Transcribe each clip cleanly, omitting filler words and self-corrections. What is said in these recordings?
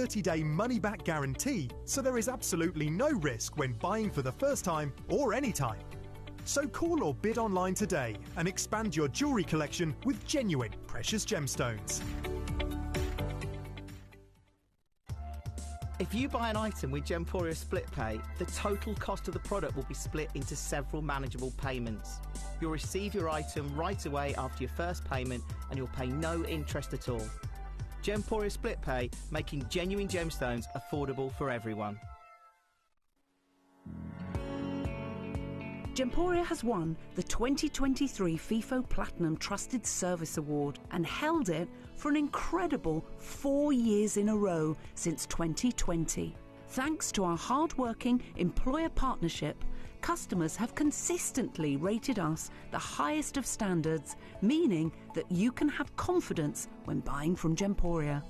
30-day money-back guarantee, so there is absolutely no risk when buying for the first time or anytime. So call or bid online today and expand your jewellery collection with genuine precious gemstones. If you buy an item with Gemporia Split Pay, the total cost of the product will be split into several manageable payments. You'll receive your item right away after your first payment and you'll pay no interest at all. Gemporia Split Pay, making genuine gemstones affordable for everyone. Gemporia has won the 2023 FIFO Platinum Trusted Service Award and held it for an incredible 4 years in a row since 2020. Thanks to our hard-working employer partnership, customers have consistently rated us the highest of standards, meaning that you can have confidence when buying from Gemporia.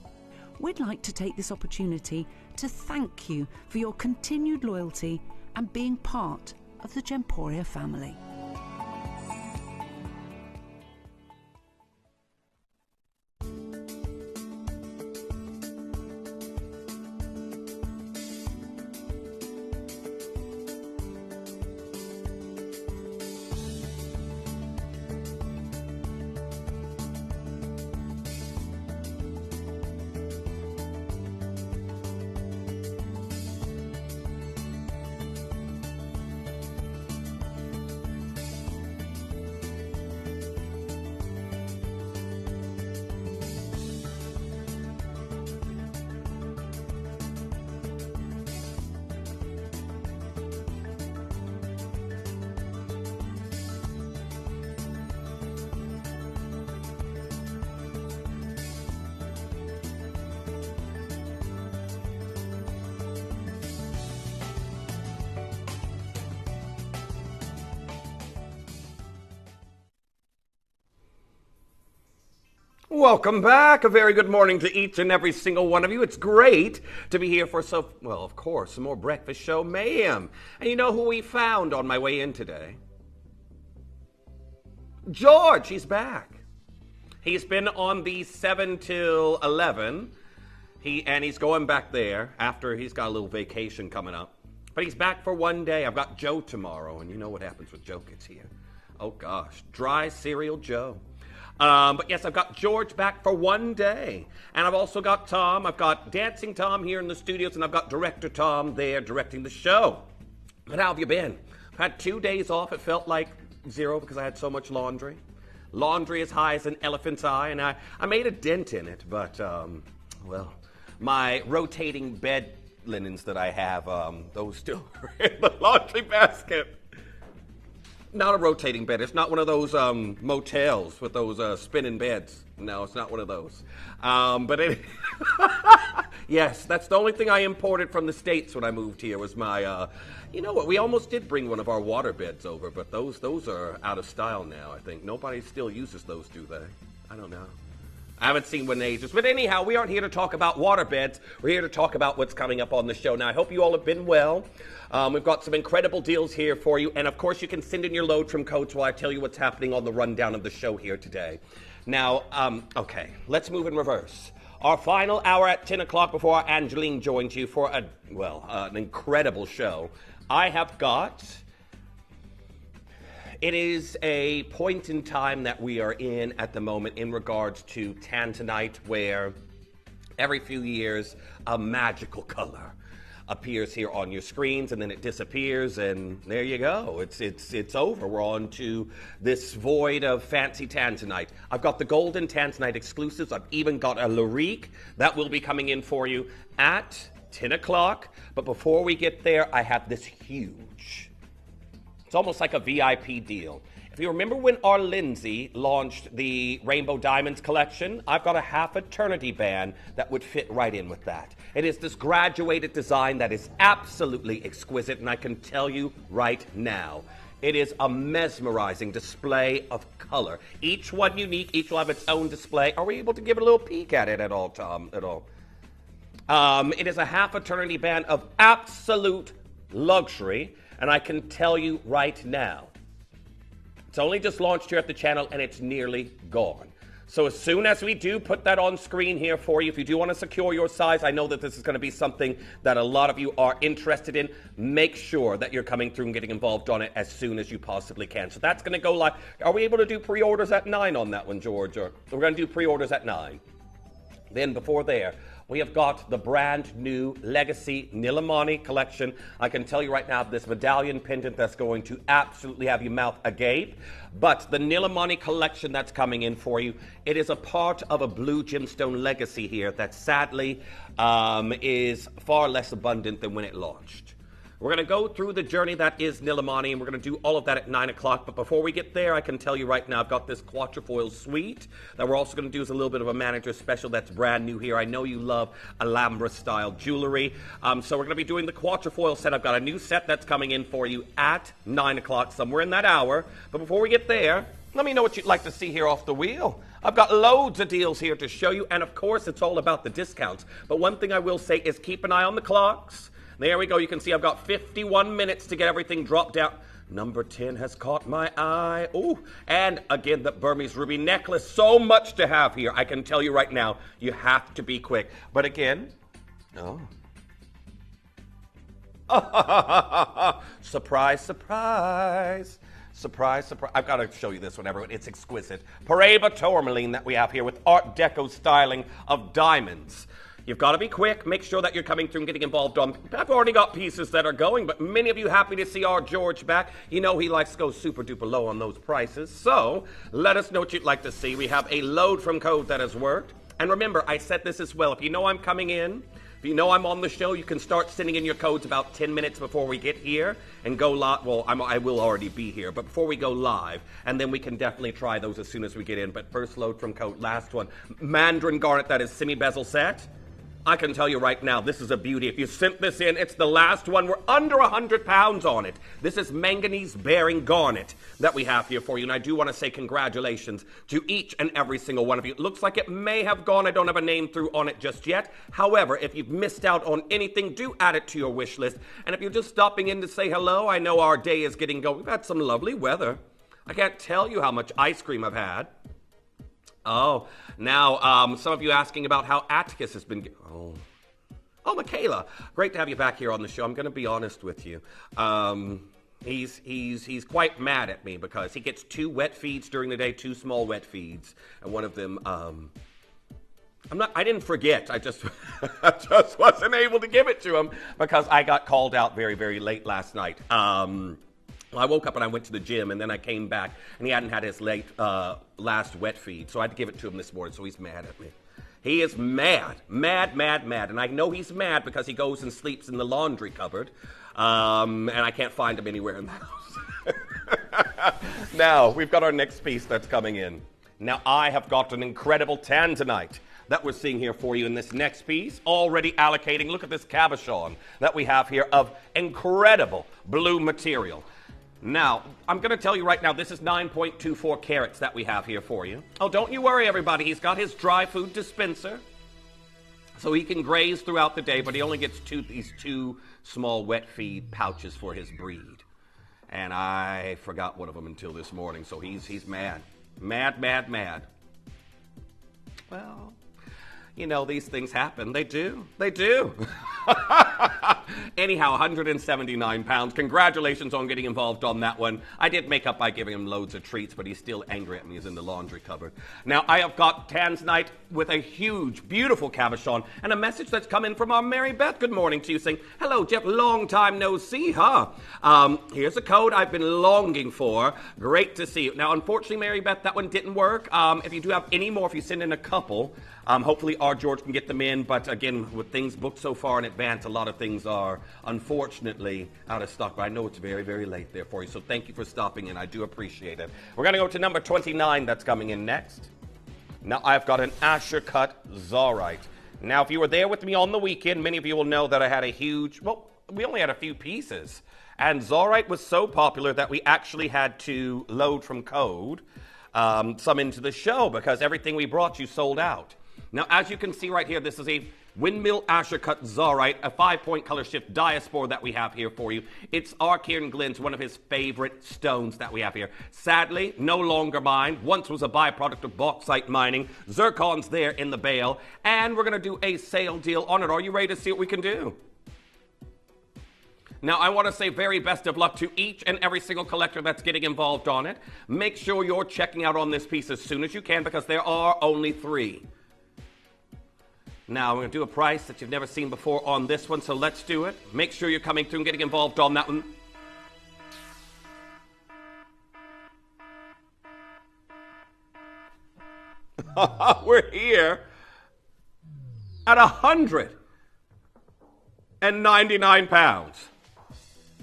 We'd like to take this opportunity to thank you for your continued loyalty and being part of the Gemporia family. Welcome back. A very good morning to each and every single one of you. It's great to be here for of course, some more breakfast show mayhem. And you know who we found on my way in today? George, he's back. He's been on the 7 till 11. He's going back there after he's got a little vacation coming up. But he's back for one day. I've got Joe tomorrow, and you know what happens when Joe gets here. Oh gosh, dry cereal Joe. But yes, I've got George back for one day. And I've also got Tom. I've got Dancing Tom here in the studios, and I've got Director Tom there directing the show. But how have you been? I've had 2 days off. It felt like 0 because I had so much laundry. Laundry as high as an elephant's eye, and I made a dent in it. But, my rotating bed linens that I have, those still are in the laundry basket. Not a rotating bed. It's not one of those motels with those spinning beds. No, it's not one of those. Yes, that's the only thing I imported from the States when I moved here was my, you know what, we almost did bring one of our water beds over, but those are out of style now, I think. Nobody still uses those, do they? I don't know. I haven't seen one in ages. But anyhow, we aren't here to talk about water beds. We're here to talk about what's coming up on the show. Now, I hope you all have been well. We've got some incredible deals here for you. And, of course, you can send in your load from codes while I tell you what's happening on the rundown of the show here today. Now, okay, let's move in reverse. Our final hour at 10 o'clock before Angeline joins you for an incredible show. I have got... It is a point in time that we are in at the moment in regards to tanzanite, where every few years a magical color appears here on your screens and then it disappears, and there you go. It's over. We're on to this void of fancy tanzanite. I've got the golden tanzanite exclusives. I've even got a Larique that will be coming in for you at 10 o'clock. But before we get there, I have this huge... It's almost like a VIP deal. If you remember when our Lindsay launched the Rainbow Diamonds collection, I've got a half eternity band that would fit right in with that. It is this graduated design that is absolutely exquisite, and I can tell you right now, it is a mesmerizing display of color. Each one unique, each will have its own display. Are we able to give a little peek at it at all, Tom? At all? It is a half eternity band of absolute luxury. And I can tell you right now, it's only just launched here at the channel and it's nearly gone. So as soon as we do put that on screen here for you, if you do want to secure your size, I know that this is going to be something that a lot of you are interested in. Make sure that you're coming through and getting involved on it as soon as you possibly can. So that's going to go live. Are we able to do pre-orders at 9 on that one, George? Or we're going to do pre-orders at 9. Then before there, we have got the brand new Legacy Nilmani collection. I can tell you right now, this medallion pendant that's going to absolutely have your mouth agape. But the Nilmani collection that's coming in for you, it is a part of a blue gemstone legacy here that sadly is far less abundant than when it launched. We're going to go through the journey that is Nilmani, and we're going to do all of that at 9 o'clock. But before we get there, I can tell you right now, I've got this quatrefoil suite that we're also going to do as a little bit of a manager special that's brand new here. I know you love Alhambra-style jewelry. So we're going to be doing the quatrefoil set. I've got a new set that's coming in for you at 9 o'clock, somewhere in that hour. But before we get there, let me know what you'd like to see here off the wheel. I've got loads of deals here to show you, and of course, it's all about the discounts. But one thing I will say is keep an eye on the clocks. There we go. You can see I've got 51 minutes to get everything dropped down. Number 10 has caught my eye. Ooh, and again, the Burmese ruby necklace. So much to have here. I can tell you right now, you have to be quick. But again, surprise, surprise. Surprise, surprise. I've got to show you this one, everyone. It's exquisite. Paraiba tourmaline that we have here with Art Deco styling of diamonds. You've got to be quick. Make sure that you're coming through and getting involved on. I've already got pieces that are going, but many of you happy to see our George back. You know he likes to go super duper low on those prices. So let us know what you'd like to see. We have a load from code that has worked. And remember, I said this as well. If you know I'm coming in, if you know I'm on the show, you can start sending in your codes about 10 minutes before we get here and go live. Well, I will already be here, but before we go live, and then we can definitely try those as soon as we get in. But first load from code, last one. Mandarin garnet, that is semi-bezel set. I can tell you right now, this is a beauty. If you sent this in, it's the last one. We're under 100 pounds on it. This is manganese-bearing garnet that we have here for you. And I do want to say congratulations to each and every single one of you. It looks like it may have gone. I don't have a name through on it just yet. However, if you've missed out on anything, do add it to your wish list. And if you're just stopping in to say hello, I know our day is getting going. We've had some lovely weather. I can't tell you how much ice cream I've had. Oh, now, some of you asking about how Atticus has been... Oh, Michaela, great to have you back here on the show. I'm going to be honest with you. He's quite mad at me because he gets 2 wet feeds during the day, 2 small wet feeds. And one of them, I didn't forget. I just wasn't able to give it to him because I got called out very, very late last night. I woke up and I went to the gym, and then I came back, and he hadn't had his last wet feed, so I had to give it to him this morning, so he's mad at me. He is mad, and I know he's mad because he goes and sleeps in the laundry cupboard, and I can't find him anywhere in the house. Now, we've got our next piece that's coming in. Now, I have got an incredible tanzanite that we're seeing here for you in this next piece, already allocating. Look at this cabochon that we have here of incredible blue material. Now, I'm going to tell you right now, this is 9.24 carats that we have here for you. Oh, don't you worry, everybody. He's got his dry food dispenser, so he can graze throughout the day, but he only gets these 2 small wet feed pouches for his breed. And I forgot one of them until this morning, so he's mad. Mad. Well, you know, these things happen. They do. Anyhow, 179 pounds. Congratulations on getting involved on that one. I did make up by giving him loads of treats, but he's still angry at me. He's in the laundry cupboard. Now, I have got tanzanite with a huge, beautiful cabochon and a message that's come in from our Mary Beth. Good morning to you, saying, hello, Jeff, long time no see, huh? Here's a code I've been longing for. Great to see you. Now, unfortunately, Mary Beth, that one didn't work. If you do have any more, if you send in a couple, hopefully our George can get them in. But again, with things booked so far in advance, a lot of things are unfortunately out of stock. But I know it's very, very late there for you. So thank you for stopping in. I do appreciate it. We're going to go to number 29 that's coming in next. Now I've got an Asher cut Zaurite. Now if you were there with me on the weekend, many of you will know that I had a huge, well, we only had a few pieces. And Zaurite was so popular that we actually had to load from code some into the show because everything we brought you sold out. Now, as you can see right here, this is a Windmill Asher Cut Zarite, a 5-point color shift diaspore that we have here for you. It's our Kieran Glenn's one of his favorite stones that we have here. Sadly, no longer mined. Once was a byproduct of bauxite mining. Zircon's there in the bale. And we're going to do a sale deal on it. Are you ready to see what we can do? Now, I want to say very best of luck to each and every single collector that's getting involved on it. Make sure you're checking out on this piece as soon as you can because there are only 3. Now, we're going to do a price that you've never seen before on this one, so let's do it. Make sure you're coming through and getting involved on that one. We're here at £199.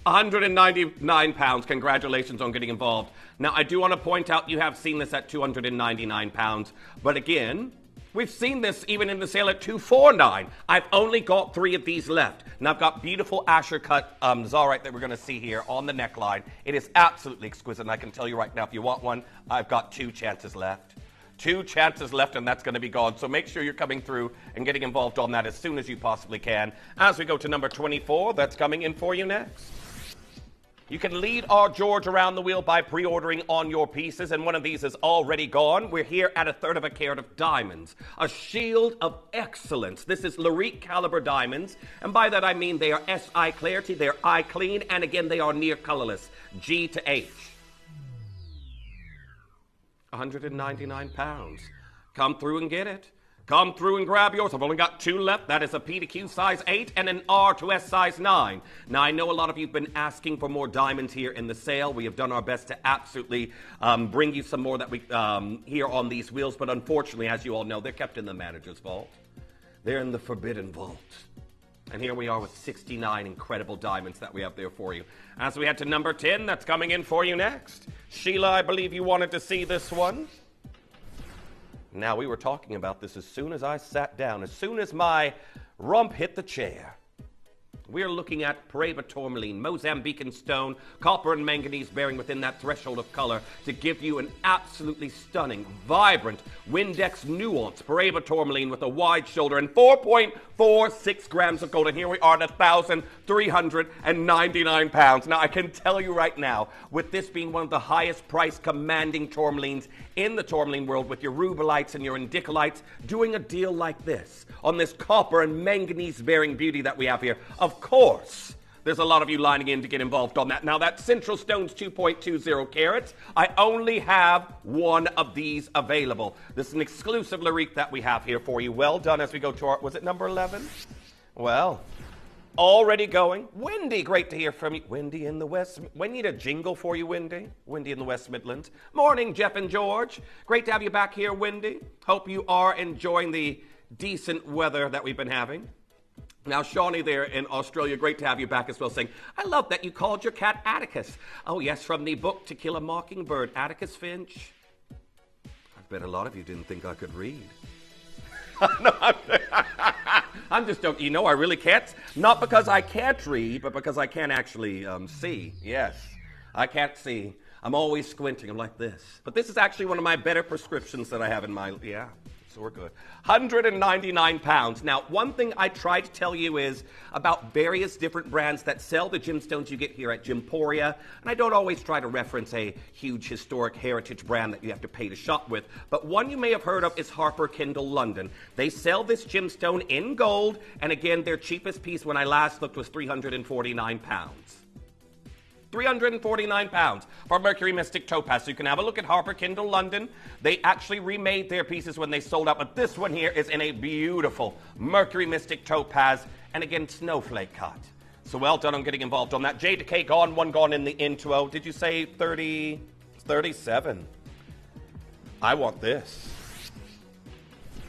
199 pounds. Congratulations on getting involved. Now, I do want to point out you have seen this at 299 pounds, but again, we've seen this even in the sale at 249. I've only got 3 of these left. Now, I've got beautiful Asher cut Zarite that we're going to see here on the neckline. It is absolutely exquisite, and I can tell you right now, if you want one, I've got 2 chances left. 2 chances left, and that's going to be gone. So make sure you're coming through and getting involved on that as soon as you possibly can. As we go to number 24, that's coming in for you next. You can lead our George around the wheel by pre-ordering on your pieces, and one of these is already gone. We're here at 1/3 of a carat of diamonds, a shield of excellence. This is Larique caliber diamonds, and by that I mean they are SI clarity, they're eye clean, and again they are near colorless, G to H. 199 pounds. Come through and get it. Come through and grab yours. I've only got 2 left. That is a P to Q size 8 and an R to S size 9. Now, I know a lot of you have been asking for more diamonds here in the sale. We have done our best to absolutely bring you some more that we here on these wheels. But unfortunately, as you all know, they're kept in the manager's vault. They're in the forbidden vault. And here we are with 69 incredible diamonds that we have there for you. As we head to number 10, that's coming in for you next. Sheila, I believe you wanted to see this one. Now, we were talking about this as soon as I sat down, as soon as my rump hit the chair. We're looking at Paraiba tourmaline, Mozambican stone, copper and manganese bearing within that threshold of color to give you an absolutely stunning, vibrant Windex nuance Paraiba tourmaline with a wide shoulder and 4.46 grams of gold. And here we are at 1,399 pounds. Now, I can tell you right now, with this being one of the highest price commanding tourmalines in the tourmaline world, with your rubelites and your indicolites, doing a deal like this on this copper and manganese bearing beauty that we have here, of course, there's a lot of you lining in to get involved on that. Now, that Central Stone's 2.20 carats. I only have 1 of these available. This is an exclusive Larique that we have here for you. Well done as we go to our, was it number 11? Well, already going. Wendy, great to hear from you. Wendy in the West. We need a jingle for you, Wendy. Wendy in the West Midlands. Morning, Jeff and George. Great to have you back here, Wendy. Hope you are enjoying the decent weather that we've been having. Now, Shawnee there in Australia, great to have you back as well, saying, I love that you called your cat Atticus. Oh, yes, from the book To Kill a Mockingbird, Atticus Finch. I bet a lot of you didn't think I could read. No, I'm just joking. You know, I really can't. Not because I can't read, but because I can't actually see. Yes, I can't see. I'm always squinting. I'm like this. But this is actually one of my better prescriptions that I have in my, yeah. So we're good. 199 pounds. Now, one thing I try to tell you is about various different brands that sell the gemstones you get here at Gemporia. And I don't always try to reference a huge historic heritage brand that you have to pay to shop with. But one you may have heard of is Harper Kendall London. They sell this gemstone in gold. And again, their cheapest piece when I last looked was 349 pounds. 349 pounds for Mercury Mystic Topaz. So you can have a look at Harper Kendall London. They actually remade their pieces when they sold out, but this one here is in a beautiful Mercury Mystic Topaz, and again, snowflake cut. So well done on getting involved on that. J to K gone, 1 gone in the intro. Did you say 30? 37. I want this.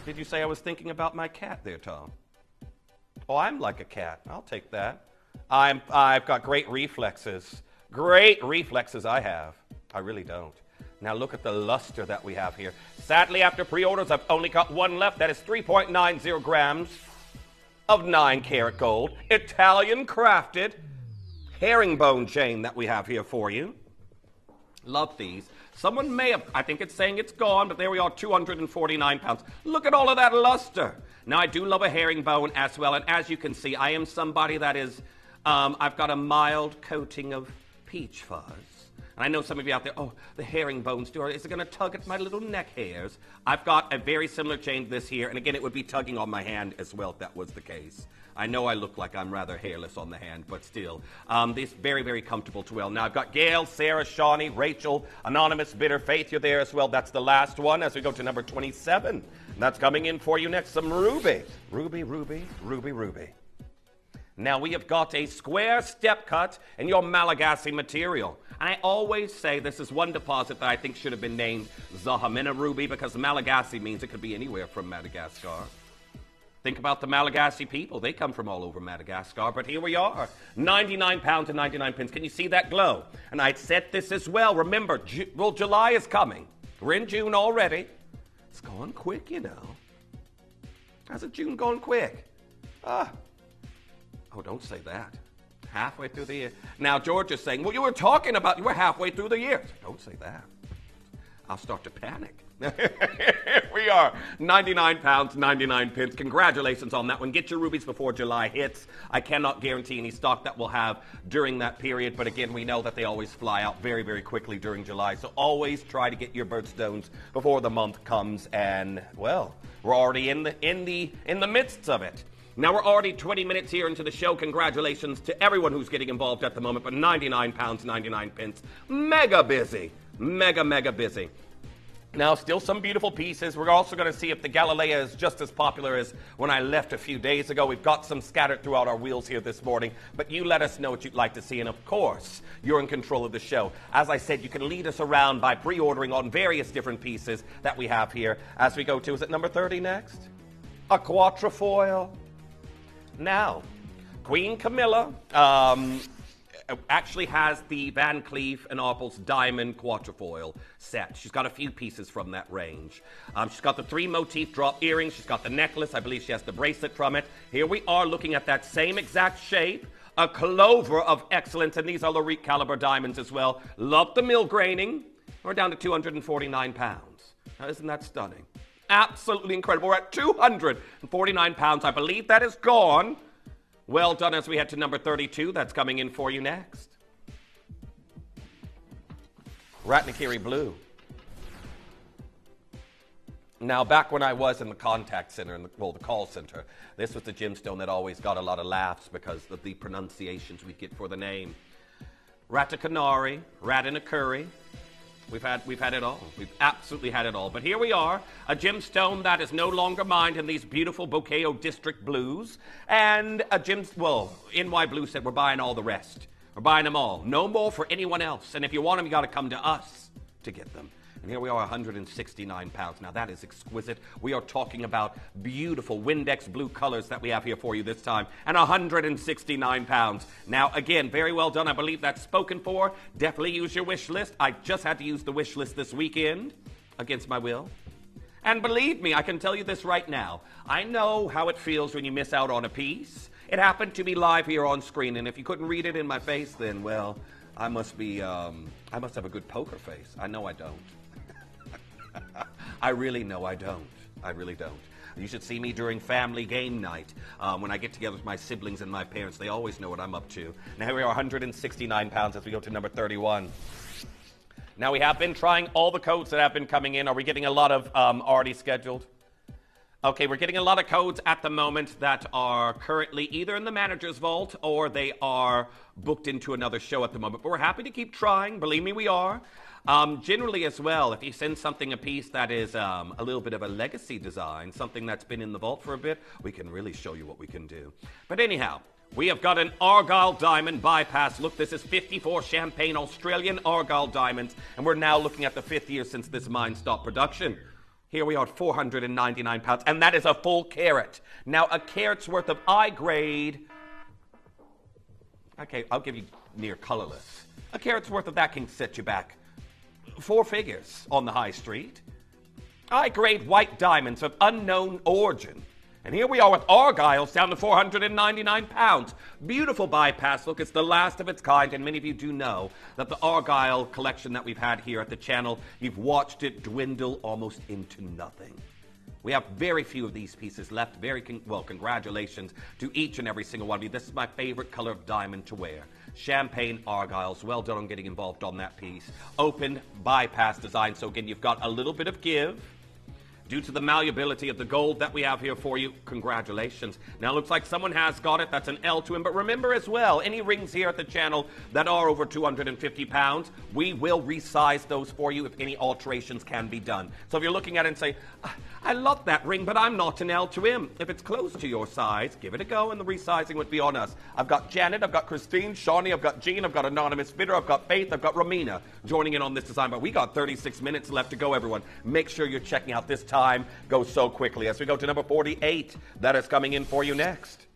Did you say I was thinking about my cat there, Tom? Oh, I'm like a cat. I'll take that. I've got great reflexes. Great reflexes I have. I really don't. Now look at the luster that we have here. Sadly, after pre-orders, I've only got 1 left. That is 3.90 grams of 9 karat gold. Italian crafted herringbone chain that we have here for you. Love these. Someone may have, I think it's saying it's gone, but there we are, 249 pounds. Look at all of that luster. Now, I do love a herringbone as well, and as you can see, I am somebody that is, I've got a mild coating of peach fuzz. And I know some of you out there, oh, the herringbones, is it going to tug at my little neck hairs? I've got a very similar chain to this here, and again, it would be tugging on my hand as well if that was the case. I know I look like I'm rather hairless on the hand, but still. These very, very comfortable to well. Now, I've got Gail, Sarah, Shawnee, Rachel, Anonymous, Bitter, Faith, you're there as well. That's the last one as we go to number 27. That's coming in for you next, some ruby. Ruby, ruby, ruby, ruby. Now, we have got a square step cut in your Malagasy material. And I always say this is one deposit that I think should have been named Zahamena Ruby, because Malagasy means it could be anywhere from Madagascar. Think about the Malagasy people. They come from all over Madagascar, but here we are, 99 pounds and 99 pence. Can you see that glow? And I said this as well. Remember, July is coming. We're in June already. It's going quick, you know. How's it June going quick? Oh, don't say that. Halfway through the year. Now, George is saying, well, you were talking about you were halfway through the year. Don't say that. I'll start to panic. We are 99 pounds, 99 pence. Congratulations on that one. Get your rubies before July hits. I cannot guarantee any stock that we'll have during that period, but again, we know that they always fly out very, very quickly during July, so always try to get your birthstones before the month comes, and, well, we're already in the midst of it. Now, we're already 20 minutes here into the show. Congratulations to everyone who's getting involved at the moment, but 99 pounds, 99 pence. Mega busy. Mega, mega busy. Now, still some beautiful pieces. We're also going to see if the Galilea is just as popular as when I left a few days ago. We've got some scattered throughout our wheels here this morning, but you let us know what you'd like to see, and of course, you're in control of the show. As I said, you can lead us around by pre-ordering on various different pieces that we have here as we go to, is it number 30 next? A quatrefoil. Now, Queen Camilla actually has the Van Cleef & Arpels Diamond Quatrefoil set. She's got a few pieces from that range. She's got the 3 motif drop earrings. She's got the necklace. I believe she has the bracelet from it. Here we are looking at that same exact shape. A clover of excellence, and these are Larique caliber diamonds as well. Love the mill graining. We're down to 249 pounds. Now, isn't that stunning? Absolutely incredible. We're at 249 pounds. I believe that is gone. Well done as we head to number 32. That's coming in for you next. Ratnakiri Blue. Now, back when I was in the contact center, the call center, this was the gemstone that always got a lot of laughs because of the pronunciations we get for the name. Ratakanari, Ratanakuri. We've had it all. We've absolutely had it all. But here we are, a gemstone that is no longer mined in these beautiful Bokeo District blues. And a NY Blue said, we're buying all the rest. We're buying them all. No more for anyone else. And if you want them, you got to come to us to get them. And here we are, 169 pounds. Now, that is exquisite. We are talking about beautiful Windex blue colors that we have here for you this time. And 169 pounds. Now, again, very well done. I believe that's spoken for. Definitely use your wish list. I just had to use the wish list this weekend against my will. And believe me, I can tell you this right now. I know how it feels when you miss out on a piece. It happened to be live here on screen. And if you couldn't read it in my face, then, well, I must have a good poker face. I know I don't. I really know I don't. I really don't. You should see me during family game night. When I get together with my siblings and my parents, they always know what I'm up to. Now here we are, 169 pounds as we go to number 31. Now we have been trying all the codes that have been coming in. Are we getting a lot of already scheduled? Okay, we're getting a lot of codes at the moment that are currently either in the manager's vault or they are booked into another show at the moment. But we're happy to keep trying. Believe me, we are. Generally as well, if you send a piece that is a little bit of a legacy design, something that's been in the vault for a bit, we can really show you what we can do. But anyhow, we have got an Argyle Diamond Bypass. Look, this is 54 Champagne Australian Argyle Diamonds, and we're now looking at the 5th year since this mine stopped production. Here we are at 499 pounds, and that is a full carat. Now, a carat's worth of I-grade, okay, I'll give you near colorless. A carat's worth of that can set you back 4 figures on the high street. I-grade white diamonds of unknown origin. And here we are with Argyle's down to £499. Beautiful bypass look. It's the last of its kind, and many of you do know that the Argyle collection that we've had here at the channel, you've watched it dwindle almost into nothing. We have very few of these pieces left. Well, congratulations to each and every single one of you. This is my favorite color of diamond to wear. Champagne Argyles. Well done on getting involved on that piece. Open bypass design. So again, you've got a little bit of give. Due to the malleability of the gold that we have here for you, congratulations. Now, it looks like someone has got it. That's an L to him. But remember as well, any rings here at the channel that are over £250, we will resize those for you if any alterations can be done. So if you're looking at it and say, I love that ring, but I'm not an L to him. If it's close to your size, give it a go, and the resizing would be on us. I've got Janet, I've got Christine, Shawnee, I've got Jean, I've got Anonymous Bidder, I've got Faith, I've got Romina joining in on this design. But we got 36 minutes left to go, everyone. Make sure you're checking out this time. Goes so quickly. As we go to number 48, that is coming in for you next.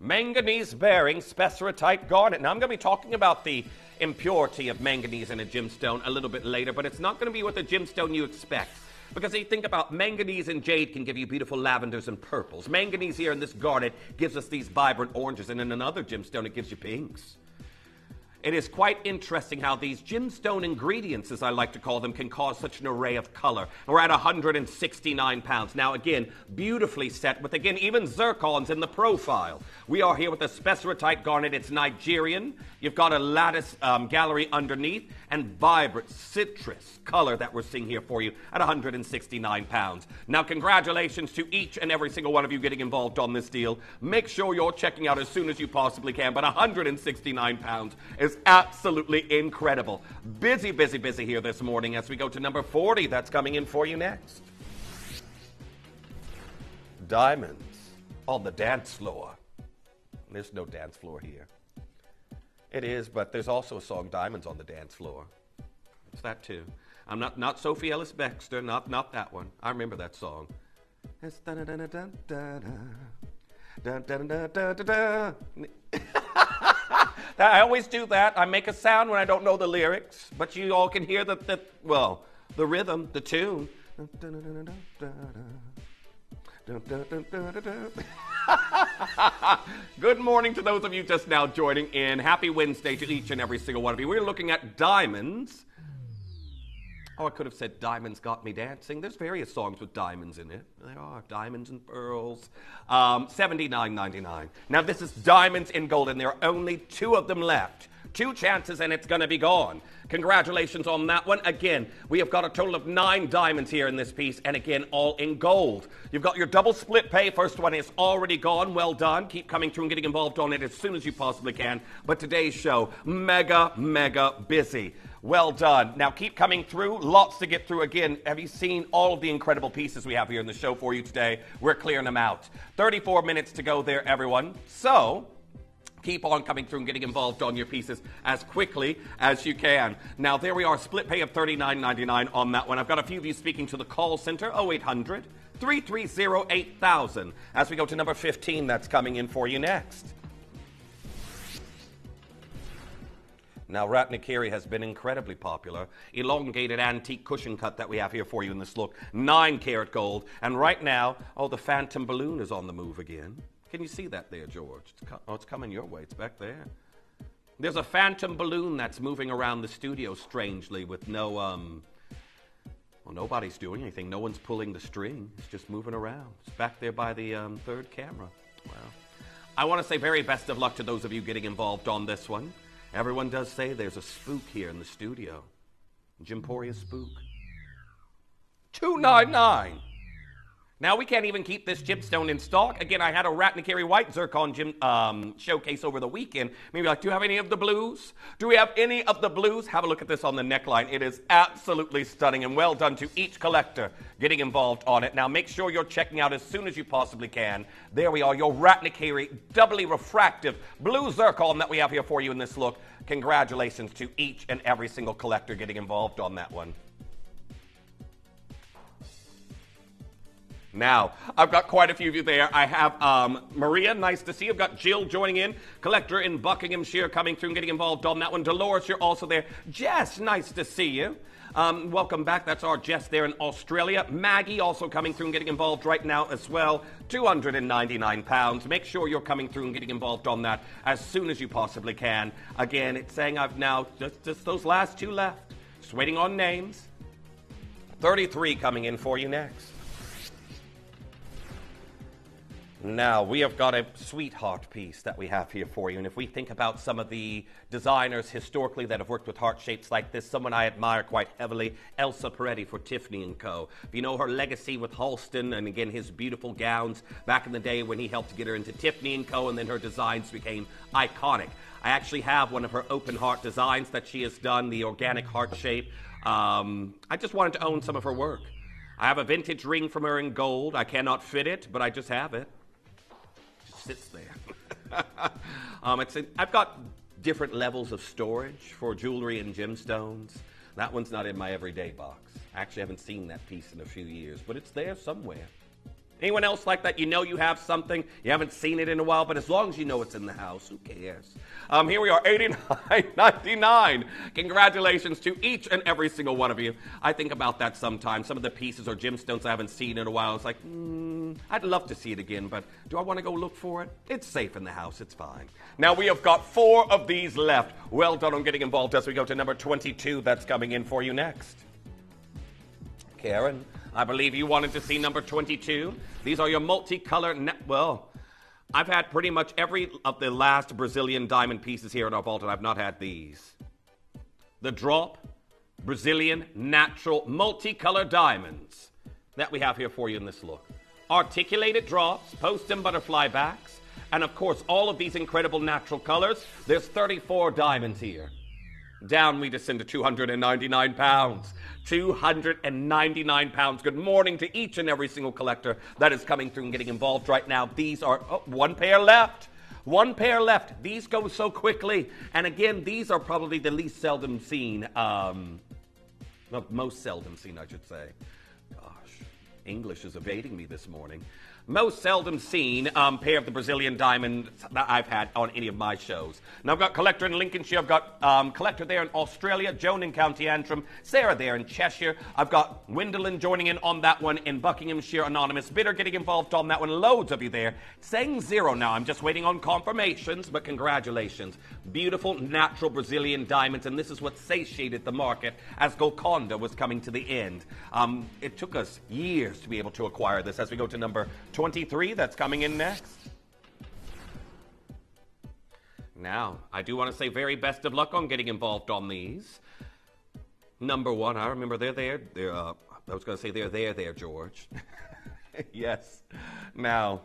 Manganese bearing spessartite garnet. Now I'm going to be talking about the impurity of manganese in a gemstone a little bit later, but it's not going to be what the gemstone you expect. Because you think about manganese and jade can give you beautiful lavenders and purples. Manganese here in this garnet gives us these vibrant oranges, and in another gemstone it gives you pinks. It is quite interesting how these gemstone ingredients, as I like to call them, can cause such an array of color. We're at £169. Now, again, beautifully set with, again, even zircons in the profile. We are here with a spessartite garnet. It's Nigerian. You've got a lattice gallery underneath and vibrant citrus color that we're seeing here for you at £169. Now, congratulations to each and every single one of you getting involved on this deal. Make sure you're checking out as soon as you possibly can, but £169 is absolutely incredible. Busy, busy, busy here this morning as we go to number 40. That's coming in for you next. Diamonds on the dance floor. There's no dance floor here. It is, but there's also a song, Diamonds on the Dance Floor. It's that too. I'm not Sophie Ellis Bextor, not that one. I remember that song. It's I always do that. I make a sound when I don't know the lyrics, but you all can hear the rhythm, the tune. Good morning to those of you just now joining in. Happy Wednesday to each and every single one of you. We're looking at diamonds. Oh, I could have said Diamonds Got Me Dancing. There's various songs with diamonds in it. There are diamonds and pearls. $79.99. Now, this is diamonds in gold, and there are only 2 of them left. 2 chances, and it's going to be gone. Congratulations on that one. Again, we have got a total of 9 diamonds here in this piece, and again, all in gold. You've got your double split pay. First one is already gone. Well done. Keep coming through and getting involved on it as soon as you possibly can. But today's show, mega, mega busy. Well done. Now keep coming through. Lots to get through. Again, have you seen all of the incredible pieces we have here in the show for you today? We're clearing them out. 34 minutes to go there, everyone. So keep on coming through and getting involved on your pieces as quickly as you can. Now, there we are, split pay of $39.99 on that one. I've got a few of you speaking to the call center, 0800-330-8000. As we go to number 15, that's coming in for you next. Now, Ratnakiri has been incredibly popular. Elongated antique cushion cut that we have here for you in this look. 9-karat gold. And right now, the phantom balloon is on the move again. Can you see that there, George? It's coming your way. It's back there. There's a phantom balloon that's moving around the studio strangely with no, nobody's doing anything. No one's pulling the string. It's just moving around. It's back there by the 3rd camera. Wow. I want to say very best of luck to those of you getting involved on this one. Everyone does say there's a spook here in the studio. Gemporia spook. $299. Now, we can't even keep this gemstone in stock. Again, I had a Ratnakiri white zircon showcase over the weekend. Maybe like, do you have any of the blues? Do we have any of the blues? Have a look at this on the neckline. It is absolutely stunning, and well done to each collector getting involved on it. Now, make sure you're checking out as soon as you possibly can. There we are, your Ratnakiri doubly refractive blue zircon that we have here for you in this look. Congratulations to each and every single collector getting involved on that one. Now, I've got quite a few of you there. I have Maria, nice to see you. I've got Jill joining in, collector in Buckinghamshire coming through and getting involved on that one. Dolores, you're also there. Jess, nice to see you. Welcome back. That's our Jess there in Australia. Maggie also coming through and getting involved right now as well. £299. Make sure you're coming through and getting involved on that as soon as you possibly can. Again, it's saying I've now just those last two left. Just waiting on names. 33 coming in for you next. Now, we have got a sweetheart piece that we have here for you. And if we think about some of the designers historically that have worked with heart shapes like this, someone I admire quite heavily, Elsa Peretti for Tiffany & Co. If you know her legacy with Halston and, again, his beautiful gowns back in the day when he helped to get her into Tiffany & Co. and then her designs became iconic. I actually have one of her open heart designs that she has done, the organic heart shape. I just wanted to own some of her work. I have a vintage ring from her in gold. I cannot fit it, but I just have it. Sits there. I've got different levels of storage for jewelry and gemstones. That one's not in my everyday box. I actually haven't seen that piece in a few years, but it's there somewhere. Anyone else like that? You know you have something, you haven't seen it in a while, but as long as you know it's in the house, who cares? Here we are, $89.99. Congratulations to each and every single one of you. I think about that sometimes. Some of the pieces or gemstones I haven't seen in a while. It's like, I'd love to see it again, but do I want to go look for it? It's safe in the house. It's fine. Now, we have got 4 of these left. Well done on getting involved as we go to number 22. That's coming in for you next. Karen, I believe you wanted to see number 22. These are your multicolored, well, I've had pretty much every of the last Brazilian diamond pieces here in our vault, and I've not had these. The drop Brazilian natural multicolored diamonds that we have here for you in this look. Articulated drops, post and butterfly backs, and of course all of these incredible natural colors. There's 34 diamonds here. Down we descend to £299. £299. Good morning to each and every single collector that is coming through and getting involved right now. These are one pair left. One pair left. These go so quickly. And again, these are probably the least seldom seen, most seldom seen, I should say. Gosh, English is evading me this morning. Most seldom seen pair of the Brazilian diamond that I've had on any of my shows. Now, I've got collector in Lincolnshire. I've got collector there in Australia, Joan in County Antrim, Sarah there in Cheshire. I've got Gwendolyn joining in on that one in Buckinghamshire, anonymous bidder getting involved on that one. Loads of you there. Saying 0 now. I'm just waiting on confirmations, but congratulations. Beautiful, natural Brazilian diamonds, and this is what satiated the market as Golconda was coming to the end. It took us years to be able to acquire this as we go to number 23, that's coming in next. Now, I do want to say very best of luck on getting involved on these. Number 1, I remember they're there. I was going to say they're there, George. Yes. Now,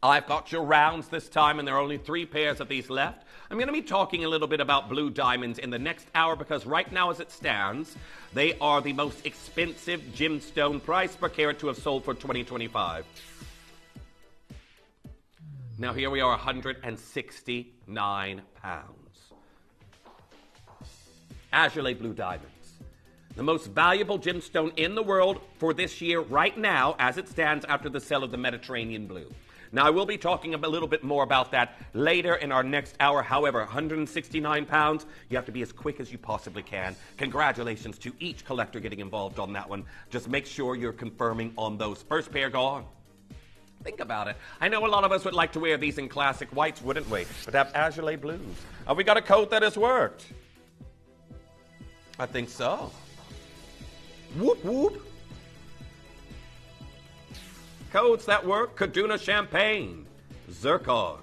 I've got your rounds this time, and there are only 3 pairs of these left. I'm going to be talking a little bit about blue diamonds in the next hour because right now as it stands, they are the most expensive gemstone price per carat to have sold for 2025. Now here we are, £169. Azurite blue diamonds. The most valuable gemstone in the world for this year right now as it stands after the sale of the Mediterranean blue. Now, I will be talking a little bit more about that later in our next hour. However, £169, you have to be as quick as you possibly can. Congratulations to each collector getting involved on that one. Just make sure you're confirming on those. First pair gone. Think about it. I know a lot of us would like to wear these in classic whites, wouldn't we? But have azurite blues. Have we got a coat that has worked? I think so. Whoop, whoop. Codes that work, Kaduna Champagne, zircons.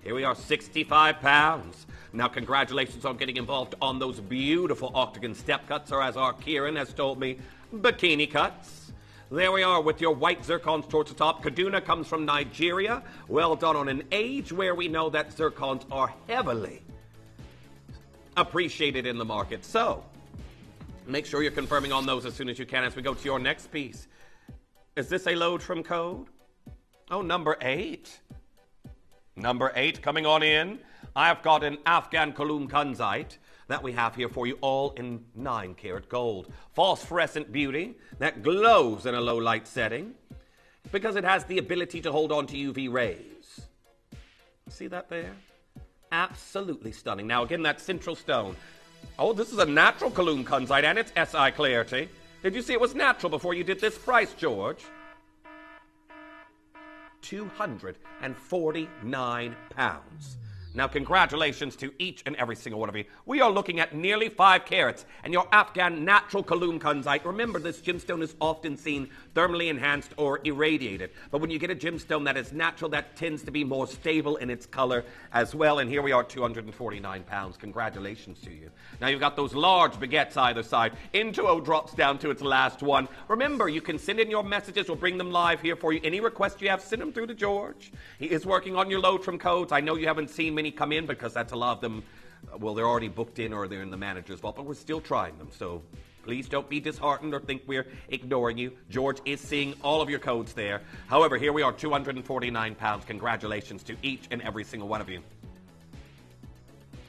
Here we are, £65. Now, congratulations on getting involved on those beautiful octagon step cuts, or as our Kieran has told me, bikini cuts. There we are with your white zircons towards the top. Kaduna comes from Nigeria. Well done on an age where we know that zircons are heavily appreciated in the market. So, make sure you're confirming on those as soon as you can as we go to your next piece. Is this a load from code? Oh, number 8. Number 8 coming on in. I've got an Afghan Kulum Kanzite that we have here for you, all in 9-karat gold. Phosphorescent beauty that glows in a low light setting because it has the ability to hold on to UV rays. See that there? Absolutely stunning. Now, again, that central stone. Oh, this is a natural Cologne-Kunzite, and it's SI Clarity. Did you see it was natural before you did this price, George? £249. Now, congratulations to each and every single one of you. We are looking at nearly 5 carats, and your Afghan natural Cologne-Kunzite. Remember, this gemstone is often seen thermally enhanced or irradiated. But when you get a gemstone that is natural, that tends to be more stable in its color as well. And here we are, £249. Congratulations to you. Now, you've got those large baguettes either side. Into drops down to its last one. Remember, you can send in your messages. We'll bring them live here for you. Any requests you have, send them through to George. He is working on your load from codes. I know you haven't seen many come in because that's a lot of them, well, they're already booked in or they're in the manager's vault, but we're still trying them. So please don't be disheartened or think we're ignoring you. George is seeing all of your codes there. However, here we are, £249. Congratulations to each and every single one of you.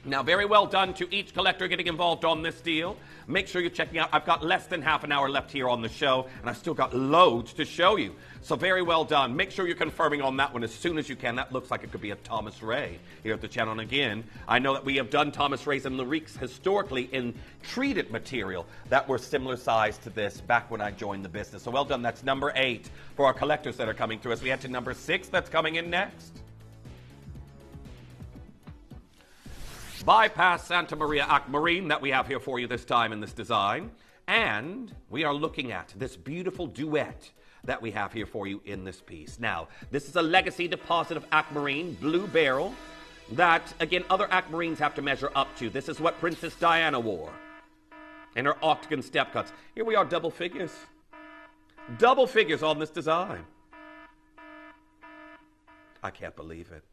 Now, very well done to each collector getting involved on this deal. Make sure you're checking out. I've got less than half an hour left here on the show, and I've still got loads to show you. So very well done. Make sure you're confirming on that one as soon as you can. That looks like it could be a Thomas Ray here at the channel. And again, I know that we have done Thomas Rays and Lariques historically in treated material that were similar size to this back when I joined the business. So well done. That's number 8 for our collectors that are coming through us. We head to number 6 that's coming in next. Bypass Santa Maria Aquamarine that we have here for you this time in this design. And we are looking at this beautiful duet that we have here for you in this piece. Now, this is a legacy deposit of aquamarine, blue beryl, that, again, other aquamarines have to measure up to. This is what Princess Diana wore in her octagon step cuts. Here we are, double figures. Double figures on this design. I can't believe it.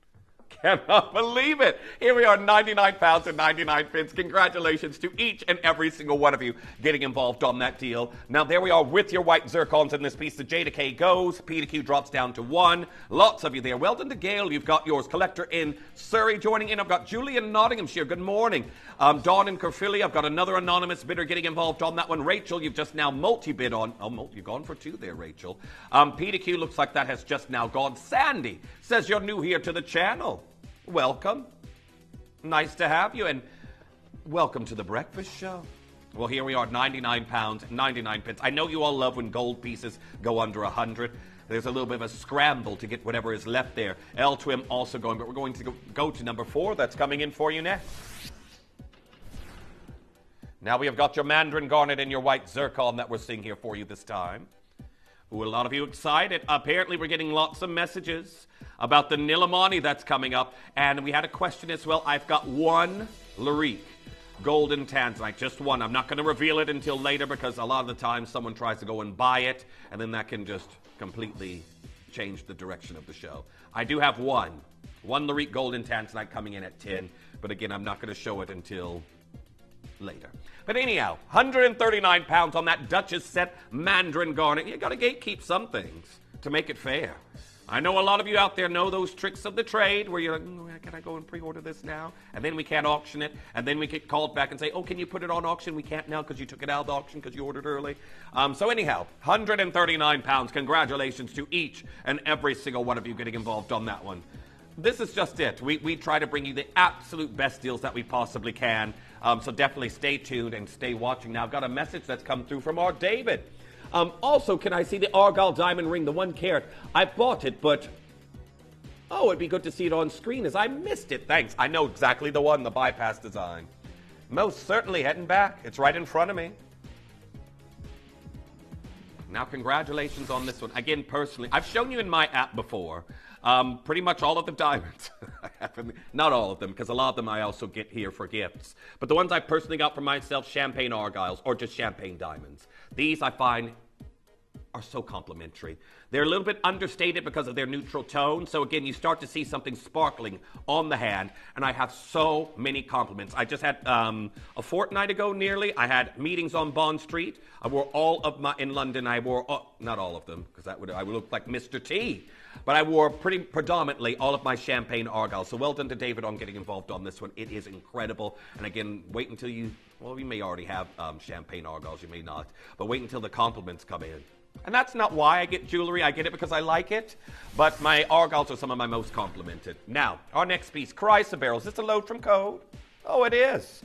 Cannot believe it. Here we are, £99.99. Congratulations to each and every single one of you getting involved on that deal. Now, there we are with your white zircons in this piece. The J to K goes. P to Q drops down to 1. Lots of you there. Well done to Gail. You've got yours. Collector in Surrey joining in. I've got Julie in Nottinghamshire. Good morning. Dawn in Caerphilly. I've got another anonymous bidder getting involved on that one. Rachel, you've just now multi-bid on. Oh, you've gone for 2 there, Rachel. P to Q looks like that has just now gone. Sandy says you're new here to the channel. Welcome. Nice to have you, and welcome to the breakfast show. Well, here we are, £99.99. I know you all love when gold pieces go under 100. There's a little bit of a scramble to get whatever is left there. L-Twim also going, but we're going to go to number 4. That's coming in for you next. Now we have got your mandarin garnet and your white zircon that we're seeing here for you this time. Ooh, a lot of you excited. Apparently, we're getting lots of messages about the Nilmani that's coming up. And we had a question as well. I've got 1 Larique golden tanzanite, just 1. I'm not going to reveal it until later because a lot of the time someone tries to go and buy it, and then that can just completely change the direction of the show. I do have 1 Larique golden tanzanite coming in at 10, but again, I'm not going to show it until later. But anyhow, £139 on that Duchess set mandarin garnet. You got to gatekeep some things to make it fair. I know a lot of you out there know those tricks of the trade where you're like, can I go and pre-order this now? And then we can't auction it. And then we get called back and say, oh, can you put it on auction? We can't now because you took it out of the auction because you ordered early. So anyhow, £139. Congratulations to each and every single one of you getting involved on that one. This is just it. We try to bring you the absolute best deals that we possibly can. So definitely stay tuned and stay watching. Now, I've got a message that's come through from our David. Also, can I see the Argyle diamond ring, the 1 carat? I bought it, but oh, it'd be good to see it on screen as I missed it. Thanks. I know exactly the one, the bypass design. Most certainly heading back. It's right in front of me. Now, congratulations on this one. Again, personally, I've shown you in my app before. Pretty much all of the diamonds. Not all of them, because a lot of them I also get here for gifts. But the ones I personally got for myself, champagne argyles, or just champagne diamonds. These I find are so complimentary. They're a little bit understated because of their neutral tone. So again, you start to see something sparkling on the hand. And I have so many compliments. I just had a fortnight ago nearly. I had meetings on Bond Street. I wore all of my, in London, I wore, not all of them, because I would look like Mr. T. But I wore predominantly all of my champagne argyle. So well done to David on getting involved on this one. It is incredible. And again, wait until you, well, you may already have champagne argyles, you may not. But wait until the compliments come in. And that's not why I get jewelry. I get it because I like it. But my argyles are some of my most complimented. Now, our next piece, Chrysoberyl. Is this a load from code? Oh, it is.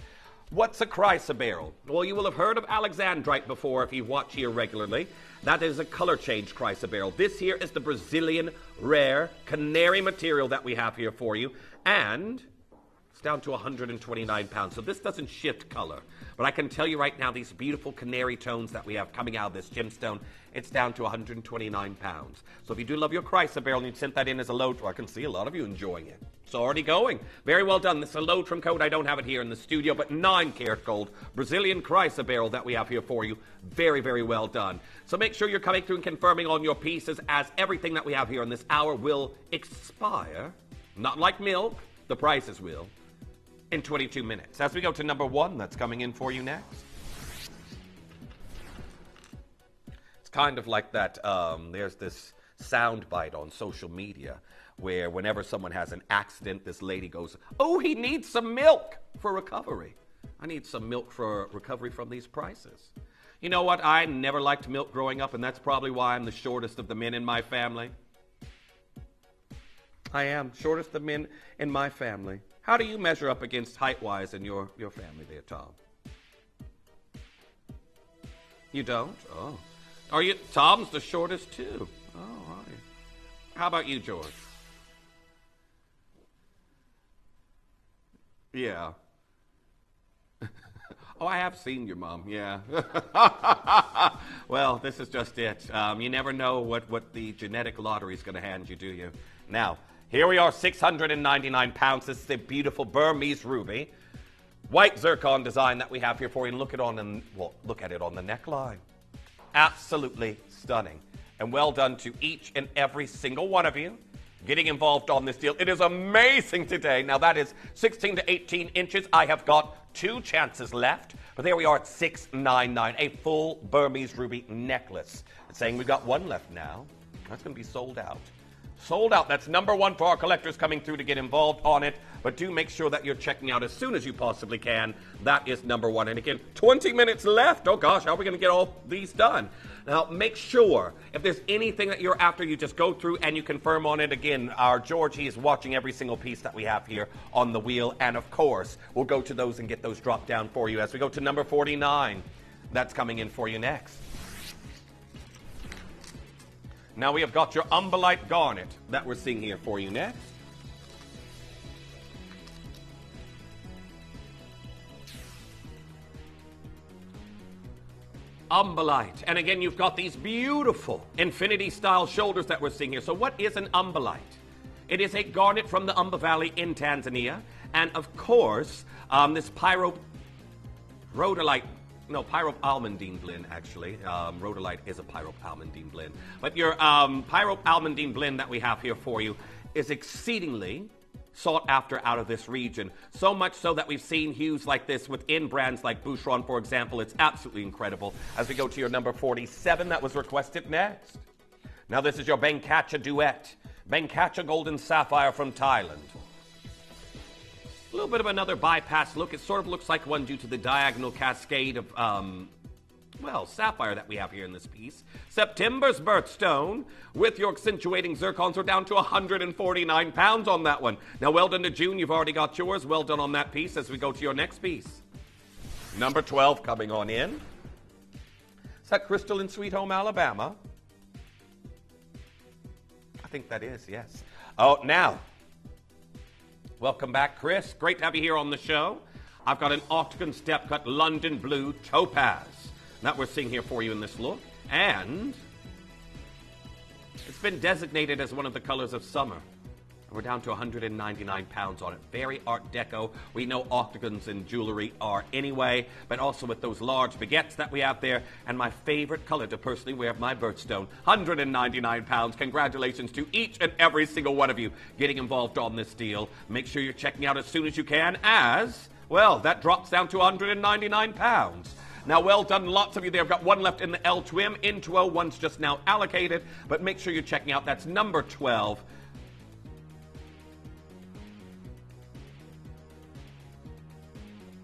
What's a chrysoberyl? Well, you will have heard of alexandrite before if you watch here regularly. That is a color change chrysoberyl. This here is the Brazilian rare canary material that we have here for you. And it's down to 129 pounds. So this doesn't shift color. But I can tell you right now, these beautiful canary tones that we have coming out of this gemstone, it's down to 129 pounds. So if you do love your chrysoberyl and you sent that in as a load, I can see a lot of you enjoying it. It's already going. Very well done. This is a load from code. I don't have it here in the studio, but 9-karat gold Brazilian chrysoberyl that we have here for you. Very, very well done. So make sure you're coming through and confirming on your pieces, as everything that we have here in this hour will expire. Not like milk. The prices will. In 22 minutes. As we go to number 1, that's coming in for you next. It's kind of like that, there's this sound bite on social media where whenever someone has an accident, this lady goes, "Oh, he needs some milk for recovery." I need some milk for recovery from these prices. You know what? I never liked milk growing up, and that's probably why I'm the shortest of the men in my family. I am shortest of men in my family. How do you measure up against height-wise in your family there, Tom? You don't? Oh. Are you? Tom's the shortest, too. Oh, are you? How about you, George? Yeah. Oh, I have seen your mom, yeah. Well, this is just it. You never know what the genetic lottery is going to hand you, do you? Now, here we are, 699 pounds. This is a beautiful Burmese ruby. White zircon design that we have here for you. And look at it on the neckline. Absolutely stunning. And well done to each and every single one of you getting involved on this deal. It is amazing today. Now that is 16 to 18 inches. I have got 2 chances left. But there we are at 699, a full Burmese ruby necklace. It's saying we've got 1 left now. That's going to be sold out. Sold out. That's number 1 for our collectors coming through to get involved on it. But do make sure that you're checking out as soon as you possibly can. That is number 1. And again, 20 minutes left. Oh gosh, how are we going to get all these done? Now, make sure if there's anything that you're after, you just go through and you confirm on it. Again, our George, he is watching every single piece that we have here on the wheel. And of course, we'll go to those and get those dropped down for you as we go to number 49. That's coming in for you next. Now we have got your umberlite garnet that we're seeing here for you next. Umberlite. And again, you've got these beautiful infinity-style shoulders that we're seeing here. So what is an umberlite? It is a garnet from the Umber Valley in Tanzania. And of course, this pyroalmandine blend, actually. Rhodolite is a pyroalmandine blend. But your pyroalmandine blend that we have here for you is exceedingly sought after out of this region. So much so that we've seen hues like this within brands like Boucheron, for example. It's absolutely incredible. As we go to your number 47 that was requested next. Now this is your Bengkacha Duet. Bengkacha Golden Sapphire from Thailand. A little bit of another bypass look. It sort of looks like one due to the diagonal cascade of, sapphire that we have here in this piece. September's birthstone with your accentuating zircons. We're down to 149 pounds on that one. Now, well done to June. You've already got yours. Well done on that piece as we go to your next piece. Number 12 coming on in. Is that Crystal in Sweet Home, Alabama? I think that is, yes. Oh, now, welcome back, Chris. Great to have you here on the show. I've got an Octagon Step Cut London Blue Topaz that we're seeing here for you in this look. And it's been designated as one of the colors of summer. We're down to 199 pounds on it. Very Art Deco. We know octagons in jewelry are anyway, but also with those large baguettes that we have there. And my favorite color to personally wear my birthstone, 199 pounds. Congratulations to each and every single one of you getting involved on this deal. Make sure you're checking out as soon as you can, as, well, that drops down to 199 pounds. Now, well done. Lots of you there. I've got 1 left in the L Twim. Intro, 1's just now allocated. But make sure you're checking out. That's number 12.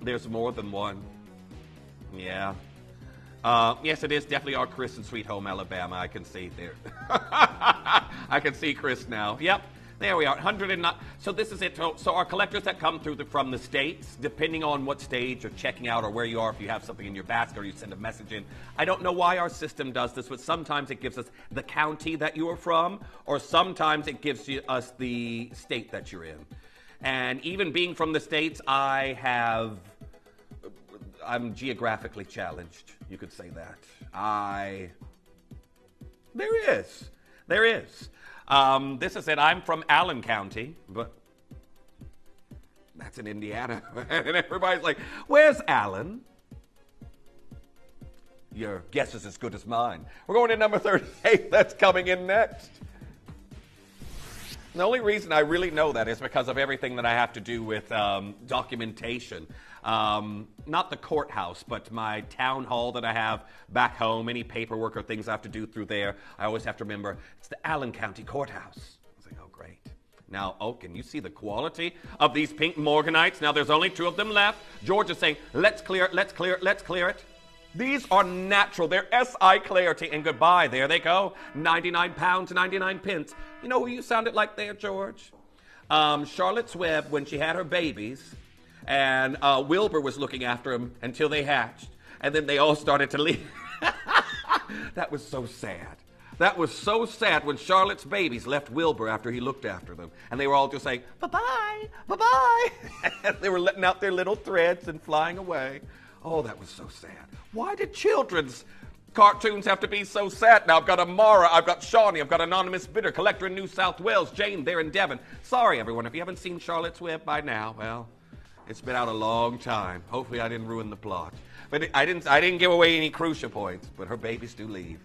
There's more than one. Yeah. Yes, it is definitely our Chris in Sweet Home, Alabama. I can see it there. I can see Chris now. Yep. There we are, 109. So this is it. So our collectors that come through from the States, depending on what stage you're checking out or where you are, if you have something in your basket or you send a message in. I don't know why our system does this, but sometimes it gives us the county that you are from, or sometimes it gives us the state that you're in. And even being from the States, I'm geographically challenged, you could say that. There is. This is it. I'm from Allen County, but that's in Indiana. And everybody's like, where's Allen? Your guess is as good as mine. We're going to number 38. That's coming in next. The only reason I really know that is because of everything that I have to do with documentation. Not the courthouse, but my town hall that I have back home, any paperwork or things I have to do through there, I always have to remember, it's the Allen County Courthouse. I was like, oh, great. Now, can you see the quality of these pink morganites? Now, there's only 2 of them left. George is saying, let's clear it, let's clear it, let's clear it. These are natural. They're SI clarity, and goodbye. There they go. 99 pounds, 99 pence. You know who you sounded like there, George? Charlotte's Web, when she had her babies, and Wilbur was looking after them until they hatched, and then they all started to leave. That was so sad. That was so sad when Charlotte's babies left Wilbur after he looked after them, and they were all just saying, bye-bye, bye-bye. And they were letting out their little threads and flying away. Oh, that was so sad. Why did children's cartoons have to be so sad? Now, I've got Amara, I've got Shawnee, I've got Anonymous Bidder, Collector in New South Wales, Jane there in Devon. Sorry, everyone, if you haven't seen Charlotte's Web by now, well, it's been out a long time. Hopefully I didn't ruin the plot. But I didn't give away any crucial points, but her babies do leave.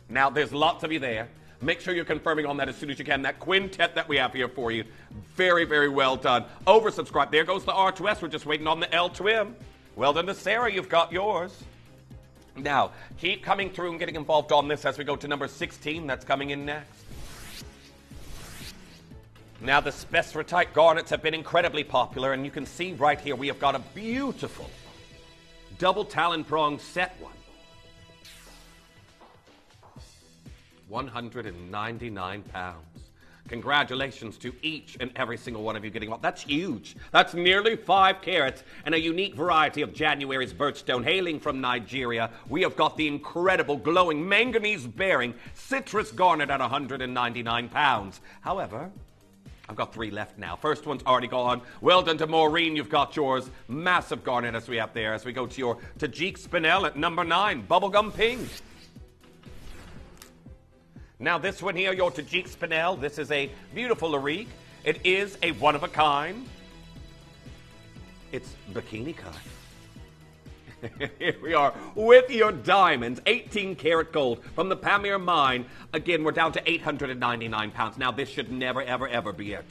Now, there's lots of you there. Make sure you're confirming on that as soon as you can. That quintet that we have here for you, very, very well done. Oversubscribed. There goes the R2S. We're just waiting on the L to M. Well done to Sarah, you've got yours. Now, keep coming through and getting involved on this as we go to number 16. That's coming in next. Now, the Spectrotite garnets have been incredibly popular, and you can see right here we have got a beautiful double talon prong set one. 199 pounds. Congratulations to each and every single one of you getting one. That's huge. That's nearly 5 carats and a unique variety of January's birchstone hailing from Nigeria. We have got the incredible glowing manganese-bearing citrus garnet at 199 pounds. However, I've got 3 left now. First one's already gone. Well done to Maureen. You've got yours. Massive garnet as we have there. As we go to your Tajik Spinel at number 9. Bubblegum pink. Now this one here, your Tajik Spinel, this is a beautiful Larique. It is a one-of-a-kind. It's bikini cut. Here we are with your diamonds, 18 karat gold from the Pamir mine. Again, we're down to 899 pounds. Now this should never, ever, ever be it.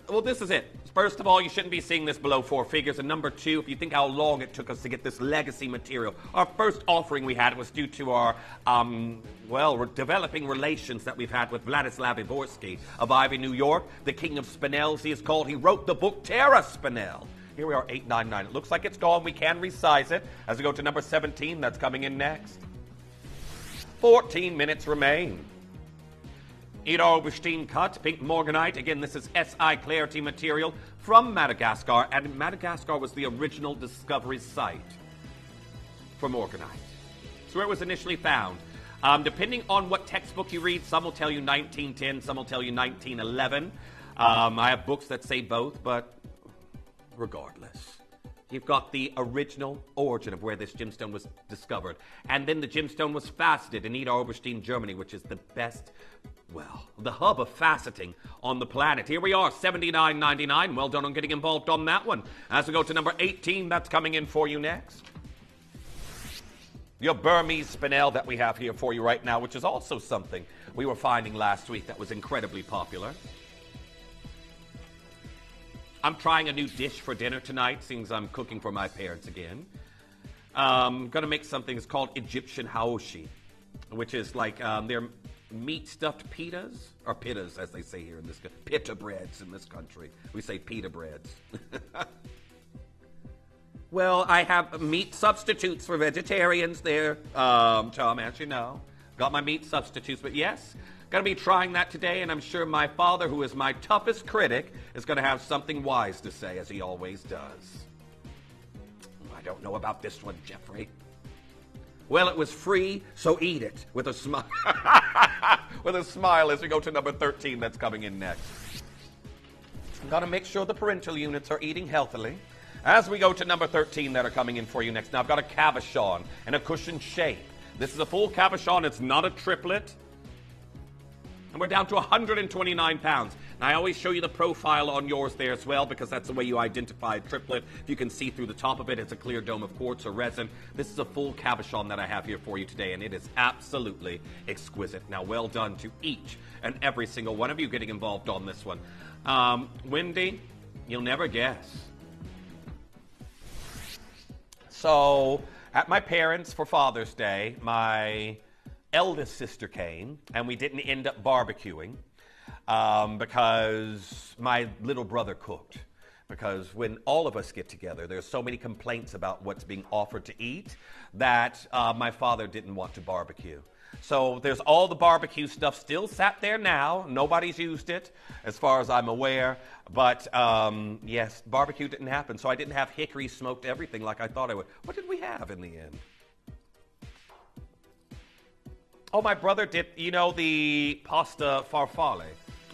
Well, this is it. First of all, you shouldn't be seeing this below 4 figures. And number 2, if you think how long it took us to get this legacy material, our first offering we had was due to our, developing relations that we've had with Vladislav Ivorsky of Ivy, New York, the king of Spinels, he is called. He wrote the book Terra Spinel. Here we are, 899. It looks like it's gone. We can resize it as we go to number 17. That's coming in next. 14 minutes remain. Edo Augustine cut, pink morganite. Again, this is SI clarity material from Madagascar, and Madagascar was the original discovery site for morganite. It's where it was initially found. Depending on what textbook you read, some will tell you 1910, some will tell you 1911. I have books that say both, but regardless, you've got the original origin of where this gemstone was discovered. And then the gemstone was faceted in Ida Oberstein, Germany, which is the best, the hub of faceting on the planet. Here we are, $79.99. Well done on getting involved on that one. As we go to number 18, that's coming in for you next. Your Burmese spinel that we have here for you right now, which is also something we were finding last week that was incredibly popular. I'm trying a new dish for dinner tonight, seeing as I'm cooking for my parents again. I'm going to make something that's called Egyptian haoshi, which is like they're meat-stuffed pitas, or pitas, as they say here in this country. Pita breads in this country. We say pita breads. Well, I have meat substitutes for vegetarians there, Tom, as you know. Got my meat substitutes, but yes, Going to be trying that today, and I'm sure my father, who is my toughest critic, is going to have something wise to say, as he always does. I don't know about this one, Jeffrey. Well, it was free, so eat it, with a smile. With a smile as we go to number 13 that's coming in next. I'm going to make sure the parental units are eating healthily. As we go to number 13 that are coming in for you next. Now, I've got a cabochon in a cushion shape. This is a full cabochon. It's not a triplet. And we're down to 129 pounds. Now, I always show you the profile on yours there as well, because that's the way you identify a triplet. If you can see through the top of it, it's a clear dome of quartz or resin. This is a full cabochon that I have here for you today, and it is absolutely exquisite. Now, well done to each and every single one of you getting involved on this one. Wendy, you'll never guess. So, at my parents' for Father's Day, my eldest sister came, and we didn't end up barbecuing because my little brother cooked. Because when all of us get together, there's so many complaints about what's being offered to eat that my father didn't want to barbecue. So there's all the barbecue stuff still sat there now. Nobody's used it, as far as I'm aware. But, yes, barbecue didn't happen. So I didn't have hickory smoked everything like I thought I would. What did we have in the end? Oh, my brother did, you know, the pasta farfalle.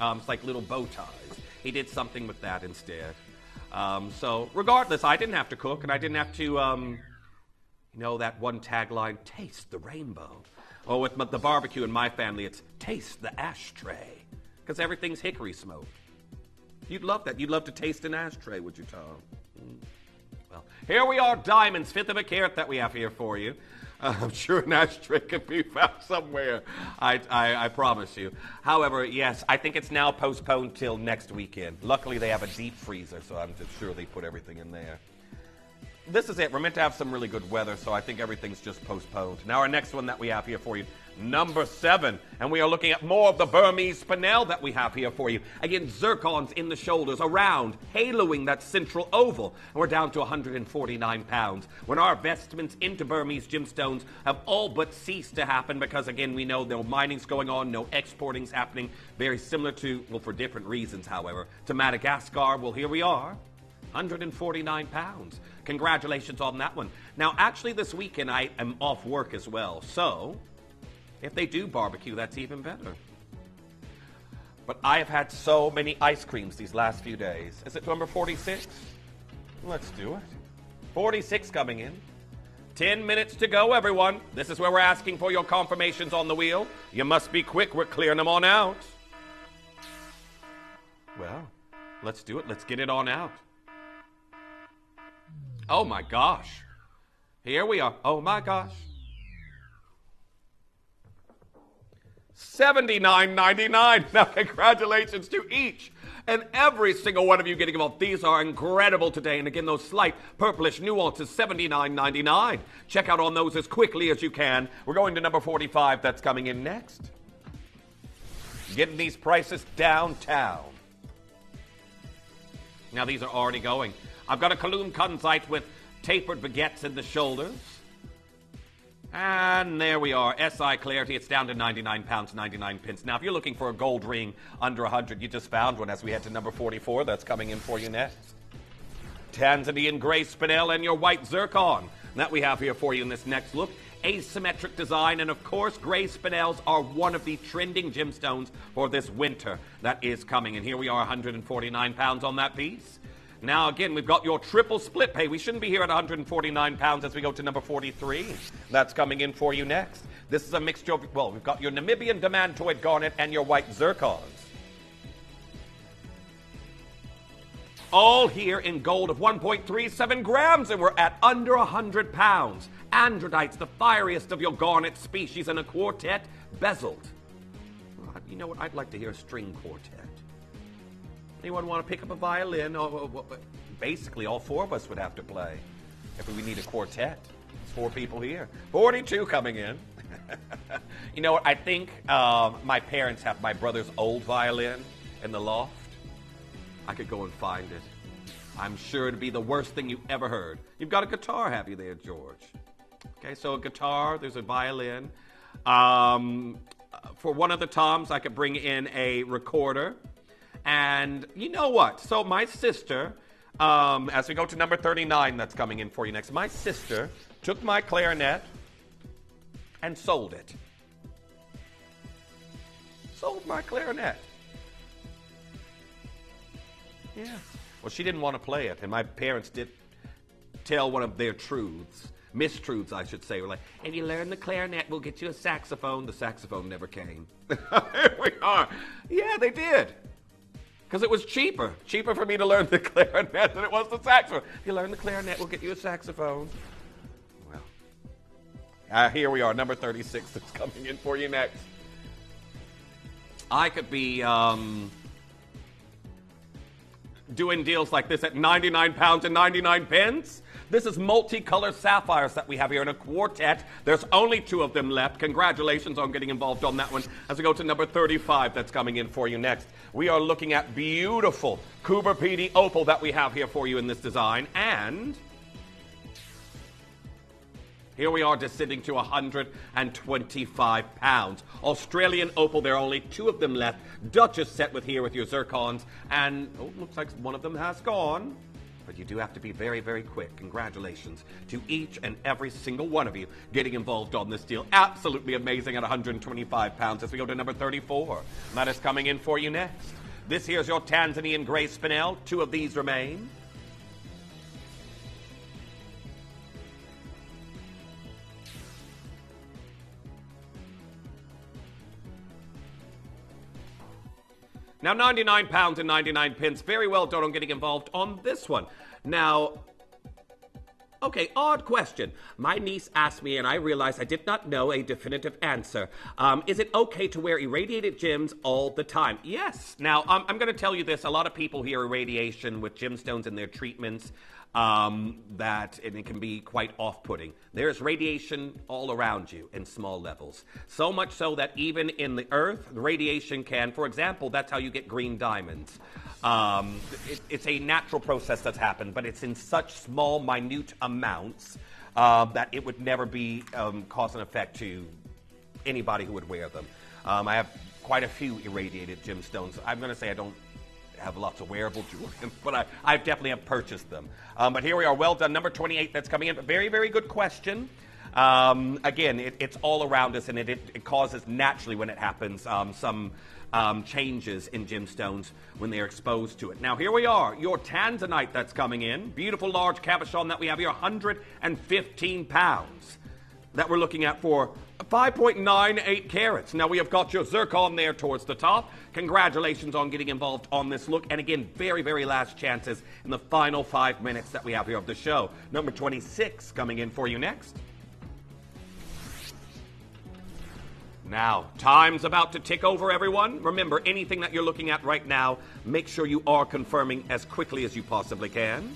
It's like little bow ties. He did something with that instead. So regardless, I didn't have to cook, and I didn't have to, you know, that one tagline, taste the rainbow. Oh, with the barbecue in my family, it's taste the ashtray, because everything's hickory smoked. You'd love that. You'd love to taste an ashtray, would you, Tom? Well, here we are, diamonds, fifth of a carat that we have here for you. I'm sure an ashtray can be found somewhere, I promise you. However, yes, I think it's now postponed till next weekend. Luckily, they have a deep freezer, so I'm just sure they put everything in there. This is it. We're meant to have some really good weather, so I think everything's just postponed. Now, our next one that we have here for you, number 7. And we are looking at more of the Burmese spinel that we have here for you. Again, zircons in the shoulders, around, haloing that central oval. And we're down to 149 pounds. When our investments into Burmese gemstones have all but ceased to happen, because, again, we know no mining's going on, no exporting's happening. Very similar to, well, for different reasons, however, to Madagascar. Well, here we are. 149 pounds. Congratulations on that one. Now, actually, this weekend I am off work as well. So, if they do barbecue, that's even better. But I have had so many ice creams these last few days. Is it number 46? Let's do it. 46 coming in. 10 minutes to go, everyone. This is where we're asking for your confirmations on the wheel. You must be quick. We're clearing them on out. Well, let's do it. Let's get it on out. Oh, my gosh. Here we are. Oh, my gosh. $79.99. Now, congratulations to each and every single one of you getting involved. These are incredible today. And again, those slight purplish nuances, $79.99. Check out on those as quickly as you can. We're going to number 45. That's coming in next. Getting these prices downtown. Now, these are already going. I've got a Cologne Kunzite with tapered baguettes in the shoulders. And there we are. SI Clarity. It's down to 99 pounds, 99 pence. Now, if you're looking for a gold ring under 100, you just found one as we head to number 44. That's coming in for you next. Tanzanian gray spinel and your white zircon. That we have here for you in this next look. Asymmetric design, and of course, gray spinels are one of the trending gemstones for this winter that is coming. And here we are, 149 pounds on that piece. Now, again, we've got your triple split pay. We shouldn't be here at 149 pounds as we go to number 43. That's coming in for you next. This is a mixture of, well, we've got your Namibian demantoid garnet and your white zircons. All here in gold of 1.37 grams, and we're at under 100 pounds. Androdites, the fieriest of your garnet species, in a quartet, bezeled. You know what? I'd like to hear a string quartet. Anyone want to pick up a violin? Basically, all 4 of us would have to play if we need a quartet. It's 4 people here. 42 coming in. You know what? I think my parents have my brother's old violin in the loft. I could go and find it. I'm sure it'd be the worst thing you ever heard. You've got a guitar, have you there, George? Okay, so a guitar, there's a violin. for one of the toms, I could bring in a recorder. And you know what? So my sister, as we go to number 39 that's coming in for you next, my sister took my clarinet and sold it. Sold my clarinet. Yeah. Well, she didn't want to play it, and my parents did tell one of their truths. Mistruths, I should say. We're like, if you learn the clarinet, we'll get you a saxophone. The saxophone never came. Here we are. Yeah, they did. Because it was cheaper. Cheaper for me to learn the clarinet than it was the saxophone. If you learn the clarinet, we'll get you a saxophone. Well, here we are, number 36 that's coming in for you next. I could be doing deals like this at £99 and 99 pence. This is multicolored sapphires that we have here in a quartet. There's only 2 of them left. Congratulations on getting involved on that one. As we go to number 35 that's coming in for you next, we are looking at beautiful Cooper Pedy opal that we have here for you in this design. And here we are descending to £125. Australian opal, there are only 2 of them left. Duchess set with here with your zircons. And, looks like one of them has gone. But you do have to be very, very quick. Congratulations to each and every single one of you getting involved on this deal. Absolutely amazing at £125 as we go to number 34. That is coming in for you next. This here's your Tanzanian gray spinel. 2 of these remain. Now, £99 and 99 pence. Very well done on getting involved on this one. Now, okay, odd question. My niece asked me, and I realized I did not know a definitive answer. Is it okay to wear irradiated gems all the time? Yes. Now, I'm going to tell you this. A lot of people hear irradiation with gemstones and their treatments. And it can be quite off-putting. There's radiation all around you in small levels. So much so that even in the earth, the radiation can, for example, that's how you get green diamonds. It's a natural process that's happened, but it's in such small, minute amounts that it would never be cause an effect to anybody who would wear them. I have quite a few irradiated gemstones. I'm going to say I don't have lots of wearable jewelry, but I definitely have purchased them. But here we are, well done. Number 28 that's coming in. Very, very good question. Again, it's all around us, and it causes naturally when it happens some changes in gemstones when they're exposed to it. Now, here we are, your tanzanite that's coming in. Beautiful large cabochon that we have here, 115 pounds that we're looking at for 5.98 carats. Now, we have got your zircon there towards the top. Congratulations on getting involved on this look. And again, very, very last chances in the final 5 minutes that we have here of the show. Number 26 coming in for you next. Now, time's about to tick over, everyone. Remember, anything that you're looking at right now, make sure you are confirming as quickly as you possibly can.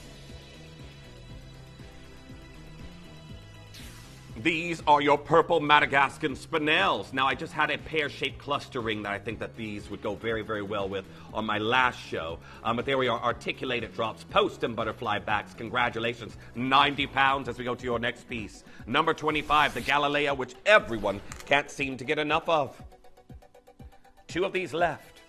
These are your purple Madagascan spinels. Now, I just had a pear-shaped cluster ring that I think that these would go very, very well with on my last show. But there we are, articulated drops, post and butterfly backs. Congratulations, 90 pounds as we go to your next piece. Number 25, the Galileo, which everyone can't seem to get enough of. 2 of these left.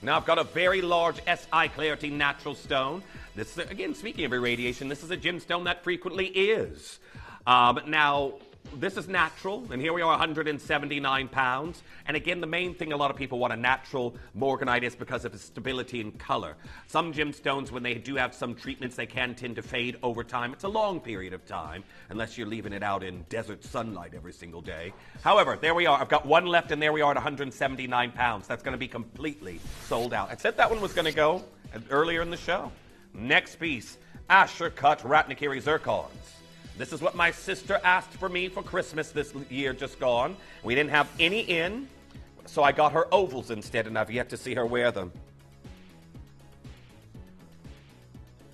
Now, I've got a very large SI Clarity natural stone. This, again, speaking of irradiation, this is a gemstone that frequently is. Now, this is natural, and here we are, 179 pounds. And again, the main thing a lot of people want a natural morganite is because of its stability and color. Some gemstones, when they do have some treatments, they can tend to fade over time. It's a long period of time, unless you're leaving it out in desert sunlight every single day. However, there we are. I've got 1 left, and there we are at 179 pounds. That's going to be completely sold out. I said that one was going to go earlier in the show. Next piece, Asher Cut Ratnakiri Zircons. This is what my sister asked for me for Christmas this year just gone. We didn't have any in, so I got her ovals instead, and I've yet to see her wear them.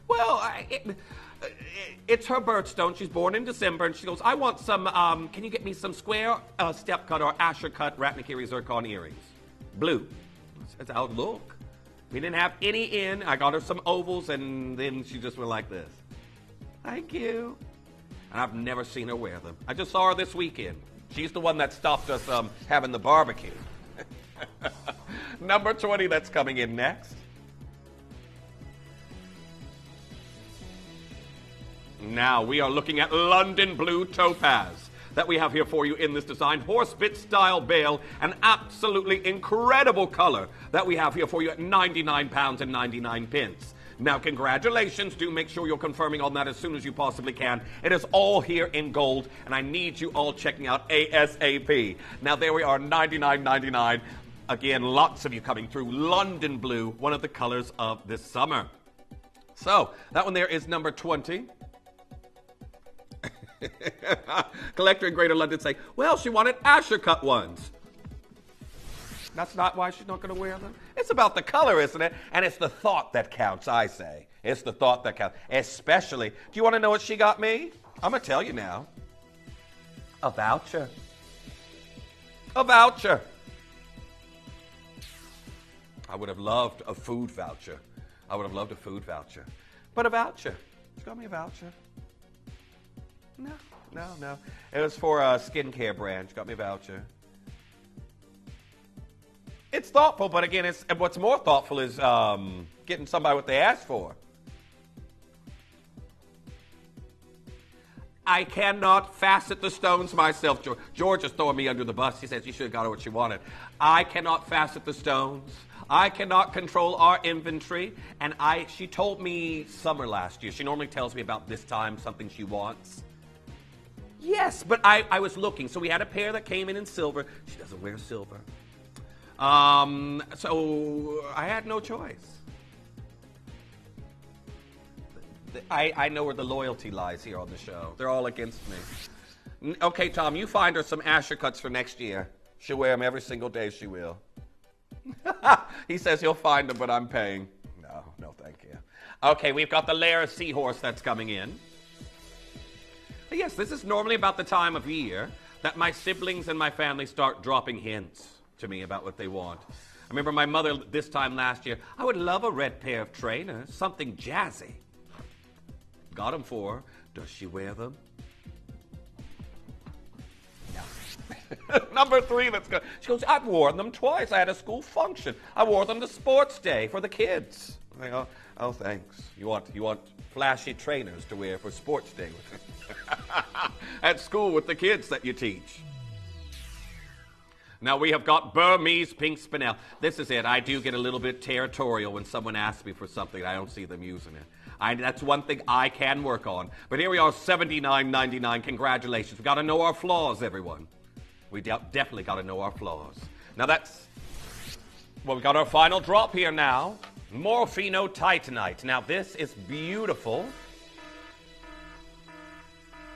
Well, it's her birthstone. She's born in December, and she goes, I want some, can you get me some square step cut or Asher cut Ratnakiri zircon earrings? Blue. That's how it look. We didn't have any in. I got her some ovals, and then she just went like this. Thank you. And I've never seen her wear them. I just saw her this weekend. She's the one that stopped us having the barbecue. Number 20 that's coming in next. Now we are looking at London Blue Topaz that we have here for you in this design. Horsebit style bale, an absolutely incredible color that we have here for you at £99 and 99 pence. Now, congratulations. Do make sure you're confirming on that as soon as you possibly can. It is all here in gold, and I need you all checking out ASAP. Now, there we are, $99.99. Again, lots of you coming through. London Blue, one of the colors of this summer. So, that one there is number 20. Collector in Greater London say, well, she wanted Asher cut ones. That's not why she's not going to wear them. It's about the color, isn't it? And it's the thought that counts, I say. It's the thought that counts. Especially, do you want to know what she got me? I'm going to tell you now. A voucher. A voucher. I would have loved a food voucher. I would have loved a food voucher. But a voucher. She got me a voucher. No. It was for a skincare brand. She got me a voucher. It's thoughtful, but again, what's more thoughtful is getting somebody what they asked for. I cannot facet the stones myself. George is throwing me under the bus. He says she should have got her what she wanted. I cannot facet the stones. I cannot control our inventory. And she told me summer last year. She normally tells me about this time something she wants. Yes, but I was looking. So we had a pair that came in silver. She doesn't wear silver. So I had no choice. I know where the loyalty lies here on the show. They're all against me. Okay, Tom, you find her some Asher cuts for next year. She'll wear them every single day, she will. He says he'll find them, but I'm paying. No, thank you. Okay, we've got the Lair Seahorse that's coming in. But yes, this is normally about the time of year that my siblings and my family start dropping hints to me about what they want. I remember my mother this time last year, I would love a red pair of trainers, something jazzy. Got them for her. Does she wear them? No. Number 3, let's go. She goes, I've worn them twice. I had a school function. I wore them to sports day for the kids. I go, oh, thanks. You want flashy trainers to wear for sports day at school with the kids that you teach. Now we have got Burmese pink spinel. This is it. I do get a little bit territorial when someone asks me for something. I don't see them using it. That's one thing I can work on. But here we are, $79.99. Congratulations. We've got to know our flaws, everyone. We definitely got to know our flaws. Now we've got our final drop here now. Morphino Titanite. Now this is beautiful.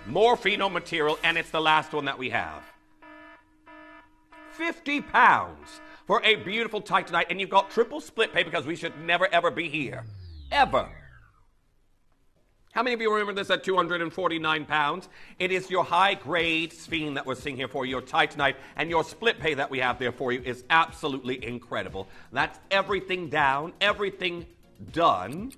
Morphino material, and it's the last one that we have. £50 for a beautiful Titanite, and you've got triple split pay because we should never, ever be here. Ever. How many of you remember this at £249? It is your high-grade sphene that we're seeing here for your Titanite, and your split pay that we have there for you is absolutely incredible. That's everything down, everything done.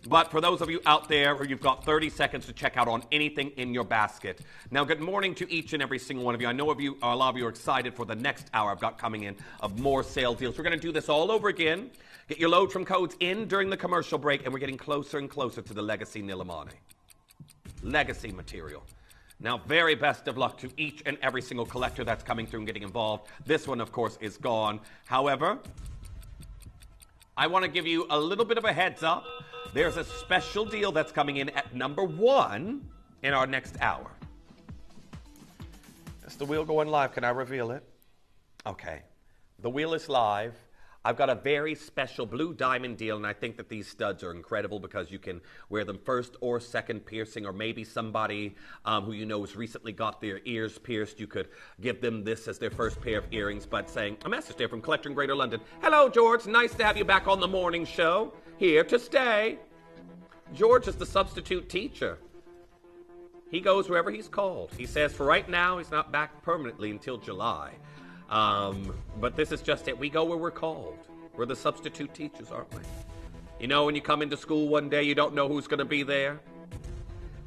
But for those of you out there, you've got 30 seconds to check out on anything in your basket. Now, good morning to each and every single one of you. I know a lot of you are excited for the next hour I've got coming in of more sale deals. We're going to do this all over again. Get your load from codes in during the commercial break, and we're getting closer and closer to the Legacy Nilmani. Legacy material. Now, very best of luck to each and every single collector that's coming through and getting involved. This one, of course, is gone. However, I want to give you a little bit of a heads up. There's a special deal that's coming in at number 1 in our next hour. Is the wheel going live? Can I reveal it? Okay. The wheel is live. I've got a very special blue diamond deal, and I think that these studs are incredible because you can wear them first or second piercing, or maybe somebody who you know has recently got their ears pierced. You could give them this as their first pair of earrings, but saying, a message there from Collector in Greater London. Hello, George. Nice to have you back on the morning show. Here to stay. George is the substitute teacher. He goes wherever he's called. He says for right now he's not back permanently until July. But this is just it. We go where we're called. We're the substitute teachers, aren't we? You know, when you come into school one day, you don't know who's going to be there.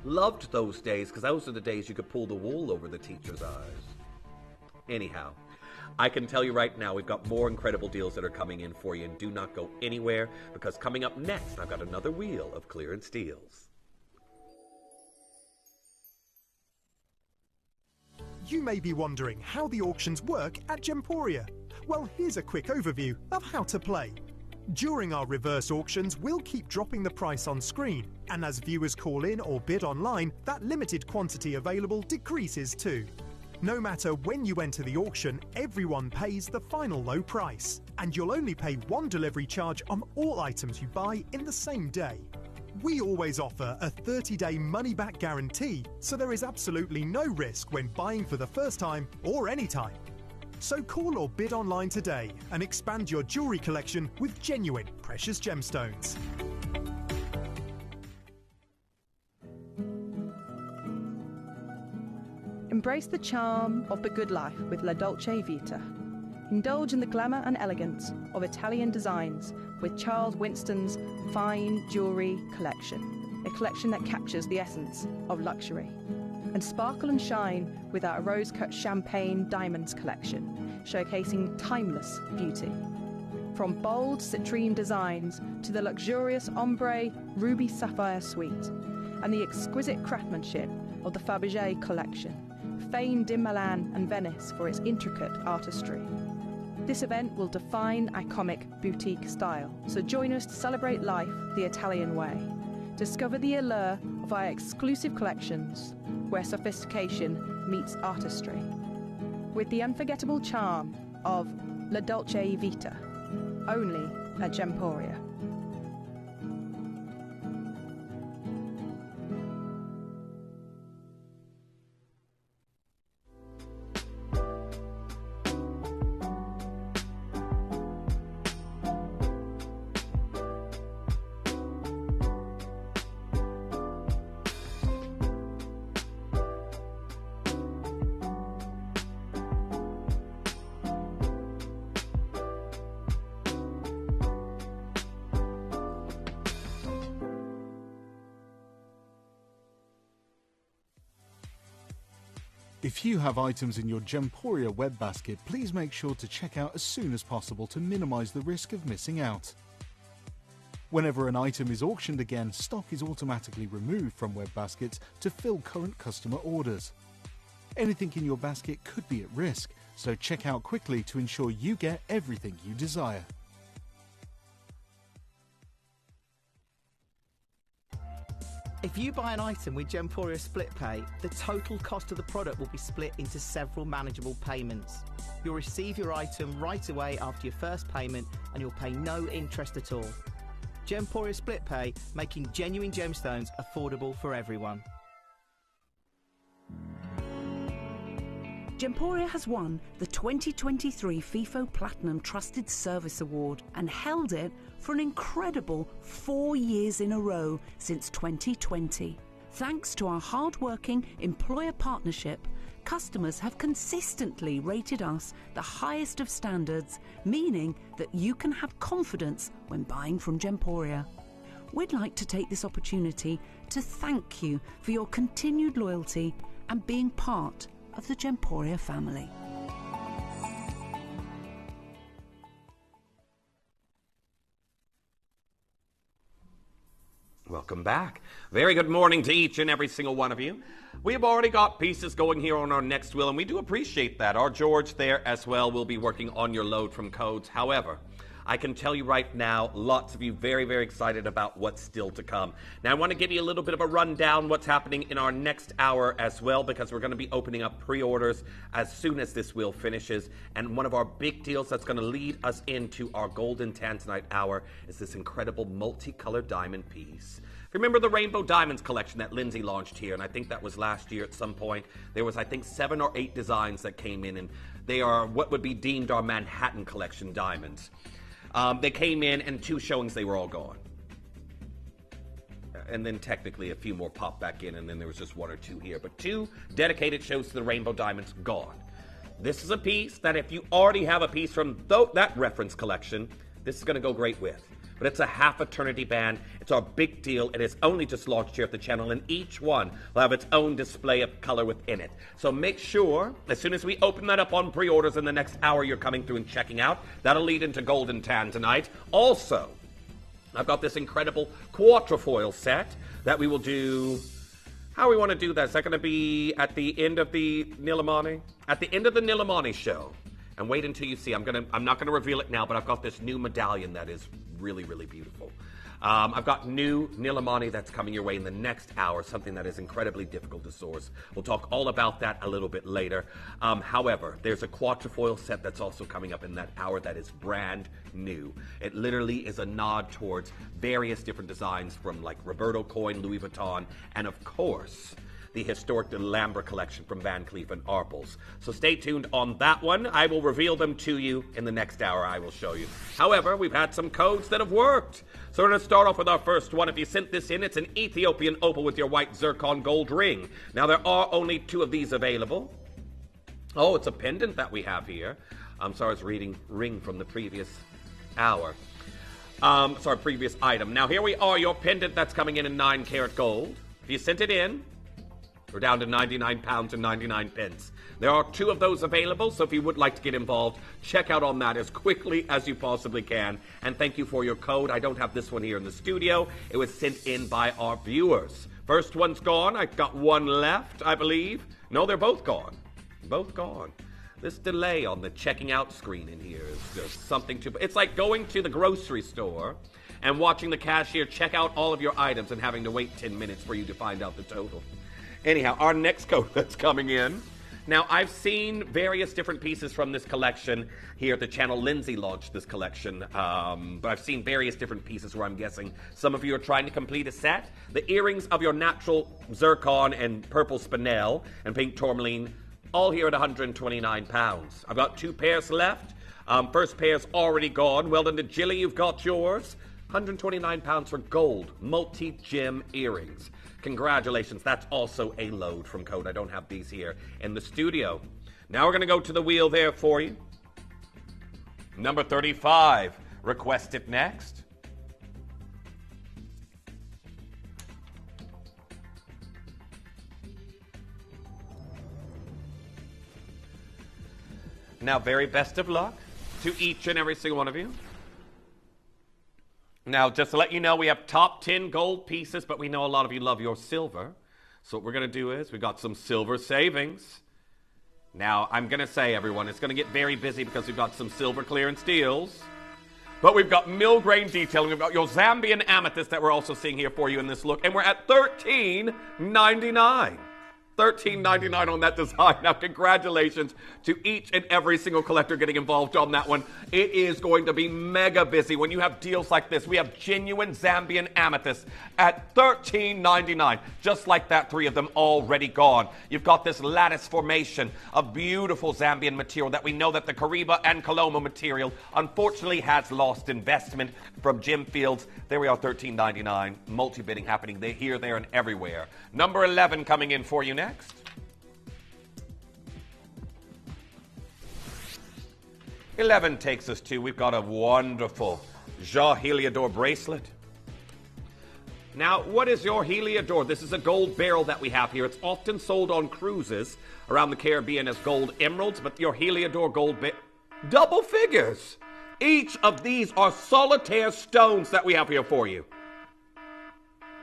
Loved those days, because those are the days you could pull the wool over the teacher's eyes. Anyhow, I can tell you right now, we've got more incredible deals that are coming in for you, and do not go anywhere, because coming up next, I've got another wheel of clearance deals. You may be wondering how the auctions work at Gemporia. Well, here's a quick overview of how to play. During our reverse auctions, we'll keep dropping the price on screen, and as viewers call in or bid online, that limited quantity available decreases too. No matter when you enter the auction, everyone pays the final low price, and you'll only pay one delivery charge on all items you buy in the same day. We always offer a 30-day money-back guarantee, so there is absolutely no risk when buying for the first time or any time. So call or bid online today and expand your jewellery collection with genuine precious gemstones. Embrace the charm of the good life with La Dolce Vita. Indulge in the glamour and elegance of Italian designs with Charles Winston's fine jewellery collection, a collection that captures the essence of luxury. And sparkle and shine with our rose-cut champagne diamonds collection, showcasing timeless beauty. From bold citrine designs to the luxurious ombre ruby sapphire suite, and the exquisite craftsmanship of the Fabergé collection, famed in Milan and Venice for its intricate artistry. This event will define iconic boutique style, so join us to celebrate life the Italian way. Discover the allure of our exclusive collections, where sophistication meets artistry, with the unforgettable charm of La Dolce Vita, only at Gemporia. If you have items in your Gemporia web basket, please make sure to check out as soon as possible to minimise the risk of missing out. Whenever an item is auctioned again, stock is automatically removed from web baskets to fill current customer orders. Anything in your basket could be at risk, so check out quickly to ensure you get everything you desire. If you buy an item with Gemporia Split Pay, the total cost of the product will be split into several manageable payments. You'll receive your item right away after your first payment, and you'll pay no interest at all. Gemporia Split Pay, making genuine gemstones affordable for everyone. Gemporia has won the 2023 FIFO Platinum Trusted Service Award and held it for an incredible 4 years in a row since 2020. Thanks to our hard-working employer partnership, customers have consistently rated us the highest of standards, meaning that you can have confidence when buying from Gemporia. We'd like to take this opportunity to thank you for your continued loyalty and being part of the Gemporia family. Welcome back. Very good morning to each and every single one of you. We've already got pieces going here on our next wheel, and we do appreciate that. Our George there as well will be working on your load from codes. However, I can tell you right now, lots of you very, very excited about what's still to come. Now, I want to give you a little bit of a rundown what's happening in our next hour as well, because we're going to be opening up pre-orders as soon as this wheel finishes. And one of our big deals that's going to lead us into our Golden Tanzanite hour is this incredible multicolored diamond piece. Remember the Rainbow Diamonds collection that Lindsay launched here, and I think that was last year at some point. There was, I think, 7 or 8 designs that came in, and they are what would be deemed our Manhattan collection diamonds. They came in, and 2 showings, they were all gone. And then technically a few more popped back in, and then there was just 1 or 2 here. But 2 dedicated shows to the Rainbow Diamonds, gone. This is a piece that if you already have a piece from that reference collection, this is going to go great with. but it's a half eternity band. It's our big deal. It is only just launched here at the channel, and each one will have its own display of color within it. So make sure, as soon as we open that up on pre-orders in the next hour, you're coming through and checking out. That'll lead into Golden Tan tonight. Also, I've got this incredible quatrefoil set that we will do. How we want to do that? Is that going to be at the end of the Nilmani? At the end of the Nilmani show. And wait until you see. I'm not gonna reveal it now, but I've got this new medallion that is really, really beautiful. I've got new Nilmani that's coming your way in the next hour, something that is incredibly difficult to source. We'll talk all about that a little bit later. However, there's a quatrefoil set that's also coming up in that hour that is brand new. It literally is a nod towards various different designs from like Roberto Coin, Louis Vuitton, and of course, the historic Delambra collection from Van Cleef & Arpels. So stay tuned on that one. I will reveal them to you in the next hour. I will show you. However, we've had some codes that have worked. So we're going to start off with our first one. If you sent this in, it's an Ethiopian opal with your white zircon gold ring. Now, there are only 2 of these available. Oh, it's a pendant that we have here. I'm sorry, I was reading ring from the previous hour. Previous item. Now, here we are, your pendant that's coming in 9 karat gold. If you sent it in, we're down to £99 and 99 pence. There are 2 of those available, so if you would like to get involved, check out on that as quickly as you possibly can. And thank you for your code. I don't have this one here in the studio. It was sent in by our viewers. First one's gone. I've got one left, I believe. No, they're both gone. Both gone. This delay on the checking out screen in here is just something to... It's like going to the grocery store and watching the cashier check out all of your items and having to wait 10 minutes for you to find out the total. Anyhow, our next code that's coming in. Now, I've seen various different pieces from this collection here at the channel. Lindsay launched this collection, but I've seen various different pieces where I'm guessing some of you are trying to complete a set. The earrings of your natural zircon and purple spinel and pink tourmaline, all here at £129. I've got 2 pairs left. First pair's already gone. Well done to Jilly, you've got yours. £129 for gold multi-gem earrings. Congratulations, that's also a load from code. I don't have these here in the studio. Now we're going to go to the wheel there for you. Number 35, request it next. Now, very best of luck to each and every single one of you. Now, just to let you know, we have top 10 gold pieces, but we know a lot of you love your silver. So what we're going to do is we've got some silver savings. Now, I'm going to say, everyone, it's going to get very busy because we've got some silver clearance deals. But we've got mill grain detailing. We've got your Zambian amethyst that we're also seeing here for you in this look. And we're at $13.99. $13.99 on that design. Now, congratulations to each and every single collector getting involved on that one. It is going to be mega busy when you have deals like this. We have genuine Zambian amethyst at $13.99. Just like that, 3 of them already gone. You've got this lattice formation of beautiful Zambian material that we know that the Kariba and Coloma material unfortunately has lost investment from Gem Fields. There we are, $13.99. Multi-bidding happening here, there, and everywhere. Number 11 coming in for you next. 11 takes us to, we've got a wonderful Ja Heliodor bracelet. Now, what is your Heliodor? This is a gold barrel that we have here. It's often sold on cruises around the Caribbean as gold emeralds, but your Heliodor gold double figures. Each of these are solitaire stones that we have here for you.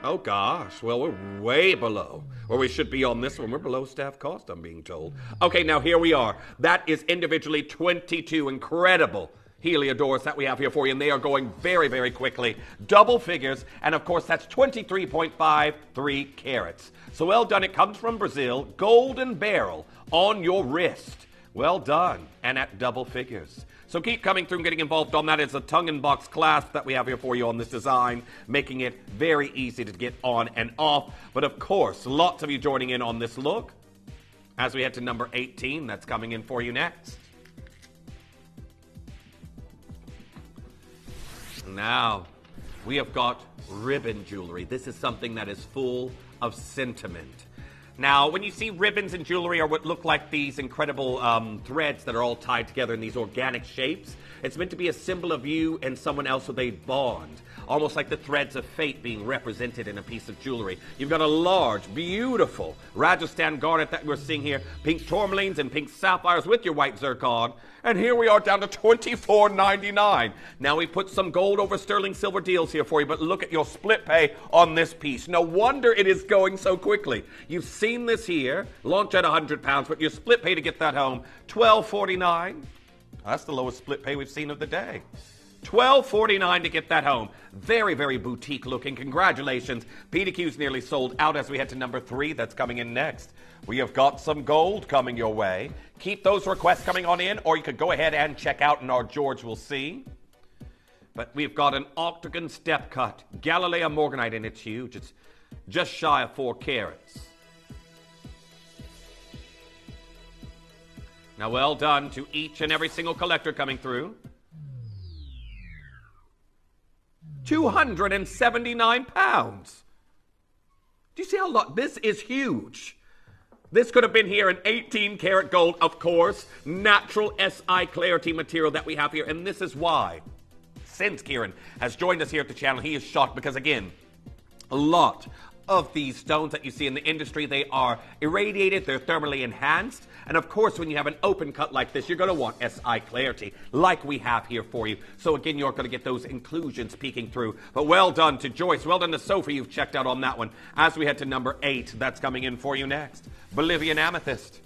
Oh gosh, well, we're way below where we should be on this one. We're below staff cost, I'm being told. Okay, now here we are. That is individually 22 incredible Heliodors that we have here for you, and they are going very, very quickly. Double figures, and of course that's 23.53 carats. So well done. It comes from Brazil. Golden barrel on your wrist. Well done, and at double figures. So keep coming through and getting involved on that. It's a tongue-in-box clasp that we have here for you on this design, making it very easy to get on and off. But of course, lots of you joining in on this look. As we head to number 18, that's coming in for you next. Now, we have got ribbon jewelry. This is something that is full of sentiment. Now, when you see ribbons and jewelry or what look like these incredible threads that are all tied together in these organic shapes, it's meant to be a symbol of you and someone else with a bond. almost like the threads of fate being represented in a piece of jewelry. You've got a large, beautiful Rajasthan garnet that we're seeing here, pink tourmalines and pink sapphires with your white zircon. And here we are down to $24.99. Now we put some gold over sterling silver deals here for you, but look at your split pay on this piece. No wonder it is going so quickly. You've seen this here, launch at £100, but your split pay to get that home, $12.49. That's the lowest split pay we've seen of the day. $12.49 to get that home. Very, very boutique looking. Congratulations. PDQ's nearly sold out as we head to number 3. That's coming in next. We have got some gold coming your way. Keep those requests coming on in, or you could go ahead and check out and our George will see. But we've got an octagon step cut. Galilea Morganite, and it's huge. It's just shy of 4 carats. Now, well done to each and every single collector coming through. £279. Do you see how long? This is huge. This could have been here in 18 karat gold, of course. Natural SI clarity material that we have here. And this is why, since Kieran has joined us here at the channel, he is shocked because, again, a lot of these stones that you see in the industry, they are irradiated, they're thermally enhanced, and of course when you have an open cut like this, you're going to want SI clarity like we have here for you. So again, you're going to get those inclusions peeking through. But well done to Joyce, well done to Sophie, you've checked out on that one. As we head to number 8, that's coming in for you next. Bolivian amethyst.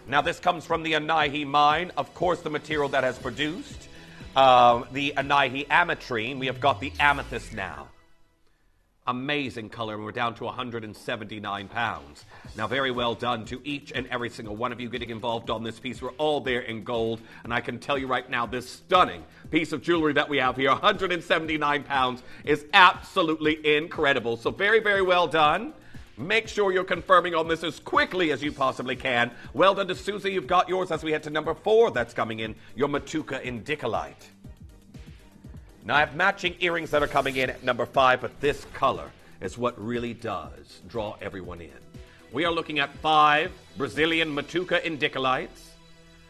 Now this comes from the Anahi mine, of course the material that has produced the Anahi ametrine. We have got the amethyst now. Amazing color, and we're down to £179. Now, very well done to each and every single one of you getting involved on this piece. We're all there in gold, and I can tell you right now, this stunning piece of jewelry that we have here, £179, is absolutely incredible. So very, very well done. Make sure you're confirming on this as quickly as you possibly can. Well done to Susie. You've got yours as we head to number 4. That's coming in, your Matuka Indicolite. Now, I have matching earrings that are coming in at number 5, but this color is what really does draw everyone in. We are looking at 5 Brazilian Matuka Indicolites.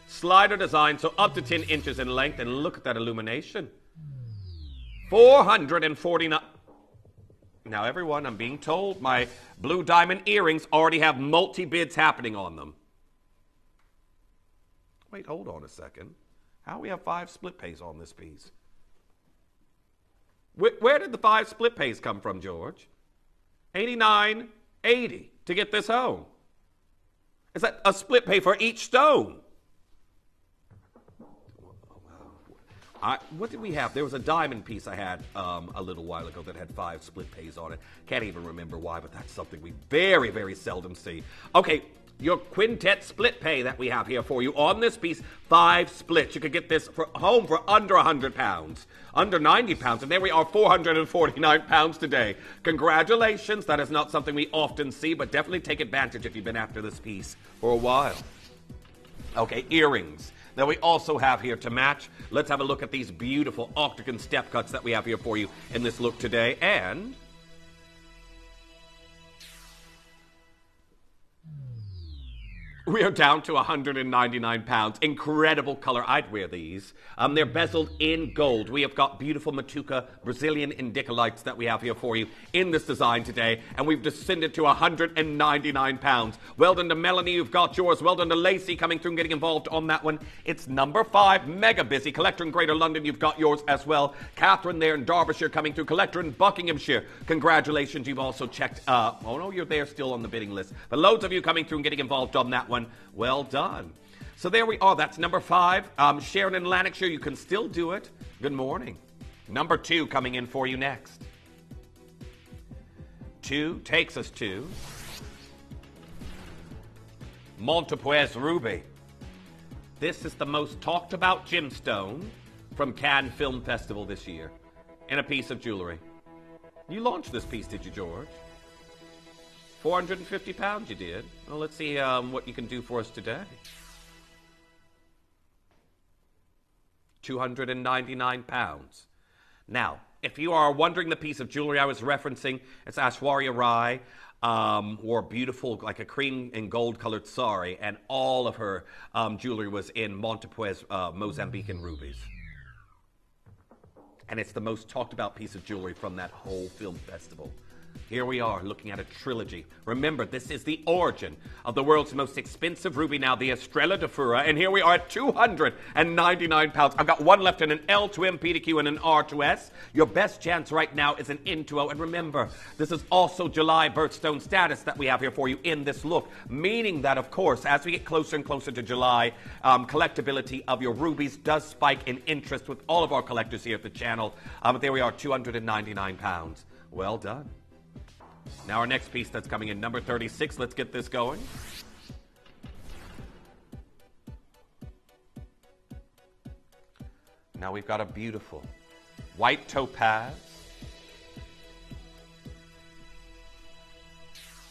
Slider design, so up to 10 inches in length, and look at that illumination. 449. Now, everyone, I'm being told my blue diamond earrings already have multi-bids happening on them. Wait, hold on a second. How do we have 5 split pays on this piece? Where did the 5 split pays come from, George? $89.80 to get this home. Is that a split pay for each stone? What did we have? There was a diamond piece I had a little while ago that had 5 split pays on it. Can't even remember why, but that's something we very, very seldom see. Okay, your quintet split pay that we have here for you on this piece, 5 splits. You could get this for home for under £100, under £90, and there we are, £449 today. Congratulations. That is not something we often see, but definitely take advantage if you've been after this piece for a while. Okay, earrings that we also have here to match. Let's have a look at these beautiful octagon step cuts that we have here for you in this look today. And we are down to £199. Incredible color. I'd wear these. They're bezeled in gold. We have got beautiful Matuka Brazilian Indicolites that we have here for you in this design today. And we've descended to £199. Well done to Melanie. You've got yours. Well done to Lacey coming through and getting involved on that one. It's number 5. Mega busy. Collector in Greater London. You've got yours as well. Catherine there in Derbyshire coming through. Collector in Buckinghamshire. Congratulations. You've also checked. Oh, no, you're there still on the bidding list. But loads of you coming through and getting involved on that one. Well done. So there we are. That's number 5. Sharon in Lanarkshire, you can still do it. Good morning. Number 2 coming in for you next. 2 takes us to Montepuez Ruby. This is the most talked about gemstone from Cannes Film Festival this year in a piece of jewelry. You launched this piece, did you, George? £450 you did. Well, let's see what you can do for us today. £299. Now, if you are wondering the piece of jewelry I was referencing, it's Aishwarya Rai, wore beautiful, like a cream and gold colored sari, and all of her jewelry was in Montepuez Mozambican rubies. and it's the most talked about piece of jewelry from that whole film festival. Here we are looking at a trilogy. Remember, this is the origin of the world's most expensive ruby now, the Estrella de Fura, and here we are at £299. I've got one left in an L to M PDQ and an R to S. Your best chance right now is an N to O, and remember, this is also July birthstone status that we have here for you in this look, meaning that, of course, as we get closer and closer to July, collectability of your rubies does spike in interest with all of our collectors here at the channel. But there we are, £299. Well done. Now our next piece that's coming in, number 36. Let's get this going. Now we've got a beautiful white topaz,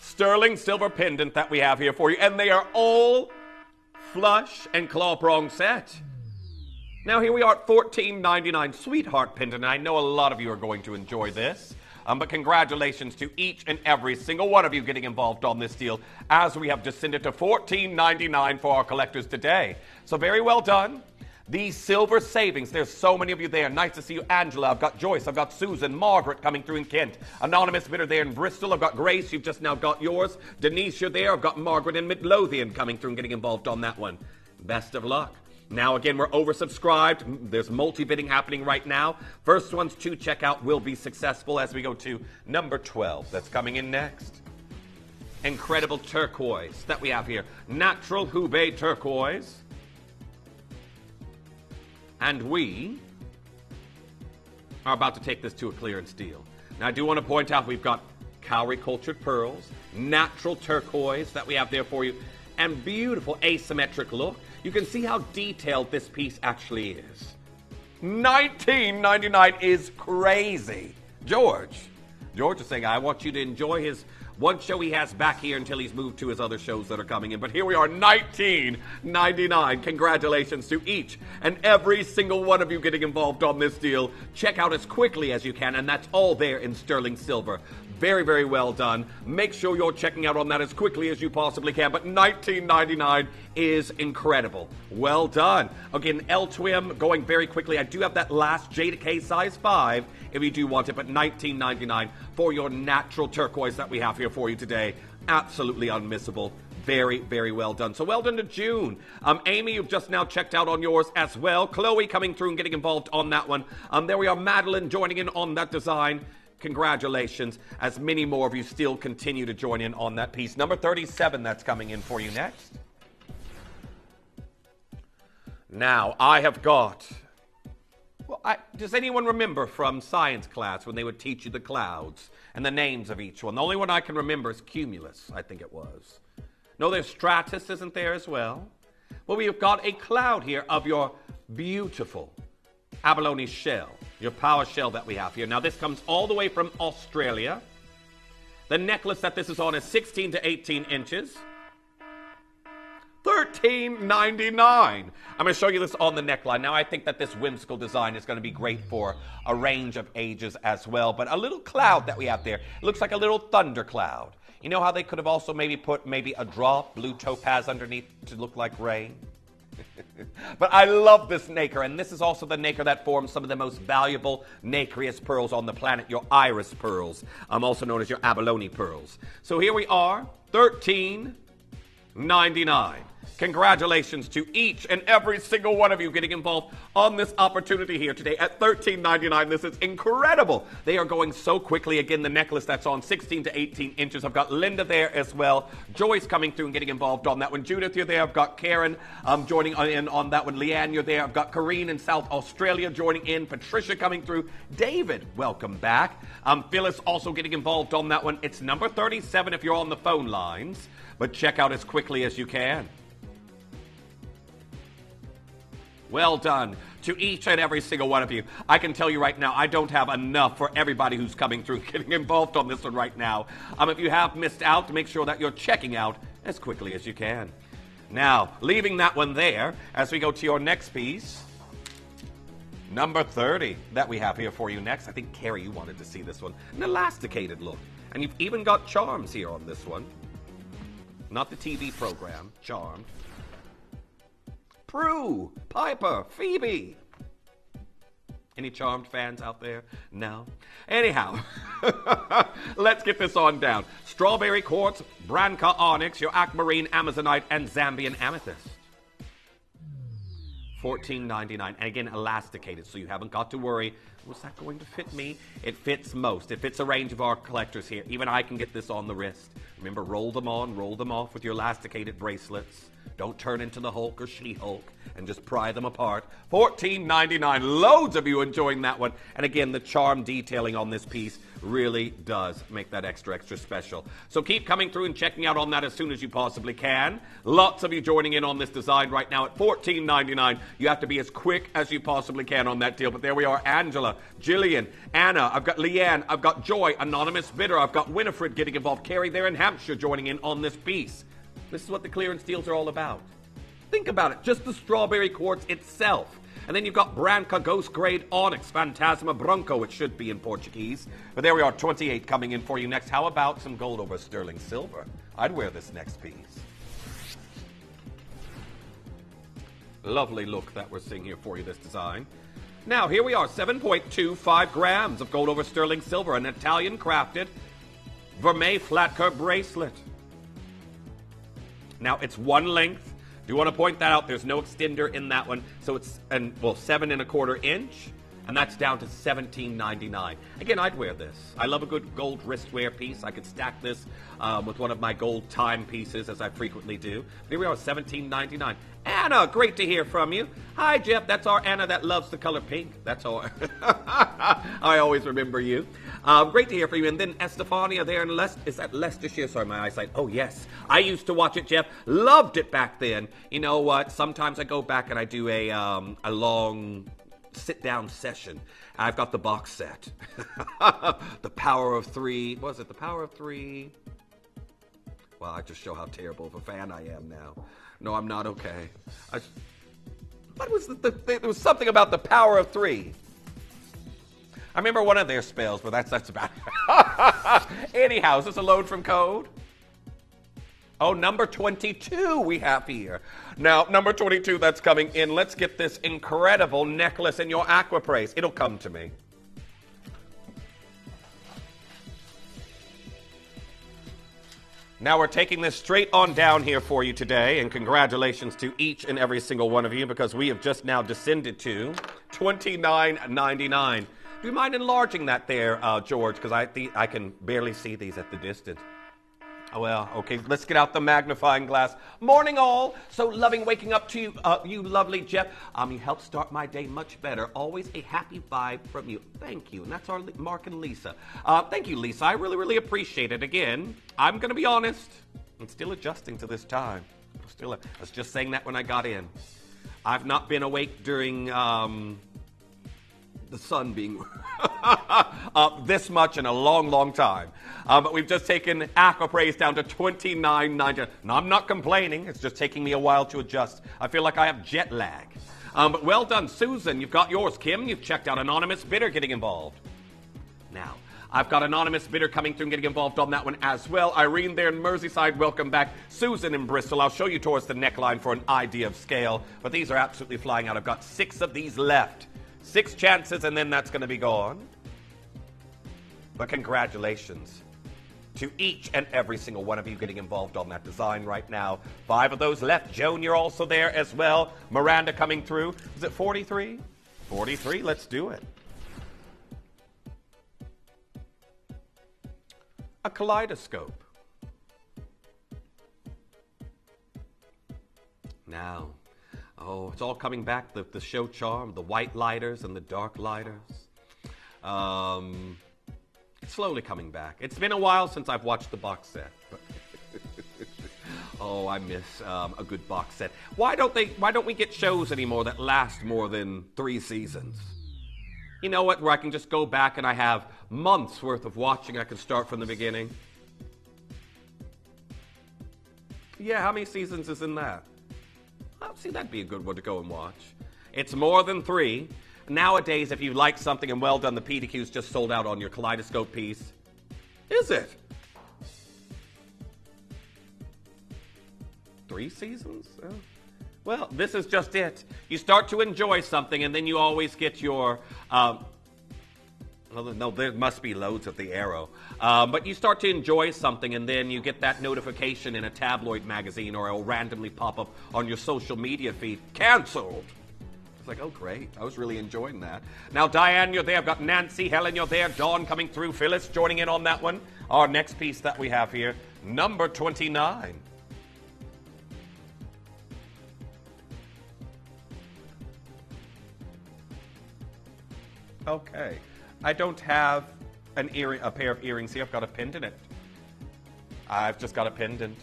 sterling silver pendant that we have here for you, and they are all flush and claw prong set. Now here we are at $14.99, sweetheart pendant, and I know a lot of you are going to enjoy this. But congratulations to each and every single one of you getting involved on this deal, as we have descended to $14.99 for our collectors today. So very well done. These silver savings, there's so many of you there. Nice to see you, Angela. I've got Joyce. I've got Susan. Margaret coming through in Kent. Anonymous bidder there in Bristol. I've got Grace. You've just now got yours. Denise, you're there. I've got Margaret in Midlothian coming through and getting involved on that one. Best of luck. Now, again, we're oversubscribed. There's multi-bidding happening right now. First ones to check out will be successful as we go to number 12. That's coming in next. Incredible turquoise that we have here. Natural Hubei turquoise. And we are about to take this to a clearance deal. Now, I do want to point out we've got cowrie cultured pearls, natural turquoise that we have there for you, and beautiful asymmetric look. You can see how detailed this piece actually is. $19.99 is crazy. George is saying, I want you to enjoy his one show he has back here until he's moved to his other shows that are coming in. But here we are, $19.99. Congratulations to each and every single one of you getting involved on this deal. Check out as quickly as you can, and that's all there in sterling silver. Very, very well done. Make sure you're checking out on that as quickly as you possibly can. But $19.99 is incredible. Well done. Again, L to M going very quickly. I do have that last J to K size 5 if you do want it, but $19.99 for your natural turquoise that we have here for you today. Absolutely unmissable. Very, very well done. So well done to June. Amy, you've just now checked out on yours as well. Chloe coming through and getting involved on that one. There we are, Madeline joining in on that design. Congratulations, as many more of you still continue to join in on that piece. Number 37, that's coming in for you next. Now, I have got... Well, does anyone remember from science class when they would teach you the clouds and the names of each one? The only one I can remember is cumulus, I think it was. No, there's stratus, isn't there as well? Well, we have got a cloud here of your beautiful abalone shell, your power shell that we have here. Now, this comes all the way from Australia. The necklace that this is on is 16 to 18 inches. $13.99. I'm going to show you this on the neckline. Now, I think that this whimsical design is going to be great for a range of ages as well. But a little cloud that we have there, it looks like a little thunder cloud. You know how they could have also maybe put a drop blue topaz underneath to look like rain? But I love this nacre, and this is also the nacre that forms some of the most valuable nacreous pearls on the planet, your iris pearls, also known as your abalone pearls. So here we are, $13.99. Congratulations to each and every single one of you getting involved on this opportunity here today at $13.99. This is incredible. They are going so quickly. Again, the necklace that's on 16 to 18 inches. I've got Linda there as well. Joyce coming through and getting involved on that one. Judith, you're there. I've got Karen joining in on that one. Leanne, you're there. I've got Corrine in South Australia joining in. Patricia coming through. David, welcome back. Phyllis also getting involved on that one. It's number 37 if you're on the phone lines, but check out as quickly as you can. Well done to each and every single one of you. I can tell you right now, I don't have enough for everybody who's coming through getting involved on this one right now. If you have missed out, make sure that you're checking out as quickly as you can. Now, leaving that one there, as we go to your next piece, number 30 that we have here for you next. I think, Carrie, you wanted to see this one. An elasticated look. And you've even got charms here on this one. Not the TV program, Charmed. Prue, Piper, Phoebe. Any Charmed fans out there? No? Anyhow, let's get this on down. Strawberry quartz, Branca onyx, your aquamarine amazonite, and Zambian amethyst. $14.99. And again, elasticated, so you haven't got to worry, was that going to fit me? It fits most. It fits a range of our collectors here. Even I can get this on the wrist. Remember, roll them on, roll them off with your elasticated bracelets. Don't turn into the Hulk or She-Hulk and just pry them apart. $14.99. Loads of you enjoying that one. And again, the charm detailing on this piece really does make that extra special. So keep coming through and checking out on that as soon as you possibly can. Lots of you joining in on this design right now at $14.99. You have to be as quick as you possibly can on that deal. But there we are. Angela, Jillian, Anna, I've got Leanne, I've got Joy, Anonymous Bidder, I've got Winifred getting involved, Carrie there in Hampshire joining in on this piece. This is what the clearance deals are all about. Think about it, just the strawberry quartz itself. And then you've got Branca Ghost Grade Onyx, Phantasma Branco, it should be in Portuguese. But there we are, 28 coming in for you next. How about some gold over sterling silver? I'd wear this next piece. Lovely look that we're seeing here for you, this design. Now, here we are, 7.25 grams of gold over sterling silver, an Italian crafted vermeil flat curve bracelet. Now, it's one length. Do want to point that out. There's no extender in that one. So it's, 7.25 inch. And that's down to $17.99. Again, I'd wear this. I love a good gold wristwear piece. I could stack this with one of my gold timepieces, as I frequently do. Here we are, $17.99. Anna, great to hear from you. Hi, Jeff. That's our Anna that loves the color pink. That's all. I always remember you. Great to hear from you. And then Estefania there in is that Leicestershire? Sorry, my eyesight. Oh, yes. I used to watch it, Jeff. Loved it back then. You know what? Sometimes I go back and I do a long sit-down session. I've got the box set. The Power of Three. Was it The Power of Three? Well, I just show how terrible of a fan I am now. No, I'm not okay. What was there was something about The Power of Three. I remember one of their spells, but that's about it. Anyhow, is this a load from code? Oh, number 22 we have here. Now, number 22 that's coming in. Let's get this incredible necklace in your aqua praise. It'll come to me. Now we're taking this straight on down here for you today, and congratulations to each and every single one of you, because we have just now descended to $29.99. Do you mind enlarging that there, George? Because I can barely see these at the distance. Oh, well, okay, let's get out the magnifying glass. Morning, all. So loving waking up to you, you lovely Jeff. You help start my day much better. Always a happy vibe from you. Thank you. And that's our Mark and Lisa. Thank you, Lisa. I really, really appreciate it. Again, I'm going to be honest. I'm still adjusting to this time. I was just saying that when I got in. I've not been awake during the sun being up this much in a long, long time. But we've just taken aqua praise down to $29.90. Now, I'm not complaining. It's just taking me a while to adjust. I feel like I have jet lag. But well done, Susan. You've got yours. Kim, you've checked out Anonymous Bidder getting involved. Now, I've got Anonymous Bidder coming through and getting involved on that one as well. Irene there in Merseyside, welcome back. Susan in Bristol. I'll show you towards the neckline for an idea of scale. But these are absolutely flying out. I've got 6 of these left. 6 chances, and then that's going to be gone. But congratulations to each and every single one of you getting involved on that design right now. 5 of those left. Joan, you're also there as well. Miranda coming through. Is it 43? 43, let's do it. A kaleidoscope. Now, oh, it's all coming back, the show charm, the white lighters and the dark lighters. It's slowly coming back. It's been a while since I've watched the box set. Oh, I miss a good box set. Why don't we get shows anymore that last more than 3 seasons? You know what, where I can just go back and I have months worth of watching. I can start from the beginning. Yeah, how many seasons is in that? Oh, see, that'd be a good one to go and watch. It's more than 3. Nowadays, if you like something, and well done, the PDQ's just sold out on your kaleidoscope piece. Is it? 3 seasons? Oh. Well, this is just it. You start to enjoy something, and then you always get your... well, no, there must be loads of the arrow. But you start to enjoy something, and then you get that notification in a tabloid magazine, or it'll randomly pop up on your social media feed. Cancelled! It's like, oh, great. I was really enjoying that. Now, Diane, you're there. I've got Nancy. Helen, you're there. Dawn coming through. Phyllis joining in on that one. Our next piece that we have here, number 29. Okay. I don't have a pair of earrings here. I've got a pendant. I've just got a pendant.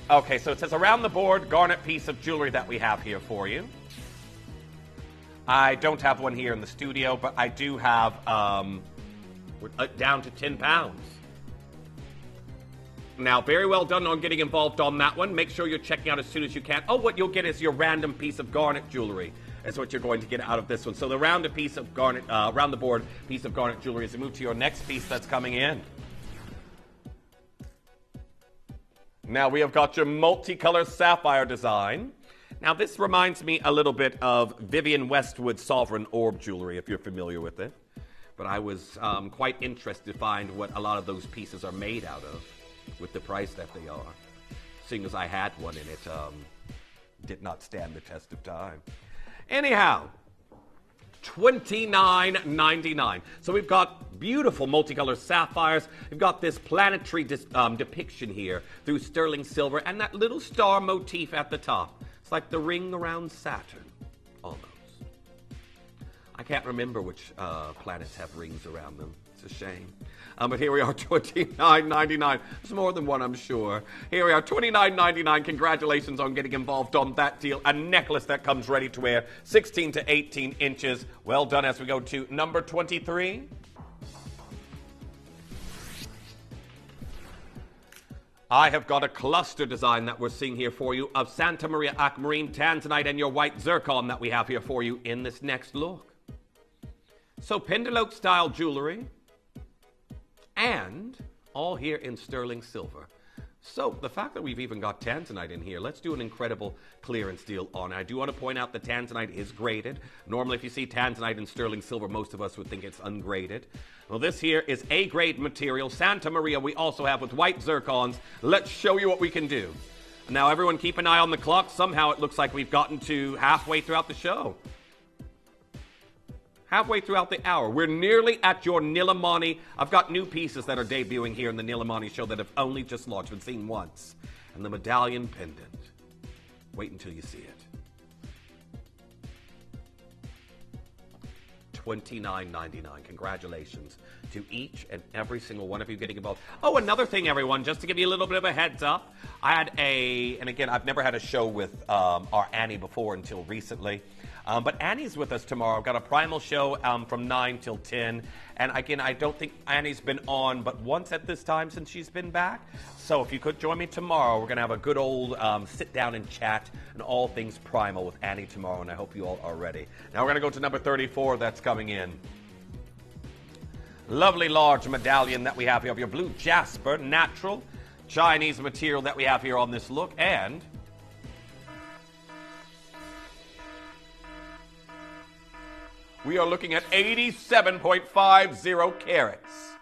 Okay, so it says around the board, garnet piece of jewelry that we have here for you. I don't have one here in the studio, but I do have, we're down to 10 pounds. Now, very well done on getting involved on that one. Make sure you're checking out as soon as you can. Oh, what you'll get is your random piece of garnet jewelry. That's what you're going to get out of this one. So the round piece of garnet, round the board piece of garnet jewelry as we move to your next piece that's coming in. Now we have got your multicolor sapphire design. Now this reminds me a little bit of Vivienne Westwood's Sovereign Orb jewelry, if you're familiar with it. But I was quite interested to find what a lot of those pieces are made out of, with the price that they are. Seeing as I had one and it did not stand the test of time. Anyhow, $29.99. So we've got beautiful multicolored sapphires. We've got this planetary depiction here through sterling silver and that little star motif at the top. It's like the ring around Saturn, almost. I can't remember which planets have rings around them. It's a shame. But here we are, $29.99. It's more than one, I'm sure. Here we are, $29.99. Congratulations on getting involved on that deal. A necklace that comes ready to wear, 16 to 18 inches. Well done as we go to number 23. I have got a cluster design that we're seeing here for you of Santa Maria Aquamarine, Tanzanite, and your white zircon that we have here for you in this next look. So Pendeloque style jewelry, and all here in sterling silver. So the fact that we've even got Tanzanite in here, let's do an incredible clearance deal on it. I do want to point out that Tanzanite is graded. Normally if you see Tanzanite in sterling silver, most of us would think it's ungraded. Well, this here is A-grade material. Santa Maria we also have with white zircons. Let's show you what we can do. Now everyone keep an eye on the clock. Somehow it looks like we've gotten to halfway throughout the show. Halfway throughout the hour. We're nearly at your Nilmani. I've got new pieces that are debuting here in the Nilmani show that have only just launched, been seen once. And the medallion pendant. Wait until you see it. $29.99. Congratulations to each and every single one of you getting involved. Oh, another thing, everyone, just to give you a little bit of a heads up. I had and again, I've never had a show with our Annie before until recently. But Annie's with us tomorrow. I've got a primal show from 9 till 10. And again, I don't think Annie's been on but once at this time since she's been back. So if you could join me tomorrow, we're going to have a good old sit down and chat and all things primal with Annie tomorrow. And I hope you all are ready. Now we're going to go to number 34 that's coming in. Lovely large medallion that we have here of your blue jasper, natural Chinese material that we have here on this look. And we are looking at 87.50 carats.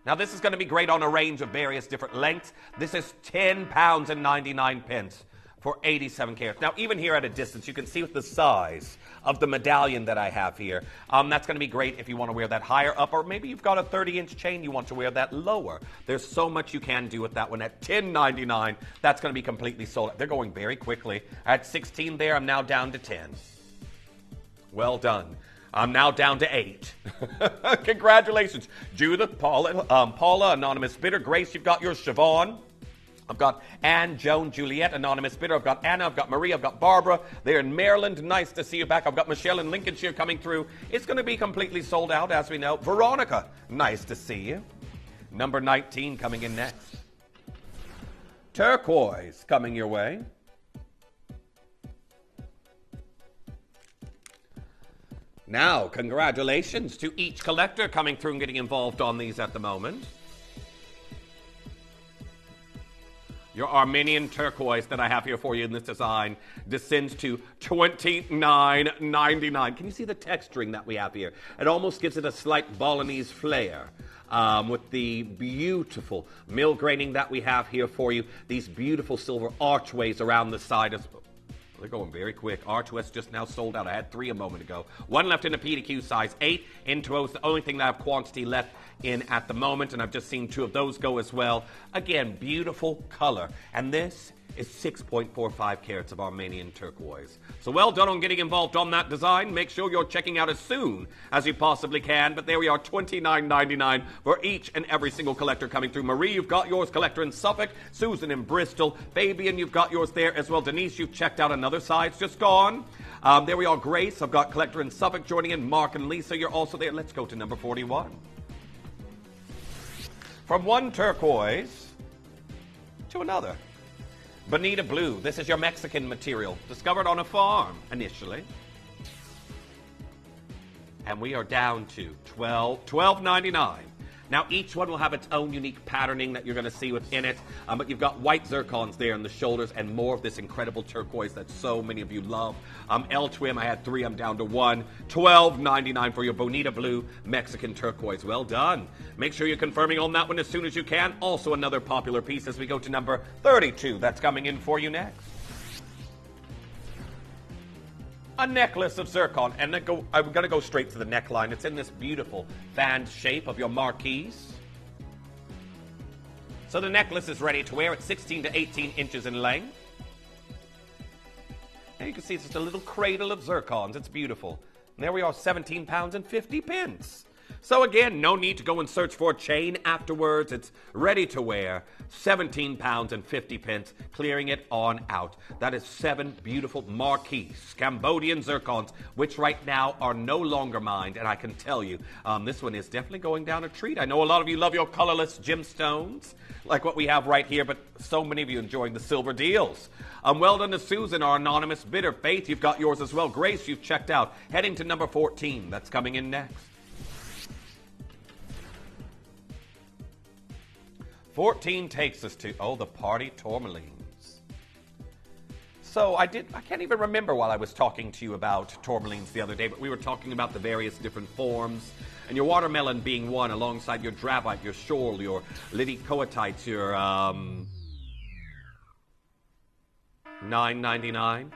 Now this is going to be great on a range of various different lengths. This is 10 pounds and 99 pence for 87 carats. Now even here at a distance, you can see with the size of the medallion that I have here. That's going to be great if you want to wear that higher up, or maybe you've got a 30-inch chain you want to wear that lower. There's so much you can do with that one. At $10.99, that's going to be completely sold out. They're going very quickly. At 16 there, I'm now down to 10. Well done. I'm now down to 8. Congratulations. Judith, Paula, anonymous bidder. Grace, you've got your Siobhan. I've got Anne, Joan, Juliet, anonymous bidder. I've got Anna, I've got Maria, I've got Barbara. They're in Maryland. Nice to see you back. I've got Michelle in Lincolnshire coming through. It's going to be completely sold out, as we know. Veronica, nice to see you. Number 19 coming in next. Turquoise coming your way. Now, congratulations to each collector coming through and getting involved on these at the moment. Your Armenian turquoise that I have here for you in this design descends to $29.99. Can you see the texturing that we have here? It almost gives it a slight Balinese flair. With the beautiful mill graining that we have here for you, these beautiful silver archways around the side. They're going very quick. R2S just now sold out. I had 3 a moment ago. 1 left in a PDQ size 8. Intuos, the only thing that I have quantity left in at the moment, and I've just seen 2 of those go as well. Again, beautiful color. And this is 6.45 carats of Armenian turquoise. So well done on getting involved on that design. Make sure you're checking out as soon as you possibly can. But there we are, $29.99 for each and every single collector coming through. Marie, you've got yours. Collector in Suffolk. Susan in Bristol. Fabian, you've got yours there as well. Denise, you've checked out another size just gone. There we are, Grace. I've got Collector in Suffolk joining in. Mark and Lisa, you're also there. Let's go to number 41. From one turquoise to another. Bonita Blue, this is your Mexican material, discovered on a farm initially. And we are down to $12.99. Now, each one will have its own unique patterning that you're going to see within it, but you've got white zircons there in the shoulders and more of this incredible turquoise that so many of you love. L-Twim, I had 3, I'm down to 1. $12.99 for your Bonita Blue Mexican turquoise. Well done. Make sure you're confirming on that one as soon as you can. Also another popular piece as we go to number 32. That's coming in for you next. A necklace of zircon, and I'm going to go straight to the neckline. It's in this beautiful fanned shape of your marquise. So the necklace is ready to wear. It's 16 to 18 inches in length. And you can see it's just a little cradle of zircons. It's beautiful. And there we are, 17 pounds and 50 pence. So again, no need to go and search for a chain afterwards. It's ready to wear. 17 pounds and 50 pence, clearing it on out. That is 7 beautiful marquise Cambodian zircons, which right now are no longer mined. And I can tell you, this one is definitely going down a treat. I know a lot of you love your colorless gemstones, like what we have right here, but so many of you enjoying the silver deals. Well done to Susan, our anonymous bidder. Faith, you've got yours as well. Grace, you've checked out. Heading to number 14. That's coming in next. 14 takes us to, the party tourmalines. So I can't even remember while I was talking to you about tourmalines the other day, but we were talking about the various different forms, and your watermelon being one alongside your dravite, your shoal, your lydicoatites, your $9.99.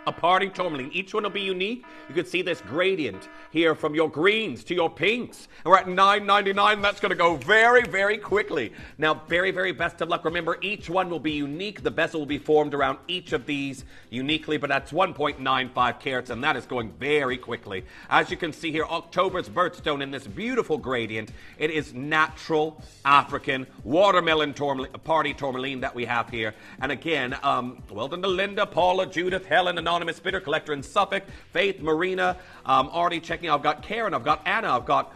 A party tourmaline. Each one will be unique. You can see this gradient here from your greens to your pinks. And we're at $9.99. That's going to go very, very quickly. Now, very, very best of luck. Remember, each one will be unique. The bezel will be formed around each of these uniquely, but that's 1.95 carats, and that is going very quickly. As you can see here, October's birthstone in this beautiful gradient. It is natural African watermelon party tourmaline that we have here. And again, well done to Linda, Paula, Judith, Helen, anonymous bidder, collector in Suffolk, Faith, Marina, already checking out. I've got Karen, I've got Anna, I've got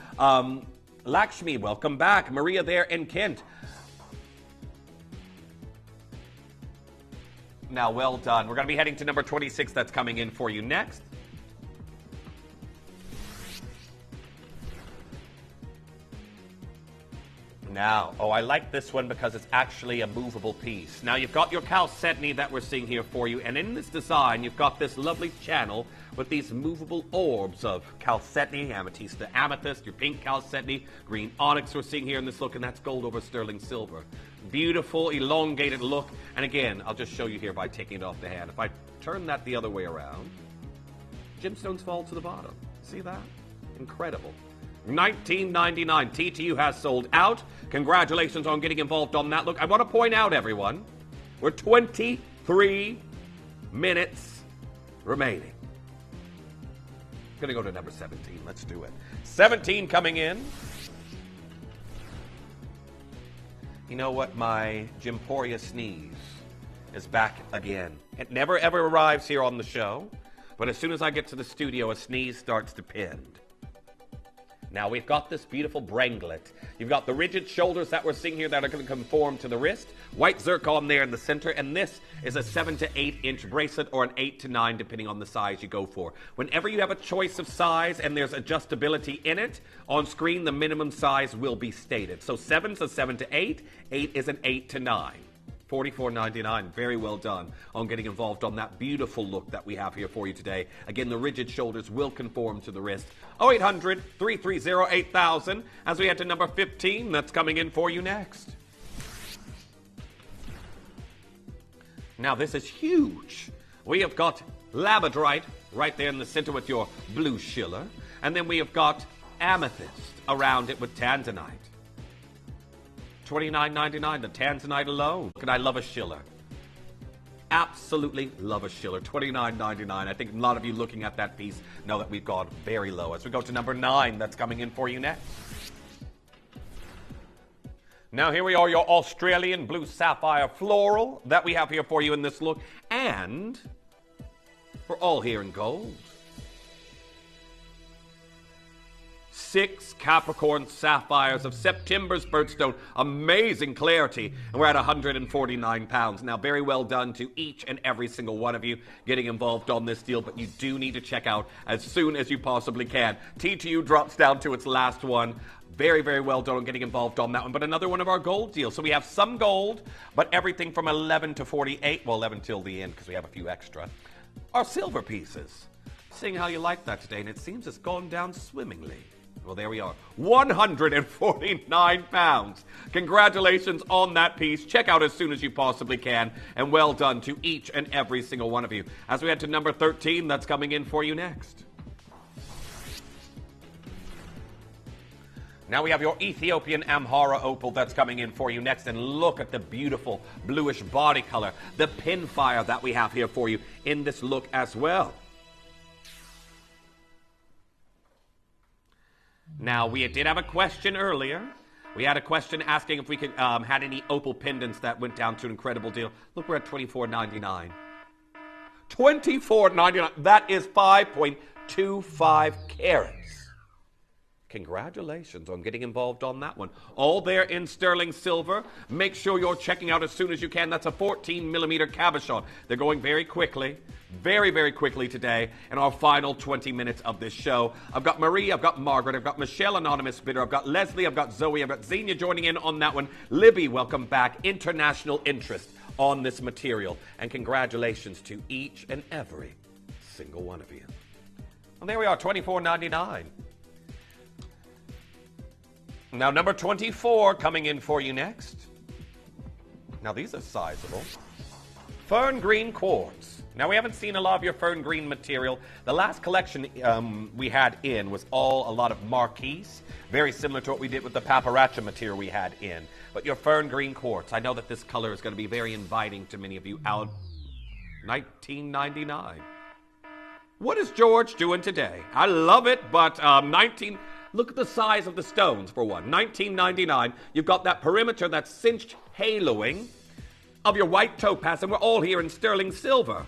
Lakshmi, welcome back. Maria there in Kent. Now, well done. We're going to be heading to number 26. That's coming in for you next. Now, I like this one because it's actually a movable piece. Now, you've got your chalcedony that we're seeing here for you, and in this design, you've got this lovely channel with these movable orbs of chalcedony, amethyst, amethyst, your pink chalcedony, green onyx we're seeing here in this look, and that's gold over sterling silver. Beautiful, elongated look, and again, I'll just show you here by taking it off the hand. If I turn that the other way around, gemstones fall to the bottom. See that? Incredible. $19.99. TTU has sold out. Congratulations on getting involved on that. Look, I want to point out, everyone, we're 23 minutes remaining. I'm going to go to number 17. Let's do it. 17 coming in. You know what? My Gemporia sneeze is back again. It never, ever arrives here on the show, but as soon as I get to the studio, a sneeze starts to pend. Now, we've got this beautiful branglet. You've got the rigid shoulders that we're seeing here that are going to conform to the wrist. White zircon there in the center. And this is a 7 to 8 inch bracelet or an 8 to 9, depending on the size you go for. Whenever you have a choice of size and there's adjustability in it, on screen, the minimum size will be stated. So 7's a 7 to 8. 8 is an 8 to 9. $44.99. Very well done on getting involved on that beautiful look that we have here for you today. Again, the rigid shoulders will conform to the wrist. 0800-330-8000 as we head to number 15. That's coming in for you next. Now, this is huge. We have got labradorite right there in the center with your blue schiller. And then we have got amethyst around it with tanzanite. $29.99, the tanzanite alone. And I love a schiller. Absolutely love a schiller. $29.99. I think a lot of you looking at that piece know that we've gone very low. As we go to number 9, that's coming in for you next. Now here we are, your Australian blue sapphire floral that we have here for you in this look. And we're all here in gold. 6 Capricorn sapphires of September's birthstone. Amazing clarity. And we're at 149 pounds. Now, very well done to each and every single one of you getting involved on this deal, but you do need to check out as soon as you possibly can. TTU drops down to its last one. Very, very well done on getting involved on that one. But another one of our gold deals. So we have some gold, but everything from 11 to 48, well, 11 till the end because we have a few extra, are silver pieces. Seeing how you like that today, and it seems it's gone down swimmingly. Well, there we are. 149 pounds. Congratulations on that piece. Check out as soon as you possibly can. And well done to each and every single one of you. As we head to number 13, that's coming in for you next. Now we have your Ethiopian Amhara opal that's coming in for you next. And look at the beautiful bluish body color. The pinfire that we have here for you in this look as well. Now, we did have a question earlier. We had a question asking if we could had any opal pendants that went down to an incredible deal. Look, we're at $24.99. $24.99. That is 5.25 carats. Congratulations on getting involved on that one. All there in sterling silver. Make sure you're checking out as soon as you can. That's a 14-millimeter cabochon. They're going very quickly. Very, very quickly today in our final 20 minutes of this show. I've got Marie, I've got Margaret, I've got Michelle, anonymous bidder, I've got Leslie, I've got Zoe, I've got Xenia joining in on that one. Libby, welcome back. International interest on this material. And congratulations to each and every single one of you. Well, there we are, $24.99. Now, number 24 coming in for you next. Now, these are sizable. Fern green quartz. Now, we haven't seen a lot of your fern green material. The last collection we had in was a lot of marquise, very similar to what we did with the paparazzi material we had in. But your fern green quartz, I know that this color is going to be very inviting to many of you. Out $19.99. What is George doing today? I love it, but look at the size of the stones, for one. $19.99. You've got that perimeter, that cinched haloing of your white topaz, and we're all here in sterling silver.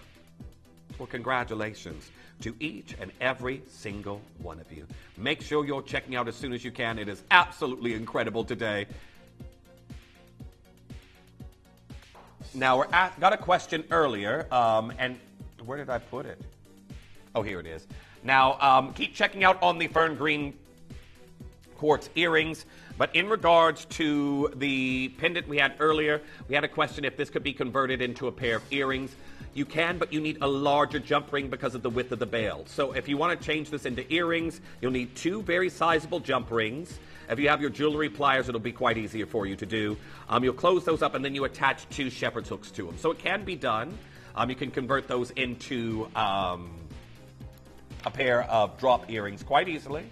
Well, congratulations to each and every single one of you. Make sure you're checking out as soon as you can. It is absolutely incredible today. Now, got a question earlier, and where did I put it? Oh, here it is. Now, keep checking out on the fern green quartz earrings. But in regards to the pendant we had earlier, we had a question if this could be converted into a pair of earrings. You can, but you need a larger jump ring because of the width of the bail. So if you want to change this into earrings, you'll need 2 very sizable jump rings. If you have your jewelry pliers, it'll be quite easier for you to do. You'll close those up and then you attach 2 shepherd's hooks to them. So it can be done. You can convert those into a pair of drop earrings quite easily.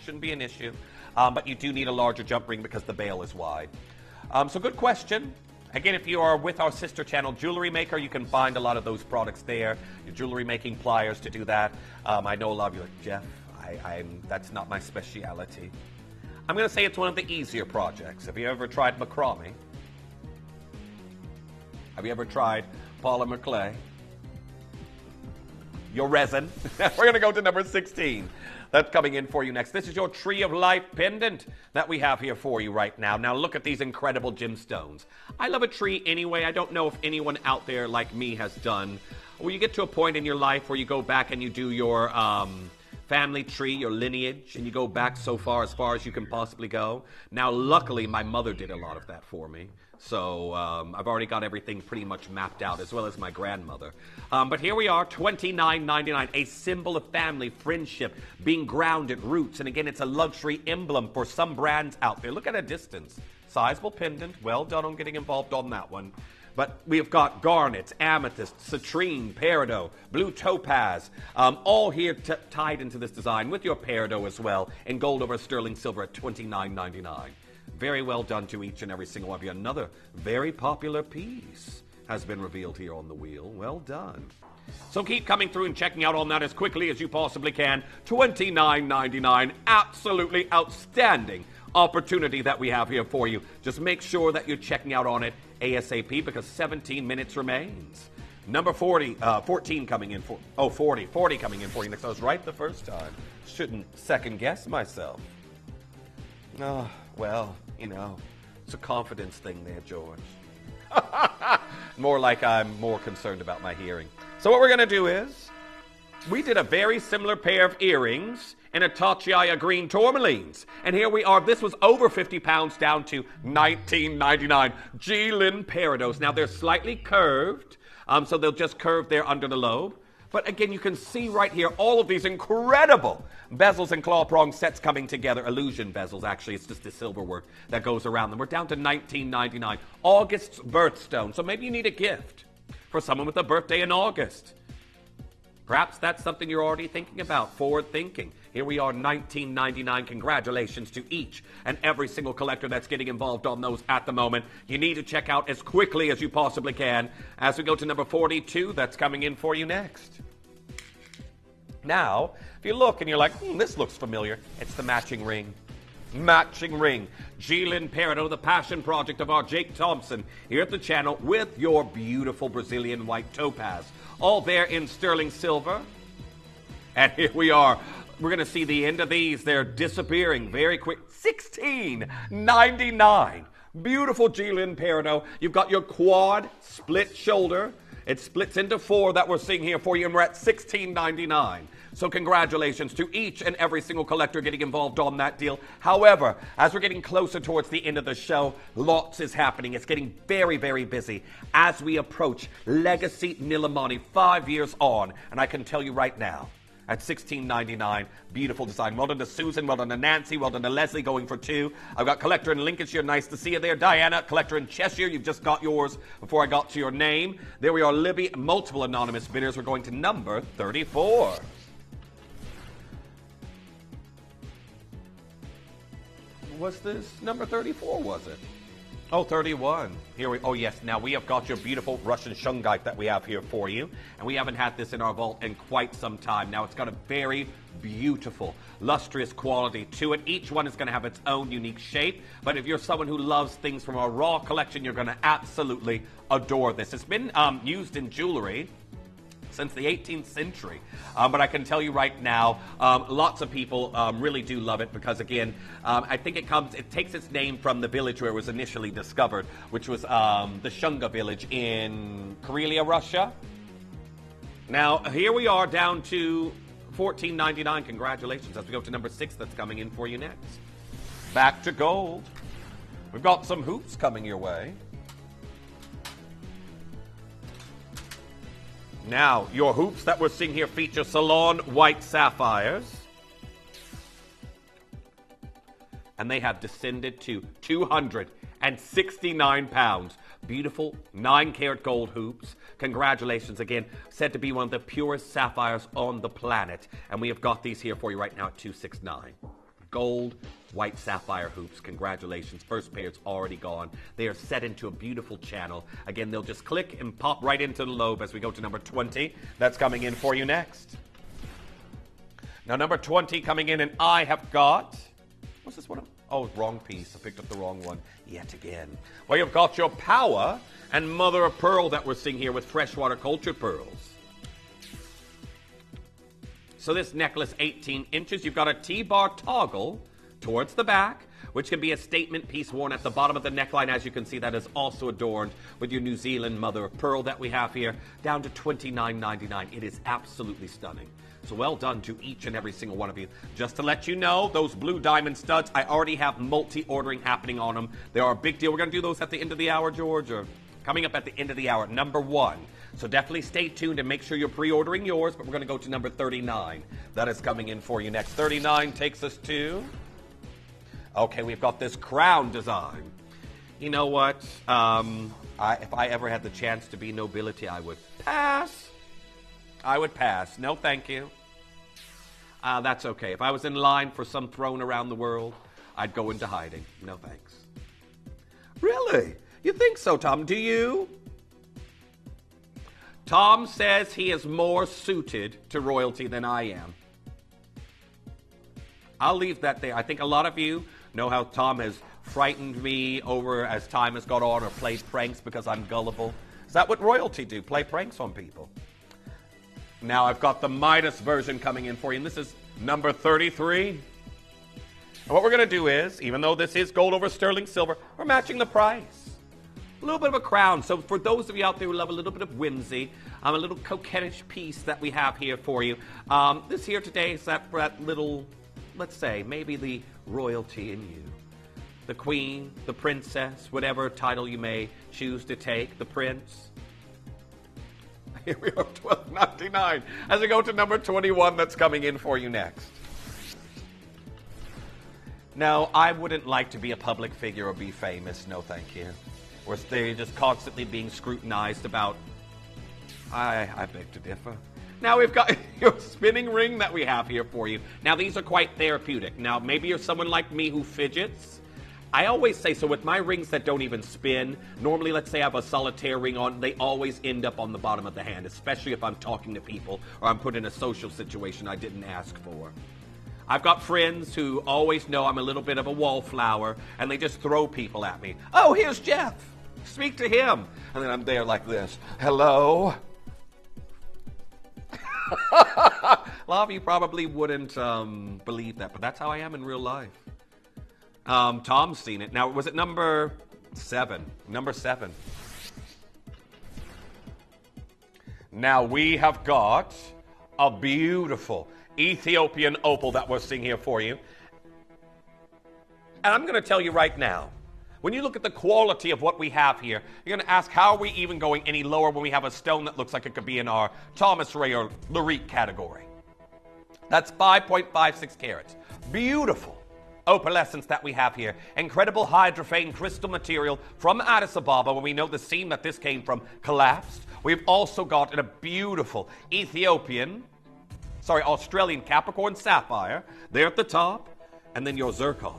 Shouldn't be an issue. But you do need a larger jump ring because the bail is wide. So good question. Again, if you are with our sister channel, Jewelry Maker, you can find a lot of those products there. Your jewelry making pliers to do that. I know a lot of you are like, Jeff, that's not my speciality. I'm going to say it's one of the easier projects. Have you ever tried macrame? Have you ever tried polymer clay? Your resin. We're going to go to number 16. That's coming in for you next. This is your Tree of Life pendant that we have here for you right now. Now look at these incredible gemstones. I love a tree anyway. I don't know if anyone out there like me has done, where you get to a point in your life where you go back and you do your family tree, your lineage, and you go back so far as you can possibly go. Now, luckily, my mother did a lot of that for me. So I've already got everything pretty much mapped out, as well as my grandmother. But here we are, $29.99, a symbol of family, friendship, being grounded, roots. And again, it's a luxury emblem for some brands out there. Look at a distance. Sizable pendant. Well done on getting involved on that one. But we've got garnet, amethyst, citrine, peridot, blue topaz, all here tied into this design with your peridot as well, in gold over sterling silver at $29.99. Very well done to each and every single one of you. Another very popular piece has been revealed here on the wheel. Well done. So keep coming through and checking out on that as quickly as you possibly can. $29.99. Absolutely outstanding opportunity that we have here for you. Just make sure that you're checking out on it ASAP because 17 minutes remains. Number 14 coming in for, 40 coming in for you next. I was right the first time. Shouldn't second guess myself. Oh, well, you know, it's a confidence thing there, George. More like I'm more concerned about my hearing. So what we're going to do is, we did a very similar pair of earrings in a Tacciaya green tourmalines. And here we are. This was over 50 pounds down to $19.99. G-Lin Peridots. Now, they're slightly curved, so they'll just curve there under the lobe. But again, you can see right here all of these incredible bezels and claw prong sets coming together. Illusion bezels, actually. It's just the silver work that goes around them. We're down to $19.99. August's birthstone. So maybe you need a gift for someone with a birthday in August. Perhaps that's something you're already thinking about, forward thinking. Here we are, $19.99. Congratulations to each and every single collector that's getting involved on those at the moment. You need to check out as quickly as you possibly can as we go to number 42 that's coming in for you next. Now, if you look and you're like, this looks familiar, it's the matching ring. Matching ring. G-Lin Peridot, the passion project of our Jake Thompson here at the channel with your beautiful Brazilian white topaz. All there in sterling silver. And here we are. We're going to see the end of these. They're disappearing very quick. $16.99. Beautiful G-Lin Peridot. You've got your quad split shoulder. It splits into 4 that we're seeing here for you, and we're at $16.99. So congratulations to each and every single collector getting involved on that deal. However, as we're getting closer towards the end of the show, lots is happening. It's getting very, very busy as we approach Legacy Nilmani 5 years on. And I can tell you right now, at $16.99, beautiful design. Well done to Susan, well done to Nancy, well done to Leslie going for 2. I've got collector in Lincolnshire, nice to see you there. Diana, collector in Cheshire, you've just got yours before I got to your name. There we are, Libby, multiple anonymous bidders. We're going to number 34. Was this number 34, was it? Oh, 31. Oh, yes. Now, we have got your beautiful Russian shungite that we have here for you. And we haven't had this in our vault in quite some time. Now, it's got a very beautiful, lustrous quality to it. Each one is going to have its own unique shape. But if you're someone who loves things from a raw collection, you're going to absolutely adore this. It's been used in jewelry since the 18th century. But I can tell you right now, lots of people really do love it because, again, I think it takes its name from the village where it was initially discovered, which was the Shunga village in Karelia, Russia. Now, here we are down to $14.99. Congratulations as we go to number 6 that's coming in for you next. Back to gold. We've got some hoops coming your way. Now, your hoops that we're seeing here feature Salon white sapphires. And they have descended to 269 pounds. Beautiful 9-karat gold hoops. Congratulations again. Said to be one of the purest sapphires on the planet. And we have got these here for you right now at 269. Gold white sapphire hoops. Congratulations. First pair is already gone. They are set into a beautiful channel. Again, they'll just click and pop right into the lobe as we go to number 20. That's coming in for you next. Now, number 20 coming in, and I have got... What's this one? Oh, wrong piece. I picked up the wrong one yet again. Well, you've got your Power and Mother of Pearl that we're seeing here with freshwater cultured pearls. So this necklace, 18 inches. You've got a T-bar toggle towards the back, which can be a statement piece worn at the bottom of the neckline. As you can see, that is also adorned with your New Zealand mother of pearl that we have here, down to $29.99. It is absolutely stunning. So well done to each and every single one of you. Just to let you know, those blue diamond studs, I already have multi-ordering happening on them. They are a big deal. We're going to do those at the end of the hour, George, or coming up at the end of the hour, number 1. So definitely stay tuned and make sure you're pre-ordering yours, but we're going to go to number 39. That is coming in for you next. 39 takes us to... Okay, we've got this crown design. You know what? If I ever had the chance to be nobility, I would pass. I would pass. No, thank you. That's okay. If I was in line for some throne around the world, I'd go into hiding. No, thanks. Really? You think so, Tom? Do you? Tom says he is more suited to royalty than I am. I'll leave that there. I think a lot of you know how Tom has frightened me over as time has gone on, or played pranks because I'm gullible. Is that what royalty do? Play pranks on people? Now I've got the Midas version coming in for you, and this is number 33. And what we're going to do is, even though this is gold over sterling silver, we're matching the price. A little bit of a crown. So for those of you out there who love a little bit of whimsy, a little coquettish piece that we have here for you. This here today is that little, let's say, maybe the royalty in you. The queen, the princess, whatever title you may choose to take, the prince. Here we are, $12.99. As we go to number 21, that's coming in for you next. Now, I wouldn't like to be a public figure or be famous. No, thank you. Or they're just constantly being scrutinized about. I beg to differ. Now we've got your spinning ring that we have here for you. Now, these are quite therapeutic. Now, maybe you're someone like me who fidgets. I always say, so with my rings that don't even spin, normally, let's say I have a solitaire ring on, they always end up on the bottom of the hand, especially if I'm talking to people or I'm put in a social situation I didn't ask for. I've got friends who always know I'm a little bit of a wallflower, and they just throw people at me. Oh, here's Jeff. Speak to him. And then I'm there like this. Hello? A lot of you probably wouldn't believe that, but that's how I am in real life. Tom's seen it. Now, was it number 7? Number 7. Now, we have got a beautiful Ethiopian opal that we're seeing here for you. And I'm going to tell you right now, when you look at the quality of what we have here, you're going to ask, how are we even going any lower when we have a stone that looks like it could be in our Thomas Ray or Larique category? That's 5.56 carats. Beautiful opalescence that we have here. Incredible hydrophane crystal material from Addis Ababa, when we know the seam that this came from collapsed. We've also got a beautiful Australian Capricorn sapphire there at the top, and then your zircons.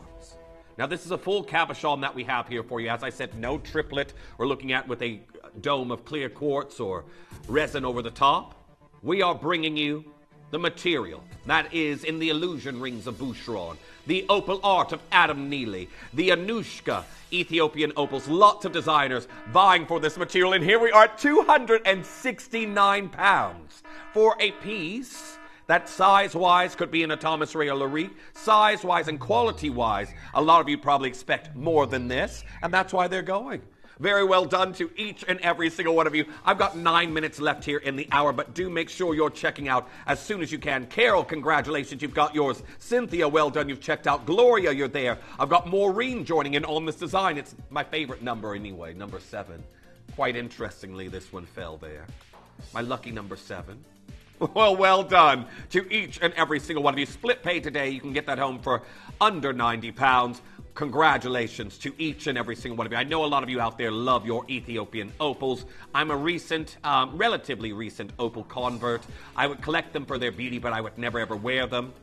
Now, this is a full cabochon that we have here for you. As I said, no triplet we're looking at with a dome of clear quartz or resin over the top. We are bringing you the material that is in the illusion rings of Boucheron, the opal art of Adam Neely, the Anushka Ethiopian opals. Lots of designers vying for this material, and here we are at £269 for a piece that size-wise could be in a Thomas Ray or Larique. Size-wise and quality-wise, a lot of you probably expect more than this, and that's why they're going. Very well done to each and every single one of you. I've got 9 minutes left here in the hour, but do make sure you're checking out as soon as you can. Carol, congratulations, you've got yours. Cynthia, well done, you've checked out. Gloria, you're there. I've got Maureen joining in on this design. It's my favorite number anyway, number 7. Quite interestingly, this one fell there. My lucky number 7. Well done to each and every single one of you. Split pay today. You can get that home for under £90. Congratulations to each and every single one of you. I know a lot of you out there love your Ethiopian opals. I'm a relatively recent opal convert. I would collect them for their beauty, but I would never ever wear them.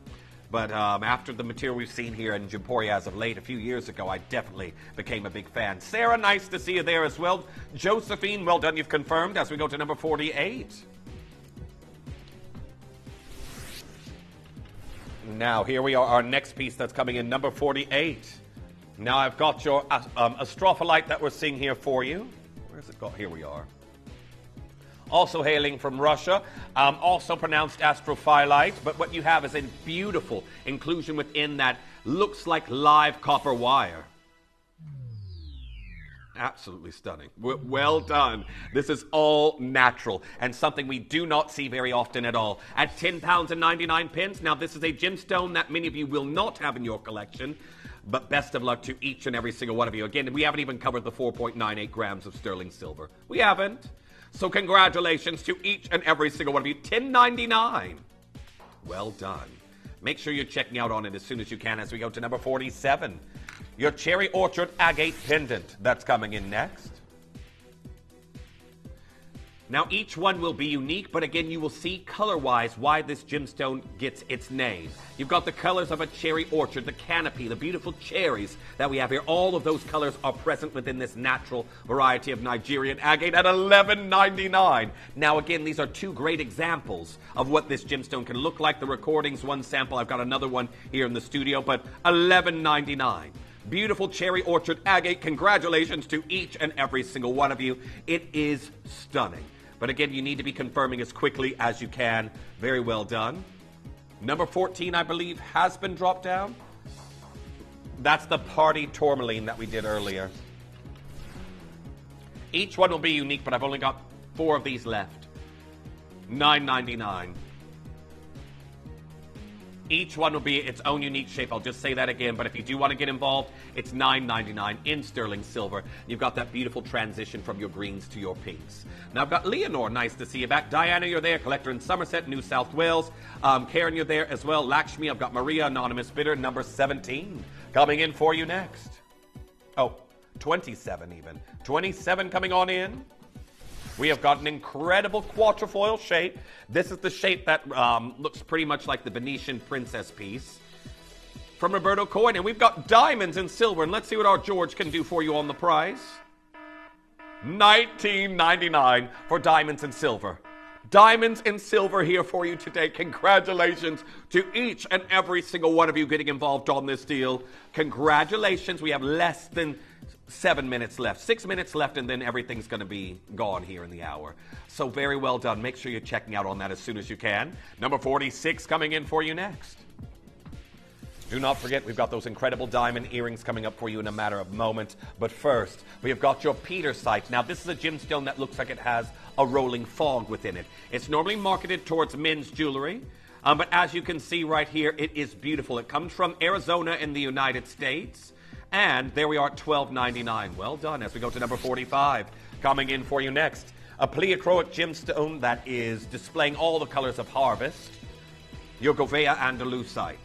But after the material we've seen here in Gemporia as of late, a few years ago, I definitely became a big fan. Sarah, nice to see you there as well. Josephine, well done, you've confirmed, as we go to number 48. Now, here we are, our next piece that's coming in, number 48. Now, I've got your astrophyllite that we're seeing here for you. Where's it got? Here we are. also hailing from Russia, also pronounced astrophyllite, but what you have is a beautiful inclusion within that looks like live copper wire. Absolutely stunning. Well done. This is all natural and something we do not see very often at all. At £10.99. Now, this is a gemstone that many of you will not have in your collection, but best of luck to each and every single one of you. Again, we haven't even covered the 4.98 grams of sterling silver. We haven't. So congratulations to each and every single one of you. $10.99. Well done. Make sure you're checking out on it as soon as you can as we go to number 47. Your Cherry Orchard Agate Pendant. That's coming in next. Now, each one will be unique, but again, you will see color-wise why this gemstone gets its name. You've got the colors of a cherry orchard, the canopy, the beautiful cherries that we have here. All of those colors are present within this natural variety of Nigerian agate at $11.99. Now, again, these are two great examples of what this gemstone can look like. The recordings, one sample. I've got another one here in the studio, but $11.99. Beautiful cherry orchard agate. Congratulations to each and every single one of you. It is stunning. But again, you need to be confirming as quickly as you can. Very well done. Number 14, I believe, has been dropped down. That's the party tourmaline that we did earlier. Each one will be unique, but I've only got 4 of these left. $9.99. Each one will be its own unique shape. I'll just say that again, but if you do want to get involved, it's $9.99 in sterling silver. You've got that beautiful transition from your greens to your pinks. Now, I've got Leonore, nice to see you back. Diana, you're there. Collector in Somerset, New South Wales. Karen, you're there as well. Lakshmi, I've got Maria, anonymous bidder, number 17. Coming in for you next. Oh, 27 even. 27 coming on in. We have got an incredible quatrefoil shape. This is the shape that looks pretty much like the Venetian princess piece from Roberto Coin. And we've got diamonds and silver. And let's see what our George can do for you on the price. $19.99 for diamonds and silver. Diamonds and silver here for you today. Congratulations to each and every single one of you getting involved on this deal. Congratulations. We have less than 7 minutes left, 6 minutes left, and then everything's going to be gone here in the hour. So very well done. Make sure you're checking out on that as soon as you can. Number 46 coming in for you next. Do not forget, we've got those incredible diamond earrings coming up for you in a matter of moments. But first, we have got your Petersite. Now, this is a gemstone that looks like it has a rolling fog within it. It's normally marketed towards men's jewelry. But as you can see right here, it is beautiful. It comes from Arizona in the United States. And there we are at $12.99. Well done. As we go to number 45, coming in for you next, a pleochroic gemstone that is displaying all the colors of harvest. Your Govea Andalusite.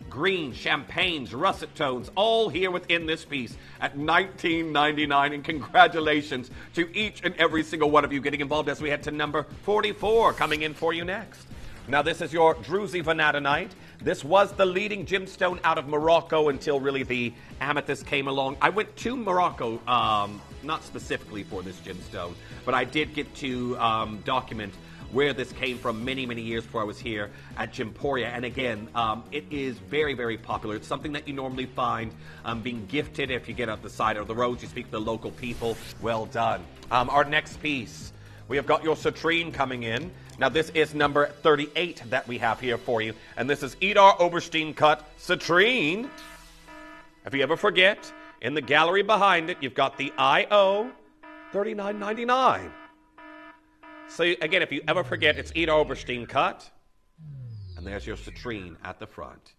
Green, champagnes, russet tones, all here within this piece at $19.99. And congratulations to each and every single one of you getting involved as we head to number 44, coming in for you next. Now, this is your Druzy Vanadinite. This was the leading gemstone out of Morocco until really the amethyst came along. I went to Morocco, not specifically for this gemstone, but I did get to document where this came from many, many years before I was here at Gemporia. And again, it is very, very popular. It's something that you normally find being gifted if you get up the side of the road. You speak to the local people. Well done. Our next piece, we have got your citrine coming in. Now, this is number 38 that we have here for you. And this is Idar Oberstein cut citrine. If you ever forget, in the gallery behind it, you've got the IO $39.99. So, again, if you ever forget, it's Idar Oberstein cut. And there's your citrine at the front.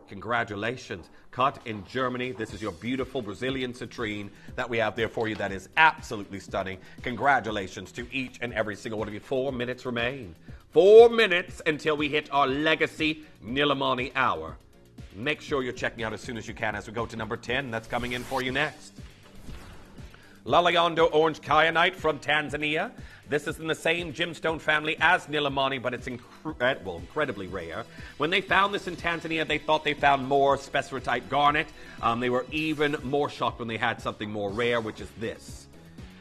Congratulations. Cut in Germany. This is your beautiful Brazilian citrine that we have there for you that is absolutely stunning. Congratulations to each and every single one of you. 4 minutes remain. 4 minutes until we hit our legacy Nilmani hour. Make sure you're checking out as soon as you can as we go to number 10. That's coming in for you next. Lalayondo Orange Kyanite from Tanzania. This is in the same gemstone family as Nilmani, but it's incredibly rare. When they found this in Tanzania, they thought they found more spessartite garnet. They were even more shocked when they had something more rare, which is this.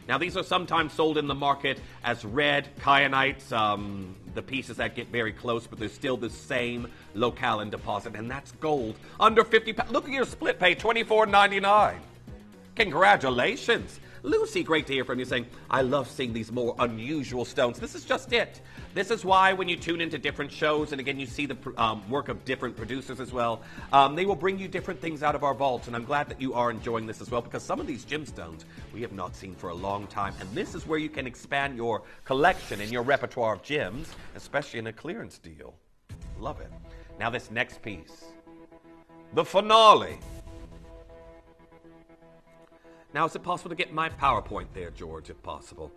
Now, these are sometimes sold in the market as red kyanites, the pieces that get very close, but they're still the same locale and deposit, and that's gold. Under 50 pounds. Look at your split pay, $24.99. Congratulations. Lucy, great to hear from you saying, I love seeing these more unusual stones. This is just it. This is why when you tune into different shows, and again, you see the work of different producers as well, they will bring you different things out of our vaults, and I'm glad that you are enjoying this as well, because some of these gemstones we have not seen for a long time, and this is where you can expand your collection and your repertoire of gems, especially in a clearance deal. Love it. Now this next piece, the finale. Now, is it possible to get my PowerPoint there, George, if possible?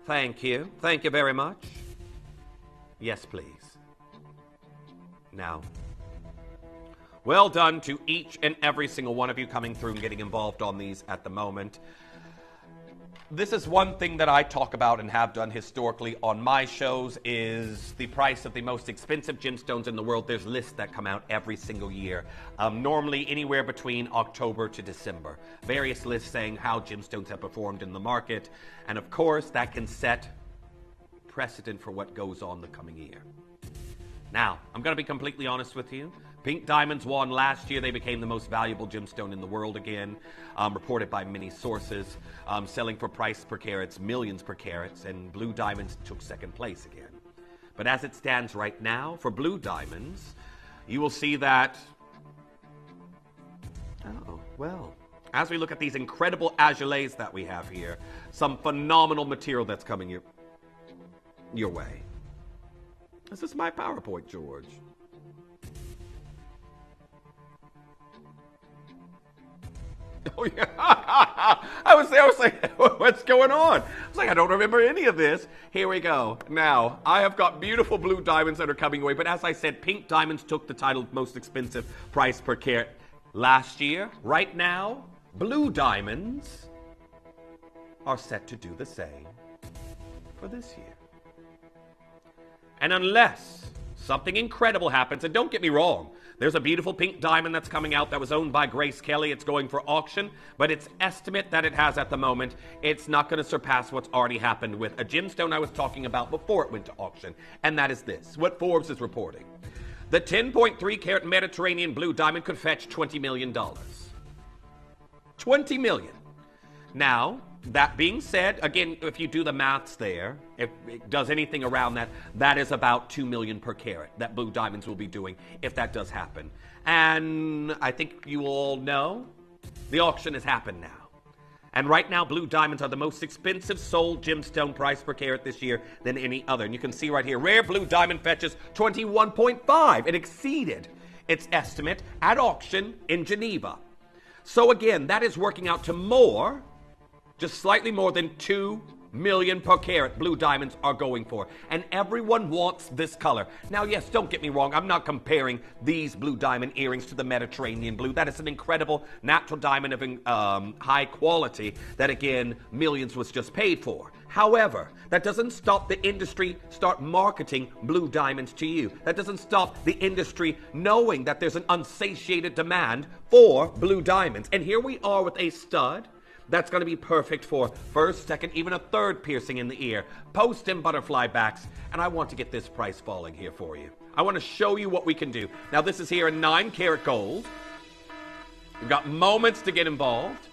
Thank you. Thank you very much. Yes, please. Now, well done to each and every single one of you coming through and getting involved on these at the moment. This is one thing that I talk about and have done historically on my shows is the price of the most expensive gemstones in the world. There's lists that come out every single year, normally anywhere between October to December. Various lists saying how gemstones have performed in the market, and of course that can set precedent for what goes on the coming year. Now, I'm going to be completely honest with you. Pink diamonds won last year. They became the most valuable gemstone in the world again, reported by many sources, selling for price per carats, millions per carats, and blue diamonds took second place again. But as it stands right now, for blue diamonds, you will see that, as we look at these incredible azulés that we have here, some phenomenal material that's coming your way. This is my PowerPoint, George. Oh, yeah. I was like, what's going on? I was like, I don't remember any of this. Here we go. Now, I have got beautiful blue diamonds that are coming away, but as I said, pink diamonds took the title of most expensive price per carat last year. Right now, blue diamonds are set to do the same for this year. And unless something incredible happens, and don't get me wrong, there's a beautiful pink diamond that's coming out that was owned by Grace Kelly. It's going for auction, but its estimate that it has at the moment, it's not going to surpass what's already happened with a gemstone I was talking about before it went to auction, and that is this, what Forbes is reporting. The 10.3 carat Mediterranean blue diamond could fetch $20 million. $20 million. Now, that being said, again, if you do the maths there, if it does anything around that, that is about $2 million per carat that blue diamonds will be doing if that does happen. And I think you all know the auction has happened now. And right now, blue diamonds are the most expensive sold gemstone price per carat this year than any other. And you can see right here, rare blue diamond fetches 21.5. It exceeded its estimate at auction in Geneva. So again, that is working out to more, just slightly more than $2 million per carat blue diamonds are going for. And everyone wants this color. Now, yes, don't get me wrong. I'm not comparing these blue diamond earrings to the Mediterranean blue. That is an incredible natural diamond of high quality that, again, millions was just paid for. However, that doesn't stop the industry start marketing blue diamonds to you. That doesn't stop the industry knowing that there's an unsatiated demand for blue diamonds. And here we are with a stud that's going to be perfect for first, second, even a third piercing in the ear, post and butterfly backs, and I want to get this price falling here for you. I want to show you what we can do. Now, this is here in 9 karat gold. You've got moments to get involved.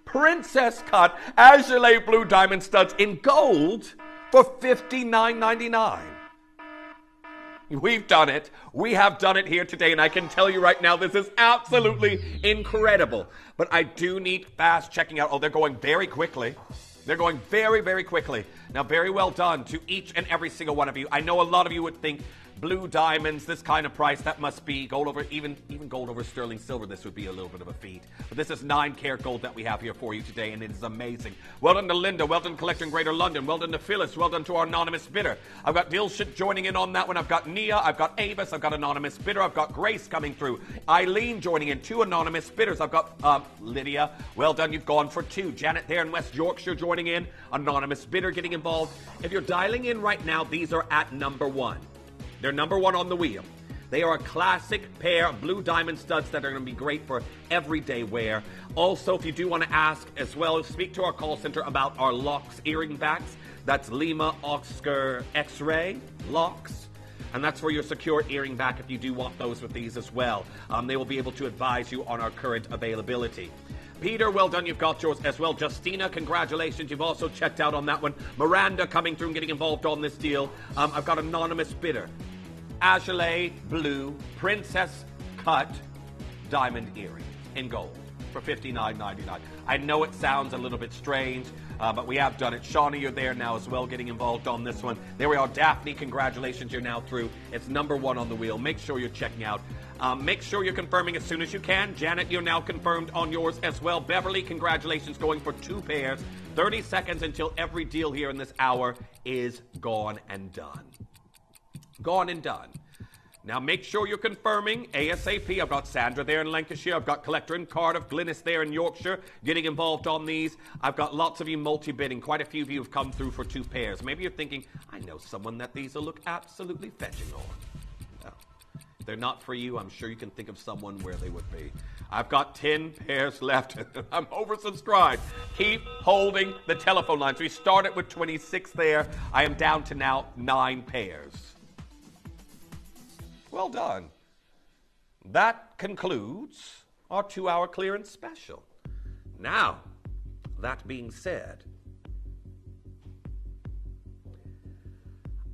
Princess cut azulé blue diamond studs in gold for $59.99. We've done it. We have done it here today, and I can tell you right now, this is absolutely incredible. But I do need fast checking out. Oh, they're going very quickly. They're going very, very quickly. Now, very well done to each and every single one of you. I know a lot of you would think blue diamonds, this kind of price, that must be gold over, even gold over sterling silver, this would be a little bit of a feat. But this is 9 karat gold that we have here for you today, and it is amazing. Well done to Linda, well done Collector in Greater London, well done to Phyllis, well done to our anonymous bidder. I've got Dilshit joining in on that one, I've got Nia, I've got Avis, I've got anonymous bidder, I've got Grace coming through, Eileen joining in, 2 anonymous bidders, I've got Lydia, well done, you've gone for 2. Janet there in West Yorkshire joining in, anonymous bidder getting involved. If you're dialing in right now, these are at number 1. They're number 1 on the wheel. They are a classic pair of blue diamond studs that are going to be great for everyday wear. Also, if you do want to ask as well, speak to our call center about our locks earring backs. That's Lima Oscar X-Ray locks. And that's for your secure earring back if you do want those with these as well. They will be able to advise you on our current availability. Peter, well done, you've got yours as well. Justina, congratulations, you've also checked out on that one. Miranda coming through and getting involved on this deal. I've got anonymous bidder. Azalea Blue Princess Cut Diamond Earring in gold for $59.99. I know it sounds a little bit strange, but we have done it. Shawnee, you're there now as well, getting involved on this one. There we are. Daphne, congratulations, you're now through. It's number one on the wheel. Make sure you're checking out. Make sure you're confirming as soon as you can. Janet, you're now confirmed on yours as well. Beverly, congratulations, going for 2 pairs. 30 seconds until every deal here in this hour is gone and done. Gone and done. Now make sure you're confirming ASAP. I've got Sandra there in Lancashire. I've got Collector in Cardiff, Glynis there in Yorkshire, getting involved on these. I've got lots of you multi-bidding. Quite a few of you have come through for 2 pairs. Maybe you're thinking, I know someone that these will look absolutely fetching on. Well, if they're not for you, I'm sure you can think of someone where they would be. I've got 10 pairs left. I'm oversubscribed. Keep holding the telephone lines. We started with 26 there. I am down to now 9 pairs. Well done. That concludes our 2-hour clearance special. Now, that being said,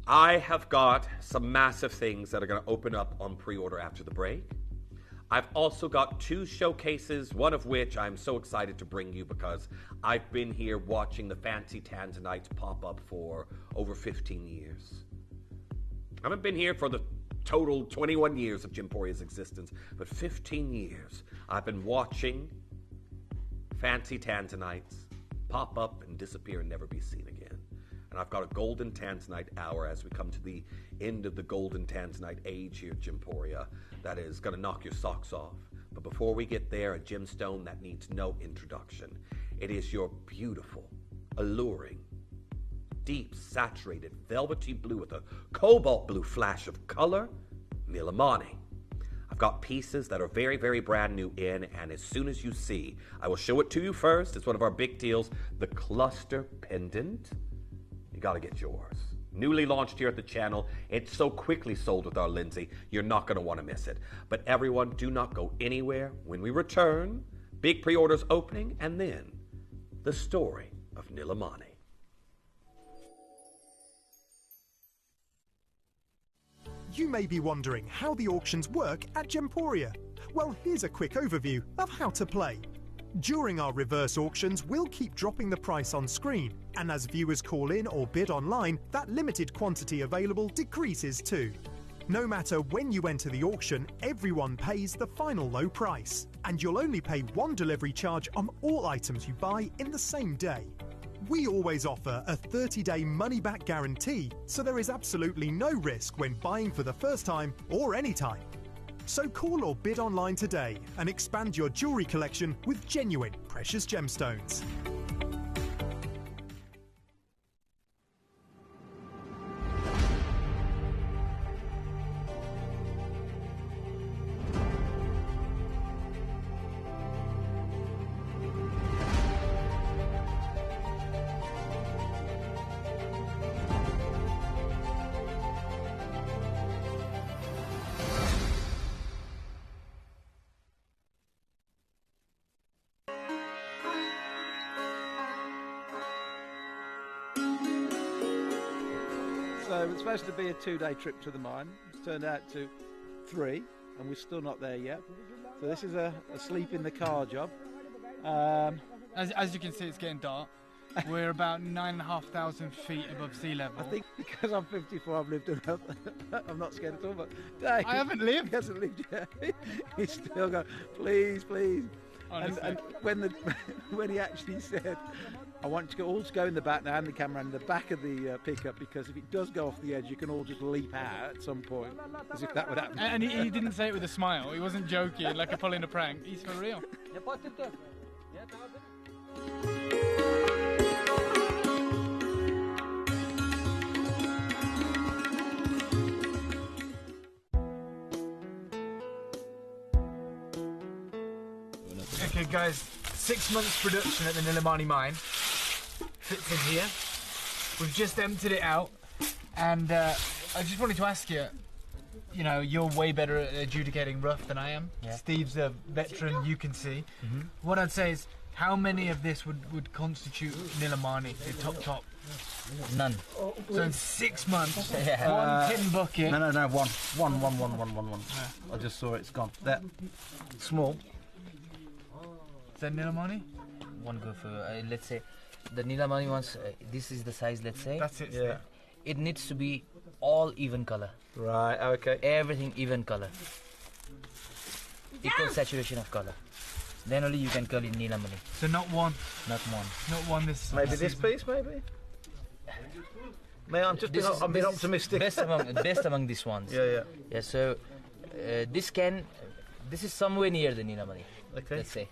I have got some massive things that are going to open up on pre-order after the break. I've also got 2 showcases, one of which I'm so excited to bring you because I've been here watching the fancy Tanzanites pop up for over 15 years. I haven't been here for the total 21 years of Gemporia's existence, but 15 years I've been watching fancy Tanzanites pop up and disappear and never be seen again. And I've got a golden Tanzanite hour as we come to the end of the golden Tanzanite age here at Gemporia that is going to knock your socks off. But before we get there, a gemstone that needs no introduction. It is your beautiful, alluring, deep, saturated, velvety blue with a cobalt blue flash of color, Nilmani. I've got pieces that are very, very brand new in, and as soon as you see, I will show it to you first. It's one of our big deals, the cluster pendant. You got to get yours. Newly launched here at the channel. It's so quickly sold with our Lindsay, you're not going to want to miss it. But everyone, do not go anywhere. When we return, big pre-orders opening, and then the story of Nilmani. You may be wondering how the auctions work at Gemporia. Well, here's a quick overview of how to play. During our reverse auctions, we'll keep dropping the price on screen, and as viewers call in or bid online, that limited quantity available decreases too. No matter when you enter the auction, everyone pays the final low price, and you'll only pay 1 delivery charge on all items you buy in the same day. We always offer a 30-day money-back guarantee, so there is absolutely no risk when buying for the first time or any time. So call or bid online today and expand your jewelry collection with genuine precious gemstones. So it was supposed to be a 2-day trip to the mine. It's turned out to 3, and we're still not there yet. So this is a sleep in the car job. As you can see, it's getting dark. We're about 9,500 feet above sea level. I think because I'm 54, I've lived enough. I'm not scared at all, but Dave, I haven't lived. He hasn't lived yet. He's still going, please, please. And when he actually said, I want you all to go in the back now, and the camera in the back of the pickup, because if it does go off the edge, you can all just leap out at some point, as if that would happen. And he didn't say it with a smile. He wasn't joking, like a pulling a prank. He's for real. Okay, guys, 6 months production at the Nilmani mine. Fits in here. We've just emptied it out, and I just wanted to ask you, you know, you're way better at adjudicating rough than I am. Yeah. Steve's a veteran, you can see. Mm-hmm. What I'd say is, how many of this would constitute Nilmani, the top? None. So in 6 months, Yeah. one tin bucket. No, one. Yeah. I just saw it's gone. That small. Is that Nilmani? One go for, let's say, the Nilmani ones, this is the size, let's say. That's it. Yeah. It needs to be all even color. Right. Okay. Everything even color. Equal saturation of color. Then only you can call it Nilmani, So not one. not one. Not one this Maybe this season. piece, maybe. I'm just being, I'm being optimistic. Best among these ones. Yeah. Yeah. So this is somewhere near the Nilmani. Okay. Let's say.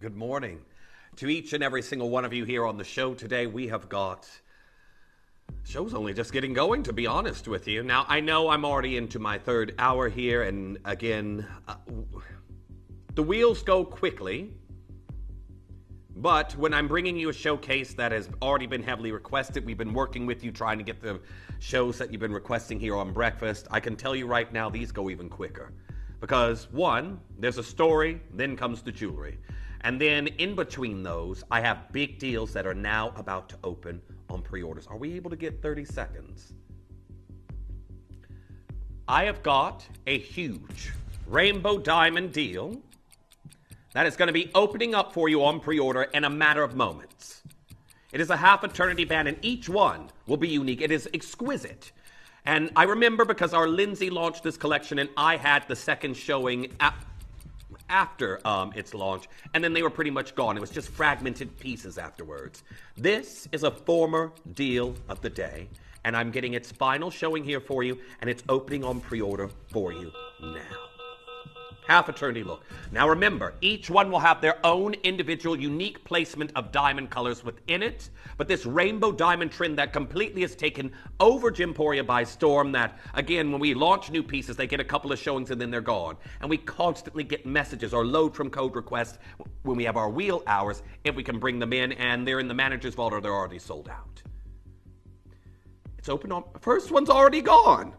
Good morning. To each and every single one of you here on the show today, we have got... Show's only just getting going, to be honest with you. Now, I know I'm already into my third hour here, and again, the wheels go quickly. But when I'm bringing you a showcase that has already been heavily requested, we've been working with you trying to get the shows that you've been requesting here on Breakfast, I can tell you right now, these go even quicker. Because, one, there's a story, then comes the jewelry. And then in between those, I have big deals that are now about to open on pre-orders. Are we able to get 30 seconds? I have got a huge rainbow diamond deal that is going to be opening up for you on pre-order in a matter of moments. It is a half eternity band, and each one will be unique. It is exquisite. And I remember because our Lindsay launched this collection, and I had the second showing after its launch, and then they were pretty much gone. It was just fragmented pieces afterwards. This is a former deal of the day, and I'm getting its final showing here for you, and it's opening on pre-order for you now. Half eternity look. Now remember, each one will have their own individual unique placement of diamond colors within it, but this rainbow diamond trend that completely has taken over Gemporia by storm, that again, when we launch new pieces, they get a couple of showings and then they're gone. And we constantly get messages or load from code requests when we have our wheel hours, if we can bring them in, and they're in the manager's vault or they're already sold out. It's open on, first one's already gone.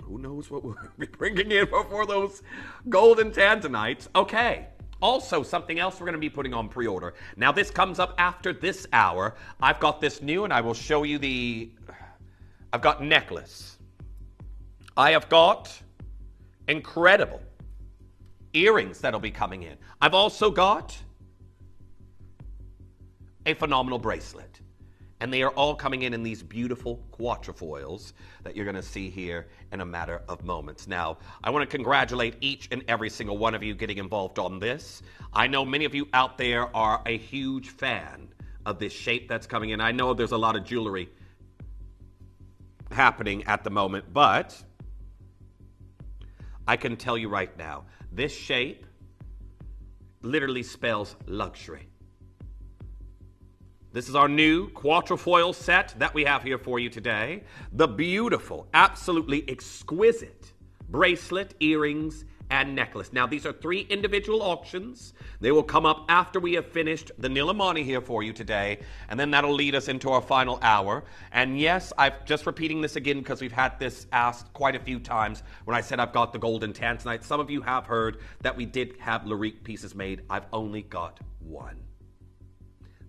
Who knows what we'll be bringing in before those golden tantanites. Okay. Also, something else we're going to be putting on pre-order. Now, this comes up after this hour. I've got this new, and I will show you I've got necklace. I have got incredible earrings that'll be coming in. I've also got a phenomenal bracelet. And they are all coming in these beautiful quatrefoils that you're going to see here in a matter of moments. Now, I want to congratulate each and every single one of you getting involved on this. I know many of you out there are a huge fan of this shape that's coming in. I know there's a lot of jewelry happening at the moment, but I can tell you right now, this shape literally spells luxury. This is our new quatrefoil set that we have here for you today. The beautiful, absolutely exquisite bracelet, earrings, and necklace. Now, these are 3 individual auctions. They will come up after we have finished the Nilmani here for you today, and then that'll lead us into our final hour. And yes, I'm just repeating this again because we've had this asked quite a few times when I said I've got the golden tanzanite. Some of you have heard that we did have Larique pieces made. I've only got 1.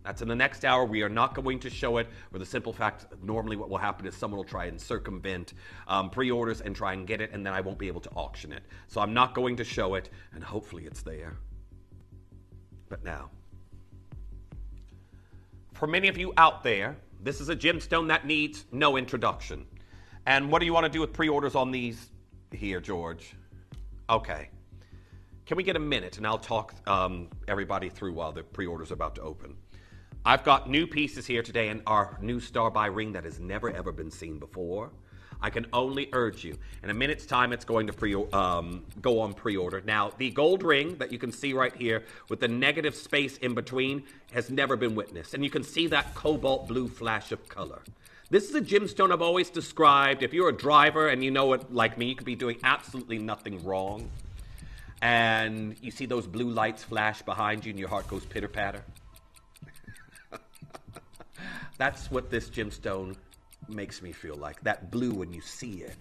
That's in the next hour. We are not going to show it for the simple fact normally what will happen is someone will try and circumvent pre-orders and try and get it, and then I won't be able to auction it. So I'm not going to show it, and hopefully it's there. But now, for many of you out there, this is a gemstone that needs no introduction. And what do you want to do with pre-orders on these here, George? Okay. Can we get a minute, and I'll talk everybody through while the pre-orders are about to open. I've got new pieces here today in our new Star by ring that has never ever been seen before. I can only urge you. In a minute's time, it's going to go on pre-order. Now, the gold ring that you can see right here with the negative space in between has never been witnessed. And you can see that cobalt blue flash of color. This is a gemstone I've always described. If you're a driver and you know it like me, you could be doing absolutely nothing wrong. And you see those blue lights flash behind you and your heart goes pitter-patter. That's what this gemstone makes me feel like. That blue when you see it.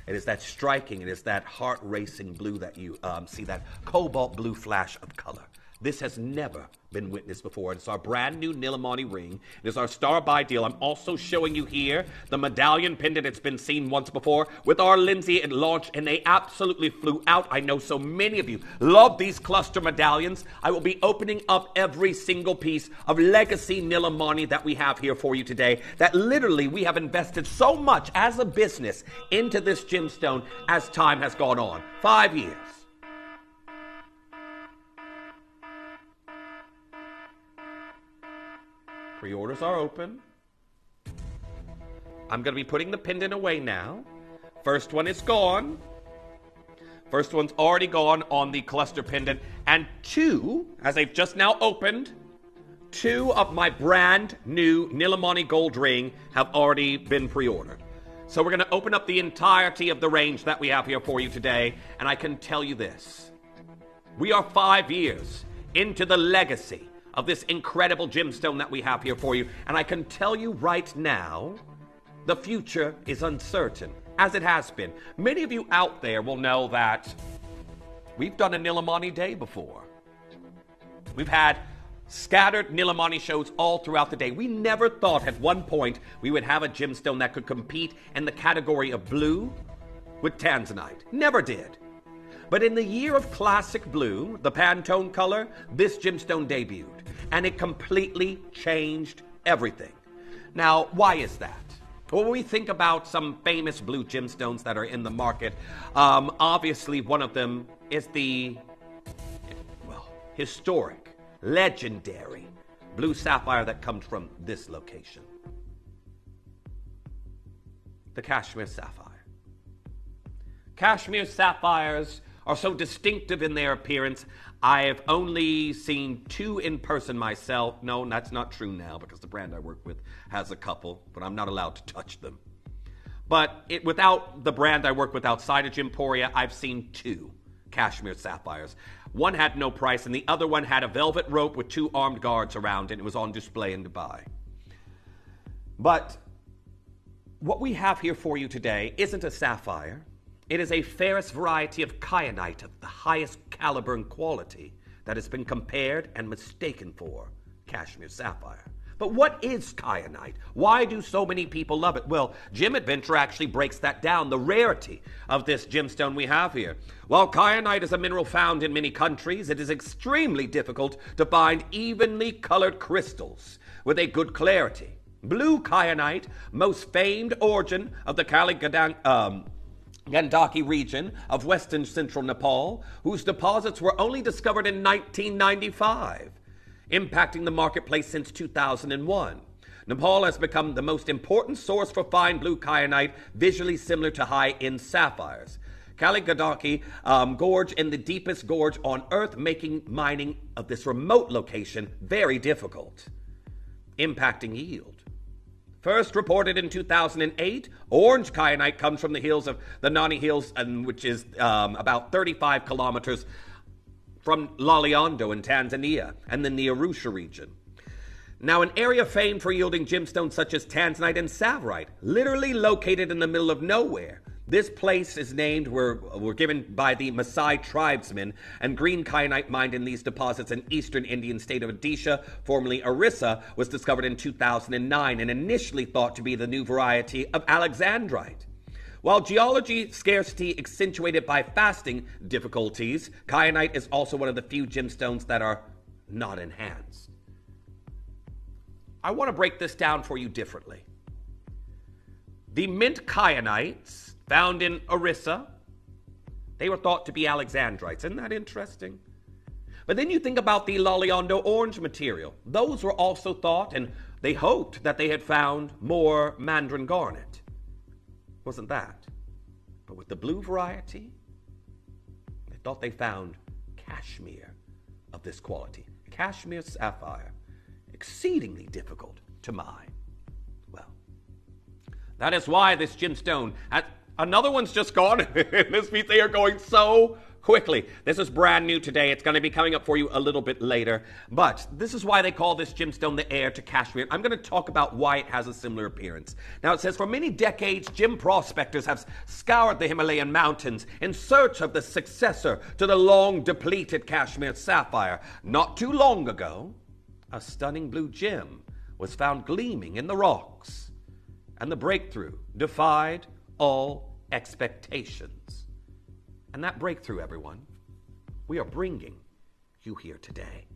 It is that striking, it is that heart-racing blue that you see, that cobalt blue flash of color. This has never been witnessed before. It's our brand new Nilmani ring. It is our star buy deal. I'm also showing you here the medallion pendant. It's been seen once before with our Lindsay at launch, and they absolutely flew out. I know so many of you love these cluster medallions. I will be opening up every single piece of legacy Nilmani that we have here for you today, that literally we have invested so much as a business into this gemstone as time has gone on. 5 years. Pre-orders are open. I'm going to be putting the pendant away now. First one is gone. First one's already gone on the cluster pendant. And 2, as I've just now opened, 2 of my brand new Nilmani gold ring have already been pre-ordered. So we're going to open up the entirety of the range that we have here for you today. And I can tell you this. We are 5 years into the legacy of this incredible gemstone that we have here for you. And I can tell you right now, the future is uncertain, as it has been. Many of you out there will know that we've done a Nilmani day before. We've had scattered Nilmani shows all throughout the day. We never thought at one point we would have a gemstone that could compete in the category of blue with tanzanite. Never did. But in the year of classic blue, the Pantone color, this gemstone debuted. And it completely changed everything. Now, why is that? Well, when we think about some famous blue gemstones that are in the market, obviously one of them is the, historic, legendary blue sapphire that comes from this location. The Kashmir sapphire. Kashmir sapphires are so distinctive in their appearance. I've only seen 2 in person myself. No, that's not true now because the brand I work with has a couple, but I'm not allowed to touch them. But without the brand I work with outside of Gemporia, I've seen 2 Kashmir sapphires. One had no price, and the other one had a velvet rope with 2 armed guards around it. It was on display in Dubai. But what we have here for you today isn't a sapphire. It is a ferrous variety of kyanite of the highest caliber and quality that has been compared and mistaken for Kashmir sapphire. But what is kyanite? Why do so many people love it? Well, Gem Adventure actually breaks that down, the rarity of this gemstone we have here. While kyanite is a mineral found in many countries, it is extremely difficult to find evenly colored crystals with a good clarity. Blue kyanite, most famed origin of the Gandaki region of western central Nepal, whose deposits were only discovered in 1995, impacting the marketplace since 2001. Nepal has become the most important source for fine blue kyanite, visually similar to high-end sapphires. Gandaki Gorge in the deepest gorge on Earth, making mining of this remote location very difficult, impacting yield. First reported in 2008, orange kyanite comes from the hills of the Nani Hills, which is about 35 kilometers from Loliondo in Tanzania and then the Arusha region. Now, an area famed for yielding gemstones such as tanzanite and tsavorite, literally located in the middle of nowhere. This place is named, were given by the Maasai tribesmen, and green kyanite mined in these deposits in eastern Indian state of Odisha, formerly Orissa, was discovered in 2009 and initially thought to be the new variety of alexandrite. While geology scarcity accentuated by fasting difficulties, kyanite is also one of the few gemstones that are not enhanced. I want to break this down for you differently. The mint kyanites found in Orissa, they were thought to be alexandrites. Isn't that interesting? But then you think about the Loliondo orange material. Those were also thought, and they hoped that they had found more mandarin garnet. Wasn't that? But with the blue variety, they thought they found cashmere of this quality. Cashmere sapphire. Exceedingly difficult to mine. Well, that is why this gemstone, another one's just gone. This means they are going so quickly. This is brand new today. It's going to be coming up for you a little bit later. But this is why they call this gemstone the heir to cashmere. I'm going to talk about why it has a similar appearance. Now, it says, for many decades, gem prospectors have scoured the Himalayan mountains in search of the successor to the long-depleted cashmere sapphire. Not too long ago, a stunning blue gem was found gleaming in the rocks, and the breakthrough defied all expectations. And that breakthrough, everyone, we are bringing you here today.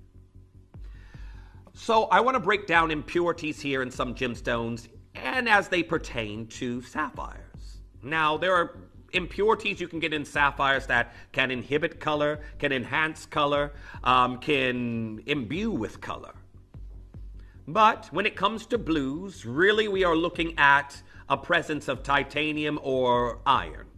So I want to break down impurities here in some gemstones and as they pertain to sapphires. Now, there are impurities you can get in sapphires that can inhibit color, can enhance color, can imbue with color. But when it comes to blues, really we are looking at a presence of titanium or iron.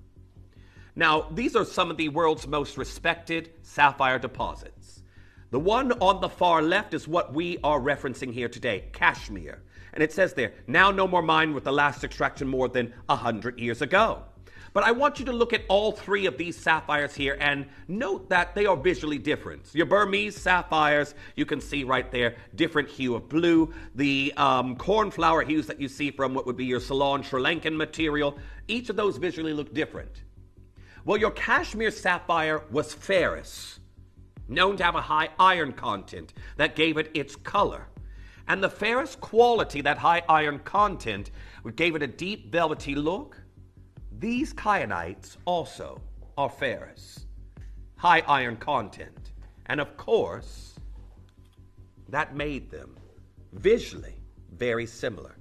Now, these are some of the world's most respected sapphire deposits. The one on the far left is what we are referencing here today, cashmere. And it says there, now no more mined with the last extraction more than 100 years ago. But I want you to look at all three of these sapphires here and note that they are visually different. Your Burmese sapphires, you can see right there, different hue of blue. The cornflower hues that you see from what would be your Ceylon Sri Lankan material, each of those visually look different. Well, your cashmere sapphire was ferrous, known to have a high iron content that gave it its color. And the ferrous quality, that high iron content, gave it a deep velvety look. These kyanites also are ferrous, high iron content, and of course, that made them visually very similar.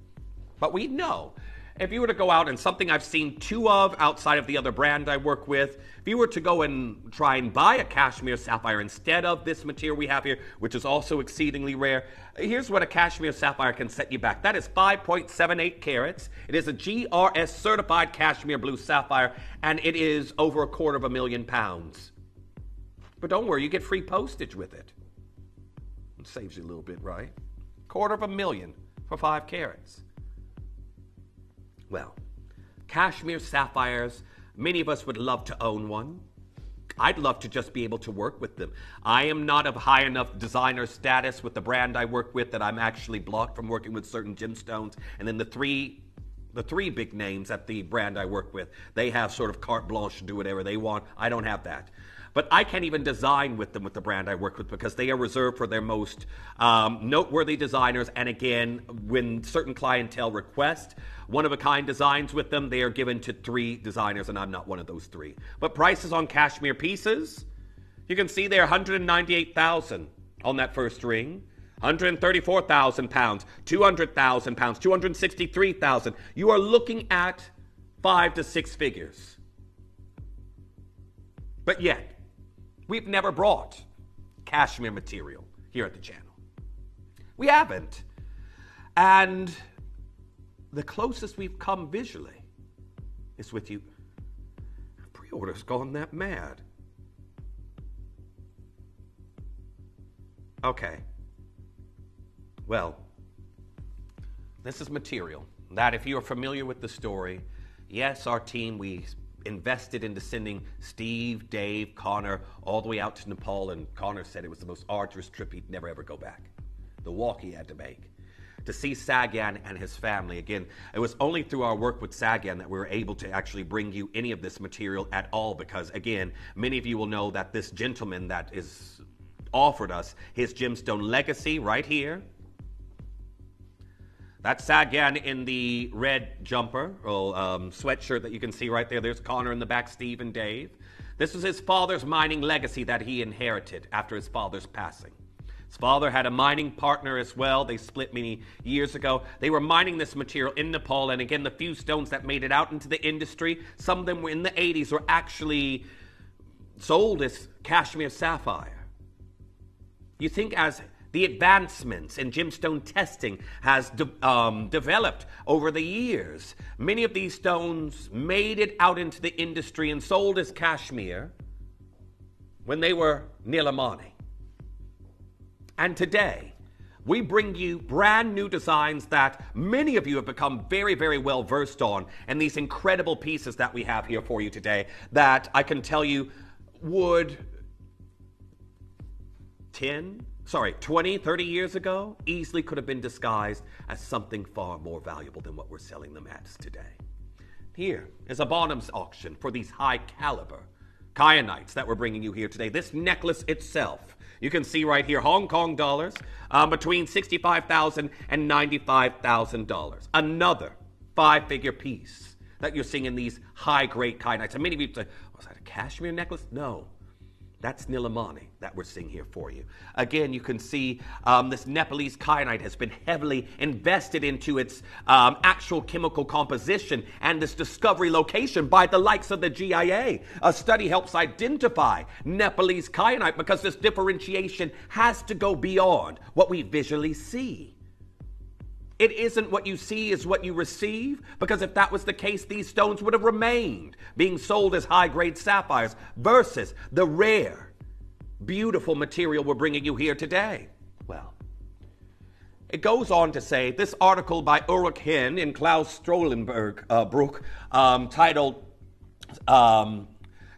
But we know, if you were to go out, and something I've seen two of outside of the other brand I work with, if you were to go and try and buy a cashmere sapphire instead of this material we have here, which is also exceedingly rare, here's what a cashmere sapphire can set you back. That is 5.78 carats. It is a GRS certified cashmere blue sapphire, and it is over £250,000. But don't worry, you get free postage with it. It saves you a little bit, right? $250,000 for 5 carats. Well, cashmere sapphires, many of us would love to own one. I'd love to just be able to work with them. I am not of high enough designer status with the brand I work with that I'm actually blocked from working with certain gemstones. And then the three big names at the brand I work with, they have sort of carte blanche to do whatever they want. I don't have that. But I can't even design with them with the brand I work with because they are reserved for their most noteworthy designers. And again, when certain clientele request one-of-a-kind designs with them, they are given to 3 designers, and I'm not one of those 3. But prices on cashmere pieces, you can see they're $198,000 on that first ring, £134,000, £200,000, $263,000. You are looking at 5 to 6 figures. But yet, we've never brought cashmere material here at the channel. We haven't. And the closest we've come visually is with you. Pre-order's gone that mad. Okay. Well, this is material that if you're familiar with the story, yes, our team, we invested into sending Steve, Dave, Connor all the way out to Nepal, and Connor said it was the most arduous trip he'd never ever go back. The walk he had to make. To see Sagan and his family. Again, it was only through our work with Sagan that we were able to actually bring you any of this material at all, because again, many of you will know that this gentleman that is offered us his Gemstone legacy right here. That's Sagan in the red jumper, or sweatshirt that you can see right there. There's Connor in the back, Steve and Dave. This was his father's mining legacy that he inherited after his father's passing. His father had a mining partner as well. They split many years ago. They were mining this material in Nepal, and again, the few stones that made it out into the industry, some of them were in the 80s, were actually sold as Kashmir sapphire. You think as the advancements in gemstone testing has developed over the years, many of these stones made it out into the industry and sold as Kashmir when they were Nilmani. And today, we bring you brand new designs that many of you have become very, very well versed on, and these incredible pieces that we have here for you today that I can tell you would 20, 30 years ago, easily could have been disguised as something far more valuable than what we're selling them as today. Here is a Bonham's auction for these high caliber kyanites that we're bringing you here today. This necklace itself, you can see right here, Hong Kong dollars, between $65,000 and $95,000. Another 5-figure piece that you're seeing in these high-grade kyanites. And many of you say, was that a cashmere necklace? No. That's Nilmani that we're seeing here for you. Again, you can see this Nepalese kyanite has been heavily invested into its actual chemical composition and this discovery location by the likes of the GIA. A study helps identify Nepalese kyanite because this differentiation has to go beyond what we visually see. It isn't what you see is what you receive, because if that was the case, these stones would have remained being sold as high-grade sapphires versus the rare, beautiful material we're bringing you here today. Well, it goes on to say, this article by Ulrich Hen in Klaus Strollenberg Brook, titled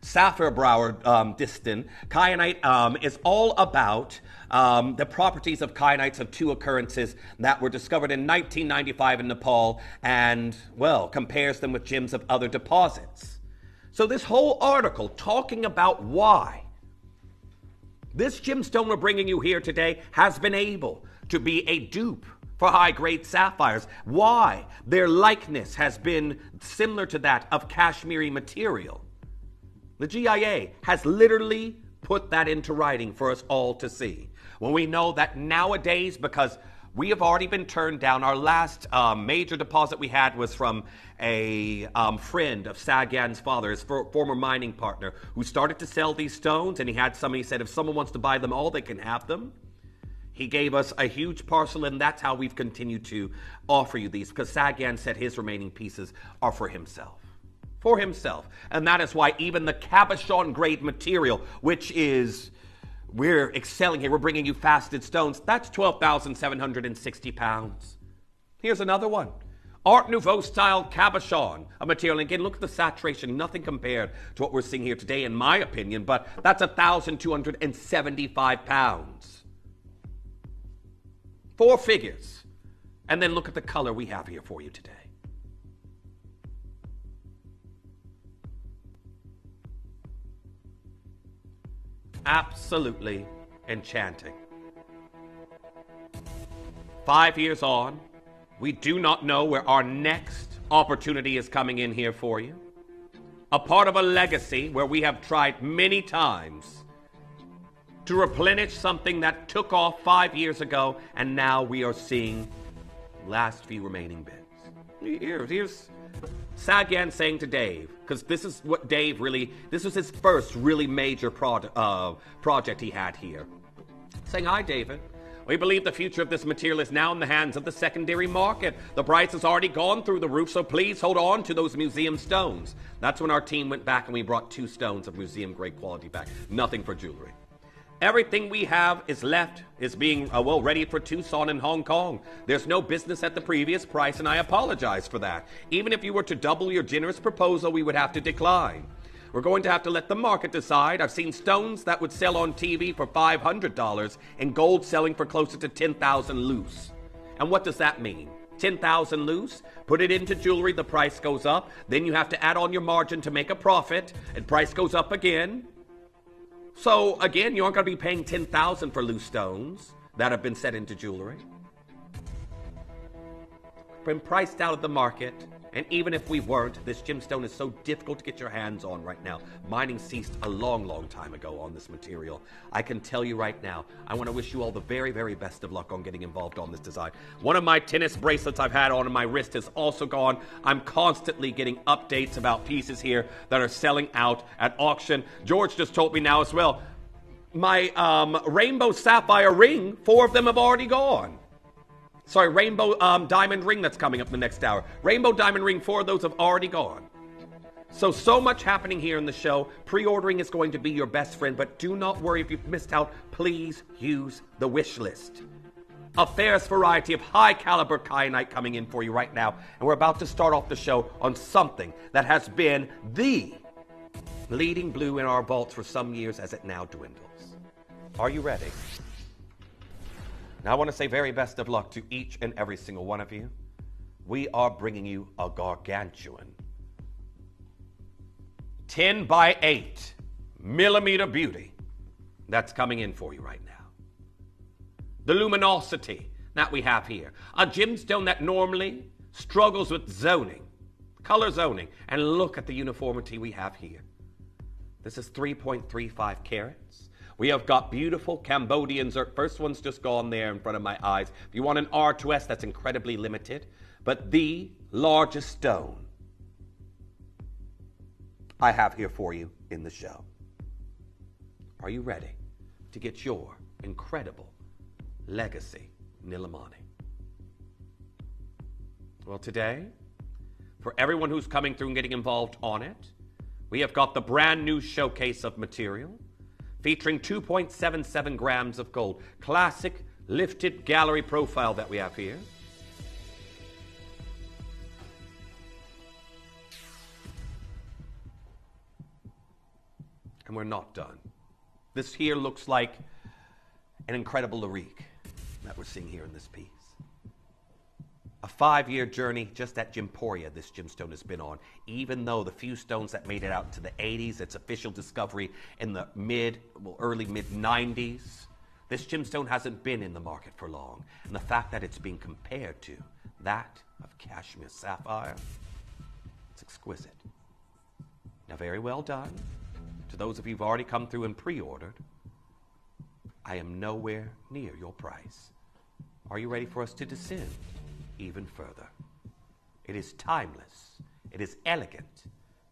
Sapphire-Brauer Distin Kyanite is all about the properties of kyanites of two occurrences that were discovered in 1995 in Nepal and, well, compares them with gems of other deposits. So this whole article talking about why this gemstone we're bringing you here today has been able to be a dupe for high-grade sapphires, why their likeness has been similar to that of Kashmiri material. The GIA has literally put that into writing for us all to see. When we know that nowadays, because we have already been turned down, our last major deposit we had was from a friend of Sagan's father, his former mining partner, who started to sell these stones, and he had somebody said, if someone wants to buy them all, they can have them. He gave us a huge parcel, and that's how we've continued to offer you these, because Sagan said his remaining pieces are for himself. For himself. And that is why even the cabochon grade material, which is, we're excelling here, we're bringing you faceted stones, that's 12,760 pounds. Here's another one. Art Nouveau style cabochon, a material. And again, look at the saturation, nothing compared to what we're seeing here today, in my opinion, but that's 1,275 pounds. 4 figures. And then look at the color we have here for you today. Absolutely enchanting. 5 years on, we do not know where our next opportunity is coming in here for you. A part of a legacy where we have tried many times to replenish something that took off 5 years ago, and now we are seeing last few remaining bits. Here's Sagan saying to Dave, because this is what Dave really, this was his first really major project he had here. Saying, hi, David. We believe the future of this material is now in the hands of the secondary market. The price has already gone through the roof, so please hold on to those museum stones. That's when our team went back and we brought 2 stones of museum-grade quality back. Nothing for jewelry. Everything we have is being ready for Tucson and Hong Kong. There's no business at the previous price, and I apologize for that. Even if you were to double your generous proposal, we would have to decline. We're going to have to let the market decide. I've seen stones that would sell on TV for $500 and gold selling for closer to $10,000 loose. And what does that mean? $10,000 loose, put it into jewelry, the price goes up. Then you have to add on your margin to make a profit, and price goes up again. So again, you aren't going to be paying $10,000 for loose stones that have been set into jewelry. Been priced out of the market, and even if we weren't, this gemstone is so difficult to get your hands on right now. Mining ceased a long, long time ago on this material. I can tell you right now, I want to wish you all the very, very best of luck on getting involved on this design. One of my tennis bracelets I've had on my wrist is also gone. I'm constantly getting updates about pieces here that are selling out at auction. George just told me now as well, my rainbow sapphire ring, 4 of them have already gone. Sorry, rainbow diamond ring that's coming up in the next hour. Rainbow diamond ring, 4 of those have already gone. So much happening here in the show. Pre-ordering is going to be your best friend, but do not worry if you've missed out. Please use the wish list. A fairest variety of high caliber kyanite coming in for you right now. And we're about to start off the show on something that has been the leading blue in our vaults for some years as it now dwindles. Are you ready? Now, I want to say very best of luck to each and every single one of you. We are bringing you a gargantuan 10 by 8 millimeter beauty that's coming in for you right now. The luminosity that we have here. A gemstone that normally struggles with zoning, color zoning. And look at the uniformity we have here. This is 3.35 carats. We have got beautiful Cambodian zircon. First one's just gone there in front of my eyes. If you want an R2S, that's incredibly limited. But the largest stone I have here for you in the show. Are you ready to get your incredible legacy Nilmani? Well, today, for everyone who's coming through and getting involved on it, we have got the brand new showcase of material, featuring 2.77 grams of gold. Classic lifted gallery profile that we have here. And we're not done. This here looks like an incredible lyrique that we're seeing here in this piece. A 5-year journey just at Gemporia this gemstone has been on. Even though the few stones that made it out to the 80s, its official discovery in the early mid-90s, this gemstone hasn't been in the market for long. And the fact that it's being compared to that of cashmere sapphire, it's exquisite. Now, very well done. To those of you who've already come through and pre-ordered, I am nowhere near your price. Are you ready for us to descend even further? It is timeless. It is elegant.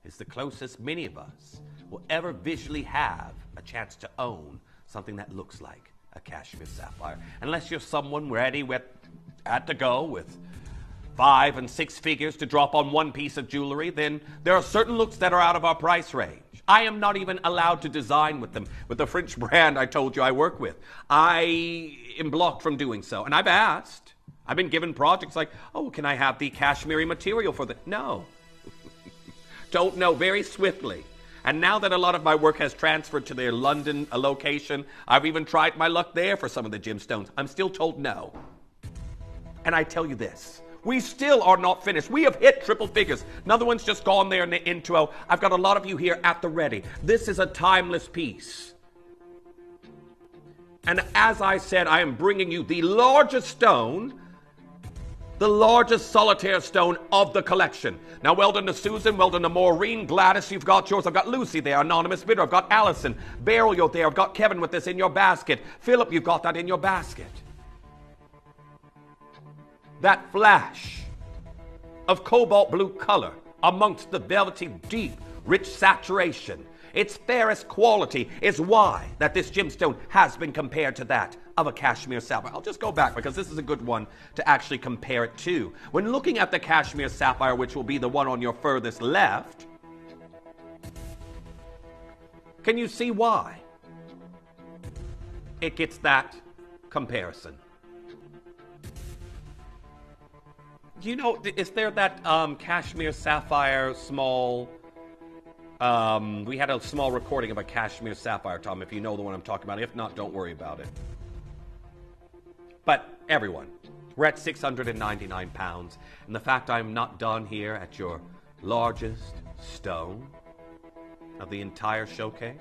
It's the closest many of us will ever visually have a chance to own something that looks like a cashmere sapphire. Unless you're someone ready at to go with 5 and 6 figures to drop on one piece of jewelry, then there are certain looks that are out of our price range. I am not even allowed to design with them, with the French brand I told you I work with. I am blocked from doing so. And I've asked. I've been given projects like, oh, can I have the cashmere material for the... No. Don't know, very swiftly. And now that a lot of my work has transferred to their London location, I've even tried my luck there for some of the gemstones. I'm still told no. And I tell you this, we still are not finished. We have hit triple figures. Another one's just gone there in the intro. I've got a lot of you here at the ready. This is a timeless piece. And as I said, I am bringing you the largest stone, the largest solitaire stone of the collection. Now, well done to Susan, well done to Maureen, Gladys, you've got yours. I've got Lucy there, anonymous bidder. I've got Allison, Beryl, you're there. I've got Kevin with this in your basket. Philip, you've got that in your basket. That flash of cobalt blue color amongst the velvety, deep, rich saturation, its fairest quality is why that this gemstone has been compared to that of a cashmere sapphire. I'll just go back because this is a good one to actually compare it to. When looking at the cashmere sapphire, which will be the one on your furthest left, can you see why? it gets that comparison. You know, is there that cashmere sapphire small... we had a small recording of a cashmere sapphire, Tom, if you know the one I'm talking about. If not, don't worry about it. But everyone, we're at 699 pounds. And the fact I'm not done here at your largest stone of the entire showcase.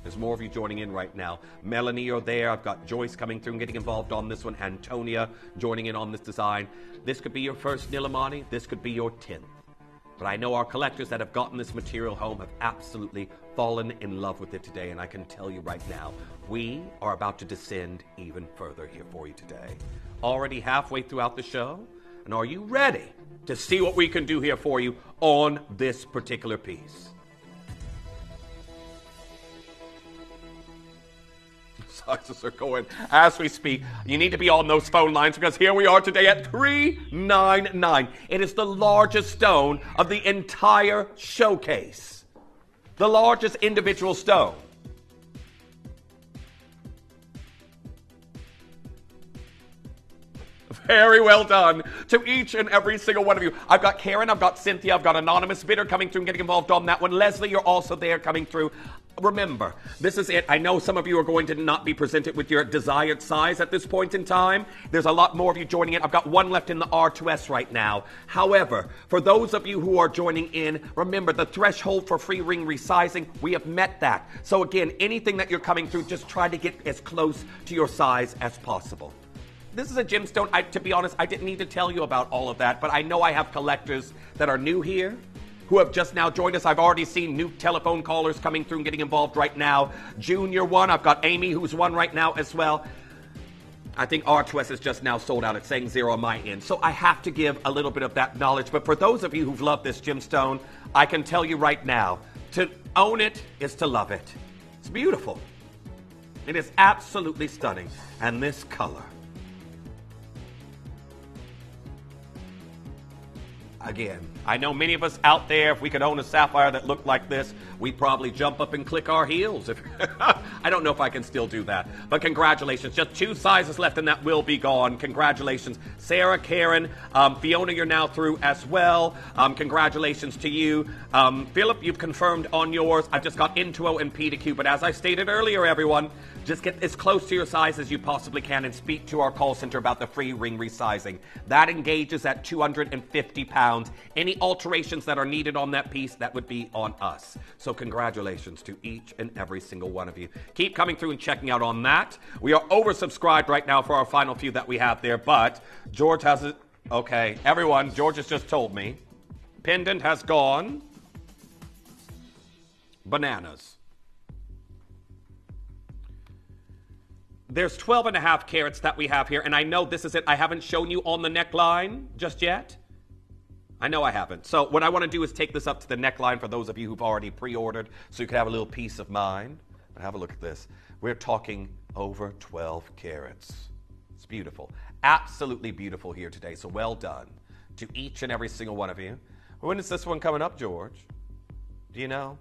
There's more of you joining in right now. Melanie, you're there. I've got Joyce coming through and getting involved on this one. Antonia joining in on this design. This could be your first Nilmani. This could be your 10th. But I know our collectors that have gotten this material home have absolutely fallen in love with it today. And I can tell you right now, we are about to descend even further here for you today. Already halfway throughout the show. And are you ready to see what we can do here for you on this particular piece? Sizes are going as we speak. You need to be on those phone lines because here we are today at $399. It is the largest stone of the entire showcase. The largest individual stone. Very well done to each and every single one of you. I've got Karen, I've got Cynthia, I've got Anonymous Bidder coming through and getting involved on that one. Leslie, you're also there coming through. Remember, this is it. I know some of you are going to not be presented with your desired size at this point in time. There's a lot more of you joining in. I've got one left in the R2S right now. However, for those of you who are joining in, remember the threshold for free ring resizing, we have met that. So again, anything that you're coming through, just try to get as close to your size as possible. This is a gemstone. To be honest, I didn't need to tell you about all of that, but I know I have collectors that are new here who have just now joined us. I've already seen new telephone callers coming through and getting involved right now. Junior one. I've got Amy who's one right now as well. I think R2S is just now sold out. It's saying 0 on my end. So I have to give a little bit of that knowledge. But for those of you who've loved this gemstone, I can tell you right now, to own it is to love it. It's beautiful. It is absolutely stunning. And this color. Again, I know many of us out there, if we could own a sapphire that looked like this, we'd probably jump up and click our heels. I don't know if I can still do that. But congratulations. Just 2 sizes left and that will be gone. Congratulations. Sarah, Karen, Fiona, you're now through as well. Congratulations to you. Philip, you've confirmed on yours. I've just got Intuo and P2Q. But as I stated earlier, everyone, just get as close to your size as you possibly can and speak to our call center about the free ring resizing. That engages at 250 pounds. Any alterations that are needed on that piece, that would be on us. So congratulations to each and every single one of you. Keep coming through and checking out on that. We are oversubscribed right now for our final few that we have there, but George has it. Okay, everyone, George has just told me. Pendant has gone bananas. There's 12.5 carats that we have here, and I know this is it. I haven't shown you on the neckline just yet. I know I haven't. So what I want to do is take this up to the neckline for those of you who've already pre-ordered so you can have a little peace of mind. But have a look at this. We're talking over 12 carats. It's beautiful. Absolutely beautiful here today. So well done to each and every single one of you. When is this one coming up, George? Do you know?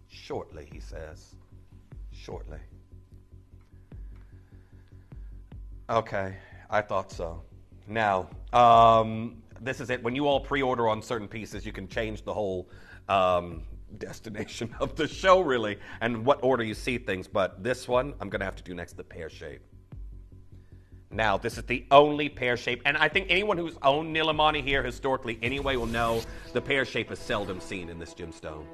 Shortly, he says. Shortly. Okay, I thought so. Now, this is it. When you all pre-order on certain pieces, you can change the whole destination of the show, really, and what order you see things. But this one, I'm going to have to do next to the pear shape. Now, this is the only pear shape, and I think anyone who's owned Nilmani here historically anyway will know the pear shape is seldom seen in this gemstone.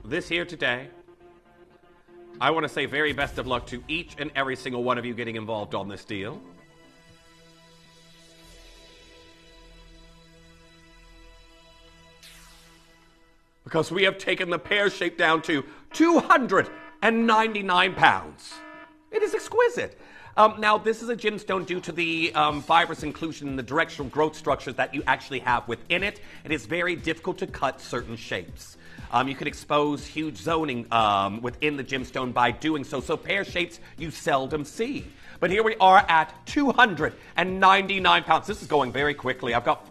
This here today, I want to say very best of luck to each and every single one of you getting involved on this deal. Because we have taken the pear shape down to 299 pounds. It is exquisite. Now, this is a gemstone due to the fibrous inclusion in the directional growth structures that you actually have within it. It is very difficult to cut certain shapes. You can expose huge zoning within the gemstone by doing so. So pear shapes you seldom see. But here we are at 299 pounds. This is going very quickly. I've got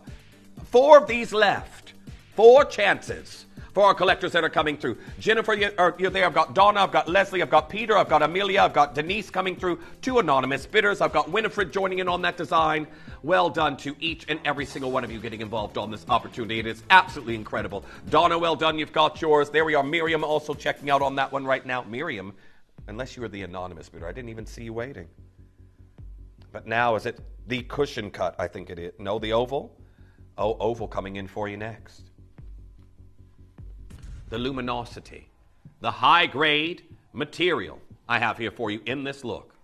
4 of these left. 4 chances for our collectors that are coming through. Jennifer, you're there. I've got Donna, I've got Leslie, I've got Peter, I've got Amelia, I've got Denise coming through. 2 anonymous bidders. I've got Winifred joining in on that design. Well done to each and every single one of you getting involved on this opportunity. It is absolutely incredible. Donna, well done. You've got yours. There we are. Miriam also checking out on that one right now. Miriam, unless you were the anonymous bidder, I didn't even see you waiting. But now, is it the cushion cut? I think it is. No, the oval? Oh, oval coming in for you next. The luminosity, the high-grade material I have here for you in this look.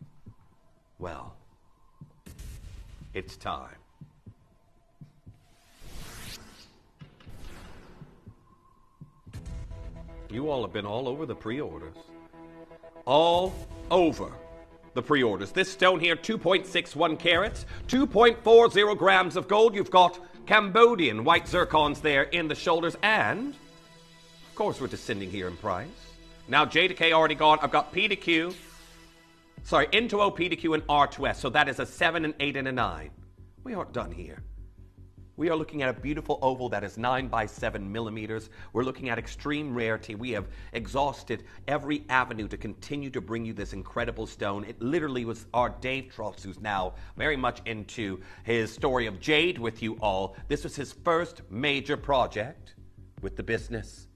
Well, it's time. You all have been all over the pre-orders. All over the pre-orders. This stone here, 2.61 carats, 2.40 grams of gold. You've got Cambodian white zircons there in the shoulders, and of course we're descending here in price. Now J to K already gone. I've got P to Q. Sorry, N to O, P to Q, and R to S. So that is a 7, an 8, and a 9. We aren't done here. We are looking at a beautiful oval that is 9 by 7 millimeters. We're looking at extreme rarity. We have exhausted every avenue to continue to bring you this incredible stone. It literally was our Dave Troughs, who's now very much into his story of jade with you all. This was his first major project with the business.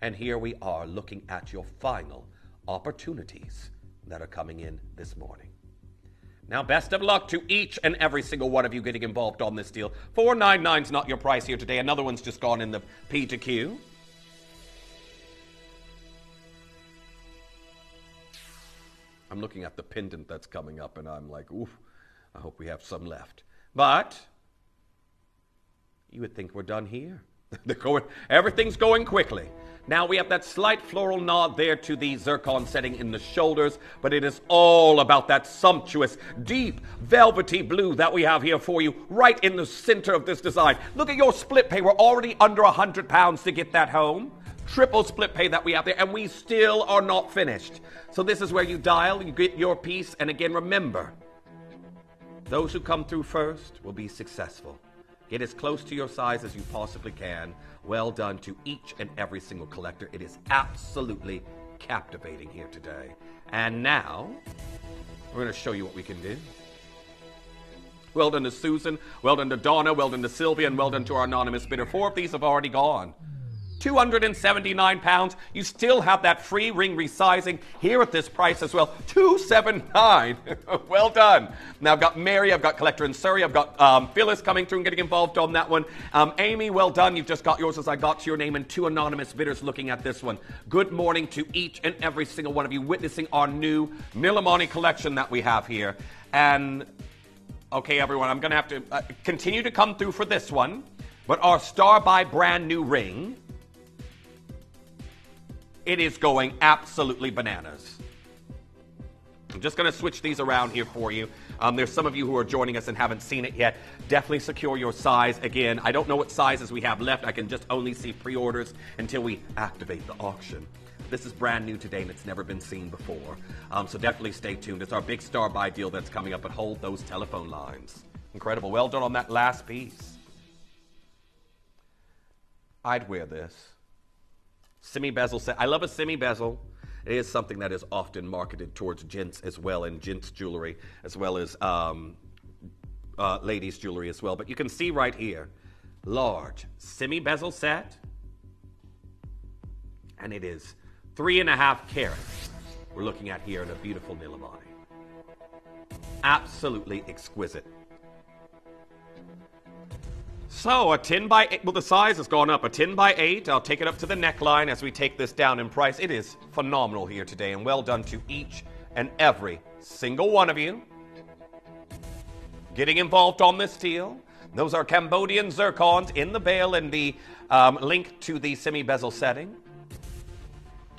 And here we are looking at your final opportunities that are coming in this morning. Now, best of luck to each and every single one of you getting involved on this deal. 499's not your price here today. Another one's just gone in the P to Q. I'm looking at the pendant that's coming up, and I'm like, oof, I hope we have some left. But you would think we're done here. Everything's going quickly. Now we have that slight floral nod there to the zircon setting in the shoulders, but it is all about that sumptuous, deep, velvety blue that we have here for you right in the center of this design. Look at your split pay. We're already under £100 to get that home. Triple split pay that we have there, and we still are not finished. So this is where you dial, you get your piece, and again, remember, those who come through first will be successful. Get as close to your size as you possibly can. Well done to each and every single collector. It is absolutely captivating here today. And now, we're going to show you what we can do. Well done to Susan, well done to Donna, well done to Sylvia, and well done to our anonymous bidder. 4 of these have already gone. £279. You still have that free ring resizing here at this price as well. $279. Well done. Now I've got Mary, I've got Collector in Surrey, I've got Phyllis coming through and getting involved on that one. Amy, well done. You've just got yours as I got your name, and 2 anonymous bidders looking at this one. Good morning to each and every single one of you witnessing our new Nilmani collection that we have here. And okay, everyone, I'm going to have to continue to come through for this one, but our Star by brand new ring, it is going absolutely bananas. I'm just going to switch these around here for you. There's some of you who are joining us and haven't seen it yet. Definitely secure your size. Again, I don't know what sizes we have left. I can just only see pre-orders until we activate the auction. This is brand new today, and it's never been seen before. So definitely stay tuned. It's our big Star Buy deal that's coming up, but hold those telephone lines. Incredible. Well done on that last piece. I'd wear this. Semi-bezel set. I love a semi-bezel. It is something that is often marketed towards gents as well, and gents jewelry, as well as ladies jewelry as well. But you can see right here, large semi-bezel set, and it is 3.5 carats. We're looking at here in a beautiful Nilmani. Absolutely exquisite. So a 10 by 8, well, the size has gone up. A 10 by 8, I'll take it up to the neckline as we take this down in price. It is phenomenal here today, and well done to each and every single one of you getting involved on this deal. Those are Cambodian zircons in the bail and the link to the semi-bezel setting.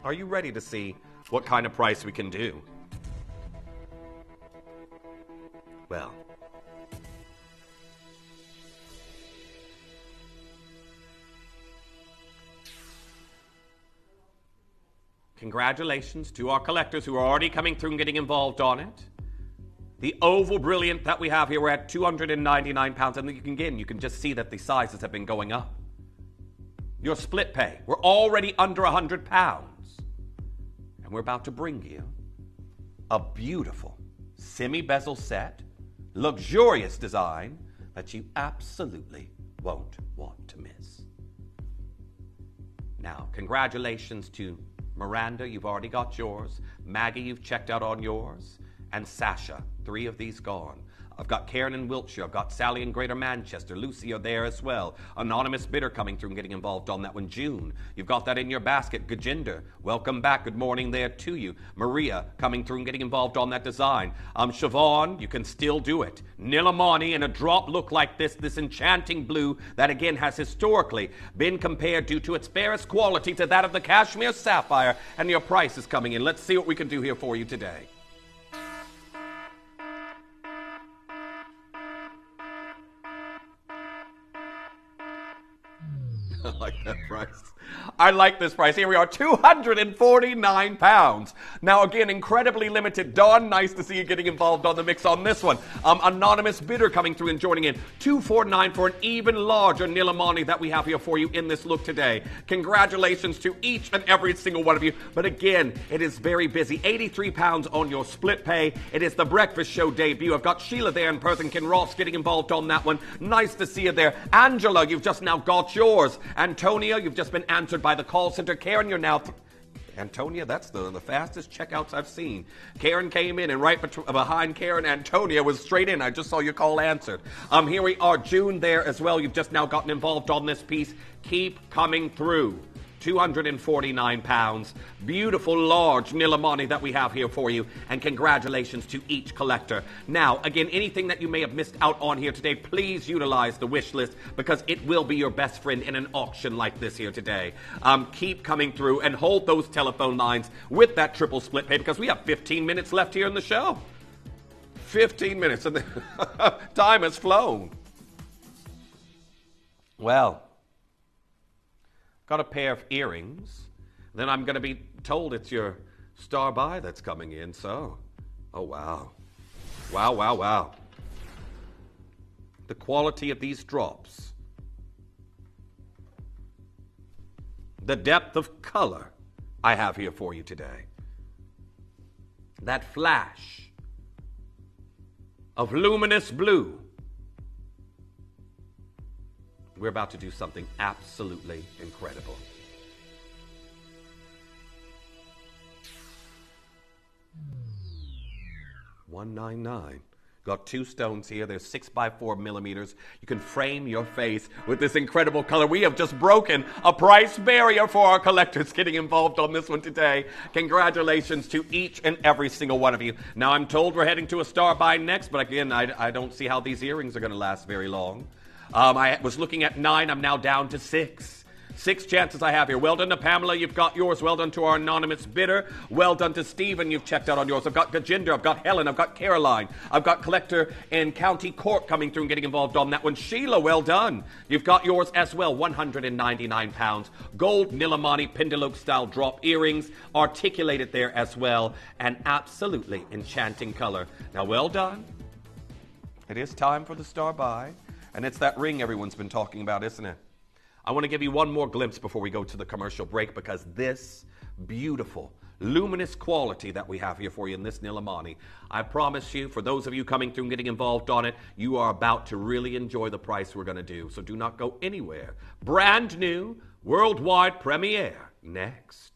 Are you ready to see what kind of price we can do? Well, congratulations to our collectors who are already coming through and getting involved on it. The oval brilliant that we have here, we're at £299, and you can just see that the sizes have been going up. Your split pay, we're already under £100, and we're about to bring you a beautiful semi-bezel set, luxurious design that you absolutely won't want to miss. Now, congratulations to Miranda, you've already got yours. Maggie, you've checked out on yours. And Sasha, 3 of these gone. I've got Karen in Wiltshire. I've got Sally in Greater Manchester. Lucy are there as well. Anonymous bidder coming through and getting involved on that one. June, you've got that in your basket. Gajinder, welcome back. Good morning there to you. Maria coming through and getting involved on that design. Siobhan, you can still do it. Nilmani in a drop look like this enchanting blue that again has historically been compared due to its fairest quality to that of the cashmere sapphire, and your price is coming in. Let's see what we can do here for you today. I like that price. I like this price. Here we are, £249. Now, again, incredibly limited. Dawn, nice to see you getting involved on the mix on this one. Anonymous bidder coming through and joining in. $249 for an even larger Nilmani that we have here for you in this look today. Congratulations to each and every single one of you. But again, it is very busy. £83 on your split pay. It is the breakfast show debut. I've got Sheila there in Perth and Ken Ross getting involved on that one. Nice to see you there. Angela, you've just now got yours. Antonia, you've just been answered by the call center. Karen, you're now... Antonia, that's the fastest checkouts I've seen. Karen came in, and right behind Karen, Antonia was straight in. I just saw your call answered. Here we are. June there as well. You've just now gotten involved on this piece. Keep coming through. £249. Beautiful, large Nilmani that we have here for you. And congratulations to each collector. Now, again, anything that you may have missed out on here today, please utilize the wish list because it will be your best friend in an auction like this here today. Keep coming through and hold those telephone lines with that triple split pay because we have 15 minutes left here in the show. 15 minutes and the time has flown. Well, got a pair of earrings, then I'm going to be told it's your star buy that's coming in, so, oh wow. Wow, wow, wow. The quality of these drops, the depth of color I have here for you today, that flash of luminous blue. We're about to do something absolutely incredible. $199. Got 2 stones here. They're 6x4 millimeters. You can frame your face with this incredible color. We have just broken a price barrier for our collectors getting involved on this one today. Congratulations to each and every single one of you. Now, I'm told we're heading to a star buy next, but again, I don't see how these earrings are going to last very long. I was looking at 9. I'm now down to 6. 6 chances I have here. Well done to Pamela. You've got yours. Well done to our anonymous bidder. Well done to Stephen. You've checked out on yours. I've got Gajinder. I've got Helen. I've got Caroline. I've got collector in County Cork coming through and getting involved on that one. Sheila, well done. You've got yours as well. £199. Gold Nilmani Pendeloque style drop earrings. Articulated there as well. And absolutely enchanting color. Now, well done. It is time for the star buy. And it's that ring everyone's been talking about, isn't it? I want to give you one more glimpse before we go to the commercial break because this beautiful, luminous quality that we have here for you in this Nilmani, I promise you, for those of you coming through and getting involved on it, you are about to really enjoy the price we're going to do. So do not go anywhere. Brand new, worldwide premiere, next.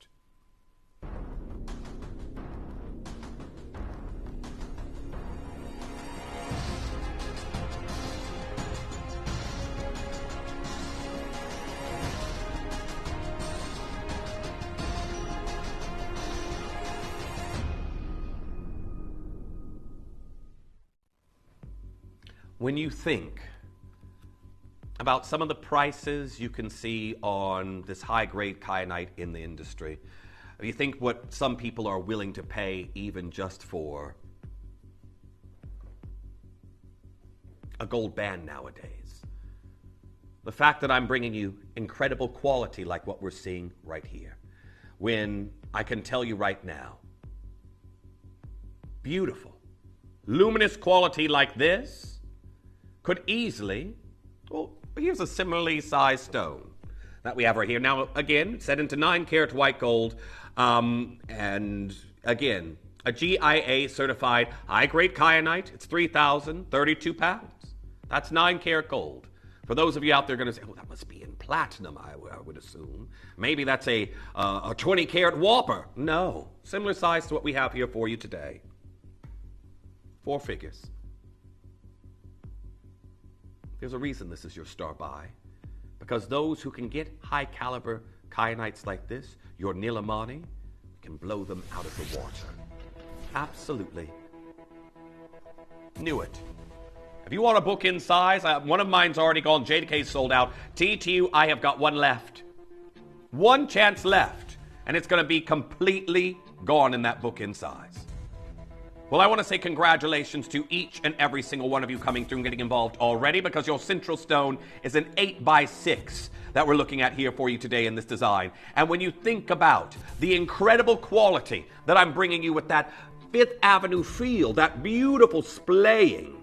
When you think about some of the prices you can see on this high-grade kyanite in the industry, you think what some people are willing to pay even just for a gold band nowadays. The fact that I'm bringing you incredible quality like what we're seeing right here. When I can tell you right now, beautiful, luminous quality like this could easily, well, here's a similarly sized stone that we have right here. Now, again, set into 9-karat white gold, and again, a GIA certified high-grade kyanite. It's 3,032 pounds. That's 9-karat gold. For those of you out there going to say, oh, that must be in platinum, I would assume. Maybe that's a 20-karat whopper. No, similar size to what we have here for you today. 4 figures. There's a reason this is your star buy. Because those who can get high-caliber kyanites like this, your Nilmani, can blow them out of the water. Absolutely. Knew it. If you want a book in size, one of mine's already gone. JDK's sold out. TTU, I have got one left. One chance left. And it's going to be completely gone in that book in size. Well, I want to say congratulations to each and every single one of you coming through and getting involved already, because your central stone is an 8x6 that we're looking at here for you today in this design. And when you think about the incredible quality that I'm bringing you with that Fifth Avenue feel, that beautiful splaying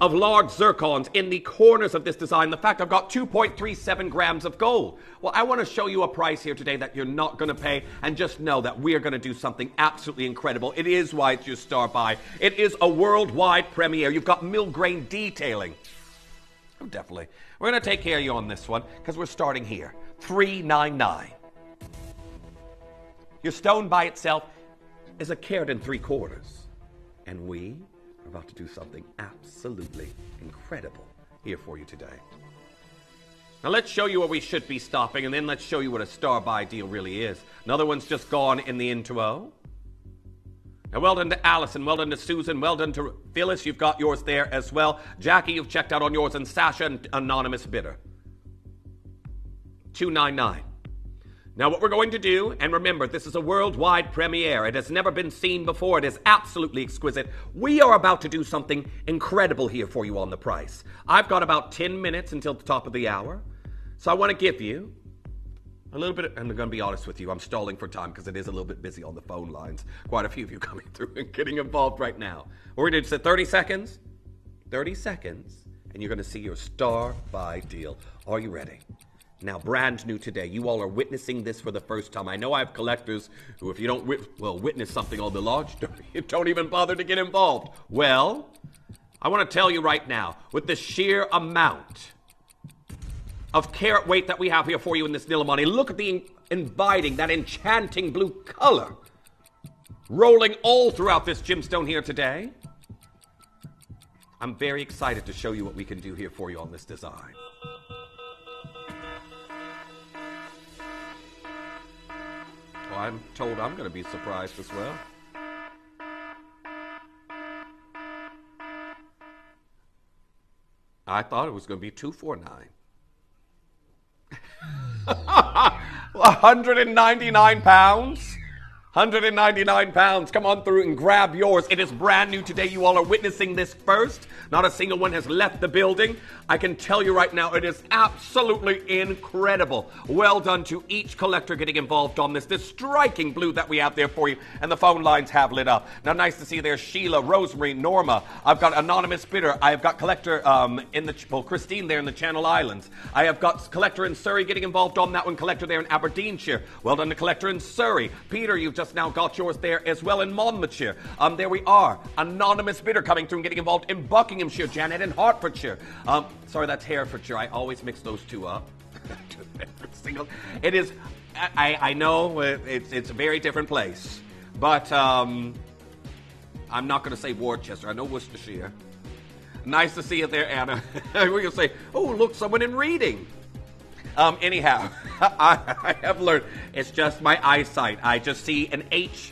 of large zircons in the corners of this design, the fact I've got 2.37 grams of gold. Well, I want to show you a price here today that you're not going to pay, and just know that we're going to do something absolutely incredible. It is why it's your star buy. It is a worldwide premiere. You've got mill grain detailing. Oh, definitely. We're going to take care of you on this one, because we're starting here. $399. Your stone by itself is 1.75 carats. And we are about to do something absolutely incredible here for you today. Now let's show you where we should be stopping, and then let's show you what a star buy deal really is. Another one's just gone in the intro. Now, well done to Allison, well done to Susan, well done to Phyllis. You've got yours there as well. Jackie, you've checked out on yours, and Sasha, an anonymous bidder. $299. Now, what we're going to do, and remember, this is a worldwide premiere. It has never been seen before. It is absolutely exquisite. We are about to do something incredible here for you on the price. I've got about 10 minutes until the top of the hour. So I want to give you a little bit, and I'm going to be honest with you, I'm stalling for time because it is a little bit busy on the phone lines. Quite a few of you coming through and getting involved right now. We're going to say 30 seconds. 30 seconds, and you're going to see your star buy deal. Are you ready? Now, brand new today. You all are witnessing this for the first time. I know I have collectors who, if you don't witness something on the launch, don't even bother to get involved. Well, I want to tell you right now, with the sheer amount of carat weight that we have here for you in this Nilmani, look at the inviting, that enchanting blue color rolling all throughout this gemstone here today. I'm very excited to show you what we can do here for you on this design. Well, I'm told I'm going to be surprised as well. I thought it was going to be $249. 199 pounds. 199 pounds. Come on through and grab yours. It is brand new today. You all are witnessing this first. Not a single one has left the building. I can tell you right now, it is absolutely incredible. Well done to each collector getting involved on this. This striking blue that we have there for you, and the phone lines have lit up. Now, nice to see there Sheila, Rosemary, Norma. I've got anonymous bidder. I have got collector Christine there in the Channel Islands. I have got collector in Surrey getting involved on that one. Collector there in Aberdeenshire. Well done to collector in Surrey. Peter, you've just now got yours there as well in Monmouthshire. There we are. Anonymous bidder coming through and getting involved in Buckinghamshire. Janet in Hertfordshire. Sorry, that's Herefordshire. I always mix those two up. It is, I know it's a very different place, but I'm not going to say Worcester. I know Worcestershire. Nice to see you there, Anna. We're going to say, oh, look, someone in Reading. Anyhow, I have learned it's just my eyesight. I just see an H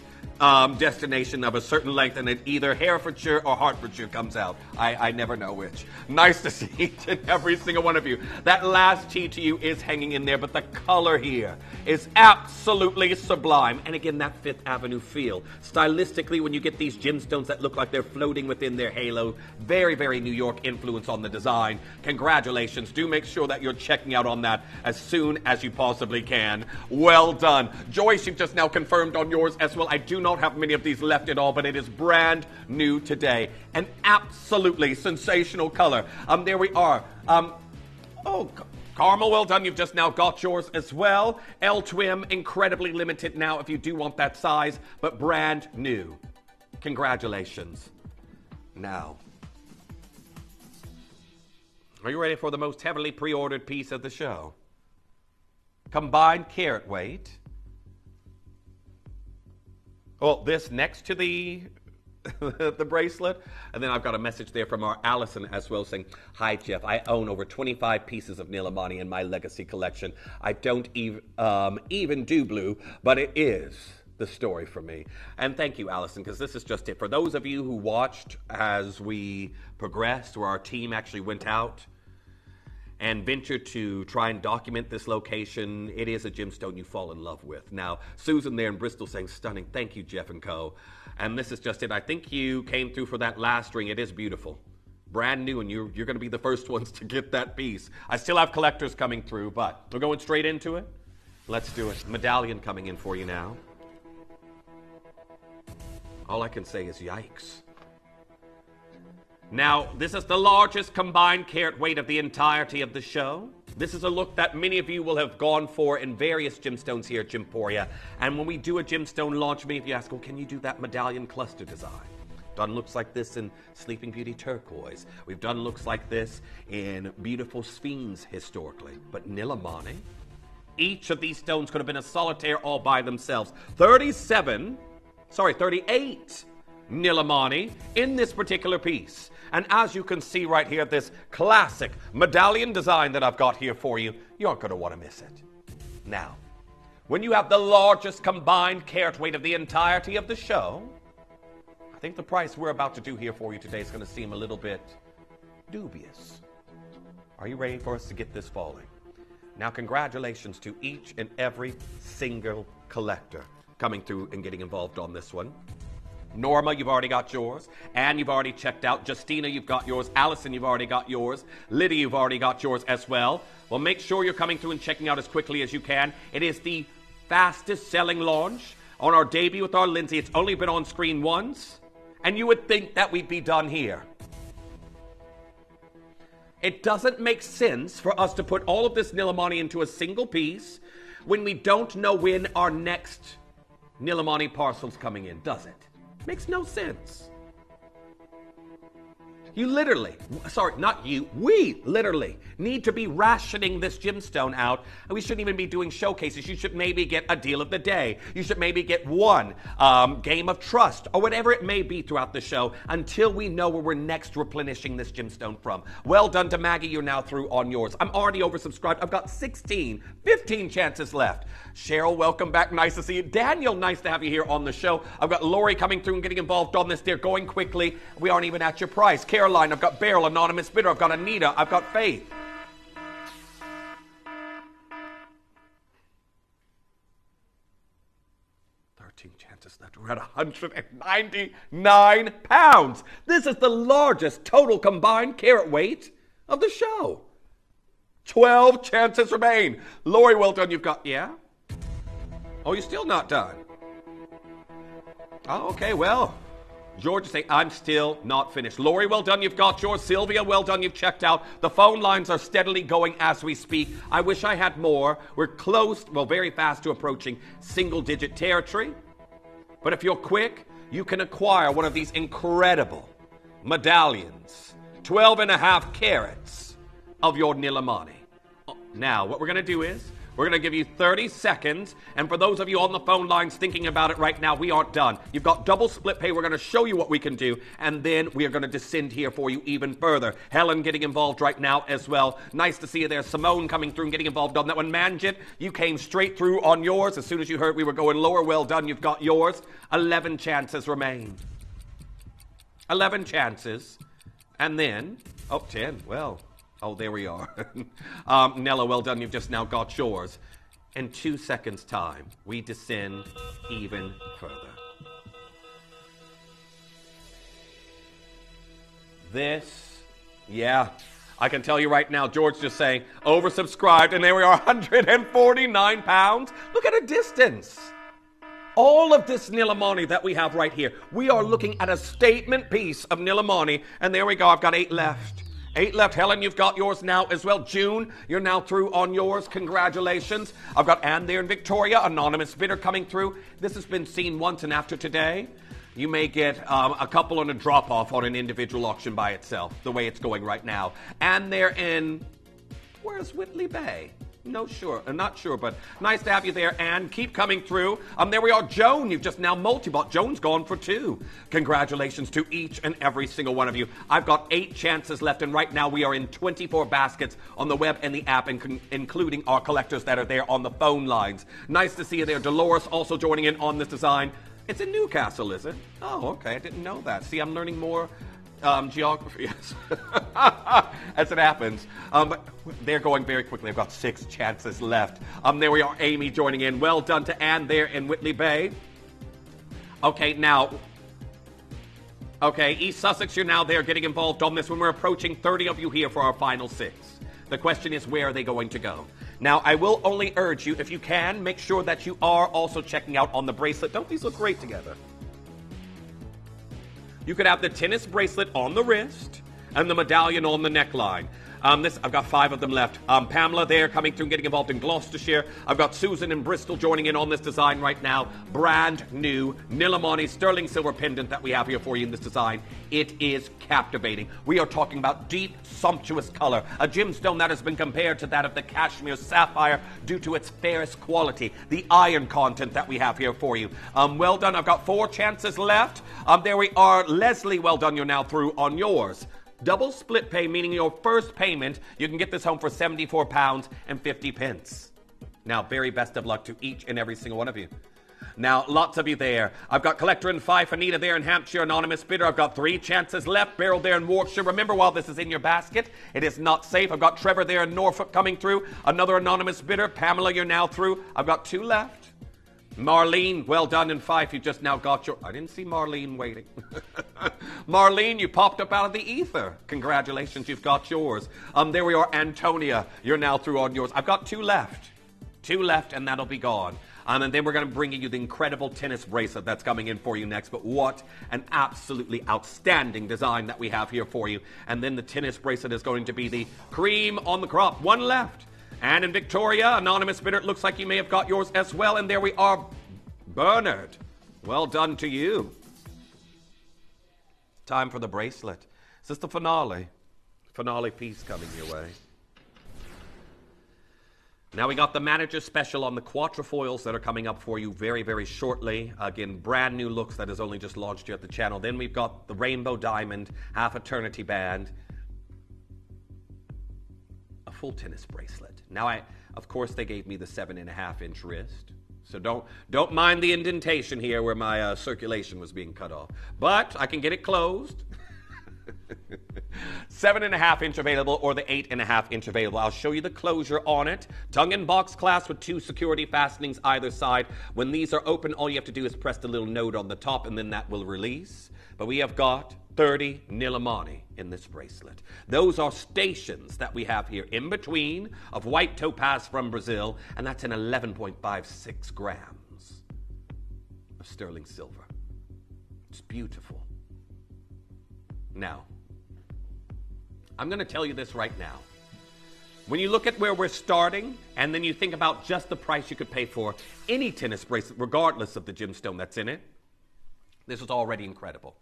destination of a certain length, and it either Herefordshire or Hertfordshire comes out. I never know which. Nice to see each and every single one of you. That last T to you is hanging in there, but the color here is absolutely sublime. And again, that Fifth Avenue feel. Stylistically, when you get these gemstones that look like they're floating within their halo, very, very New York influence on the design. Congratulations. Do make sure that you're checking out on that as soon as you possibly can. Well done. Joyce, you've just now confirmed on yours as well. I do not have many of these left at all, but it is brand new today. An absolutely sensational color. There we are. Carmel, well done. You've just now got yours as well. L-Twim, incredibly limited now if you do want that size, but brand new. Congratulations. Now, are you ready for the most heavily pre-ordered piece of the show? Combined carat weight. Well, this next to the the bracelet, and then I've got a message there from our Allison as well saying, "Hi Jeff, I own over 25 pieces of Nilmani in my legacy collection. I don't even do blue, but it is the story for me." And thank you, Allison, because this is just it. For those of you who watched as we progressed, where our team actually went out and ventured to try and document this location, it is a gemstone you fall in love with. Now, Susan there in Bristol saying, "Stunning. Thank you, Jeff and Co." And this is just it. I think you came through for that last ring. It is beautiful. Brand new, and you're going to be the first ones to get that piece. I still have collectors coming through, but we're going straight into it. Let's do it. Medallion coming in for you now. All I can say is yikes. Now, this is the largest combined carat weight of the entirety of the show. This is a look that many of you will have gone for in various gemstones here at Gemporia. And when we do a gemstone launch, many of you ask, well, can you do that medallion cluster design? Done looks like this in Sleeping Beauty turquoise. We've done looks like this in beautiful sphenes historically. But Nilmani, each of these stones could have been a solitaire all by themselves. 38 Nilmani in this particular piece. And as you can see right here, this classic medallion design that I've got here for you, you aren't going to want to miss it. Now, when you have the largest combined carat weight of the entirety of the show, I think the price we're about to do here for you today is going to seem a little bit dubious. Are you ready for us to get this falling? Now, congratulations to each and every single collector coming through and getting involved on this one. Norma, you've already got yours. Anne, you've already checked out. Justina, you've got yours. Allison, you've already got yours. Lydia, you've already got yours as well. Well, make sure you're coming through and checking out as quickly as you can. It is the fastest selling launch on our debut with our Lindsay. It's only been on screen once, and you would think that we'd be done here. It doesn't make sense for us to put all of this Nilmani into a single piece when we don't know when our next Nilmani parcel's coming in, does it? Makes no sense. You literally, sorry, not you, we literally need to be rationing this gemstone out, and we shouldn't even be doing showcases. You should maybe get a deal of the day. You should maybe get one game of trust, or whatever it may be throughout the show, until we know where we're next replenishing this gemstone from. Well done to Maggie, you're now through on yours. I'm already oversubscribed. I've got 15 chances left. Cheryl, welcome back. Nice to see you. Daniel, nice to have you here on the show. I've got Lori coming through and getting involved on this. They're going quickly. We aren't even at your price. Caroline, I've got Beryl, Anonymous Bidder, I've got Anita, I've got Faith. Chances left. We're at 199 pounds. This is the largest total combined carat weight of the show. 12 chances remain. Lori, well done. You've got, yeah? Oh, you're still not done. Oh, okay, well. George is saying, I'm still not finished. Lori, well done, you've got yours. Sylvia, well done, you've checked out. The phone lines are steadily going as we speak. I wish I had more. We're close, well, very fast to approaching single-digit territory. But if you're quick, you can acquire one of these incredible medallions. 12.5 carats of your Nilmani. Now, what we're going to do is, we're We're going to give you 30 seconds. And for those of you on the phone lines thinking about it right now, we aren't done. You've got double split pay. We're going to show you what we can do. And then we are going to descend here for you even further. Helen getting involved right now as well. Nice to see you there. Simone coming through and getting involved on that one. Manjit, you came straight through on yours. As soon as you heard we were going lower, well done. You've got yours. 11 chances remain. 11 chances. And then, 10. Well, there we are. Nella, well done. You've just now got yours. In 2 seconds' time, we descend even further. This, yeah, I can tell you right now, George just saying, oversubscribed, and there we are, £149. Look at a distance. All of this Nilmani that we have right here, we are looking at a statement piece of Nilmani, and there we go, I've got 8 left. 8 left. Helen, you've got yours now as well. June, you're now through on yours. Congratulations. I've got Anne there in Victoria, anonymous bidder coming through. This has been seen once, and after today, you may get a couple on a drop-off on an individual auction by itself, the way it's going right now. And they're in, where's Whitley Bay? Not sure, but nice to have you there, Anne. Keep coming through. There we are, Joan. You've just now multi-bought. Joan's gone for 2. Congratulations to each and every single one of you. I've got 8 chances left, and right now we are in 24 baskets on the web and the app, including our collectors that are there on the phone lines. Nice to see you there. Dolores also joining in on this design. It's in Newcastle, is it? Oh, okay. I didn't know that. See, I'm learning more geography as it happens. But they're going very quickly. I've got 6 chances left. There we are, Amy joining in. Well done to Anne there in Whitley Bay. Okay, now. Okay, East Sussex, you're now there getting involved on this when we're approaching 30 of you here for our final 6. The question is, where are they going to go? Now, I will only urge you, if you can, make sure that you are also checking out on the bracelet. Don't these look great together? You could have the tennis bracelet on the wrist and the medallion on the neckline. I've got 5 of them left. Pamela there coming through and getting involved in Gloucestershire. I've got Susan in Bristol joining in on this design right now. Brand new Nilmani sterling silver pendant that we have here for you in this design. It is captivating. We are talking about deep, sumptuous color. A gemstone that has been compared to that of the cashmere sapphire due to its fairest quality. The iron content that we have here for you. Well done. I've got 4 chances left. There we are. Leslie, well done. You're now through on yours. Double split pay, meaning your first payment, you can get this home for £74.50. Now, very best of luck to each and every single one of you. Now, lots of you there. I've got Collector in Fife, Anita there in Hampshire, anonymous bidder. I've got 3 chances left. Beryl there in Warwickshire. Remember, while this is in your basket, it is not safe. I've got Trevor there in Norfolk coming through. Another anonymous bidder. Pamela, you're now through. I've got 2 left. Marlene, well done in Fife. You just now got your... I didn't see Marlene waiting. Marlene, you popped up out of the ether. Congratulations, you've got yours. There we are, Antonia. You're now through on yours. I've got 2 left. 2 left, and that'll be gone. And then we're going to bring you the incredible tennis bracelet that's coming in for you next. But what an absolutely outstanding design that we have here for you. And then the tennis bracelet is going to be the cream on the crop. 1 left. And in Victoria, anonymous bidder, it looks like you may have got yours as well. And there we are, Bernard. Well done to you. Time for the bracelet. Is this the finale? Finale piece coming your way. Now we got the manager special on the quatrefoils that are coming up for you very, very shortly. Again, brand new looks that has only just launched here at the channel. Then we've got the rainbow diamond, half eternity band. A full tennis bracelet. Now, of course, they gave me the 7.5-inch wrist. So don't mind the indentation here where my circulation was being cut off. But I can get it closed. 7.5-inch available or the 8.5-inch available. I'll show you the closure on it. Tongue and box clasp with 2 security fastenings either side. When these are open, all you have to do is press the little node on the top and then that will release. But we have got 30 Nilmani in this bracelet. Those are stations that we have here in between of white topaz from Brazil, and that's in 11.56 grams of sterling silver. It's beautiful. Now, I'm going to tell you this right now. When you look at where we're starting, and then you think about just the price you could pay for any tennis bracelet, regardless of the gemstone that's in it, this is already incredible.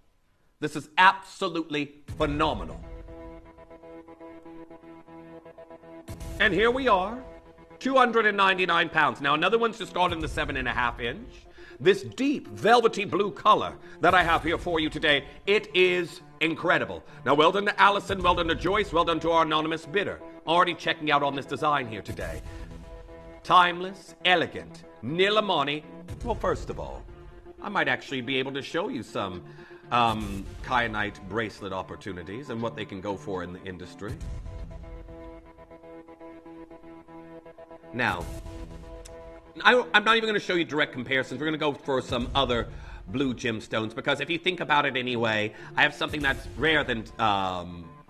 This is absolutely phenomenal. And here we are. £299. Now, another one's just gone in the 7.5 inch. This deep, velvety blue color that I have here for you today, it is incredible. Now, well done to Allison, well done to Joyce, well done to our anonymous bidder. Already checking out on this design here today. Timeless, elegant, Nilmani. Well, first of all, I might actually be able to show you some kyanite bracelet opportunities and what they can go for in the industry. Now, I'm not even going to show you direct comparisons. We're going to go for some other blue gemstones because if you think about it anyway, I have something that's rare than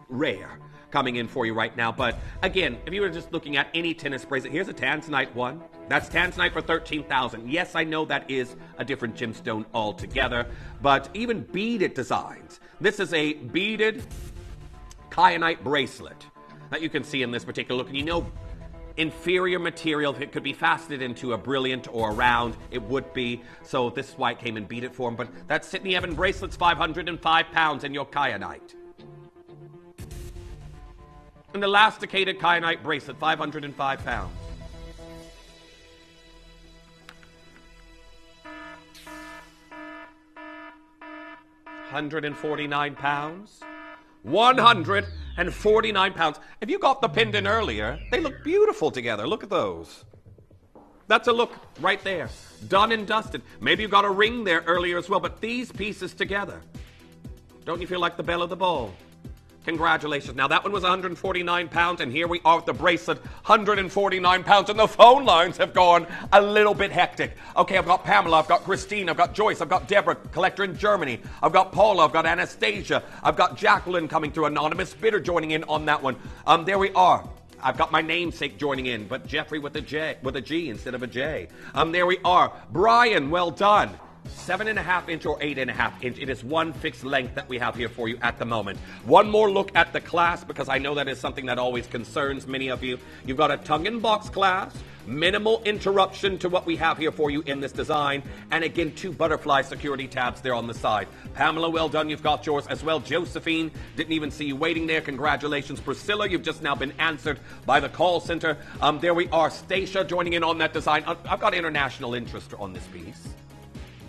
rare coming in for you right now. But again, if you were just looking at any tennis bracelet, here's a tanzanite one. That's tanzanite for $13,000. Yes, I know that is a different gemstone altogether, but even beaded designs. This is a beaded kyanite bracelet that you can see in this particular look. And you know, inferior material, if it could be faceted into a brilliant or a round, it would be. So this is why it came in beaded form. But that's Sydney Evan bracelets, £505 in your kyanite. An elasticated kyanite bracelet, £505. £149. £149. If you got the pendant earlier, they look beautiful together. Look at those. That's a look right there. Done and dusted. Maybe you got a ring there earlier as well, but these pieces together. Don't you feel like the belle of the ball? Congratulations. Now, that one was £149, and here we are with the bracelet, £149, and the phone lines have gone a little bit hectic. Okay, I've got Pamela, I've got Christine, I've got Joyce, I've got Deborah, collector in Germany, I've got Paula, I've got Anastasia, I've got Jacqueline coming through, anonymous bidder joining in on that one. There we are. I've got my namesake joining in, but Jeffrey with a G instead of a J. There we are. Brian, well done. 7.5 inch or 8.5 inch. It is one fixed length that we have here for you at the moment. One more look at the clasp, because I know that is something that always concerns many of you. You've got a tongue and box clasp, minimal interruption to what we have here for you in this design, and again, 2 butterfly security tabs there on the side. Pamela, well done. You've got yours as well. Josephine, didn't even see you waiting there. Congratulations. Priscilla, you've just now been answered by the call center. There we are. Stacia joining in on that design. I've got international interest on this piece.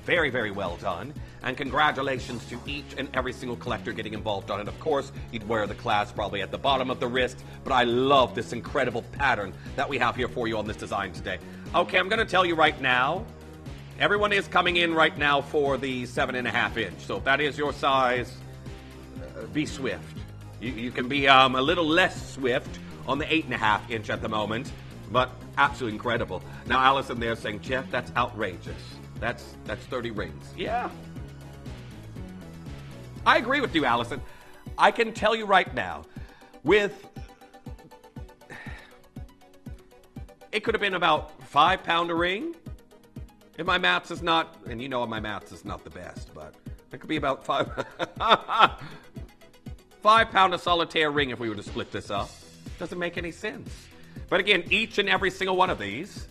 Very, very well done. And congratulations to each and every single collector getting involved on it. Of course, you'd wear the clasp probably at the bottom of the wrist, but I love this incredible pattern that we have here for you on this design today. Okay, I'm going to tell you right now, everyone is coming in right now for the 7.5 inch. So if that is your size, be swift. You can be a little less swift on the 8.5 inch at the moment, but absolutely incredible. Now, Allison there saying, Jeff, that's outrageous. That's 30 rings. Yeah. I agree with you, Allison. I can tell you right now, it could have been about £5 a ring. If my maths is not, and you know my maths is not the best, but it could be about £5 a solitaire ring if we were to split this up. Doesn't make any sense. But again, each and every single one of these.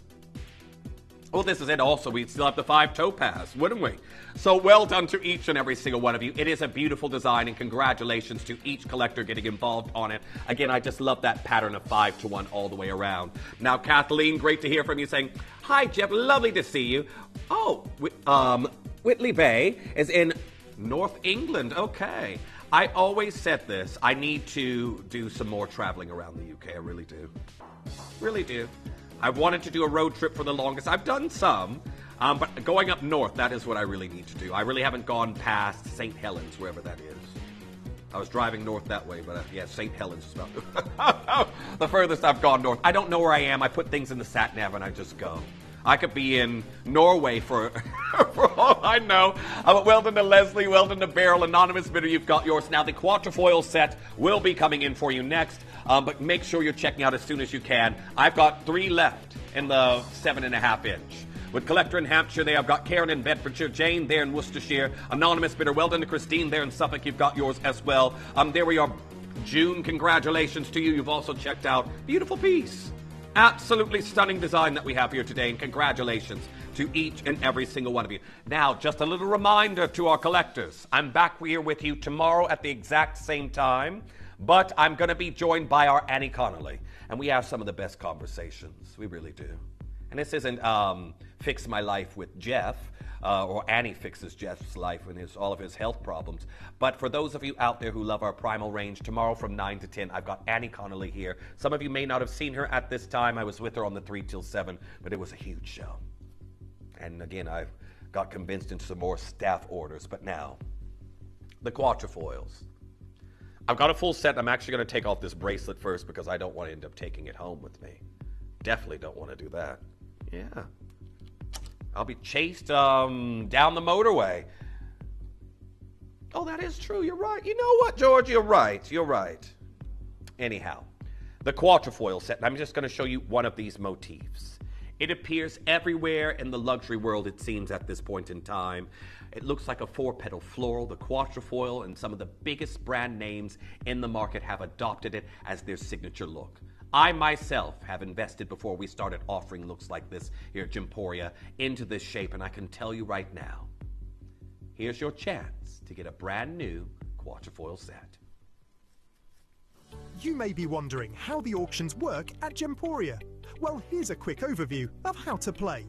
Well, this is it also. We'd still have the 5 topaz, wouldn't we? So well done to each and every single one of you. It is a beautiful design, and congratulations to each collector getting involved on it. Again, I just love that pattern of 5 to 1 all the way around. Now, Kathleen, great to hear from you saying, hi, Jeff, lovely to see you. Oh, Whitley Bay is in North England. Okay. I always said this. I need to do some more traveling around the UK. I really do. Really do. I've wanted to do a road trip for the longest. I've done some, but going up north, that is what I really need to do. I really haven't gone past St. Helens, wherever that is. I was driving north that way, but yeah, St. Helens is about the furthest I've gone north. I don't know where I am. I put things in the sat-nav and I just go. I could be in Norway for all I know. Well done to Leslie, well done to Beryl, anonymous bidder, you've got yours. Now, the quatrefoil set will be coming in for you next, but make sure you're checking out as soon as you can. I've got 3 left in the 7.5 inch. With collector in Hampshire there, I've got Karen in Bedfordshire, Jane there in Worcestershire, anonymous bidder, well done to Christine there in Suffolk, you've got yours as well. There we are. June, congratulations to you. You've also checked out beautiful piece. Absolutely stunning design that we have here today, and congratulations to each and every single one of you. Now, just a little reminder to our collectors. I'm back here with you tomorrow at the exact same time. But I'm going to be joined by our Annie Connolly, and we have some of the best conversations. We really do. And this isn't Fix My Life with Jeff, or Annie fixes Jeff's life and all of his health problems. But for those of you out there who love our primal range, tomorrow from 9 to 10, I've got Annie Connolly here. Some of you may not have seen her at this time. I was with her on the 3 till 7, but it was a huge show. And again, I got convinced into some more staff orders. But now, the quatrefoils. I've got a full set. I'm actually going to take off this bracelet first because I don't want to end up taking it home with me. Definitely don't want to do that. Yeah. I'll be chased down the motorway. Oh, that is true. You're right. You know what, George? You're right. You're right. Anyhow, the quatrefoil set. I'm just going to show you one of these motifs. It appears everywhere in the luxury world, it seems, at this point in time. It looks like a 4-petal floral. The quatrefoil and some of the biggest brand names in the market have adopted it as their signature look. I myself have invested before we started offering looks like this here at Gemporia into this shape, and I can tell you right now, here's your chance to get a brand new quatrefoil set. You may be wondering how the auctions work at Gemporia. Well, here's a quick overview of how to play.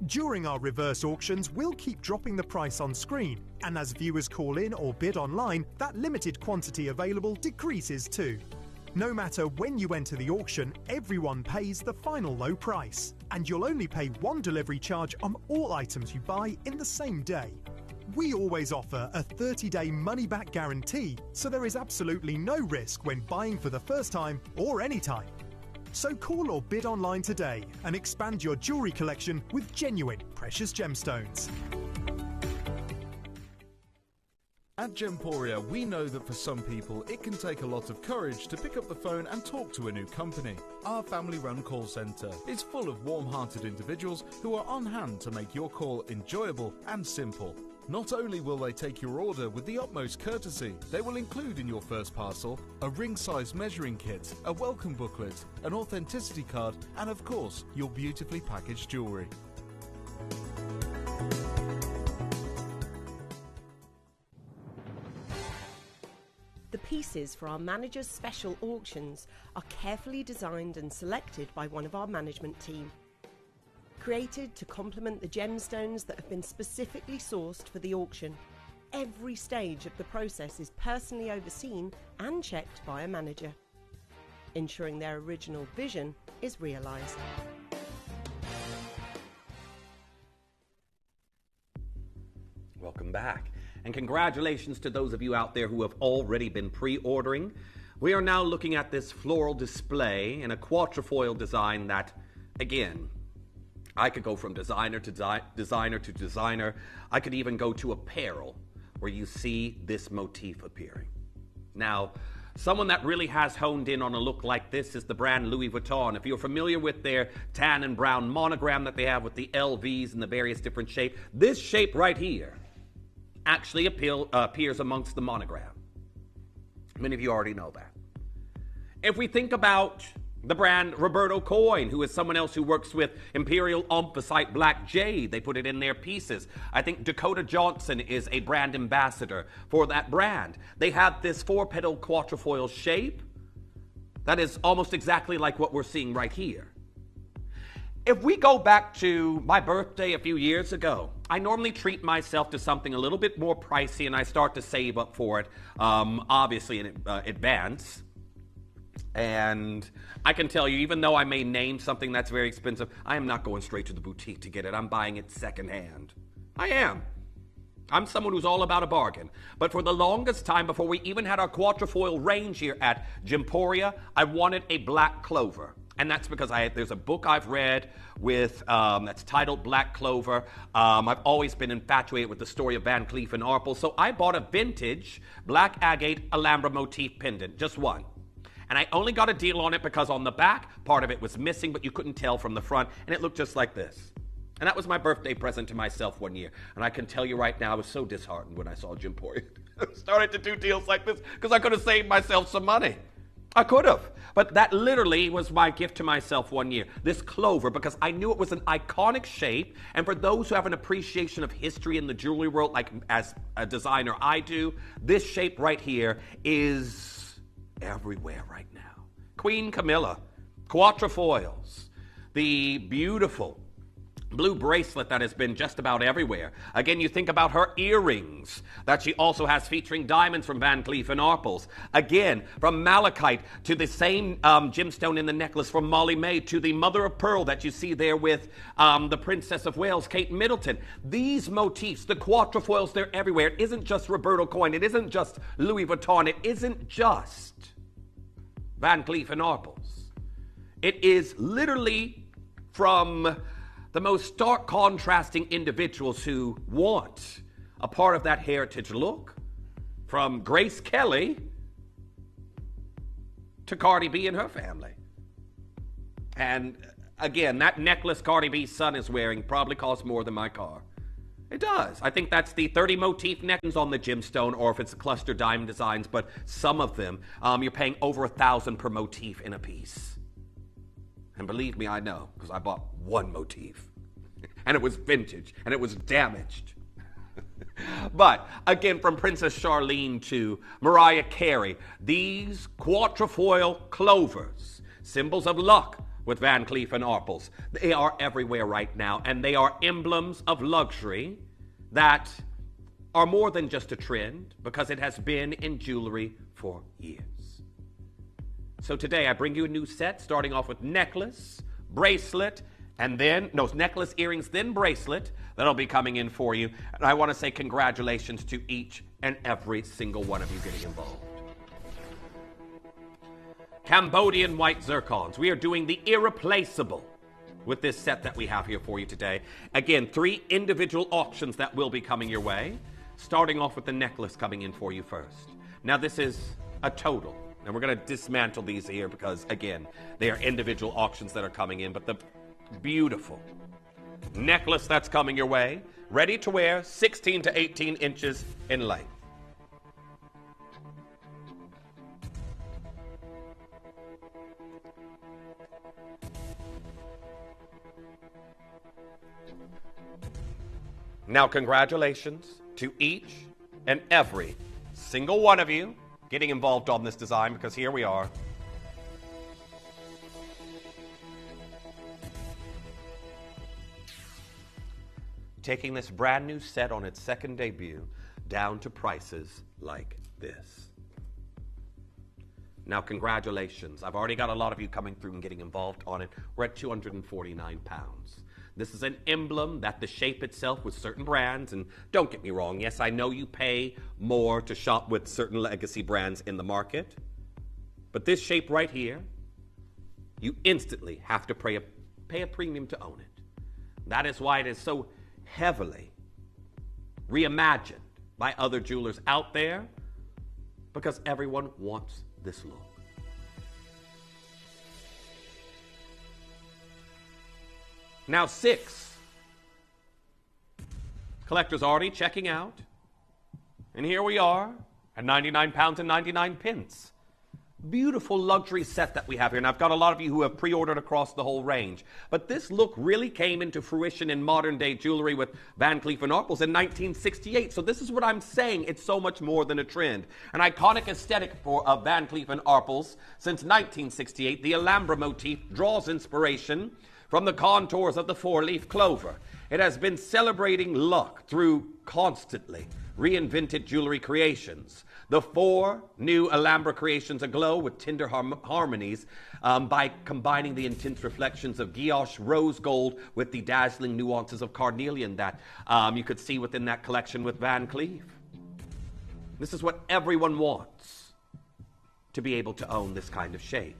During our reverse auctions, we'll keep dropping the price on screen, and as viewers call in or bid online, that limited quantity available decreases too. No matter when you enter the auction, everyone pays the final low price, and you'll only pay one delivery charge on all items you buy in the same day. We always offer a 30-day money-back guarantee, so there is absolutely no risk when buying for the first time or any time. So call or bid online today and expand your jewellery collection with genuine precious gemstones. At Gemporia, we know that for some people, it can take a lot of courage to pick up the phone and talk to a new company. Our family-run call centre is full of warm-hearted individuals who are on hand to make your call enjoyable and simple. Not only will they take your order with the utmost courtesy, they will include in your first parcel a ring-size measuring kit, a welcome booklet, an authenticity card, and of course, your beautifully packaged jewellery. The pieces for our managers' special auctions are carefully designed and selected by one of our management team. Created to complement the gemstones that have been specifically sourced for the auction, every stage of the process is personally overseen and checked by a manager, ensuring their original vision is realised. Welcome back. And congratulations to those of you out there who have already been pre-ordering. We are now looking at this floral display in a quatrefoil design that, again, I could go from designer to designer to designer. I could even go to apparel, where you see this motif appearing. Now, someone that really has honed in on a look like this is the brand Louis Vuitton. If you're familiar with their tan and brown monogram that they have with the LVs and the various different shapes, this shape right here actually appears amongst the monogram. Many of you already know that. If we think about the brand Roberto Coin, who is someone else who works with Imperial Omphacite Black Jade, they put it in their pieces. I think Dakota Johnson is a brand ambassador for that brand. They have this 4-petal quatrefoil shape that is almost exactly like what we're seeing right here. If we go back to my birthday a few years ago, I normally treat myself to something a little bit more pricey, and I start to save up for it, obviously in advance. And I can tell you, even though I may name something that's very expensive, I am not going straight to the boutique to get it. I'm buying it secondhand. I am. I'm someone who's all about a bargain. But for the longest time, before we even had our quatrefoil range here at Gemporia, I wanted a black clover. And that's because there's a book I've read with that's titled Black Clover. I've always been infatuated with the story of Van Cleef & Arpels. So I bought a vintage black agate Alhambra motif pendant, just one. And I only got a deal on it because on the back, part of it was missing, but you couldn't tell from the front, and it looked just like this. And that was my birthday present to myself one year. And I can tell you right now, I was so disheartened when I saw Gemporia started to do deals like this because I could have saved myself some money. I could have. But that literally was my gift to myself one year. This clover, because I knew it was an iconic shape. And for those who have an appreciation of history in the jewelry world, like as a designer I do, this shape right here is everywhere right now. Queen Camilla, quatrefoils, the beautiful blue bracelet that has been just about everywhere. Again, you think about her earrings that she also has featuring diamonds from Van Cleef & Arpels. Again, from malachite to the same gemstone in the necklace from Molly May to the mother of pearl that you see there with the Princess of Wales, Kate Middleton. These motifs, the quatrefoils, they're everywhere. It isn't just Roberto Coin. It isn't just Louis Vuitton. It isn't just Van Cleef & Arpels. It is literally from the most stark contrasting individuals who want a part of that heritage look, from Grace Kelly to Cardi B and her family. And again, that necklace Cardi B's son is wearing probably costs more than my car. It does. I think that's the 30 motif necklace on the gemstone, or if it's the cluster diamond designs, but some of them, you're paying over $1,000 per motif in a piece. And believe me, I know, because I bought one motif. And it was vintage, and it was damaged. But, again, from Princess Charlene to Mariah Carey, these quatrefoil clovers, symbols of luck with Van Cleef & Arpels, they are everywhere right now, and they are emblems of luxury that are more than just a trend, because it has been in jewelry for years. So today I bring you a new set, starting off with necklace, bracelet, and then, necklace, earrings, then bracelet. That'll be coming in for you. And I want to say congratulations to each and every single one of you getting involved. Cambodian white zircons. We are doing the irreplaceable with this set that we have here for you today. Again, 3 individual auctions that will be coming your way, starting off with the necklace coming in for you first. Now, this is a total. And we're going to dismantle these here because, again, they are individual auctions that are coming in. But the beautiful necklace that's coming your way, ready to wear, 16 to 18 inches in length. Now, congratulations to each and every single one of you getting involved on this design, because here we are. Taking this brand new set on its second debut down to prices like this. Now, congratulations. I've already got a lot of you coming through and getting involved on it. We're at £249. This is an emblem that the shape itself with certain brands, and don't get me wrong, yes, I know you pay more to shop with certain legacy brands in the market, but this shape right here, you instantly have to pay a premium to own it. That is why it is so heavily reimagined by other jewelers out there, because everyone wants this look. Now 6 collectors already checking out, and here we are at £99 and 99 pence. Beautiful luxury set that we have here, and I've got a lot of you who have pre-ordered across the whole range. But this look really came into fruition in modern day jewelry with Van Cleef & Arpels in 1968. So this is what I'm saying, it's so much more than a trend. An iconic aesthetic for Van Cleef & Arpels since 1968, the Alhambra motif draws inspiration from the contours of the 4-leaf clover. It has been celebrating luck through constantly reinvented jewelry creations. The 4 new Alhambra creations aglow with tender harmonies by combining the intense reflections of guilloche rose gold with the dazzling nuances of carnelian that you could see within that collection with Van Cleef. This is what everyone wants, to be able to own this kind of shape.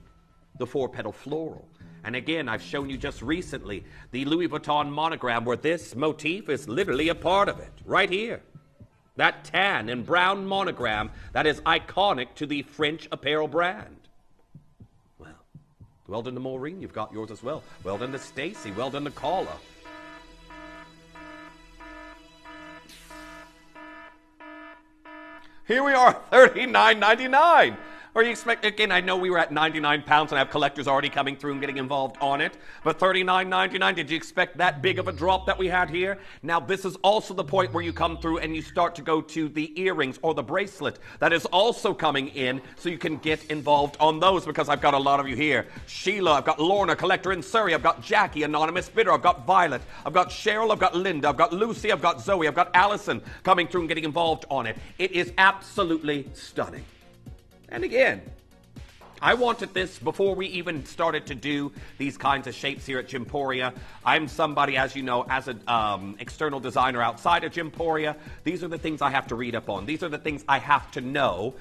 The 4-petal floral. And again, I've shown you just recently the Louis Vuitton monogram, where this motif is literally a part of it, right here. That tan and brown monogram that is iconic to the French apparel brand. Well done to Maureen, you've got yours as well. Well done to Stacy, well done to Carla. Here we are, $39.99. Or you expect, again, I know we were at 99 pounds and I have collectors already coming through and getting involved on it, but $39.99, did you expect that big of a drop that we had here? Now, this is also the point where you come through and you start to go to the earrings or the bracelet. That is also coming in, so you can get involved on those, because I've got a lot of you here. Sheila, I've got Lorna, collector in Surrey, I've got Jackie, anonymous bidder, I've got Violet, I've got Cheryl, I've got Linda, I've got Lucy, I've got Zoe, I've got Allison coming through and getting involved on it. It is absolutely stunning. And again, I wanted this before we even started to do these kinds of shapes here at Gemporia. I'm somebody, as you know, as an external designer outside of Gemporia. These are the things I have to read up on. These are the things I have to know,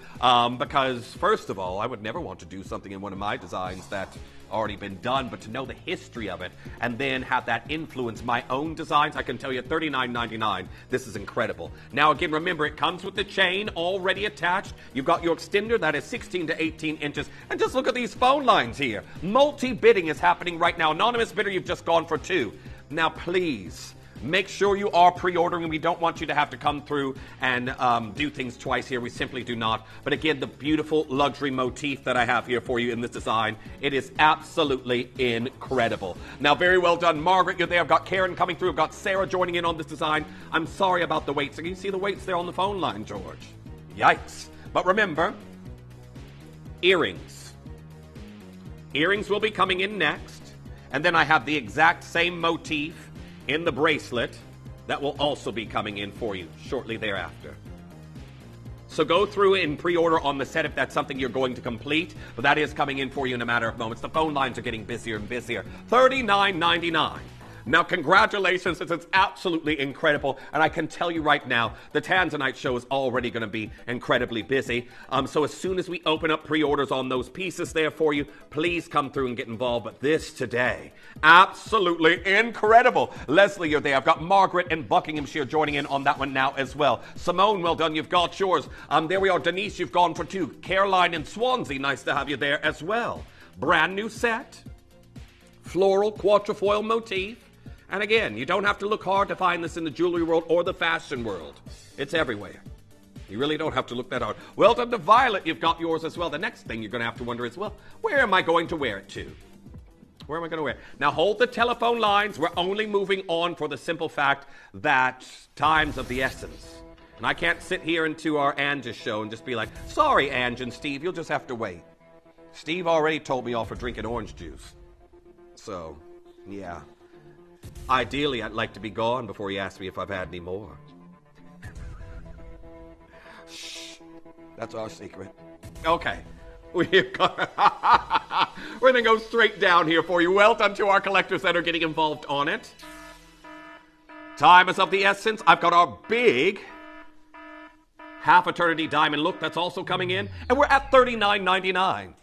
because, first of all, I would never want to do something in one of my designs that's already been done, but to know the history of it and then have that influence my own designs, I can tell you $39.99, this is incredible. Now again, remember, it comes with the chain already attached. You've got your extender that is 16 to 18 inches, and just look at these phone lines here. Multi-bidding is happening right now. Anonymous bidder, you've just gone for 2. Now please, make sure you are pre-ordering. We don't want you to have to come through and do things twice here. We simply do not. But again, the beautiful luxury motif that I have here for you in this design, it is absolutely incredible. Now, very well done, Margaret. You're there. I've got Karen coming through. I've got Sarah joining in on this design. I'm sorry about the weights. Can you see the weights there on the phone line, George? Yikes. But remember, earrings. Earrings will be coming in next. And then I have the exact same motif in the bracelet that will also be coming in for you shortly thereafter. So go through and pre-order on the set if that's something you're going to complete, but that is coming in for you in a matter of moments. The phone lines are getting busier and busier. $39.99. Now, congratulations. This is absolutely incredible. And I can tell you right now, the Tanzanite show is already going to be incredibly busy. So as soon as we open up pre-orders on those pieces there for you, please come through and get involved. But this today, absolutely incredible. Leslie, you're there. I've got Margaret and Buckinghamshire joining in on that one now as well. Simone, well done. You've got yours. There we are. Denise, you've gone for 2. Caroline and Swansea, nice to have you there as well. Brand new set. Floral quatrefoil motif. And again, you don't have to look hard to find this in the jewelry world or the fashion world. It's everywhere. You really don't have to look that hard. Well done to Violet, you've got yours as well. The next thing you're going to have to wonder is, well, where am I going to wear it to? Where am I going to wear it? Now hold the telephone lines. We're only moving on for the simple fact that time's of the essence. And I can't sit here into our Angie's show and just be like, sorry, Ange and Steve, you'll just have to wait. Steve already told me off for drinking orange juice. So, yeah. Ideally, I'd like to be gone before he asks me if I've had any more. Shh. That's our secret. Okay. We're going to go straight down here for you. Well done to our collectors that are getting involved on it. Time is of the essence. I've got our big half eternity diamond look that's also coming in. And we're at $39.99.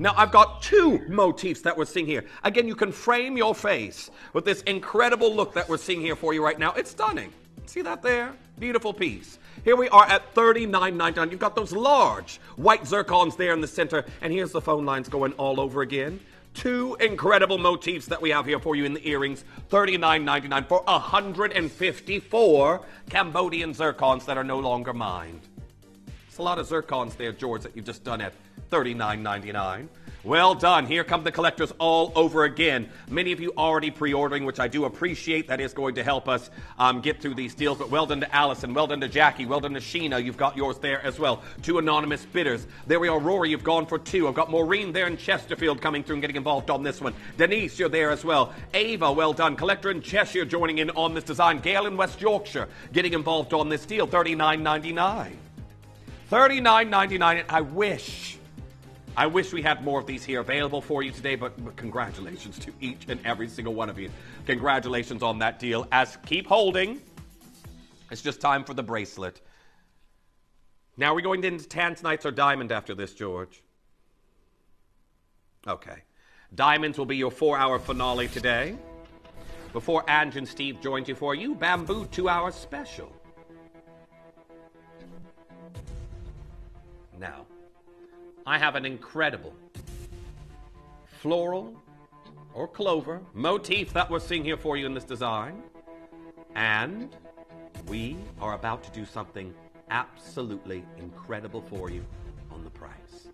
Now, I've got 2 motifs that we're seeing here. Again, you can frame your face with this incredible look that we're seeing here for you right now. It's stunning. See that there? Beautiful piece. Here we are at $39.99. You've got those large white zircons there in the center. And here's the phone lines going all over again. 2 incredible motifs that we have here for you in the earrings. $39.99 for 154 Cambodian zircons that are no longer mined. It's a lot of zircons there, George, that you've just done at $39.99. Well done. Here come the collectors all over again. Many of you already pre-ordering, which I do appreciate. That is going to help us get through these deals. But well done to Allison. Well done to Jackie. Well done to Sheena. You've got yours there as well. 2 anonymous bidders. There we are. Rory, you've gone for 2. I've got Maureen there in Chesterfield coming through and getting involved on this one. Denise, you're there as well. Ava, well done. Collector in Cheshire joining in on this design. Gail in West Yorkshire getting involved on this deal. $39.99. $39.99. I wish we had more of these here available for you today, but congratulations to each and every single one of you. Congratulations on that deal. Keep holding. It's just time for the bracelet. Now, are we going into Tanzanites or diamond after this, George? Okay. Diamonds will be your 4-hour finale today. Before Ange and Steve joined you for you, Bamboo 2-hour special. Now, I have an incredible floral or clover motif that we're seeing here for you in this design. And we are about to do something absolutely incredible for you on the price.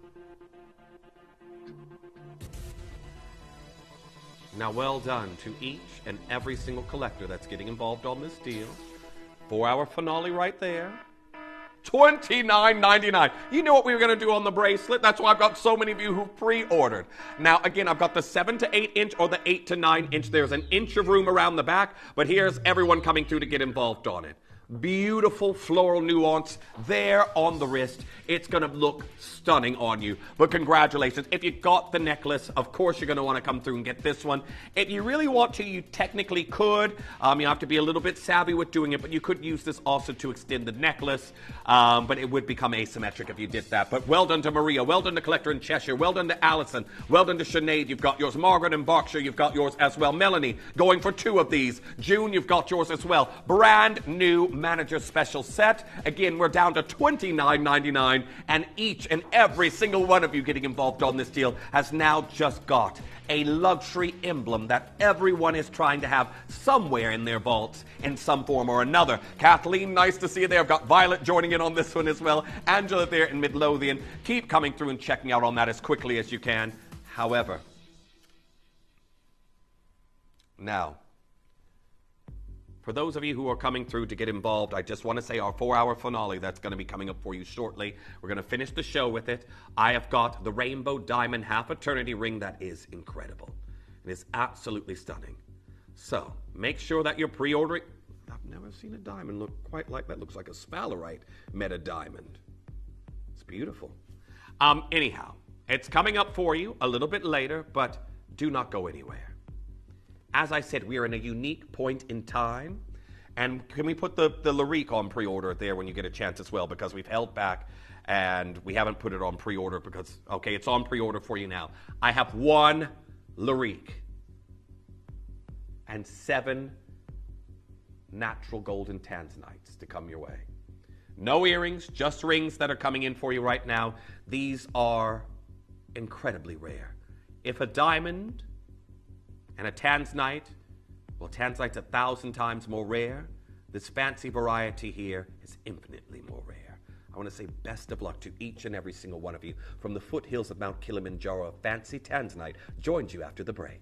Now, well done to each and every single collector that's getting involved on this deal. 4-hour finale right there. $29.99. You know what we were going to do on the bracelet? That's why I've got so many of you who pre-ordered. Now, again, I've got the 7 to 8 inch or the 8 to 9 inch. There's an inch of room around the back, but here's everyone coming through to get involved on it. Beautiful floral nuance there on the wrist. It's going to look stunning on you. But congratulations. If you got the necklace, of course you're going to want to come through and get this one. If you really want to, you technically could. You have to be a little bit savvy with doing it, but you could use this also to extend the necklace. But it would become asymmetric if you did that. But well done to Maria. Well done to Collector in Cheshire. Well done to Allison. Well done to Sinead. You've got yours. Margaret in Berkshire. You've got yours as well. Melanie going for 2 of these. June, you've got yours as well. Brand new manager special set. Again, we're down to $29.99, and each and every single one of you getting involved on this deal has now just got a luxury emblem that everyone is trying to have somewhere in their vaults in some form or another. Kathleen, nice to see you there. I've got Violet joining in on this one as well. Angela there in Midlothian. Keep coming through and checking out on that as quickly as you can. However, now, for those of you who are coming through to get involved, I just want to say our 4-hour finale that's going to be coming up for you shortly. We're going to finish the show with it. I have got the Rainbow Diamond Half Eternity ring that is incredible. It is absolutely stunning. So make sure that you're pre-ordering. I've never seen a diamond look quite like that. Looks like a sphalerite meta diamond. It's beautiful. Anyhow, it's coming up for you a little bit later, but do not go anywhere. As I said, we are in a unique point in time. And can we put the Lyrique on pre-order there when you get a chance as well? Because we've held back and we haven't put it on pre-order because, okay, it's on pre-order for you now. I have 1 Lyrique and 7 natural golden tanzanites to come your way. No earrings, just rings that are coming in for you right now. These are incredibly rare. If a diamond and a tanzanite, well, tanzanite's 1,000 times more rare. This fancy variety here is infinitely more rare. I want to say best of luck to each and every single one of you from the foothills of Mount Kilimanjaro. Fancy Tanzanite joins you after the break.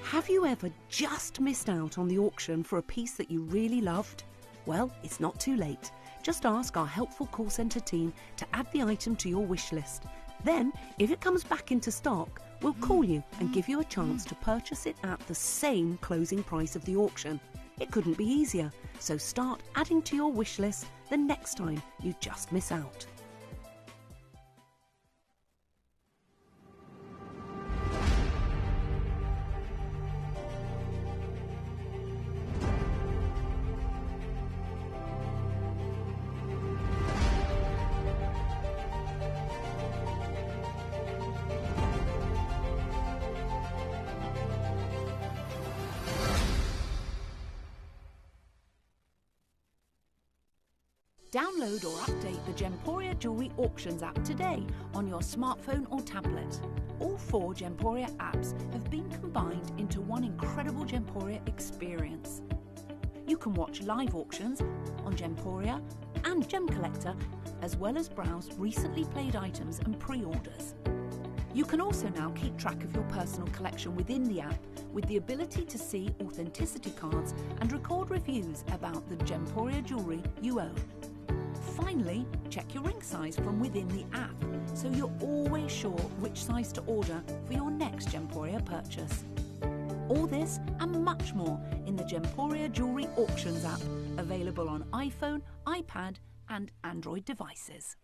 Have you ever just missed out on the auction for a piece that you really loved? Well, it's not too late. Just ask our helpful call centre team to add the item to your wish list. Then, if it comes back into stock, we'll call you and give you a chance to purchase it at the same closing price of the auction. It couldn't be easier, so start adding to your wish list the next time you just miss out. Download or update the Gemporia Jewellery Auctions app today on your smartphone or tablet. All 4 Gemporia apps have been combined into one incredible Gemporia experience. You can watch live auctions on Gemporia and Gem Collector, as well as browse recently played items and pre-orders. You can also now keep track of your personal collection within the app with the ability to see authenticity cards and record reviews about the Gemporia jewellery you own. Finally, check your ring size from within the app so you're always sure which size to order for your next Gemporia purchase. All this and much more in the Gemporia Jewellery Auctions app, available on iPhone, iPad and Android devices.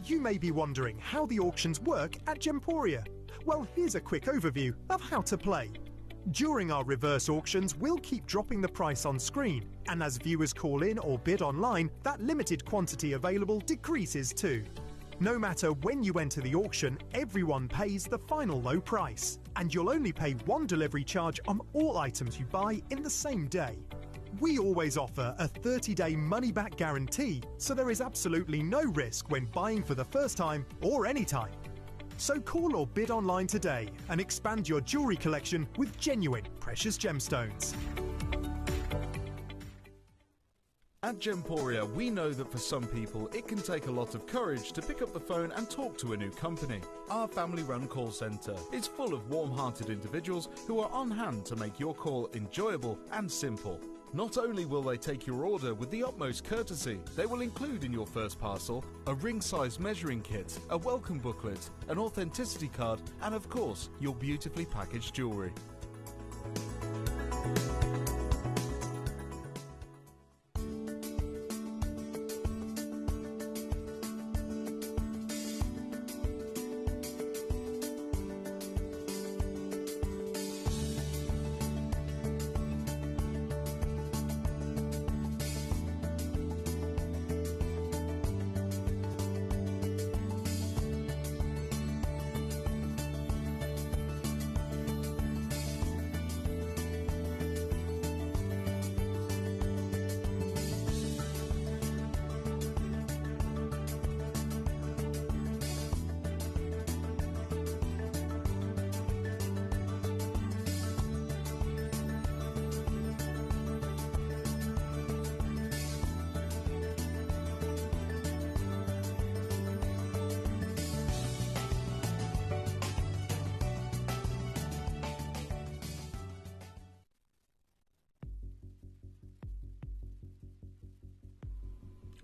You may be wondering how the auctions work at Gemporia. Well, here's a quick overview of how to play. During our reverse auctions, we'll keep dropping the price on screen, and as viewers call in or bid online, that limited quantity available decreases too. No matter when you enter the auction, everyone pays the final low price, and you'll only pay 1 delivery charge on all items you buy in the same day. We always offer a 30-day money-back guarantee, so there is absolutely no risk when buying for the first time or any time. So call or bid online today and expand your jewellery collection with genuine precious gemstones. At Gemporia, we know that for some people, it can take a lot of courage to pick up the phone and talk to a new company. Our family-run call centre is full of warm-hearted individuals who are on hand to make your call enjoyable and simple. Not only will they take your order with the utmost courtesy, they will include in your first parcel a ring-size measuring kit, a welcome booklet, an authenticity card, and of course, your beautifully packaged jewellery.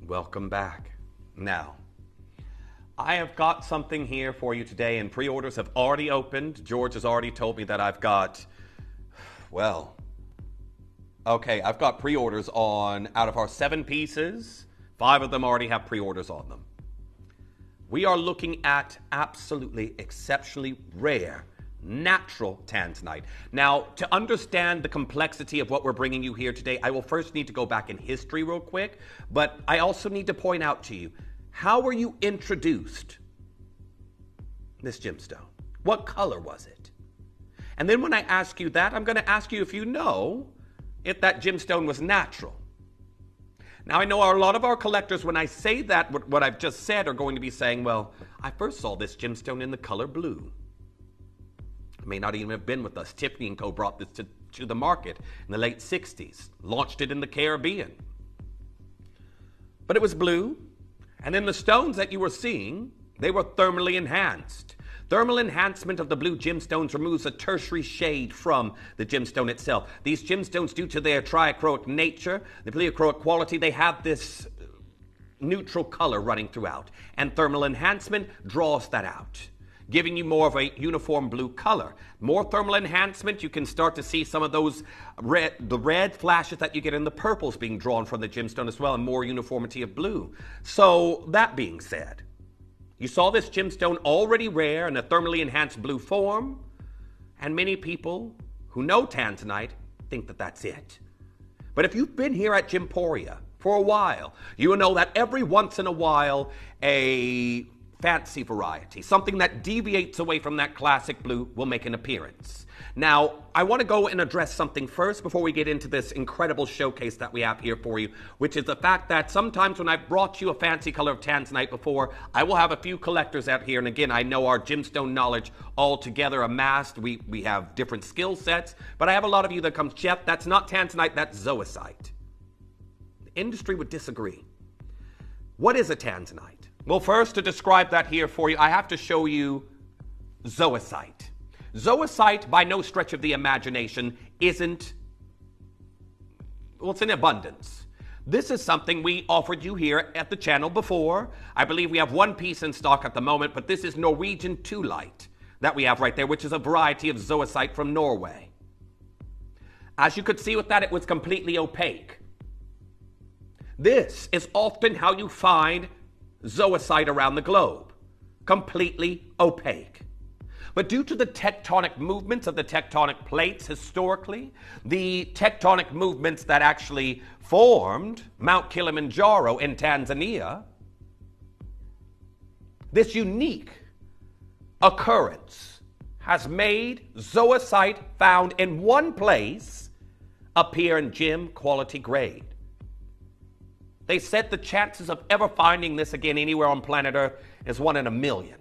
Welcome back. Now, I have got something here for you today, and pre-orders have already opened. George has already told me that I've got, well, okay, I've got pre-orders on, out of our 7 pieces, 5 of them already have pre-orders on them. We are looking at absolutely exceptionally rare natural tanzanite. Now, to understand the complexity of what we're bringing you here today, I will first need to go back in history real quick, but I also need to point out to you, how were you introduced this gemstone? What color was it? And then when I ask you that, I'm going to ask you if you know if that gemstone was natural. Now, I know a lot of our collectors, when I say that, what I've just said, are going to be saying, well, I first saw this gemstone in the color blue. It may not even have been with us. Tiffany & Co. brought this to the market in the late 60s, launched it in the Caribbean. But it was blue, and then the stones that you were seeing, they were thermally enhanced. Thermal enhancement of the blue gemstones removes a tertiary shade from the gemstone itself. These gemstones, due to their triachroic nature, the pleochroic quality, they have this neutral color running throughout, and thermal enhancement draws that out, giving you more of a uniform blue color. More thermal enhancement, you can start to see some of those red flashes that you get in the purples being drawn from the gemstone as well, and more uniformity of blue. So that being said, you saw this gemstone already rare in a thermally enhanced blue form, and many people who know tanzanite think that that's it. But if you've been here at Gemporia for a while, you will know that every once in a while, a fancy variety, something that deviates away from that classic blue, will make an appearance. Now, I want to go and address something first before we get into this incredible showcase that we have here for you, which is the fact that sometimes when I've brought you a fancy color of tanzanite before, I will have a few collectors out here, and again, I know our gemstone knowledge all together amassed. We have different skill sets, but I have a lot of you that come, Jeff, that's not tanzanite, that's zoisite. The industry would disagree. What is a tanzanite? Well, first, to describe that here for you, I have to show you zoisite. Zoisite, by no stretch of the imagination, isn't, well, it's in abundance. This is something we offered you here at the channel before. I believe we have 1 piece in stock at the moment, but this is Norwegian 2-Light that we have right there, which is a variety of zoisite from Norway. As you could see with that, it was completely opaque. This is often how you find zoisite around the globe, completely opaque. But due to the tectonic movements of the tectonic plates historically, the tectonic movements that actually formed Mount Kilimanjaro in Tanzania, this unique occurrence has made zoisite found in one place appear in gem quality grade. They said the chances of ever finding this again anywhere on planet Earth is 1 in a million.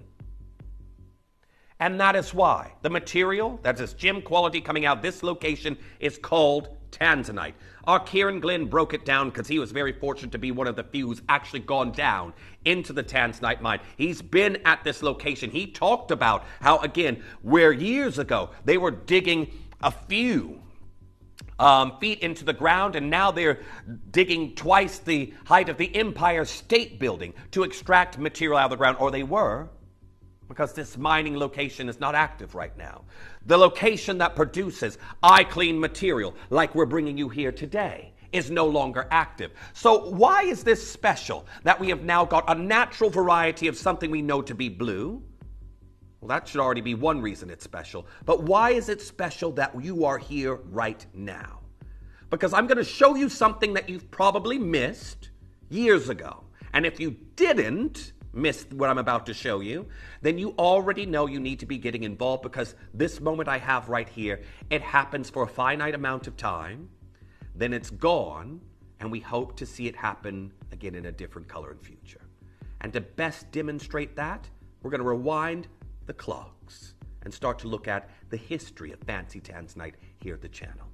And that is why the material that is gem quality coming out this location is called tanzanite. Our Kieran Glenn broke it down because he was very fortunate to be one of the few who's actually gone down into the tanzanite mine. He's been at this location. He talked about how, again, where years ago they were digging a few feet into the ground, and now they're digging twice the height of the Empire State Building to extract material out of the ground, or they were, because this mining location is not active right now. The location that produces eye-clean material, like we're bringing you here today, is no longer active. So why is this special, that we have now got a natural variety of something we know to be blue? Well, that should already be one reason it's special. But why is it special that you are here right now? Because I'm going to show you something that you've probably missed years ago. And if you didn't miss what I'm about to show you, then you already know you need to be getting involved, because this moment I have right here, it happens for a finite amount of time, then it's gone, and we hope to see it happen again in a different color in future. And to best demonstrate that, we're going to rewind the clocks and start to look at the history of fancy tanzanite here at the channel.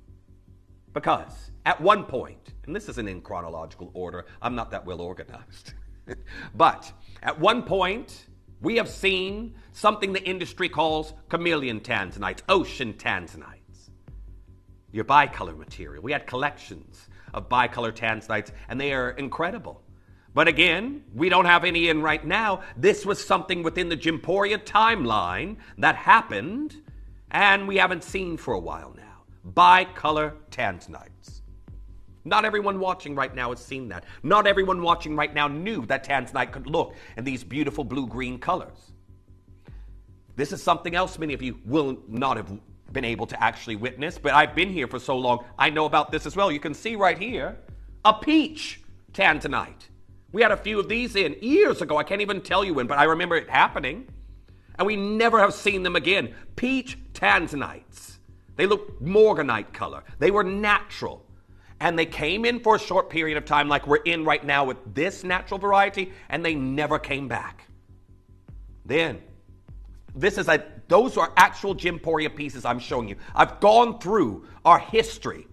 Because at one point, and this isn't in chronological order, I'm not that well organized, but at one point we have seen something the industry calls chameleon tanzanites, ocean tanzanites, your bicolor material. We had collections of bicolor tanzanites, and they are incredible. But again, we don't have any in right now. This was something within the Gemporia timeline that happened, and we haven't seen for a while now. Bicolor tanzanites. Not everyone watching right now has seen that. Not everyone watching right now knew that tanzanite could look in these beautiful blue-green colors. This is something else many of you will not have been able to actually witness, but I've been here for so long, I know about this as well. You can see right here, a peach tanzanite. We had a few of these in years ago. I can't even tell you when, but I remember it happening. And we never have seen them again. Peach tanzanites. They look morganite color. They were natural. And they came in for a short period of time, like we're in right now with this natural variety, and they never came back. Then, those are actual Gemporia pieces I'm showing you. I've gone through our history,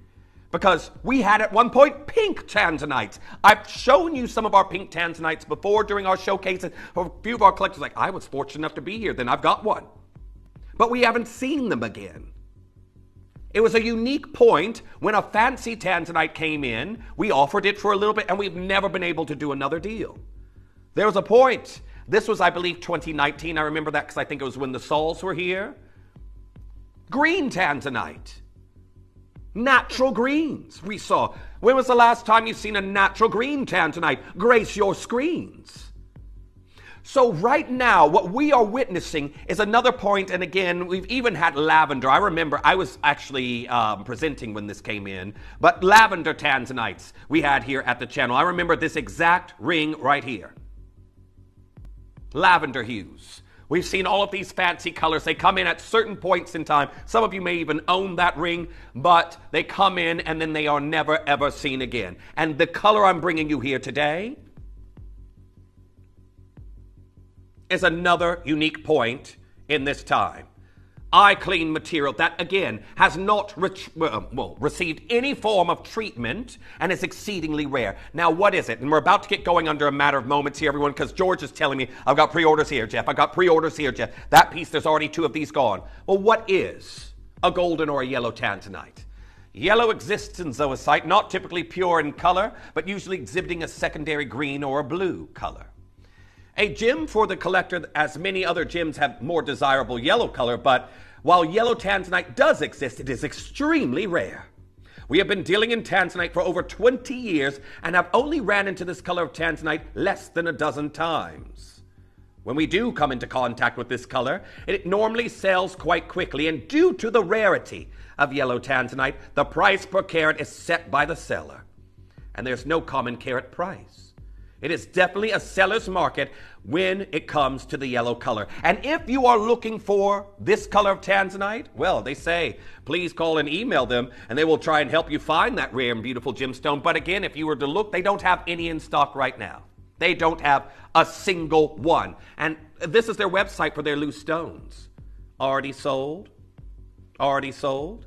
because we had at one point pink tanzanites. I've shown you some of our pink tanzanites before during our showcases. A few of our collectors like, I was fortunate enough to be here, then I've got one. But we haven't seen them again. It was a unique point when a fancy tanzanite came in. We offered it for a little bit, and we've never been able to do another deal. There was a point. This was, I believe, 2019. I remember that because I think it was when the Sauls were here. Green tanzanite. Natural greens we saw. When was the last time you've seen a natural green tanzanite grace your screens? So right now, what we are witnessing is another point, and again, we've even had lavender. I remember I was actually presenting when this came in, but lavender tanzanites we had here at the channel. I remember this exact ring right here. Lavender hues. We've seen all of these fancy colors. They come in at certain points in time. Some of you may even own that ring, but they come in and then they are never ever seen again. And the color I'm bringing you here today is another unique point in this time. Eye-clean material that, again, has not received any form of treatment and is exceedingly rare. Now, what is it? And we're about to get going under a matter of moments here, everyone, because George is telling me, I've got pre-orders here, Jeff. I've got pre-orders here, Jeff. That piece, there's already 2 of these gone. Well, what is a golden or a yellow tanzanite? Yellow exists in zoisite, not typically pure in color, but usually exhibiting a secondary green or a blue color. A gem for the collector, as many other gems have more desirable yellow color, but while yellow tanzanite does exist, it is extremely rare. We have been dealing in tanzanite for over 20 years and have only ran into this color of tanzanite less than a dozen times. When we do come into contact with this color, it normally sells quite quickly, and due to the rarity of yellow tanzanite, the price per carat is set by the seller, and there's no common carat price. It is definitely a seller's market when it comes to the yellow color. And if you are looking for this color of tanzanite, well, they say, please call and email them, and they will try and help you find that rare and beautiful gemstone. But again, if you were to look, they don't have any in stock right now. They don't have a single one. And this is their website for their loose stones. Already sold. Already sold.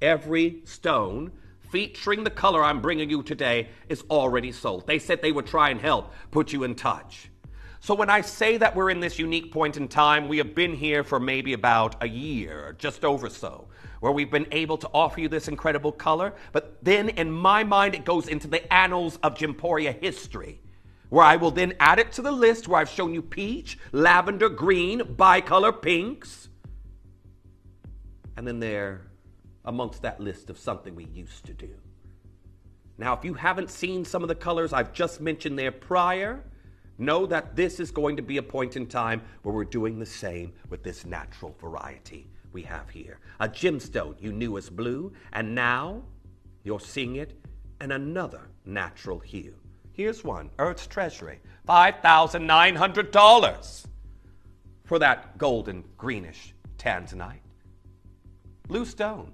Every stone featuring the color I'm bringing you today is already sold. They said they would try and help put you in touch. So when I say that we're in this unique point in time, we have been here for maybe about a year, just over so, where we've been able to offer you this incredible color. But then in my mind, it goes into the annals of Gemporia history, where I will then add it to the list where I've shown you peach, lavender, green, bicolor, pinks. And then there, amongst that list of something we used to do. Now, if you haven't seen some of the colors I've just mentioned there prior, know that this is going to be a point in time where we're doing the same with this natural variety we have here. A gemstone you knew as blue, and now you're seeing it in another natural hue. Here's one, Earth's Treasury, $5,900 for that golden greenish tanzanite. Blue stone,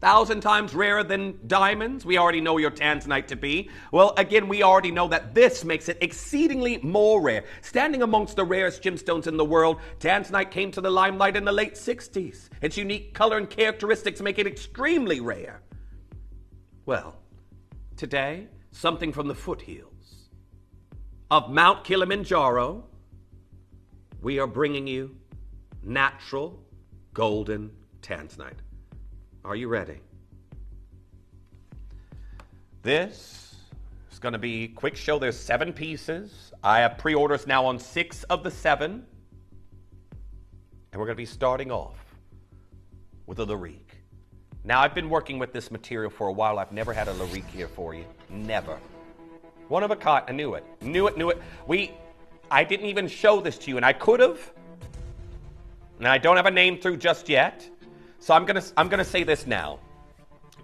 1,000 times rarer than diamonds. We already know your tanzanite to be. Well, again, we already know that this makes it exceedingly more rare. Standing amongst the rarest gemstones in the world, tanzanite came to the limelight in the late 60s. Its unique color and characteristics make it extremely rare. Well, today, something from the foothills of Mount Kilimanjaro, we are bringing you natural golden tanzanite. Are you ready? This is going to be a quick show. There's 7 pieces. I have pre-orders now on 6 of the 7. And we're going to be starting off with a Larique. Now, I've been working with this material for a while. I've never had a Larique here for you. Never. One of a kind. I knew it. Knew it. I didn't even show this to you, and I could have. And I don't have a name through just yet. So I'm gonna say this now.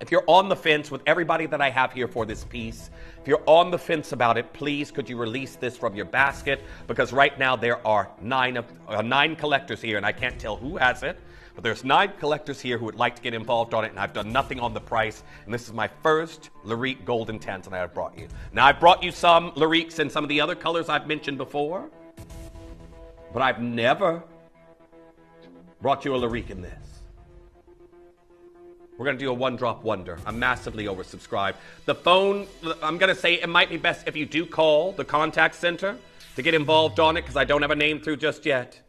If you're on the fence with everybody that I have here for this piece, if you're on the fence about it, please could you release this from your basket? Because right now there are 9 collectors here, and I can't tell who has it, but there's 9 collectors here who would like to get involved on it, and I've done nothing on the price, and this is my first Larique Golden Tanzanite I've brought you. Now, I've brought you some Lariques and some of the other colors I've mentioned before, but I've never brought you a Larique in this. We're going to do a one-drop wonder. I'm massively oversubscribed. The phone, I'm going to say it might be best if you do call the contact center to get involved on it, because I don't have a name through just yet.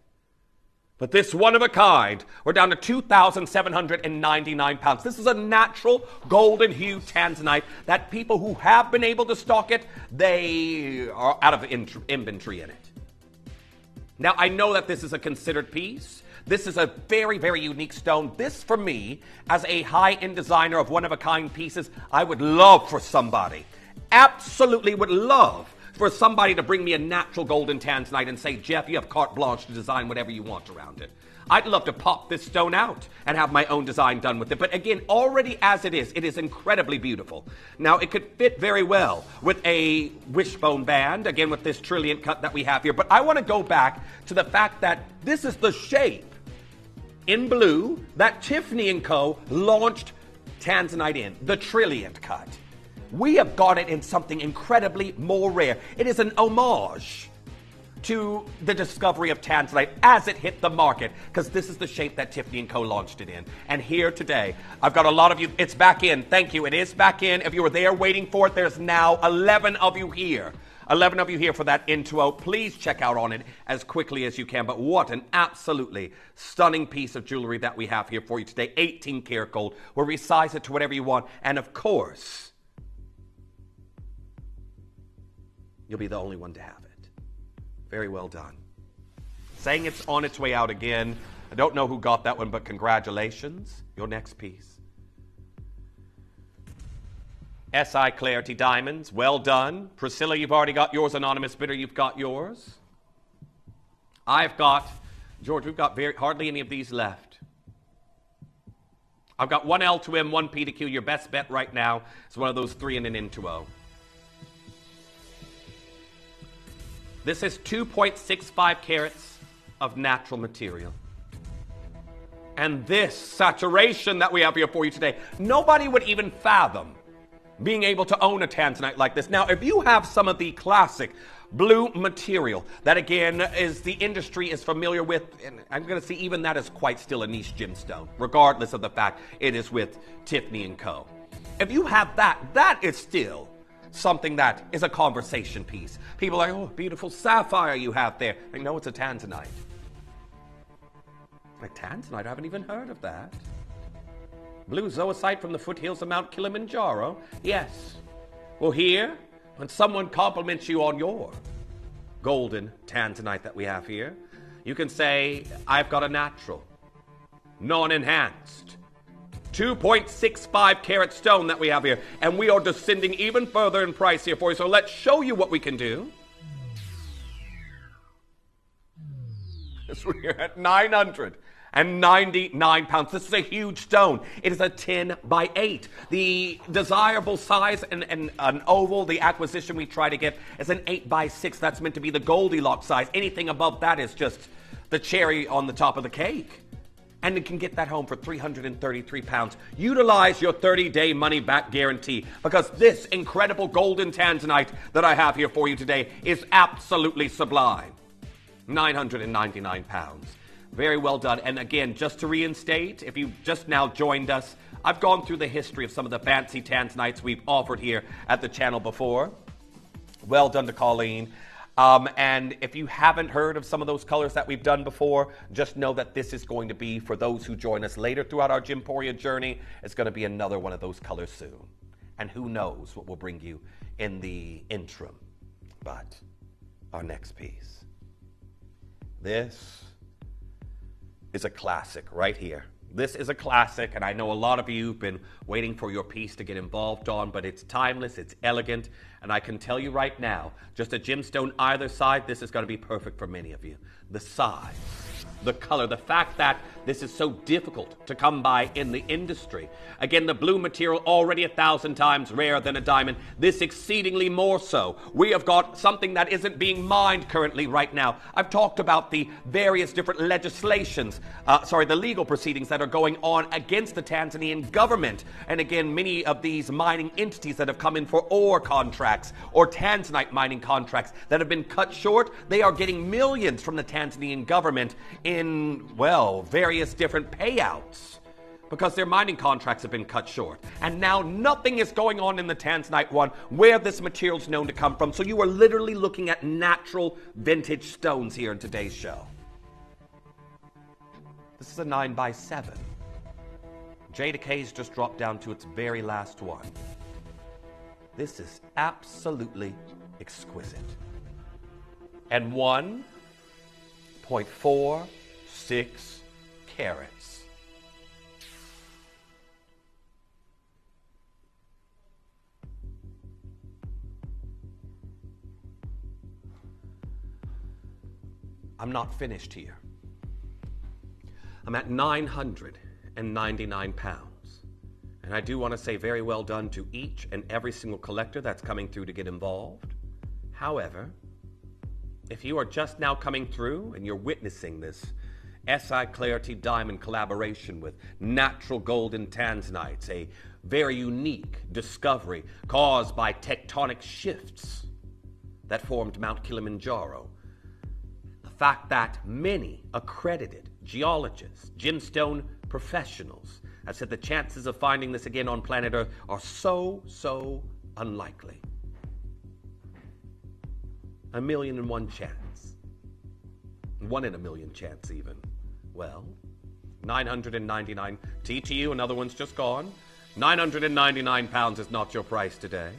But this one of a kind, we're down to 2,799 pounds. This is a natural golden hue tanzanite that people who have been able to stock it, they are out of inventory in it. Now, I know that this is a considered piece. This is a very, very unique stone. This, for me, as a high-end designer of one-of-a-kind pieces, I would love for somebody, absolutely would love for somebody to bring me a natural golden tanzanite and say, Jeff, you have carte blanche to design whatever you want around it. I'd love to pop this stone out and have my own design done with it. But again, already as it is incredibly beautiful. Now, it could fit very well with a wishbone band, again, with this trilliant cut that we have here. But I want to go back to the fact that this is the shape in blue that Tiffany & Co. launched Tanzanite in, the trilliant cut. We have got it in something incredibly more rare. It is an homage to the discovery of Tanzanite as it hit the market, because this is the shape that Tiffany & Co. launched it in. And here today, I've got a lot of you. It's back in. Thank you. It is back in. If you were there waiting for it, there's now 11 of you here. 11 of you here for that intro. Please check out on it as quickly as you can. But what an absolutely stunning piece of jewelry that we have here for you today. 18 karat gold. We'll resize it to whatever you want. And of course, you'll be the only one to have it. Very well done. Saying it's on its way out again. I don't know who got that one, but congratulations. Your next piece. SI Clarity Diamonds. Well done. Priscilla, you've already got yours. Anonymous Bidder, you've got yours. I've got, George, we've got hardly any of these left. I've got one L to M, one P to Q. Your best bet right now is one of those 3 and an N to O. This is 2.65 carats of natural material. And this saturation that we have here for you today, nobody would even fathom being able to own a tanzanite like this. Now, if you have some of the classic blue material. That again is the industry is familiar with, and I'm going to see even that is quite still a niche gemstone, regardless of the fact it is with Tiffany & Co. If you have that, that is still something that is a conversation piece. People are like, oh, beautiful sapphire you have there. I know it's a tanzanite. Like tanzanite, I haven't even heard of that. Blue zoisite from the foothills of Mount Kilimanjaro? Yes. Well, here, when someone compliments you on your golden tanzanite that we have here, you can say, I've got a natural, non-enhanced, 2.65 carat stone that we have here, and we are descending even further in price here for you, so let's show you what we can do. We're at 999 pounds. This is a huge stone. It is a 10 by 8. The desirable size and an oval, the acquisition we try to get, is an 8 by 6. That's meant to be the Goldilocks size. Anything above that is just the cherry on the top of the cake. And you can get that home for 333 pounds. Utilize your 30-day money-back guarantee, because this incredible golden tanzanite that I have here for you today is absolutely sublime. 999 pounds. Very well done. And again, just to reinstate, if you just now joined us, I've gone through the history of some of the fancy tanzanites we've offered here at the channel before. Well done to Colleen. And if you haven't heard of some of those colors that we've done before, just know that this is going to be, for those who join us later throughout our Gemporia journey, it's going to be another one of those colors soon. And who knows what we'll bring you in the interim. But our next piece. This is a classic right here. This is a classic, and I know a lot of you have been waiting for your piece to get involved on, but it's timeless, it's elegant, and I can tell you right now, just a gemstone either side, this is going to be perfect for many of you. The size, the color, the fact that this is so difficult to come by in the industry. Again, the blue material already 1,000 times rarer than a diamond. This exceedingly more so. We have got something that isn't being mined currently right now. I've talked about the various different legislations, the legal proceedings that are going on against the Tanzanian government. And again, many of these mining entities that have come in for ore contracts or tanzanite mining contracts that have been cut short, they are getting millions from the Tanzanian government in, well, various different payouts because their mining contracts have been cut short. And now nothing is going on in the tanzanite one where this material is known to come from. So you are literally looking at natural vintage stones here in today's show. This is a 9 by 7. J Decay's just dropped down to its very last one. This is absolutely exquisite. And 1.46 carats. I'm not finished here. I'm at 999 pounds. And I do want to say very well done to each and every single collector that's coming through to get involved. However, if you are just now coming through and you're witnessing this SI Clarity Diamond collaboration with natural golden tanzanites, a very unique discovery caused by tectonic shifts that formed Mount Kilimanjaro, the fact that many accredited geologists, gemstone professionals, have said the chances of finding this again on planet Earth are so unlikely. 1,000,001 chance. 1 in a million chance even. Well, 999 TTU, another one's just gone. 999 pounds is not your price today.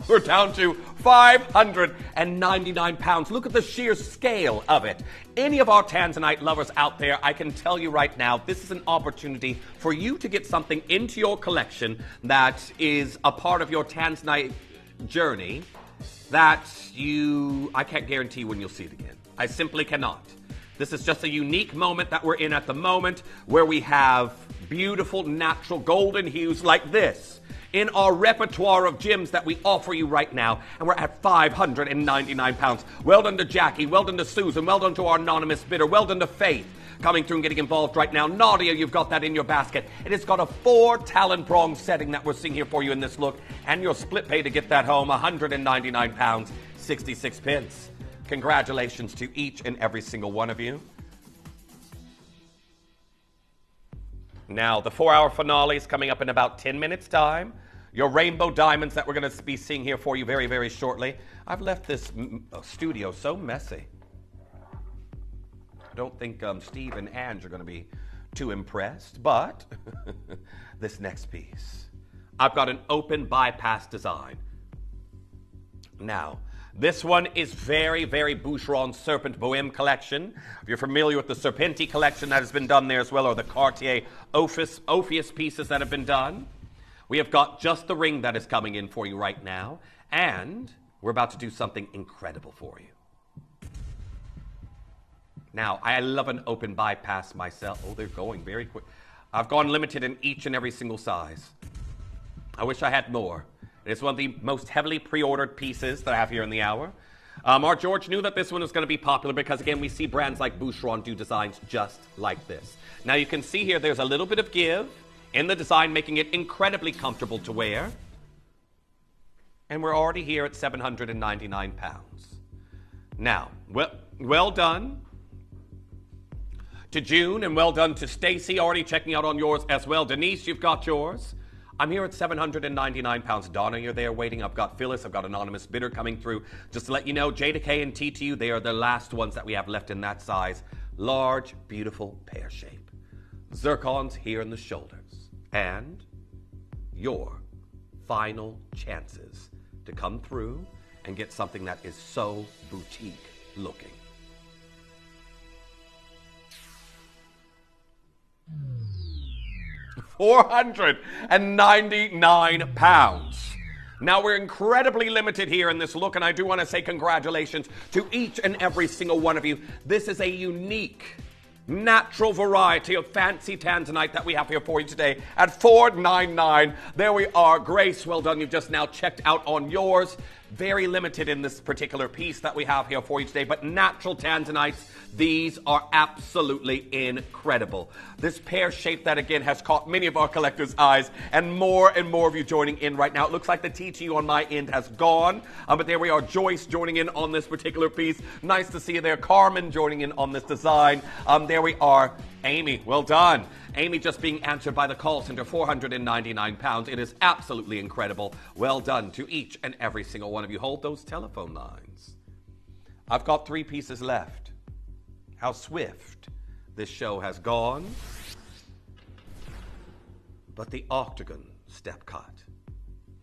We're down to 599 pounds. Look at the sheer scale of it. Any of our Tanzanite lovers out there, I can tell you right now, this is an opportunity for you to get something into your collection that is a part of your Tanzanite journey that I can't guarantee when you'll see it again. I simply cannot. This is just a unique moment that we're in at the moment where we have beautiful natural golden hues like this in our repertoire of gems that we offer you right now, and we're at 599 pounds. Well done to Jackie, well done to Susan, well done to our anonymous bidder, well done to Faith, coming through and getting involved right now. Nadia, you've got that in your basket. It has got a 4 talon prong setting that we're seeing here for you in this look. And your split pay to get that home, £199, 66 pence. Congratulations to each and every single one of you. Now, the 4-hour finale is coming up in about 10 minutes' time. Your rainbow diamonds that we're going to be seeing here for you very, very shortly. I've left this studio so messy. I don't think Steve and Ange are going to be too impressed, but this next piece. I've got an open bypass design. Now, this one is very, very Boucheron Serpent Bohème collection. If you're familiar with the Serpenti collection that has been done there as well, or the Cartier Ophius pieces that have been done, we have got just the ring that is coming in for you right now, and we're about to do something incredible for you. Now, I love an open bypass myself. Oh, they're going very quick. I've gone limited in each and every single size. I wish I had more. It's one of the most heavily pre-ordered pieces that I have here in the hour. Our George knew that this one was going to be popular because, again, we see brands like Boucheron do designs just like this. Now, you can see here there's a little bit of give in the design, making it incredibly comfortable to wear. And we're already here at £799. Now, well done to June, and well done to Stacy, already checking out on yours as well. Denise, you've got yours. I'm here at £799. Donna, you're there waiting. I've got Phyllis. I've got Anonymous Bidder coming through. Just to let you know, JDK and TTU, they are the last ones that we have left in that size. Large, beautiful pear shape. Zircons here in the shoulders. And your final chances to come through and get something that is so boutique looking. £499. Now, we're incredibly limited here in this look, and I do want to say congratulations to each and every single one of you. This is a unique, natural variety of fancy tanzanite that we have here for you today at $499. There we are. Grace, well done. You've just now checked out on yours. Very limited in this particular piece that we have here for you today, but natural tanzanites, these are absolutely incredible. This pear shape that, again, has caught many of our collectors' eyes, and more of you joining in right now. It looks like the TTU on my end has gone, but there we are. Joyce joining in on this particular piece. Nice to see you there. Carmen joining in on this design. There we are. Amy, well done. Amy just being answered by the call center, £499. It is absolutely incredible. Well done to each and every single one of you. Hold those telephone lines. I've got 3 pieces left. How swift this show has gone. But the octagon step cut.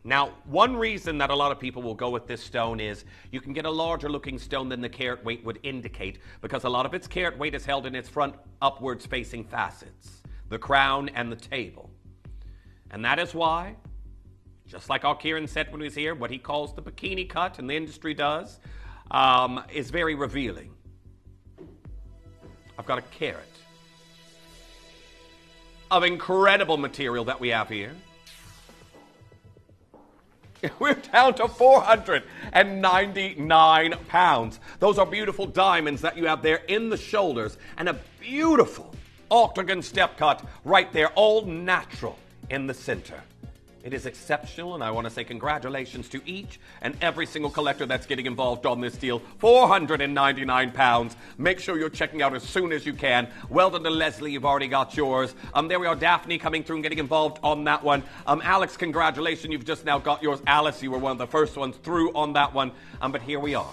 Now, one reason that a lot of people will go with this stone is you can get a larger looking stone than the carat weight would indicate, because a lot of its carat weight is held in its front upwards facing facets, the crown and the table. And that is why, just like our Kieran said when he was here, what he calls the bikini cut, and the industry does, is very revealing. I've got a carat of incredible material that we have here. We're down to £499. Those are beautiful diamonds that you have there in the shoulders, and a beautiful octagon step cut right there, all natural in the center. It is exceptional, and I want to say congratulations to each and every single collector that's getting involved on this deal. £499. Make sure you're checking out as soon as you can. Well done to Leslie, you've already got yours. There we are, Daphne coming through and getting involved on that one. Alex, congratulations, you've just now got yours. Alice, you were one of the first ones through on that one. But here we are.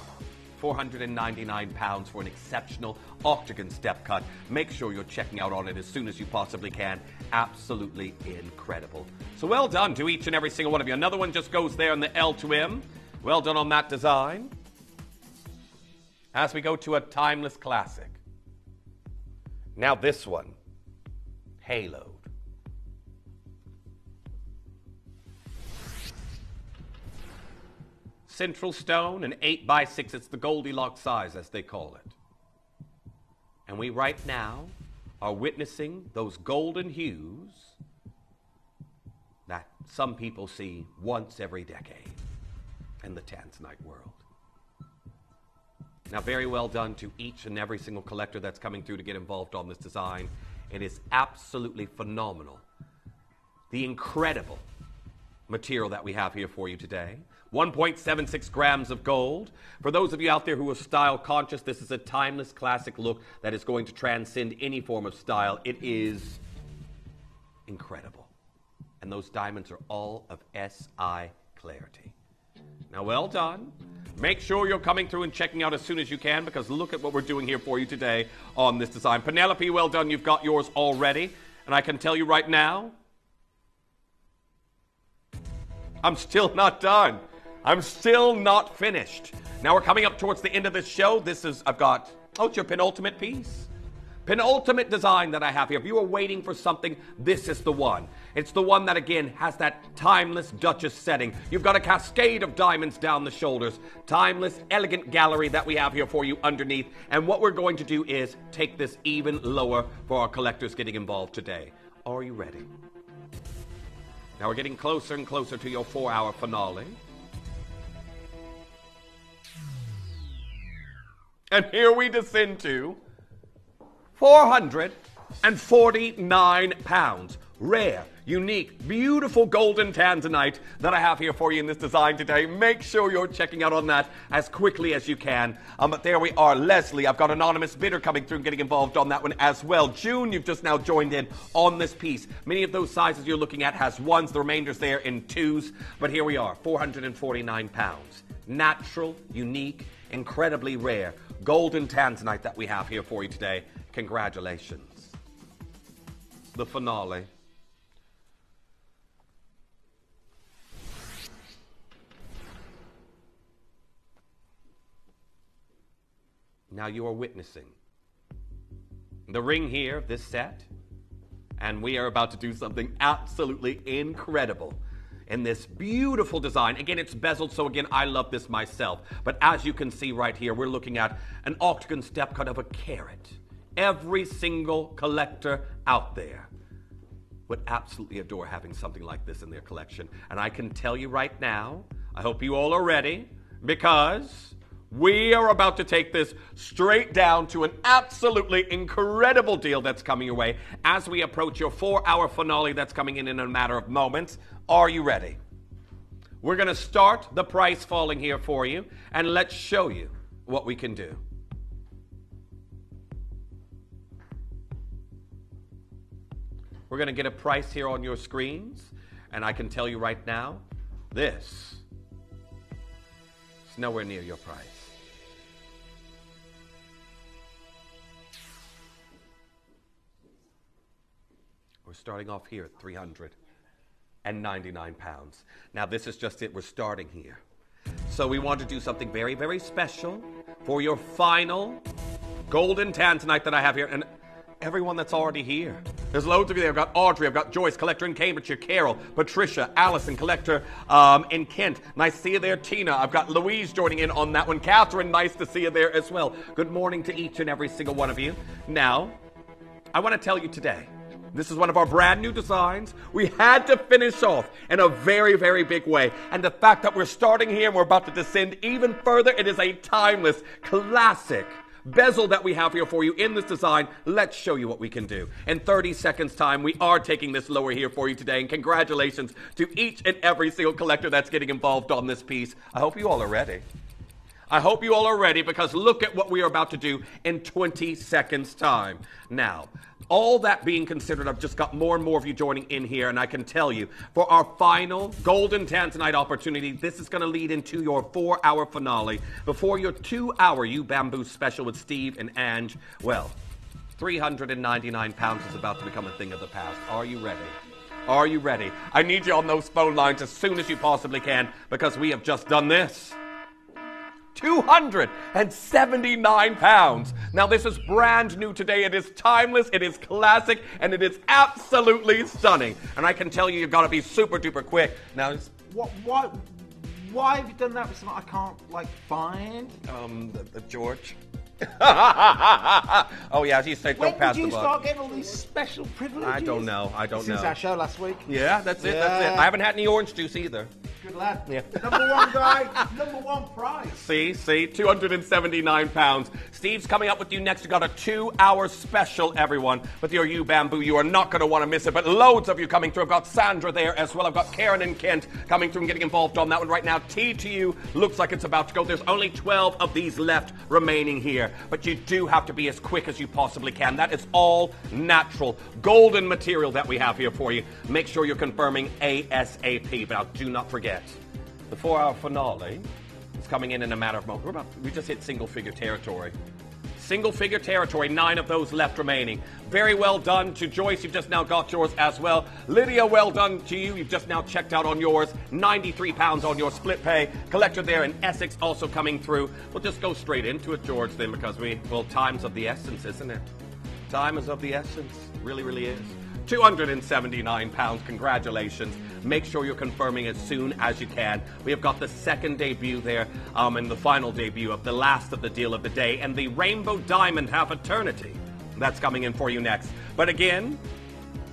£499 for an exceptional octagon step cut. Make sure you're checking out on it as soon as you possibly can. Absolutely incredible. So well done to each and every single one of you. Another one just goes there in the L to M. Well done on that design. As we go to a timeless classic. Now this one, haloed. Central stone, an 8x6. It's the Goldilocks size, as they call it. And we right now are witnessing those golden hues that some people see once every decade in the tanzanite world. Now, very well done to each and every single collector that's coming through to get involved on this design. It is absolutely phenomenal. The incredible material that we have here for you today. 1.76 grams of gold. For those of you out there who are style conscious, this is a timeless classic look that is going to transcend any form of style. It is incredible. And those diamonds are all of SI clarity. Now, well done. Make sure you're coming through and checking out as soon as you can, because look at what we're doing here for you today on this design. Penelope, well done. You've got yours already. And I can tell you right now, I'm still not done. I'm still not finished. Now we're coming up towards the end of this show. It's your penultimate piece. Penultimate design that I have here. If you are waiting for something, this is the one. It's the one that, again, has that timeless Duchess setting. You've got a cascade of diamonds down the shoulders. Timeless, elegant gallery that we have here for you underneath. And what we're going to do is take this even lower for our collectors getting involved today. Are you ready? Now we're getting closer and closer to your 4-hour finale. And here we descend to 449 pounds. Rare, unique, beautiful golden tanzanite that I have here for you in this design today. Make sure you're checking out on that as quickly as you can. But there we are. Leslie, I've got anonymous bidder coming through and getting involved on that one as well. June, you've just now joined in on this piece. Many of those sizes you're looking at has ones, the remainder's there in twos. But here we are, 449 pounds. Natural, unique, incredibly rare golden tanzanite that we have here for you today. Congratulations. The finale. Now you are witnessing the ring here, this set, and we are about to do something absolutely incredible in this beautiful design. Again, it's bezeled, so again, I love this myself. But as you can see right here, we're looking at an octagon step cut of a carat. Every single collector out there would absolutely adore having something like this in their collection. And I can tell you right now, I hope you all are ready, because we are about to take this straight down to an absolutely incredible deal that's coming your way as we approach your 4-hour finale that's coming in a matter of moments. Are you ready? We're going to start the price falling here for you, and let's show you what we can do. We're going to get a price here on your screens, and I can tell you right now, this is nowhere near your price. We're starting off here at 399 pounds. Now this is just it, we're starting here. So we want to do something very, very special for your final golden tanzanite that I have here. And everyone that's already here. There's loads of you there. I've got Audrey, I've got Joyce, collector in Cambridgeshire, Carol, Patricia, Allison, collector in Kent. Nice to see you there, Tina. I've got Louise joining in on that one. Catherine, nice to see you there as well. Good morning to each and every single one of you. Now, I want to tell you today, this is one of our brand new designs. We had to finish off in a very, very big way. And the fact that we're starting here and we're about to descend even further, it is a timeless, classic bezel that we have here for you in this design. Let's show you what we can do. In 30 seconds time, we are taking this lower here for you today. And congratulations to each and every single collector that's getting involved on this piece. I hope you all are ready. I hope you all are ready, because look at what we are about to do in 20 seconds time. Now, all that being considered, I've just got more and more of you joining in here, and I can tell you, for our final golden tanzanite opportunity, this is going to lead into your 4-hour finale before your 2-hour You Bamboo special with Steve and Ange. Well, 399 pounds is about to become a thing of the past. Are you ready? Are you ready? I need you on those phone lines as soon as you possibly can, because we have just done this. 279 pounds. Now this is brand new today. It is timeless, it is classic, and it is absolutely stunning. And I can tell you, you've got to be super duper quick. Now, Why have you done that with something I can't find? George. Oh yeah, as you say, don't pass the buck. When did you start getting all these special privileges? I don't know. Since our show last week. Yeah, that's it. I haven't had any orange juice either. Good lad. Yeah. Number one guy, number one prize. See, £279. Steve's coming up with you next. We've got a 2-hour special, everyone, with your U Bamboo. You are not going to want to miss it, but loads of you coming through. I've got Sandra there as well. I've got Karen and Kent coming through and getting involved on that one right now. Tea to you looks like it's about to go. There's only 12 of these left remaining here, but you do have to be as quick as you possibly can. That is all natural, golden material that we have here for you. Make sure you're confirming ASAP, but now do not forget, the 4-hour finale is coming in a matter of moments. We just hit single-figure territory. Single-figure territory, 9 of those left remaining. Very well done to Joyce. You've just now got yours as well. Lydia, well done to you. You've just now checked out on yours. £93 on your split pay. Collector there in Essex also coming through. We'll just go straight into it, George, then, because time's of the essence, isn't it? Time is of the essence. Really, really is. £279. Congratulations. Make sure you're confirming as soon as you can. We have got the second debut there, and the final debut of the last of the deal of the day, and the Rainbow Diamond Half Eternity. That's coming in for you next. But again,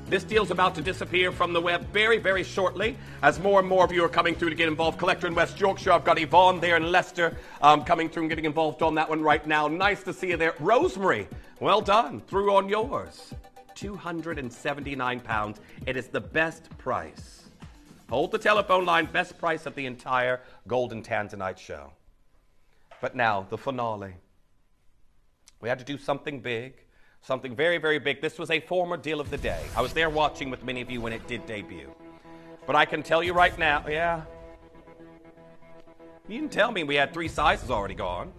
this deal's about to disappear from the web very, very shortly, as more and more of you are coming through to get involved. Collector in West Yorkshire, I've got Yvonne there in Leicester coming through and getting involved on that one right now. Nice to see you there. Rosemary, well done. Through on yours. £279. It is the best price. Hold the telephone line. Best price of the entire Golden Tanzanite show. But now, the finale. We had to do something big. Something very, very big. This was a former deal of the day. I was there watching with many of you when it did debut. But I can tell you right now, yeah. You didn't tell me we had 3 sizes already gone.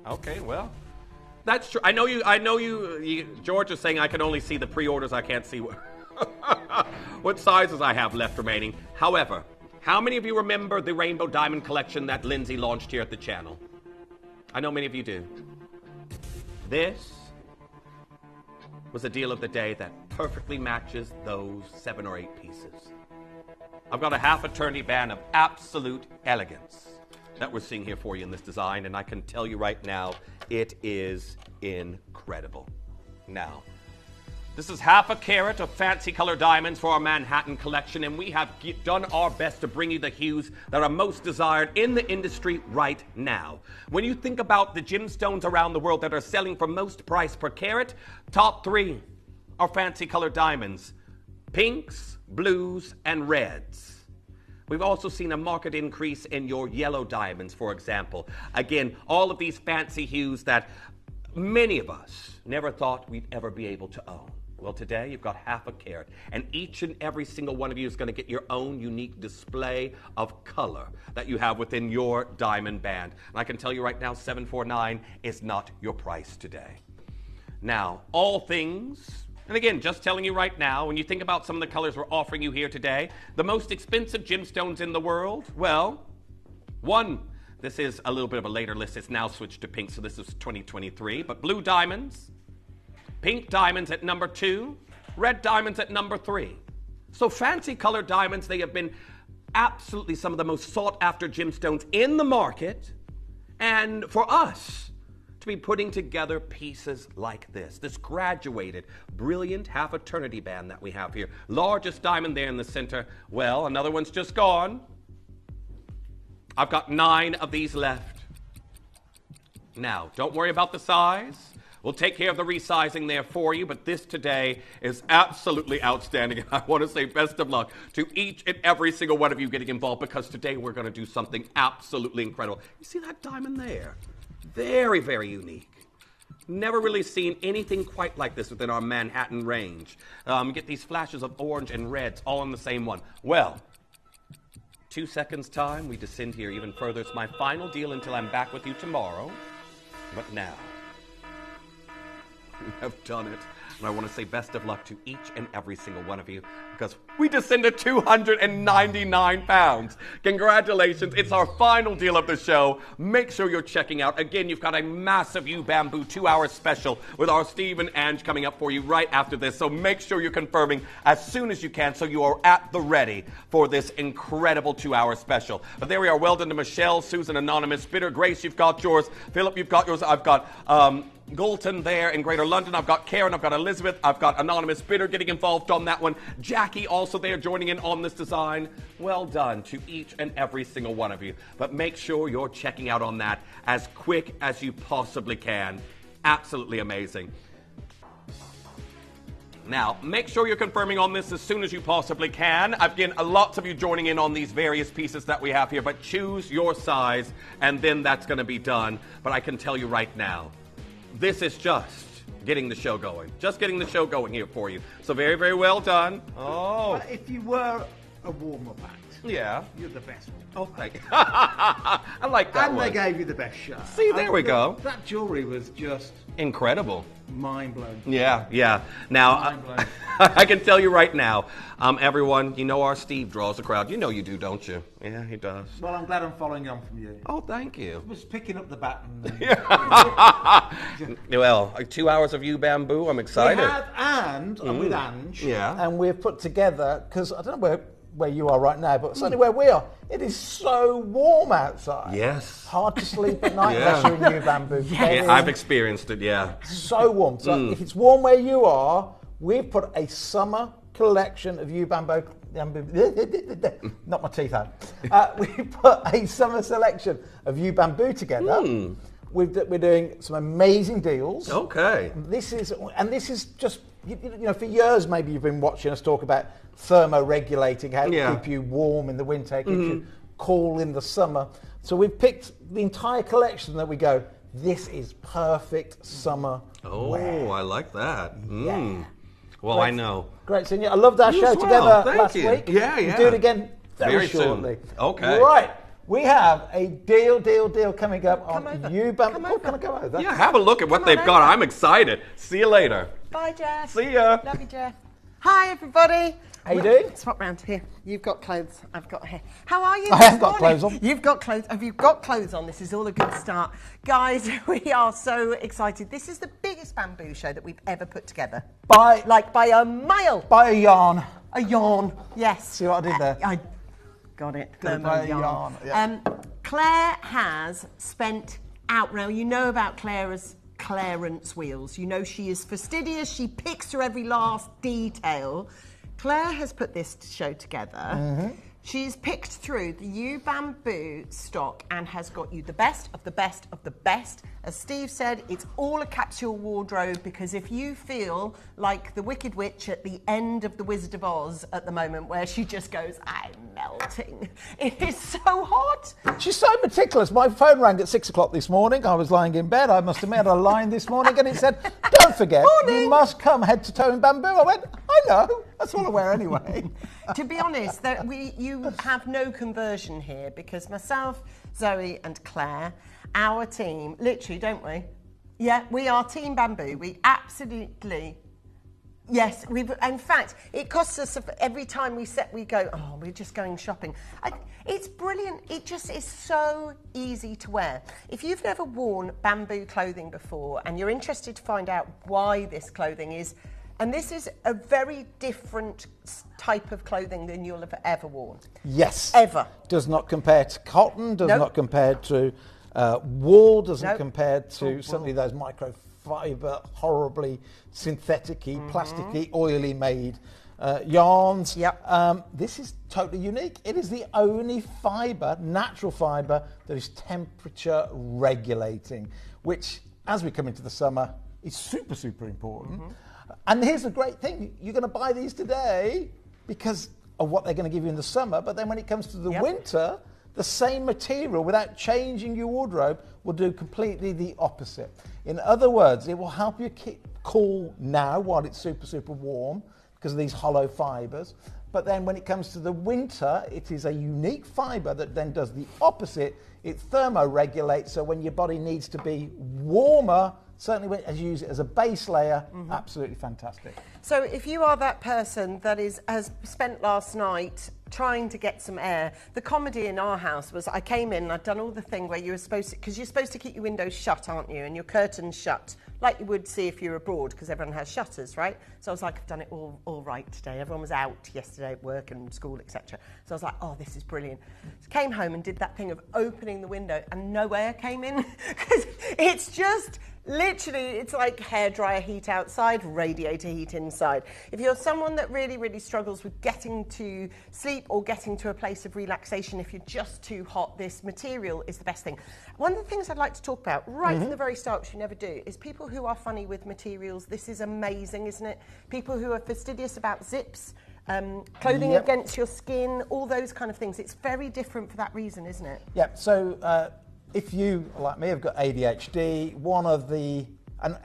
Okay, well. That's true. I know you George is saying I can only see the pre-orders. I can't see what sizes I have left remaining. However, how many of you remember the Rainbow Diamond collection that Lindsay launched here at the channel? I know many of you do. This was a deal of the day that perfectly matches those 7 or 8 pieces. I've got a half eternity band of absolute elegance that we're seeing here for you in this design, and I can tell you right now, it is incredible. Now, this is half a carat of fancy color diamonds for our Manhattan collection, and we have done our best to bring you the hues that are most desired in the industry right now. When you think about the gemstones around the world that are selling for most price per carat, top 3 are fancy color diamonds. Pinks, blues, and reds. We've also seen a marked increase in your yellow diamonds, for example. Again, all of these fancy hues that many of us never thought we'd ever be able to own. Well, today you've got half a carat, and each and every single one of you is going to get your own unique display of color that you have within your diamond band. And I can tell you right now, $749 is not your price today. Now, all things... And again, just telling you right now, when you think about some of the colors we're offering you here today, the most expensive gemstones in the world, well, this is a little bit of a later list. It's now switched to pink, so this is 2023. But blue diamonds, pink diamonds at number 2, red diamonds at number 3. So fancy colored diamonds, they have been absolutely some of the most sought after gemstones in the market. And for us, to be putting together pieces like this graduated, brilliant half eternity band that we have here. Largest diamond there in the center. Well, another one's just gone. I've got 9 of these left. Now, don't worry about the size. We'll take care of the resizing there for you, but this today is absolutely outstanding. I want to say best of luck to each and every single one of you getting involved, because today we're going to do something absolutely incredible. You see that diamond there? Very, very unique. Never really seen anything quite like this within our Manhattan range. Get these flashes of orange and reds all in the same one. Well, 2 seconds time, we descend here even further. It's my final deal until I'm back with you tomorrow. But now, we have done it. And I want to say best of luck to each and every single one of you, because we descend to £299. Congratulations. It's our final deal of the show. Make sure you're checking out. Again, you've got a massive U Bamboo 2-hour special with our Steve and Ange coming up for you right after this. So make sure you're confirming as soon as you can so you are at the ready for this incredible 2-hour special. But there we are. Well done to Michelle, Susan, Anonymous, Bitter, Grace, you've got yours. Philip, you've got yours. I've got... Galton there in Greater London. I've got Karen, I've got Elizabeth, I've got Anonymous Bitter getting involved on that one. Jackie also also there joining in on this design. Well done to each and every single one of you. But make sure you're checking out on that as quick as you possibly can. Absolutely amazing. Now, make sure you're confirming on this as soon as you possibly can. Again, lots of you joining in on these various pieces that we have here, but choose your size, and then that's going to be done. But I can tell you right now, this is just getting the show going. Just getting the show going here for you. So very, very well done. Oh. But if you were a warm-up act, yeah, you're the best one. Oh, thank you. I like that and one. And they gave you the best shot. See, there we go. That jewellery was just... incredible. Mind-blowing. Yeah. Now, I can tell you right now, everyone, you know our Steve draws the crowd. You know you do, don't you? Yeah, he does. Well, I'm glad I'm following on from you. Oh, thank you. I was picking up the baton. Well, 2 hours of you bamboo, I'm excited. We have, and I'm with Ange. Yeah. And we've put together, because I don't know where you are right now, but certainly where we are, it is so warm outside. Yes. Hard to sleep at night unless you're in new bamboo. Yeah, I've experienced it, yeah. So warm. So if it's warm where you are, we've put a summer collection of bamboo. Not my teeth out. We put a summer selection of bamboo together. We're doing some amazing deals. Okay. This is just, you know, for years maybe you've been watching us talk about thermoregulating, how to keep you warm in the winter, keep you cool in the summer. So we've picked the entire collection that we go, this is perfect summer wear. I like that. Yeah. Well, Great. I know. Great seeing you. I loved our show together last week. Yeah. We'll do it again very shortly. Soon. Okay. Right. We have a deal coming up on bamboo. Come Can I go over? Yeah, have a look at what they've got. I'm excited. See you later. Bye, Jeff. See ya. Love you, Jeff. Hi, everybody. How you doing? Swap round here. You've got clothes. I've got hair. How are you? I have got clothes on. You've got clothes. Have you got clothes on? This is all a good start. Guys, we are so excited. This is the biggest bamboo show that we've ever put together. By a mile. By a yarn. A yarn. Yes. See what I did there? I got it. By a yarn. Yeah. Claire has spent out now. You know about Claire's Clarence wheels. You know she is fastidious. She picks to every last detail. Claire has put this show together. She's picked through the bamboo stock and has got you the best of the best of the best. As Steve said, it's all a capsule wardrobe, because if you feel like the Wicked Witch at the end of The Wizard of Oz at the moment, where she just goes, I'm melting. It is so hot. She's so meticulous. My phone rang at 6 o'clock this morning. I was lying in bed. I must admit, I had a line this morning and it said, don't forget, you must come head to toe in bamboo. I went, I know. That's all I wear anyway. To be honest, you have no conversion here, because myself, Zoe and Claire, our team, literally, don't we? Yeah, we are Team Bamboo. We absolutely, yes. In fact, it costs us every time we go, oh, we're just going shopping. It's brilliant. It just is so easy to wear. If you've never worn bamboo clothing before and you're interested to find out why this clothing is, and this is a very different type of clothing than you'll have ever worn. Yes. Ever. Does not compare to cotton, does not compare to wool, doesn't compare to certainly those microfiber, horribly synthetic-y, plasticky, oily made yarns. Yep. This is totally unique. It is the only fibre, natural fibre, that is temperature regulating, which, as we come into the summer, is super, super important. And here's the great thing. You're going to buy these today because of what they're going to give you in the summer, but then when it comes to the winter, the same material, without changing your wardrobe, will do completely the opposite. In other words, it will help you keep cool now while it's super, super warm because of these hollow fibres. But then when it comes to the winter, it is a unique fibre that then does the opposite. It thermoregulates, so when your body needs to be warmer, certainly as you use it as a base layer, absolutely fantastic. So if you are that person that has spent last night trying to get some air, the comedy in our house was I came in and I'd done all the thing where you were supposed to, because you're supposed to keep your windows shut, aren't you, and your curtains shut, like you would see if you're abroad, because everyone has shutters, right? So I was like, I've done it all right today. Everyone was out yesterday at work and school, etc. So I was like, oh, this is brilliant. So came home and did that thing of opening the window and no air came in, because it's just Literally, it's like hairdryer heat outside, radiator heat inside. If you're someone that really, really struggles with getting to sleep or getting to a place of relaxation, if you're just too hot, this material is the best thing. One of the things I'd like to talk about right from the very start, which you never do, is people who are funny with materials. This is amazing, isn't it? People who are fastidious about zips, clothing against your skin, all those kind of things. It's very different for that reason, isn't it? Yeah, so if you, like me, have got ADHD, and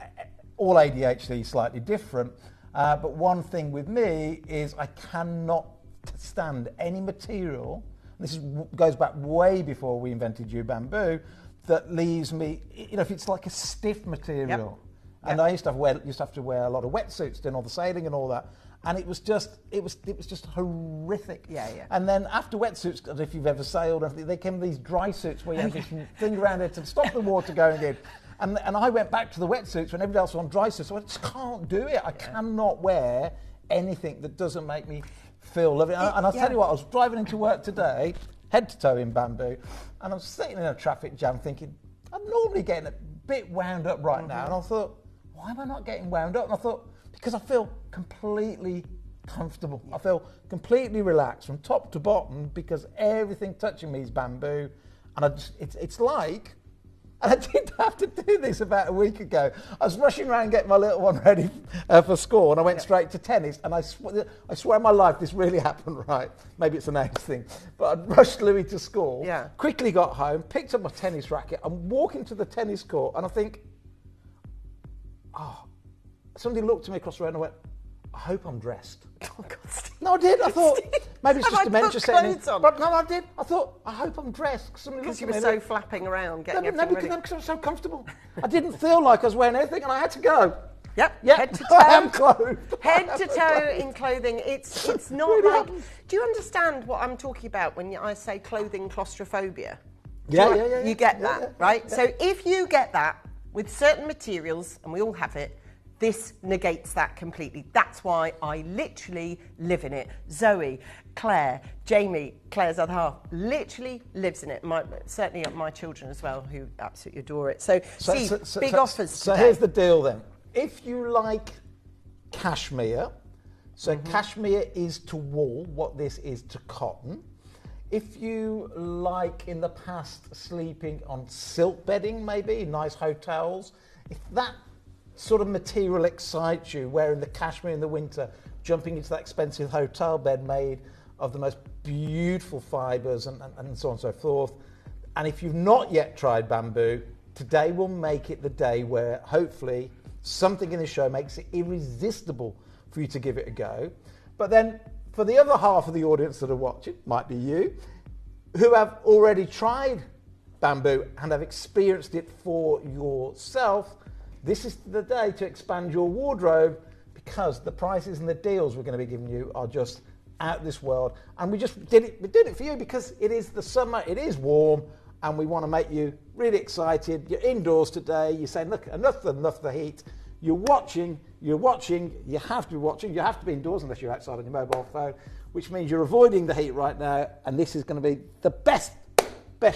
all ADHD is slightly different, but one thing with me is I cannot stand any material, goes back way before we invented bamboo, that leaves me, if it's like a stiff material. Yep. And I used to have to wear a lot of wetsuits doing all the sailing and all that. And it was just horrific. Yeah. And then after wetsuits, if you've ever sailed, they came these dry suits where you have this thing around it to stop the water going in. And I went back to the wetsuits when everybody else was on dry suits, so I just can't do it. I cannot wear anything that doesn't make me feel lovely. And I'll tell you what, I was driving into work today, head to toe in bamboo, and I'm sitting in a traffic jam thinking, I'm normally getting a bit wound up right now. And I thought, why am I not getting wound up? And I thought, because I feel completely comfortable. I feel completely relaxed from top to bottom because everything touching me is bamboo. And it's like, and I did have to do this about a week ago. I was rushing around getting my little one ready for school, and I went straight to tennis. And I swear on my life this really happened, right? Maybe it's an age thing. But I rushed Louis to school, quickly got home, picked up my tennis racket, and walked into the tennis court, and I think, somebody looked at me across the road and I went, I hope I'm dressed. Oh, God, Steve. No, I did. I thought, maybe it's just dementia setting in. On? But no, I did. I thought, I hope I'm dressed. Because you were so flapping around getting everything ready. Because I was so comfortable. I didn't feel like I was wearing anything and I had to go. Yep. Head to toe. I am clothed. Head to toe in clothing. It's not really like... Happens. Do you understand what I'm talking about when I say clothing claustrophobia? Yeah. You get that, right? Yeah. So if you get that with certain materials, and we all have it, this negates that completely. That's why I literally live in it. Zoe, Claire, Jamie, Claire's other half, literally lives in it. Certainly my children as well, who absolutely adore it. So big offers So today. here's the deal then. If you like cashmere, cashmere is to wool what this is to cotton. If you like in the past sleeping on silk bedding, maybe, nice hotels, if that sort of material excites you, wearing the cashmere in the winter, jumping into that expensive hotel bed made of the most beautiful fibres and so on and so forth. And if you've not yet tried bamboo, today will make it the day where hopefully something in the show makes it irresistible for you to give it a go. But then for the other half of the audience that are watching, might be you, who have already tried bamboo and have experienced it for yourself, this is the day to expand your wardrobe because the prices and the deals we're going to be giving you are just out of this world. And we just did it. We did it for you because it is the summer, it is warm, and we want to make you really excited. You're indoors today. You're saying, look, enough the heat. You're watching. You have to be watching. You have to be indoors unless you're outside on your mobile phone, which means you're avoiding the heat right now. And this is going to be the best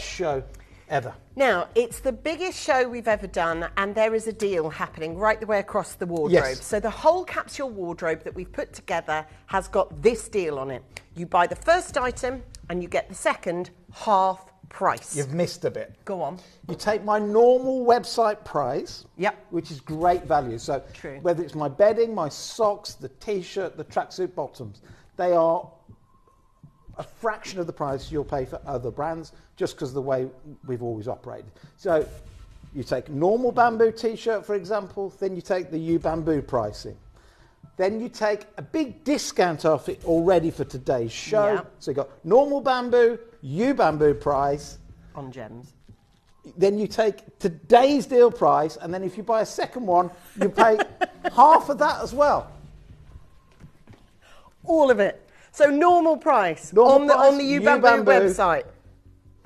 show ever. Now, it's the biggest show we've ever done, and there is a deal happening right the way across the wardrobe. Yes. So the whole capsule wardrobe that we've put together has got this deal on it. You buy the first item, and you get the second half price. You've missed a bit. Go on. You take my normal website price, yep, which is great value. So true, whether it's my bedding, my socks, the t-shirt, the tracksuit bottoms, they are a fraction of the price you'll pay for other brands just because of the way we've always operated. So you take normal bamboo t-shirt, for example, then you take the bamboo pricing. Then you take a big discount off it already for today's show. Yeah. So you've got normal bamboo, bamboo price. On Gems. Then you take today's deal price, and then if you buy a second one, you pay half of that as well. All of it. So normal price on the bamboo website.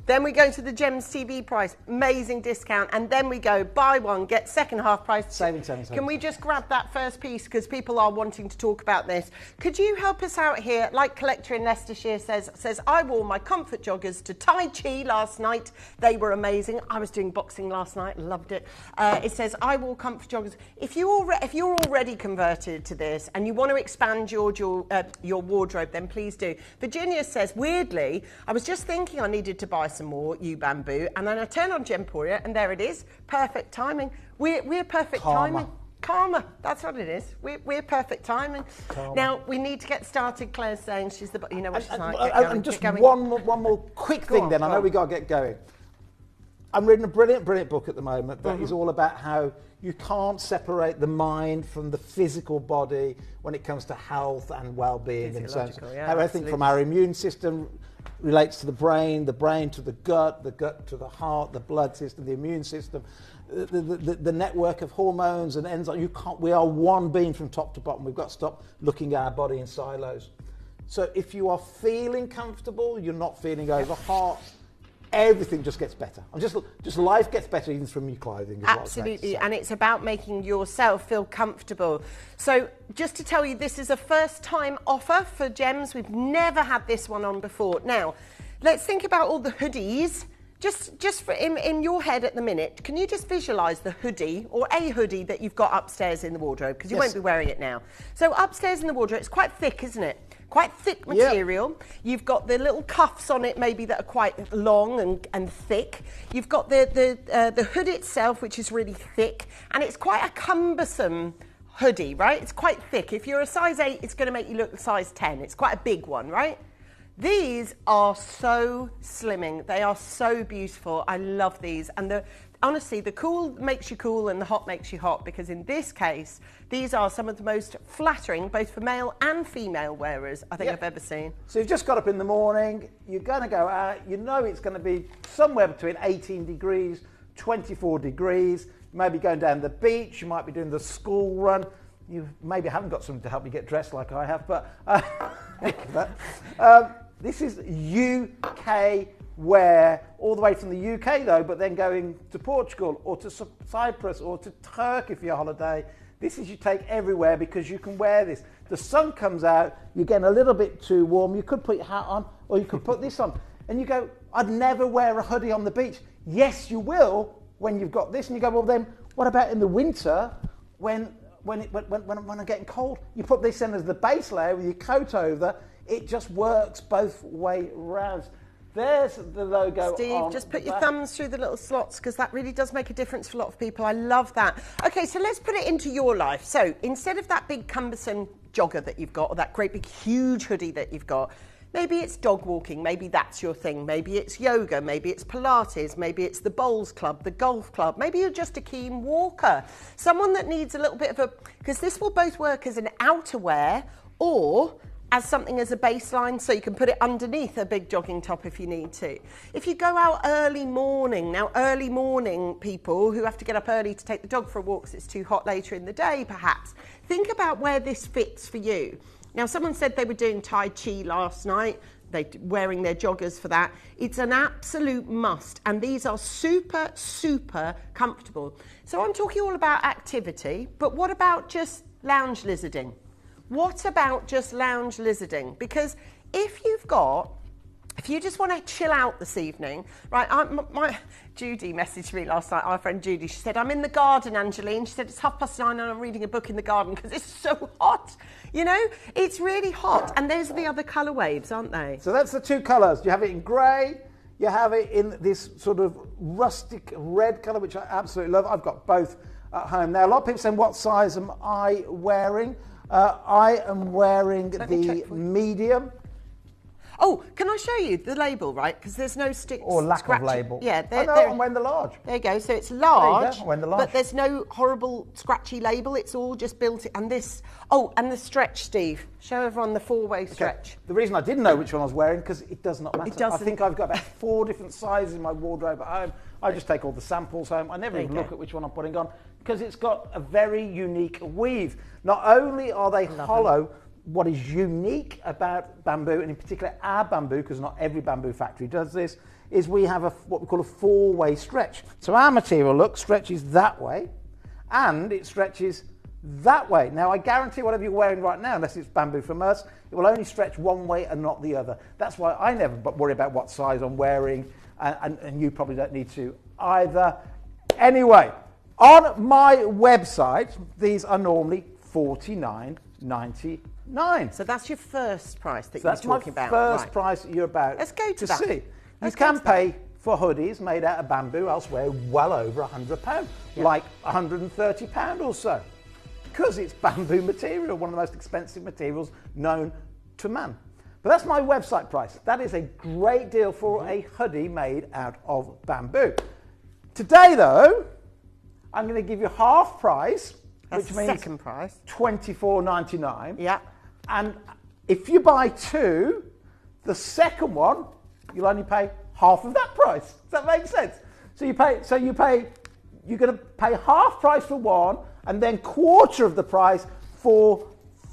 Then we go to the Gems TV price, amazing discount, and then we go buy one, get second half price. Saving. Can we just grab that first piece because people are wanting to talk about this? Could you help us out here? Like Collector in Leicestershire says, I wore my comfort joggers to Tai Chi last night. They were amazing. I was doing boxing last night, loved it. It says, I wore comfort joggers. If you're already converted to this and you want to expand your wardrobe, then please do. Virginia says, weirdly, I was just thinking I needed to buy some more bamboo, and then I turn on Gemporia and there it is. Perfect timing. We're perfect timing. Karma, that's what it is. We're perfect timing. Karma. Now we need to get started. Claire's saying she's the, you know what she's like. And just one more quick thing. I know we got to get going. I'm reading a brilliant book at the moment that is all about how you can't separate the mind from the physical body when it comes to health and well-being, and so on. How everything from our immune system relates to the brain to the gut to the heart, the blood system, the immune system, the network of hormones and enzymes. We are one being from top to bottom. We've got to stop looking at our body in silos. So if you are feeling comfortable, you're not feeling overhot, everything just gets better. Just life gets better even from your clothing. Absolutely, and it's about making yourself feel comfortable. So just to tell you, this is a first-time offer for Gems. We've never had this one on before. Now, let's think about all the hoodies. Just for in your head at the minute, can you just visualise the hoodie or a hoodie that you've got upstairs in the wardrobe? Because you won't be wearing it now. So upstairs in the wardrobe, it's quite thick, isn't it? Quite thick material. Yep. You've got the little cuffs on it, maybe that are quite long and thick. You've got the hood itself, which is really thick, and it's quite a cumbersome hoodie, right? It's quite thick. If you're a size 8, it's going to make you look a size 10. It's quite a big one, right? These are so slimming. They are so beautiful. I love these. And honestly, the cool makes you cool and the hot makes you hot, because in this case, these are some of the most flattering, both for male and female wearers, I think I've ever seen. So you've just got up in the morning, you're going to go out, you know it's going to be somewhere between 18 degrees, 24 degrees, you may be going down the beach, you might be doing the school run, you maybe haven't got someone to help you get dressed like I have, but this is UK wear, all the way from the UK though, but then going to Portugal or to Cyprus or to Turkey for your holiday. This is you take everywhere because you can wear this. The sun comes out, you're getting a little bit too warm, you could put your hat on or you could put this on. And you go, I'd never wear a hoodie on the beach. Yes, you will when you've got this. And you go, well then, what about in the winter when I'm getting cold? You put this in as the base layer with your coat over. It just works both way round. There's the logo. Steve, just put your thumbs through the little slots, because that really does make a difference for a lot of people. I love that. Okay, so let's put it into your life. So instead of that big cumbersome jogger that you've got, or that great big huge hoodie that you've got, maybe it's dog walking, maybe that's your thing, maybe it's yoga, maybe it's Pilates, maybe it's the bowls club, the golf club, maybe you're just a keen walker. Someone that needs a little bit of a, because this will both work as an outerwear or as something as a baseline, so you can put it underneath a big jogging top if you need to. If you go out early morning, now early morning people who have to get up early to take the dog for a walk because it's too hot later in the day perhaps, think about where this fits for you. Now someone said they were doing Tai Chi last night, they wearing their joggers for that. It's an absolute must, and these are super, super comfortable. So I'm talking all about activity, but what about just lounge lizarding? What about just lounge lizarding? Because if you just want to chill out this evening, right? Judy messaged me last night, our friend Judy. She said, I'm in the garden, Angeline. She said, it's 9:30 and I'm reading a book in the garden because it's so hot. You know, it's really hot. And those are the other colour waves, aren't they? So that's the two colours. You have it in grey, you have it in this sort of rustic red colour, which I absolutely love. I've got both at home. Now, a lot of people saying, what size am I wearing? I am wearing the medium. Oh, can I show you the label, right? Because there's no sticks. Or lack of label. Yeah, I'm wearing the large. There you go. So it's large, I'm wearing the large. But there's no horrible scratchy label. It's all just built. And this, and the stretch, Steve. Show everyone the four-way stretch. The reason I didn't know which one I was wearing, because it does not matter. It doesn't. I think I've got about 4 different sizes in my wardrobe at home. I just take all the samples home. I never even look at which one I'm putting on, because it's got a very unique weave. Not only are they hollow, what is unique about bamboo, and in particular our bamboo, because not every bamboo factory does this, is we have what we call a four-way stretch. So our material, look, stretches that way, and it stretches that way. Now, I guarantee whatever you're wearing right now, unless it's bamboo from us, it will only stretch one way and not the other. That's why I never worry about what size I'm wearing, and you probably don't need to either. Anyway, on my website, these are normally $49.99. So that's your first price that you're talking about. That's my first price you're about Let's go to that. see. You can pay for hoodies made out of bamboo elsewhere well over £100, like £130 or so, because it's bamboo material, one of the most expensive materials known to man. But that's my website price. That is a great deal for a hoodie made out of bamboo. Today, though, I'm going to give you half price, That's which means second price. $24.99. Yeah. And if you buy two, the second one, you'll only pay half of that price. Does that make sense? You're going to pay half price for one, and then quarter of the price for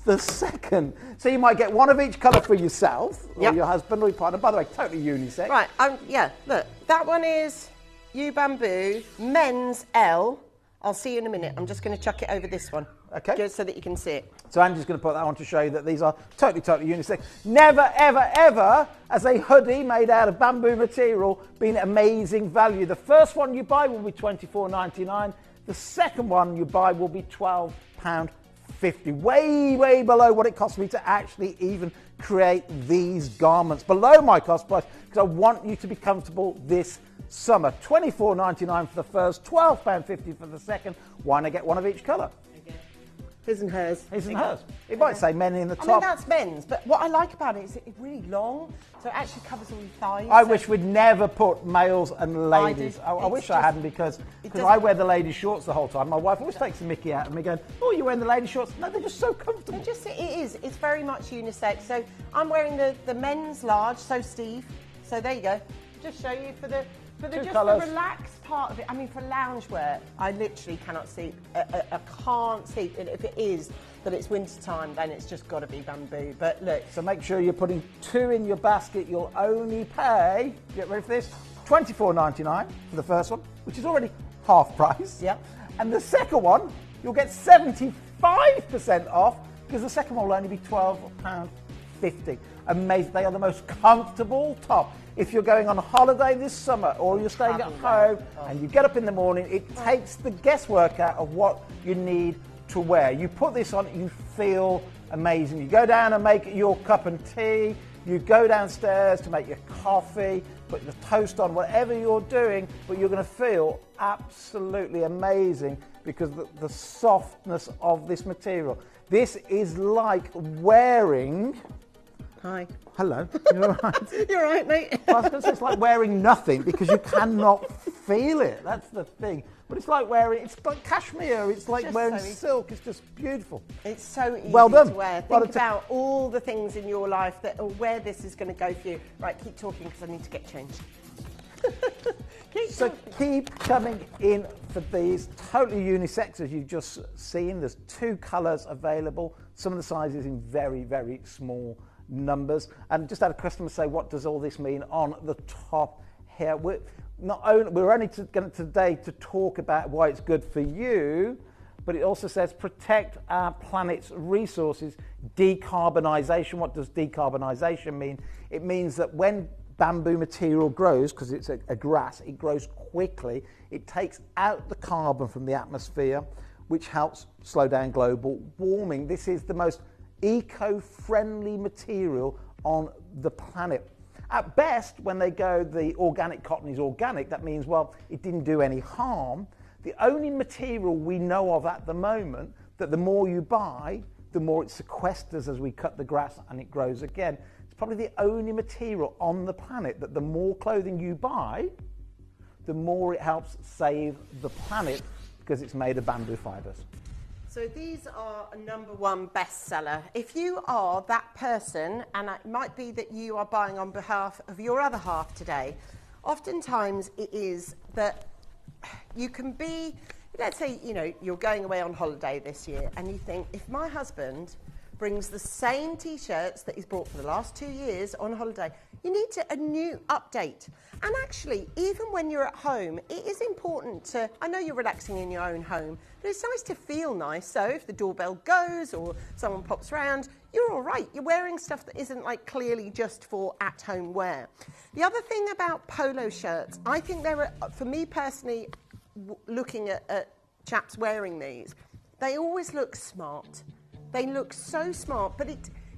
the second. So you might get one of each colour for yourself, or your husband or your partner. By the way, totally unisex. Right, yeah, look, that one is U Bamboo, men's L. I'll see you in a minute. I'm just going to chuck it over this one. Okay. Just so that you can see it. So Angie's going to put that on to show you that these are totally unisex. Never, ever, ever has a hoodie made out of bamboo material been amazing value. The first one you buy will be $24.99. The second one you buy will be £12.50. Way below what it cost me to actually even create these garments. Below my cost price, because I want you to be comfortable this summer. $24.99 for the first, £12.50 for the second. Why not get one of each colour? His and hers. His and hers. It might say men in the top. I mean, that's men's, but what I like about it is it's really long, so it actually covers all your thighs. I wish we'd never put males and ladies. I wish I hadn't, because I wear the ladies' shorts the whole time. My wife always takes the mickey out of me going, oh, you're wearing the ladies' shorts? No, they're just so comfortable. It's very much unisex. So I'm wearing the men's large, so Steve. So there you go. Just show you for the just the relaxed part of it. I mean, for loungewear, I literally cannot see. I can't see. And if it is that it's winter time, then it's just got to be bamboo. But look. So make sure you're putting two in your basket. You'll only pay, get ready for this, $24.99 for the first one, which is already half price. Yeah. And the second one, you'll get 75% off, because the second one will only be £12.50. Amazing. They are the most comfortable top. If you're going on a holiday this summer, or you're staying at home and you get up in the morning, it takes the guesswork out of what you need to wear. You put this on, you feel amazing. You go down and make your cup and tea, you go downstairs to make your coffee, put the toast on, whatever you're doing, but you're going to feel absolutely amazing because the softness of this material. This is like wearing... Hi. Hello. You're all right? You're all right, mate. Well, I was going to say it's like wearing nothing, because you cannot feel it. That's the thing. But it's like like cashmere. It's like wearing silk. It's just beautiful. It's so easy well done. to wear. Think about all the things in your life where this is going to go for you. Right, keep talking, because I need to get changed. Keep coming in for these. Totally unisex, as you've just seen. There's two colours available. Some of the sizes in very, very small numbers. And just had a customer say, what does all this mean on the top here? We're only going today to talk about why it's good for you, but it also says protect our planet's resources, decarbonisation. What does decarbonisation mean? It means that when bamboo material grows, because it's a grass, it grows quickly, it takes out the carbon from the atmosphere, which helps slow down global warming. This is the most eco-friendly material on the planet. At best, when they go the organic cotton is organic, that means, well, it didn't do any harm. The only material we know of at the moment that the more you buy, the more it sequesters as we cut the grass and it grows again. It's probably the only material on the planet that the more clothing you buy, the more it helps save the planet, because it's made of bamboo fibres. So these are a #1 bestseller. If you are that person, and it might be that you are buying on behalf of your other half today, oftentimes it is that you can be, let's say, you're going away on holiday this year, and you think, if my husband brings the same t-shirts that he's bought for the last 2 years on holiday. You need a new update. And actually, even when you're at home, it is important to, I know you're relaxing in your own home, but it's nice to feel nice. So if the doorbell goes or someone pops around, you're all right. You're wearing stuff that isn't like clearly just for at-home wear. The other thing about polo shirts, I think they're, for me personally, looking at chaps wearing these, they always look smart. They look so smart, but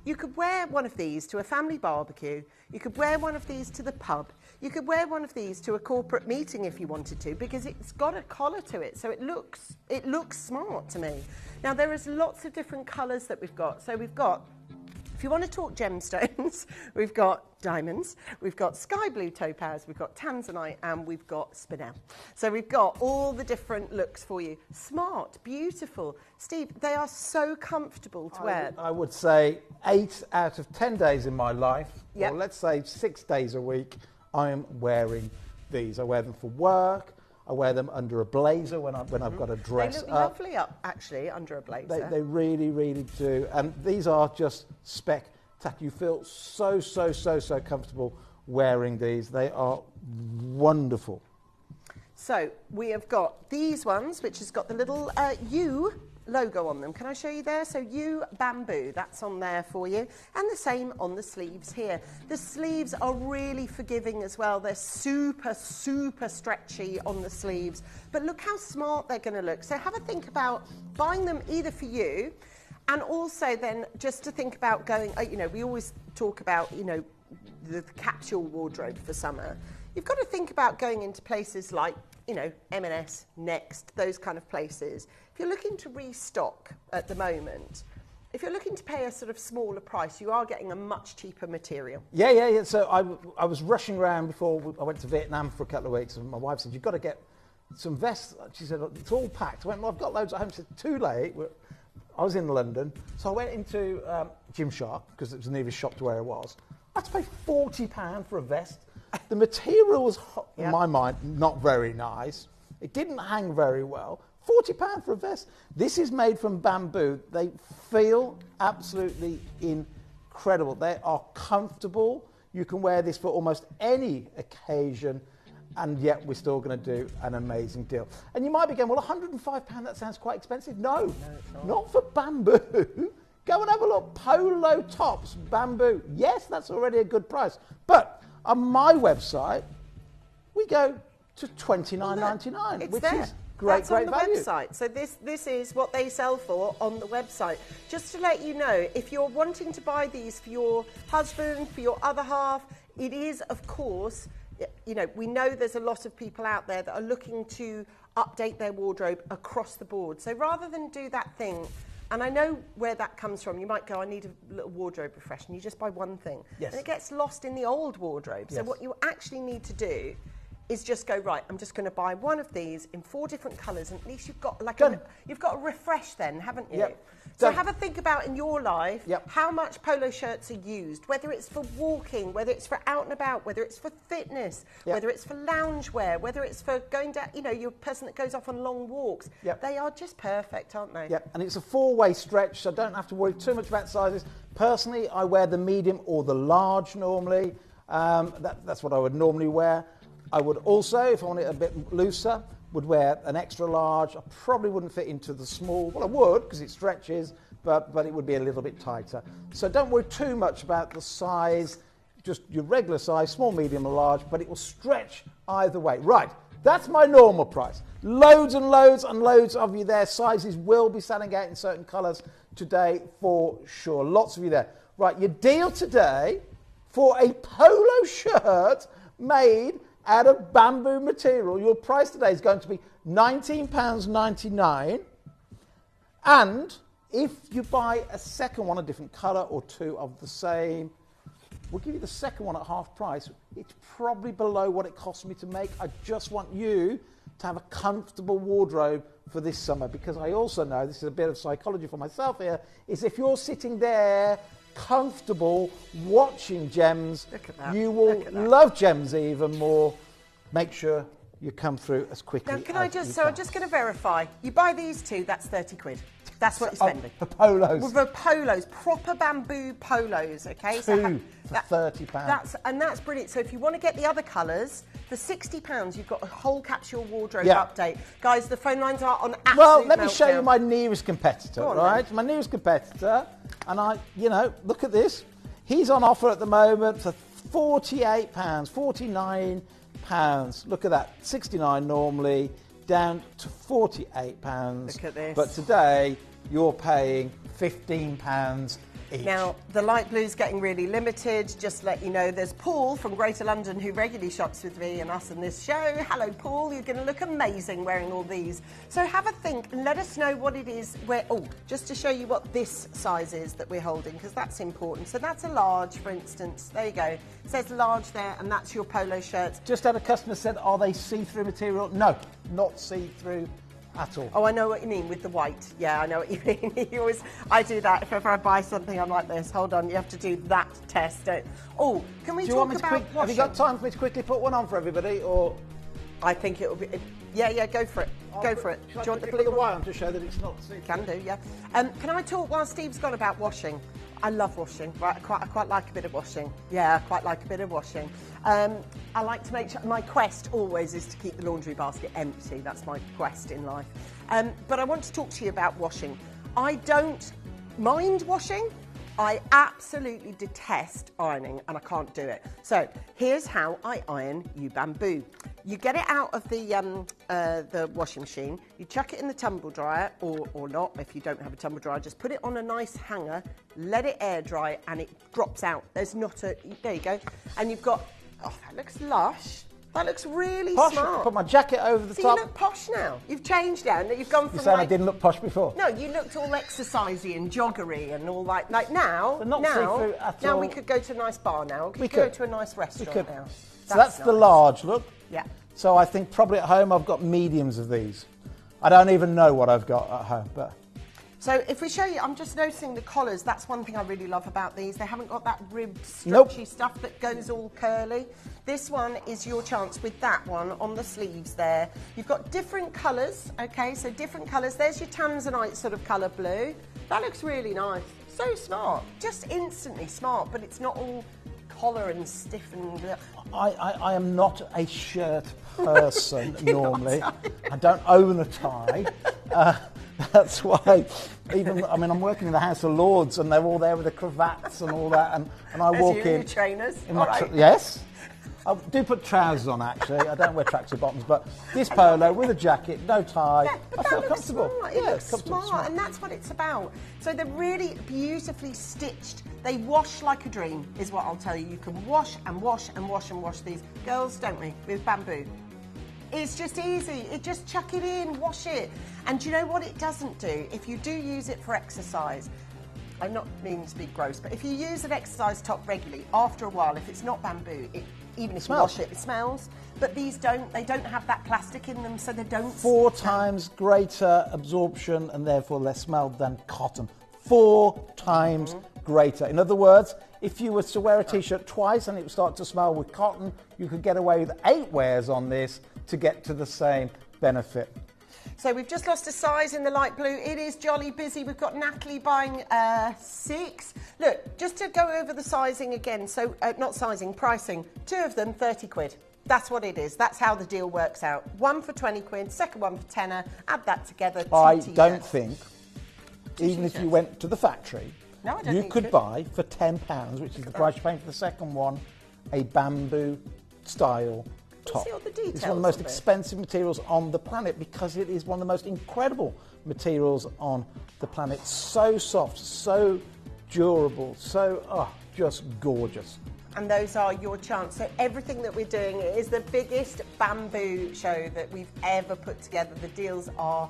you could wear one of these to a family barbecue. You could wear one of these to the pub. You could wear one of these to a corporate meeting if you wanted to, because it's got a collar to it, so it looks smart to me. Now, there is lots of different colours that we've got. So we've got, if you want to talk gemstones, we've got diamonds, we've got sky blue topaz, we've got tanzanite, and we've got spinel. So we've got all the different looks for you. Smart, beautiful. Steve, they are so comfortable to wear. I would say 8 out of 10 days in my life, Yep. or let's say 6 days a week, I am wearing these. I wear them for work. I wear them under a blazer when I've got a dress They look up. lovely up, actually, under a blazer. They really, really do. And these are just spectacular. You feel so comfortable wearing these. They are wonderful. So we have got these ones, which has got the little U logo on them. Can I show you there? So U bamboo, that's on there for you. And the same on the sleeves here. The sleeves are really forgiving as well. They're super stretchy on the sleeves. But look how smart they're going to look. So have a think about buying them either for you, and also then just to think about going, you know, we always talk about, you know, the capsule wardrobe for summer. You've got to think about going into places like, you know, M&S, Next, those kind of places. If you're looking to restock at the moment, if you're looking to pay a sort of smaller price, you are getting a much cheaper material. Yeah. So I was rushing around before I went to Vietnam for a couple of weeks, and my wife said, you've got to get some vests. She said, it's all packed. I went, well, I've got loads at home. She said, too late. I was in London, so I went into Gymshark, because it was the nearest shop to where I was. I had to pay £40 for a vest. The material was, in my mind, not very nice. It didn't hang very well. £40 for a vest. This is made from bamboo. They feel absolutely incredible. They are comfortable. You can wear this for almost any occasion, and yet we're still going to do an amazing deal. And you might be going, well, £105, that sounds quite expensive. No, not for bamboo. Go and have a look. Polo tops, bamboo. Yes, that's already a good price. But on my website, we go to $29.99, which is great on the value. website. So this is what they sell for on the website. Just to let you know, if you're wanting to buy these for your husband, for your other half, it is, of course, you know, we know there's a lot of people out there that are looking to update their wardrobe across the board. So rather than do that thing, and I know where that comes from, you might go, I need a little wardrobe refresh, and you just buy one thing. Yes. And it gets lost in the old wardrobe. So what you actually need to do is just go, right, I'm just going to buy one of these in 4 different colours, and at least you've got like you've got a refresh then, haven't you? Yep. So Done. have a think about in your life how much polo shirts are used, whether it's for walking, whether it's for out and about, whether it's for fitness, whether it's for loungewear, whether it's for going down, you know, you're a person that goes off on long walks. They are just perfect, aren't they? Yep, and it's a 4-way stretch, so don't have to worry too much about sizes. Personally, I wear the medium or the large normally. That's what I would normally wear. I would also, if I want it a bit looser, would wear an extra large. I probably wouldn't fit into the small. Well, I would, because it stretches, but it would be a little bit tighter. So don't worry too much about the size, just your regular size, small, medium, or large, but it will stretch either way. Right, that's my normal price. Loads and loads and loads of you there. Sizes will be selling out in certain colours today for sure. Lots of you there. Right, your deal today for a polo shirt made out of bamboo material, your price today is going to be £19.99. And if you buy a second one, a different colour, or 2 of the same, we'll give you the second one at half price. It's probably below what it cost me to make. I just want you to have a comfortable wardrobe for this summer, because I also know, this is a bit of psychology for myself here, is if you're sitting there comfortable watching Gems, you will love Gems even more. Make sure you come through as quickly now, can I just, so I'm just going to verify, you buy these 2, that's 30 quid. That's what you're spending. For polos. For polos, proper bamboo polos, okay? Two for £30. That's brilliant. So if you want to get the other colours, for £60, you've got a whole capsule wardrobe Yeah. update. Guys, the phone lines are on absolute Well, let me show you meltdown. my nearest competitor, Go on, right? then. My nearest competitor, and look at this. He's on offer at the moment for £48, £49. Look at that, £69 normally, down to £48. Look at this. But today, you're paying £15 each. Now, the light blue's getting really limited. Just to let you know, there's Paul from Greater London who regularly shops with me and us in this show. Hello, Paul. You're going to look amazing wearing all these. So have a think and let us know what it is. Just to show you what this size is that we're holding, because that's important. So that's a large, for instance. There you go. It says large there, and that's your polo shirts. Just had a customer said, are they see-through material? No, not see-through at all. Oh, I know what you mean with the white. Yeah, I know what you mean. I do that. If ever I buy something, I'm like this. Hold on, you have to do that test. Oh, can we talk about washing? Have you got time for me to quickly put one on for everybody, or? I think it will be. Yeah, go for it. Go for it. Do you want the blue one to show that it's not see-through? Can do, yeah. Can I talk while Steve's gone about washing? I love washing. Right, I quite like a bit of washing. Yeah, I quite like a bit of washing. I like to make sure, my quest always is to keep the laundry basket empty. That's my quest in life. But I want to talk to you about washing. I don't mind washing. I absolutely detest ironing, and I can't do it. So here's how I iron you bamboo. You get it out of the washing machine, you chuck it in the tumble dryer, or not, if you don't have a tumble dryer, just put it on a nice hanger, let it air dry, and it drops out. There's not a, there you go. And you've got, oh, that looks lush. That looks really Posh. smart. Put my jacket over the so top. You look posh now. You've changed now. You've gone from You're saying like, I didn't look posh before? No, you looked all exercisey and joggery and all like now. But not see-through at now all. we could go to a nice bar now. We go could to a nice restaurant could. now. So that's the nice. large look. Yeah. So I think probably at home I've got mediums of these. I don't even know what I've got at home, but. So if we show you, I'm just noticing the collars. That's one thing I really love about these. They haven't got that ribbed, stretchy stuff that goes all curly. This one is your chance with that one on the sleeves there. You've got different colours, okay, so different colours. There's your tanzanite sort of colour blue. That looks really nice. So smart, just instantly smart, but it's not all collar and stiff and... I am not a shirt person normally. I don't own a tie. That's why, I'm working in the House of Lords and they're all there with the cravats and all that, and I walk in. Your trainers? In my yes. I do put trousers on actually. I don't wear tracksuit bottoms, but this polo with a jacket, no tie. Yeah, but I feel comfortable. Smart. It looks smart, and that's what it's about. So they're really beautifully stitched. They wash like a dream, is what I'll tell you. You can wash and wash and wash and wash these. Girls, don't we? With bamboo. It's just easy. Just chuck it in, wash it. And do you know what it doesn't do? If you do use it for exercise, I'm not meaning to be gross, but if you use an exercise top regularly, after a while, if it's not bamboo, even if you wash it, it smells. But these don't. They don't have that plastic in them, so they don't. 4 times greater absorption and therefore less smell than cotton. 4 times greater. In other words, if you were to wear a t-shirt twice and it would start to smell with cotton, you could get away with 8 wears on this to get to the same benefit. So we've just lost a size in the light blue. It is jolly busy. We've got Natalie buying 6. Look, just to go over the sizing again. So not sizing, pricing. 2 of them, 30 quid. That's what it is. That's how the deal works out. 1 for 20 quid, second one for tenner. Add that together. 2 I t-shirts. don't think, even if you went to the factory, you could buy for £10, which is the price you're paying for the second one, a bamboo style top. See all the details. It's one of the most expensive materials on the planet because it is one of the most incredible materials on the planet. So soft, so durable, so just gorgeous. And those are your chance. So everything that we're doing is the biggest bamboo show that we've ever put together. The deals are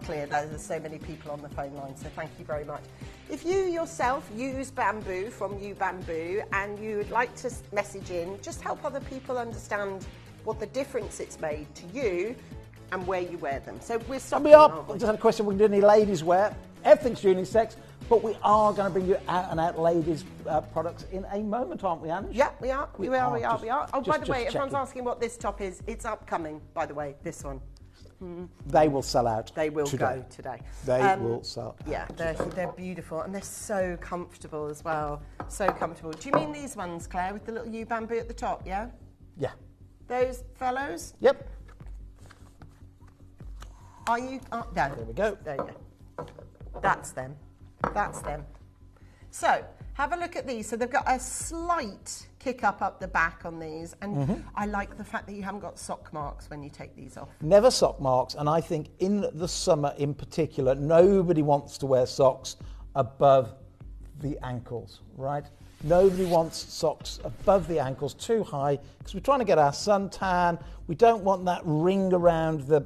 clear. There's so many people on the phone line, so thank you very much. If you yourself use bamboo from You Bamboo and you would like to message in, just help other people understand what the difference it's made to you and where you wear them. So we're stopping. I just had a question. We can do any ladies wear. Everything's unisex, but we are going to bring you out and out ladies products in a moment, aren't we, Anne? Yeah, we are. We are. Oh, by the way, checking. everyone's asking what this top is. It's upcoming, by the way, this one. They will sell out. They will today. go today. They will sell out. Yeah, they're beautiful and they're so comfortable as well. So comfortable. Do you mean these ones, Claire, with the little U bamboo at the top, yeah? Yeah. Those fellows? Yep. Are you... no. There we go. There you go. That's them. That's them. So, have a look at these. So they've got a slight kick up the back on these. And I like the fact that you haven't got sock marks when you take these off. Never sock marks. And I think in the summer in particular, nobody wants to wear socks above the ankles, right? Nobody wants socks above the ankles too high because we're trying to get our suntan. We don't want that ring around the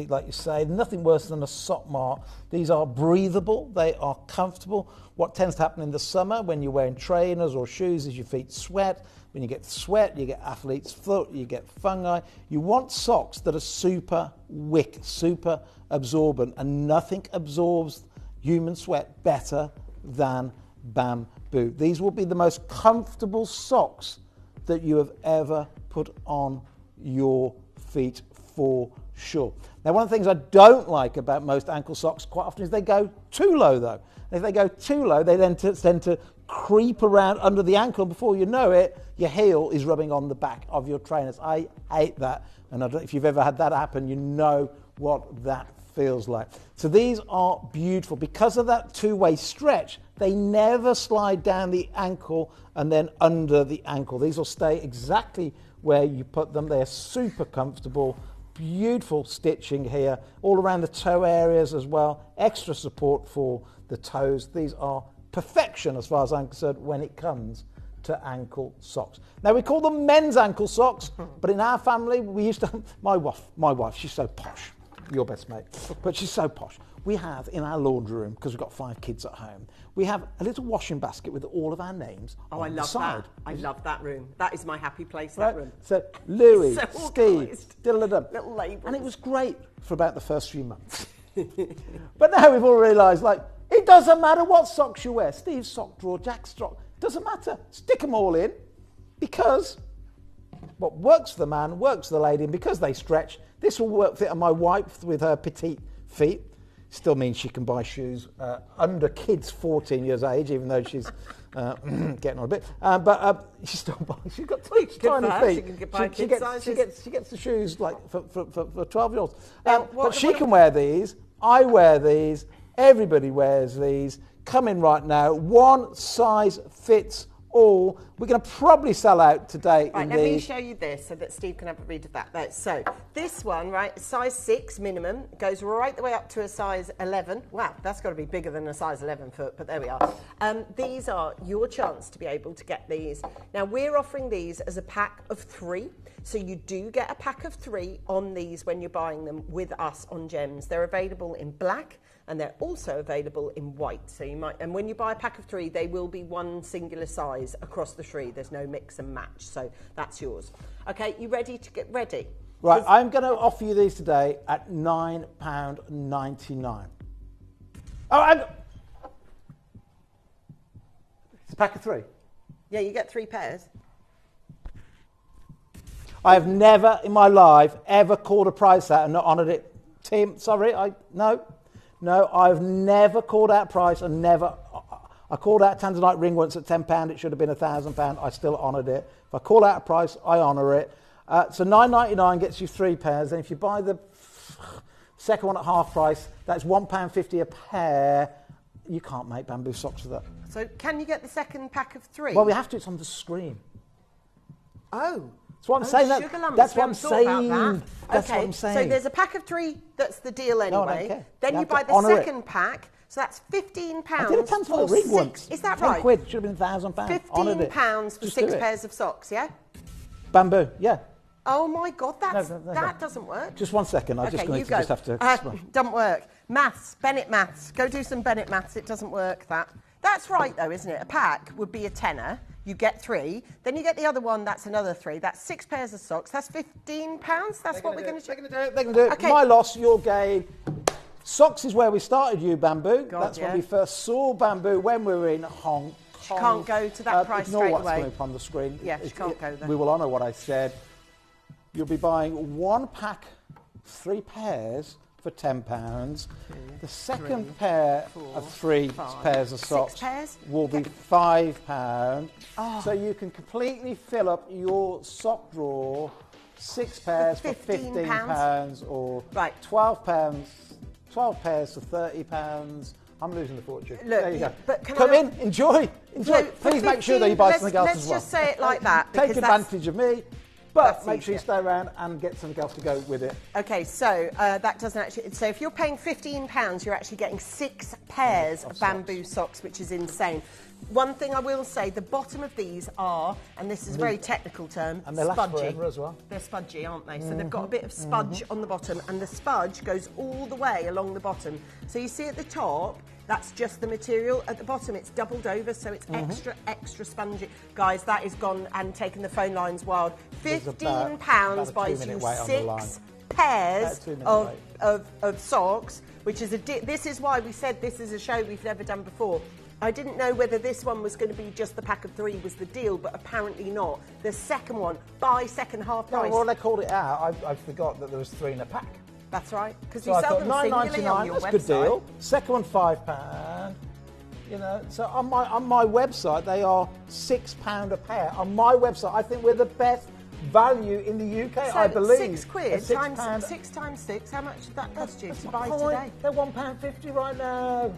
like you say, nothing worse than a sock mark. These are breathable, they are comfortable. What tends to happen in the summer when you're wearing trainers or shoes is your feet sweat. When you get sweat, you get athlete's foot, you get fungi. You want socks that are super wick, super absorbent, and nothing absorbs human sweat better than bamboo. These will be the most comfortable socks that you have ever put on your feet for sure. Now, one of the things I don't like about most ankle socks quite often is they go too low though. If they go too low, they then tend to creep around under the ankle. Before you know it, your heel is rubbing on the back of your trainers. I hate that. And I don't, if you've ever had that happen, you know what that feels like. So these are beautiful. Because of that two-way stretch, they never slide down the ankle and then under the ankle. These will stay exactly where you put them. They're super comfortable. Beautiful stitching here, all around the toe areas as well. Extra support for the toes. These are perfection as far as I'm concerned when it comes to ankle socks. Now we call them men's ankle socks, but in our family we used to, my wife, she's so posh, your best mate, but she's so posh. We have in our laundry room, because we've got 5 kids at home, we have a little washing basket with all of our names on the side. I love that room. That is my happy place, Right? that room. So Louis, So Steve, organised. diddle-a-dum. Little labels. And it was great for about the first few months. But now we've all realised, like, it doesn't matter what socks you wear. Steve's sock drawer, Jack's sock, doesn't matter. Stick them all in, because what works for the man works for the lady, and because they stretch, this will work fit on my wife with her petite feet. Still means she can buy shoes under kids 14 years age, even though she's getting on a bit. But she's still buying. She's got tiny feet. She gets the shoes like for 12-year-olds. But she can wear these. I wear these. Everybody wears these. Come in right now. One size fits all. We're going to probably sell out today. Right, let me show you this so that Steve can have a read of that. Right, so this one, right, size 6 minimum, goes right the way up to a size 11. Wow, that's got to be bigger than a size 11 foot, but there we are. These are your chance to be able to get these. Now, we're offering these as a pack of 3. So you do get a pack of 3 on these when you're buying them with us on Gems. They're available in black, and they're also available in white. So you might, and when you buy a pack of 3, they will be one singular size across the 3. There's no mix and match. So that's yours. Okay, you ready to get ready? Right, I'm going to offer you these today at £9.99. Oh, it's a pack of 3. Yeah, you get 3 pairs. I have never in my life ever called a price out and not honoured it. Tim, sorry, No, I've never called out price and never. I called out Tanzanite ring once at £10. It should have been £1,000. I still honoured it. If I call out a price, I honour it. So £9.99 gets you 3 pairs. And if you buy the second one at half price, that's £1.50 a pair. You can't make bamboo socks with that. So can you get the second pack of 3? Well, we have to. It's on the screen. Oh. That's what I'm saying. That's what I'm saying. That's what I'm saying. So there's a pack of 3. That's the deal anyway. No, I don't care. Then you buy the second pack. So that's £15. I did a Tanzanite ring once. Is that 10 right? quid. Should have been £1,000. £15 for 6 pairs of socks. Yeah. Bamboo. Yeah. Oh my God, that doesn't work. Just 1 second. I just have to explain. Doesn't work. Maths. Bennett maths. Go do some Bennett maths. It doesn't work. That's right though, isn't it? A pack would be a tenner. You get 3, then you get the other one, that's another 3. That's 6 pairs of socks. That's £15. That's what we're going to do. They're going to do it. Okay. My loss, your gain. Socks is where we started you, bamboo. That's when we first saw bamboo when we were in Hong Kong. She can't go to that price straight away. Ignore what's up on the screen. Yeah, she can't go there. We will honour what I said. You'll be buying 1 pack 3 pairs for £10. The second pair of 3 pairs of socks will be £5. So you can completely fill up your sock drawer, 6 pairs for £15 or £12. 12 pairs for £30. I'm losing the fortune. Look, there you go. But come in, enjoy. Please make sure that you buy something else as well. Let's just say it like that. Take advantage of me, but make sure you stay around and get something else to go with it. Okay, so that doesn't actually. So if you're paying £15, you're actually getting 6 pairs of bamboo socks, which is insane. One thing I will say, the bottom of these are, and this is a very technical term, and they're last forever as well. They're spudgy, aren't they? So they've got a bit of spudge on the bottom, and the spudge goes all the way along the bottom. So you see at the top, that's just the material. At the bottom, it's doubled over, so it's extra spongy. Guys, that is gone and taken the phone lines wild. £15 buys you 6 pairs of socks, which is this is why we said this is a show we've never done before. I didn't know whether this one was going to be just the pack of 3 was the deal, but apparently not. The second one, buy second half price. No, well, they called it out. I forgot that there was 3 in a pack. That's right, because So you I sell thought them singularly on your that's website. a good deal. Second one, £5. You know, so on my website they are £6 a pair. On my website, I think we're the best value in the UK. So I believe. £6 times 6 times 6. How much did that cost you to buy today? They're £1.50 right now.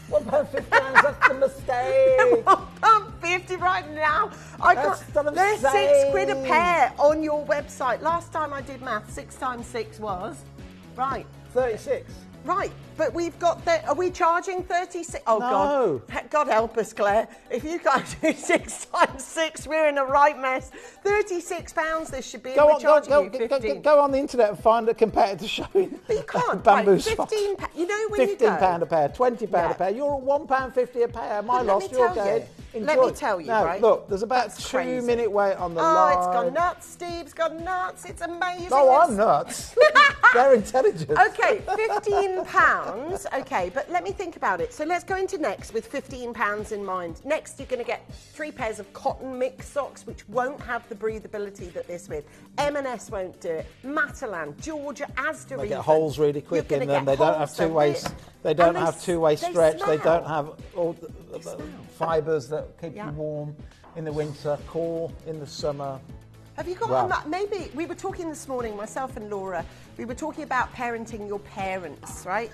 £1.50. That's the mistake. £1.50 right now. They're £6 a pair on your website. Last time I did math, 6 times 6 was 36. Right, but we've got are we charging 36? Oh, no. God help us, Claire. If you guys do 6 times 6, we're in a right mess. £36 this should be. Go on the internet and find a competitor showing. But you can't. Bamboo Right, socks. you know when you go. £15 a pair, £20 a pair. You're at £1.50 a pair. My loss, you're okay. Let me tell you, now, right? Look, there's about 2 minute wait on the line. Oh, it's gone nuts, Steve. It's gone nuts. It's amazing. No, I'm nuts. They're intelligent. Okay, £15. Okay, but let me think about it. So let's go into Next with £15 in mind. Next, you're going to get 3 pairs of cotton mix socks, which won't have the breathability that this with. M&S won't do it. Matalan, Georgia, Asda. They get holes really quick in them. They don't have two-way. They don't have two-way stretch. They don't have all the fibres that keep you warm in the winter, cool in the summer. Have you got maybe we were talking this morning, myself and Laura, we were talking about parenting your parents, right?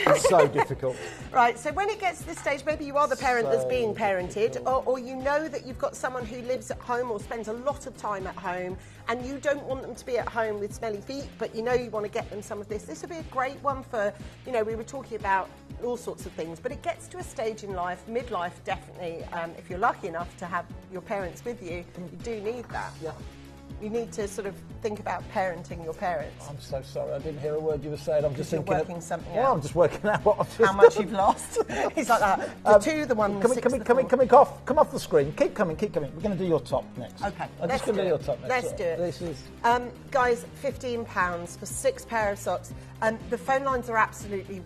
It's so difficult. Right, so when it gets to this stage, maybe you are the parent that's being parented, or you know that you've got someone who lives at home or spends a lot of time at home, and you don't want them to be at home with smelly feet, but you know you want to get them some of this. This would be a great one for, you know, we were talking about all sorts of things, but it gets to a stage in life, midlife definitely, if you're lucky enough to have your parents with you, you do need that. Yeah. You need to sort of think about parenting your parents. I'm so sorry, I didn't hear a word you were saying. I'm just thinking. Working something out. Well, I'm just working out what I've just how much you've lost. It's like that. The 1, 6, come off the screen. Keep coming. We're going to do your top next. Okay. I'm just going to do your top next. Let's do it. This is. Guys, £15 for 6 pair of socks. The phone lines are absolutely.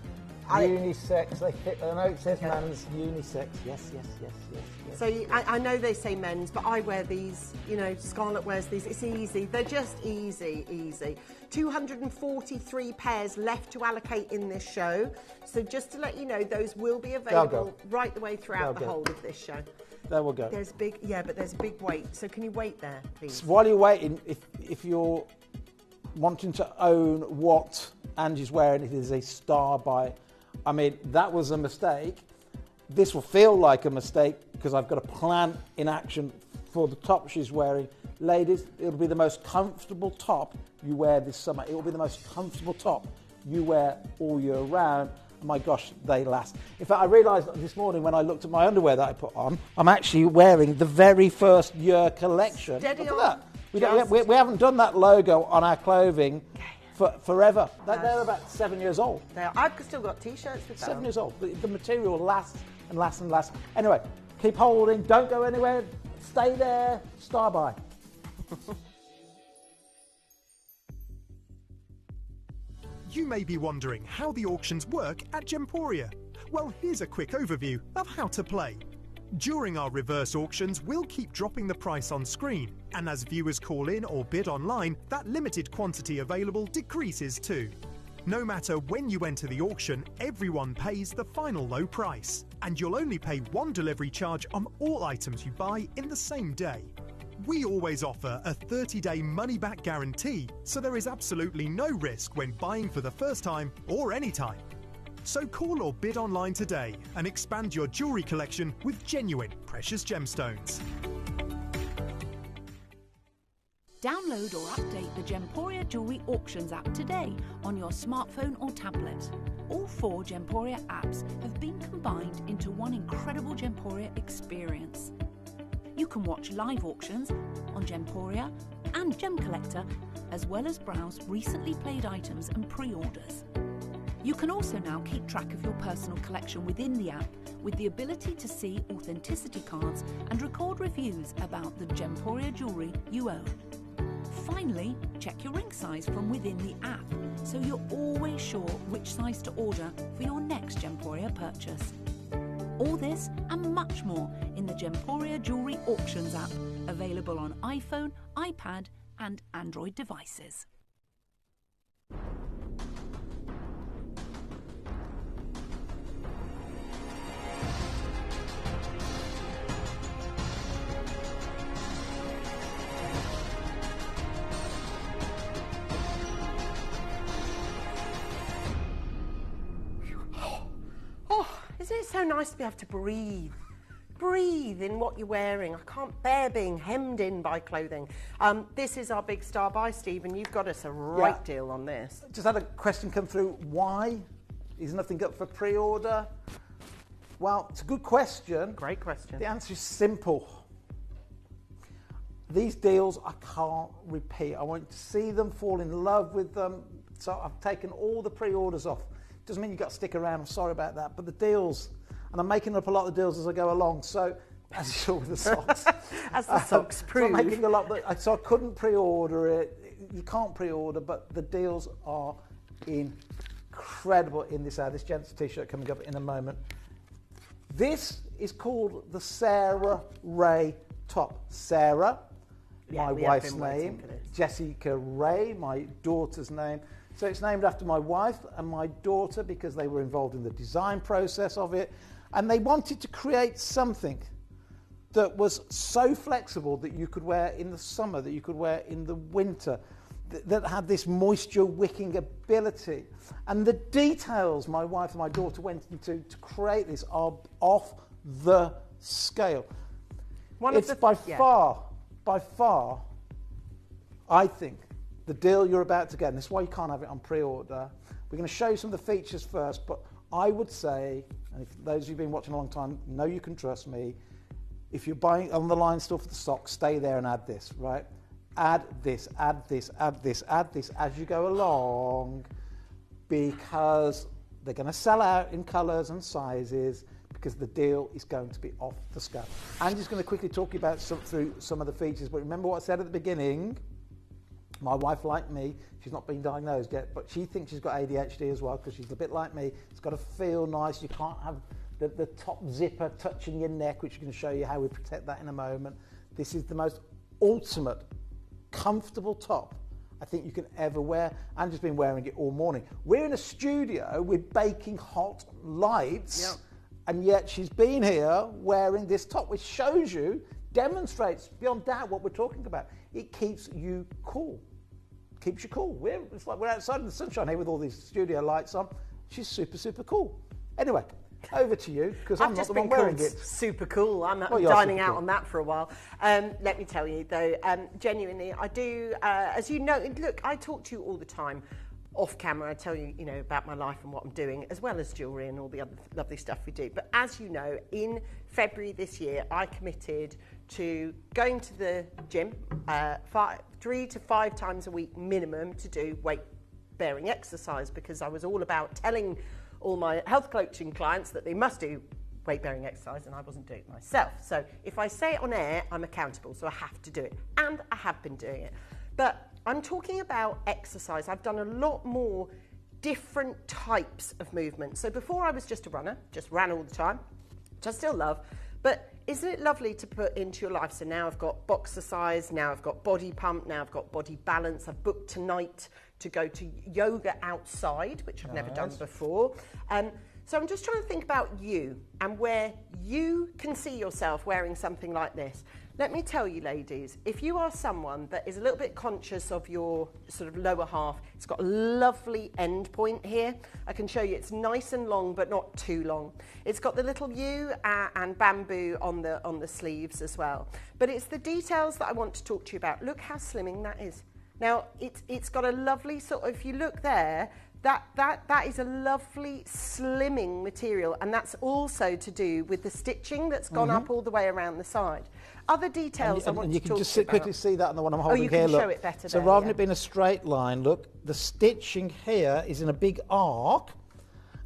Unisex, they fit. I know it says men's unisex. Yes. So I know they say men's, but I wear these. You know, Scarlett wears these. It's easy. They're just easy. 243 pairs left to allocate in this show. So just to let you know, those will be available right the way throughout the whole of this show. There we go. There's a big wait. So can you wait there, please? While you're waiting, if you're wanting to own what Angie's wearing, it is a star by. I mean, that was a mistake. This will feel like a mistake because I've got a plan in action for the top she's wearing. Ladies, it'll be the most comfortable top you wear this summer. It will be the most comfortable top you wear all year round. My gosh, they last. In fact, I realised this morning when I looked at my underwear that I put on, I'm actually wearing the very first year collection. Look at that. We haven't done that logo on our clothing forever. They're about 7 years old. I've still got T-shirts with that. 7 years old. The material lasts and lasts and lasts. Anyway, keep holding. Don't go anywhere. Stay there. Star by. You may be wondering how the auctions work at Gemporia. Well, here's a quick overview of how to play. During our reverse auctions, we'll keep dropping the price on screen, and as viewers call in or bid online, that limited quantity available decreases too. No matter when you enter the auction, everyone pays the final low price, and you'll only pay one delivery charge on all items you buy in the same day. We always offer a 30-day money-back guarantee, so there is absolutely no risk when buying for the first time or any time. So call or bid online today and expand your jewellery collection with genuine precious gemstones. Download or update the Gemporia Jewellery Auctions app today on your smartphone or tablet. All 4 Gemporia apps have been combined into one incredible Gemporia experience. You can watch live auctions on Gemporia and Gem Collector, as well as browse recently played items and pre-orders. You can also now keep track of your personal collection within the app with the ability to see authenticity cards and record reviews about the Gemporia jewellery you own. Finally, check your ring size from within the app so you're always sure which size to order for your next Gemporia purchase. All this and much more in the Gemporia Jewellery Auctions app, available on iPhone, iPad and Android devices. Isn't it so nice to be able to breathe? Breathe in what you're wearing. I can't bear being hemmed in by clothing. This is our big star buy, Stephen. You've got us a right deal on this. Just had a question come through. Why is nothing up for pre-order? Well, it's a good question. Great question. The answer is simple. These deals I can't repeat. I want to see them, fall in love with them. So I've taken all the pre-orders off. Doesn't mean you've got to stick around, I'm sorry about that, but the deals, and I'm making up a lot of deals as I go along, so, as you saw with the socks. As the socks prove. So I'm making a lot, so I couldn't pre-order it. You can't pre-order, but the deals are incredible in this ad. This gent's t-shirt coming up in a moment. This is called the Sarah Ray top. Sarah, my wife's name, Jessica Ray, my daughter's name. So it's named after my wife and my daughter because they were involved in the design process of it. And they wanted to create something that was so flexible that you could wear in the summer, that you could wear in the winter, that had this moisture wicking ability. And the details my wife and my daughter went into to create this are off the scale. It's by far, I think, the deal you're about to get, and this is why you can't have it on pre-order. We're going to show you some of the features first, but I would say, and if those of you who've been watching a long time know you can trust me, if you're buying on the line still for the stock, stay there and add this, right? Add this, add this, add this, add this as you go along, because they're going to sell out in colours and sizes, because the deal is going to be off the scale. I'm just going to quickly talk you about through some of the features, but remember what I said at the beginning. My wife, like me, she's not been diagnosed yet, but she thinks she's got ADHD as well because she's a bit like me. It's got to feel nice. You can't have the top zipper touching your neck, which is going to show you how we protect that in a moment. This is the most ultimate, comfortable top I think you can ever wear. Angie's been wearing it all morning. We're in a studio with baking hot lights, and yet she's been here wearing this top, which shows you, demonstrates beyond doubt what we're talking about. It keeps you cool. Keeps you cool. It's like we're outside in the sunshine here with all these studio lights on. She's super, super cool. Anyway, over to you, because I'm not the one wearing it. Super cool. I'm dining out on that for a while. Let me tell you, though, genuinely, I do, as you know, look, I talk to you all the time. Off camera, I tell you, about my life and what I'm doing, as well as jewellery and all the other lovely stuff we do. But as you know, in February this year, I committed to going to the gym 3 to 5 times a week minimum to do weight-bearing exercise, because I was all about telling all my health coaching clients that they must do weight-bearing exercise, and I wasn't doing it myself. So if I say it on air, I'm accountable, so I have to do it. And I have been doing it. But I'm talking about exercise. I've done a lot more different types of movement. So before I was just a runner, just ran all the time, which I still love, but isn't it lovely to put into your life? So now I've got boxer size, now I've got body pump, now I've got body balance. I've booked tonight to go to yoga outside, which I've never done before. So I'm just trying to think about you and where you can see yourself wearing something like this. Let me tell you, ladies, if you are someone that is a little bit conscious of your sort of lower half, it's got a lovely end point here. I can show you it's nice and long, but not too long. It's got the little U and bamboo on the sleeves as well. But it's the details that I want to talk to you about. Look how slimming that is. Now, it's got a lovely sort of, if you look there, that is a lovely slimming material, and that's also to do with the stitching that's gone up all the way around the side. Other details I want to talk about. You can just quickly see that on the one I'm holding you here. Can show it better so there, rather than it being a straight line, look, the stitching here is in a big arc,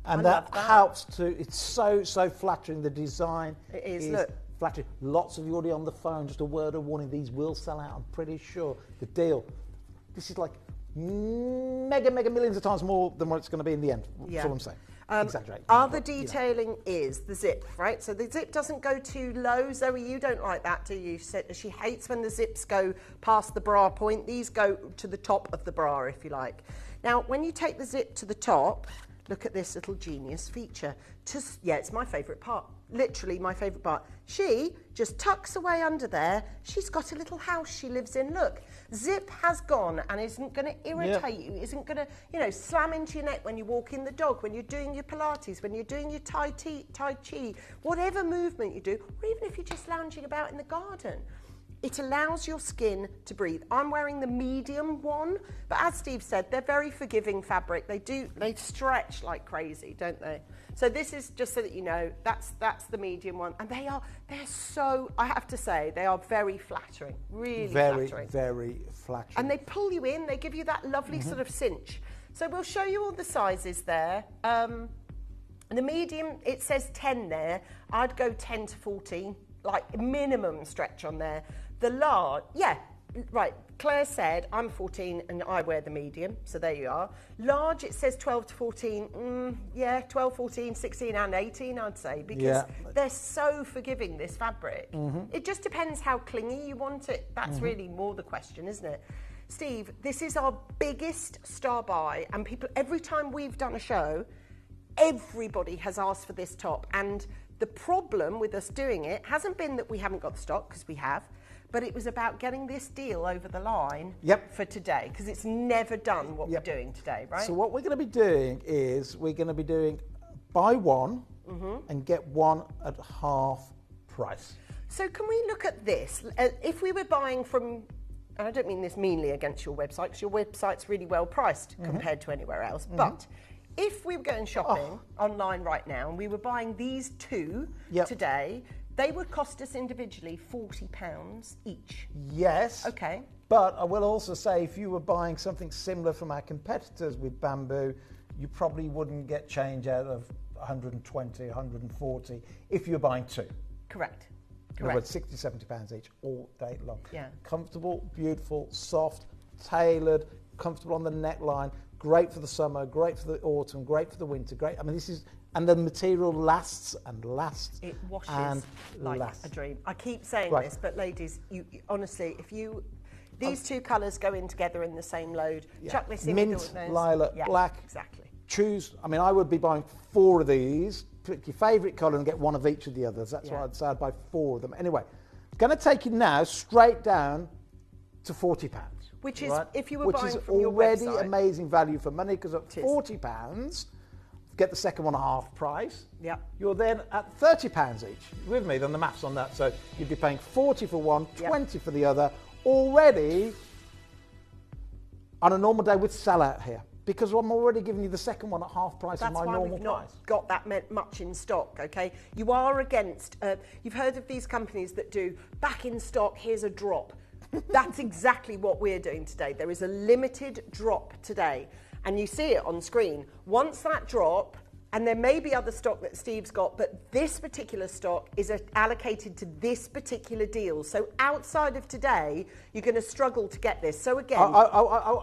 and that helps to, it's so flattering. The design is look. Flattering. Lots of you already on the phone, just a word of warning, these will sell out, I'm pretty sure. The deal, this is like mega millions of times more than what it's going to be in the end. That's all I'm saying. Exaggerate. Other detailing is the zip, right? So the zip doesn't go too low. Zoe, you don't like that, do you? She hates when the zips go past the bra point. These go to the top of the bra, if you like. Now, when you take the zip to the top, look at this little genius feature. It's my favourite part. Literally my favourite part. She just tucks away under there. She's got a little house she lives in. Look, zip has gone and isn't going to irritate you, isn't going to, slam into your neck when you walk in the dog, when you're doing your Pilates, when you're doing your Tai Chi, whatever movement you do, or even if you're just lounging about in the garden. It allows your skin to breathe. I'm wearing the medium one, but as Steve said, they're very forgiving fabric. They stretch like crazy, don't they? So this is just so that you know, that's the medium one. And they're so, I have to say, they are very flattering, really flattering. Very flattering. And they pull you in, they give you that lovely sort of cinch. So we'll show you all the sizes there. The medium, it says 10 there. I'd go 10 to 14, like minimum stretch on there. The large, right, Claire said, I'm 14 and I wear the medium, so there you are. Large, it says 12 to 14, 12, 14, 16 and 18, I'd say, because they're so forgiving, this fabric. It just depends how clingy you want it. That's really more the question, isn't it? Steve, this is our biggest star buy, and people, every time we've done a show, everybody has asked for this top, and the problem with us doing it hasn't been that we haven't got the stock, because we have, but it was about getting this deal over the line for today, because it's never done what we're doing today, right? So what we're going to be doing is we're going to be doing buy one and get one at half price. So can we look at this? If we were buying from, and I don't mean this meanly against your website, because your website's really well priced compared to anywhere else, but if we were going shopping online right now and we were buying these two today, they would cost us individually £40 each. Yes. Okay. But I will also say, if you were buying something similar from our competitors with bamboo, you probably wouldn't get change out of 120, 140 if you're buying two. Correct. In other words, £60, £70 each all day long. Yeah. Comfortable, beautiful, soft, tailored, comfortable on the neckline, great for the summer, great for the autumn, great for the winter, great. I mean, this is, and the material lasts and lasts. It washes and like lasts. a dream. I keep saying this, but ladies, you honestly, if you, these two colours go in together in the same load, chuck this in mint, with those. lilac, black. Exactly. Choose, I mean, I would be buying 4 of these, pick your favourite colour and get one of each of the others. That's why I'd say I'd buy 4 of them. Anyway, I'm going to take you now straight down to £40. Which is, if you were buying from your website. Which is already amazing value for money, because at £40, get the second one at half price. Yep. You're then at £30 each. With me, then the maths on that. So you'd be paying 40 for one, 20 for the other, already on a normal day with sellout here. Because I'm already giving you the second one at half price of my normal price. That's why we've not got that much in stock, okay? You are against, you've heard of these companies that do back in stock, here's a drop. That's exactly what we're doing today. There is a limited drop today, and you see it on screen. Once that drop, and there may be other stock that Steve's got, but this particular stock is allocated to this particular deal. So outside of today, you're going to struggle to get this. So again, I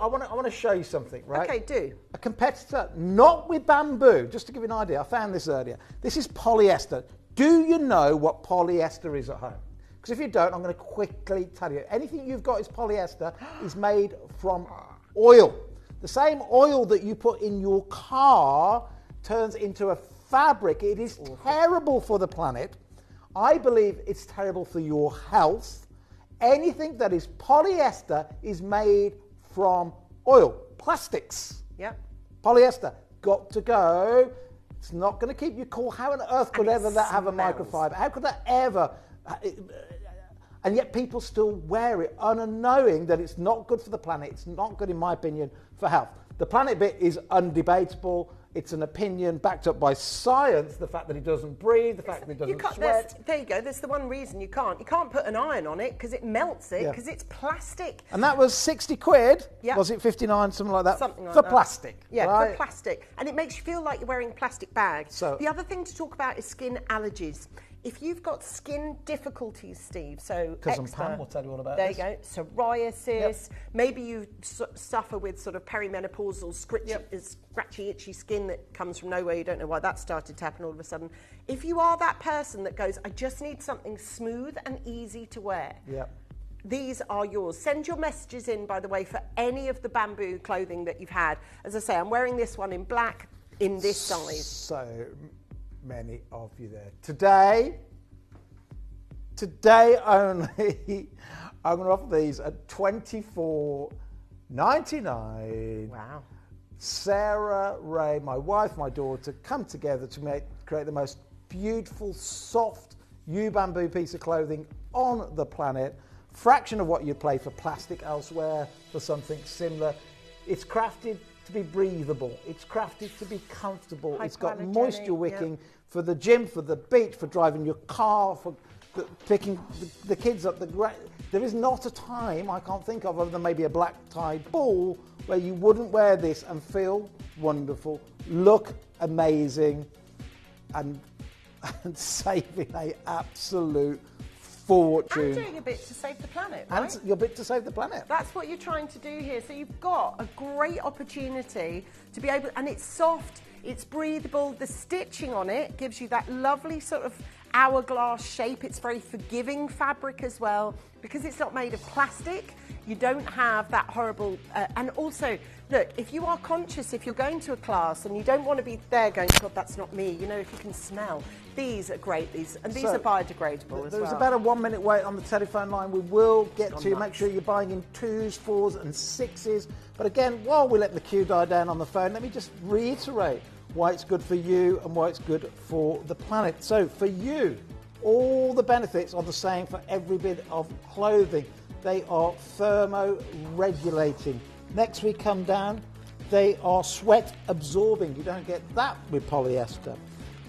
want to show you something, right? Okay, do. A competitor, not with bamboo, just to give you an idea. I found this earlier. This is polyester. Do you know what polyester is at home? Because if you don't, I'm going to quickly tell you. Anything you've got is polyester is made from oil. The same oil that you put in your car turns into a fabric. It is terrible for the planet. I believe it's terrible for your health. Anything that is polyester is made from oil. Plastics. Yep. Polyester. Got to go. It's not going to keep you cool. How on earth could ever that have a microfiber? How could that ever... And yet people still wear it, unknowing that it's not good for the planet. It's not good, in my opinion, for health. The planet bit is undebatable. It's an opinion backed up by science. The fact that it doesn't breathe, the fact that it doesn't sweat. There you go. That's the one reason you can't. You can't put an iron on it because it melts it, because it's plastic. And that was 60 quid. Yep. Was it 59, something like that? Something like for that. plastic. Yeah, right? for plastic. And it makes you feel like you're wearing a plastic bag. So, the other thing to talk about is skin allergies. If you've got skin difficulties, Steve, so Cousin Pam will tell you all about there this. you go. Psoriasis. Maybe you suffer with sort of perimenopausal, scratchy, itchy skin that comes from nowhere. You don't know why that started to happen all of a sudden. If you are that person that goes, I just need something smooth and easy to wear. These are yours. Send your messages in, by the way, for any of the bamboo clothing that you've had. As I say, I'm wearing this one in black in this size. So many of you there. Today only, I'm going to offer these at $24.99. Wow. Sarah, Ray, my wife, my daughter, come together to create the most beautiful, soft bamboo piece of clothing on the planet. Fraction of what you'd pay for plastic elsewhere for something similar. It's crafted to be breathable. It's crafted to be comfortable. It's got moisture wicking for the gym, for the beach, for driving your car, for picking the kids up. There is not a time I can't think of, other than maybe a black-tied ball, where you wouldn't wear this and feel wonderful, look amazing, and saving an absolute fortune. And doing a bit to save the planet, right? And your bit to save the planet. That's what you're trying to do here. So you've got a great opportunity to be able, and it's soft, it's breathable. The stitching on it gives you that lovely sort of hourglass shape. It's very forgiving fabric as well. Because it's not made of plastic, you don't have that horrible, and also, look, if you are conscious, if you're going to a class and you don't want to be there going, God, that's not me, you know, if you can smell, these are great, these are biodegradable as well. There's about a 1 minute wait on the telephone line. We will get to you. Make sure you're buying in 2s, 4s and 6s. But again, while we let the queue die down on the phone, let me just reiterate why it's good for you and why it's good for the planet. So for you, all the benefits are the same for every bit of clothing. They are thermo-regulating. Next we come down, they are sweat absorbing. You don't get that with polyester.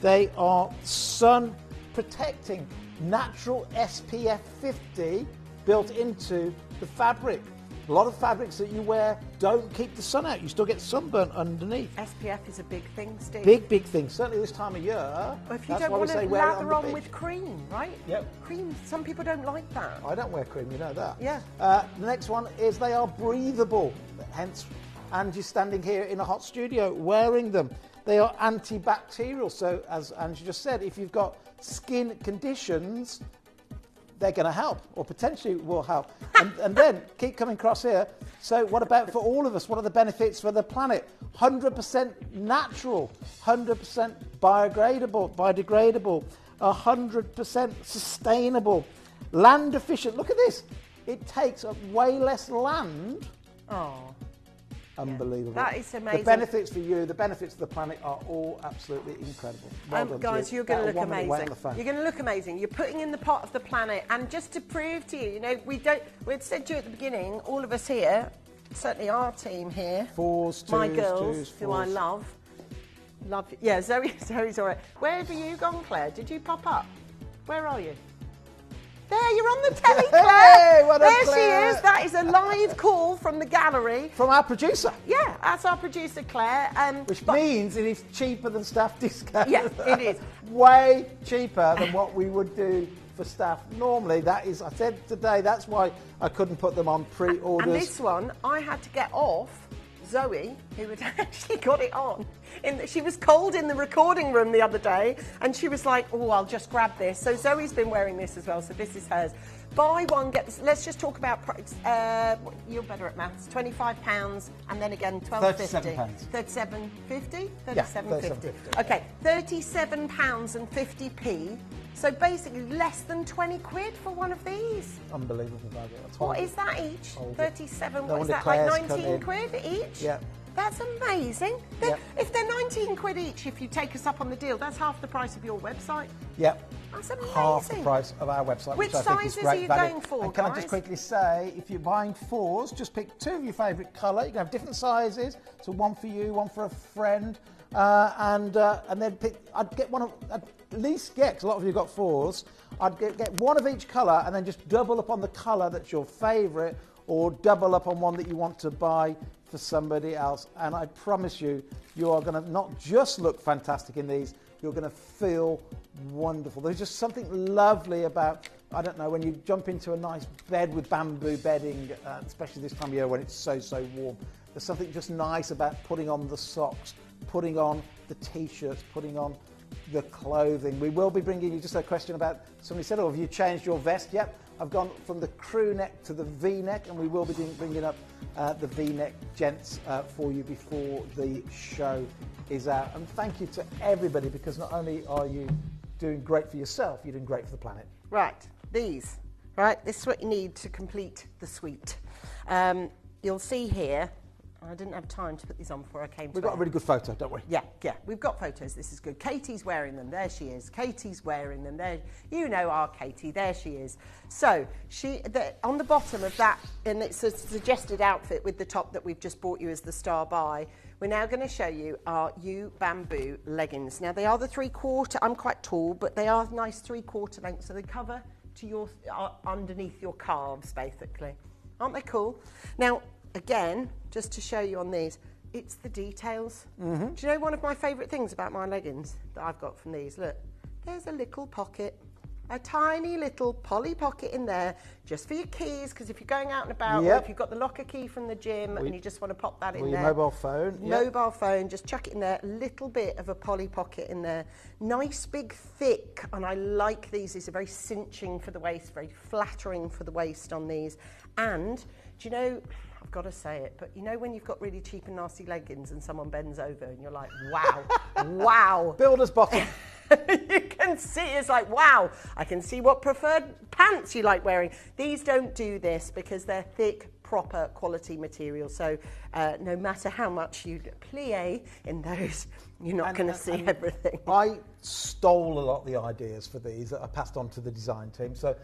They are sun protecting, natural SPF 50 built into the fabric. A lot of fabrics that you wear don't keep the sun out. You still get sunburn underneath. SPF is a big thing, Steve. Big thing. Certainly this time of year. Well, if you that's don't why want we say to wear it lather on the with cream, right? Yep. Cream, some people don't like that. I don't wear cream, you know that. Yeah. The next one is they are breathable. Hence, Angie's standing here in a hot studio wearing them. They are antibacterial. So, as Angie just said, if you've got skin conditions, they're going to help, or potentially will help. And then, keep coming across here. So what about for all of us? What are the benefits for the planet? 100% natural, 100% biodegradable, 100% sustainable, land efficient. Look at this. It takes up way less land. Oh. Unbelievable. That is amazing. The benefits for you, the benefits for the planet are all absolutely incredible. Well done, guys, you're going to look amazing. You're going to look amazing. You're putting in the pot of the planet. And just to prove to you, you know, we'd said to you at the beginning, all of us here, certainly our team here, 4s, 2s, my girls, 2s, 4s. who I love. Yeah, Zoe's all right. Where have you gone, Claire? Did you pop up? Where are you? There, you're on the telly, Claire. Hey, what there Claire. She is. That is a live call from the gallery. From our producer. Yeah, that's our producer, Claire. Which means it is cheaper than staff discount. Yeah, it is. Way cheaper than what we would do for staff normally. That is, I said today, that's why I couldn't put them on pre-orders. And this one, I had to get off Zoe, who had actually got it on. She was cold in the recording room the other day, and she was like, oh, I'll just grab this. So Zoe's been wearing this as well, so this is hers. Buy one, get this. Let's just talk about, you're better at maths, £25, and then again, £12.50. £37.50? £37.50. Okay, £37.50. So basically less than 20 quid for one of these. Unbelievable value. What is that each? 37, what is that, like 19 quid each? Yeah. That's amazing. Yep. If they're 19 quid each, if you take us up on the deal, that's half the price of your website. Yep. That's amazing. Half the price of our website, which I think is great sizes are you value. going for, and can guys? I just quickly say, if you're buying 4s, just pick 2 of your favourite colour. You can have different sizes, so one for you, one for a friend, and then pick. I'd get one of, at least get, because a lot of you got 4s. I'd get one of each colour, and then just double up on the colour that's your favourite, or double up on one that you want to buy for somebody else. And I promise you, you are going to not just look fantastic in these, you're going to feel wonderful. There's just something lovely about, I don't know, when you jump into a nice bed with bamboo bedding, especially this time of year when it's so warm. There's something just nice about putting on the socks, putting on the t-shirts, putting on the clothing. We will be bringing you just a question about, somebody said, oh, have you changed your vest? Yep, I've gone from the crew neck to the V-neck, and we will be bringing up the V-neck gents for you before the show is out. And thank you to everybody, because not only are you doing great for yourself, you're doing great for the planet. Right, these. Right, this is what you need to complete the suite. You'll see here, I didn't have time to put these on before I came to We've got a really good photo, don't we? Yeah, we've got photos. This is good. Katie's wearing them. There she is. Katie's wearing them. There, you know our Katie. There she is. So on the bottom of that, and it's a suggested outfit with the top that we've just bought you as the star buy. We're now going to show you our U bamboo leggings. Now they are the 3/4. I'm quite tall, but they are nice 3/4 length, so they cover to your underneath your calves, basically. Aren't they cool? Now, again, just to show you on these, it's the details. Do you know one of my favourite things about my leggings that I've got from these? Look, there's a little pocket, a tiny little poly pocket in there, just for your keys, because if you're going out and about, or if you've got the locker key from the gym and you just want to pop that in there. Or your mobile phone. Mobile phone, just chuck it in there, a little bit of a poly pocket in there. Nice, big, thick, and I like these. These are very cinching for the waist, very flattering for the waist on these. And, do you know, I've got to say it, but you know when you've got really cheap and nasty leggings and someone bends over and you're like, wow, wow. Builder's bottom. You can see, it's like, wow, I can see what preferred pants you like wearing. These don't do this because they're thick, proper quality material. So no matter how much you plie in those, you're not going to see everything. I stole a lot of the ideas for these that I passed on to the design team. So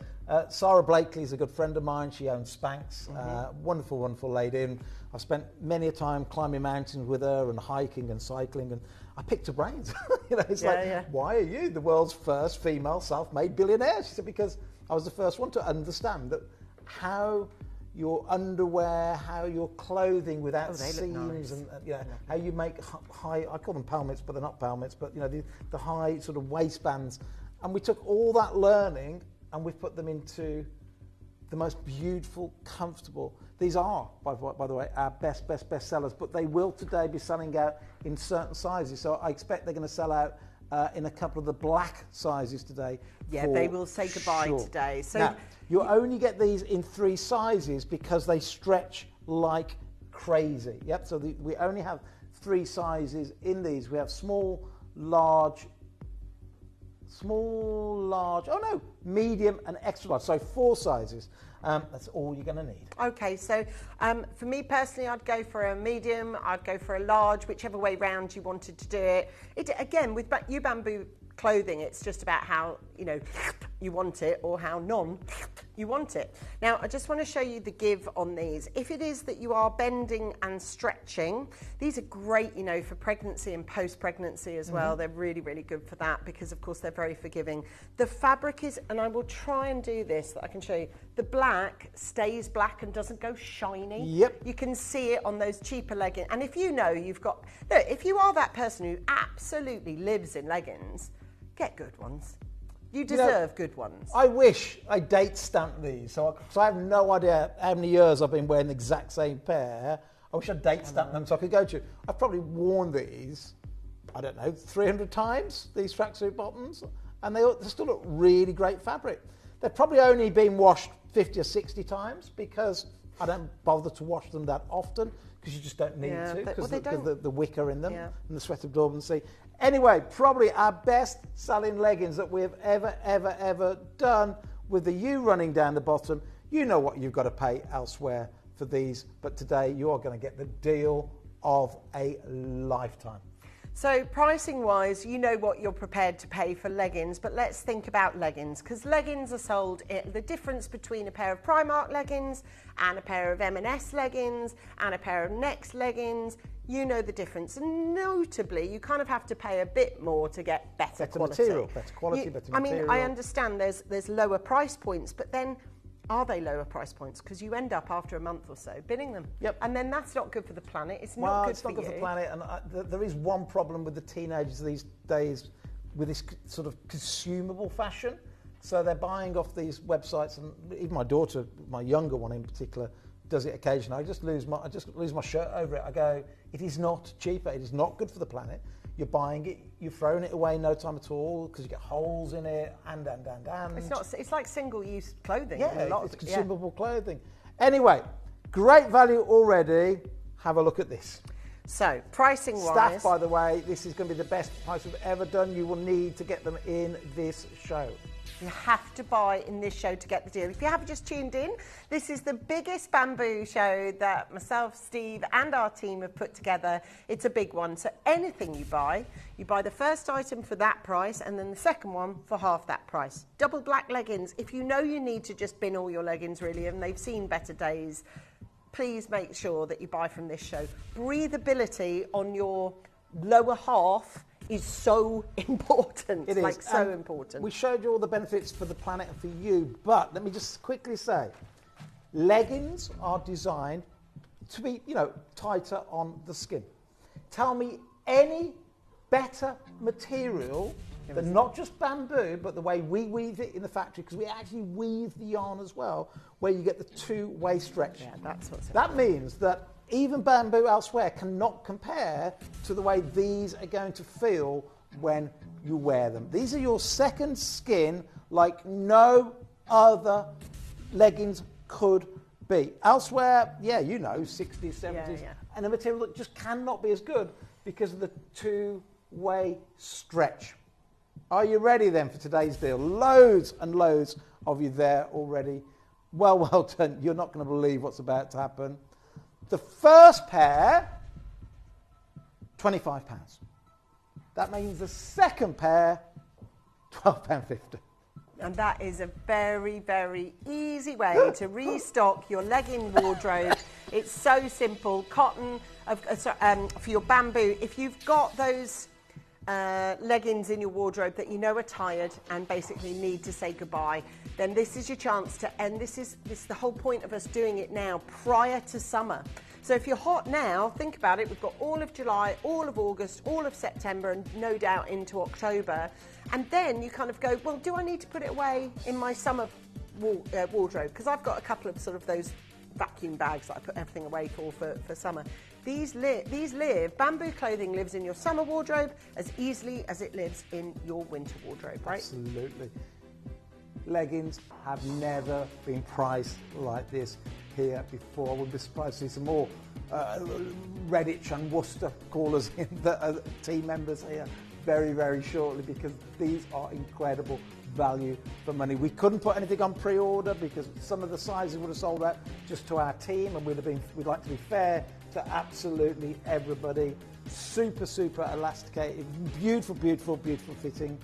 Sarah Blakely is a good friend of mine. She owns Spanx. Wonderful, wonderful lady. And I've spent many a time climbing mountains with her and hiking and cycling, and I picked her brains. You know, it's why are you the world's first female self-made billionaire? She said, because I was the first one to understand that how your underwear, how your clothing without seams, and you know, how you make high, I call them palmits, but they're not palmits, but you know, the high sort of waistbands. And we took all that learning and we've put them into the most beautiful, comfortable. These are, by the way, our best sellers, but they will today be selling out in certain sizes. So I expect they're going to sell out in a couple of the black sizes today. Yeah, they will say goodbye today. So now, you only get these in 3 sizes because they stretch like crazy. Yep, so we only have 3 sizes in these. We have small, large, medium and extra large. So 4 sizes. That's all you're going to need. Okay, so for me personally, I'd go for a medium, I'd go for a large, whichever way round you wanted to do it. Again, with U bamboo clothing, it's just about how, you know, you want it or how you want it. Now, I just want to show you the give on these. If it is that you are bending and stretching, these are great, you know, for pregnancy and post-pregnancy as well. They're really, really good for that because, of course, they're very forgiving. The fabric is, and I will try and do this, that I can show you, the black stays black and doesn't go shiny. Yep. You can see it on those cheaper leggings. And if you know you've got, look, if you are that person who absolutely lives in leggings, get good ones. You deserve good ones. I wish I date stamped these, so I have no idea how many years I've been wearing the exact same pair. I wish I'd date stamped them so I could go to. I've probably worn these, I don't know, 300 times, these tracksuit bottoms, and they still look really great fabric. They've probably only been washed 50 or 60 times because I don't bother to wash them that often because you just don't need to because the wicker in them and the sweat absorbency. Anyway, probably our best selling leggings that we've ever done with the U running down the bottom. You know what you've got to pay elsewhere for these, but today you are going to get the deal of a lifetime. So pricing wise, you know what you're prepared to pay for leggings, but let's think about leggings, because leggings are sold, the difference between a pair of Primark leggings and a pair of M&S leggings and a pair of Next leggings, you know the difference. And notably, you kind of have to pay a bit more to get better quality. Material, better quality, better material. I mean, I understand there's lower price points, but then are they lower price points? Because you end up after a month or so binning them. Yep. And then that's not good for the planet. It's well, not good it's for not good you. for the planet. And there is one problem with the teenagers these days with this sort of consumable fashion. So they're buying off these websites, and even my daughter, my younger one in particular, does it occasionally. I just lose my shirt over it. I go, it is not cheaper. It is not good for the planet. You're buying it, you're throwing it away in no time at all because you get holes in it and. It's like single-use clothing. Yeah, it's consumable clothing. Anyway, great value already. Have a look at this. So, pricing-wise... Staff, by the way, this is going to be the best price we've ever done. You will need to get them in this show. You have to buy in this show to get the deal. If you have just tuned in, this is the biggest bamboo show that myself, Steve, and our team have put together. It's a big one. So anything you buy the first item for that price, and then the second one for half that price. Double black leggings. If you know you need to just bin all your leggings, really, and they've seen better days, please make sure that you buy from this show. Breathability on your lower half is so important. It is. Like, so important. We showed you all the benefits for the planet and for you, but let me just quickly say, leggings are designed to be, tighter on the skin. Tell me any better material than not just bamboo, but the way we weave it in the factory, because we actually weave the yarn as well, where you get the two-way stretch. Yeah, that's what's that means that even bamboo elsewhere cannot compare to the way these are going to feel when you wear them. These are your second skin like no other leggings could be. Elsewhere, 60s, 70s, and the material that just cannot be as good because of the two-way stretch. Are you ready then for today's deal? Loads and loads of you there already. Well done. You're not going to believe what's about to happen. The first pair, £25. That means the second pair, £12.50. And that is a very, very easy way to restock your legging wardrobe. It's so simple. Cotton for your bamboo. If you've got those leggings in your wardrobe that you know are tired and basically need to say goodbye, then this is your chance to end. This is the whole point of us doing it now, prior to summer. So if you're hot now, think about it. We've got all of July, all of August, all of September, and no doubt into October. And then you kind of go, well, do I need to put it away in my summer wardrobe? Because I've got a couple of sort of those vacuum bags that I put everything away for summer. These live, bamboo clothing lives in your summer wardrobe as easily as it lives in your winter wardrobe, right? Absolutely. Leggings have never been priced like this here before. We'll be surprised to see some more Redditch and Worcester callers in the team members here very, very shortly, because these are incredible value for money. We couldn't put anything on pre-order because some of the sizes would have sold out just to our team, and we'd like to be fair to absolutely everybody. Super elasticated, beautiful fitting.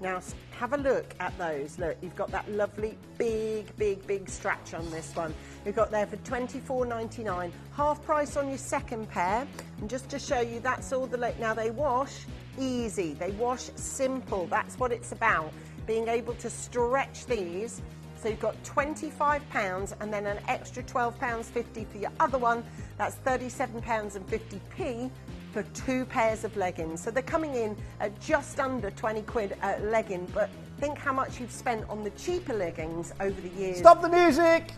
Now have a look at those. Look, you've got that lovely big stretch on this one. You've got there for £24.99, half price on your second pair. And just to show you, that's all now they wash easy, they wash simple. That's what it's about, being able to stretch these. So you've got £25 and then an extra £12.50 for your other one. That's £37.50 for 2 pairs of leggings. So they're coming in at just under 20 quid a legging, but think how much you've spent on the cheaper leggings over the years. Stop the music!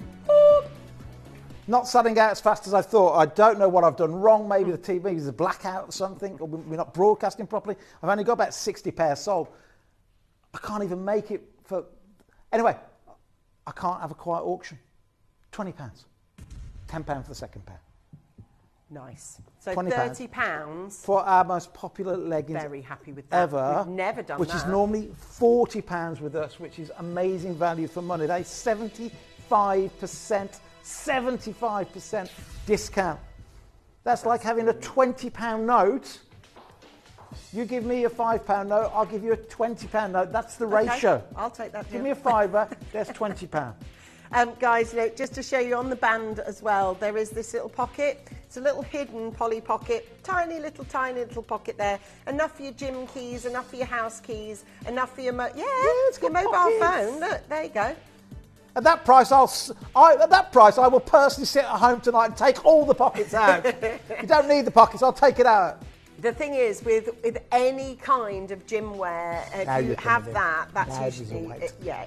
Not selling out as fast as I thought. I don't know what I've done wrong. Maybe the TV is a blackout or something, or we're not broadcasting properly. I've only got about 60 pairs sold. I can't even make it for... Anyway, I can't have a quiet auction. £20. £10 for the second pair. Nice. So £30 for our most popular leggings. Very happy with that. Ever. We've never done which that. is normally £40 with us, which is amazing value for money. They 75% discount. That's like having a £20 note. You give me a £5 note, I'll give you a £20 note. That's the ratio. I'll take that. Give me a fiver, there's £20. Guys, just to show you on the band as well, there is this little pocket. It's a little hidden poly pocket, tiny little pocket there. Enough for your gym keys, enough for your house keys, enough for your it's your got mobile pockets. phone. Look, there you go. At that price, I will personally sit at home tonight and take all the pockets out. You don't need the pockets, I'll take it out. The thing is, with any kind of gym wear, if you have that's usually,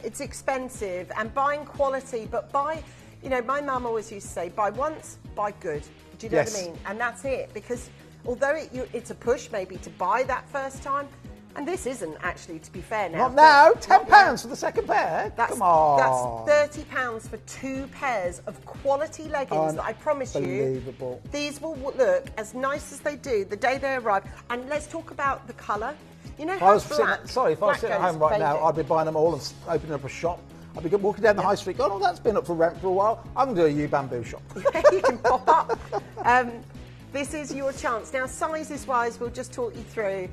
it's expensive. And buying quality, but buy, my mum always used to say, buy once, buy good. Do you know what I mean? And that's it, because although it's a push maybe to buy that first time, and this isn't actually, to be fair now. Not now, £10 for the second pair. Come on. That's £30 for 2 pairs of quality leggings that I promise you, these will look as nice as they do the day they arrive. And let's talk about the colour. You know how if I was sitting at home right now, I'd be buying them all and opening up a shop. I'd be walking down the high street going, that's been up for rent for a while. I'm going to do a bamboo shop. You can pop up. This is your chance. Now, sizes-wise, we'll just talk you through.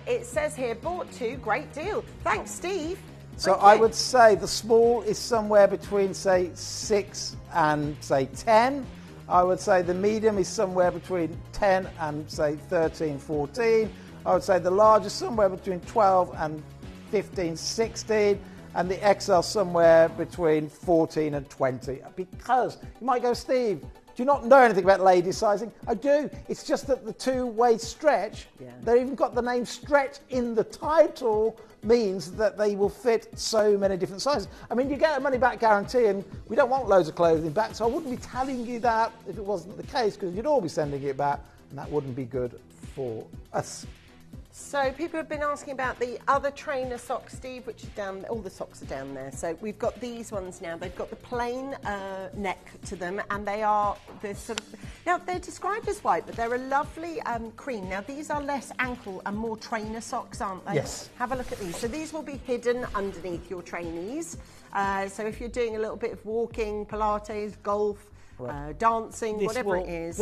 It says here, bought 2, great deal. Thanks, Steve. So I would say the small is somewhere between, say, 6 and, say, 10. I would say the medium is somewhere between 10 and, say, 13, 14. I would say the large is somewhere between 12 and 15, 16. And the XL somewhere between 14 and 20. Because you might go, Steve, do you not know anything about ladies sizing? I do. It's just that the two-way stretch, they've even got the name stretch in the title, means that they will fit so many different sizes. I mean, you get a money-back guarantee, and we don't want loads of clothing back, so I wouldn't be telling you that if it wasn't the case, because you'd all be sending it back, and that wouldn't be good for us. So people have been asking about the other trainer socks, Steve, which is down, all the socks are down there. So we've got these ones now. They've got the plain neck to them, and they're described as white, but they're a lovely cream. Now these are less ankle and more trainer socks, aren't they? Yes. Have a look at these. So these will be hidden underneath your trainees. So if you're doing a little bit of walking, Pilates, golf, dancing, whatever it is.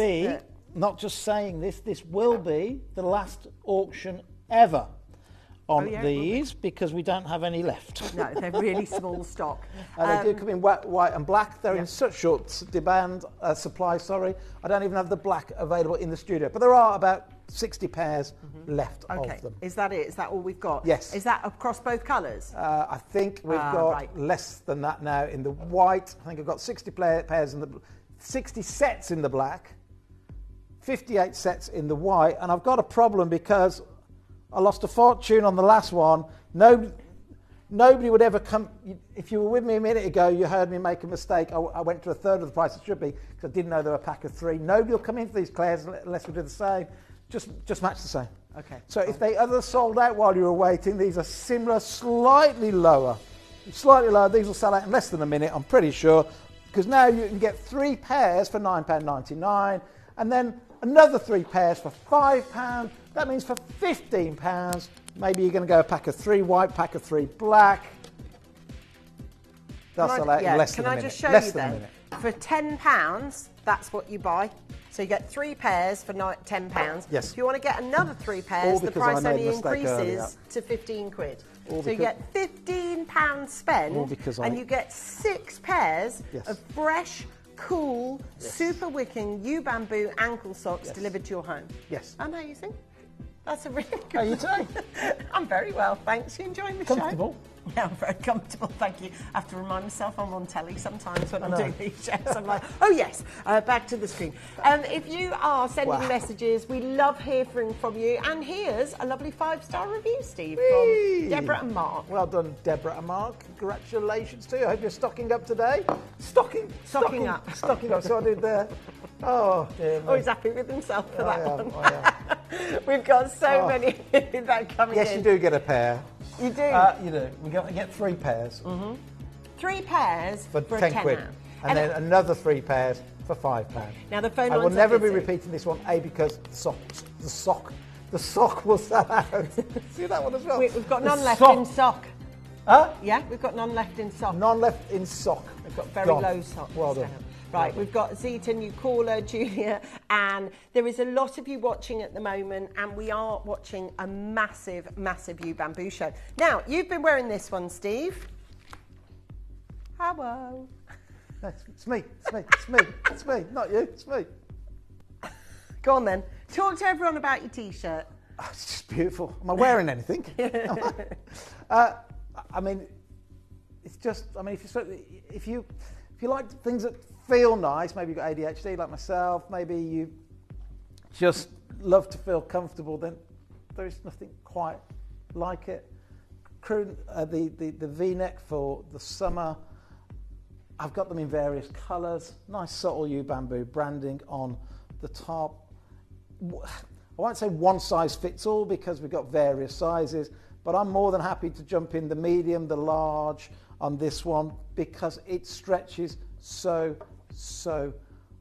Not just saying this will be the last auction ever on these, because we don't have any left. No, they're really small stock. They do come in white and black. They're in such short supply, I don't even have the black available in the studio. But there are about 60 pairs left of them. Is that it? Is that all we've got? Yes. Is that across both colours? I think we've got less than that now in the white. I think I've got 60 pairs in the 60 sets in the black, 58 sets in the white, and I've got a problem because I lost a fortune on the last one. Nobody would ever come. If you were with me a minute ago, you heard me make a mistake. I went to a third of the price it should be because I didn't know there were a pack of 3. Nobody will come into these Claire's unless we do the same. Just match the same. Okay. So if they others sold out while you were waiting, these are similar, slightly lower. These will sell out in less than a minute, I'm pretty sure, because now you can get 3 pairs for £9.99, and then another 3 pairs for £5. That means for £15, maybe you're going to go a pack of 3 white, pack of 3 black. They'll sell out in less than a minute. Can I just show you then? For £10, that's what you buy. So you get 3 pairs for £10. Yes. If you want to get another 3 pairs, the price only increases to 15 quid. So you get £15 spent, and you get 6 pairs of fresh, cool, super wicking bamboo ankle socks delivered to your home. Yes. Amazing. That's a really good. How are you doing? I'm very well, thanks. You enjoying the Comfortable. show? Yeah, I'm very comfortable, thank you. I have to remind myself I'm on telly sometimes when I'm doing these shows. I'm like, oh yes, back to the screen. If you are sending messages, we love hearing from you. And here's a lovely 5-star review, Steve, from Deborah and Mark. Well done, Deborah and Mark. Congratulations to you. I hope you're stocking up today. Stocking up. Stocking up. So I did there. Oh, dear me. Oh, he's happy with himself for that one. We've got so many that coming in. Yes, you do get a pair. You do? You do. We get 3 pairs. 3 pairs for 10 quid. And then another 3 pairs for £5. Now the phone I will lines never are be busy. repeating this one, because the sock will sell out. See that one as well? We've got none left in sock. Huh? Yeah, we've got none left in sock. None left in sock. We've got very low sock. Well done. Right, we've got Zita, new caller, Julia, and there is a lot of you watching at the moment, and we are watching a massive, massive You Bamboo show. Now, you've been wearing this one, Steve. Hello. It's me, not you, it's me. Go on then. Talk to everyone about your T-shirt. Oh, it's just beautiful. Am I wearing anything? I mean, it's just, I mean, if you like things that feel nice, maybe you've got ADHD like myself, maybe you just love to feel comfortable, then there is nothing quite like it. The V-neck for the summer, I've got them in various colours, nice subtle You Bamboo branding on the top. I won't say one size fits all because we've got various sizes, but I'm more than happy to jump in the medium, the large on this one because it stretches so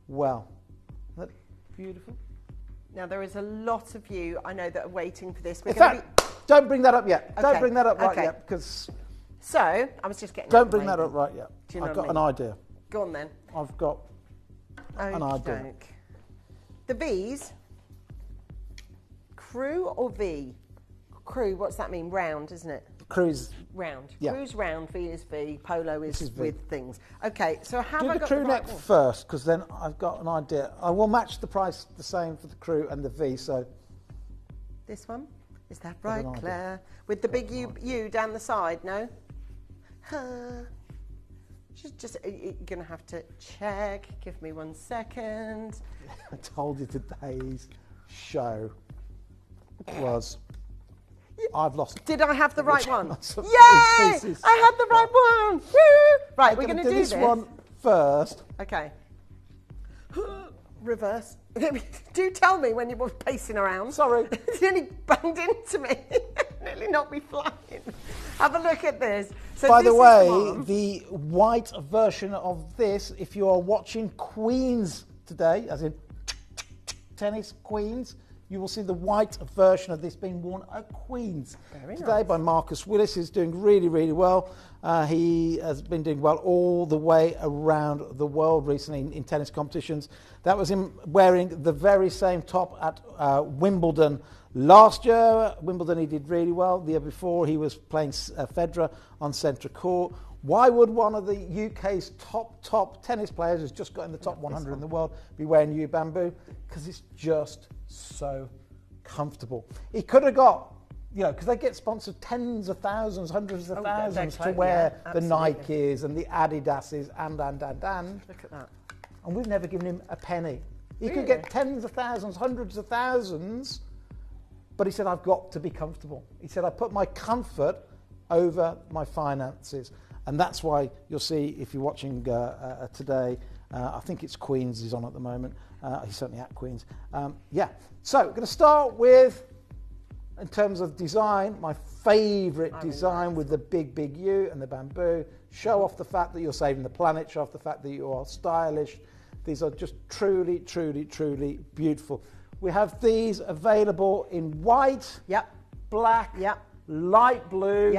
well. Isn't that beautiful? Now, there is a lot of you, I know, that are waiting for this. In fact, don't bring that up yet. Okay. Don't bring that up right yet, because... So, I was just getting... Don't bring that up right yet. Do you know I've got an idea. Go on, then. I've got an idea. The V's, crew or V? Crew, what's that mean? Round, isn't it? Crew's round. Yeah. Crew's round, V is V, polo is with things. Okay, so have I got the crew the neck right one? first, because then I've got an idea. I will match the price the same for the crew and the V, so... This one? Is that right, Claire? With the big U down the side, no? Just you're going to have to check. Give me 1 second. I told you today's show was... I've lost. Did I have the right one? Yay! I had the right one. Woo! Right, we're going to do this one first. Okay. Reverse. Do tell me when you were pacing around. Sorry. You nearly banged into me. Nearly knocked me flying. Have a look at this. So by the way, the white version of this, if you are watching Queens today, as in tennis Queens, you will see the white version of this being worn at Queens today by Marcus Willis, who's doing really, really well. He has been doing well all the way around the world recently in tennis competitions. That was him wearing the very same top at Wimbledon last year. Wimbledon he did really well. The year before he was playing Federer on centre court. Why would one of the UK's top tennis players who's just got in the top 100 in the world be wearing You Bamboo? Because it's just so comfortable. He could have got, because they get sponsored tens of thousands, hundreds of thousands to wear the Nikes and the Adidases and. Look at that. And we've never given him a penny. He could get tens of thousands, hundreds of thousands, but he said, I've got to be comfortable. He said, I put my comfort over my finances. And that's why you'll see, if you're watching today, I think it's Queens he's on at the moment. He's certainly at Queens. So we're going to start with, in terms of design, my favourite design with the big U and the bamboo. Show off the fact that you're saving the planet. Show off the fact that you are stylish. These are just truly, truly, truly beautiful. We have these available in white, black, light blue,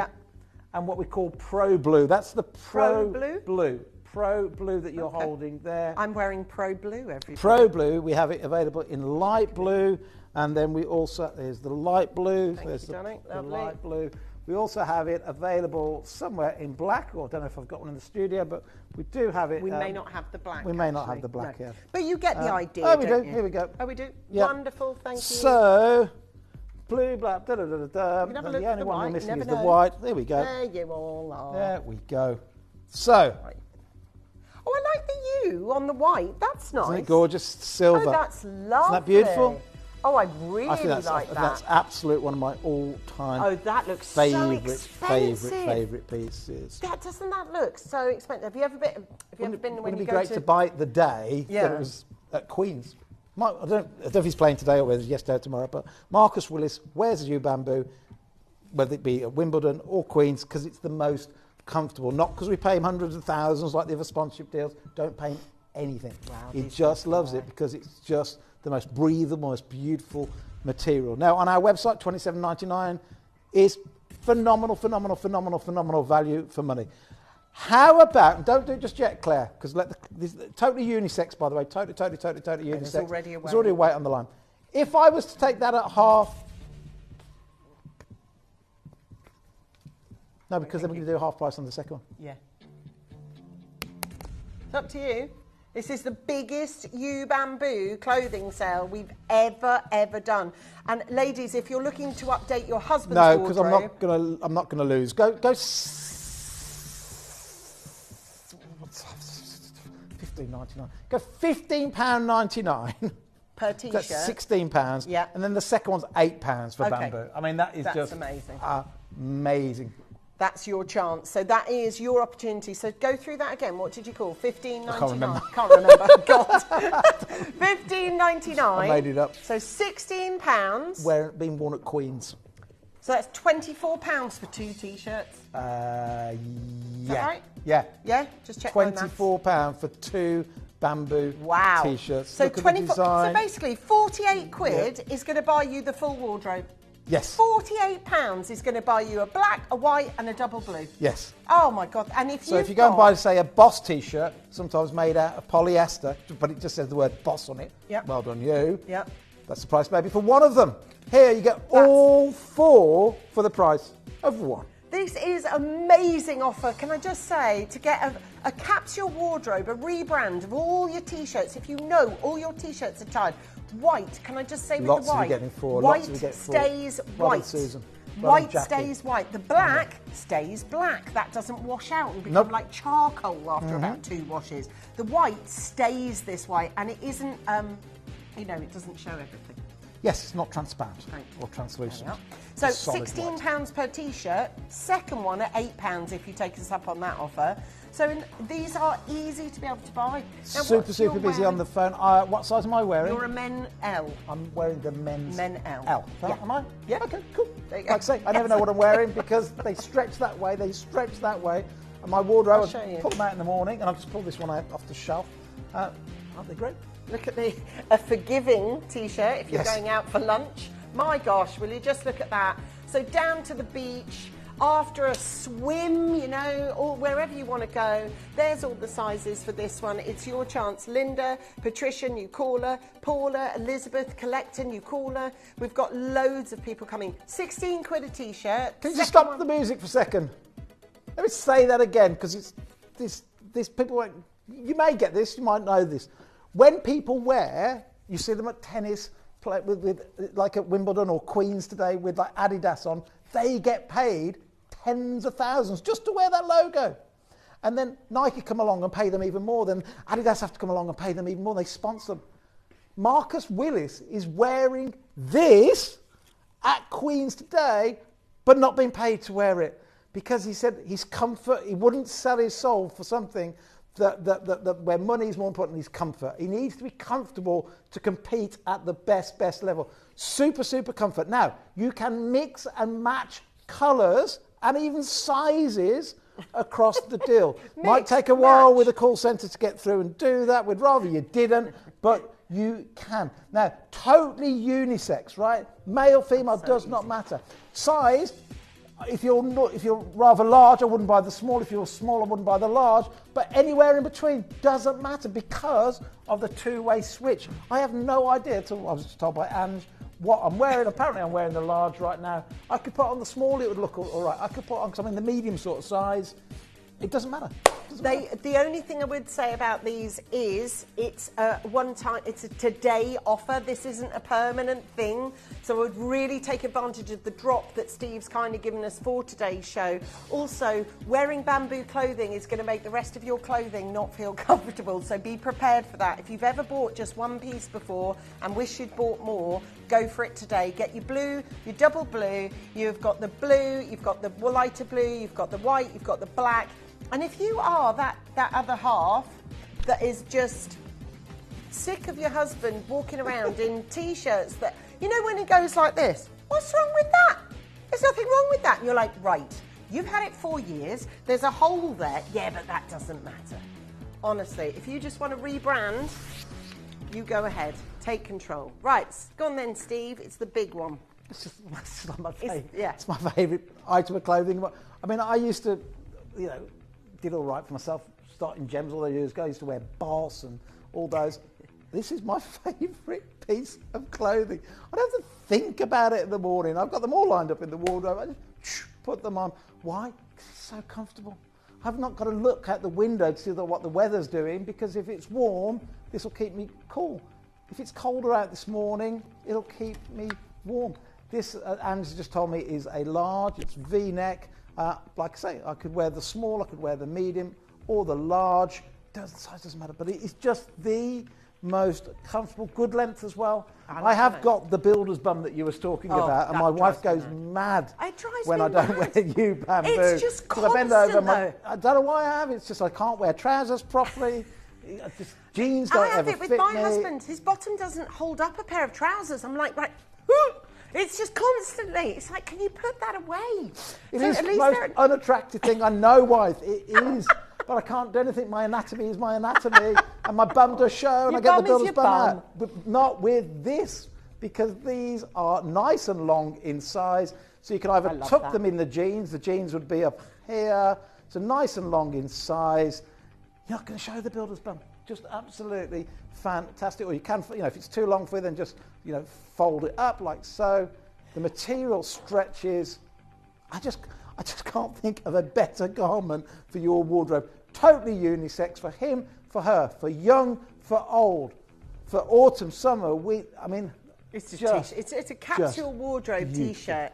and what we call Pro Blue. That's the Pro Blue that you're holding there. I'm wearing Pro Blue every Pro Blue, we have it available in light blue, and then we also, there's the light blue, there's the light blue. We also have it available somewhere in black, or I don't know if I've got one in the studio, but we do have it. We may not have the black. We may not have the black, But you get the idea, Oh, we do. don't you? Here we go. Oh, we do? Yeah. Wonderful, thank you. So, blue, black, da da da da. You can have a The look at only the one white, we're missing you is never the know. white. There we go. There you all are. There we go. So, Oh, I like the U on the white. That's nice. isn't it gorgeous? Silver. Oh, that's lovely. Isn't that beautiful? Oh, I really I think that's, like that. that's absolute one of my all-time Oh, that looks so expensive. favourite pieces. Doesn't that look so expensive? Have you ever been when Wouldn't you it be go great to to buy it the day that it was at Queen's? I don't know if he's playing today or whether it's yesterday or tomorrow, but Marcus Willis wears a U bamboo, whether it be at Wimbledon or Queen's, because it's the most comfortable. Not because we pay him hundreds of thousands like the other sponsorship deals. Don't pay him anything. Wow, he just loves it because it's just the most breathable, most beautiful material. Now, on our website, $27.99 is phenomenal value for money. How about, and don't do it just yet, Claire, because totally unisex, by the way, totally unisex. There's already a weight. There's already a weight on the line. If I was to take that at half, no, because then we're going to do half price on the second one. Yeah. It's up to you. This is the biggest U bamboo clothing sale we've ever done. And ladies, if you're looking to update your husband's No, wardrobe, because I'm not gonna lose. Go. £15.99. Go £15.99 per t-shirt. That's £16. Yeah. And then the second one's £8 for Okay. bamboo. I mean, that's just amazing. Amazing. That's your chance. So that is your opportunity. So go through that again. What did you call? $15.99. I can't remember. Can't remember. God. $15.99. I made it up. So £16. Being worn at Queen's. So that's £24 for 2 t-shirts. Yeah. Is that right? Yeah. Yeah. Just check my maths. £24 for 2 bamboo Wow. t-shirts. So Look at the 24. So design. basically, 48 quid is going to buy you the full wardrobe. Yes. £48 is going to buy you a black, a white, and a double blue. Yes. Oh my God! And if So if you go and buy, say, a Boss t-shirt, sometimes made out of polyester, but it just says the word Boss on it. Yep. Well done, you. Yep. That's the price, maybe, for one of them. Here, you get all 4 for the price of 1. This is amazing offer. Can I just say, to get a capsule wardrobe, a rebrand of all your t-shirts, if you know all your t-shirts are tied, white, can I just say with Lots the white? of you getting 4. White Lots of you get 4. stays Well done, white. Susan. Well done, White Jackie. stays white. The black stays black. That doesn't wash out and become Nope. like charcoal after about 2 washes. The white stays this way, and it isn't, it doesn't show everything. Yes, it's not transparent or translucent. So It's solid £16 white. per t-shirt, second one at £8 if you take us up on that offer. So these are easy to be able to buy. Now, Super busy on the phone. What size am I wearing? You're a men L. I'm wearing the men's Men L. L. Yeah. Am I? Yeah. Okay, cool. There you Like I go. say, I never know what I'm wearing because they stretch that way, And my wardrobe, I'll show you. I pull them out in the morning and I've just pulled this one out off the shelf. Aren't they great? Look at a forgiving t-shirt if you're Yes. going out for lunch. My gosh, will you just look at that? So down to the beach, after a swim, or wherever you want to go. There's all the sizes for this one. It's your chance. Linda, Patricia, new caller. Paula, Elizabeth, collector, new caller. We've got loads of people coming. 16 quid a t-shirt. Can you just stop the music for a second? Let me say that again, because it's this people. You may get this, you might know this. When people wear, you see them at tennis, with like at Wimbledon or Queen's today with like Adidas on. They get paid tens of thousands just to wear that logo. And then Nike come along and pay them even more. Then Adidas have to come along and pay them even more. They sponsor them. Marcus Willis is wearing this at Queen's today, but not being paid to wear it. Because he said his comfort, he wouldn't sell his soul for something that where money is more important than his comfort. He needs to be comfortable to compete at the best level. Super comfort. Now, you can mix and match colours and even sizes across the deal. Might take a while with a call centre to get through and do that. We'd rather you didn't, but you can. Now, totally unisex, right? Male, female, does not matter. Size, if you're rather large, I wouldn't buy the small. If you're small, I wouldn't buy the large. But anywhere in between doesn't matter because of the two-way switch. I have no idea, I was just told by Ange, what I'm wearing. Apparently I'm wearing the large right now. I could put on the small, it would look all right. I could put on, because I'm in the medium sort of size. It doesn't matter. soft as well. The only thing I would say about these is it's a one-time, it's a today offer. This isn't a permanent thing. So I would really take advantage of the drop that Steve's kindly given us for today's show. Also, wearing bamboo clothing is going to make the rest of your clothing not feel comfortable. So be prepared for that. If you've ever bought just one piece before and wish you'd bought more, go for it today. Get your blue, your double blue. You've got the blue, you've got the lighter blue, you've got the white, you've got the black. And if you are that other half that is just sick of your husband walking around in T-shirts that, you know, when he goes like this, what's wrong with that? There's nothing wrong with that. And you're like, right, you've had it 4 years. There's a hole there. Yeah, but that doesn't matter. Honestly, if you just want to rebrand, you go ahead. Take control. Right, go on then, Steve. It's the big one. It's just like my favourite. Yeah. It's my favourite item of clothing. I mean, I used to, you know, did all right for myself, starting Gems all those years ago. I used to wear Boss and all those. This is my favourite piece of clothing. I don't have to think about it in the morning. I've got them all lined up in the wardrobe. I just put them on. Why? Because it's so comfortable. I've not got to look out the window to see what the weather's doing, because if it's warm, this will keep me cool. If it's colder out this morning, it'll keep me warm. This, Anne's just told me, is a large. It's V-neck. Like I say, I could wear the small, I could wear the medium, or the large. The size doesn't matter, but it's just the most comfortable, good length as well. I have got the builder's bum that you were talking about, and my wife goes mad when I don't wear you bamboo. It's just constant, I bend over, I don't know why I have. It's just I can't wear trousers properly. Just jeans don't ever fit me. I have it with my husband. His bottom doesn't hold up a pair of trousers. I'm like, right. It's just constantly. It's like, can you put that away? It is the most unattractive thing. I know, wife. It is. But I can't do anything. My anatomy is my anatomy. And my bum does show. And I get the builder's bum out. But not with this. Because these are nice and long in size. So you can either tuck them in the jeans. The jeans would be up here. So nice and long in size. You're not going to show the builder's bum. Just absolutely fantastic. Or you can, you know, if it's too long for you, then just, you know, fold it up like so. The material stretches. I just can't think of a better garment for your wardrobe. Totally unisex for him, for her, for young, for old, for autumn, summer. It's a capsule wardrobe T-shirt.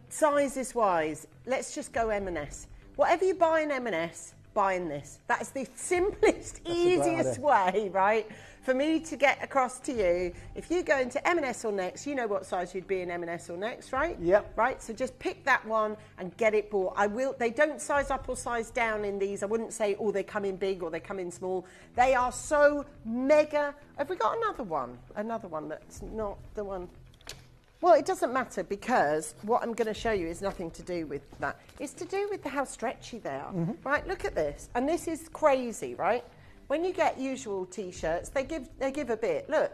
Sizes wise, let's just go M&S. Whatever you buy in M&S, buy in this. That is the simplest, easiest way, right, for me to get across to you. If you go into M&S or Next, you know what size you'd be in M&S or Next, right? Yep. Right, so just pick that one and get it bought. They don't size up or size down in these. I wouldn't say, oh, they come in big or they come in small. They are so mega. Have we got another one? Another one that's not the one. Well, it doesn't matter, because what I'm going to show you is nothing to do with that. It's to do with how stretchy they are. Mm-hmm. Right, look at this. And this is crazy, right? When you get usual T-shirts, they give a bit. Look.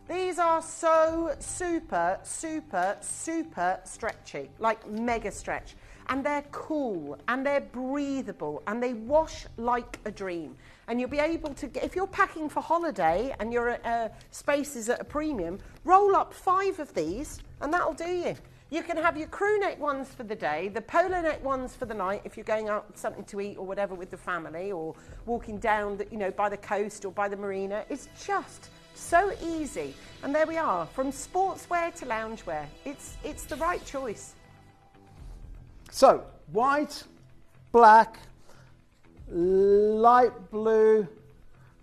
These are so super, super, super stretchy, like mega stretch. And they're cool, and they're breathable, and they wash like a dream. And you'll be able to, if you're packing for holiday and your space is at a premium, roll up 5 of these, and that'll do you. You can have your crew neck ones for the day, the polo neck ones for the night if you're going out something to eat or whatever with the family, or walking down the, by the coast or by the marina. It's just so easy. And there we are, from sportswear to loungewear. It's the right choice. So, white, black, light blue,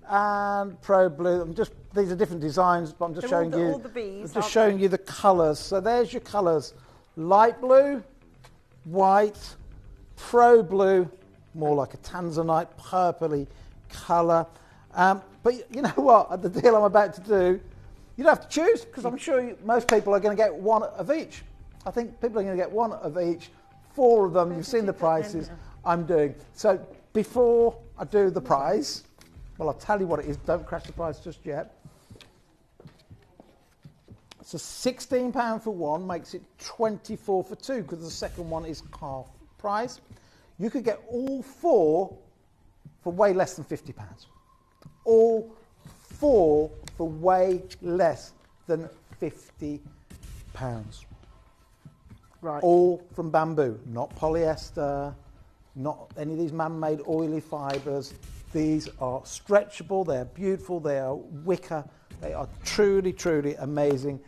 and pro blue. These are different designs, but I'm just showing you. All the B's, just showing you the colours. So there's your colours: light blue, white, pro blue, more like a tanzanite, purpley colour. But you know what? The deal I'm about to do, you don't have to choose, because I'm sure most people are going to get one of each. I think people are going to get one of each. 4 of them. You've seen the prices I'm doing. So before I do the price, well, I'll tell you what it is. Don't crash the price just yet. So £16 for one makes it 24 for 2, because the second one is half price. You could get all 4 for way less than £50. All 4 for way less than £50. Right. All from bamboo, not polyester, not any of these man-made oily fibres. These are stretchable, they're beautiful, they are wicker, they are truly, truly amazing.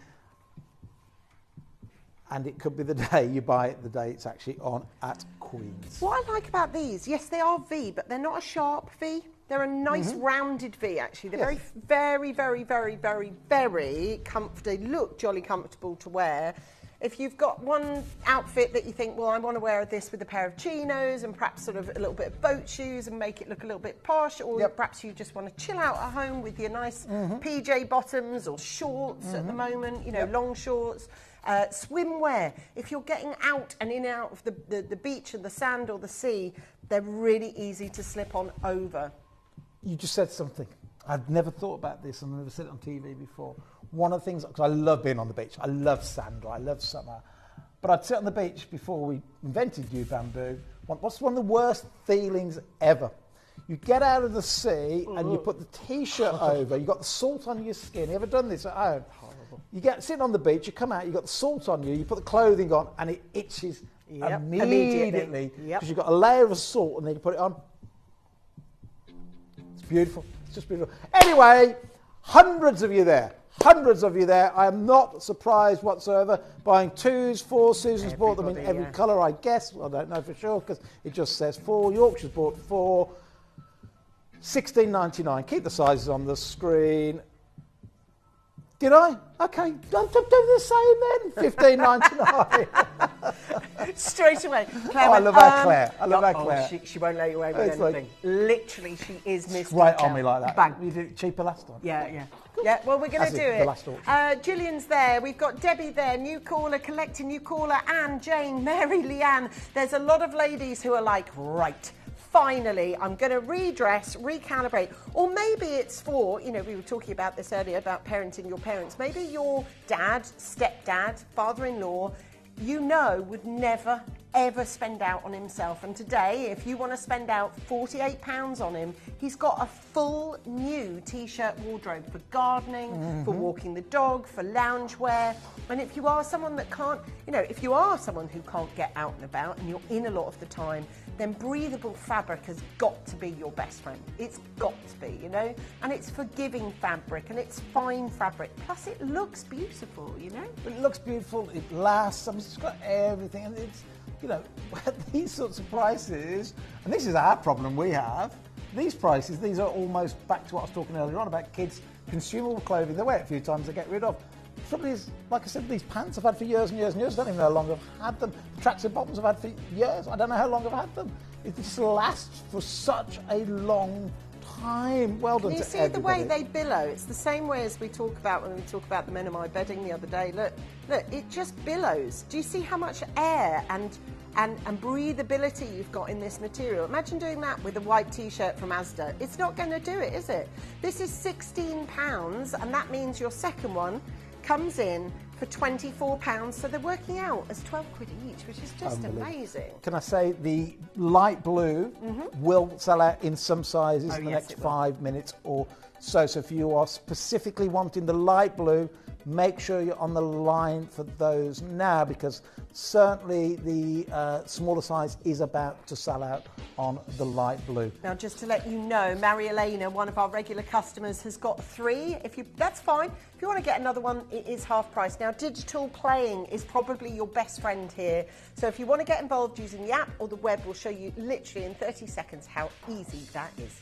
And it could be the day you buy it, the day it's actually on at Queen's. What I like about these, yes, they are V, but they're not a sharp V. They're a nice rounded V, actually. They're very, very, very, very, very comfortable. They look jolly comfortable to wear. If you've got one outfit that you think, well, I want to wear this with a pair of chinos and perhaps sort of a little bit of boat shoes and make it look a little bit posh, or perhaps you just want to chill out at home with your nice PJ bottoms or shorts at the moment, you know, long shorts. Swimwear, if you're getting out and in and out of the beach and the sand or the sea, they're really easy to slip on over. You just said something. I've never thought about this and I've never said it on TV before. One of the things, because I love being on the beach, I love sand, I love summer, but I'd sit on the beach before we invented U Bamboo. What's one of the worst feelings ever? You get out of the sea and you put the t-shirt over, you've got the salt on your skin. You ever done this at home? You get sitting on the beach, you come out, you've got the salt on you, you put the clothing on, and it itches immediately because you've got a layer of salt and then you put it on. It's beautiful. It's just beautiful. Anyway, hundreds of you there. Hundreds of you there. I am not surprised whatsoever. Buying 2s, 4. Susan's bought them in every colour, I guess. Well, I don't know for sure because it just says 4. Yorkshire's bought 4. $16.99. Keep the sizes on the screen. Did I? Okay, don't do the same then. $15.99. Straight away. Claire I love our Claire. I love our Claire. She won't let you away with anything. Like, literally, she is Miss right Detail. on me like that. Bang. We did it cheaper last time. Yeah. Yeah, well, we're going to do it. The last auction. Gillian's there. We've got Debbie there, new caller, collecting new caller, Anne, Jane, Mary, Leanne. There's a lot of ladies who are like, right, finally, I'm going to redress, recalibrate. Or maybe it's for, you know, we were talking about this earlier about parenting your parents. Maybe your dad, stepdad, father-in-law, you know, would never, ever spend out on himself. And today, if you want to spend out £48 on him, he's got a full new T-shirt wardrobe for gardening, for walking the dog, for loungewear. And if you are someone that can't, you know, if you are someone who can't get out and about and you're in a lot of the time, then breathable fabric has got to be your best friend. It's got to be, you know? And it's forgiving fabric and it's fine fabric. Plus it looks beautiful, you know? It looks beautiful, it lasts, I mean, it's got everything. And it's, you know, these sorts of prices, and this is our problem we have, these prices, these are almost back to what I was talking earlier on about kids' consumable clothing. They wear it a few times, they get rid of. The trouble is, like I said, these pants I've had for years and years and years. I don't even know how long I've had them. The tracksuit bottoms I've had for years. I don't know how long I've had them. It just lasts for such a long time. Well done to everybody. You see the way they billow? It's the same way as we talk about when we talk about the men in my bedding the other day. Look, it just billows. Do you see how much air and breathability you've got in this material? Imagine doing that with a white T-shirt from Asda. It's not going to do it, is it? This is £16, and that means your second one comes in for £24, so they're working out as 12 quid each, which is just amazing. Can I say the light blue will sell out in some sizes in the next 5 minutes or so. So if you are specifically wanting the light blue, make sure you're on the line for those now, because certainly the smaller size is about to sell out on the light blue. Now, just to let you know, Mary Elena, one of our regular customers, has got 3. That's fine. If you want to get another one, it is half price. Now, digital playing is probably your best friend here. So if you want to get involved using the app or the web, we'll show you literally in 30 seconds how easy that is.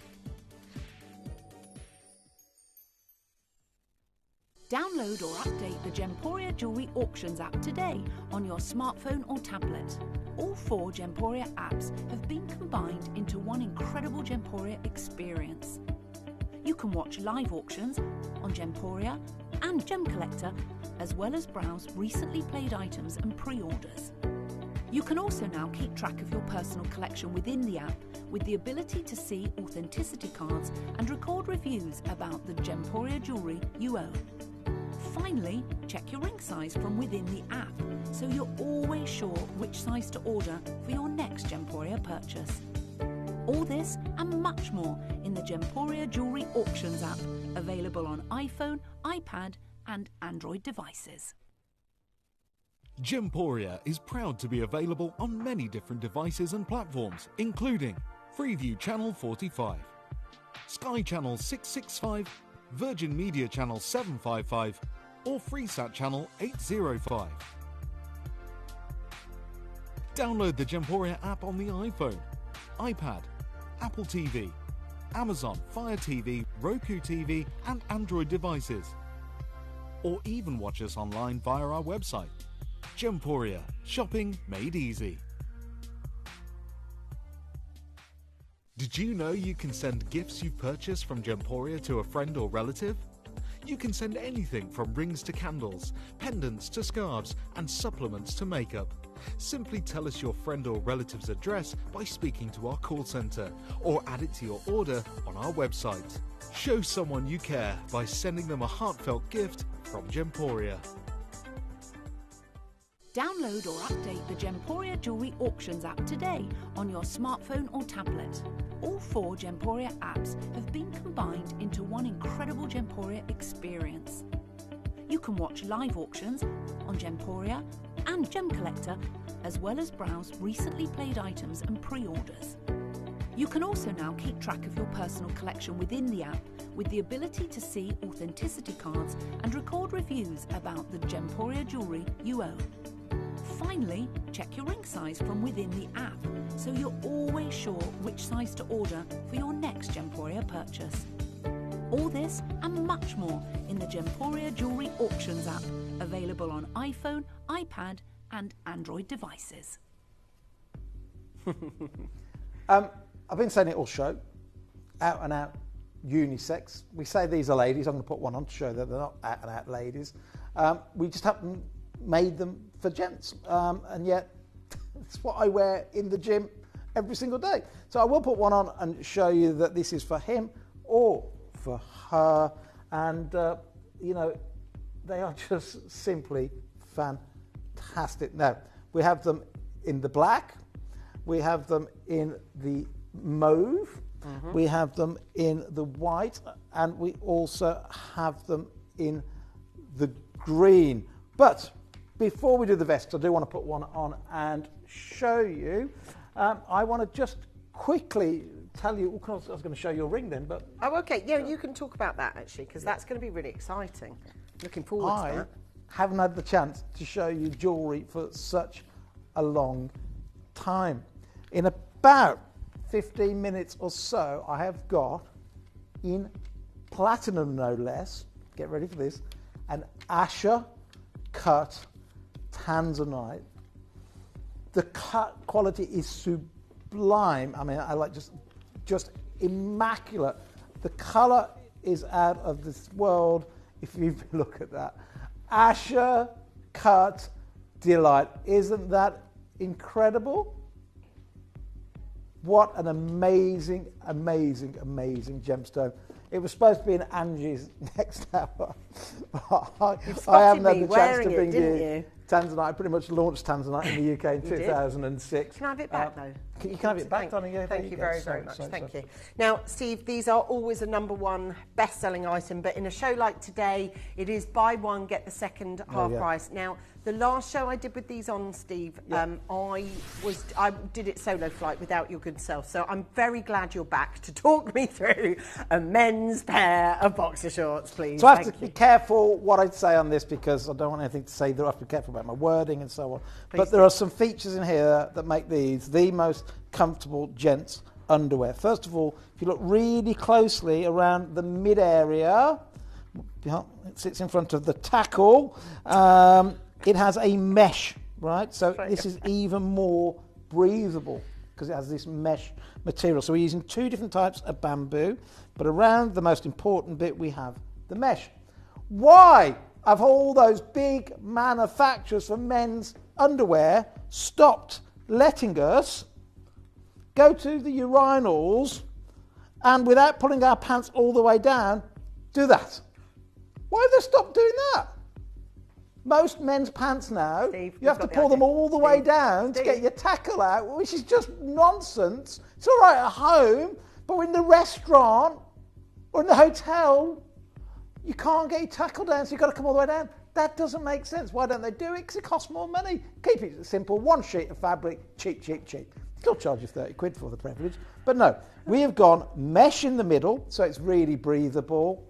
Download or update the Gemporia Jewellery Auctions app today on your smartphone or tablet. All 4 Gemporia apps have been combined into one incredible Gemporia experience. You can watch live auctions on Gemporia and Gem Collector, as well as browse recently played items and pre-orders. You can also now keep track of your personal collection within the app with the ability to see authenticity cards and record reviews about the Gemporia jewellery you own. Finally, check your ring size from within the app, so you're always sure which size to order for your next Gemporia purchase. All this and much more in the Gemporia Jewellery Auctions app, available on iPhone, iPad and Android devices. Gemporia is proud to be available on many different devices and platforms, including Freeview Channel 45, Sky Channel 665, Virgin Media Channel 755, or Freesat Channel 805. Download the Gemporia app on the iPhone, iPad, Apple TV, Amazon Fire TV, Roku TV, and Android devices. Or even watch us online via our website. Gemporia, shopping made easy. Did you know you can send gifts you've purchased from Gemporia to a friend or relative? You can send anything from rings to candles, pendants to scarves, and supplements to makeup. Simply tell us your friend or relative's address by speaking to our call centre, or add it to your order on our website. Show someone you care by sending them a heartfelt gift from Gemporia. Download or update the Gemporia Jewellery Auctions app today on your smartphone or tablet. All 4 Gemporia apps have been combined into one incredible Gemporia experience. You can watch live auctions on Gemporia and Gem Collector, as well as browse recently played items and pre-orders. You can also now keep track of your personal collection within the app, with the ability to see authenticity cards and record reviews about the Gemporia jewellery you own. Finally, check your ring size from within the app, so you're always sure which size to order for your next Gemporia purchase. All this and much more in the Gemporia Jewellery Auctions app, available on iPhone, iPad and Android devices. I've been saying it all show, out and out unisex. We say these are ladies. I'm going to put one on to show that they're not out and out ladies. We just haven't made them for gents, and yet it's what I wear in the gym every single day. So I will put one on and show you that this is for him or for her, and you know, they are just simply fantastic. Now we have them in the black, we have them in the mauve, we have them in the white, and we also have them in the green. But before we do the vest, I do want to put one on and show you. I want to just quickly tell you, I was going to show you a ring then, but... Oh, okay. Yeah, you can talk about that, actually, because that's going to be really exciting. Looking forward to that. I haven't had the chance to show you jewellery for such a long time. In about 15 minutes or so, I have got, in platinum no less, get ready for this, an Asher cut tanzanite. The cut quality is sublime. I mean, I like just immaculate. The colour is out of this world. If you look at that, Asher cut delight. Isn't that incredible? What an amazing, amazing, amazing gemstone. It was supposed to be in Angie's next hour. I haven't had the chance to bring you Tanzanite. I pretty much launched Tanzanite in the UK in 2006. Can I have it back, though? You can have it back, darling. Yeah, thank you very, very much. Thank you. Now, Steve, these are always a #1 best-selling item, but in a show like today, it is buy one, get the second half price. Now, the last show I did with these on, Steve, I did it solo flight without your good self. So I'm very glad you're back to talk me through a men's pair of boxer shorts, please. So I have to be careful what I say on this, because I don't want anything to say that I have to be careful about my wording and so on. Please but there are some features in here that make these the most comfortable gents underwear. First of all, if you look really closely around the mid area, it sits in front of the tackle. It has a mesh, right? So this is even more breathable because it has this mesh material. So we're using 2 different types of bamboo, but around the most important bit we have the mesh. Why have all those big manufacturers for men's underwear stopped letting us go to the urinals and, without pulling our pants all the way down, do that? Why have they stopped doing that? Most men's pants now, Steve, you have to pull them all the way down to get your tackle out, which is just nonsense. It's all right at home, but in the restaurant or in the hotel, you can't get your tackle down, so you've got to come all the way down. That doesn't make sense. Why don't they do it? Because it costs more money. Keep it simple. One sheet of fabric, cheap, cheap, cheap. Still charge you 30 quid for the privilege. But no, we have gone mesh in the middle, so it's really breathable,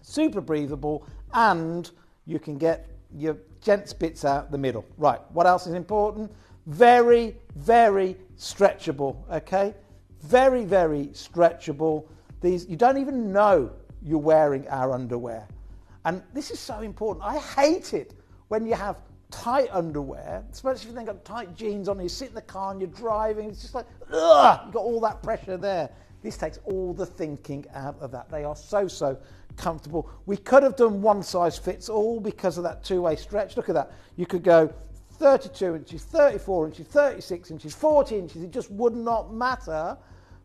super breathable, and you can get your gents bits out the middle. Right, what else is important? Very, very stretchable, okay? Very, very stretchable. These, you don't even know you're wearing our underwear. And this is so important. I hate it when you have tight underwear, especially if you've got tight jeans on, you sit in the car and you're driving, it's just like, ugh, you've got all that pressure there. This takes all the thinking out of that. They are so, so comfortable. We could have done one size fits all because of that two-way stretch. Look at that. You could go 32 inches, 34 inches, 36 inches, 40 inches. It just would not matter.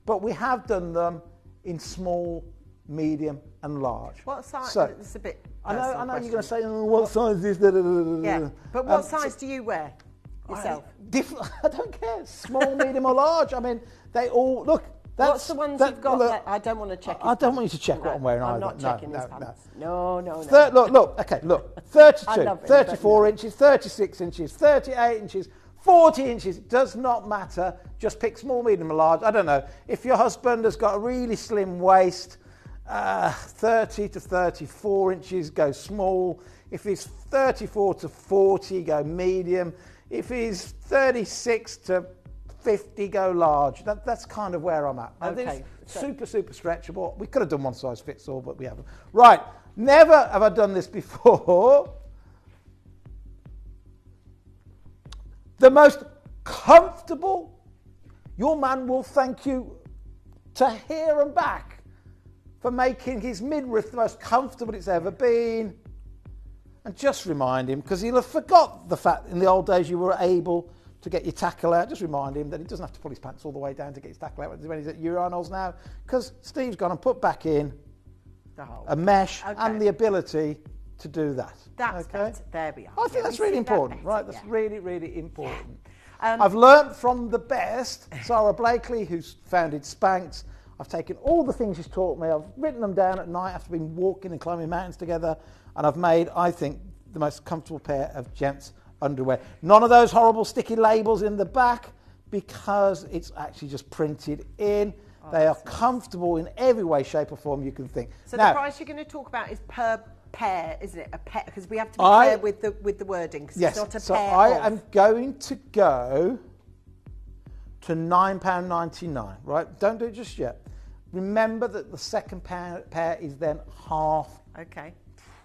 But we have done them in small, medium and large. What size? So, it's a bit. I know you're going to say, oh, what size is this? Yeah, but what size do you wear yourself? I don't care. Small, medium or large. I mean, they all look. What's the ones you've got? Look, I don't want to check. I don't want you to check what I'm wearing either. I'm not checking his pants. No. Look. Okay, look. 32, 34 inches, 36 inches, 38 inches, 40 inches. It does not matter. Just pick small, medium, or large. I don't know. If your husband has got a really slim waist, 30 to 34 inches, go small. If he's 34 to 40, go medium. If he's 36 to 50, go large. That's kind of where I'm at. Okay. Super, super stretchable. We could have done one size fits all, but we haven't. Right. Never have I done this before. The most comfortable. Your man will thank you to here and back for making his midriff the most comfortable it's ever been. And just remind him, because he'll have forgot the fact in the old days you were able to get your tackle out. Just remind him that he doesn't have to pull his pants all the way down to get his tackle out when he's at urinals now, because Steve's gone and put back in a mesh and the ability to do that. That's better. There we are. I think that's really important, right? That's really, really important. I've learnt from the best, Sarah Blakely, who's founded Spanx. I've taken all the things she's taught me, I've written them down at night after been walking and climbing mountains together, and I've made, I think, the most comfortable pair of gents underwear. None of those horrible sticky labels in the back, because it's actually just printed in. They are comfortable in every way, shape or form you can think. So now, the price you're going to talk about is per pair, isn't it? A pair, because we have to be clear with the wording, because it's not a pair. So I am going to go to £9.99, right? Don't do it just yet. Remember that the second pair is then half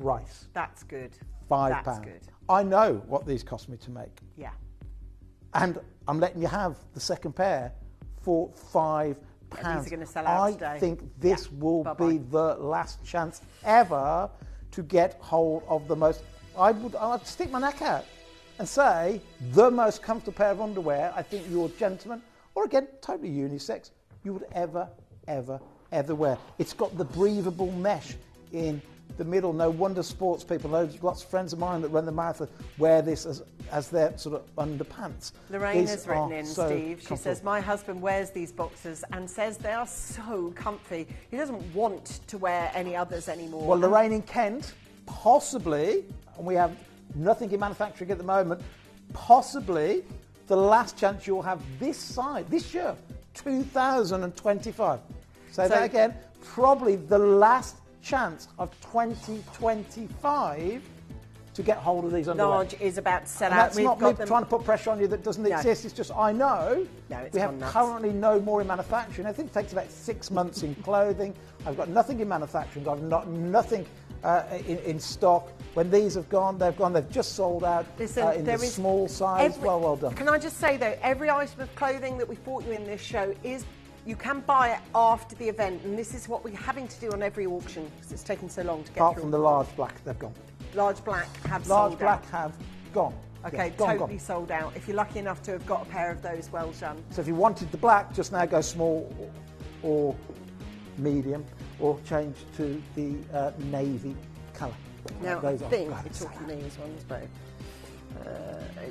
price. That's good. £5. That's good. I know what these cost me to make. Yeah. And I'm letting you have the second pair for £5. These are going to sell out today. I think this will be the last chance ever to get hold of the most... I'd stick my neck out and say the most comfortable pair of underwear I think your gentleman, or again, totally unisex, you would ever wear. It's got the breathable mesh in the middle. No wonder sports people, lots of friends of mine that run the marathon wear this as their sort of underpants. Lorraine has written in, Steve. She says, my husband wears these boxers and says they are so comfy. He doesn't want to wear any others anymore. Well, Lorraine in Kent, possibly, and we have nothing in manufacturing at the moment, possibly the last chance you'll have this year, 2025. Say that again, probably the last chance of 2025 to get hold of these underwear. Large is about to sell out. That's not me trying to put pressure on you that doesn't exist. It's just I know we have currently no more in manufacturing. I think it takes about 6 months in clothing. I've got nothing in manufacturing. I've got nothing in stock. When these have gone, they've gone. They've just sold out in the small size. Well done. Can I just say though, every item of clothing that we brought you in this show is. You can buy it after the event, and this is what we're having to do on every auction because it's taken so long to get through. Apart from the large black, they've gone. Large black have sold out. Large black have gone. Okay, totally sold out. If you're lucky enough to have got a pair of those, well done. So if you wanted the black, just now go small or medium, or change to the navy colour. Now, I think we're talking these ones, but...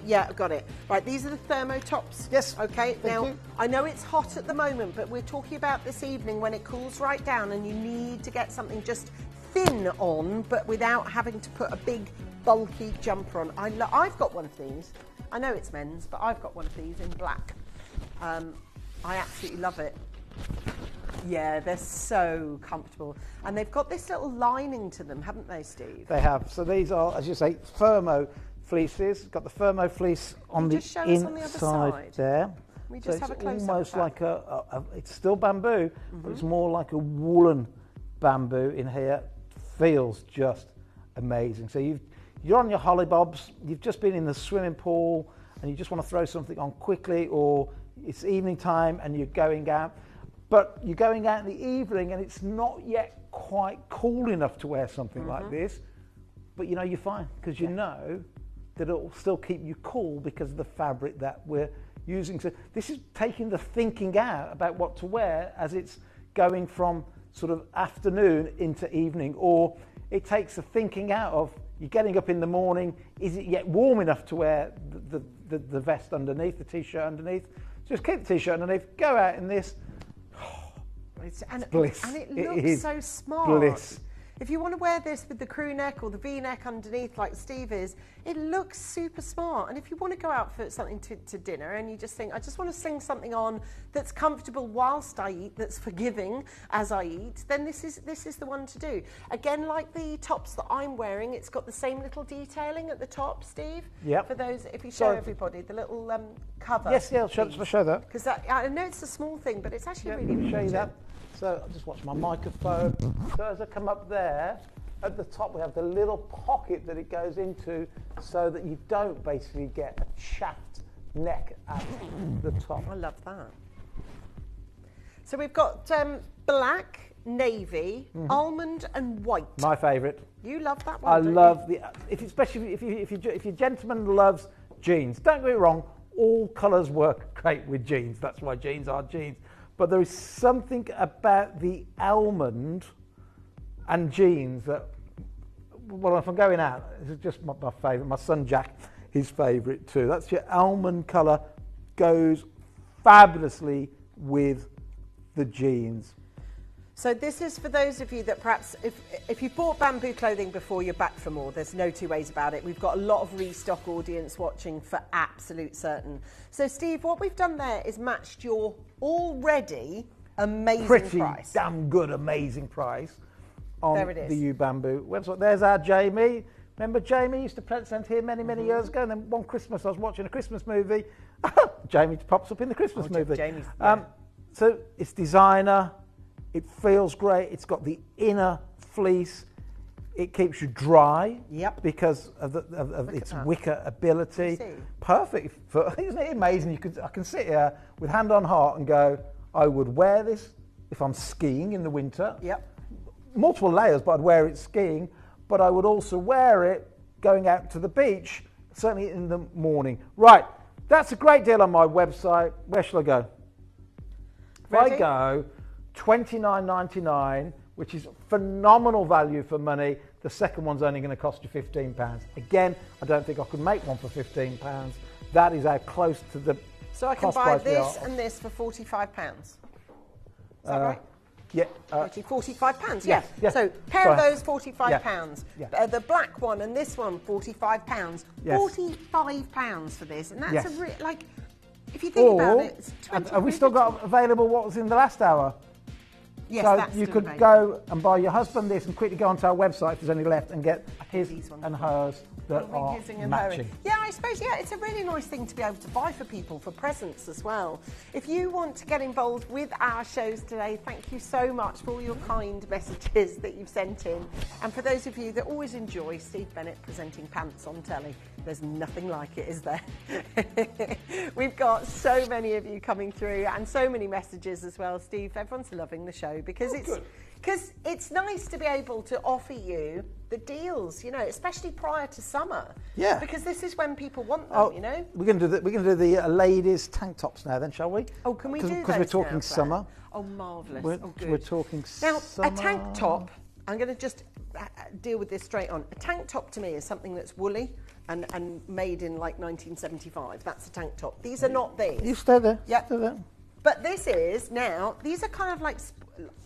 yeah, got it. Right, these are the thermo tops. Yes. Okay, now, I know it's hot at the moment, but we're talking about this evening when it cools right down and you need to get something just thin on, but without having to put a big, bulky jumper on. I've got one of these. I know it's men's, but I've got one of these in black. I absolutely love it. Yeah, they're so comfortable. And they've got this little lining to them, haven't they, Steve? They have. So these are, as you say, thermo fleeces. Got the thermo fleece on the inside there. We just have a close-up. It's almost like it's still bamboo, but it's more like a woolen bamboo in here. Feels just amazing. So you're on your hollybobs, you've just been in the swimming pool, and you just want to throw something on quickly, or it's evening time and you're going out. But you're going out in the evening and it's not yet quite cool enough to wear something like this, but you know you're fine, because you know that it'll still keep you cool because of the fabric that we're using. So this is taking the thinking out about what to wear as it's going from sort of afternoon into evening, or it takes the thinking out of you're getting up in the morning, is it yet warm enough to wear the vest underneath, the t-shirt underneath? Just keep the t-shirt underneath, go out in this. It's bliss. And it looks so smart. Bliss. If you want to wear this with the crew neck or the V-neck underneath like Steve is, it looks super smart. And if you want to go out for something to dinner and you just think, I just want to sling something on that's comfortable whilst I eat, that's forgiving as I eat, then this is the one to do. Again, like the tops that I'm wearing, it's got the same little detailing at the top, Steve. Yep. For those, if you show everybody, the little cover. Yes, yeah, I'll show that. Because I know it's a small thing, but it's actually really important. Show you that. So I'll just watch my microphone. So as I come up there, at the top we have the little pocket that it goes into so that you don't basically get a chapped neck at the top. I love that. So we've got black, navy, almond and white. My favourite. You love that one, I love the, especially if your gentleman loves jeans. Don't get me wrong, all colours work great with jeans. That's why jeans are jeans. But there is something about the almond and jeans that, well, if I'm going out, it's just my favourite. My son Jack, his favourite too. That's your almond colour, goes fabulously with the jeans. So this is for those of you that perhaps, if you bought bamboo clothing before, you're back for more. There's no two ways about it. We've got a lot of restock audience watching for absolute certain. So Steve, what we've done there is matched your already amazing pretty price. Damn good, amazing price on There it is. the U Bamboo website. There's our Jamie. Remember Jamie used to present here many years ago, and then one Christmas I was watching a Christmas movie. Jamie pops up in the Christmas movie. Jamie's, so it's designer. It feels great. It's got the inner fleece. It keeps you dry because of its wicker ability. Perfect for, isn't it amazing? I can sit here with hand on heart and go, I would wear this if I'm skiing in the winter. Multiple layers, but I'd wear it skiing. But I would also wear it going out to the beach, certainly in the morning. Right, that's a great deal on my website. Where shall I go? If I go $29.99, which is phenomenal value for money. The second one's only going to cost you £15. Again, I don't think I could make one for £15. That is how close to the So I can buy this and this for £45. Is that right? Yeah. £45, yes. So pair of those, £45. The black one and this one, £45. Yes. £45 for this, and that's Yes. like, if you think about it, it's 20 have we still got available what was in the last hour? Yes, so that's you still could available. go and buy your husband this and quickly go onto our website if there's any left and get his and hers that are matching. Yeah, I suppose, it's a really nice thing to be able to buy for people for presents as well. If you want to get involved with our shows today, thank you so much for all your kind messages that you've sent in. And for those of you that always enjoy Steve Bennett presenting pants on telly, there's nothing like it, is there? We've got so many of you coming through and so many messages as well, Steve. Everyone's loving the show because it's nice to be able to offer you the deals, especially prior to summer. Yeah. Because this is when people want them, We're going to do the ladies' tank tops now, then, shall we? Oh, can we do those? Because we're talking now, summer. Oh, marvellous. We're talking now, summer. a tank top, I'm going to just deal with this straight on. A tank top to me is something that's woolly and made in like 1975. That's a tank top. These are not these. You stay there. Yeah. Stay there. But this is now, these are kind of like,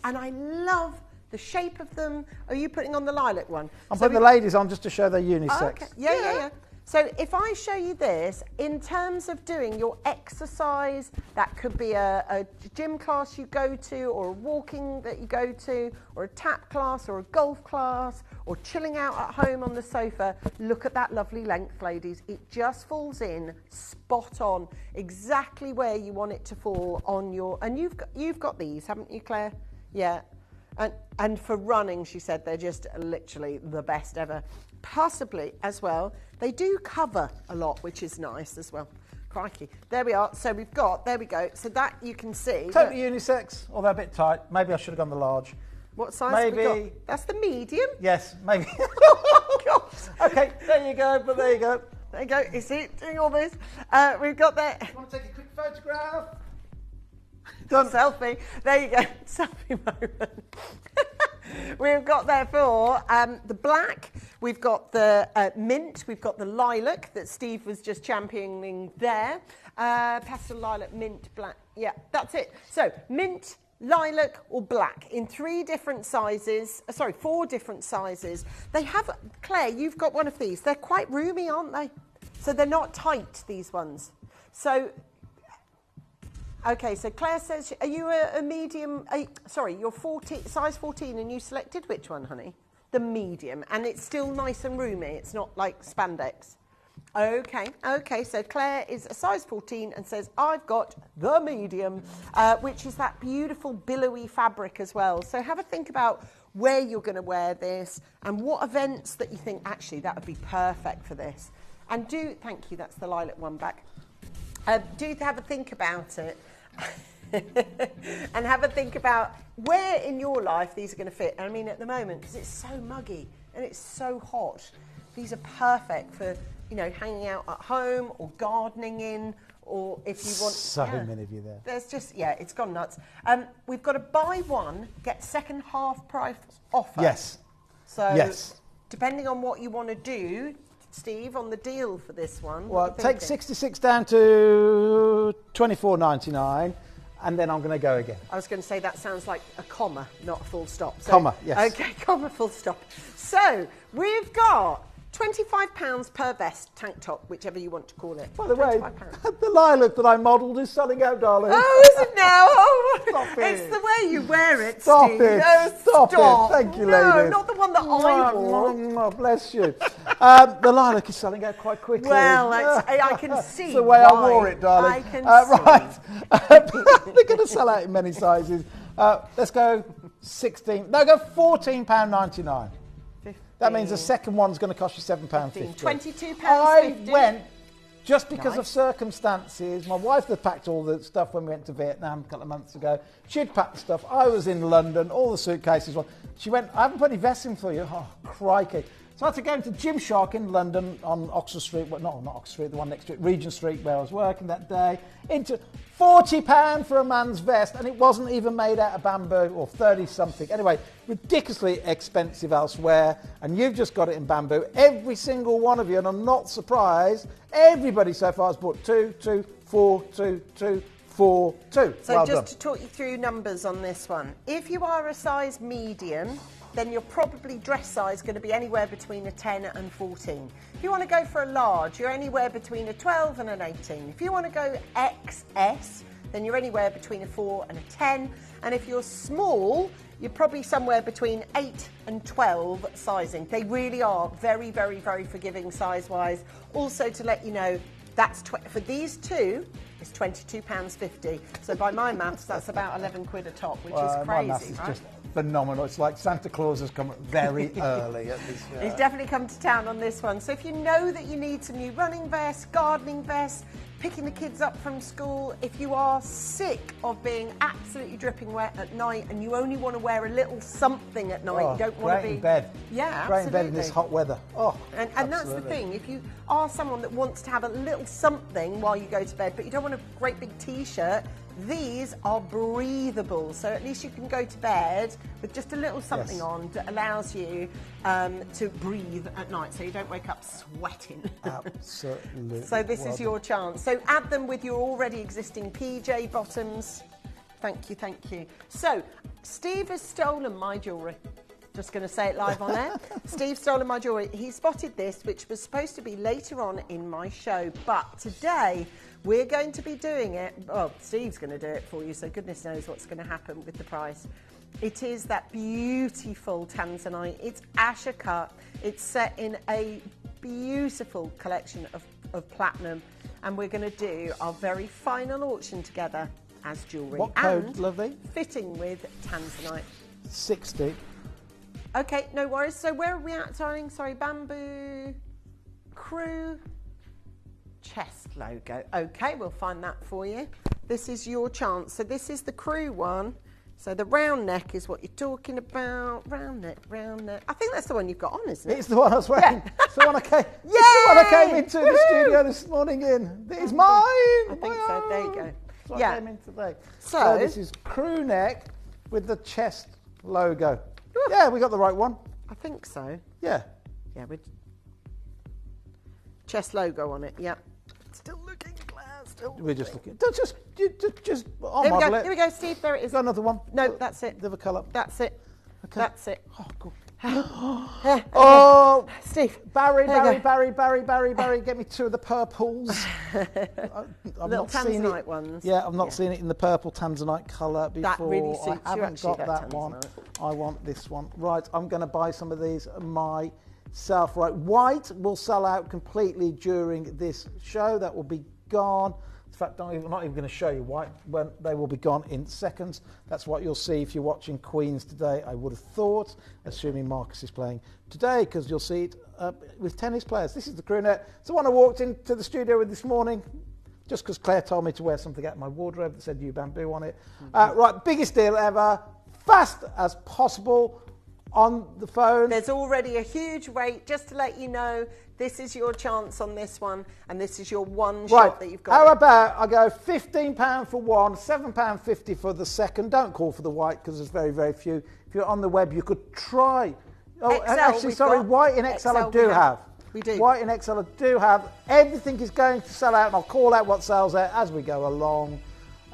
and I love the shape of them. Are you putting on the lilac one? I'm putting the ladies on just to show they're unisex. Oh, okay. Yeah. So if I show you this, in terms of doing your exercise, that could be a gym class you go to, or a walking that you go to, or a tap class, or a golf class, or chilling out at home on the sofa, look at that lovely length, ladies. It just falls in spot on, exactly where you want it to fall on your, and you've got these, haven't you, Claire? Yeah. And for running, she said, they're just literally the best ever. Possibly as well, they do cover a lot, which is nice as well. Crikey. There we are. So we've got, there we go. So that you can see. Totally unisex, although a bit tight. Maybe I should have gone the large. What size have we got? That's the medium? Yes, maybe. Oh, God. Okay, there you go, but there you go. There you go. You see, doing all this. We've got there. You want to take a quick photograph? Done. Selfie. There you go. Selfie moment. We've got there for the black, we've got the mint, we've got the lilac that Steve was just championing there. Pastel lilac, mint, black. Yeah, that's it. So mint, lilac or black in 3 different sizes. 4 different sizes. They have, Claire, you've got one of these. They're quite roomy, aren't they? So they're not tight, these ones. So... Okay, so Claire says, are you a medium, you're 14, size 14, and you selected which one, honey? The medium, and it's still nice and roomy, it's not like spandex. Okay, so Claire is a size 14 and says, I've got the medium, which is that beautiful billowy fabric as well. So have a think about where you're going to wear this and what events that you think, actually, that would be perfect for this. And thank you, that's the lilac one back. Do have a think about it. And have a think about where in your life these are going to fit. I mean, at the moment, because it's so muggy and it's so hot, these are perfect for, you know, hanging out at home or gardening in, or if you want... So many of you there. There's just, it's gone nuts. We've got a buy one, get second half price offer. Yes. So, depending on what you want to do, Steve, on the deal for this one. Well, take 66 down to $24.99, and then I'm going to go again. I was going to say that sounds like a comma, not a full stop. So, comma, yes. Okay, comma, full stop. So we've got £25 per vest, tank top, whichever you want to call it. By the way, the lilac that I modelled is selling out, darling. Oh, is it now? Oh, stop it. It's the way you wear it, Stop Steve. it. No, stop it. Thank you, ladies. No, not the one that I wore. Oh, bless you. The lilac is selling out quite quickly. Well, I can see It's the way I wore it, darling. I can right. They're going to sell out in many sizes. Let's go go £14.99. That means the second one's going to cost you £7.50. £22.50. I went, just because of circumstances, my wife had packed all the stuff when we went to Vietnam a couple of months ago. She'd packed the stuff. I was in London, all the suitcases. She went, I haven't put any vests in for you. Oh, crikey. So I had to go into Gymshark in London on Oxford Street. Well, no, not Oxford Street, the one next to it, Regent Street, where I was working that day. Into £40 for a man's vest, and it wasn't even made out of bamboo, or 30-something. Anyway, ridiculously expensive elsewhere, and you've just got it in bamboo. Every single one of you, and I'm not surprised, everybody so far has bought 2, 2, 4, 2, 2, 4, 2. So well just done. to talk you through numbers on this one. If you are a size medium, then your probably dress size going to be anywhere between a 10 and 14. If you want to go for a large, you're anywhere between a 12 and an 18. If you want to go XS, then you're anywhere between a 4 and a 10. And if you're small, you're probably somewhere between 8 and 12 sizing. They really are very, very, very forgiving size-wise. Also, to let you know, that's for these two, it's £22.50. So by my maths, that's about 11 quid a top, which is crazy, my maths is right? just phenomenal. It's like Santa Claus has come very early at this. He's definitely come to town on this one. So if you know that you need some new running vests, gardening vests, picking the kids up from school, if you are sick of being absolutely dripping wet at night and you only want to wear a little something at night, you don't want to be in bed. Yeah, absolutely. Great in bed in this hot weather. Oh, and that's the thing. If you are someone that wants to have a little something while you go to bed, but you don't want a great big T-shirt, these are breathable, so at least you can go to bed with just a little something on that allows you to breathe at night, so you don't wake up sweating. Absolutely. So this is your chance. So add them with your already existing PJ bottoms. Thank you, thank you. So Steve has stolen my jewellery. Just going to say it live on air. Steve's stolen my jewellery. He spotted this, which was supposed to be later on in my show, but today we're going to be doing it. Well, Steve's going to do it for you, so goodness knows what's going to happen with the price. It is that beautiful tanzanite. It's Asher cut. It's set in a beautiful collection of platinum, and we're going to do our very final auction together as jewellery. What code, and lovely? Fitting with tanzanite. 60. Okay, no worries. So where are we at, darling? Sorry, bamboo crew chest logo. Okay, we'll find that for you. This is your chance. So this is the crew one. So the round neck is what you're talking about. Round neck, round neck. I think that's the one you've got on, isn't it? It's the one I was wearing. Yeah. It's the one I came. It's the one I came into the studio this morning in. It is mine. I think so. There you go. That's what Yeah. I came in today. So this is crew neck with the chest logo. Yeah, we got the right one. I think so. Yeah. Yeah, with chest logo on it. Yep. Still looking, Claire. Still. We're just looking. Just. I'll Here we model go. it. Here we go, Steve. There it is. Got another one. No, that's it. The other colour. That's it. Okay. That's it. Oh, cool. Okay. Oh, Steve. Barry, There you Barry, get me two of the purples. I've Little not seen tanzanite it. ones. Yeah, I've not seen it in the purple tanzanite colour before. That really suits I you, haven't actually, got that that one. tanzanite. I want this one. Right, I'm going to buy some of these myself. Right, white will sell out completely during this show. That will be gone. In fact, I'm not even going to show you white. When they will be gone in seconds. That's what you'll see if you're watching Queens today, I would have thought, assuming Marcus is playing today, because you'll see it with tennis players. This is the crew net. It's the one I walked into the studio with this morning, just because Claire told me to wear something out of my wardrobe that said "You Bamboo" on it. Right, biggest deal ever, fast as possible on the phone. There's already a huge wait. Just to let you know, this is your chance on this one, and this is your one shot that you've got. How about I go £15 for one, £7.50 for the second. Don't call for the white because there's very, very few. If you're on the web, you could try. Oh, XL, actually, sorry, white in XL I do have. We do. White in XL I do have. Everything is going to sell out, and I'll call out what sells out as we go along.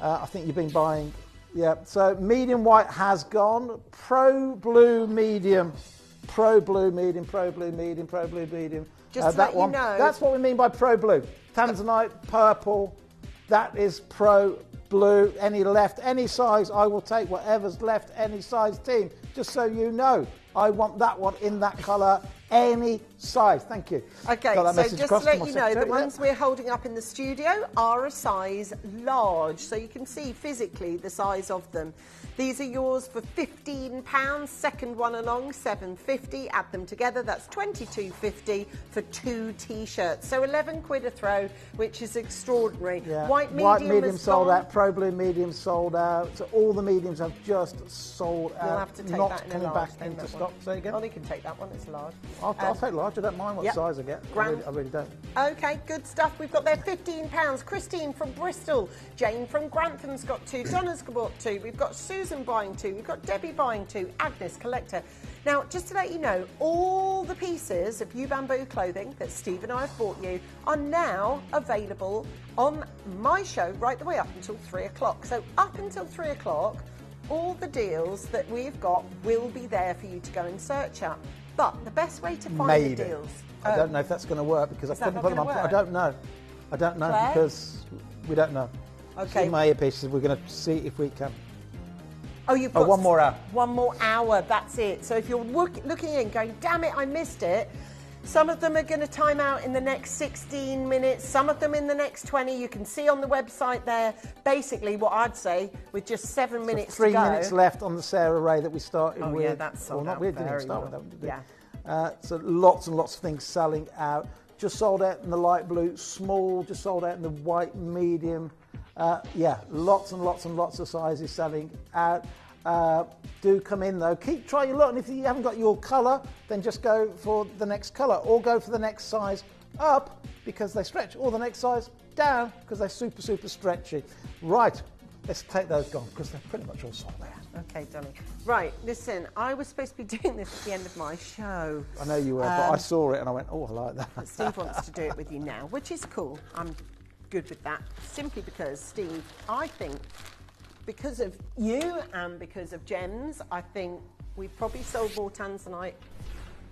I think you've been buying. Yeah, so medium white has gone. Pro blue medium. Pro blue medium, pro blue medium, pro blue medium. Just to that let you know. That's what we mean by pro blue. Tanzanite, purple. That is pro blue. Any left, any size, I will take whatever's left, any size team. Just so you know, I want that one in that colour, any size. Thank you. Okay, so just to let you know, the ones we're holding up in the studio are a size large, so you can see physically the size of them. These are yours for £15. Second one along, £7.50. Add them together, that's £22.50 for 2 T-shirts. So 11 quid a throw, which is extraordinary. Yeah. White medium sold gone. out. Pro blue medium sold out. So all the mediums have just sold out. You'll have to take not that in coming a large, back into stock. Say again. Oh, you can take that one. It's large. I'll take large. I don't mind what size I get. I really don't. Okay, good stuff. We've got there £15. Christine from Bristol. Jane from Grantham's got 2. Donna's got 2. We've got Susan buying 2. We've got Debbie buying 2. Agnes, collector. Now, just to let you know, all the pieces of You Bamboo clothing that Steve and I have bought you are now available on my show right the way up until 3 o'clock. So up until 3 o'clock, all the deals that we've got will be there for you to go and search up. But the best way to find the deals... I don't know if that's going to work because I couldn't put them on. I don't know. I don't know Claire? because we don't know. Okay. See my earpieces. We're going to see if we can. Oh, you've got one more hour. One more hour, that's it. So if you're looking in going, damn it, I missed it, some of them are going to time out in the next 16 minutes, some of them in the next 20. You can see on the website there, basically what I'd say, with just 7 minutes to go. 3 minutes left on the Sarah Ray that we started with. Oh, yeah, that's sold out. We didn't even start with that, did we? Yeah. So lots and lots of things selling out. Just sold out in the light blue, small, just sold out in the white, medium. Yeah, lots and lots and lots of sizes selling out. Do come in though. Try your luck, and if you haven't got your colour, then just go for the next colour, or go for the next size up because they stretch, or the next size down because they're super, super stretchy. Right, let's take those gone because they're pretty much all sold out. Okay, darling. Right, listen, I was supposed to be doing this at the end of my show. I know you were, but I saw it and I went, oh, I like that. But Steve wants to do it with you now, which is cool. I'm good with that, simply because, Steve, I think because of you and because of Gems, I think we've probably sold more tanzanite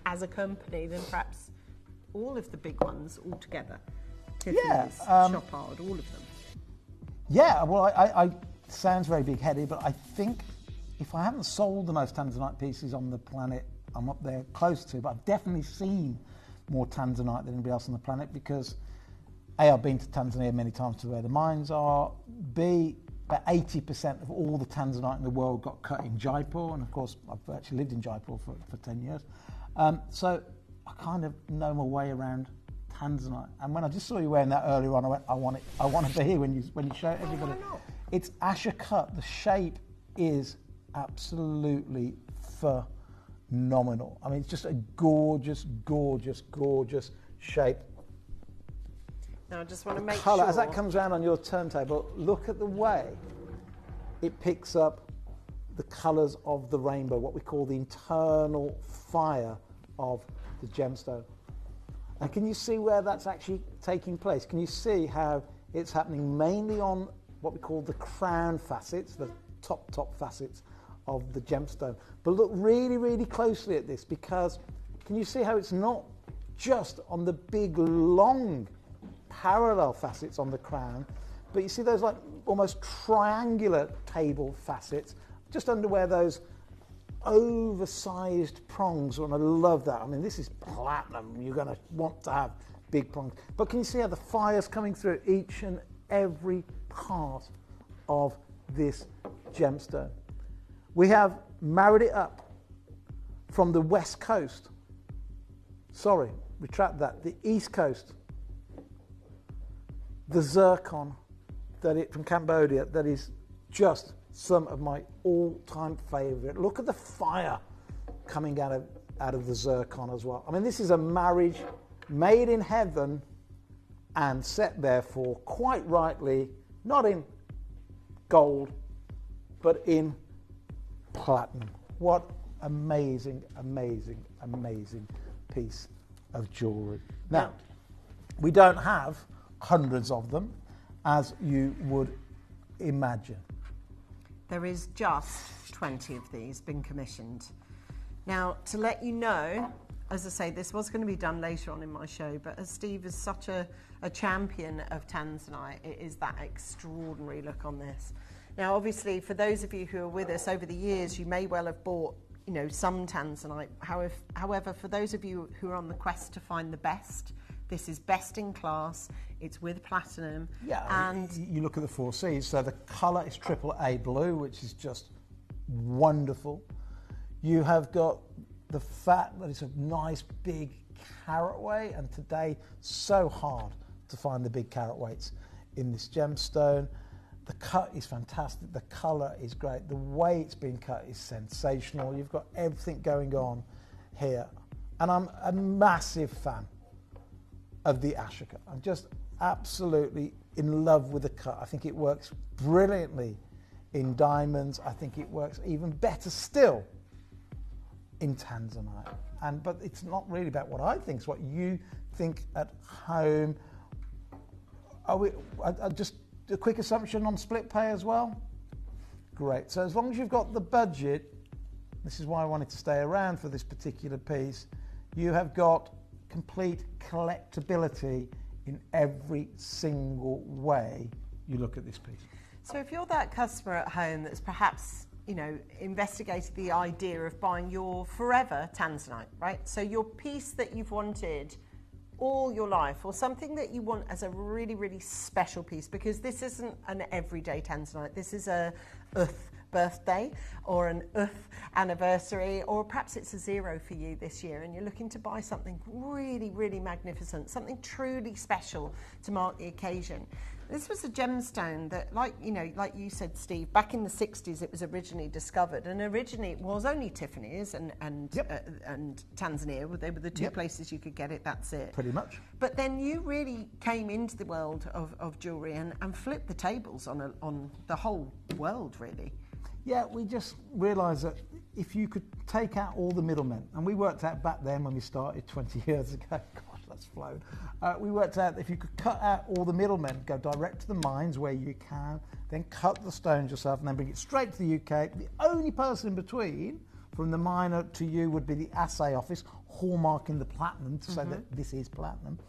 as a company than perhaps all of the big ones altogether. Tiffany's, Chopard, all of them. Yeah, well, I sounds very big-headed, but I think if I haven't sold the most tanzanite pieces on the planet, I'm up there close to, but I've definitely seen more tanzanite than anybody else on the planet because A, I've been to Tanzania many times to where the mines are, B, about 80% of all the tanzanite in the world got cut in Jaipur, and of course I've actually lived in Jaipur for 10 years. So I kind of know my way around tanzanite. And when I just saw you wearing that earlier on, I went, I want to be here when you show it everybody. Why not? It's Asher cut. The shape is absolutely phenomenal. I mean, it's just a gorgeous, gorgeous, gorgeous shape. Now I just want to make Colour, sure. as that comes around on your turntable, look at the way it picks up the colours of the rainbow, what we call the internal fire of the gemstone. And can you see where that's actually taking place? Can you see how it's happening mainly on what we call the crown facets, the top facets of the gemstone? But look really, really closely at this, because can you see how it's not just on the big, long, parallel facets on the crown, but you see those like almost triangular table facets just under where those oversized prongs are, and I love that. I mean, this is platinum. You're going to want to have big prongs. But can you see how the fire's coming through each and every part of this gemstone? We have married it up from the west coast. Sorry, retract that. The east coast. The zircon from Cambodia, that is just some of my all-time favourite. Look at the fire coming out of the zircon as well. I mean, this is a marriage made in heaven and set therefore, quite rightly, not in gold, but in platinum. What amazing, amazing, amazing piece of jewellery. Now, we don't have hundreds of them, as you would imagine. There is just 20 of these been commissioned. Now, to let you know, as I say, this was going to be done later on in my show, but as Steve is such a champion of tanzanite, it is that extraordinary look on this. Now, obviously, for those of you who are with us over the years, you may well have bought, some tanzanite. However, for those of you who are on the quest to find the best, this is best in class. It's with platinum. Yeah, and you look at the 4 Cs. So the colour is AAA blue, which is just wonderful. You have got the fact that it's a nice big carat weight, and today so hard to find the big carat weights in this gemstone. The cut is fantastic. The colour is great. The way it's been cut is sensational. You've got everything going on here, and I'm a massive fan of the Asher cut. I'm just absolutely in love with the cut. I think it works brilliantly in diamonds. I think it works even better still in tanzanite. But it's not really about what I think, it's what you think at home. Just a quick assumption on split pay as well? Great. So as long as you've got the budget, this is why I wanted to stay around for this particular piece, you have got complete collectability in every single way you look at this piece. so if you're that customer at home that's perhaps, investigated the idea of buying your forever tanzanite, right? So your piece that you've wanted all your life, or something that you want as a really, really special piece, because this isn't an everyday tanzanite. This is a birthday or an anniversary, or perhaps it's a 0 for you this year and you're looking to buy something really, really magnificent, something truly special to mark the occasion. This was a gemstone that, like you said, Steve, back in the 60s it was originally discovered, and originally it was only Tiffany's and Tanzania. They were the two places you could get it, that's it. Pretty much. But then you really came into the world of jewellery and flipped the tables on the whole world, really. Yeah, we just realised that if you could take out all the middlemen, and we worked out back then when we started 20 years ago, gosh, that's flown. We worked out that if you could cut out all the middlemen, go direct to the mines where you can, then cut the stones yourself and then bring it straight to the UK. The only person in between from the miner to you would be the assay office, hallmarking the platinum to say that this is platinum.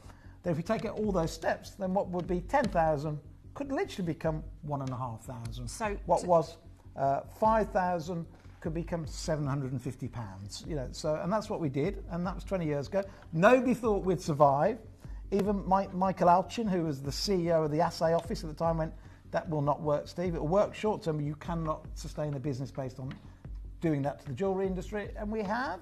Then if you take out all those steps, then what would be 10,000 could literally become 1,500. So what was 5,000 could become £750. You know, so and that's what we did, and that was 20 years ago. Nobody thought we'd survive. Even Michael Alchin, who was the CEO of the assay office at the time, went, "That will not work, Steve. It will work short term, but you cannot sustain a business based on doing that to the jewellery industry." And we have.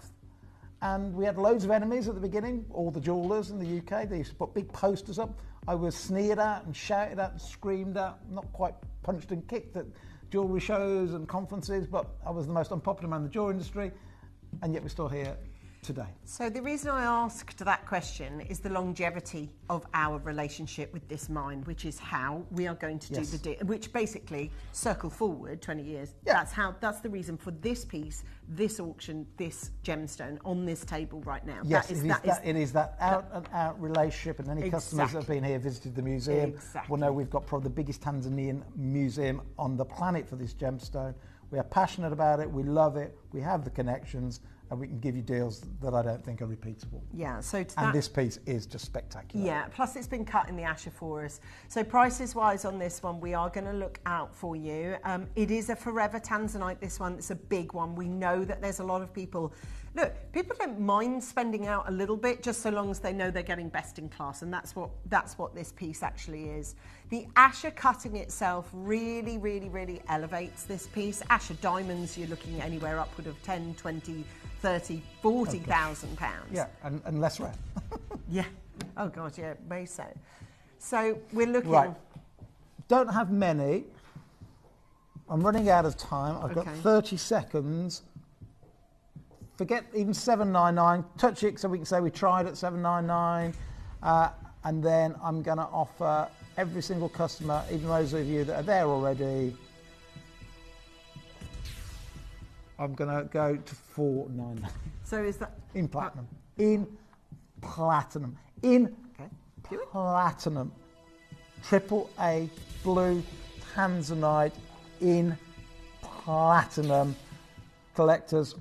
And we had loads of enemies at the beginning, all the jewellers in the UK. They used to put big posters up. I was sneered at and shouted at and screamed at, not quite punched and kicked at jewellery shows and conferences, but I was the most unpopular man in the jewellery industry, and yet we're still here today. So the reason I asked that question is the longevity of our relationship with this mine, which is how we are going to do the deal, which basically circle forward 20 years. Yeah. That's the reason for this piece, this auction, this gemstone on this table right now. Yes, it is that out and out relationship, and any customers that have been here, visited the museum, will know we've got probably the biggest Tanzanian museum on the planet for this gemstone. We are passionate about it, we love it, we have the connections, and we can give you deals that I don't think are repeatable. Yeah, so and this piece is just spectacular. Yeah, plus it's been cut in the Asher for us. So prices wise on this one, we are going to look out for you. It is a forever Tanzanite, this one. It's a big one. We know that there's a lot of people. Look, people don't mind spending out a little bit just so long as they know they're getting best in class, and that's what this piece actually is. The Asher cutting itself really, really, really elevates this piece. Asher diamonds, you're looking at anywhere upward of 10, 20, 30, 40,000 pounds. Yeah, and less rare. Yeah. Oh God, yeah, may so. So we're looking. Right. Don't have many. I'm running out of time. I've got 30 seconds. Forget even 799. Touch it so we can say we tried at 799, and then I'm going to offer every single customer, even those of you that are there already. I'm going to go to 499. So is that in platinum? In platinum. In platinum. Triple A blue Tanzanite in platinum. Collectors,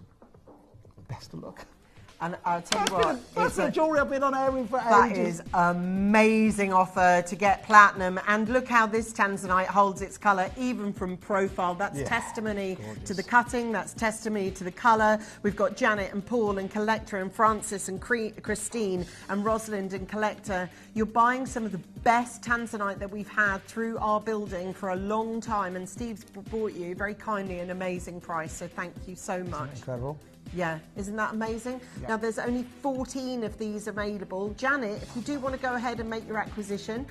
best of luck. And I'll tell you what, it's a jewellery I've been on air with for ages. That is amazing offer to get platinum, and look how this Tanzanite holds its colour even from profile. That's testimony to the cutting, that's testimony to the colour. We've got Janet and Paul and Collector and Francis and Christine and Rosalind and Collector. You're buying some of the best Tanzanite that we've had through our building for a long time, and Steve's bought you very kindly an amazing price, so thank you so much. Incredible. Yeah, isn't that amazing? Yeah. Now, there's only 14 of these available. Janet, if you do want to go ahead and make your acquisition,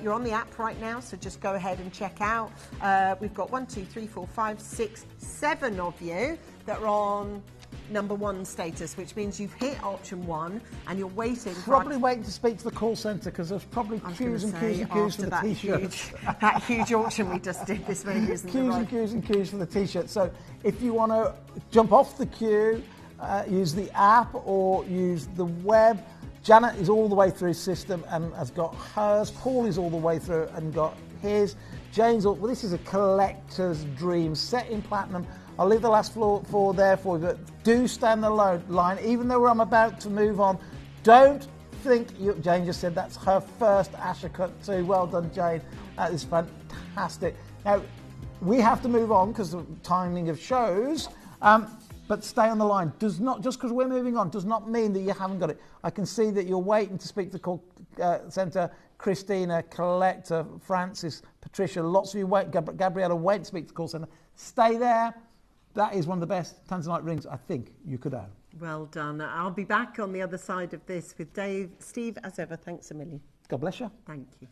you're on the app right now, so just go ahead and check out. We've got 1, 2, 3, 4, 5, 6, 7 of you that are on #1 status, which means you've hit option 1 and you're waiting. Probably waiting to speak to the call centre because there's probably queues and queues and queues for the t-shirts. That huge auction we just did this week, isn't it? Queues and queues and queues for the t-shirts. So if you want to jump off the queue, use the app or use the web. Janet is all the way through system and has got hers. Paul is all the way through and got his. Jane's all, well, this is a collector's dream set in platinum. I'll leave the last four there for you, but do stand the line, even though I'm about to move on. Don't think, Jane just said that's her first Asher cut too. Well done, Jane. That is fantastic. Now, we have to move on because of the timing of shows, but stay on the line. Does not, just because we're moving on, does not mean that you haven't got it. I can see that you're waiting to speak to the call centre. Christina, Collector, Francis, Patricia, lots of you wait. Gabriella, wait to speak to the call centre. Stay there. That is one of the best Tanzanite rings I think you could own. Well done. I'll be back on the other side of this with Steve, as ever. Thanks a million. God bless you. Thank you.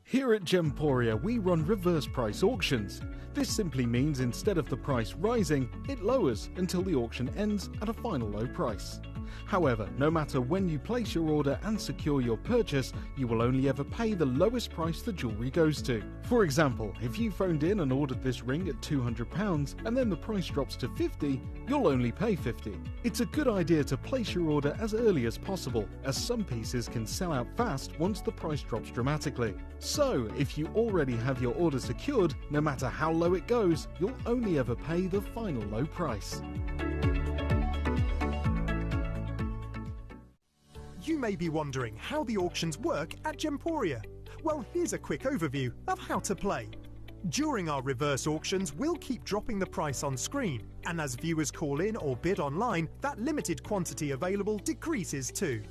Here at Gemporia, we run reverse price auctions. This simply means instead of the price rising, it lowers until the auction ends at a final low price. However, no matter when you place your order and secure your purchase, you will only ever pay the lowest price the jewellery goes to. For example, if you phoned in and ordered this ring at £200 and then the price drops to £50, you'll only pay £50. It's a good idea to place your order as early as possible, as some pieces can sell out fast once the price drops dramatically. So, if you already have your order secured, no matter how low it goes, you'll only ever pay the final low price. You may be wondering how the auctions work at Gemporia. Well, here's a quick overview of how to play. During our reverse auctions, we'll keep dropping the price on screen, and as viewers call in or bid online, that limited quantity available decreases too.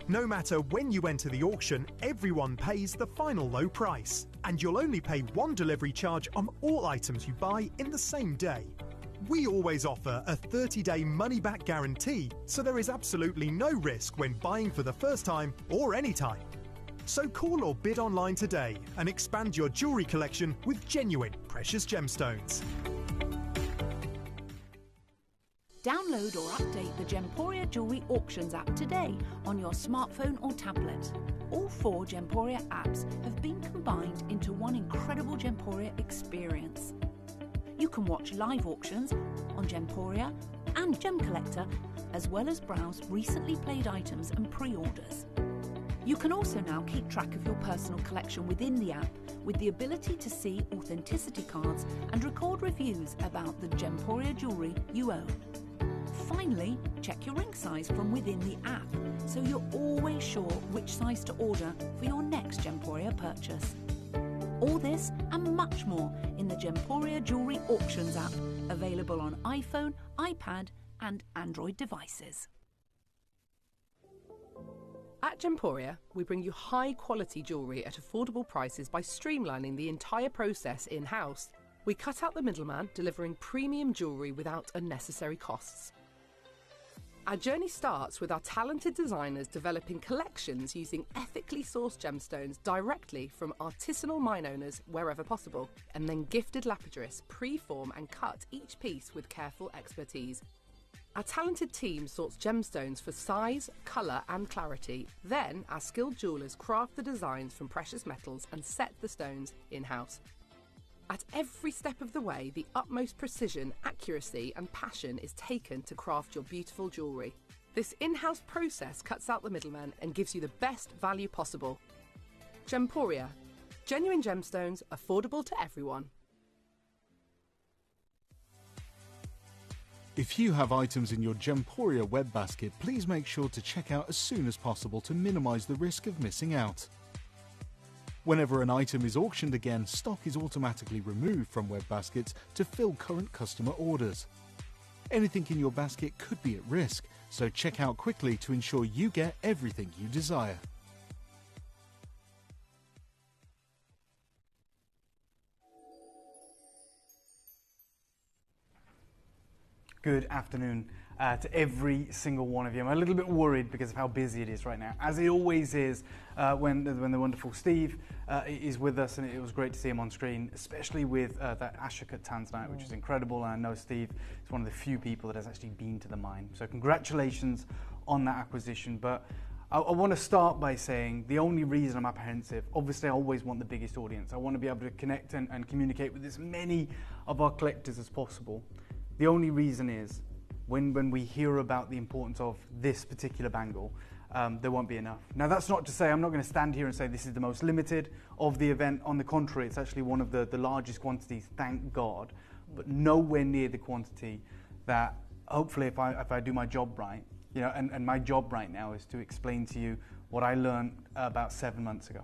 No matter when you enter the auction, everyone pays the final low price, and you'll only pay one delivery charge on all items you buy in the same day. We always offer a 30-day money-back guarantee, so there is absolutely no risk when buying for the first time or any time. So call or bid online today and expand your jewellery collection with genuine precious gemstones. Download or update the Gemporia Jewellery Auctions app today on your smartphone or tablet. All 4 Gemporia apps have been combined into one incredible Gemporia experience. You can watch live auctions on Gemporia and Gem Collector, as well as browse recently played items and pre-orders. You can also now keep track of your personal collection within the app, with the ability to see authenticity cards and record reviews about the Gemporia jewellery you own. Finally, check your ring size from within the app, so you're always sure which size to order for your next Gemporia purchase. All this and much more in the Gemporia Jewellery Auctions app, available on iPhone, iPad and Android devices. At Gemporia, we bring you high-quality jewellery at affordable prices by streamlining the entire process in-house. We cut out the middleman, delivering premium jewellery without unnecessary costs. Our journey starts with our talented designers developing collections using ethically sourced gemstones directly from artisanal mine owners wherever possible, and then gifted lapidaries pre-form and cut each piece with careful expertise. Our talented team sorts gemstones for size, colour and clarity. Then our skilled jewellers craft the designs from precious metals and set the stones in-house. At every step of the way, the utmost precision, accuracy and passion is taken to craft your beautiful jewellery. This in-house process cuts out the middleman and gives you the best value possible. Gemporia. Genuine gemstones, affordable to everyone. If you have items in your Gemporia web basket, please make sure to check out as soon as possible to minimise the risk of missing out. Whenever an item is auctioned again, stock is automatically removed from web baskets to fill current customer orders. Anything in your basket could be at risk, so check out quickly to ensure you get everything you desire. Good afternoon to every single one of you. I'm a little bit worried because of how busy it is right now, as it always is when the wonderful Steve is with us, and it was great to see him on screen, especially with that Ashokat Tanzanite, which is incredible. And I know Steve is one of the few people that has actually been to the mine. So congratulations on that acquisition. But I want to start by saying the only reason I'm apprehensive, obviously I always want the biggest audience. I want to be able to connect and communicate with as many of our collectors as possible. The only reason is when we hear about the importance of this particular bangle, there won't be enough. Now that's not to say I'm not going to stand here and say this is the most limited of the event. On the contrary, it's actually one of the largest quantities, thank God, but nowhere near the quantity that hopefully if I do my job right, you know, and my job right now is to explain to you what I learned about 7 months ago.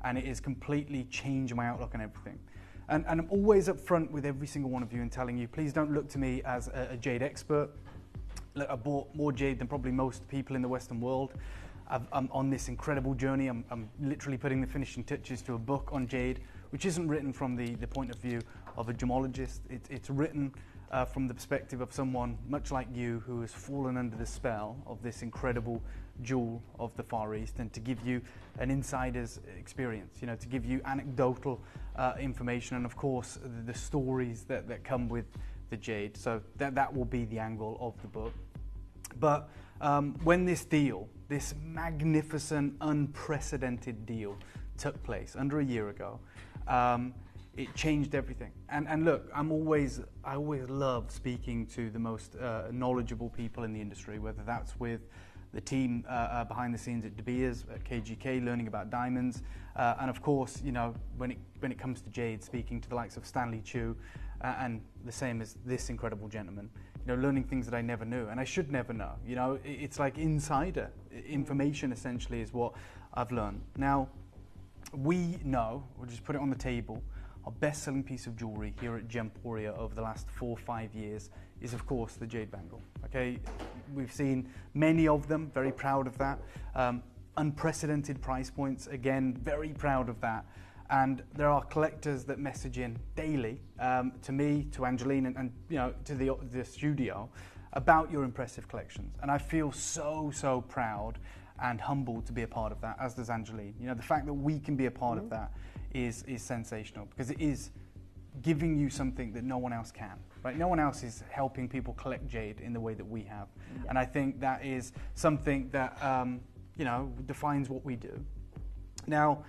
And it has completely changed my outlook on everything. And I'm always up front with every single one of you and telling you, please don't look to me as a jade expert. Look, I bought more jade than probably most people in the Western world. I'm on this incredible journey. I'm literally putting the finishing touches to a book on jade which isn't written from the point of view of a gemologist. It's written from the perspective of someone much like you who has fallen under the spell of this incredible jewel of the Far East, and to give you an insider's experience, you know, to give you anecdotal information, and of course the stories that come with the jade. So that will be the angle of the book. But when this deal, this magnificent, unprecedented deal took place under a year ago, it changed everything. And look, I always love speaking to the most knowledgeable people in the industry, whether that's with the team behind the scenes at De Beers, at KGK, learning about diamonds, and of course, you know, when it comes to jade, speaking to the likes of Stanley Chu, and the same as this incredible gentleman, you know, learning things that I never knew, and I should never know. You know, it's like insider information essentially is what I've learned. Now, we know, we'll just put it on the table, our best-selling piece of jewellery here at Gemporia over the last 4 or 5 years is, of course, the jade bangle. Okay, we've seen many of them, very proud of that. Unprecedented price points, again, very proud of that. And there are collectors that message in daily to me, to Angeline, and you know, to the studio about your impressive collections. And I feel so proud and humbled to be a part of that, as does Angeline. You know, the fact that we can be a part of that is sensational, because it is giving you something that no one else can, right? No one else is helping people collect jade in the way that we have. Yeah. And I think that is something that, you know, defines what we do. Now,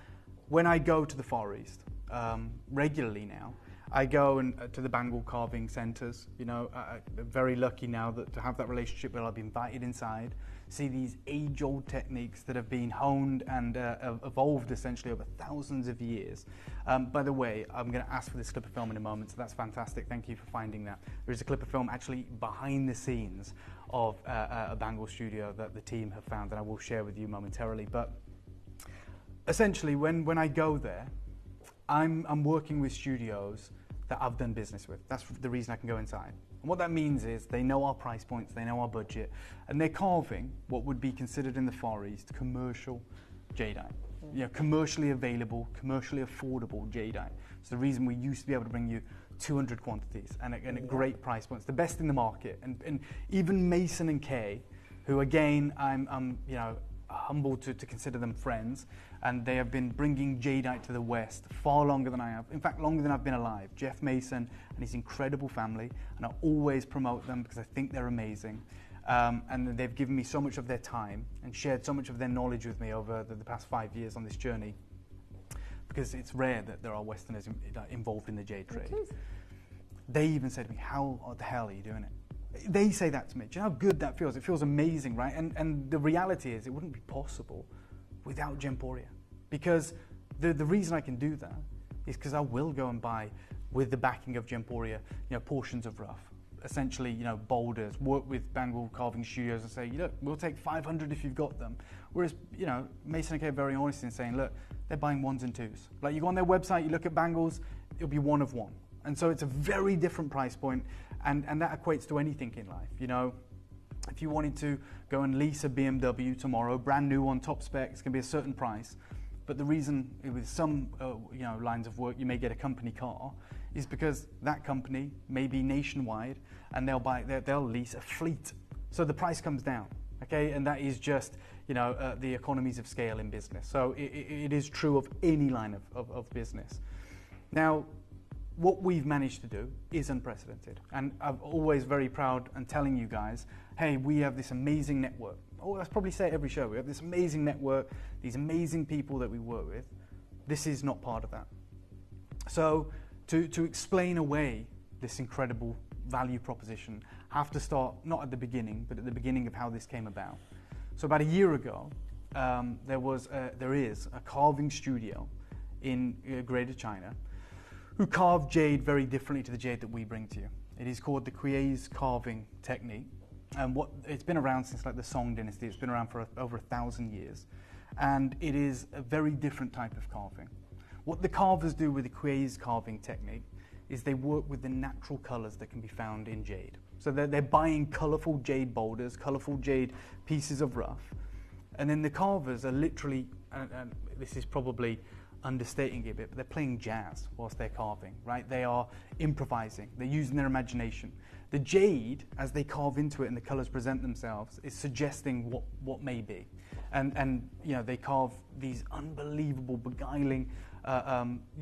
when I go to the Far East, regularly now, I go to the bangle carving centres. You know, I'm very lucky now to have that relationship where I'll be invited inside, see these age-old techniques that have been honed and evolved essentially over thousands of years. By the way, I'm going to ask for this clip of film in a moment, so that's fantastic. Thank you for finding that. There is a clip of film actually behind the scenes of a bangle studio that the team have found, and I will share with you momentarily. But essentially, when I go there, I'm working with studios that I've done business with. That's the reason I can go inside. And what that means is they know our price points, they know our budget, and they're carving what would be considered in the Far East commercial jadeite. You know, commercially available, commercially affordable jadeite. It's the reason we used to be able to bring you 200 quantities and at great price points, the best in the market. And even Mason and Kay, who again I'm you know, humbled to consider them friends, and they have been bringing jadeite to the West far longer than I have. In fact, longer than I've been alive. Jeff Mason and his incredible family, and I always promote them because I think they're amazing. And they've given me so much of their time and shared so much of their knowledge with me over the past 5 years on this journey, because it's rare that there are Westerners involved in the jade trade. They even said to me, how the hell are you doing it? They say that to me. Do you know how good that feels? It feels amazing, right? And the reality is it wouldn't be possible without Gemporia. Because the reason I can do that is because I will go and buy, with the backing of Gemporia, you know, portions of rough. Essentially, you know, boulders, work with bangle carving studios and say, look, we'll take 500 if you've got them. Whereas, you know, Mason and Kay are very honest in saying, look, they're buying ones and twos. Like, you go on their website, you look at bangles, it'll be one of one. And so it's a very different price point, and that equates to anything in life. You know, if you wanted to go and lease a BMW tomorrow, brand new on top spec, it's going to be a certain price. But the reason with some you know, lines of work you may get a company car is because that company may be nationwide, and they'll lease a fleet. So the price comes down, okay? And that is just, you know, the economies of scale in business. So it is true of any line of business. Now, what we've managed to do is unprecedented. And I'm always very proud and telling you guys, hey, we have this amazing network. Oh, I probably say it every show. We have this amazing network, these amazing people that we work with. This is not part of that. So to explain away this incredible value proposition, I have to start not at the beginning, but at the beginning of how this came about. So about a year ago, there is a carving studio in Greater China who carve jade very differently to the jade that we bring to you. It is called the Kuei's carving technique. And it's been around since like the Song dynasty. It's been around for over 1,000 years. And it is a very different type of carving. What the carvers do with the Kuei's carving technique is they work with the natural colors that can be found in jade. So they're buying colorful jade boulders, colorful jade pieces of rough. And then the carvers are literally, and this is probably understating it a bit, but they're playing jazz whilst they're carving, right? They are improvising, they're using their imagination. The jade, as they carve into it and the colours present themselves, is suggesting what may be. And you know, they carve these unbelievable, beguiling,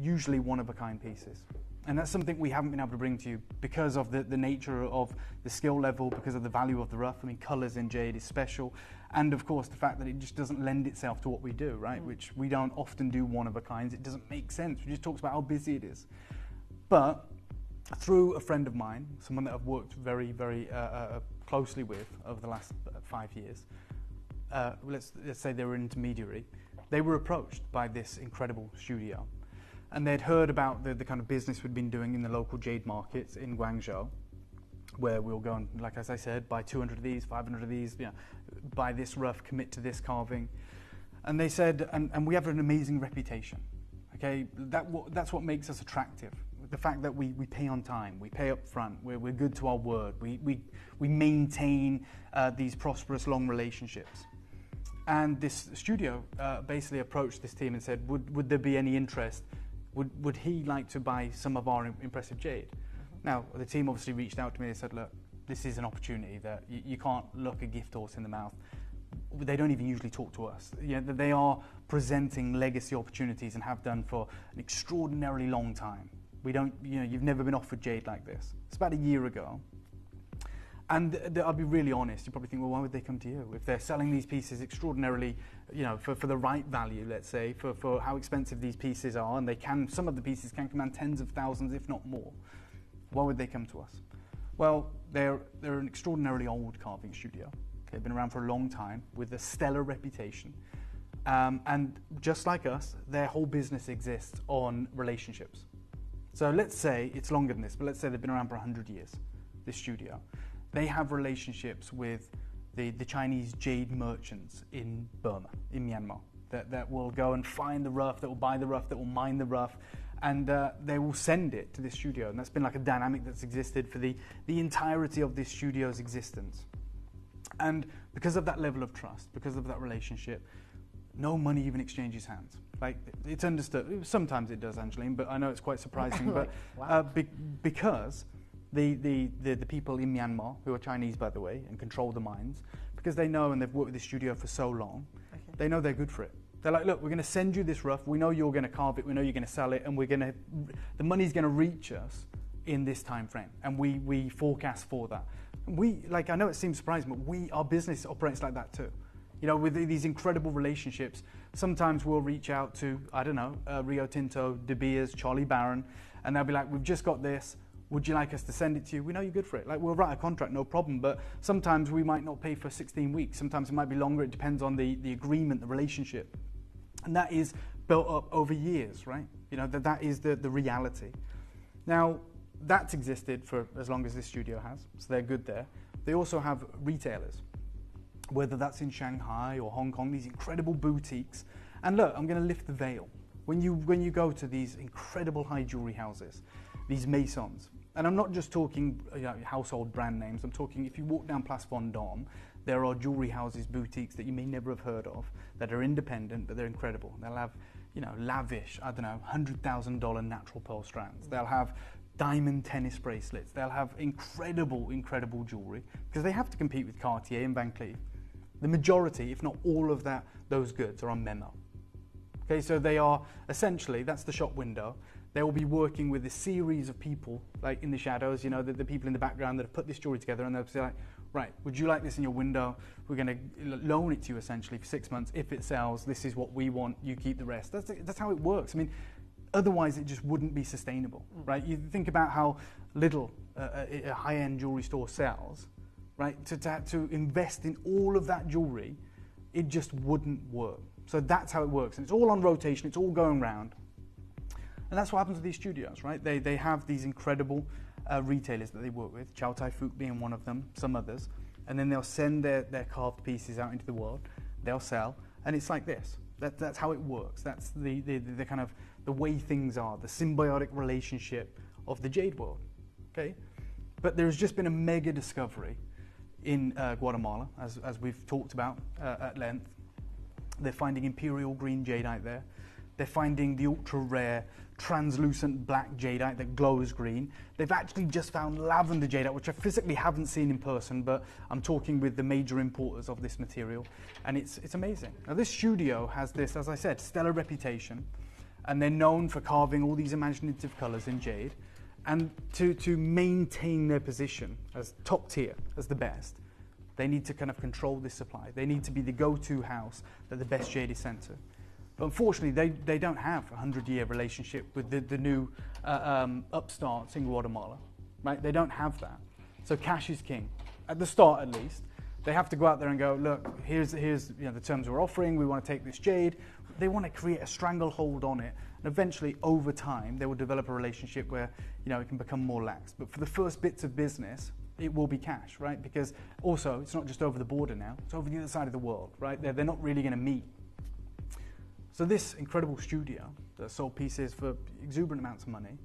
usually one-of-a-kind pieces. And that's something we haven't been able to bring to you because of the nature of the skill level, because of the value of the rough. I mean, colours in jade is special. And of course, the fact that it just doesn't lend itself to what we do, right? Which we don't often do one-of-a-kinds. It doesn't make sense. We just talks about how busy it is. But through a friend of mine, someone that I've worked very, very closely with over the last 5 years, let's say they were an intermediary, they were approached by this incredible studio. And they'd heard about the kind of business we'd been doing in the local jade markets in Guangzhou, where we'll go and, like as I said, buy 200 of these, 500 of these, you know, buy this rough, commit to this carving. And they said, and we have an amazing reputation, okay? That's what makes us attractive. The fact that we pay on time, we pay up front, we're good to our word, we maintain these prosperous long relationships. And this studio basically approached this team and said, would there be any interest? Would he like to buy some of our impressive jade? Now, the team obviously reached out to me and said, look, this is an opportunity that you can't look a gift horse in the mouth. They don't even usually talk to us. You know, they are presenting legacy opportunities and have done for an extraordinarily long time. We don't, you know, you've never been offered jade like this. It's about a year ago. And I'll be really honest, you probably think, well, why would they come to you? If they're selling these pieces extraordinarily, you know, for the right value, let's say, for how expensive these pieces are, and some of the pieces can command tens of thousands, if not more, why would they come to us? Well, they're an extraordinarily old carving studio. They've been around for a long time with a stellar reputation. And just like us, their whole business exists on relationships. So let's say, it's longer than this, but let's say they've been around for 100 years, this studio. They have relationships with the Chinese jade merchants in Burma, in Myanmar, that will go and find the rough, that will buy the rough, that will mine the rough, and they will send it to this studio. And that's been like a dynamic that's existed for the entirety of this studio's existence. And because of that level of trust, because of that relationship, no money even exchanges hands. Like, it's understood. Sometimes it does, Angeline, but I know it's quite surprising. But wow. Because the people in Myanmar, who are Chinese, by the way, and control the mines, because they know, and they've worked with the studio for so long, they know they're good for it. They're like, look, we're going to send you this rough. We know you're going to carve it. We know you're going to sell it, and the money's going to reach us in this time frame, and we forecast for that. I know it seems surprising, but our business operates like that too. You know, with these incredible relationships, sometimes we'll reach out to, I don't know, Rio Tinto, De Beers, Charlie Barron, and they'll be like, we've just got this. Would you like us to send it to you? We know you're good for it. Like, we'll write a contract, no problem, but sometimes we might not pay for 16 weeks. Sometimes it might be longer. It depends on the agreement, the relationship. And that is built up over years, right? You know, that is the reality. Now, that's existed for as long as this studio has, so they're good there. They also have retailers, whether that's in Shanghai or Hong Kong, these incredible boutiques. And look, I'm going to lift the veil. When you go to these incredible high jewelry houses, these maisons, and I'm not just talking household brand names, I'm talking if you walk down Place Vendôme, there are jewelry houses, boutiques that you may never have heard of, that are independent, but they're incredible. They'll have, lavish, $100,000 natural pearl strands. They'll have diamond tennis bracelets. They'll have incredible, incredible jewelry, because they have to compete with Cartier and Van Cleef. The majority, if not all of those goods are on memo. Okay, so they are essentially, that's the shop window. They will be working with a series of people, like in the shadows, the people in the background that have put this jewelry together, and they'll say like, right, would you like this in your window? We're going to loan it to you essentially for 6 months. If it sells, this is what we want. You keep the rest. That's how it works. I mean, otherwise it just wouldn't be sustainable, right? You think about how little a high-end jewelry store sells, right? To invest in all of that jewelry, it just wouldn't work. So that's how it works. And it's all on rotation. It's all going round. And that's what happens with these studios, right? They have these incredible retailers that they work with, Chow Tai Fook being one of them, some others, and then they'll send their carved pieces out into the world. They'll sell, and it's like this. That's how it works. That's the kind of the way things are, the symbiotic relationship of the jade world. Okay, but there's just been a mega discovery in Guatemala, as we've talked about at length. They're finding imperial green jade out there. They're finding the ultra rare translucent black jadeite that glows green. They've actually just found lavender jadeite, which I physically haven't seen in person, but I'm talking with the major importers of this material, and it's amazing. Now this studio has this, as I said, stellar reputation, and they're known for carving all these imaginative colours in jade, and to maintain their position as top tier, as the best, they need to kind of control this supply. They need to be the go-to house that the best jade is sent to. But unfortunately, they don't have a 100-year relationship with the new upstart single Guatemala, right? They don't have that. So cash is king, at the start at least. They have to go out there and go, look, here's the terms we're offering. We want to take this jade. They want to create a stranglehold on it. And eventually, over time, they will develop a relationship where it can become more lax. But for the first bits of business, it will be cash, right? Because also, it's not just over the border now. It's over the other side of the world, right? They're not really going to meet. So this incredible studio that sold pieces for exuberant amounts of money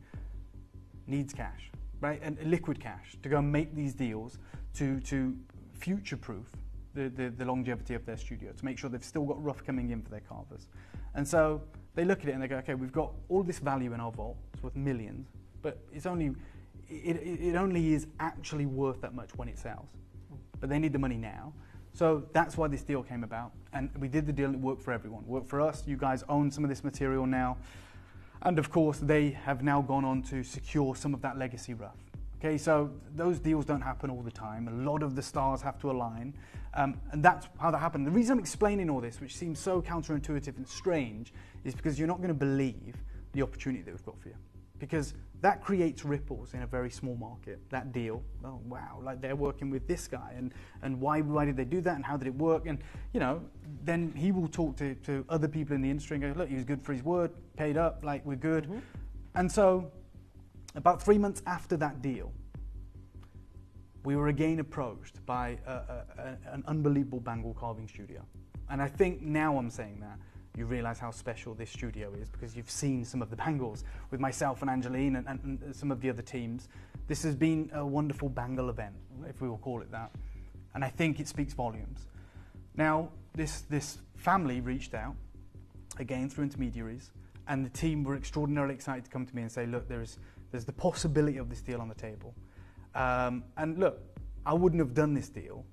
needs cash, right? And liquid cash to go and make these deals to future-proof the longevity of their studio, to make sure they've still got rough coming in for their carvers. And so they look at it and they go, okay, we've got all this value in our vault, it's worth millions, but it only is actually worth that much when it sells. But they need the money now. So that's why this deal came about, and we did the deal and it worked for everyone. It worked for us, you guys own some of this material now, and of course they have now gone on to secure some of that legacy rough. Okay, so those deals don't happen all the time. A lot of the stars have to align, and that's how that happened. The reason I'm explaining all this, which seems so counterintuitive and strange, is because you're not going to believe the opportunity that we've got for you. Because that creates ripples in a very small market, that deal. Oh, wow, like they're working with this guy, and why did they do that, and how did it work? And, then he will talk to other people in the industry and go, look, he was good for his word, paid up, like, we're good. Mm-hmm. And so, about 3 months after that deal, we were again approached by an unbelievable Bengal carving studio. And I think now I'm saying that, you realize how special this studio is because you've seen some of the bangles with myself and Angeline and some of the other teams. This has been a wonderful Bangle event, if we will call it that. And I think it speaks volumes. Now, this family reached out, again through intermediaries, and the team were extraordinarily excited to come to me and say, look, there's the possibility of this deal on the table. And look, I wouldn't have done this deal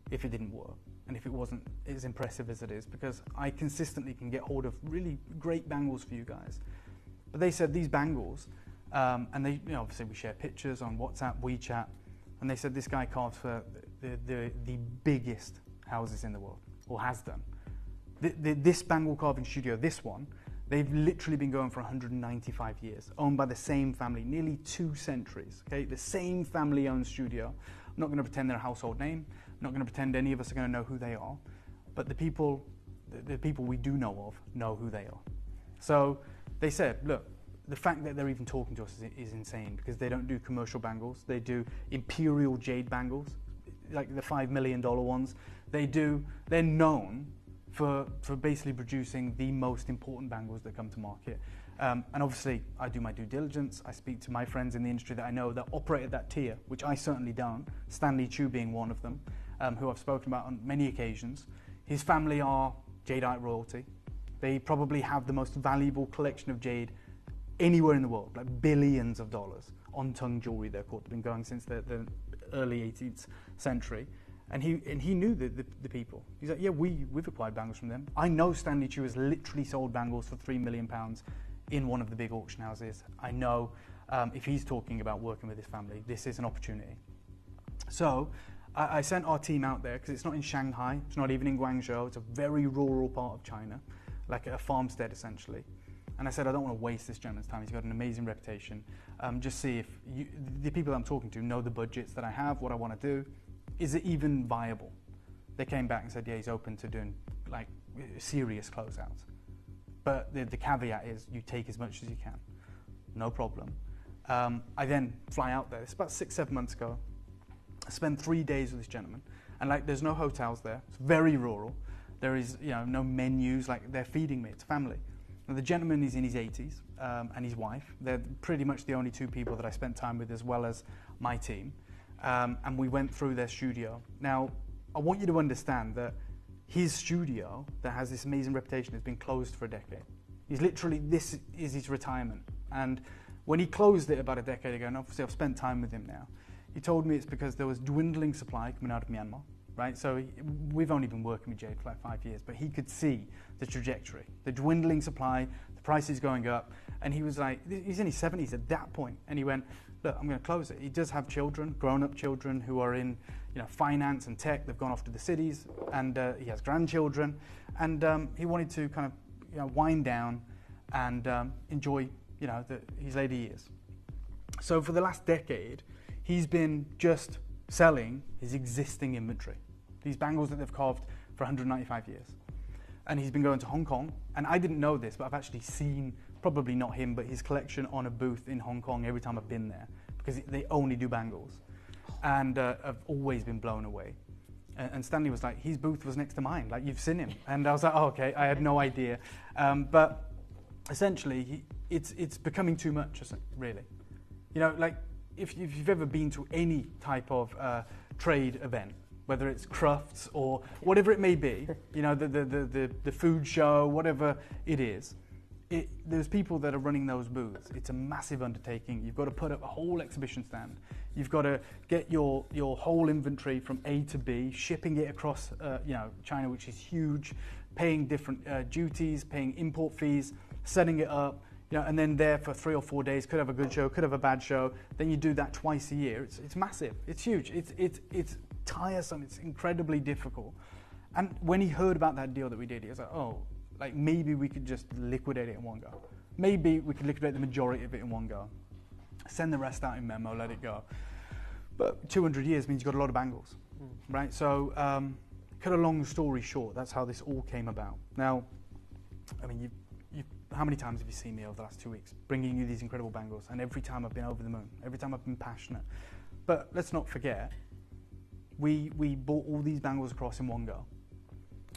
if it didn't work. And if it wasn't as impressive as it is, because I consistently can get hold of really great bangles for you guys. But they said these bangles, and they, obviously we share pictures on WhatsApp, WeChat, and they said this guy carves for the biggest houses in the world, or has done. This bangle carving studio, this one, they've literally been going for 195 years, owned by the same family, nearly 2 centuries. Okay, the same family-owned studio. I'm not going to pretend they're a household name. I'm not going to pretend any of us are going to know who they are, but the people we do know of know who they are. So they said, look, the fact that they're even talking to us is insane because they don't do commercial bangles. They do imperial jade bangles, like the $5 million ones. They're known for basically producing the most important bangles that come to market. And obviously, I do my due diligence. I speak to my friends in the industry that I know that operate at that tier, which I certainly don't, Stanley Chu being one of them, who I've spoken about on many occasions. His family are jadeite royalty. They probably have the most valuable collection of jade anywhere in the world, like billions of dollars on tongue jewelry, they're called. They've been going since the early 18th century. And he knew the people. He's like, yeah, we've acquired bangles from them. I know Stanley Chu has literally sold bangles for £3 million in one of the big auction houses. I know if he's talking about working with his family, this is an opportunity. So I sent our team out there because it's not in Shanghai, it's not even in Guangzhou, it's a very rural part of China, like a farmstead essentially. And I said, I don't want to waste this gentleman's time. He's got an amazing reputation. Just see if the people that I'm talking to know the budgets that I have, what I want to do. Is it even viable? They came back and said, yeah, he's open to doing like serious closeouts. But the caveat is you take as much as you can. No problem. I then fly out there. It's about 6-7 months ago. I spend 3 days with this gentleman. And like, there's no hotels there. It's very rural. There is, no menus. Like, they're feeding me. It's family. Now, the gentleman is in his 80s, and his wife. They're pretty much the only 2 people that I spent time with, as well as my team. And we went through their studio. Now, I want you to understand that his studio, that has this amazing reputation, has been closed for a decade. He's literally, this is his retirement. And when he closed it about a decade ago, and obviously I've spent time with him now, he told me it's because there was dwindling supply coming out of Myanmar, right? So we've only been working with Jade for like 5 years, but he could see the trajectory, the dwindling supply, the prices going up, and he was like, he's in his 70s at that point, and he went, look, I'm going to close it. He does have children, grown-up children who are in, finance and tech. They've gone off to the cities, and he has grandchildren, and he wanted to kind of wind down and enjoy his later years. So for the last decade, he's been just selling his existing inventory, these bangles that they've carved for 195 years. And he's been going to Hong Kong, and I didn't know this, but I've actually seen, probably not him, but his collection on a booth in Hong Kong every time I've been there, because they only do bangles. And I've always been blown away. And Stanley was like, his booth was next to mine, like, you've seen him. And I was like, oh, okay, I had no idea. But essentially, it's becoming too much, really. If you've ever been to any type of trade event, whether it's crafts or whatever it may be, the food show, whatever it is, there's people that are running those booths. It's a massive undertaking. You've got to put up a whole exhibition stand. You've got to get your whole inventory from A to B, shipping it across China, which is huge, paying different duties, paying import fees, setting it up, and then there for 3 or 4 days, could have a good show, could have a bad show. Then you do that twice a year. It's massive. It's huge. It's tiresome. It's incredibly difficult. And when he heard about that deal that we did, he was like, oh, like maybe we could just liquidate it in one go. Maybe we could liquidate the majority of it in one go. Send the rest out in memo, let it go. But 200 years means you've got a lot of bangles, right? So, cut a long story short, that's how this all came about. Now, I mean, how many times have you seen me over the last 2 weeks bringing you these incredible bangles? And every time I've been over the moon, every time I've been passionate. But let's not forget, we bought all these bangles across in one go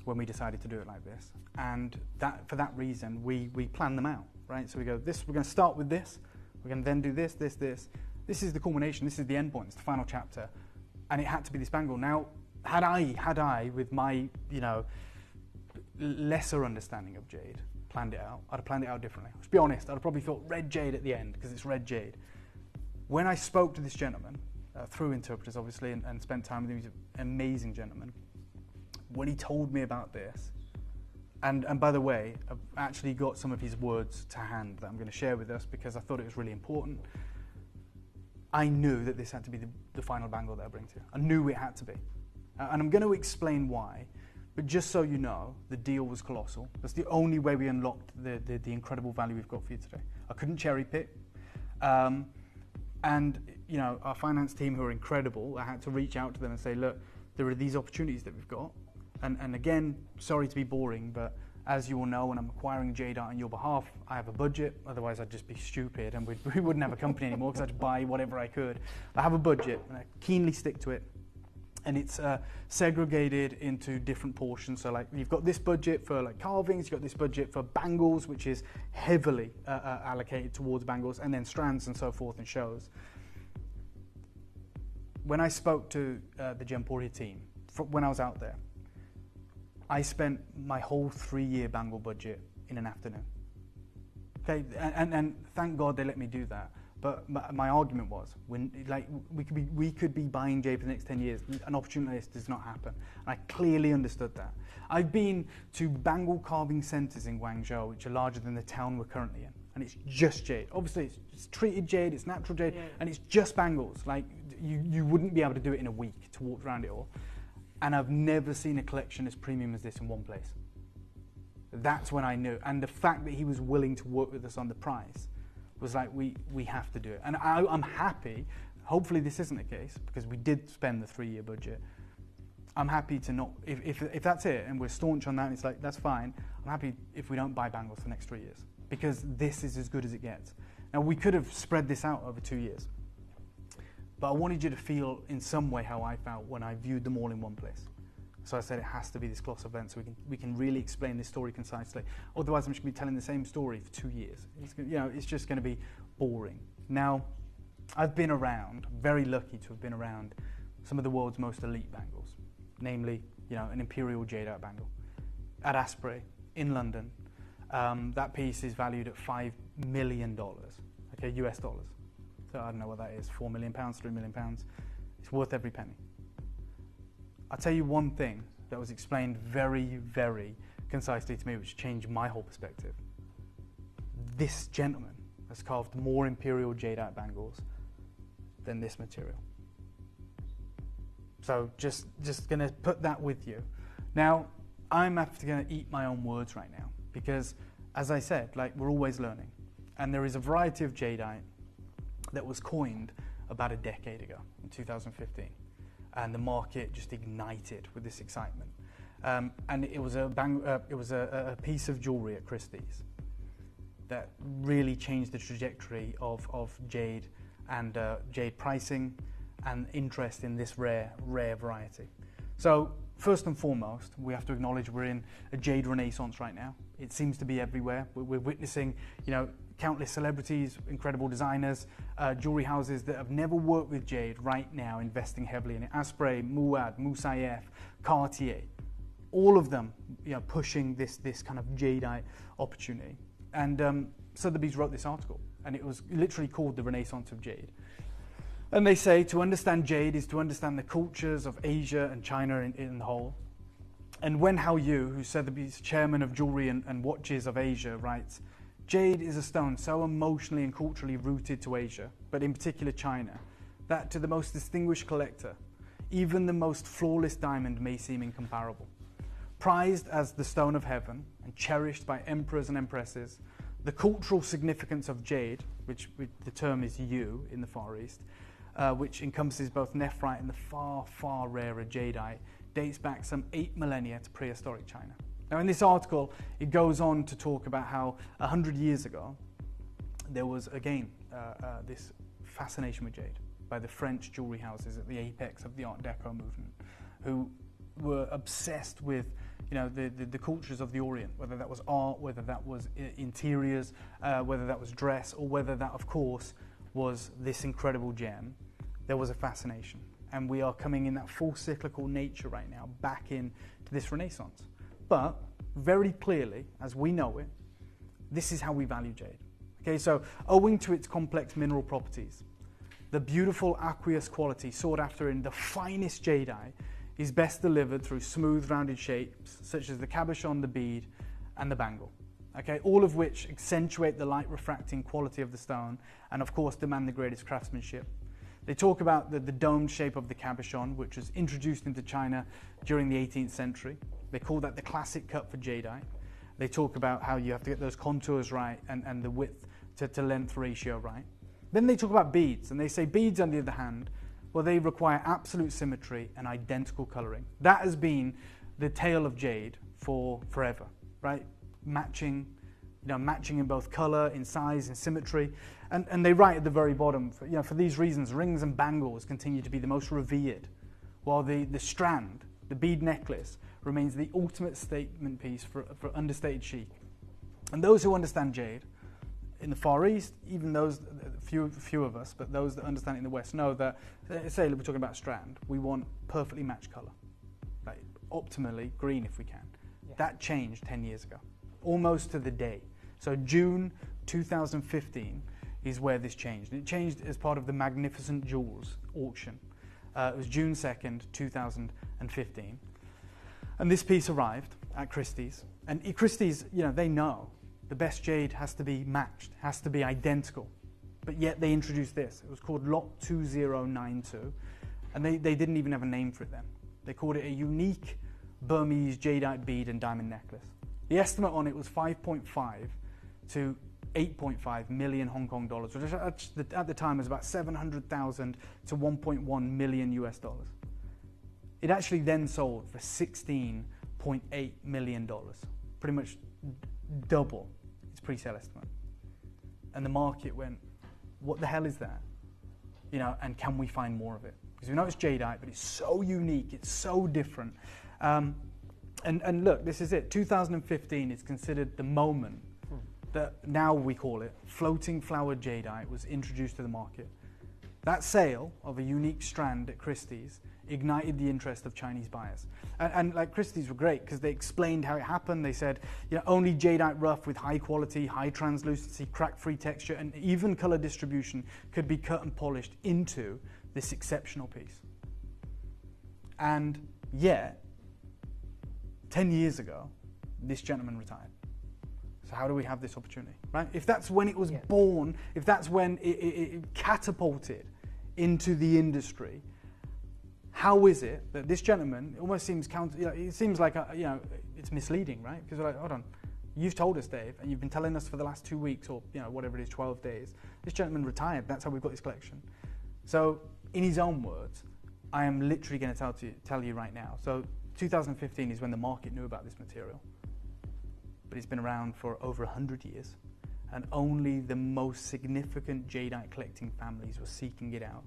when we decided to do it like this. And for that reason, we planned them out, right? So we go, we're going to start with this, we're going to then do this, this, this. This is the culmination, this is the end point, it's the final chapter. And it had to be this bangle. Now, had I, with my, lesser understanding of jade, planned it out, I'd have planned it out differently. Let's be honest, I'd have probably thought red jade at the end, because it's red jade. When I spoke to this gentleman, through interpreters obviously, and spent time with him, he's an amazing gentleman. When he told me about this, and by the way, I've actually got some of his words to hand that I'm going to share with us, because I thought it was really important. I knew that this had to be the final bangle that I bring to you. I knew it had to be. And I'm going to explain why. But just so you know, the deal was colossal. That's the only way we unlocked the incredible value we've got for you today. I couldn't cherry pick. And, our finance team, who are incredible, I had to reach out to them and say, look, there are these opportunities that we've got. And again, sorry to be boring, but as you all know, when I'm acquiring jade art on your behalf, I have a budget. Otherwise, I'd just be stupid and we wouldn't have a company anymore, because I'd buy whatever I could. I have a budget, and I keenly stick to it. And it's segregated into different portions. So, like, you've got this budget for like carvings, you've got this budget for bangles, which is heavily allocated towards bangles, and then strands and so forth and shows. When I spoke to the Gemporia team, when I was out there, I spent my whole 3-year bangle budget in an afternoon. Okay, and thank God they let me do that. But my argument was, we could be buying jade for the next 10 years. An opportunity like this does not happen. And I clearly understood that. I've been to bangle carving centres in Guangzhou, which are larger than the town we're currently in, and it's just jade. Obviously, it's treated jade, it's natural jade, and it's just bangles. Like, you wouldn't be able to do it in a week to walk around it all. And I've never seen a collection as premium as this in one place. That's when I knew. And the fact that he was willing to work with us on the price was like, we have to do it. And I'm happy, hopefully this isn't the case, because we did spend the 3-year budget. I'm happy to not, if that's it, and we're staunch on that, and it's like, that's fine, I'm happy if we don't buy bangles for the next 3 years, because this is as good as it gets. Now, we could have spread this out over 2 years, but I wanted you to feel in some way how I felt when I viewed them all in one place. So I said it has to be this colossal event, so we can really explain this story concisely. Otherwise, I'm just going to be telling the same story for 2 years. It's just going to be boring. Now, I've been around, very lucky to have been around some of the world's most elite bangles, namely, an imperial jade art bangle at Asprey in London, That piece is valued at $5 million, okay, US dollars. So I don't know what that is, £4 million, £3 million. It's worth every penny. I'll tell you one thing that was explained very, very concisely to me, which changed my whole perspective. This gentleman has carved more imperial jadeite bangles than this material. So just going to put that with you. Now, I'm going to eat my own words right now because, as I said, like, we're always learning. And there is a variety of jadeite that was coined about a decade ago, in 2015. And the market just ignited with this excitement. And it was a piece of jewelry at Christie's that really changed the trajectory of jade and jade pricing and interest in this rare variety. So first and foremost, we have to acknowledge we're in a jade renaissance right now. It seems to be everywhere. We're witnessing, countless celebrities, incredible designers, jewelry houses that have never worked with jade right now investing heavily in it. Asprey, Muad, Moussaieff, Cartier, all of them, pushing this kind of jadeite opportunity. And Sotheby's wrote this article, and it was literally called The Renaissance of Jade. And they say to understand jade is to understand the cultures of Asia and China in the whole. And Wen Hao Yu, who's Sotheby's chairman of jewelry and watches of Asia, writes, "Jade is a stone so emotionally and culturally rooted to Asia, but in particular China, that to the most distinguished collector, even the most flawless diamond may seem incomparable. Prized as the stone of heaven and cherished by emperors and empresses, the cultural significance of jade, which the term is yu in the Far East, which encompasses both nephrite and the far, far rarer jadeite, dates back some 8 millennia to prehistoric China." Now in this article, it goes on to talk about how 100 years ago, there was again this fascination with jade by the French jewelry houses at the apex of the Art Deco movement, who were obsessed with the cultures of the Orient, whether that was art, whether that was interiors, whether that was dress, or whether that, of course, was this incredible gem. There was a fascination. And we are coming in that full cyclical nature right now, back into this renaissance. But very clearly, as we know it, this is how we value jade. Okay, so owing to its complex mineral properties, the beautiful aqueous quality sought after in the finest jadeite is best delivered through smooth, rounded shapes, such as the cabochon, the bead, and the bangle. Okay, all of which accentuate the light refracting quality of the stone and, of course, demand the greatest craftsmanship. They talk about the domed shape of the cabochon, which was introduced into China during the 18th century. They call that the classic cut for jadeite. They talk about how you have to get those contours right and the width to length ratio right. Then they talk about beads, and they say beads, on the other hand, well, they require absolute symmetry and identical coloring. That has been the tale of jade for forever, right? Matching in both color, in size, in symmetry. And they write at the very bottom, for these reasons, rings and bangles continue to be the most revered, while the strand, the bead necklace, remains the ultimate statement piece for understated chic. And those who understand jade, in the Far East, even those, few of us, but those that understand it in the West know that, say we're talking about strand, we want perfectly matched color, like optimally green if we can. Yeah. That changed 10 years ago, almost to the day. So June 2015 is where this changed. It changed as part of the Magnificent Jewels auction. It was June 2nd, 2015. And this piece arrived at Christie's. And at Christie's, they know the best jade has to be matched, has to be identical. But yet they introduced this. It was called Lot 2092. And they didn't even have a name for it then. They called it a unique Burmese jadeite bead and diamond necklace. The estimate on it was 5.5 to 8.5 million Hong Kong dollars, which at the time was about 700,000 to 1.1 million US dollars. It actually then sold for $16.8 million, pretty much double its pre-sale estimate. And the market went, what the hell is that? And can we find more of it? Because we know it's jadeite, but it's so unique, it's so different. And look, this is it. 2015 is considered the moment that now we call it floating flower jadeite was introduced to the market. That sale of a unique strand at Christie's ignited the interest of Chinese buyers. And like Christie's were great because they explained how it happened. They said, only jadeite rough with high quality, high translucency, crack-free texture, and even color distribution could be cut and polished into this exceptional piece. And yet, 10 years ago, this gentleman retired. So how do we have this opportunity, right? If that's when it was born, if that's when it catapulted into the industry, how is it that this gentleman, it almost seems it seems like it's misleading, right? Because we're like, hold on, you've told us, Dave, and you've been telling us for the last 2 weeks or whatever it is, 12 days. This gentleman retired. That's how we've got this collection. So in his own words, I am literally going to tell you right now. So 2015 is when the market knew about this material, but it's been around for over 100 years, and only the most significant jadeite collecting families were seeking it out.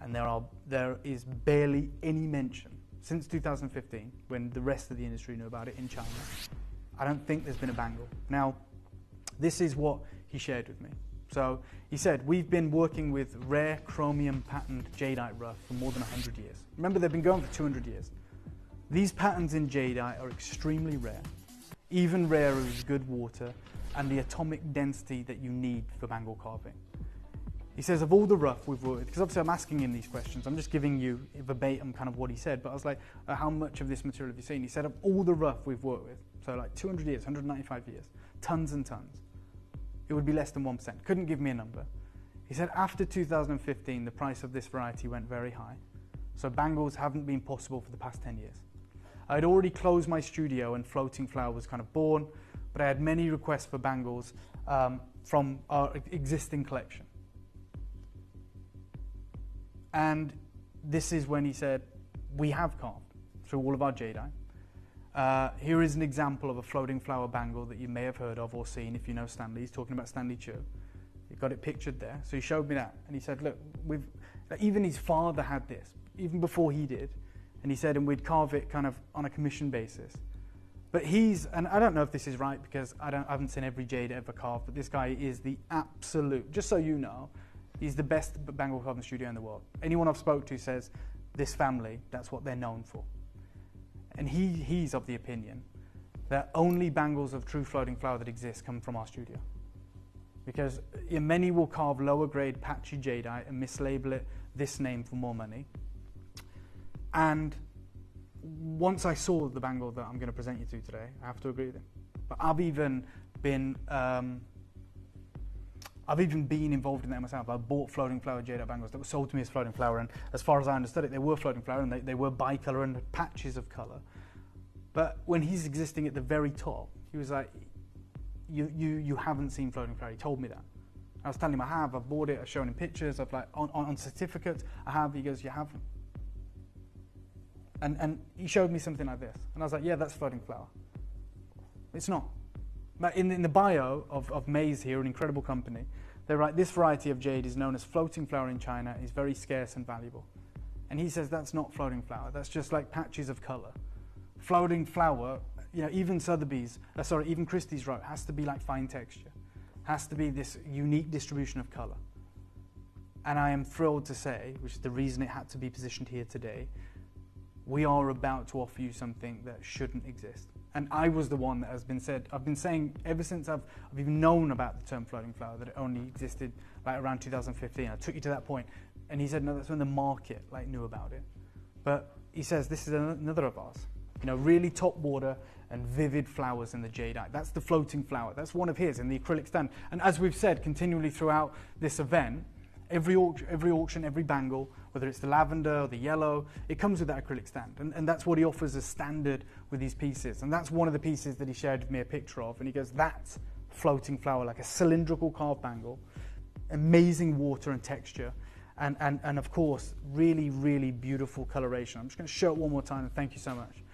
And there is barely any mention since 2015, when the rest of the industry knew about it in China. I don't think there's been a bangle. Now, this is what he shared with me. So he said, we've been working with rare chromium patterned jadeite rough for more than 100 years. Remember, they've been going for 200 years. These patterns in jadeite are extremely rare, even rarer with good water and the atomic density that you need for bangle carving. He says, of all the rough we've worked with, because obviously I'm asking him these questions, I'm just giving you verbatim kind of what he said, but I was like, how much of this material have you seen? He said, of all the rough we've worked with, so like 200 years, 195 years, tons and tons, it would be less than 1%. Couldn't give me a number. He said, after 2015, the price of this variety went very high, so bangles haven't been possible for the past 10 years. I'd already closed my studio and Floating Flower was kind of born, but I had many requests for bangles from our existing collection. And this is when he said, we have carved through all of our jadeite. Here is an example of a Floating Flower bangle that you may have heard of or seen if you know Stanley. He's talking about Stanley Chu. You've got it pictured there. So he showed me that. And he said, look, even his father had this, even before he did. And he said, and we'd carve it kind of on a commission basis. But and I don't know if this is right because I haven't seen every jade ever carved, but this guy is the absolute, just so you know, he's the best bangle carving studio in the world. Anyone I've spoke to says, this family, that's what they're known for. And he's of the opinion that only bangles of true Floating Flower that exist come from our studio. Because many will carve lower grade patchy jadeite and mislabel it this name for more money. And once I saw the bangle that I'm going to present you to today, I have to agree with him. But I've even been involved in that myself. I bought Floating Flower jadeite bangles that were sold to me as Floating Flower, and as far as I understood it, they were Floating Flower, and they were bicolor and patches of color. But when he's existing at the very top, he was like, you haven't seen Floating Flower. He told me that. I was telling him I have. I've bought it. I've shown him pictures. I've on certificates. I have. He goes, you haven't. And he showed me something like this, and I was like, yeah, that's Floating Flower. It's not. But in the bio of Maze here, an incredible company, they write, this variety of jade is known as Floating Flower in China, is very scarce and valuable. And he says that's not Floating Flower, that's just like patches of color. Floating Flower, even even Christie's wrote, has to be like fine texture, has to be this unique distribution of color. And I am thrilled to say, which is the reason it had to be positioned here today, we are about to offer you something that shouldn't exist. And I was the one that I've been saying ever since I've even known about the term Floating Flower that it only existed like around 2015. I took you to that point, and he said, no, that's when the market knew about it. But he says, this is another of ours. Really top water and vivid flowers in the jadeite. That's the Floating Flower. That's one of his in the acrylic stand. And as we've said continually throughout this event, every auction, every bangle, whether it's the lavender or the yellow, it comes with that acrylic stand. And that's what he offers as standard with these pieces. And that's one of the pieces that he shared with me a picture of. And he goes, that's Floating Flower, like a cylindrical carved bangle, amazing water and texture, and of course, really, really beautiful coloration. I'm just going to show it one more time, and thank you so much.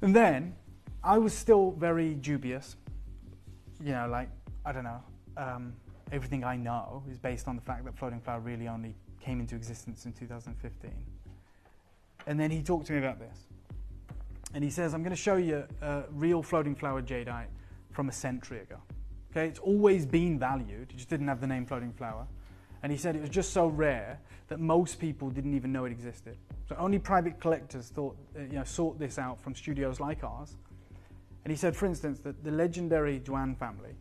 And then, I was still very dubious. I don't know. Everything I know is based on the fact that Floating Flower really only came into existence in 2015. And then he talked to me about this. And he says, I'm going to show you a real Floating Flower jadeite from a century ago. Okay, it's always been valued, it just didn't have the name Floating Flower. And he said it was just so rare that most people didn't even know it existed. So only private collectors thought, sought this out from studios like ours. And he said, for instance, that the legendary Duan family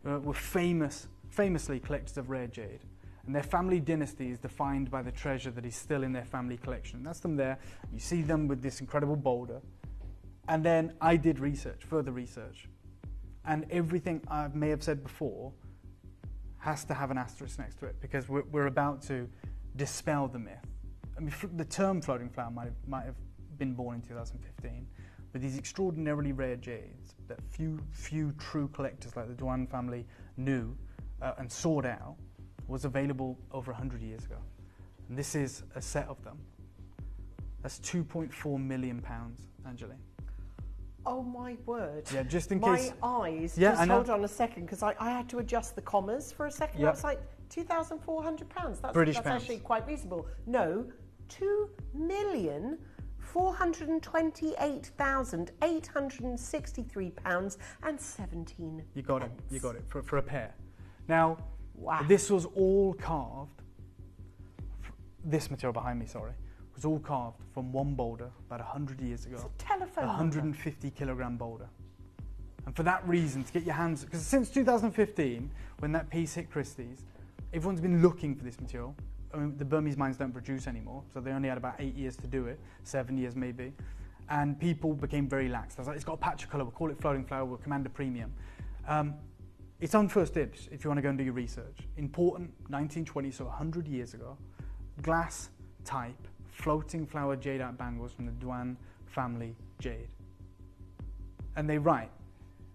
were famously collectors of rare jade. And their family dynasty is defined by the treasure that is still in their family collection. That's them there. You see them with this incredible boulder. And then I did further research. And everything I may have said before has to have an asterisk next to it, because we're about to dispel the myth. I mean, the term floating flower might have been born in 2015, but these extraordinarily rare jades that few true collectors like the Duan family knew and sought out was available over 100 years ago. And this is a set of them. That's £2.4 million, Angeline. Oh my word. Yeah, just in case. My eyes, yeah, just hold on a second, because I had to adjust the commas for a second. Yep. I was like, £2,400. That's British pounds. Actually quite reasonable. No, 2,428,863 pounds and 17. You got it for a pair. Now, wow. This was all carved. This material behind me, sorry, was all carved from one boulder about 100 years ago. It's a telephone 150 kilogram boulder. And for that reason, to get your hands, because since 2015, when that piece hit Christie's, everyone's been looking for this material. I mean, the Burmese mines don't produce anymore, so they only had about 8 years to do it, 7 years maybe. And people became very lax. They was like, it's got a patch of colour, we'll call it floating flower, we'll command a premium. It's on first dibs if you want to go and do your research. Important, 1920, so 100 years ago, glass type, floating flower jadeite bangles from the Duan family jade. And they write,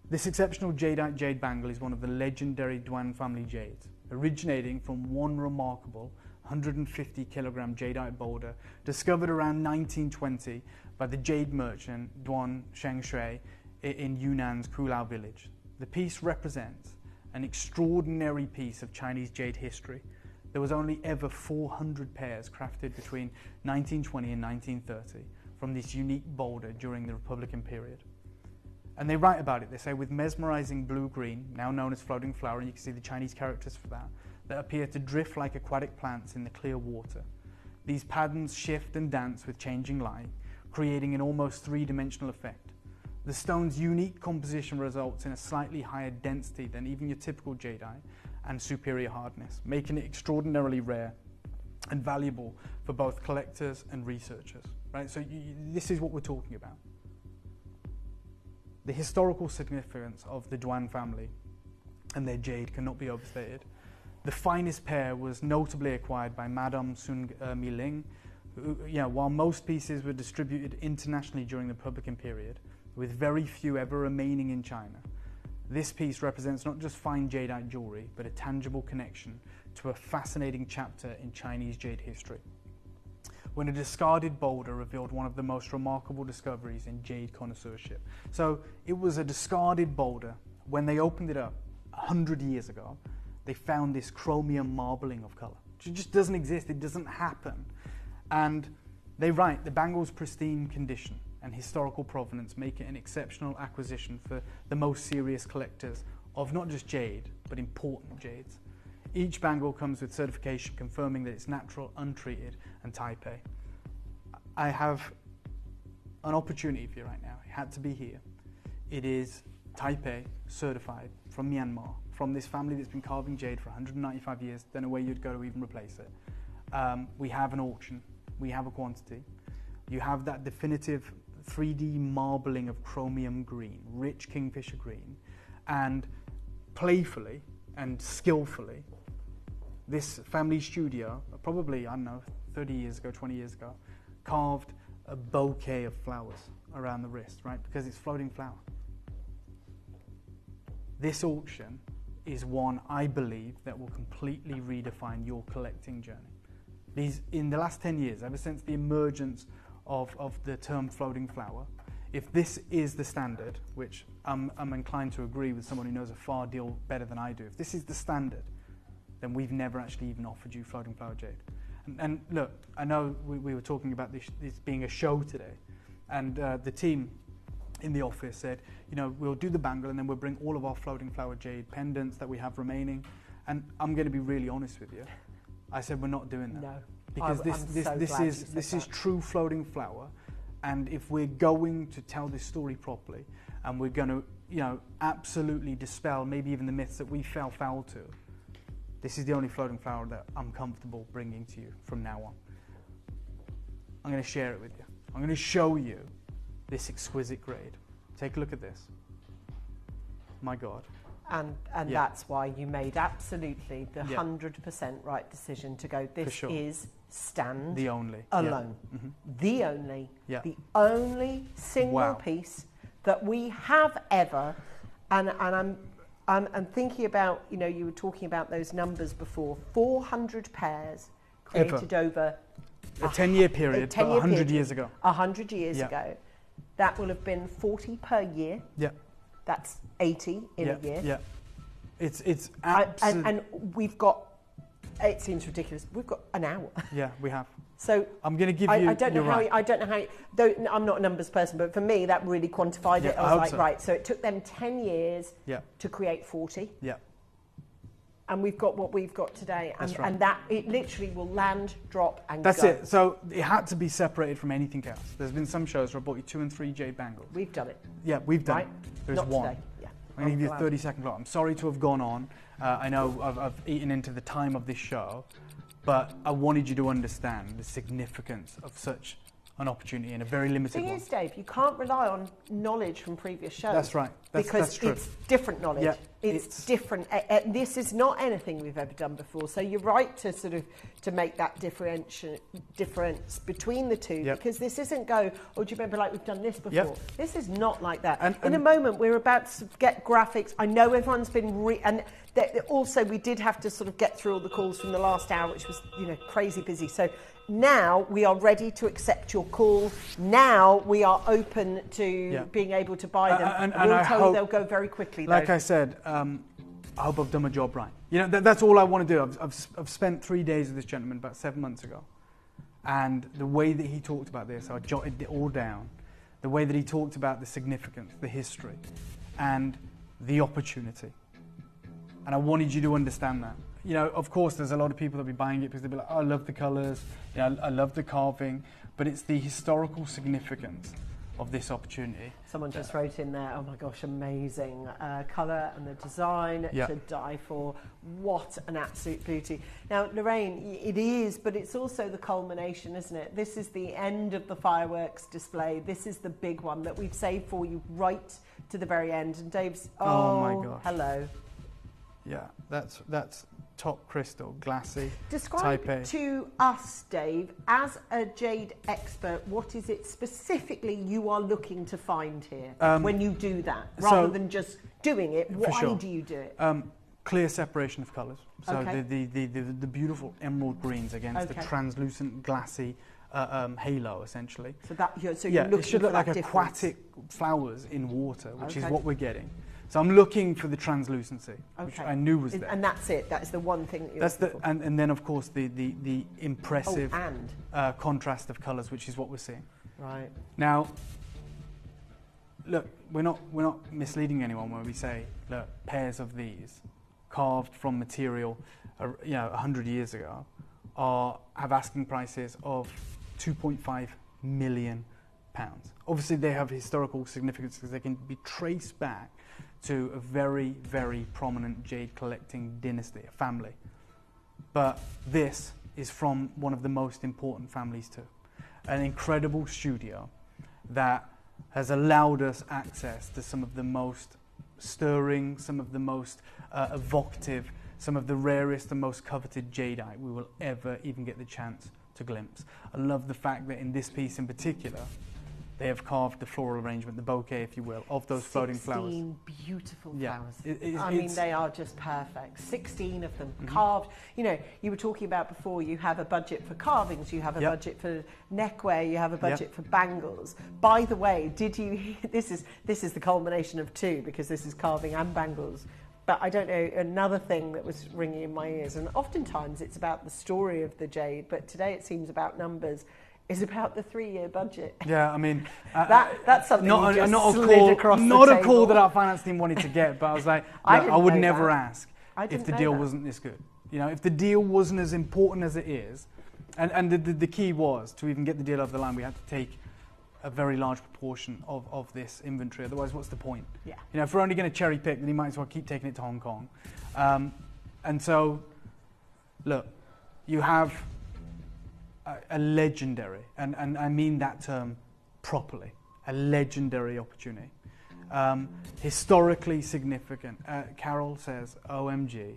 this exceptional jadeite jade bangle is one of the legendary Duan family jades, originating from one remarkable 150 kilogram jadeite boulder discovered around 1920 by the jade merchant Duan Shengshui in Yunnan's Kulao village. The piece represents an extraordinary piece of Chinese jade history. There was only ever 400 pairs crafted between 1920 and 1930 from this unique boulder during the Republican period. And they write about it. They say, with mesmerizing blue-green, now known as floating flower, and you can see the Chinese characters for that appear to drift like aquatic plants in the clear water. These patterns shift and dance with changing light, creating an almost three-dimensional effect. The stone's unique composition results in a slightly higher density than even your typical jadeite and superior hardness, making it extraordinarily rare and valuable for both collectors and researchers. Right? So this is what we're talking about. The historical significance of the Duan family and their jade cannot be overstated. The finest pair was notably acquired by Madame Sun Mi-Ling, who, while most pieces were distributed internationally during the Republican period, with very few ever remaining in China. This piece represents not just fine jadeite jewelry, but a tangible connection to a fascinating chapter in Chinese jade history, when a discarded boulder revealed one of the most remarkable discoveries in jade connoisseurship. So it was a discarded boulder. When they opened it up 100 years ago, they found this chromium marbling of color. It just doesn't exist, it doesn't happen. And they write, the bangle's pristine condition and historical provenance make it an exceptional acquisition for the most serious collectors of not just jade, but important jades. Each bangle comes with certification confirming that it's natural, untreated, and Type A. I have an opportunity for you right now. It had to be here. It is Type A, certified, from Myanmar, from this family that's been carving jade for 195 years. Don't know where you'd go to even replace it. We have an auction. We have a quantity. You have that definitive 3D marbling of chromium green, rich kingfisher green, and playfully and skillfully, this family studio, probably, I don't know, 30 years ago, 20 years ago, carved a bouquet of flowers around the wrist, right? Because it's floating flower. This auction is one, I believe, that will completely redefine your collecting journey. In the last 10 years, ever since the emergence of the term floating flower, if this is the standard, which I'm inclined to agree with someone who knows a far deal better than I do, if this is the standard, then we've never actually even offered you floating flower jade. And look, I know we were talking about this being a show today, and the team in the office said, we'll do the bangle and then we'll bring all of our floating flower jade pendants that we have remaining. And I'm going to be really honest with you. I said we're not doing that. No. Because this is true floating flower, and if we're going to tell this story properly, and we're going to, you know, absolutely dispel maybe even the myths that we fell foul to, this is the only floating flower that I'm comfortable bringing to you from now on. I'm going to share it with you. I'm going to show you this exquisite grade. Take a look at this. My God. And that's why you made absolutely the 100% right decision to go, this is stand the only alone. The only single piece that we have ever, and I'm thinking about, you know, you were talking about those numbers before, 400 pairs created over a 10-year period, 100 years ago. 100 years ago. That will have been 40 per year. Yeah. That's 80 in a year. Yeah. It's absolutely... And we've got, it seems ridiculous, we've got an hour. Yeah, we have. So I'm going to give you... I don't know how, though I'm not a numbers person, but for me that really quantified it. I was like, right, so it took them 10 years to create 40. Yeah. And we've got what we've got today. And, That's right. And that, it literally will land, drop and That's go. it. So it had to be separated from anything else. There's been some shows where I bought you 2 and 3 jade bangles. We've done it. Yeah, we've done it. There's not one. Today. Yeah. I'm going to give you a 30-second clock. I'm sorry to have gone on. I know I've eaten into the time of this show, but I wanted you to understand the significance of such an opportunity in a very limited The thing one. is, Dave, you can't rely on knowledge from previous shows. That's right. Because true. it's different knowledge. Yeah, it's different. This is not anything we've ever done before. So you're right to sort of to make that difference between the two, because this isn't do you remember like we've done this before? Yep. This is not like that. And in a moment, we're about to get graphics. I know everyone's been also we did have to sort of get through all the calls from the last hour, which was crazy busy. So now we are ready to accept your call. Now we are open to being able to buy them. And we'll I tell hope, you they'll go very quickly. Like I said, I hope I've done my job right. You know, that's all I want to do. I've spent 3 days with this gentleman about 7 months ago, and the way that he talked about this, I jotted it all down. The way that he talked about the significance, the history, and the opportunity. And I wanted you to understand that. You know, of course, there's a lot of people that will be buying it because they'll be like, oh, I love the colours, I love the carving, but it's the historical significance of this opportunity. Someone just wrote in there, oh my gosh, amazing colour and the design to die for. What an absolute beauty. Now, Lorraine, it is, but it's also the culmination, isn't it? This is the end of the fireworks display. This is the big one that we've saved for you right to the very end. And Dave's, oh my gosh. Hello. Yeah, that's top crystal, glassy. Describe type A. to us, Dave, as a jade expert, what is it specifically you are looking to find here when you do that, rather than just doing it? Why do you do it? Clear separation of colours. So the beautiful emerald greens against the translucent, glassy halo, essentially. So that you're looking it should look for like that aquatic flowers in water, which is what we're getting. So I'm looking for the translucency, which I knew was there. And that's it. That's the one thing that you're looking for. And then of course the impressive contrast of colours, which is what we're seeing. Right. Now, look, we're not misleading anyone when we say, look, pairs of these carved from material, 100 years ago, have asking prices of £2.5 million. Obviously, they have historical significance because they can be traced back to a very, very prominent jade collecting dynasty, a family. But this is from one of the most important families too. An incredible studio that has allowed us access to some of the most stirring, some of the most evocative, some of the rarest and most coveted jadeite we will ever even get the chance to glimpse. I love the fact that in this piece in particular, they have carved the floral arrangement, the bouquet, if you will, of those floating flowers. 16 beautiful flowers. I mean, they are just perfect. 16 of them carved. You know, you were talking about before, you have a budget for carvings, you have a budget for neckwear, you have a budget for bangles. By the way, did you, this is the culmination of two, because this is carving and bangles. But I don't know, another thing that was ringing in my ears, and oftentimes it's about the story of the jade, but today it seems about numbers, is about the 3-year budget. Yeah, I mean... that's something not you just not slid across the table. Not a call that our finance team wanted to get, but I was like, I would never ask if the deal wasn't this good. You know, if the deal wasn't as important as it is, and the key was to even get the deal over the line, we had to take a very large proportion of this inventory. Otherwise, what's the point? Yeah. You know, if we're only going to cherry pick, then you might as well keep taking it to Hong Kong. And so, look, you have a legendary, and I mean that term properly, a legendary opportunity. Historically significant. Carol says, OMG,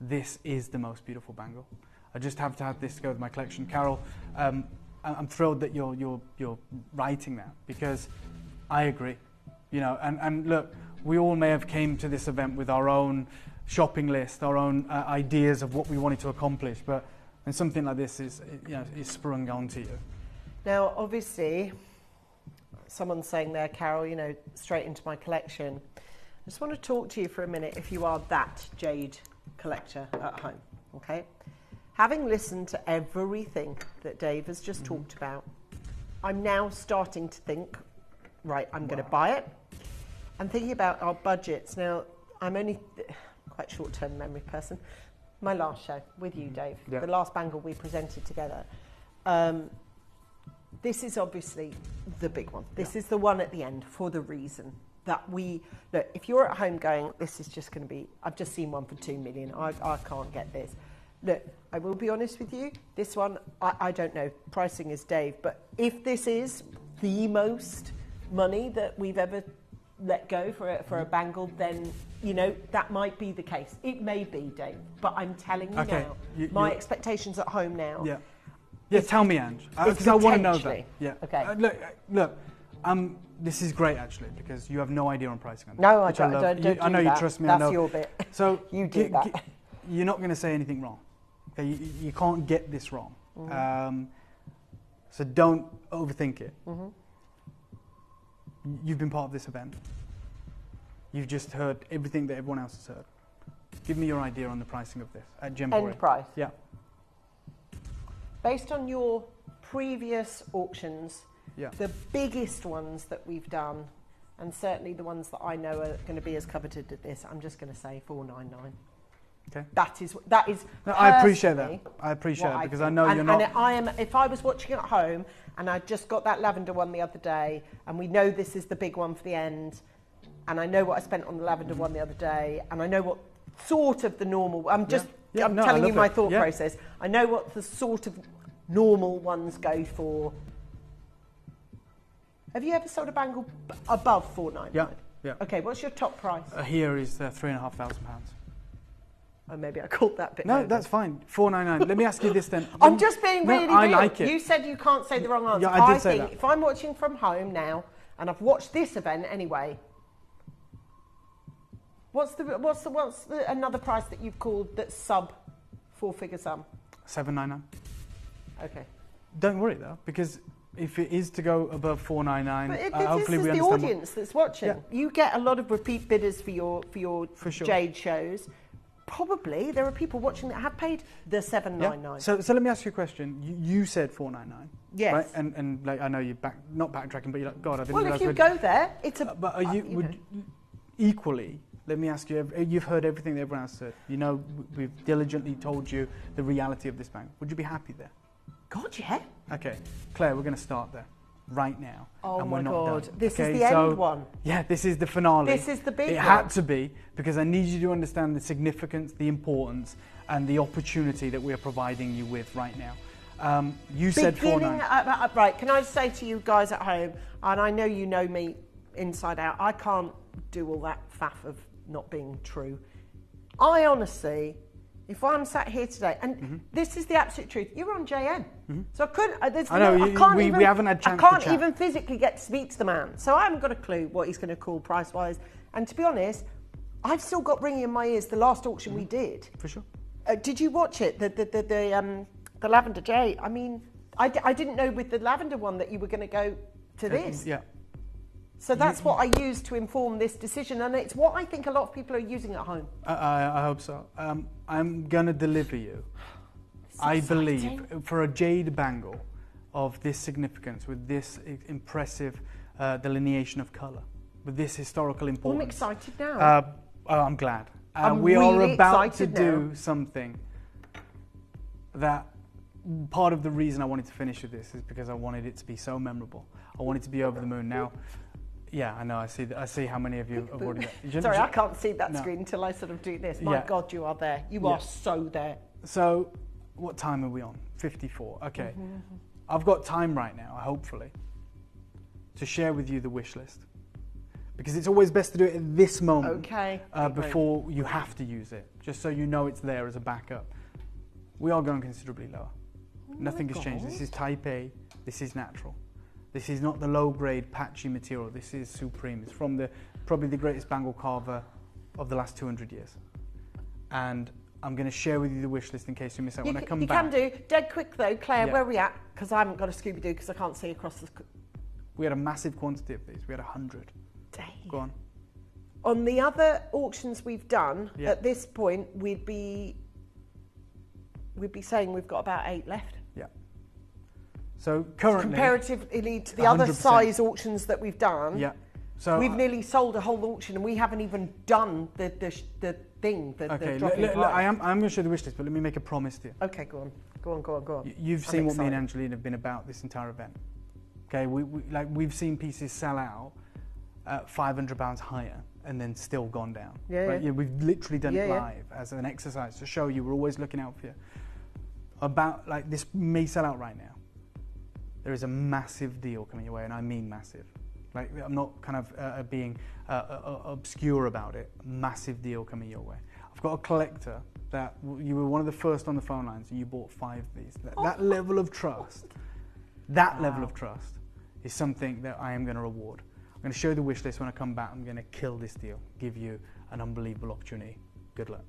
this is the most beautiful bangle. I just have to have this to go with my collection. Carol, I'm thrilled that you're writing that, because I agree. You know, and look, we all may have came to this event with our own shopping list, our own ideas of what we wanted to accomplish, but when something like this is sprung onto you. Now, obviously, someone's saying there, Carol, you know, straight into my collection. I just want to talk to you for a minute if you are that jade collector at home, okay? Having listened to everything that Dave has just talked about, I'm now starting to think, right, I'm going to buy it. I'm thinking about our budgets. Now, I'm only quite short-term memory person. My last show with you, Dave, the last bangle we presented together. This is obviously the big one. This is the one at the end for the reason that look, if you're at home going, this is just going to be, I've just seen one for 2 million, I can't get this. Look, I will be honest with you, this one, I don't know, pricing is Dave, but if this is the most money that we've ever let go for a bangle, then, you know, that might be the case. It may be, Dave, but I'm telling you now, my expectations at home now. Yeah. Yeah, tell me, Ange, because I want to know that. Yeah. Okay. Look, this is great actually, because you have no idea on pricing on that. No, I don't. I know you trust me. That's I know. your bit. So you do that. You're not going to say anything wrong. Okay, you can't get this wrong. So don't overthink it. You've been part of this event. You've just heard everything that everyone else has heard. Give me your idea on the pricing of this at Gemporia. End price. Yeah. Based on your previous auctions, the biggest ones that we've done, and certainly the ones that I know are going to be as coveted as this, I'm just going to say 499. Okay. That is. No, I appreciate that. I appreciate it, because I know you're not. And I am. If I was watching at home and I just got that lavender one the other day, and we know this is the big one for the end, and I know what I spent on the lavender one the other day, and I know what sort of the normal. I'm telling you my thought process. I know what the sort of normal ones go for. Have you ever sold a bangle above 499? Yeah. Okay, what's your top price? Here is £3,500. Oh, maybe I called that bit. No, that's fine. 499. Let me ask you this then. I'm just being really real. I like it. You said you can't say the wrong answer. Yeah, I did say think that. if I'm watching from home now, and I've watched this event anyway, what's the another price that you've called that's sub 4-figure sum? 799. Okay. Don't worry though, because if it is to go above 499, hopefully we understand. This is the audience that's watching. Yeah. You get a lot of repeat bidders for your sure. Jade shows. Probably there are people watching that have paid the 799. Yeah. So let me ask you a question. You said 499. Yes. Right? And like I know you're not backtracking, but you're like, God, I didn't. Well, if you go there, it's a. But are would equally? Let me ask you. You've heard everything that everyone else said. You know, we've diligently told you the reality of this bank. Would you be happy there? God, yeah. Okay, Claire, we're going to start there right now. Oh and my we're not God, done. this is the end one. Yeah, this is the finale. This is the big one. It had to be, because I need you to understand the significance, the importance, and the opportunity that we are providing you with right now. You said 499. Right, can I say to you guys at home, and I know you know me inside out, I can't do all that faff of not being true. I honestly, if I'm sat here today, and this is the absolute truth, you're on JM. So I couldn't, we haven't had a chance I can't to chat. even physically get to speak to the man. So I haven't got a clue what he's going to call price-wise. And to be honest, I've still got ringing in my ears the last auction we did. For sure. Did you watch it? The lavender jade. I mean, I didn't know with the lavender one that you were going to go to this. Yeah. So that's what I use to inform this decision, and it's what I think a lot of people are using at home. I hope so. I'm going to deliver you, I believe, for a jade bangle of this significance, with this impressive delineation of colour, with this historical importance. I'm excited now. I'm glad. I'm we really are about to excited do now. something that part of the reason I wanted to finish with this is because I wanted it to be so memorable. I wanted to be over the moon. Now, yeah, I know. I see how many of you have already. Sorry, I can't see that screen until I sort of do this. My God, you are there. You are so there. So, what time are we on? 54. Okay. I've got time right now, hopefully, to share with you the wish list. Because it's always best to do it at this moment before you have to use it, just so you know it's there as a backup. We are going considerably lower. Nothing has changed. This is type A, this is natural. This is not the low-grade patchy material, this is supreme. It's from probably the greatest bangle carver of the last 200 years. And I'm going to share with you the wish list in case you miss out when I come back. You can do. Dead quick though, Claire, where are we at? Because I haven't got a Scooby-Doo because I can't see across the... We had a massive quantity of these. We had 100. Dang. Go on. On the other auctions we've done, at this point, we'd be saying we've got about 8 left. Yeah. So currently, comparatively to the other 100%. size auctions that we've done, so we've nearly sold a whole auction and we haven't even done the thing. Okay, the I'm going to show the wish list, but let me make a promise to you. Okay, go on. You've seen what me and Angeline have been about this entire event. Okay, we've seen pieces sell out at £500 higher and then still gone down. We've literally done it live as an exercise to show you we're always looking out for you. This may sell out right now. There is a massive deal coming your way, and I mean massive. I'm not kind of being obscure about it. Massive deal coming your way. I've got a collector that you were one of the first on the phone lines, and you bought 5 of these. That level of trust, level of trust, is something that I am going to reward. I'm going to show you the wish list when I come back. I'm going to kill this deal, give you an unbelievable opportunity. Good luck.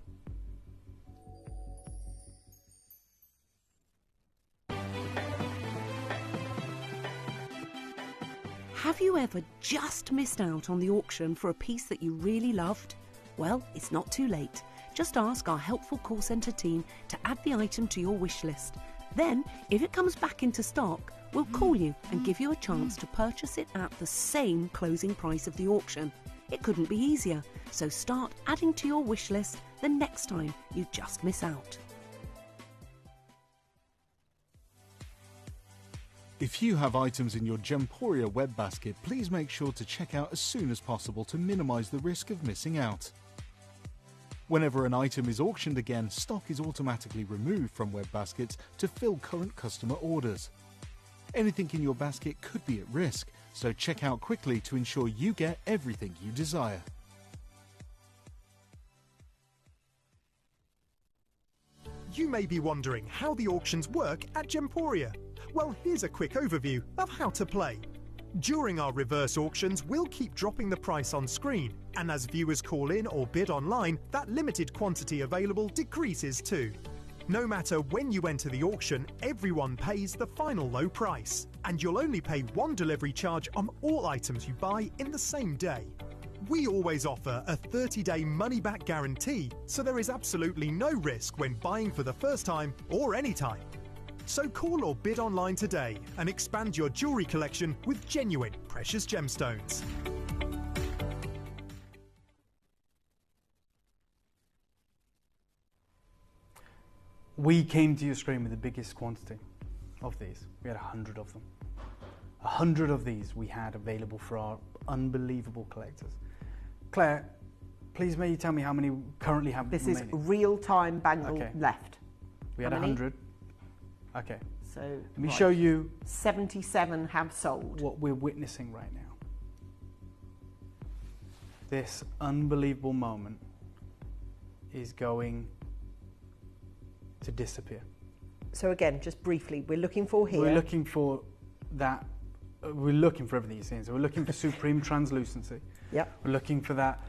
Have you ever just missed out on the auction for a piece that you really loved? Well, it's not too late. Just ask our helpful call centre team to add the item to your wish list. Then, if it comes back into stock, we'll call you and give you a chance to purchase it at the same closing price of the auction. It couldn't be easier, so start adding to your wish list the next time you just miss out. If you have items in your Gemporia web basket, please make sure to check out as soon as possible to minimise the risk of missing out. Whenever an item is auctioned again, stock is automatically removed from web baskets to fill current customer orders. Anything in your basket could be at risk, so check out quickly to ensure you get everything you desire. You may be wondering how the auctions work at Gemporia. Well, here's a quick overview of how to play. During our reverse auctions, we'll keep dropping the price on screen, and as viewers call in or bid online, that limited quantity available decreases too. No matter when you enter the auction, everyone pays the final low price, and you'll only pay one delivery charge on all items you buy in the same day. We always offer a 30-day money-back guarantee, so there is absolutely no risk when buying for the first time or any time. So call or bid online today and expand your jewellery collection with genuine precious gemstones. We came to your screen with the biggest quantity of these. We had 100 of them. 100 of these we had available for our unbelievable collectors. Claire, please may you tell me how many currently have This remaining? is real-time bangle left. We had 100. Okay. So let me show you 77 have sold. What we're witnessing right now. This unbelievable moment is going to disappear. So again, just briefly, we're looking for here. We're looking for that. We're looking for everything you're seeing. So we're looking for supreme translucency. Yep. We're looking for that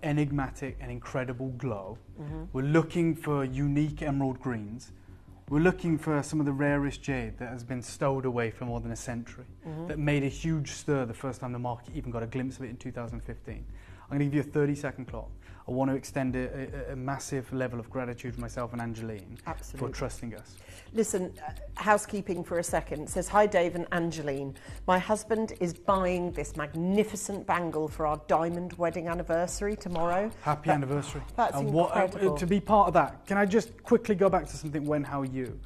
enigmatic and incredible glow. Mhm. We're looking for unique emerald greens. We're looking for some of the rarest jade that has been stowed away for more than a century, Mhm. that made a huge stir the first time the market even got a glimpse of it in 2015. I'm going to give you a 30-second clock. I want to extend a massive level of gratitude for myself and Angeline for trusting us. Listen, housekeeping for a second. It says, hi Dave and Angeline. My husband is buying this magnificent bangle for our diamond wedding anniversary tomorrow. Happy anniversary. That's incredible. To be part of that, can I just quickly go back to something When How You,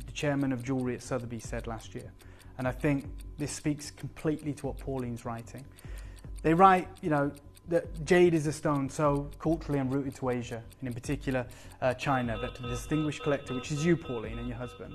the chairman of jewellery at Sotheby's, said last year. And I think this speaks completely to what Pauline's writing. They write, you know, that jade is a stone so culturally enrooted to Asia, and in particular China, that to the distinguished collector, which is you, Pauline, and your husband,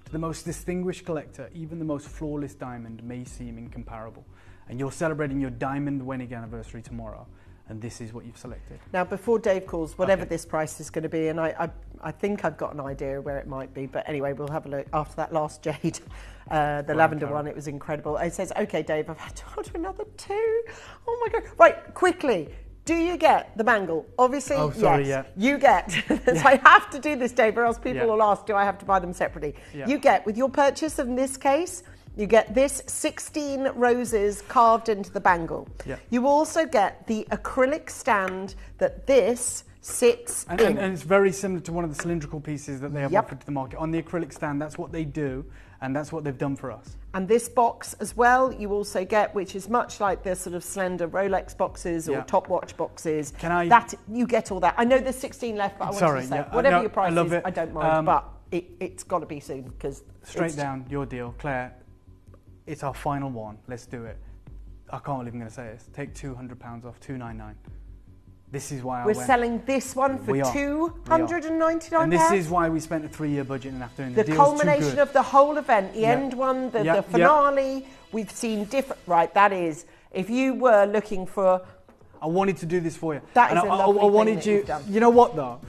to the most distinguished collector, even the most flawless diamond may seem incomparable. And you're celebrating your diamond wedding anniversary tomorrow, and this is what you've selected. Now, before Dave calls, whatever this price is going to be, and I think I've got an idea where it might be, but anyway, we'll have a look after that last jade. The lavender one, it was incredible. It says, okay, Dave, I've had to order another 2. Oh my God. Right, quickly. Do you get the bangle? Obviously, yes. You get. So I have to do this, Dave, or else people will ask, do I have to buy them separately? You get, with your purchase in this case, you get this 16 roses carved into the bangle. You also get the acrylic stand that this sits in. And it's very similar to one of the cylindrical pieces that they have offered to the market. On the acrylic stand, that's what they do, and that's what they've done for us. And this box as well, you also get, which is much like the sort of slender Rolex boxes or top watch boxes. That you get all that. I know there's 16 left, but I want to say, whatever your price is, I don't mind. But it's got to be soon, because straight down your deal, Claire. It's our final one. Let's do it. I can't believe I'm going to say this. Take £200 off, $299. This is why we're selling this one for £299. And this is why we spent a 3-year budget and after the culmination of the whole event, the end one, the finale. We've seen different. Right, that is. If you were looking for, I wanted to do this for you. That is a lovely thing wanted that you. You've done. You know what though?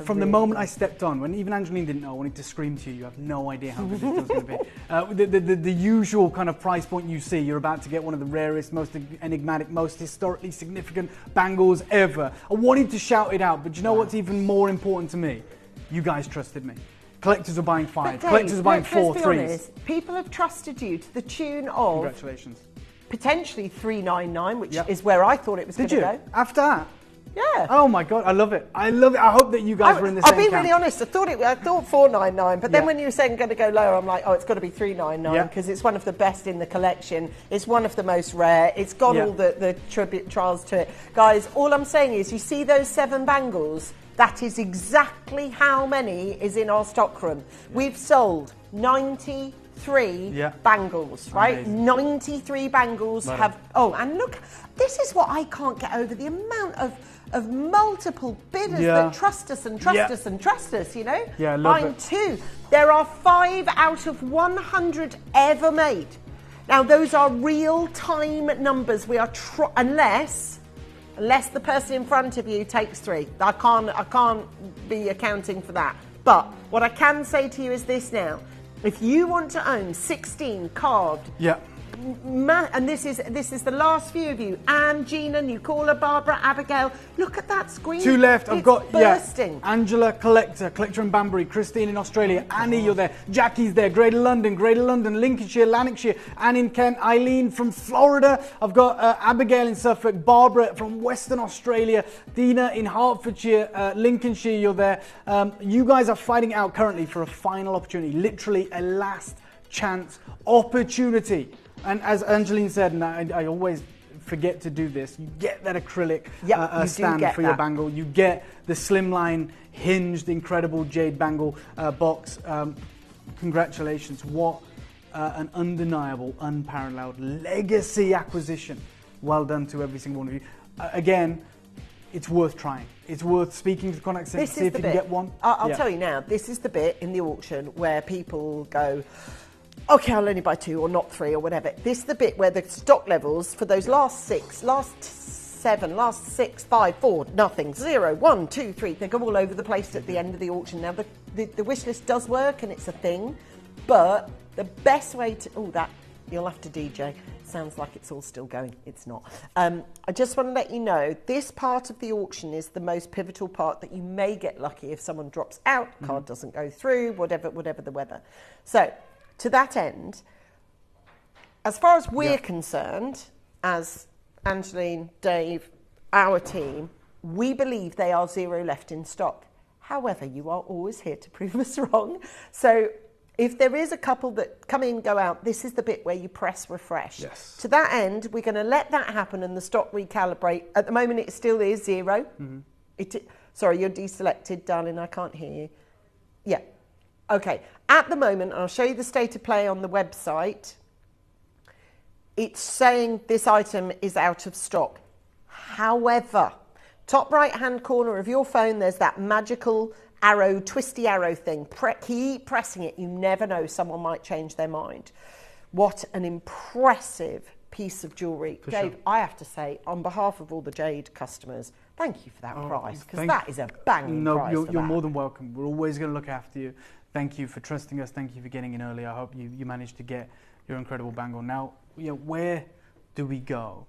From the moment I stepped on, when even Angeline didn't know, I wanted to scream to you. You have no idea how good this was going to be. The usual kind of price point you see. You're about to get one of the rarest, most enigmatic, most historically significant bangles ever. I wanted to shout it out, but you know what's even more important to me? You guys trusted me. Collectors are buying 5. Collectors are buying 4 3s. Honest, people have trusted you to the tune of. Congratulations. Potentially $399, which is where I thought it was going to go. After that? Yeah. Oh my God, I love it. I love it. I hope that you guys were in the same I'll be really honest. I thought $499, but then when you were saying going to go lower, I'm like, oh, it's got to be $399 because it's one of the best in the collection. It's one of the most rare. It's got all the tribute trials to it. Guys, all I'm saying is, you see those 7 bangles? That is exactly how many is in our stockroom. We've sold 93 bangles, right? Amazing. 93 bangles have. Oh, and look, this is what I can't get over, the amount of multiple bidders that trust us and trust us and trust us, you know? Yeah, I love Buying it. 2. There are 5 out of 100 ever made. Now, those are real-time numbers. We are unless the person in front of you takes 3. I can't be accounting for that. But what I can say to you is this now. If you want to own 16 carved, and this is the last few of you, Anne, Gina, Nicola, Barbara, Abigail, look at that screen. 2 left. I've got bursting. Angela, collector in Banbury, Christine in Australia, Annie, you're there, Jackie's there, Greater London, Lincolnshire, Lanarkshire, Anne in Kent, Eileen from Florida. I've got Abigail in Suffolk, Barbara from Western Australia, Dina in Hertfordshire, Lincolnshire, you're there. You guys are fighting out currently for a final opportunity, literally a last chance opportunity. And as Angeline said, and I always forget to do this, you get that acrylic stand for your bangle. You get the slimline, hinged, incredible jade bangle box. Congratulations. What an undeniable, unparalleled legacy acquisition. Well done to every single one of you. Again, it's worth trying. It's worth speaking to the contact centre to see if you can get one. I'll tell you now, this is the bit in the auction where people go, okay, I'll only buy 2 or not 3 or whatever. This is the bit where the stock levels for those last 6, last 7, last 6, 5, 4, nothing, 0, 1, 2, 3. They go all over the place at the end of the auction. Now, the wish list does work and it's a thing, but the best way to... Oh, that, you'll have to DJ. Sounds like it's all still going. It's not. I just want to let you know, this part of the auction is the most pivotal part that you may get lucky if someone drops out, card doesn't go through, whatever the weather. So... to that end, as far as we're concerned, as Angeline, Dave, our team, we believe they are 0 left in stock. However, you are always here to prove us wrong. So if there is a couple that come in, go out, this is the bit where you press refresh. Yes. To that end, we're going to let that happen and the stock recalibrate. At the moment, it still is 0. Sorry, you're deselected, darling. I can't hear you. Yeah. Okay. At the moment, I'll show you the state of play on the website. It's saying this item is out of stock. However, top right-hand corner of your phone, there's that magical arrow, twisty arrow thing. Keep pressing it. You never know. Someone might change their mind. What an impressive piece of jewellery. Dave, I have to say, on behalf of all the Jade customers, thank you for that price, because that is a banging price. You're more than welcome. We're always going to look after you. Thank you for trusting us. Thank you for getting in early. I hope you managed to get your incredible bangle. Now, where do we go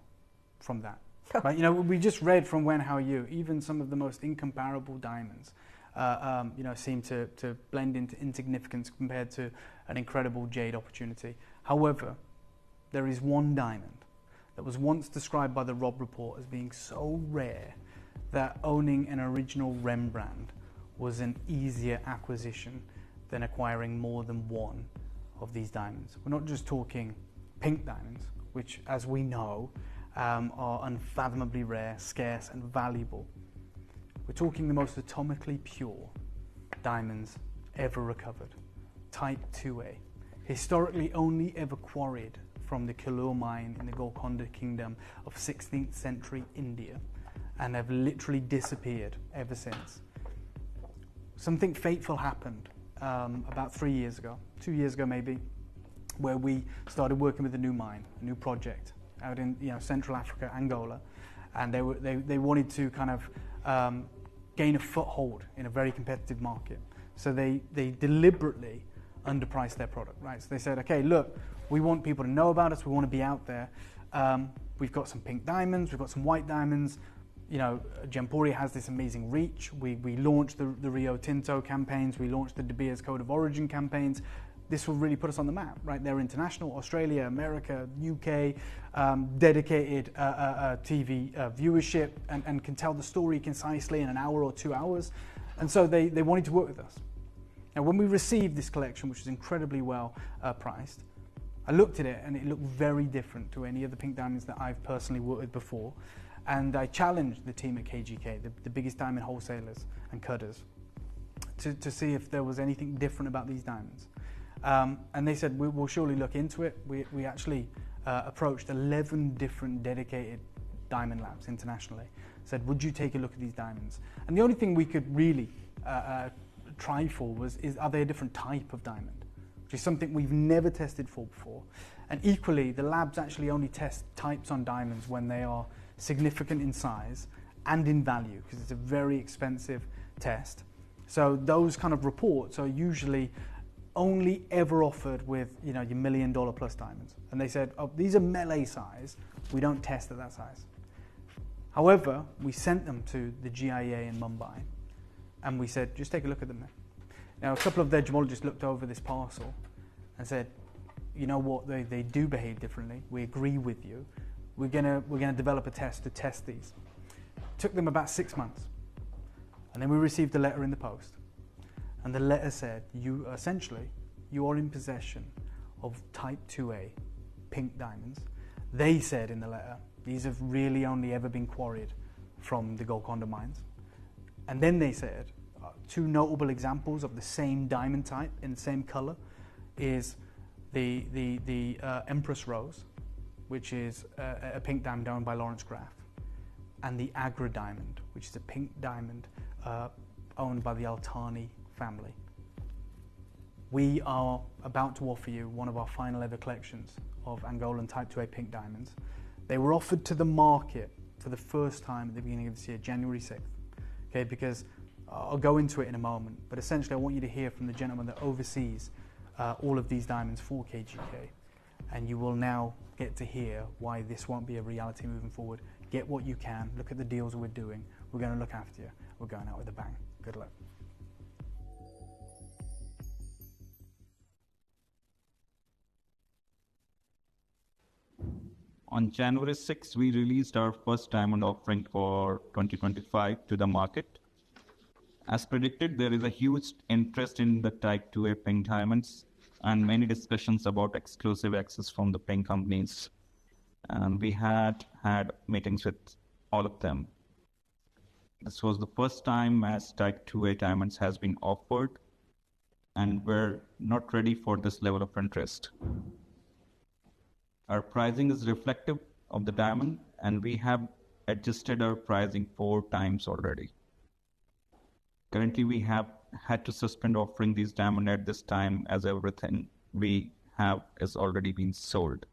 from that? Right? We just read from When How You, even some of the most incomparable diamonds, seem to blend into insignificance compared to an incredible jade opportunity. However, there is one diamond that was once described by the Robb Report as being so rare that owning an original Rembrandt was an easier acquisition than acquiring more than one of these diamonds. We're not just talking pink diamonds, which, as we know, are unfathomably rare, scarce, and valuable. We're talking the most atomically pure diamonds ever recovered, Type 2A, historically only ever quarried from the Killur mine in the Golconda Kingdom of 16th century India, and have literally disappeared ever since. Something fateful happened about 3 years ago, 2 years ago maybe, where we started working with a new mine, a new project out in Central Africa, Angola, and they wanted to kind of gain a foothold in a very competitive market. So they deliberately underpriced their product, right? So they said, okay, look, we want people to know about us, we want to be out there. We've got some pink diamonds, we've got some white diamonds. Gemporia has this amazing reach. We launched the Rio Tinto campaigns, we launched the De Beers Code of Origin campaigns. This will really put us on the map, right? They're international, Australia, America, UK, dedicated TV viewership, and can tell the story concisely in an hour or 2 hours. And so they wanted to work with us. Now, when we received this collection, which was incredibly well priced, I looked at it and it looked very different to any of the pink diamonds that I've personally worked with before. And I challenged the team at KGK, the biggest diamond wholesalers and cutters, to see if there was anything different about these diamonds. And they said, we'll surely look into it. We actually approached 11 different dedicated diamond labs internationally. Said, would you take a look at these diamonds? And the only thing we could really try for are they a different type of diamond? Which is something we've never tested for before. And equally, the labs actually only test types on diamonds when they are significant in size and in value, because it's a very expensive test. So those kind of reports are usually only ever offered with your $1 million plus diamonds. And they said, oh, these are melee size, we don't test at that size. However, we sent them to the GIA in Mumbai and we said, just take a look at them now. Now, a couple of their gemologists looked over this parcel and said, you know what, they do behave differently. We agree with you. We're gonna develop a test to test these. Took them about 6 months. And then we received a letter in the post. And the letter said, you are in possession of Type 2A pink diamonds. They said in the letter, these have really only ever been quarried from the Golconda mines. And then they said, two notable examples of the same diamond type in the same color is the Empress Rose, which is a pink diamond owned by Lawrence Graff, and the Agra diamond, which is a pink diamond owned by the Altani family. We are about to offer you one of our final ever collections of Angolan Type 2A pink diamonds. They were offered to the market for the first time at the beginning of this year, January 6th. Okay, because I'll go into it in a moment, but essentially I want you to hear from the gentleman that oversees all of these diamonds for KGK, and you will now get to hear why this won't be a reality moving forward. Get what you can, look at the deals we're doing, we're going to look after you, we're going out with a bang. Good luck. On January 6th, we released our first diamond offering for 2025 to the market. As predicted, there is a huge interest in the Type 2A pink diamonds and many discussions about exclusive access from the pink companies. And we had meetings with all of them. This was the first time as Type 2A diamonds has been offered, and we're not ready for this level of interest. Our pricing is reflective of the diamond, and we have adjusted our pricing 4 times already. Currently, we have had to suspend offering these diamonds at this time as everything we have is already been sold.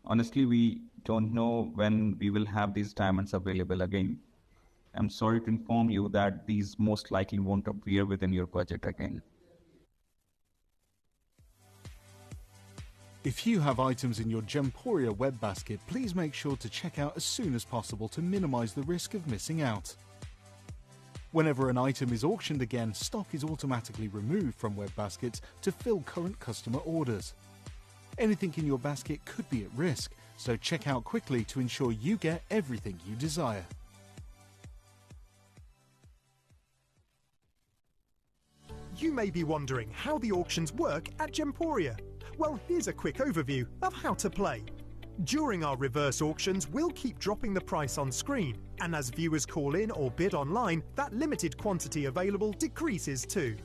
Honestly, we don't know when we will have these diamonds available again. I'm sorry to inform you that these most likely won't appear within your budget again. If you have items in your Gemporia web basket, please make sure to check out as soon as possible to minimize the risk of missing out. Whenever an item is auctioned again, stock is automatically removed from web baskets to fill current customer orders. Anything in your basket could be at risk, so check out quickly to ensure you get everything you desire. You may be wondering how the auctions work at Gemporia. Well, here's a quick overview of how to play. During our reverse auctions, we'll keep dropping the price on screen, and as viewers call in or bid online, that limited quantity available decreases too.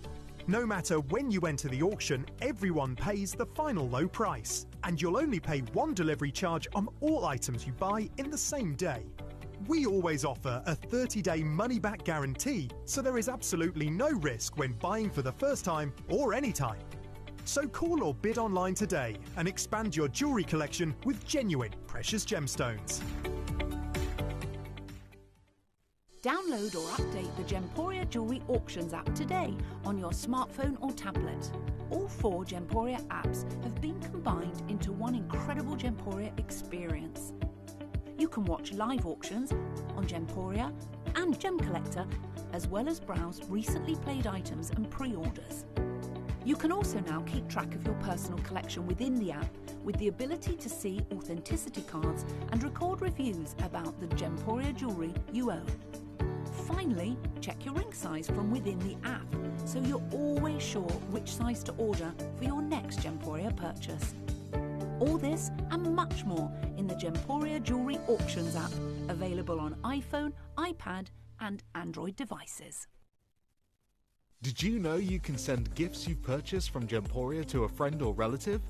No matter when you enter the auction, everyone pays the final low price, and you'll only pay one delivery charge on all items you buy in the same day. We always offer a 30-day money-back guarantee, so there is absolutely no risk when buying for the first time or any time. So call or bid online today and expand your jewellery collection with genuine precious gemstones. Download or update the Gemporia Jewellery Auctions app today on your smartphone or tablet. All 4 Gemporia apps have been combined into one incredible Gemporia experience. You can watch live auctions on Gemporia and Gem Collector, as well as browse recently played items and pre-orders. You can also now keep track of your personal collection within the app with the ability to see authenticity cards and record reviews about the Gemporia jewellery you own. Finally, check your ring size from within the app so you're always sure which size to order for your next Gemporia purchase. All this and much more in the Gemporia Jewellery Auctions app, available on iPhone, iPad and Android devices. Did you know you can send gifts you've purchased from Gemporia to a friend or relative?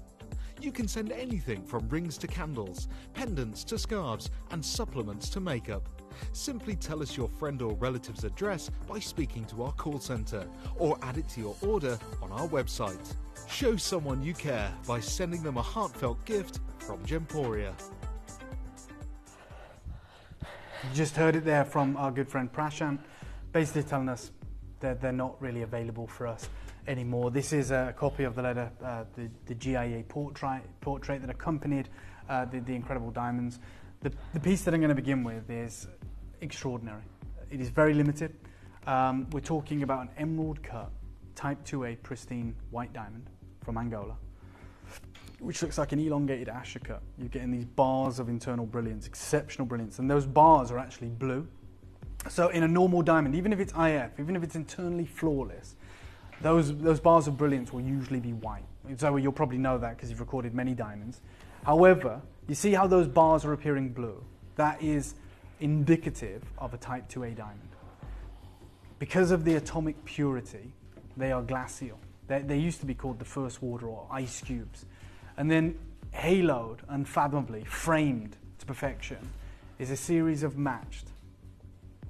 You can send anything from rings to candles, pendants to scarves and supplements to makeup. Simply tell us your friend or relative's address by speaking to our call centre or add it to your order on our website. Show someone you care by sending them a heartfelt gift from Gemporia. You just heard it there from our good friend Prashant, basically telling us that they're not really available for us anymore. This is a copy of the letter, the GIA portrait that accompanied the incredible diamonds. The piece that I'm going to begin with is extraordinary. It is very limited. We're talking about an emerald cut, Type 2A pristine white diamond from Angola, which looks like an elongated Asher cut. You're getting these bars of internal brilliance, exceptional brilliance, and those bars are actually blue. So in a normal diamond, even if it's IF, even if it's internally flawless, those bars of brilliance will usually be white. So you'll probably know that because you've recorded many diamonds. However, you see how those bars are appearing blue? That is indicative of a Type 2A diamond. Because of the atomic purity, they are glacial. They used to be called the first water or ice cubes. And then haloed, unfathomably, framed to perfection, is a series of matched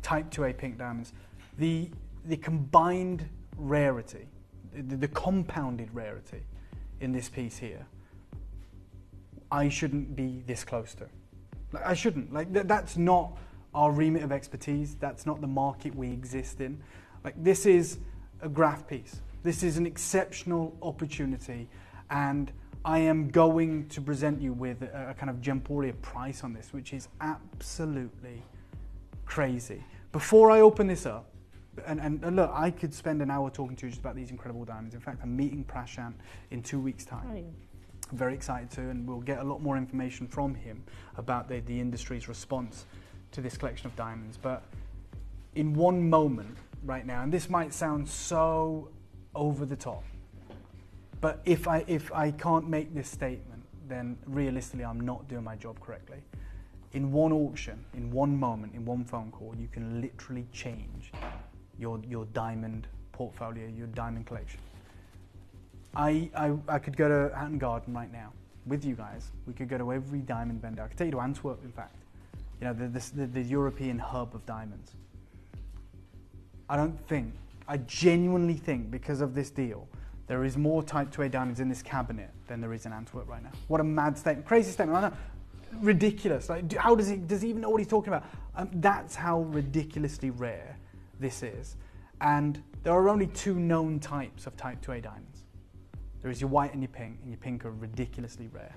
Type 2A pink diamonds. The combined rarity, the compounded rarity in this piece here, I shouldn't be this close to. Like, I shouldn't. Like that's not our remit of expertise. That's not the market we exist in. Like this is a graph piece. This is an exceptional opportunity, and I am going to present you with a kind of Gemporia price on this, which is absolutely crazy. Before I open this up, and look, I could spend an hour talking to you just about these incredible diamonds. In fact, I'm meeting Prashant in 2 weeks' time. very excited to, and we'll get a lot more information from him about the industry's response to this collection of diamonds. But in one moment right now, and this might sound so over the top, but if I can't make this statement, then realistically I'm not doing my job correctly. In one auction, in one moment, in one phone call, you can literally change your diamond portfolio, your diamond collection. I could go to Hatton Garden right now with you guys. We could go to every diamond vendor. I could take you to Antwerp, in fact. You know, the European hub of diamonds. I genuinely think, because of this deal, there is more Type 2A diamonds in this cabinet than there is in Antwerp right now. What a mad statement, crazy statement, I know. Ridiculous. Like, how does he even know what he's talking about? That's how ridiculously rare this is. And there are only two known types of Type 2A diamonds. There is your white and your pink are ridiculously rare.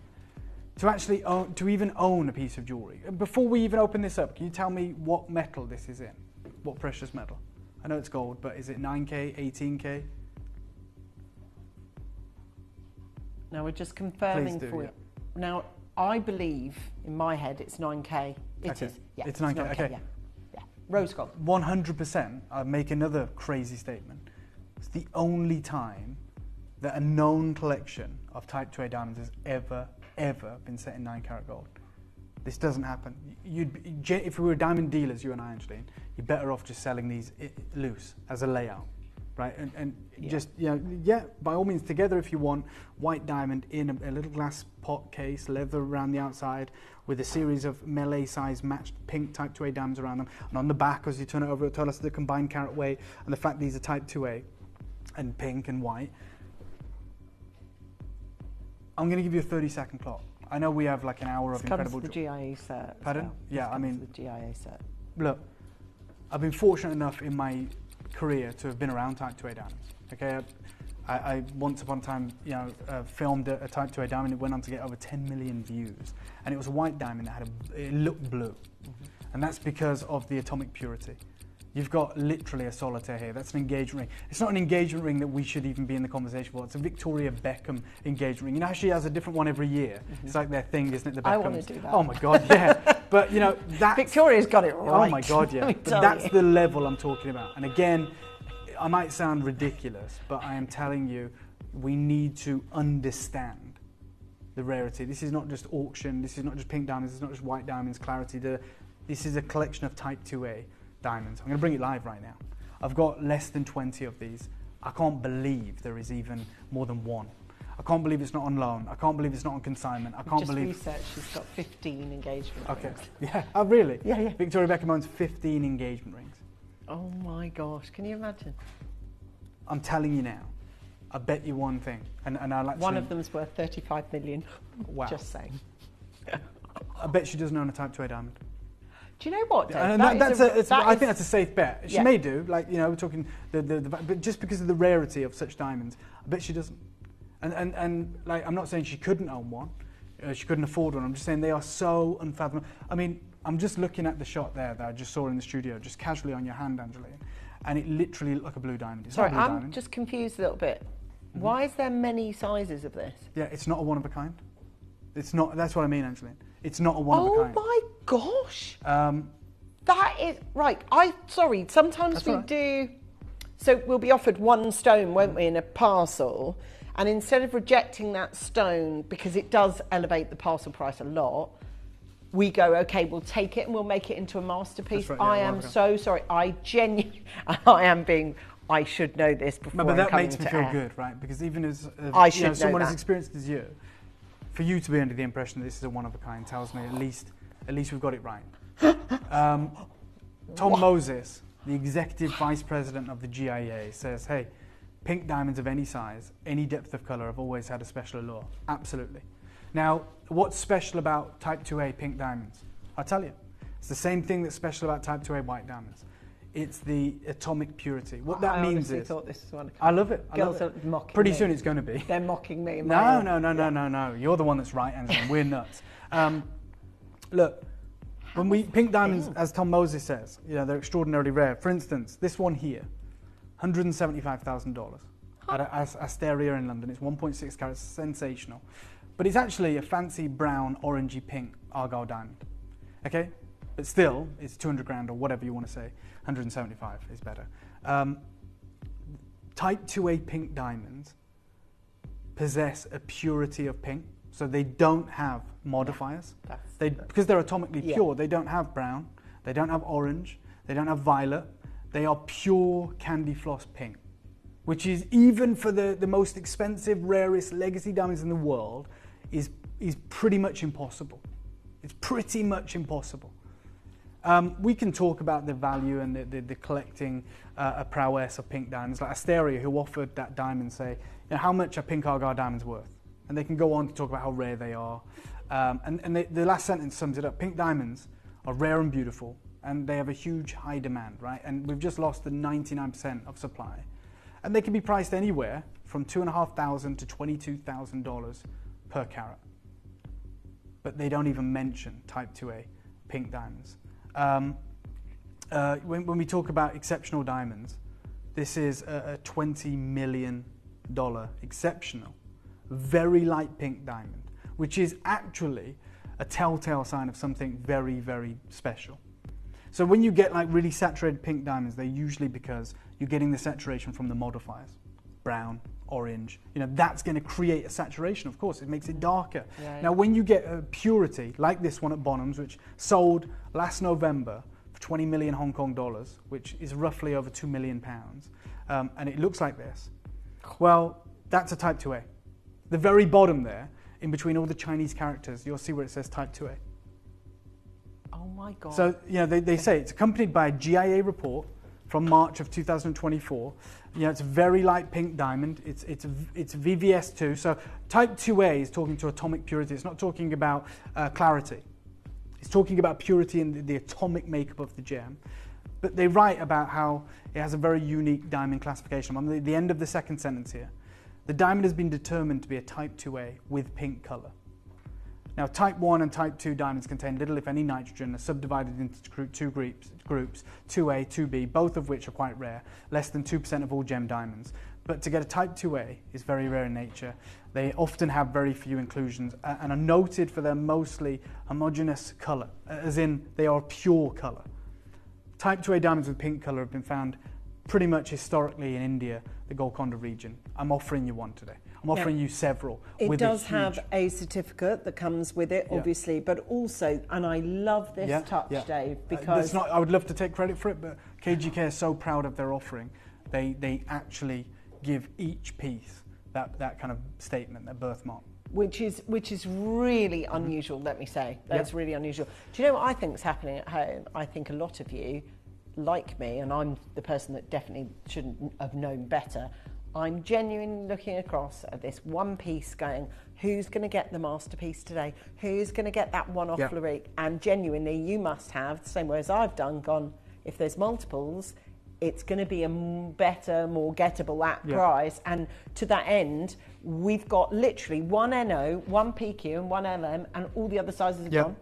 To actually even own a piece of jewelry, before we even open this up, can you tell me what metal this is in? What precious metal? I know it's gold, but is it 9K, 18K? Now we're just confirming Please do, for yeah. you. Now, I believe, in my head, it's 9K. It Okay. is. Yeah, It's 9K, okay. Yeah. Rose gold. 100%, I'll make another crazy statement. It's the only time that a known collection of Type 2A diamonds has ever been set in 9-carat gold. This doesn't happen. If we were diamond dealers, you and I, Angeline, you're better off just selling these loose as a layout, right? And just, by all means, together if you want, white diamond in a little glass pot case, leather around the outside, with a series of melee size matched pink Type 2A diamonds around them. And on the back, as you turn it over, it'll tell us the combined carat weight and the fact these are Type 2A and pink and white. I'm going to give you a 30-second clock. I know we have like an hour of incredible... This comes the GIA set. Pardon? Well. Yeah, I mean... the GIA set. Look, I've been fortunate enough in my career to have been around Type 2A diamonds. Okay, I once upon a time, filmed a Type 2A diamond. It went on to get over 10 million views, and it was a white diamond that it looked blue, and that's because of the atomic purity. You've got literally a solitaire here. That's an engagement ring. It's not an engagement ring that we should even be in the conversation for. It's a Victoria Beckham engagement ring. You know how she has a different one every year? It's like their thing, isn't it? The Beckhams. I want to do that. Oh my God, yeah. But that's... Victoria's got it right. Oh my God, yeah. But that's the level I'm talking about. And again, I might sound ridiculous, but I am telling you, we need to understand the rarity. This is not just auction. This is not just pink diamonds. This is not just white diamonds, clarity. This is a collection of Type 2A diamonds. I'm going to bring it live right now. I've got less than 20 of these. I can't believe there is even more than one. I can't believe it's not on loan. I can't believe it's not on consignment. I can't believe... Just research, she's got 15 engagement Okay. rings. Yeah. Oh, really? Yeah. Victoria Beckham owns 15 engagement rings. Oh my gosh, can you imagine? I'm telling you now. I bet you one thing. And I'll actually... One of them's worth 35 million. Wow. Just saying. I bet she doesn't own a Type 2A diamond. Do you know what, Dave? And I think that's a safe bet. She may do, we're talking but just because of the rarity of such diamonds, I bet she doesn't. And I'm not saying she couldn't own one, she couldn't afford one. I'm just saying they are so unfathomable. I mean, I'm just looking at the shot there that I just saw in the studio, just casually on your hand, Angeline, and it literally looked like a blue diamond. It's Sorry, not a blue I'm diamond. just confused a little bit. Why is there many sizes of this? Yeah, it's not a one of a kind. It's not. That's what I mean, Angeline. It's not a one of a kind. Oh my gosh! That is right. Sometimes we do. So we'll be offered one stone, won't we, in a parcel, and instead of rejecting that stone because it does elevate the parcel price a lot, we go, okay, we'll take it and we'll make it into a masterpiece. Right, yeah, I am so sorry. I should know this before. But that coming makes me to feel air. good, right? Because even as someone as experienced as you, for you to be under the impression that this is a one of a kind tells me at least we've got it right. Tom Moses, the executive vice president of the GIA, says, hey, pink diamonds of any size, any depth of colour have always had a special allure. Absolutely. Now, what's special about Type 2A pink diamonds? I'll tell you. It's the same thing that's special about Type 2A white diamonds. It's the atomic purity. What that means is... thought this was one. I love it. Girls are mocking Pretty me. soon it's going to be. They're mocking me. No. You're the one that's right, Angeline. We're nuts. Look, pink diamonds, as Tom Moses says, they're extraordinarily rare. For instance, this one here, $175,000 at Asteria in London. It's 1.6 carats, sensational. but it's actually a fancy brown, orangey pink Argyle diamond. Okay, but still, it's 200 grand or whatever you want to say. 175 is better. Type 2A pink diamonds possess a purity of pink, so they don't have modifiers. Because they're atomically pure, they don't have brown, they don't have orange, they don't have violet. They are pure candy floss pink, which is, even for the most expensive, rarest legacy diamonds in the world, is pretty much impossible. It's pretty much impossible. We can talk about the value and the collecting prowess of pink diamonds. Like Asteria, who offered that diamond, say, how much are pink Argyle diamonds worth? And they can go on to talk about how rare they are. The last sentence sums it up. Pink diamonds are rare and beautiful, and they have a huge high demand, right? And we've just lost the 99% of supply. And they can be priced anywhere from $2,500 to $22,000 per carat. But they don't even mention Type 2A pink diamonds. When we talk about exceptional diamonds, this is a $20 million exceptional, very light pink diamond, which is actually a telltale sign of something very, very special. So when you get like really saturated pink diamonds, they're usually because you're getting the saturation from the modifiers, brown, orange. That's going to create a saturation, of course. It makes it darker. Yeah. Now, when you get a purity, like this one at Bonhams, which sold last November for 20 million Hong Kong dollars, which is roughly over 2 million pounds, and it looks like this, well, that's a Type 2A. The very bottom there, in between all the Chinese characters, you'll see where it says Type 2A. Oh my God. So, they say it's accompanied by a GIA report from March of 2024. It's a very light pink diamond. It's VVS2. So Type 2A is talking to atomic purity. It's not talking about clarity. It's talking about purity and the atomic makeup of the gem. But they write about how it has a very unique diamond classification. On the end of the second sentence here, the diamond has been determined to be a Type 2A with pink color. Now, Type 1 and Type 2 diamonds contain little, if any, nitrogen, are subdivided into two groups, 2A, 2B, both of which are quite rare, less than 2% of all gem diamonds. But to get a Type 2A is very rare in nature. They often have very few inclusions and are noted for their mostly homogeneous color, as in they are pure color. Type 2A diamonds with pink color have been found pretty much historically in India, the Golconda region. I'm offering you one today. I'm offering you several. It does have a certificate that comes with it, obviously, but also, and I love this touch, Dave, because... I would love to take credit for it, but KGK is so proud of their offering. They actually give each piece that kind of statement, that birthmark. Which is really unusual, let me say. That's really unusual. Do you know what I think is happening at home? I think a lot of you, like me, and I'm the person that definitely shouldn't have known better, I'm genuinely looking across at this one piece going, who's going to get the masterpiece today? Who's going to get that one-off Larique? And genuinely, you must have, the same way as I've done, gone, if there's multiples, it's going to be a better, more gettable at price. And to that end, we've got literally one NO, one PQ and one LM, and all the other sizes are gone.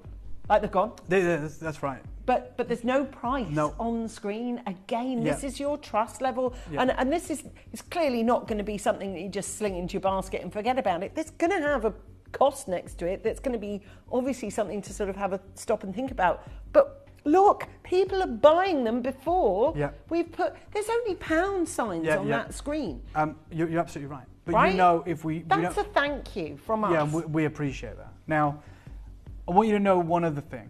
Like they're gone. That's right. But there's no price on screen. Again, this is your trust level. And this is clearly not going to be something that you just sling into your basket and forget about it. There's going to have a cost next to it. That's going to be obviously something to sort of have a stop and think about. But look, people are buying them before we've put... There's only pound signs on that screen. You're absolutely right. But right? If we... That's a thank you from us. Yeah, we appreciate that. Now, I want you to know one other thing.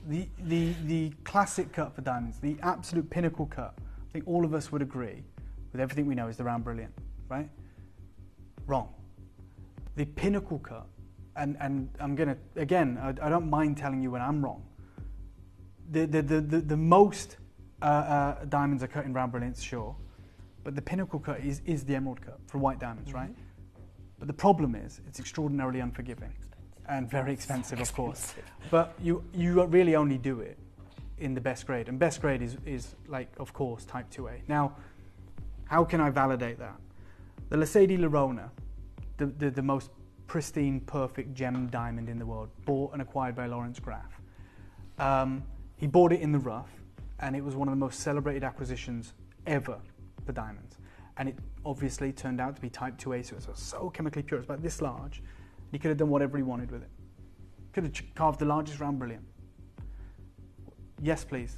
The classic cut for diamonds, the absolute pinnacle cut, I think all of us would agree with everything we know is the round brilliant, right? Wrong. The pinnacle cut, and I'm going to, again, I don't mind telling you when I'm wrong. The most diamonds are cut in round brilliants, sure, but the pinnacle cut is the emerald cut for white diamonds, right? But the problem is it's extraordinarily unforgiving. And very expensive, of course. But you really only do it in the best grade. And best grade is like, of course, Type 2A. Now, how can I validate that? The Lesedi Lerona, the most pristine, perfect gem diamond in the world, bought and acquired by Lawrence Graff. He bought it in the rough, and it was one of the most celebrated acquisitions ever for diamonds. And it obviously turned out to be Type 2A, so it's so chemically pure. It's about this large. He could have done whatever he wanted with it. Could have carved the largest round brilliant. Yes, please.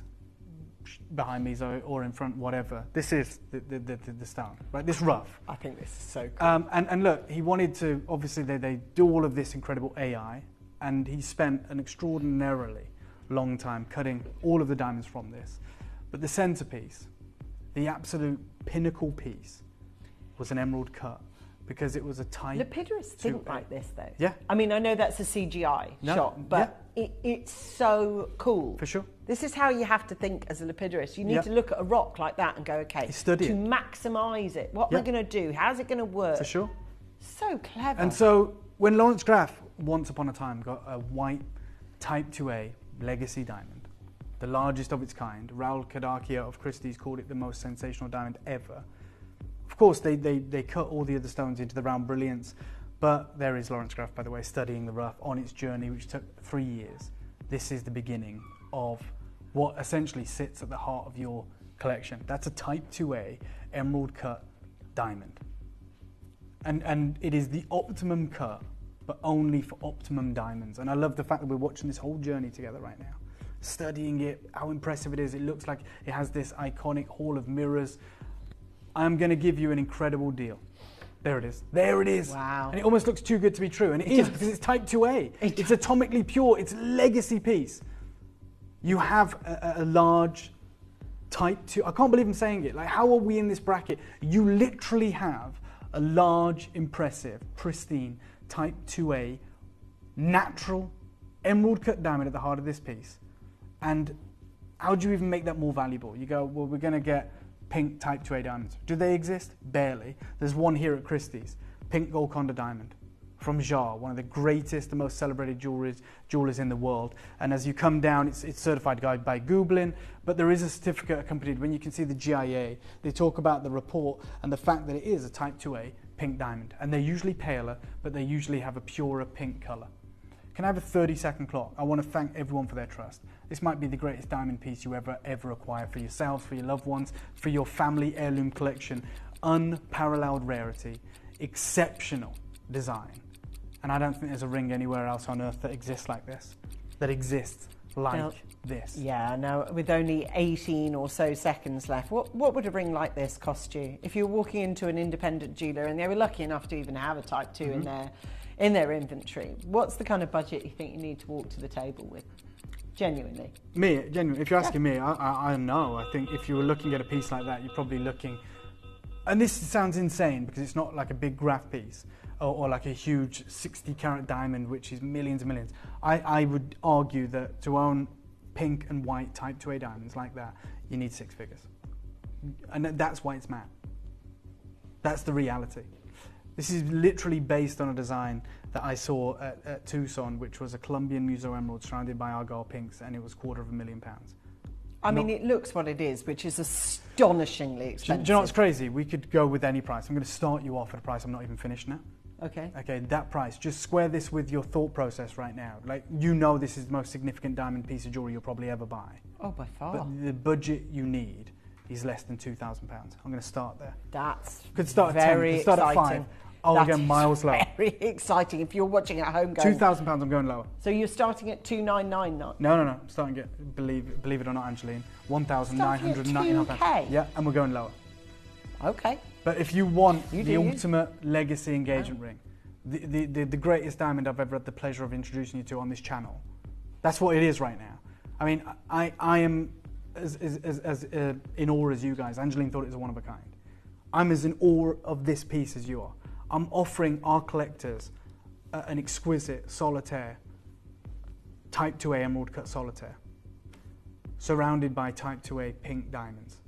Behind me, Zoe, or in front, whatever. This is the stone, right? This rough. I think this is so cool. And look, he wanted to, obviously they do all of this incredible AI, and he spent an extraordinarily long time cutting all of the diamonds from this. But the centerpiece, the absolute pinnacle piece, was an emerald cut, because it was a tight... Lapidarists think like this, though. Yeah. I mean, I know that's a CGI shot, but it's so cool. For sure. This is how you have to think as a lapidarist. You need to look at a rock like that and go, okay, study to it. maximise it, what am I going to do? How's it going to work? For sure. So clever. And so, when Lawrence Graff, once upon a time, got a white Type 2A legacy diamond, the largest of its kind, Raoul Kadakia of Christie's called it the most sensational diamond ever. Of course, they cut all the other stones into the round brilliance, but there is Lawrence Graff, by the way, studying the rough on its journey, which took 3 years. This is the beginning of what essentially sits at the heart of your collection. That's a Type 2A emerald cut diamond. And it is the optimum cut, but only for optimum diamonds. And I love the fact that we're watching this whole journey together right now, studying it, how impressive it is. It looks like it has this iconic hall of mirrors. I'm going to give you an incredible deal. There it is. There it is. Wow. And it almost looks too good to be true. And it is, because it's Type 2A. It's atomically pure. It's a legacy piece. You have a large Type 2. I can't believe I'm saying it. Like, how are we in this bracket? You literally have a large, impressive, pristine Type 2A natural emerald cut diamond at the heart of this piece. And how do you even make that more valuable? You go, well, we're going to get pink Type 2A diamonds. Do they exist? Barely. There's one here at Christie's, pink Golconda diamond from Jar, one of the greatest and most celebrated jewelers in the world. And as you come down, it's certified by Googling, but there is a certificate accompanied. When you can see the GIA, they talk about the report and the fact that it is a Type 2A pink diamond. And they're usually paler, but they usually have a purer pink color. Can I have a 30-second clock? I want to thank everyone for their trust. This might be the greatest diamond piece you ever acquire for yourselves, for your loved ones, for your family heirloom collection. Unparalleled rarity, exceptional design. And I don't think there's a ring anywhere else on earth that exists like this, that exists like this. Yeah, now with only 18 or so seconds left, what would a ring like this cost you? If you were walking into an independent jeweler and they were lucky enough to even have a Type 2 in their inventory, what's the kind of budget you think you need to walk to the table with? Genuinely. Genuinely. If you're asking me, I know. I think if you were looking at a piece like that, you're probably looking, and this sounds insane because it's not like a big graph piece or like a huge 60-carat diamond, which is millions and millions. I would argue that to own pink and white Type 2A diamonds like that, you need 6 figures. And that's why it's mad. That's the reality. This is literally based on a design that I saw at Tucson, which was a Colombian Muso emerald surrounded by Argyle pinks, and it was £250,000. I mean, it looks what it is, which is astonishingly expensive. Do you know what's crazy? We could go with any price. I'm going to start you off at a price I'm not even finished now. Okay. Okay, that price. Just square this with your thought process right now. Like, you know this is the most significant diamond piece of jewellery you'll probably ever buy. Oh, by far. But the budget you need is less than £2,000. I'm going to start there. That's could start at 10, could start at 5. I'll go miles lower. Very exciting. If you're watching at home going... £2,000, I'm going lower. So you're starting at 299 now? No. I'm starting at, believe it or not, Angeline, £1,999. Yeah, and we're going lower. Okay. But if you want the ultimate legacy engagement ring, the greatest diamond I've ever had the pleasure of introducing you to on this channel, that's what it is right now. I mean, I am as in awe as you guys. Angeline thought it was a one of a kind. I'm as in awe of this piece as you are. I'm offering our collectors an exquisite solitaire, Type 2A emerald cut solitaire, surrounded by Type 2A pink diamonds.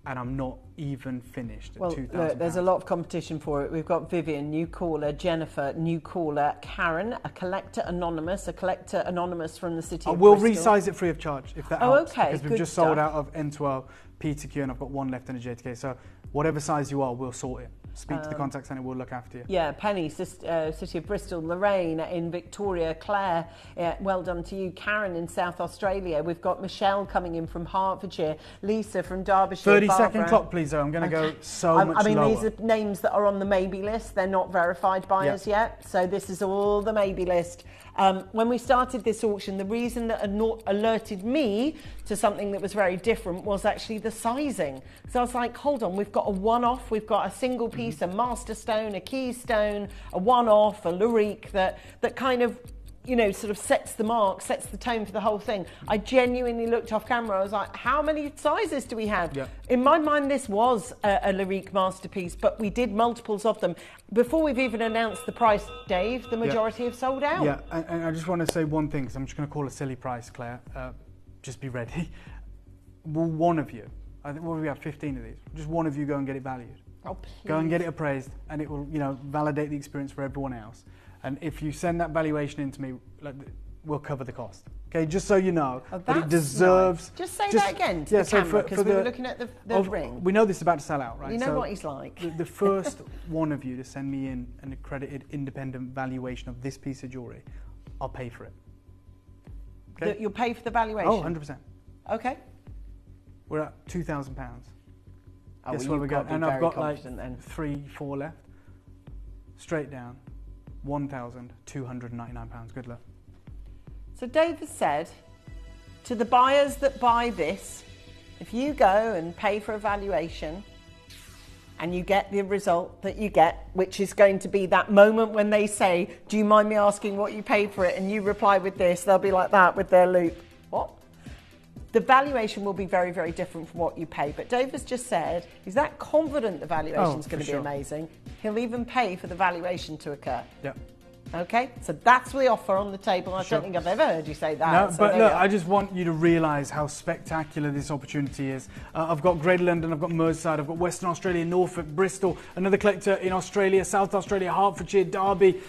And I'm not even finished at £2,000. Look, there's a lot of competition for it. We've got Vivian, new caller, Jennifer, new caller, Karen, a collector anonymous from the city of We'll Bristol. resize it free of charge if that helps. Okay, because we've just sold out of N12, P2Q, and I've got one left in a JTK. So whatever size you are, we'll sort it. speak to the contact centre, we'll look after you. Yeah, Penny, City of Bristol, Lorraine in Victoria, Claire, well done to you, Karen in South Australia. We've got Michelle coming in from Hertfordshire, Lisa from Derbyshire, 30-second clock, please, though. I'm going to go so much lower. These are names that are on the maybe list. They're not verified buyers yet, so this is all the maybe list. When we started this auction, the reason that alerted me to something that was very different was actually the sizing. So I was like, hold on, we've got a one-off, we've got a single piece, a master stone, a keystone, a one-off, a Lurique that kind of, you know, sort of sets the mark, sets the tone for the whole thing. I genuinely looked off camera. I was like, how many sizes do we have? Yeah. In my mind, this was a Lurique masterpiece, but we did multiples of them. Before we've even announced the price, Dave, the majority have sold out. Yeah, and I just want to say one thing, because I'm just going to call a silly price, Claire. Just be ready. Will one of you, I think we have 15 of these, just one of you go and get it valued. Oh, please. Go and get it appraised, and it will, you know, validate the experience for everyone else. And if you send that valuation in to me, we'll cover the cost. Okay, just so you know, that it deserves... Nice. Just say that again to the camera, because we were looking at the ring. We know this is about to sell out, right? You know what he's like. The first one of you to send me in an accredited independent valuation of this piece of jewellery, I'll pay for it. Okay? You'll pay for the valuation? Oh, 100%. Okay. We're at £2,000. Oh, Guess well, what we got? And I've got like then. 3-4 left. Straight down. £1,299. Good luck. So Dave has said to the buyers that buy this, if you go and pay for a valuation and you get the result that you get, which is going to be that moment when they say, do you mind me asking what you paid for it? And you reply with this, they'll be like that with their loop. What? The valuation will be very, very different from what you pay. But Dave has just said he's that confident the valuation's going to be amazing. He'll even pay for the valuation to occur. Yeah. Okay, so that's the offer on the table. I don't think I've ever heard you say that. No, so but look, I just want you to realise how spectacular this opportunity is. I've got Greater London, I've got Merseyside, I've got Western Australia, Norfolk, Bristol, another collector in Australia, South Australia, Hertfordshire, Derby,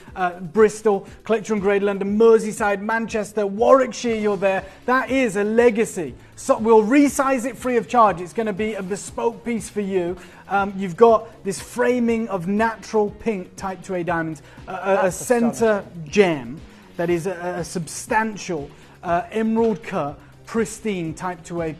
Bristol, collector in Greater London, Merseyside, Manchester, Warwickshire, you're there. That is a legacy. So we'll resize it free of charge. It's going to be a bespoke piece for you. You've got this framing of natural pink Type 2A diamonds, a centre gem that is a substantial emerald cut, pristine Type 2A,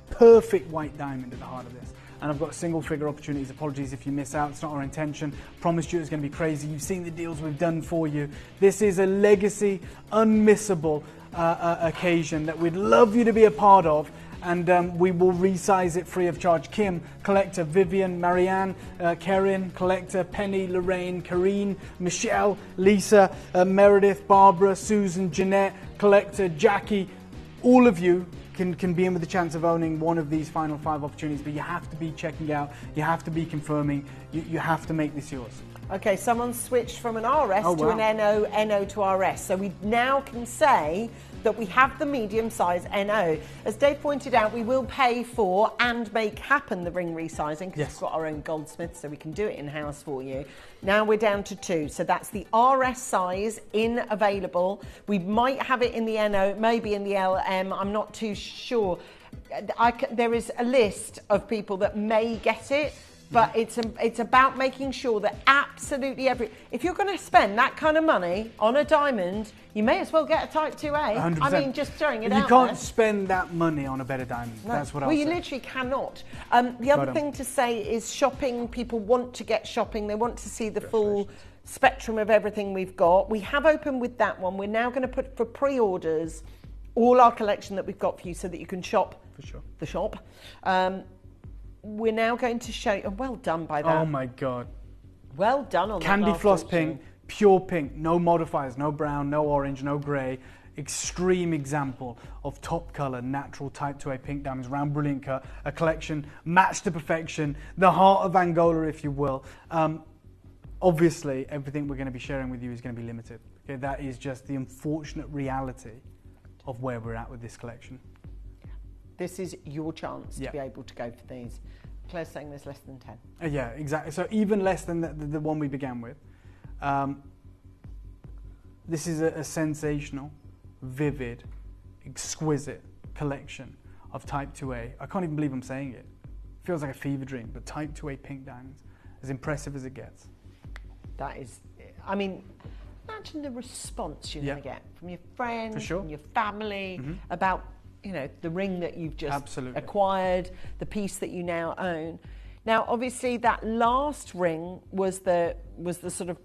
perfect white diamond at the heart of this. And I've got single figure opportunities. Apologies if you miss out. It's not our intention. Promised you it's going to be crazy. You've seen the deals we've done for you. This is a legacy, unmissable occasion that we'd love you to be a part of. And we will resize it free of charge. Kim, collector, Vivian, Marianne, Kerin, collector, Penny, Lorraine, Karine, Michelle, Lisa, Meredith, Barbara, Susan, Jeanette, collector, Jackie, all of you can be in with the chance of owning one of these final 5 opportunities, but you have to be checking out, you have to be confirming, you have to make this yours. Okay, someone switched from an RS to an NO, NO to RS. So we now can say that we have the medium size NO. As Dave pointed out, we will pay for and make happen the ring resizing because we've got our own goldsmith, so we can do it in-house for you. Now we're down to 2, so that's the RS size in available. We might have it in the NO, maybe in the LM, I'm not too sure. There is a list of people that may get it, but it's about making sure that absolutely if you're going to spend that kind of money on a diamond, you may as well get a Type 2A. 100%. I mean, just throwing it out there. You can't there. Spend that money on a better diamond. No. That's what I was saying. Well, you literally cannot. The other thing to say is shopping. People want to get shopping. They want to see the full spectrum of everything we've got. We have opened with that one. We're now going to put for pre-orders all our collection that we've got for you so that you can shop the shop. We're now going to show you. Well done by that. Oh my God. Well done on that. Candy floss pink, pure pink, no modifiers, no brown, no orange, no grey. Extreme example of top colour, natural Type 2A pink diamonds, round brilliant cut, a collection matched to perfection, the heart of Angola, if you will. Obviously, everything we're going to be sharing with you is going to be limited. Okay, that is just the unfortunate reality of where we're at with this collection. This is your chance to be able to go for these. Claire's saying there's less than 10. Yeah, exactly. So even less than the one we began with. This is a sensational, vivid, exquisite collection of Type 2A. I can't even believe I'm saying it. It feels like a fever dream, but Type 2A pink diamonds. as impressive as it gets. That is, I mean, imagine the response you're going to get from your friends, from your family, about, you know, the ring that you've just acquired, the piece that you now own. Now, obviously, that last ring was the sort of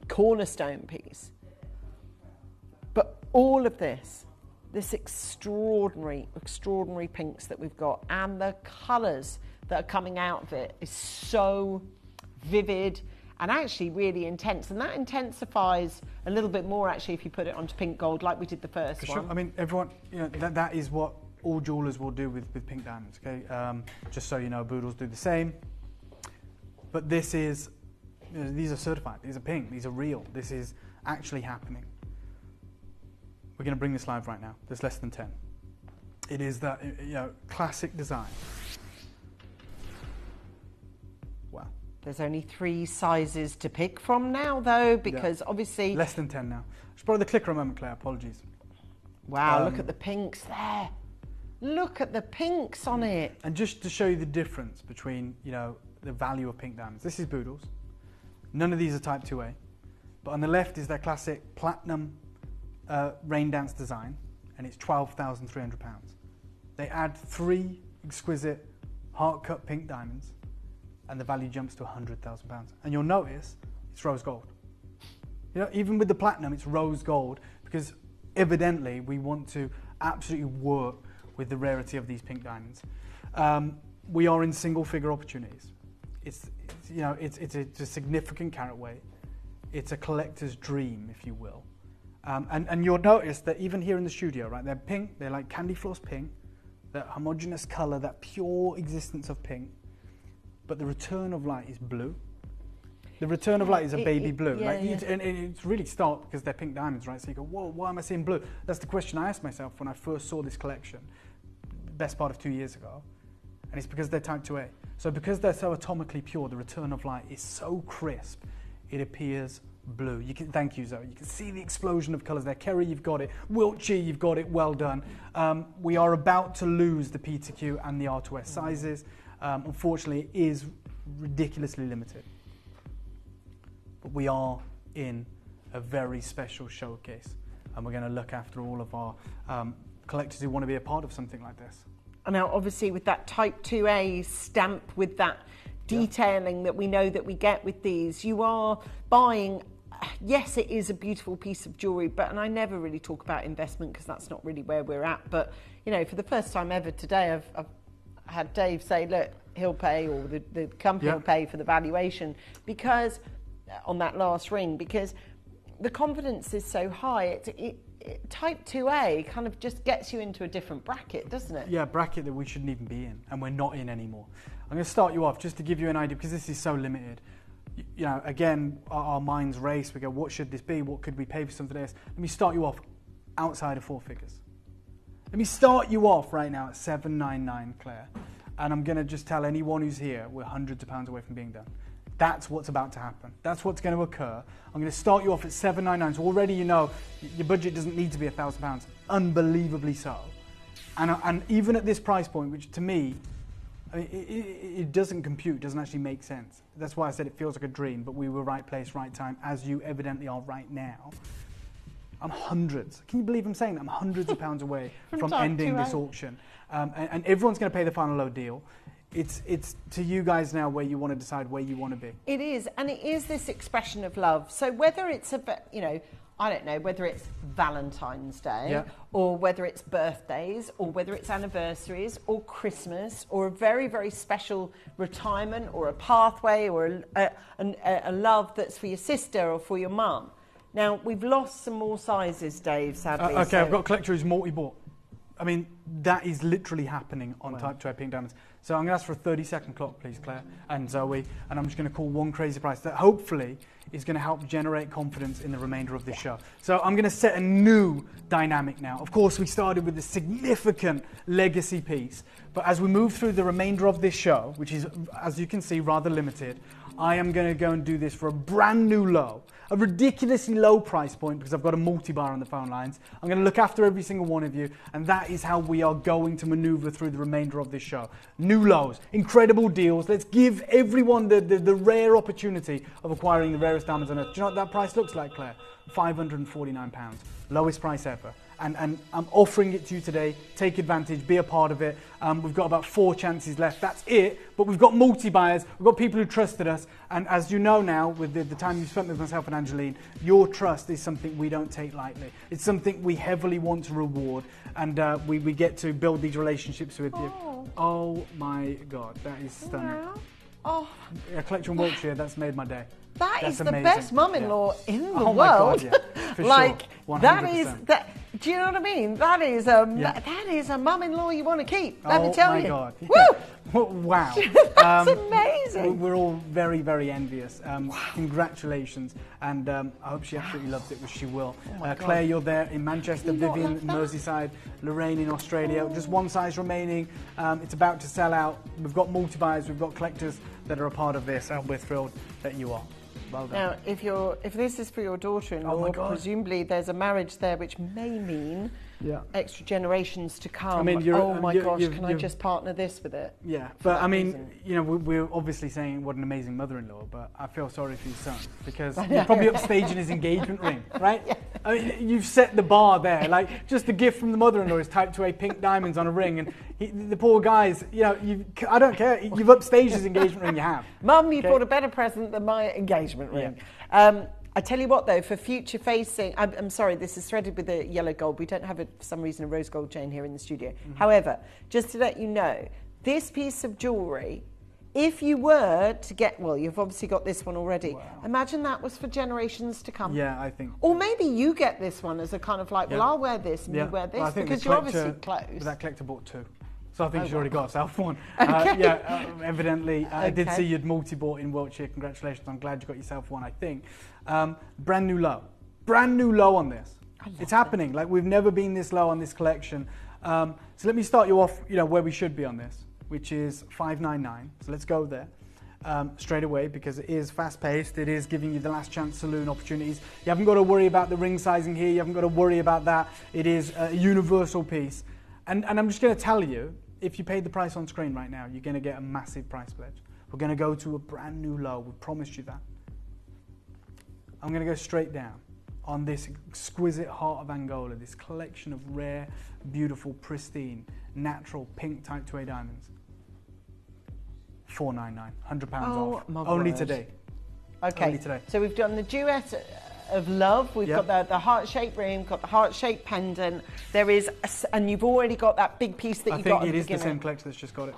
cornerstone piece. But all of this extraordinary pinks that we've got, and the colours that are coming out of it is so vivid and actually really intense, and that intensifies a little bit more actually if you put it onto pink gold like we did the first one. For sure. I mean, everyone, you know, that is what all jewelers will do with pink diamonds. Okay, just so you know, Boodles do the same. But this is, you know, these are certified. These are pink. These are real. This is actually happening. We're going to bring this live right now. There's less than 10. It is that, you know, classic design. Wow. There's only 3 sizes to pick from now, though, because obviously... Less than 10 now. Just borrow the clicker a moment, Claire. Apologies. Wow, look at the pinks there. Look at the pinks on it. And just to show you the difference between, you know, the value of pink diamonds. This is Boodles. None of these are Type 2A. But on the left is their classic platinum rain dance design, and it's £12,300. They add 3 exquisite heart-cut pink diamonds, and the value jumps to £100,000. And you'll notice it's rose gold. You know, even with the platinum, it's rose gold, because evidently we want to absolutely work with the rarity of these pink diamonds. We are in single-figure opportunities. It's a significant carat weight. It's a collector's dream, if you will. And you'll notice that even here in the studio, right, they're pink, they're like candy floss pink, that homogeneous color, that pure existence of pink, but the return of light is blue. The return of light is a baby blue. And it's really stark because they're pink diamonds, right? So you go, whoa, why am I seeing blue? That's the question I asked myself when I first saw this collection, best part of 2 years ago. And it's because they're Type 2A. So because they're so atomically pure, the return of light is so crisp, it appears blue. You can, thank you, Zoe. You can see the explosion of colours there. Kerry, you've got it. Wiltshire, you've got it. Well done. We are about to lose the P2Q and the R2S sizes. Unfortunately, it is ridiculously limited. But we are in a very special showcase, and we're going to look after all of our collectors who want to be a part of something like this. And now, obviously, with that Type 2A stamp, with that detailing that we know that we get with these, you are buying, yes, it is a beautiful piece of jewellery, but, and I never really talk about investment because that's not really where we're at, but, you know, for the first time ever today, I've had Dave say, look, he'll pay, or the company will pay for the valuation, because, on that last ring, because the confidence is so high. Type 2A kind of just gets you into a different bracket, doesn't it? Yeah, bracket that we shouldn't even be in, and we're not in anymore. I'm going to start you off just to give you an idea, because this is so limited. You know, again, our minds race. We go, what should this be? What could we pay for something like this? Let me start you off outside of 4 figures. Let me start you off right now at 799, Claire. And I'm going to just tell anyone who's here, we're hundreds of pounds away from being done. That's what's about to happen. That's what's going to occur. I'm going to start you off at 799. So already you know your budget doesn't need to be £1,000. Unbelievably so. And even at this price point, which to me, I mean, it doesn't compute, doesn't actually make sense. That's why I said it feels like a dream, but we were right place, right time, as you evidently are right now. I'm hundreds. Can you believe I'm saying that? I'm hundreds of pounds away from ending this auction. And everyone's going to pay the final low deal. It's to you guys now where you want to decide where you want to be. It is, and it is this expression of love. So whether it's you know, I don't know, whether it's Valentine's Day, or whether it's birthdays, or whether it's anniversaries, or Christmas, or a very, very special retirement, or a pathway, or a love that's for your sister or for your mum. Now, we've lost some more sizes, Dave, sadly. Okay, I've got a collector who's multi-bought. I mean, that is literally happening on Type 2A pink diamonds. So I'm going to ask for a 30-second clock, please, Claire and Zoe, and I'm just going to call one crazy price that hopefully is going to help generate confidence in the remainder of this show. So I'm going to set a new dynamic now. Of course, we started with a significant legacy piece, but as we move through the remainder of this show, which is, as you can see, rather limited, I am going to go and do this for a brand new low. a ridiculously low price point because I've got a multi-buyer on the phone lines. I'm going to look after every single one of you, and that is how we are going to maneuver through the remainder of this show. New lows, incredible deals. Let's give everyone the rare opportunity of acquiring the rarest diamonds on earth. Do you know what that price looks like, Claire? £549. Lowest price ever. And I'm offering it to you today. Take advantage, be a part of it. We've got about 4 chances left. That's it. But we've got multi-buyers. We've got people who trusted us. And as you know now, with the time you've spent with myself and Angeline, your trust is something we don't take lightly. It's something we heavily want to reward. And we get to build these relationships with you. Oh my God, that is stunning. Oh. A collection Wiltshire, that's made my day. That's the amazing. best mum-in-law in the Oh world. my God, yeah, for like sure. that 100%. is that. Do you know what I mean? That is that is a mum-in-law you want to keep. Let me tell you. God. Woo! Wow. That's amazing. We're all very, very envious. Congratulations. And I hope she absolutely loves it, which she will. Claire, you're there in Manchester, Vivian in Merseyside, Lorraine in Australia. Just one size remaining. It's about to sell out. We've got multi-buyers, we've got collectors that are a part of this, and we're thrilled that you are. Well done. Now, if this is for your daughter-in-law, presumably there's a marriage there, which may mean extra generations to come. I mean, oh my gosh, can I just partner this with it? Yeah, but I mean, you know, we're obviously saying what an amazing mother-in-law, but I feel sorry for your son because you're probably upstaging his engagement ring, right? Yeah. I mean, you've set the bar there. Like, just the gift from the mother-in-law is Type 2A pink diamonds on a ring, and the poor guy's, you know, I don't care. You've upstaged his engagement ring. You have. Mum, you bought a better present than my engagement ring. Yeah. I tell you what, though, for future facing, I'm sorry, this is threaded with a yellow gold. We don't have, for some reason, a rose gold chain here in the studio. Mm-hmm. However, just to let you know, this piece of jewellery, if you were to get, well, you've obviously got this one already. Wow. Imagine that was for generations to come. Yeah, I think. Or maybe you get this one as a kind of like, well, I'll wear this and you wear this, well, because you're obviously close. That collector bought 2. So I think she's already got herself one. Okay. Evidently. I did see you'd multi-bought in Wiltshire. Congratulations. I'm glad you got yourself one, I think. Brand new low. Brand new low on this. It's happening. Like, we've never been this low on this collection. So let me start you off, you know, where we should be on this, which is $599. So let's go there straight away, because it is fast-paced. It is giving you the last chance saloon opportunities. You haven't got to worry about the ring sizing here. You haven't got to worry about that. It is a universal piece. And I'm just going to tell you, if you paid the price on screen right now, you're going to get a massive price pledge. We're going to go to a brand new low. We promised you that. I'm going to go straight down on this exquisite heart of Angola, this collection of rare, beautiful, pristine, natural pink Type 2A diamonds. $499, £100 off. Only today. Okay. Only today. So we've done the duet of love. We've got the heart-shaped ring, got the heart-shaped pendant. There is, and you've already got that big piece that you got at the beginning. I think it is the same collector that's just got it.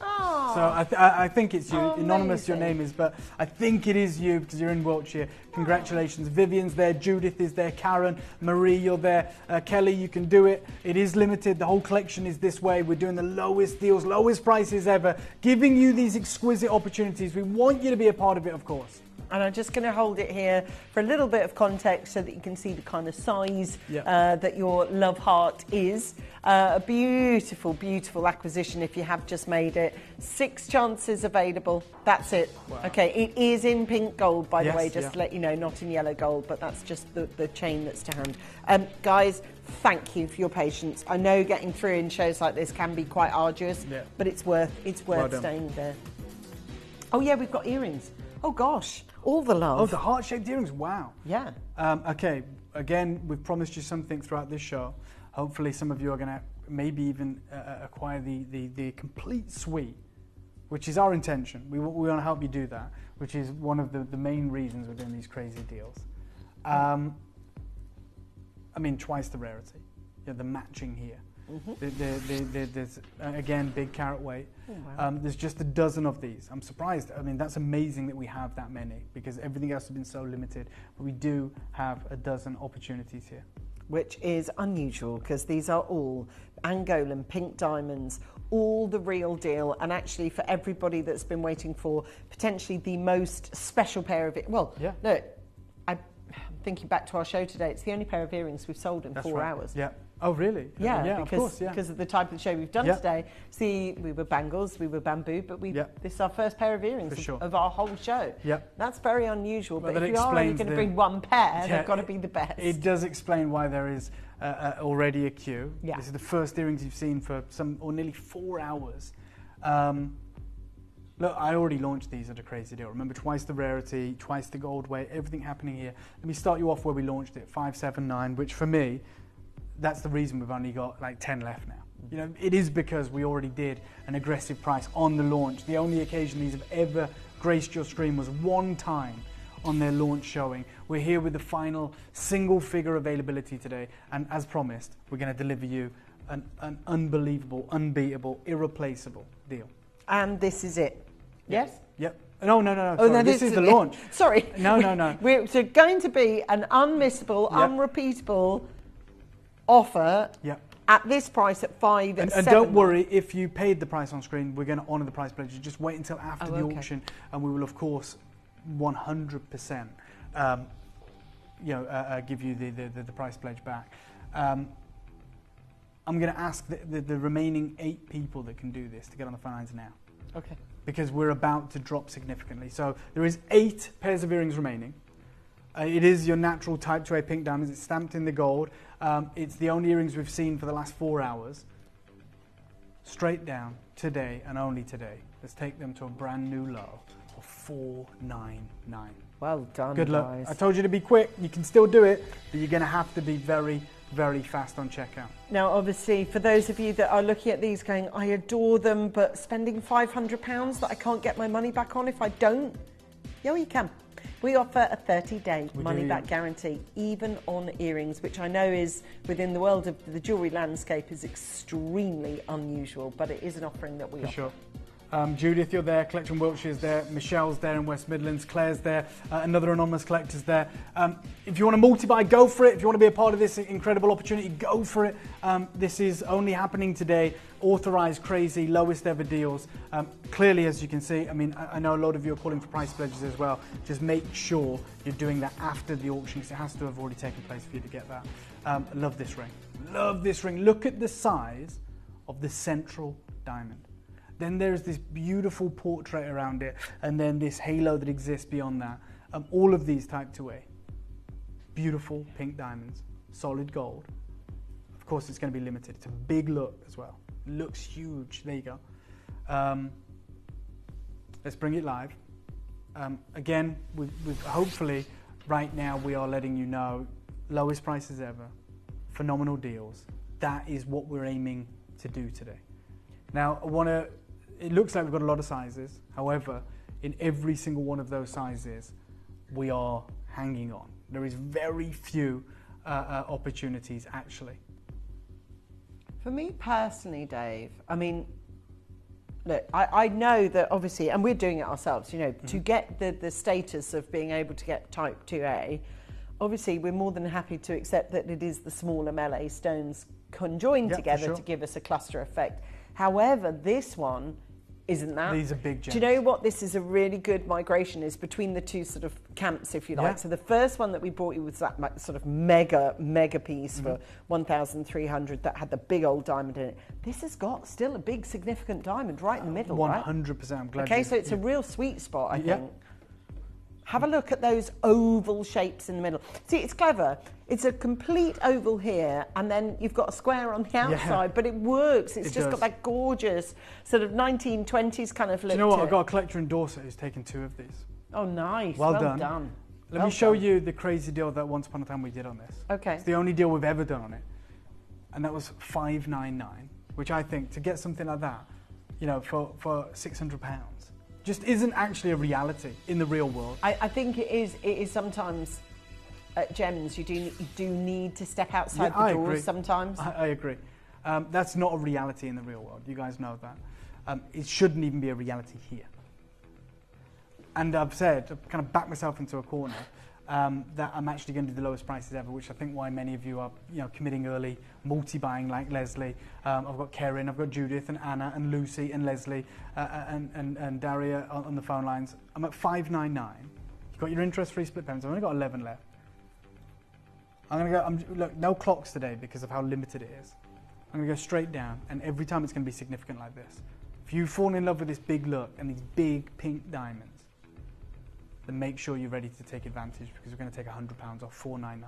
Oh. So I think it's you. Anonymous, amazing. your name is, but I think it is you because you're in Wiltshire. Congratulations. Vivian's there, Judith is there, Karen, Marie, you're there. Kelly, you can do it. It is limited. The whole collection is this way. We're doing the lowest deals, lowest prices ever, giving you these exquisite opportunities. We want you to be a part of it, of course. And I'm just going to hold it here for a little bit of context so that you can see the kind of size that your love heart is. A beautiful, beautiful acquisition if you have just made it. 6 chances available. That's it. Wow. Okay, it is in pink gold, by the way, just to let you know, not in yellow gold, but that's just the chain that's to hand. Guys, thank you for your patience. I know getting through in shows like this can be quite arduous, but it's worth staying there. Oh yeah, we've got earrings. Oh gosh, all the love. Oh, the heart-shaped earrings, wow. Yeah. Okay, again, we've promised you something throughout this show. Hopefully some of you are going to maybe even acquire the complete suite, which is our intention. We want to help you do that, which is one of the main reasons we're doing these crazy deals. I mean, twice the rarity. You know, the matching here. Mm-hmm. There's, again, big carat weight. Oh, wow. There's just a dozen of these. I'm surprised. I mean, that's amazing that we have that many because everything else has been so limited. But we do have a dozen opportunities here. Which is unusual because these are all Angolan pink diamonds, all the real deal. And actually for everybody that's been waiting for potentially the most special pair of it. Well, no, I'm thinking back to our show today, it's the only pair of earrings we've sold in 4 hours. Yeah. Oh, really? Yeah, of course, because of the type of show we've done today. See, we were bangles, we were bamboo, but this is our first pair of earrings of our whole show. That's very unusual, but if you are only going to bring one pair, they've got to be the best. It does explain why there is already a queue. This is the first earrings you've seen for nearly 4 hours. Look, I already launched these at a crazy deal. Remember, twice the rarity, twice the gold weight, everything happening here. Let me start you off where we launched it, 579, which for me, that's the reason we've only got like 10 left now. You know, it is because we already did an aggressive price on the launch. The only occasion these have ever graced your screen was one time on their launch showing. We're here with the final single figure availability today, and as promised, we're going to deliver you an unbelievable, unbeatable, irreplaceable deal. And this is it. Yes? Yep. No. Oh, sorry. no, this is the launch. Sorry. No. We're going to be an unmissable, unrepeatable offer at this price at 5.7. And don't worry, if you paid the price on screen, we're going to honour the price pledge. Just wait until after the auction, and we will, of course, 100% give you the price pledge back. I'm going to ask the remaining 8 people that can do this to get on the phone lines now. Okay. Because we're about to drop significantly. So there is 8 pairs of earrings remaining. It is your natural Type 2A pink diamonds. It's stamped in the gold. It's the only earrings we've seen for the last 4 hours. Straight down today and only today. Let's take them to a brand new low of $499. Well done, Good luck. guys. I told you to be quick. You can still do it, but you're going to have to be very, very fast on checkout. Now, obviously, for those of you that are looking at these going, I adore them, but spending £500 that I can't get my money back on if I don't, you can. We offer a 30-day money-back guarantee, even on earrings, which I know is, within the world of the jewellery landscape, is extremely unusual, but it is an offering that we offer. Sure. Judith, you're there. Collection Wiltshire's there. Michelle's there in West Midlands. Claire's there. Another anonymous collector's there. If you want to multi-buy, go for it. If you want to be a part of this incredible opportunity, go for it. This is only happening today. Authorised, crazy, lowest ever deals. Clearly, as you can see, I mean, I know a lot of you are calling for price pledges as well. Just make sure you're doing that after the auction, because it has to have already taken place for you to get that. Love this ring. Love this ring. Look at the size of the central diamond. Then there's this beautiful portrait around it, and then this halo that exists beyond that. All of these Type 2A. Beautiful pink diamonds, solid gold. Of course, it's going to be limited. It's a big look as well. It looks huge. There you go. Let's bring it live. Again, with hopefully right now we are letting you know lowest prices ever, phenomenal deals. That is what we're aiming to do today. Now, it looks like we've got a lot of sizes. However, in every single one of those sizes, we are hanging on. There is very few opportunities, actually. For me personally, Dave, I mean, look, I know that obviously, and we're doing it ourselves, you know, to get the status of being able to get Type 2A, obviously we're more than happy to accept that it is the smaller melee stones conjoined together to give us a cluster effect. However, this one isn't that. These are big gems. Do you know what this is a really good migration is between the two sort of camps, if you like. So the first one that we brought you was that sort of mega piece for 1,300 that had the big old diamond in it. This has got still a big significant diamond right in the middle, 100%. I'm glad. Okay, so it's a real sweet spot, I think. Have a look at those oval shapes in the middle. See, it's clever. It's a complete oval here, and then you've got a square on the outside, but it works. It's just got that gorgeous sort of 1920s kind of look. Do you know what? to I've it. got a collector in Dorset who's taken 2 of these. Oh, nice. Well done. Let me show you the crazy deal that once upon a time we did on this. Okay. It's the only deal we've ever done on it, and that was $599, which I think to get something like that, you know, for £600. Just isn't actually a reality in the real world. I think it is sometimes at gems you do need to step outside the doors sometimes. I agree. That's not a reality in the real world. You guys know that. It shouldn't even be a reality here. And I've said, I've kind of backed myself into a corner, that I'm actually going to do the lowest prices ever, which I think why many of you are, you know, committing early, multi-buying like Leslie. I've got Karen, I've got Judith and Anna and Lucy and Leslie and Daria on the phone lines. I'm at $599. You've got your interest-free split payments. I've only got 11 left. I'm going to go, look, no clocks today because of how limited it is. I'm going to go straight down, and every time it's going to be significant like this. If you fall in love with this big look and these big pink diamonds, then make sure you're ready to take advantage, because we're going to take £100 off £499.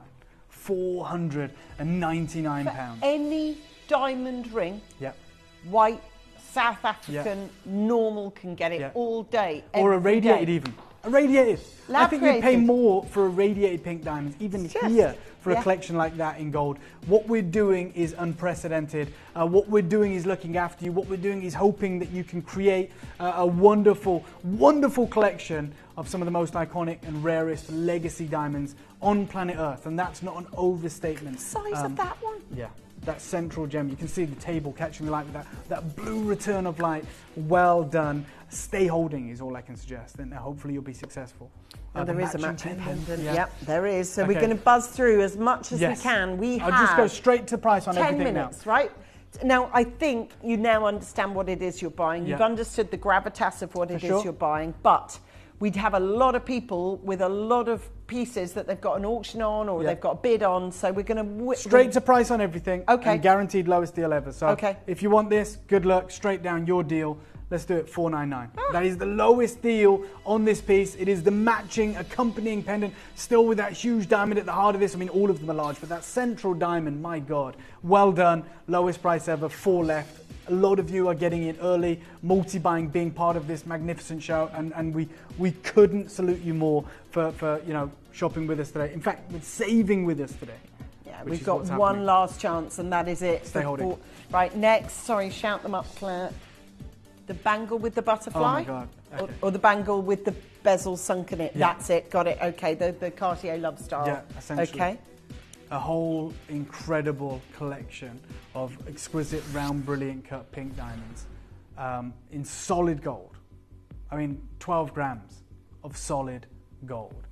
£499. Any diamond ring, Yep. white, South African, normal can get it all day. Or every irradiated day. even. Irradiated. I think you pay Lab-created. more for irradiated pink diamonds, even here, for a collection like that in gold. What we're doing is unprecedented. What we're doing is looking after you. What we're doing is hoping that you can create a wonderful, wonderful collection of some of the most iconic and rarest legacy diamonds on planet Earth. And that's not an overstatement. The size of that one. Yeah. That central gem. You can see the table catching the light with that blue return of light. Well done. Stay holding is all I can suggest, and hopefully you'll be successful. And there is a matching pendant. Yeah. Yep, there is. So we're going to buzz through as much as we can. I'll just go straight to price on 10 everything minutes, now. right? Now, I think you now understand what it is you're buying. You've Yeah. understood the gravitas of what it is sure. you're buying, but we'd have a lot of people with a lot of pieces that they've got an auction on or they've got a bid on, so we're going to... Straight to price on everything. Okay. And guaranteed lowest deal ever. So Okay. if you want this, good luck, straight down your deal. Let's do it, $499. That is the lowest deal on this piece. It is the matching accompanying pendant, still with that huge diamond at the heart of this. I mean, all of them are large, but that central diamond, my God. Well done, lowest price ever, 4 left. A lot of you are getting in early, multi-buying, being part of this magnificent show, and we couldn't salute you more for shopping with us today. In fact, with saving with us today. Yeah, we've got one last chance, and that is it. Stay holding. Right, next, sorry, shout them up, Claire. The bangle with the butterfly? Oh my God. Okay. Or the bangle with the bezel sunk in it. Yeah. That's it, got it. Okay, the Cartier Love Star. Yeah, essentially. Okay. A whole incredible collection of exquisite, round, brilliant cut pink diamonds in solid gold. I mean, 12 grams of solid gold.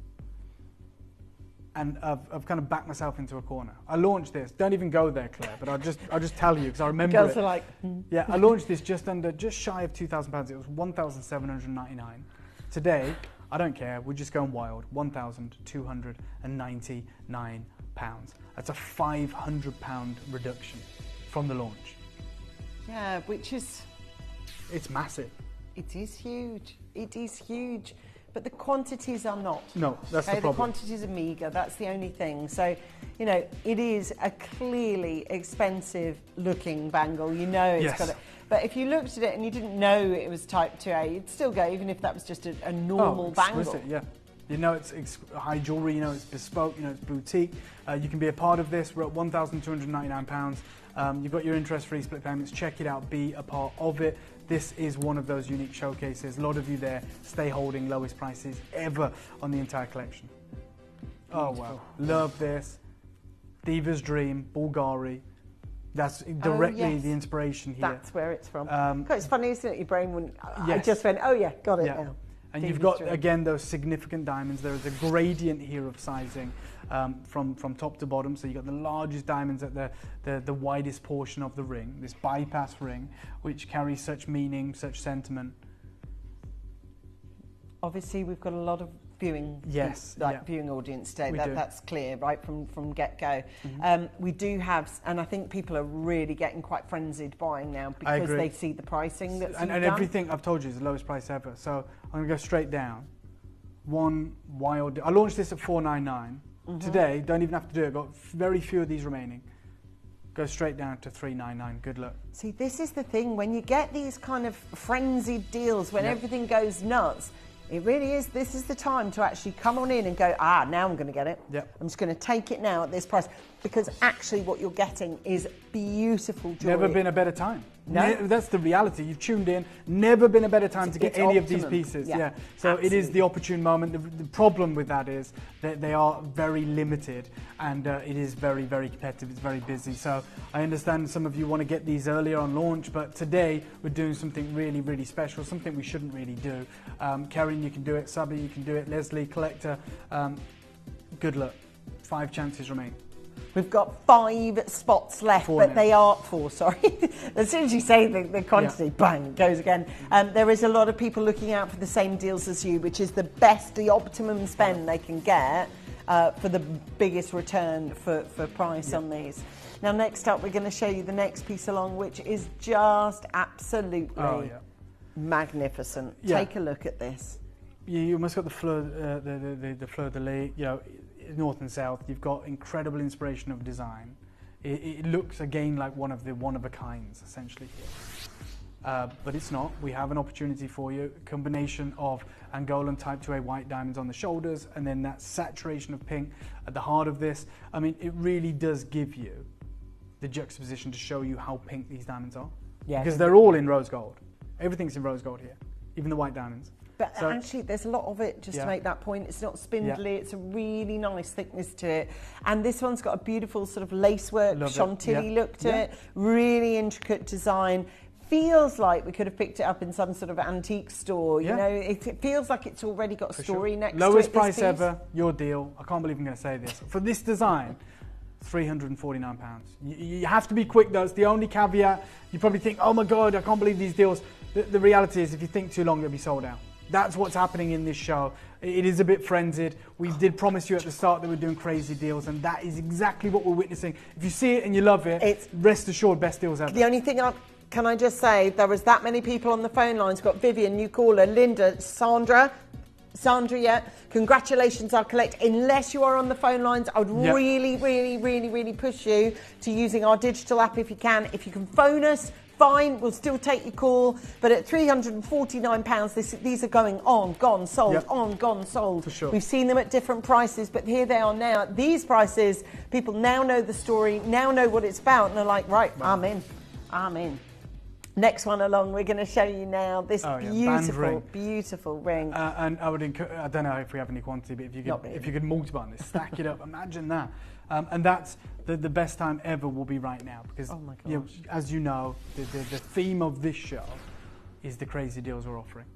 And I've kind of backed myself into a corner. I launched this. Don't even go there, Claire. But I'll just tell you because I remember Girls it. are like, Yeah, I launched this just shy of £2,000. It was £1,799. Today, I don't care. We're just going wild. £1,299. That's a £500 reduction from the launch. Yeah, which is... It's massive. It is huge. It is huge. But the quantities are not. No, that's the The problem. quantities are meagre. That's the only thing. So, it is a clearly expensive looking bangle. You know it's got it. But if you looked at it and you didn't know it was Type 2A, you'd still go, even if that was just a normal bangle. Exquisite, yeah. You know it's high jewellery, you know it's bespoke, you know it's boutique. You can be a part of this. We're at £1,299. You've got your interest-free split payments. Check it out. Be a part of it. This is one of those unique showcases. A lot of you there stay holding lowest prices ever on the entire collection. Oh, wow. Love this. Diva's Dream, Bulgari. That's directly the inspiration here. That's where it's from. God, it's funny, isn't it? Your brain wouldn't... I just went, oh yeah, got it now. And you've got, again, those significant diamonds. There is a gradient here of sizing from top to bottom. So you've got the largest diamonds at the widest portion of the ring, this bypass ring, which carries such meaning, such sentiment. Obviously, we've got a lot of viewing, viewing audience today. That's clear, right, from get-go. We do have, and I think people are really getting quite frenzied buying now because they see the pricing that's and everything I've told you is the lowest price ever. So I'm going to go straight down. One wild... I launched this at $499. Today, don't even have to do it. I've got very few of these remaining. Go straight down to $399. Good luck. See, this is the thing. When you get these kind of frenzied deals, when everything goes nuts, it really is. This is the time to actually come on in and go, now I'm going to get it. I'm just going to take it now at this price. Because actually what you're getting is beautiful jewellery. Never been a better time. No. That's the reality. You've tuned in. Never been a better time to get any of these pieces. Yeah, So it is the opportune moment. The problem with that is that they are very limited and it is very, very competitive. It's very busy. So I understand some of you want to get these earlier on launch, but today we're doing something really, really special, something we shouldn't really do. Karen, you can do it. Sabi, you can do it. Leslie, Collector, good luck. 5 chances remain. We've got 5 spots left, but they are 4, sorry. As soon as you say the quantity, bang, it goes again. There is a lot of people looking out for the same deals as you, which is the best, the optimum spend they can get. for the biggest return for price on these. Now, next up, we're going to show you the next piece along, which is just absolutely magnificent. Take a look at this. You almost got the fleur, the fleur de lis, you know, north and south. You've got incredible inspiration of design. It looks again like one of a kinds, essentially here. But it's not. We have an opportunity for you. A combination of Angolan Type 2A white diamonds on the shoulders, and then that saturation of pink at the heart of this. I mean, it really does give you the juxtaposition to show you how pink these diamonds are. Yeah. Because they're all in rose gold. Everything's in rose gold here, even the white diamonds. But actually, there's a lot of it, just to make that point. It's not spindly, it's a really nice thickness to it. And this one's got a beautiful sort of lacework, chantilly look to it. Really intricate design. Feels like we could have picked it up in some sort of antique store. You know, it feels like it's already got a story next to it. Lowest price ever, your deal. I can't believe I'm going to say this. For this design, £349. You have to be quick though, it's the only caveat. You probably think, oh my God, I can't believe these deals. The reality is if you think too long, they'll be sold out. That's what's happening in this show. It is a bit frenzied. We did promise you at the start that we're doing crazy deals, and that is exactly what we're witnessing. If you see it and you love it, rest assured, best deals ever. The only thing can I just say, there was that many people on the phone lines. We've got Vivian, new caller, Linda, Sandra, congratulations, I'll collect. Unless you are on the phone lines, I would really push you to using our digital app if you can. If you can phone us, fine, we'll still take your call. But at £349, these are going on, gone, sold, on, gone, sold. For sure. We've seen them at different prices, but here they are now. At these prices, people now know the story, now know what it's about, and are like, right, I'm in. Next one along, we're going to show you now this beautiful ring. And I would I don't know if we have any quantity, but if you could multiply this, stack it up, imagine that. And that's the best time ever will be right now, because you know, as you know, the theme of this show is the crazy deals we're offering.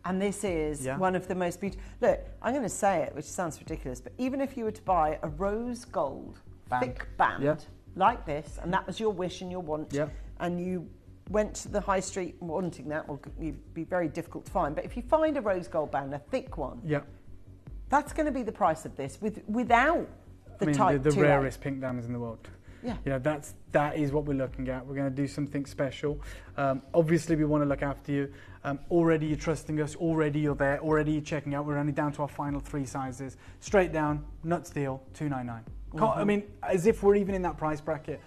And this is one of the most beautiful. Look, I'm going to say it, which sounds ridiculous, but even if you were to buy a rose gold thick band like this, and that was your wish and your want, and you went to the high street wanting that, will be very difficult to find. But if you find a rose gold band, a thick one, that's going to be the price of this without the Type 2A. The rarest pink diamonds in the world. Yeah. You know, that is what we're looking at. We're going to do something special. Obviously, we want to look after you. Already you're trusting us. Already you're there. Already you're checking out. We're only down to our final 3 sizes. Straight down, nuts deal, $299. I mean, as if we're even in that price bracket.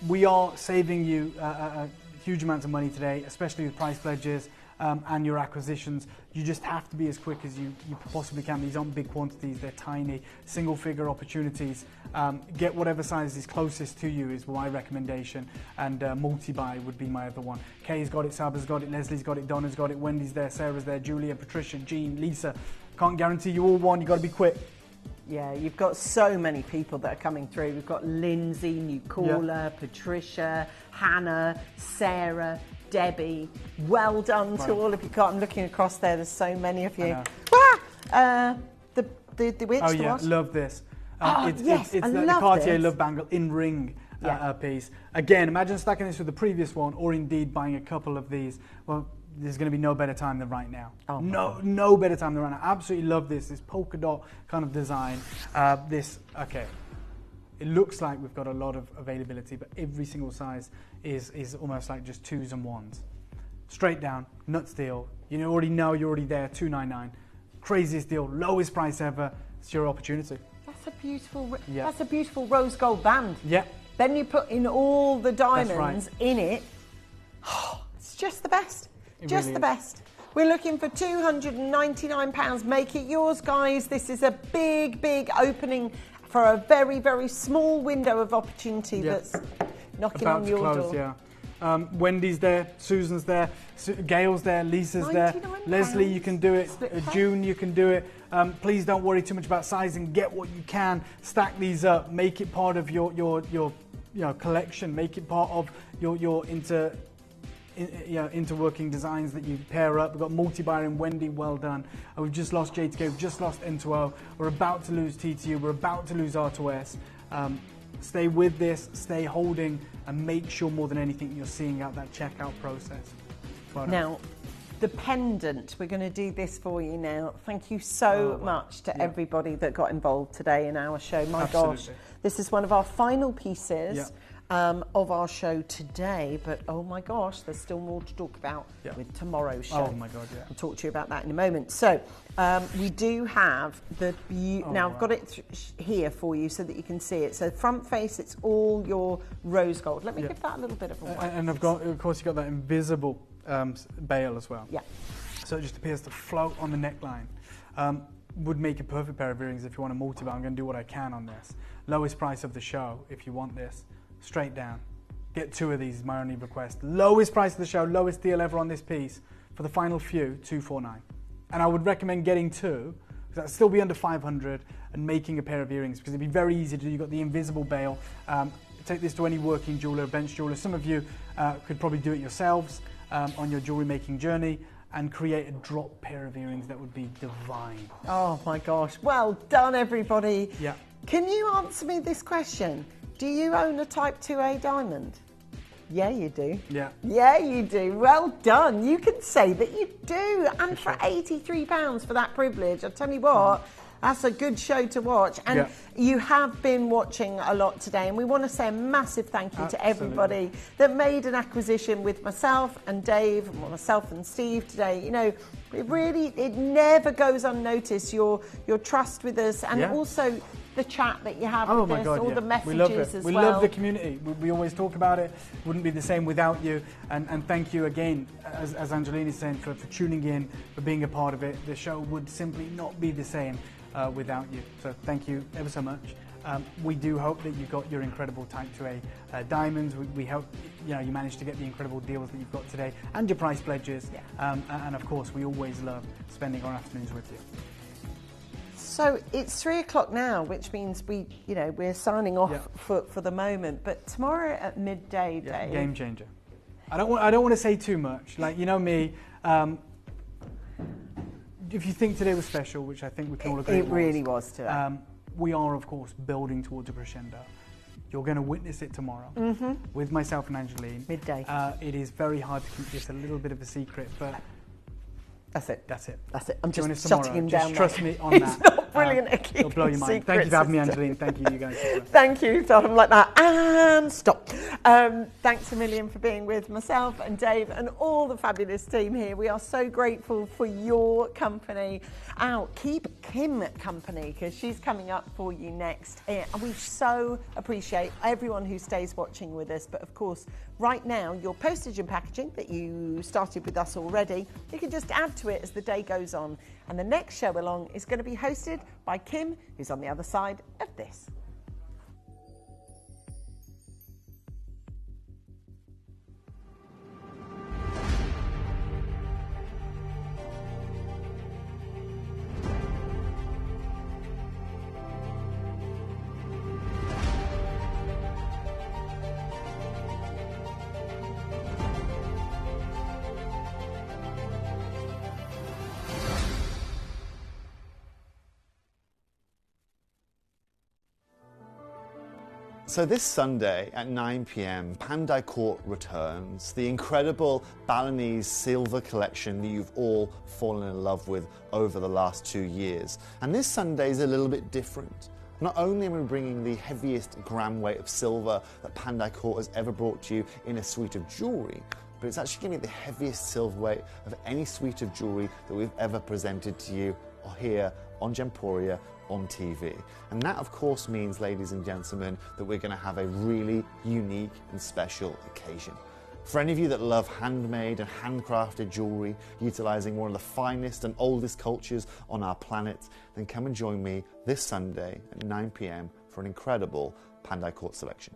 We are saving you huge amounts of money today, especially with price pledges and your acquisitions. You just have to be as quick as you possibly can. These aren't big quantities, they're tiny, single figure opportunities. Get whatever size is closest to you is my recommendation, and multi-buy would be my other one. Kay's got it, Saba's got it, Leslie's got it, Donna's got it, Wendy's there, Sarah's there, Julia, Patricia, Jean, Lisa. Can't guarantee you all one, you've got to be quick. Yeah, you've got so many people that are coming through. We've got Lindsay, new caller, Patricia, Hannah, Sarah, Debbie. Well done to all of you. I'm looking across there. There's so many of you. The witch. Oh yeah, love this. It's the Cartier Love Bangle in ring piece. Again, imagine stacking this with the previous one, or indeed buying a couple of these. Well, there's going to be no better time than right now. No better time than right now. Absolutely love this polka dot kind of design. It looks like we've got a lot of availability, but every single size is almost like just 2s and 1s. Straight down, nuts deal. You already know you're already there, $299. Craziest deal, lowest price ever. It's your opportunity. That's a beautiful rose gold band. Yeah. Then you put in all the diamonds in it. It's just the best. Just the best. We're looking for £299. Make it yours, guys. This is a big opening for a very small window of opportunity that's knocking on your door. Wendy's there, Susan's there, Gail's there, Lisa's there, Leslie, you can do it, June, you can do it. Please don't worry too much about sizing. Get what you can. Stack these up. Make it part of your collection. Make it part of your interworking designs that you pair up. We've got multi-buyer and Wendy, well done. We've just lost J2K, we've just lost N2O. We're about to lose T2U, we're about to lose R2S. Stay with this, stay holding, and make sure more than anything you're seeing out that checkout process. Now, the pendant. We're going to do this for you now. Thank you so much to everybody that got involved today in our show. My gosh, this is one of our final pieces of our show today, but oh my gosh, there's still more to talk about with tomorrow's show. Oh my God, I'll talk to you about that in a moment. So we do have the now I've got it here for you so that you can see it. So front face, it's all your rose gold. Let me give that a little bit of a wipe. And I've got, of course, you've got that invisible bail as well. Yeah. So it just appears to float on the neckline. Would make a perfect pair of earrings if you want a multi-bar. I'm going to do what I can on this. Lowest price of the show if you want this. Straight down. Get 2 of these is my only request. Lowest price of the show, lowest deal ever on this piece. For the final few, $249. And I would recommend getting 2, because that'll still be under 500, and making a pair of earrings, because it'd be very easy to do. You've got the invisible bail. Take this to any working jeweler, bench jeweler. Some of you could probably do it yourselves on your jewelry making journey, and create a drop pair of earrings that would be divine. Oh my gosh, well done everybody. Yeah. Can you answer me this question? Do you own a Type 2A diamond? Yeah, you do. Yeah. Yeah, you do. Well done. You can say that you do. And for £83 for that privilege, I'll tell you what, that's a good show to watch. And you have been watching a lot today. And we want to say a massive thank you to everybody that made an acquisition with myself and Dave, and myself and Steve today. You know, it never goes unnoticed, your trust with us, and also the chat that you have with us, all the messages as well. We love the community. We always talk about it. Wouldn't be the same without you. And thank you again, as Angelina is saying, for tuning in, for being a part of it. The show would simply not be the same without you. So thank you ever so much. We do hope that you got your incredible Type 2A diamonds. We hope you managed to get the incredible deals that you've got today and your price pledges. And of course, we always love spending our afternoons with you. So it's 3 o'clock now, which means we're signing off for the moment. But tomorrow at midday, Dave. Game changer. I don't want to say too much. Like, you know me. If you think today was special, which I think we can all agree, it really was today. We are, of course, building towards a crescendo. You're going to witness it tomorrow with myself and Angeline. Midday. It is very hard to keep this a little bit of a secret, but that's it. That's it. That's it. I'm Join just us shutting tomorrow. him down. Just trust me on it's that. It's not brilliant at keeping it'll blow your mind. Thank you for having me, Angeline. Thank you guys. Thank you. Start them like that. And stop. Thanks a million for being with myself and Dave and all the fabulous team here. We are so grateful for your company. Keep Kim company, because she's coming up for you next. We so appreciate everyone who stays watching with us. But of course, right now, your postage and packaging that you started with us already, you can just add to it as the day goes on. And the next show along is going to be hosted by Kim, who's on the other side of this. So this Sunday at 9 p.m, Pandai Court returns, the incredible Balinese silver collection that you've all fallen in love with over the last 2 years. And this Sunday is a little bit different. Not only are we bringing the heaviest gram weight of silver that Pandai Court has ever brought to you in a suite of jewellery, but it's actually going to be the heaviest silver weight of any suite of jewellery that we've ever presented to you or here on Gemporia on TV. And that of course means, ladies and gentlemen, that we're going to have a really unique and special occasion. For any of you that love handmade and handcrafted jewellery, utilising one of the finest and oldest cultures on our planet, then come and join me this Sunday at 9 p.m. for an incredible Pandai Court selection.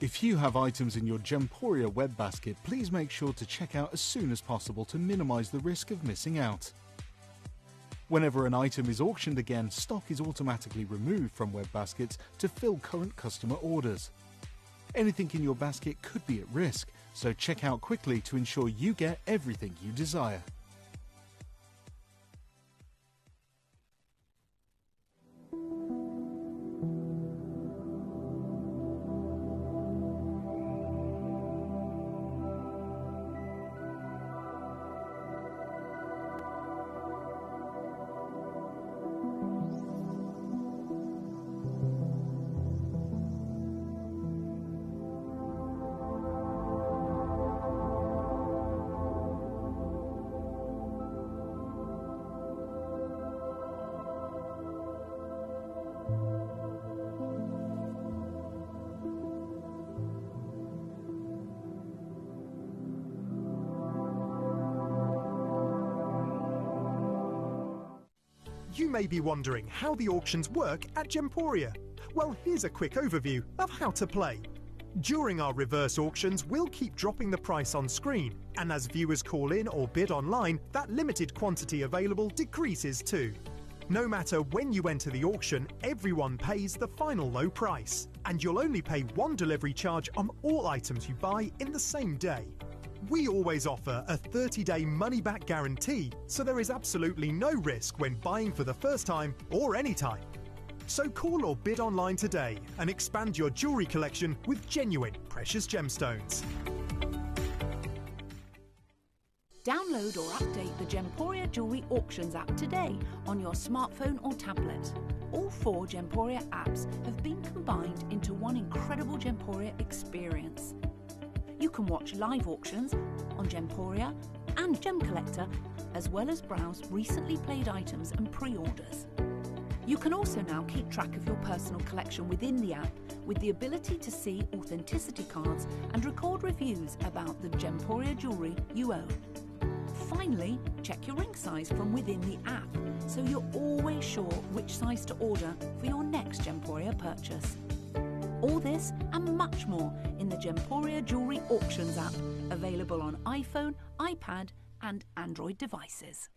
If you have items in your Gemporia web basket, please make sure to check out as soon as possible to minimise the risk of missing out. Whenever an item is auctioned again, stock is automatically removed from web baskets to fill current customer orders. Anything in your basket could be at risk, so check out quickly to ensure you get everything you desire. You may be wondering how the auctions work at Gemporia. Well, here's a quick overview of how to play. During our reverse auctions, we'll keep dropping the price on screen, and as viewers call in or bid online, that limited quantity available decreases too. No matter when you enter the auction, everyone pays the final low price, and you'll only pay one delivery charge on all items you buy in the same day. We always offer a 30-day money-back guarantee, so there is absolutely no risk when buying for the first time or anytime. So call or bid online today and expand your jewellery collection with genuine precious gemstones. Download or update the Gemporia Jewellery Auctions app today on your smartphone or tablet. All 4 Gemporia apps have been combined into one incredible Gemporia experience. You can watch live auctions on Gemporia and Gem Collector, as well as browse recently played items and pre-orders. You can also now keep track of your personal collection within the app with the ability to see authenticity cards and record reviews about the Gemporia jewellery you own. Finally, check your ring size from within the app, so you're always sure which size to order for your next Gemporia purchase. All this and much more in the Gemporia Jewellery Auctions app, available on iPhone, iPad and Android devices.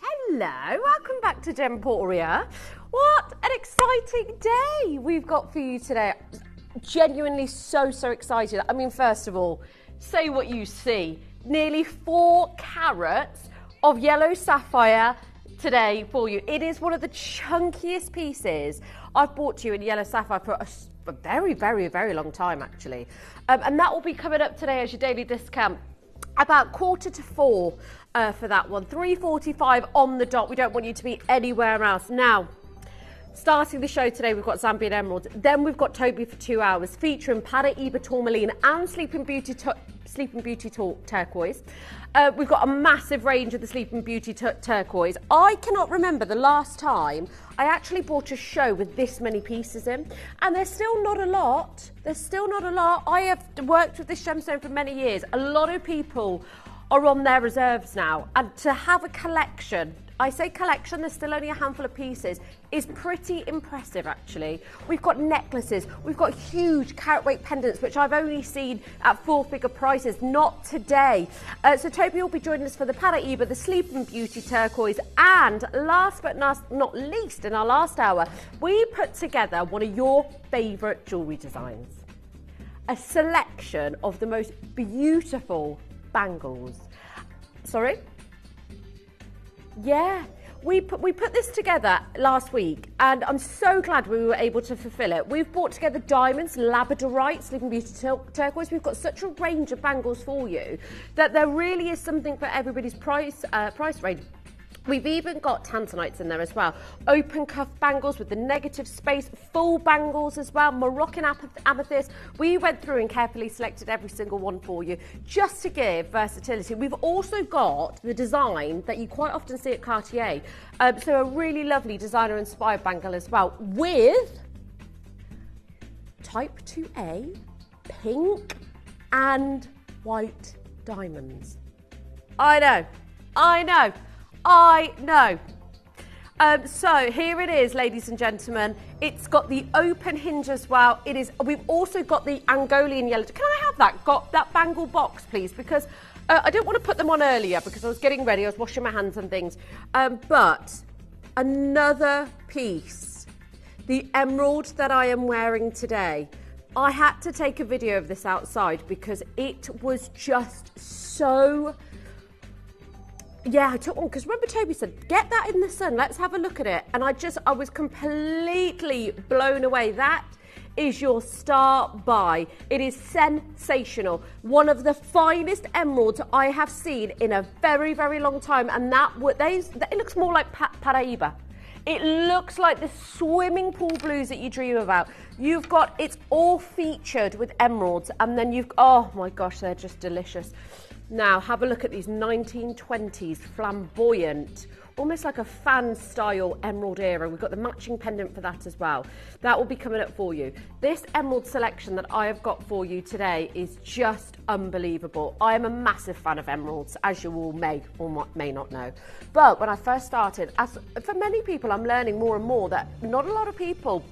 Hello, welcome back to Gemporia. What an exciting day we've got for you today. Genuinely so excited. I mean, first of all, say what you see. Nearly 4 carats of yellow sapphire today for you. It is one of the chunkiest pieces I've bought to you in yellow sapphire for a very long time, actually. And that will be coming up today as your daily discount. About 3:45 for that one. 3:45 on the dot. We don't want you to be anywhere else. Now, starting the show today, we've got Zambian Emeralds. Then we've got Toby for 2 hours, featuring Paraiba Tourmaline and Sleeping Beauty Turquoise. We've got a massive range of the Sleeping Beauty Turquoise. I cannot remember the last time I actually bought a show with this many pieces in, and there's still not a lot. I have worked with this gemstone for many years. A lot of people are on their reserves now, and to have a collection, I say collection, there's still only a handful of pieces, is pretty impressive actually. We've got necklaces, we've got huge carat weight pendants, which I've only seen at 4-figure prices, not today. So Toby will be joining us for the Paraiba, the Sleeping Beauty Turquoise, and last but not least, in our last hour, we put together one of your favourite jewellery designs. A selection of the most beautiful bangles. Sorry? Yeah, we put this together last week, and I'm so glad we were able to fulfill it. We've brought together diamonds, labradorite, Sleeping Beauty turquoise. We've got such a range of bangles for you that there really is something for everybody's price range. We've even got tantanites in there as well. Open cuff bangles with the negative space, full bangles as well, Moroccan amethyst. We went through and carefully selected every single one for you just to give versatility. We've also got the design that you quite often see at Cartier. So a really lovely designer inspired bangle as well, with type 2A, pink and white diamonds. I know. So here it is, ladies and gentlemen. It's got the open hinge as well. We've also got the Angolan yellow. Can I have that? Got that bangle box, please? Because I don't want to put them on earlier because I was getting ready. I was washing my hands and things. But another piece, the emerald that I am wearing today. I had to take a video of this outside because it was just so... Yeah, I took one because remember Toby said, get that in the sun, let's have a look at it. And I was completely blown away. That is your star buy. It is sensational. One of the finest emeralds I have seen in a very long time. And it looks more like Paraiba. It looks like the swimming pool blues that you dream about. It's all featured with emeralds. And then oh my gosh, they're just delicious. Now, have a look at these 1920s flamboyant almost like a fan style emerald earring. We've got the matching pendant for that as well. That will be coming up for you. This emerald selection that I have got for you today is just unbelievable. I am a massive fan of emeralds, as you all may or may not know. But when I first started, as for many people, I'm learning more and more that not a lot of people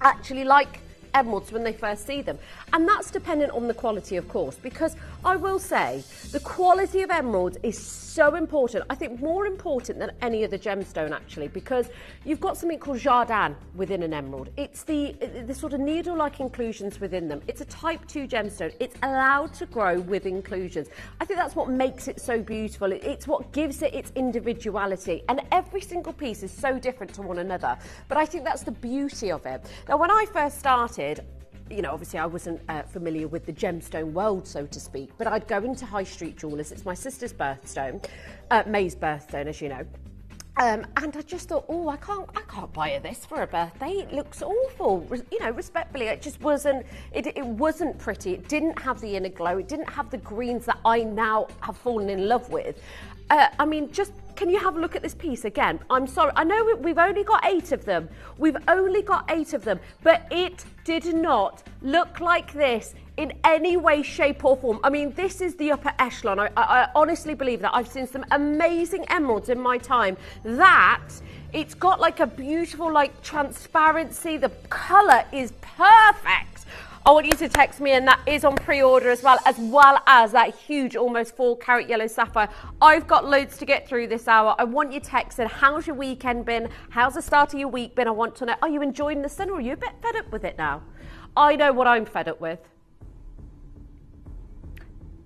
actually like emeralds when they first see them, and that's dependent on the quality, of course, because I will say the quality of emeralds is so important. I think more important than any other gemstone, actually, because you've got something called jardin within an emerald. It's the sort of needle-like inclusions within them. It's a type 2 gemstone. It's allowed to grow with inclusions. I think that's what makes it so beautiful. It's what gives it its individuality, and every single piece is so different to one another, but I think that's the beauty of it. Now, when I first started, you know, obviously I wasn't familiar with the gemstone world, so to speak, but I'd go into high street jewellers. It's my sister's birthstone, May's birthstone, as you know. And I just thought, oh, I can't buy her this for a birthday. It looks awful. You know, respectfully, it just wasn't, it wasn't pretty. It didn't have the inner glow. It didn't have the greens that I now have fallen in love with. I mean, just, can you have a look at this piece again? I'm sorry, I know we've only got 8 of them. We've only got 8 of them, but it did not look like this in any way, shape or form. I mean, this is the upper echelon. I honestly believe that. I've seen some amazing emeralds in my time. That, it's got like a beautiful like transparency. The colour is perfect. I want you to text me, and that is on pre-order as well as that huge, almost 4-carat yellow sapphire. I've got loads to get through this hour. I want you texting. How's your weekend been? How's the start of your week been? I want to know, are you enjoying the sun, or are you a bit fed up with it now? I know what I'm fed up with.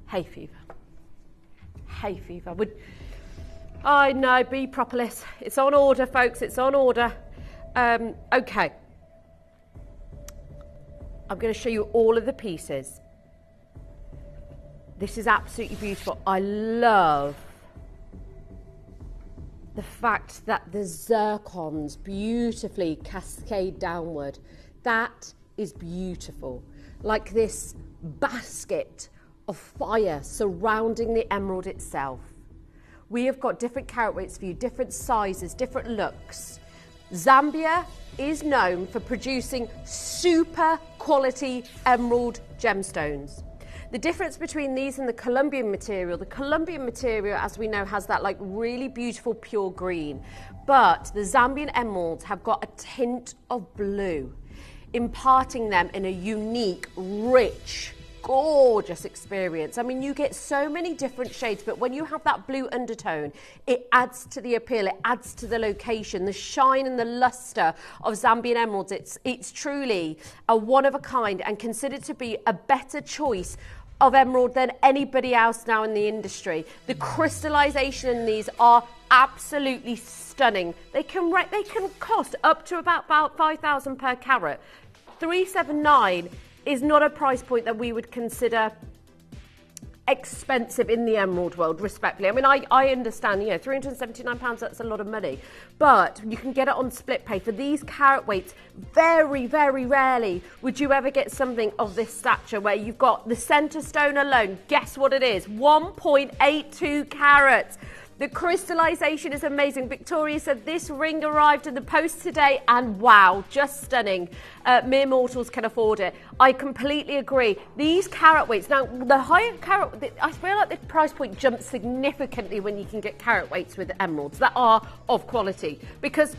Hay fever. Hay fever. I know, be propolis. It's on order, folks. It's on order. Okay. I'm going to show you all of the pieces. This is absolutely beautiful. I love the fact that the zircons beautifully cascade downward. That is beautiful. Like this basket of fire surrounding the emerald itself. We have got different carat weights for you, different sizes, different looks. Zambia is known for producing super quality emerald gemstones. The difference between these and the Colombian material, as we know, has that like really beautiful pure green, but the Zambian emeralds have got a tint of blue, imparting them in a unique, rich, gorgeous experience. I mean, you get so many different shades, but when you have that blue undertone, it adds to the appeal, it adds to the location, the shine and the luster of Zambian emeralds. It's truly a one of a kind, and considered to be a better choice of emerald than anybody else now in the industry. The crystallization in these are absolutely stunning. They can cost up to about 5,000 per carat. 379 is not a price point that we would consider expensive in the emerald world, respectfully. I mean, I understand, you know, £379, that's a lot of money, but you can get it on split pay. For these carat weights, very, very rarely would you ever get something of this stature where you've got the centre stone alone. Guess what it is? 1.82 carats. The crystallization is amazing. Victoria said this ring arrived in the post today, and wow, just stunning. Mere mortals can afford it. I completely agree. These carat weights, now the higher carat, I feel like the price point jumps significantly when you can get carat weights with emeralds that are of quality, because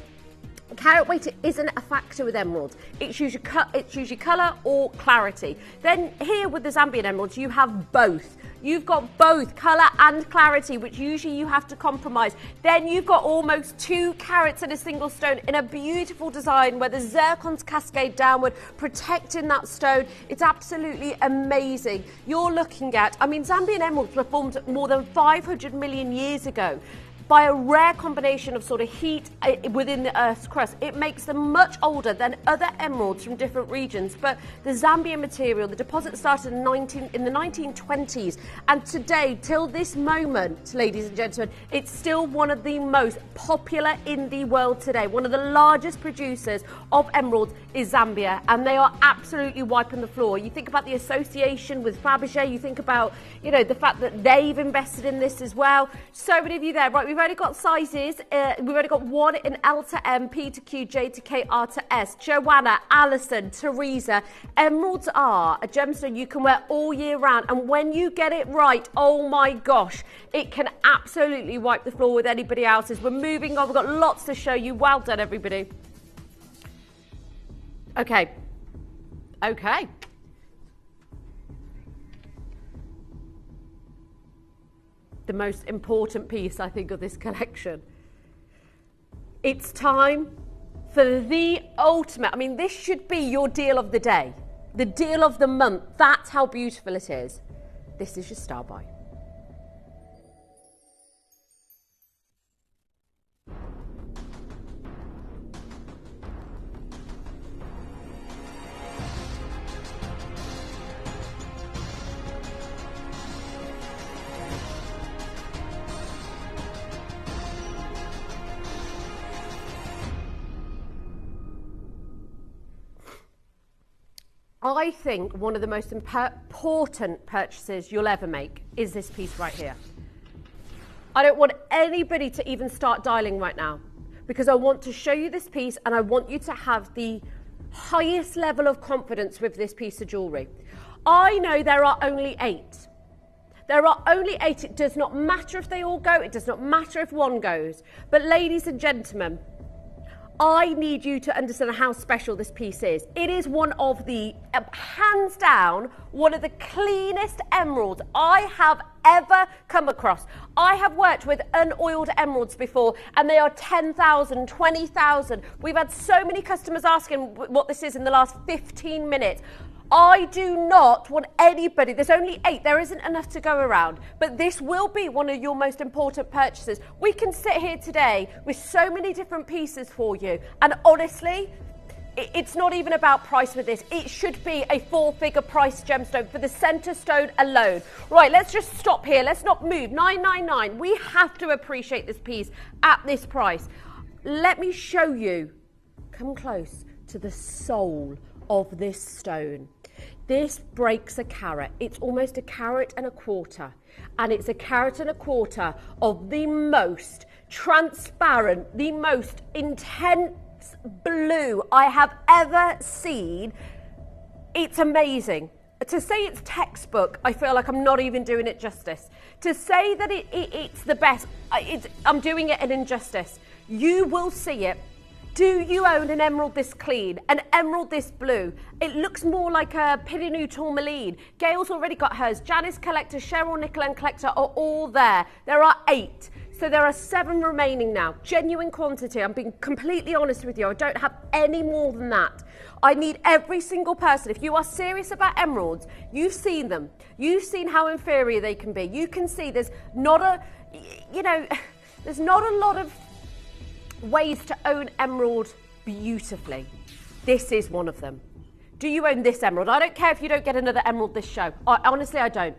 carat weight isn't a factor with emeralds. It's usually colour or clarity. Then here with the Zambian emeralds, you have both. You've got both colour and clarity, which usually you have to compromise. Then you've got almost 2 carats in a single stone in a beautiful design where the zircons cascade downward, protecting that stone. It's absolutely amazing. You're looking at, I mean, Zambian emeralds were formed more than 500 million years ago by a rare combination of sort of heat within the Earth's crust. It makes them much older than other emeralds from different regions. But the Zambian material, the deposit started in the 1920s. And today, till this moment, ladies and gentlemen, it's still one of the most popular in the world today. One of the largest producers of emeralds is Zambia, and they are absolutely wiping the floor. You think about the association with Fabergé, you think about, you know, the fact that they've invested in this as well. So many of you there. Right, we've only got sizes. We've only got one in L to M, P to Q, J to K, R to S. Joanna, Alison, Teresa. Emeralds are a gemstone you can wear all year round. And when you get it right, oh my gosh, it can absolutely wipe the floor with anybody else's. We're moving on. We've got lots to show you. Well done, everybody. Okay. Okay. The most important piece, I think, of this collection. It's time for the ultimate. I mean, this should be your deal of the day, the deal of the month. That's how beautiful it is. This is your star buy. I think one of the most important purchases you'll ever make is this piece right here. I don't want anybody to even start dialing right now because I want to show you this piece and I want you to have the highest level of confidence with this piece of jewellery. I know there are only 8. There are only 8. It does not matter if they all go. It does not matter if one goes. But ladies and gentlemen, I need you to understand how special this piece is. It is one of the, hands down, one of the cleanest emeralds I have ever come across. I have worked with unoiled emeralds before and they are 10,000, 20,000. We've had so many customers asking what this is in the last 15 minutes. I do not want anybody, there's only 8, there isn't enough to go around, but this will be one of your most important purchases. We can sit here today with so many different pieces for you, and honestly, it's not even about price with this. It should be a 4-figure price gemstone for the centre stone alone. Right, let's just stop here, let's not move. 999, we have to appreciate this piece at this price. Let me show you, come close to the soul of this stone. This breaks a carat. It's almost a carat and a quarter. And it's a carat and a quarter of the most transparent, the most intense blue I have ever seen. It's amazing. To say it's textbook, I feel like I'm not even doing it justice. To say that it's the best, I'm doing it an injustice. You will see it. Do you own an emerald this clean, an emerald this blue? It looks more like a Pinot Tourmaline. Gail's already got hers. Janice Collector, Cheryl Nickel and Collector are all there. There are 8. So there are 7 remaining now. Genuine quantity. I'm being completely honest with you. I don't have any more than that. I need every single person. If you are serious about emeralds, you've seen them. You've seen how inferior they can be. You can see there's not a, there's not a lot of ways to own emerald beautifully. This is one of them. Do you own this emerald? I don't care if you don't get another emerald this show. Honestly, I don't.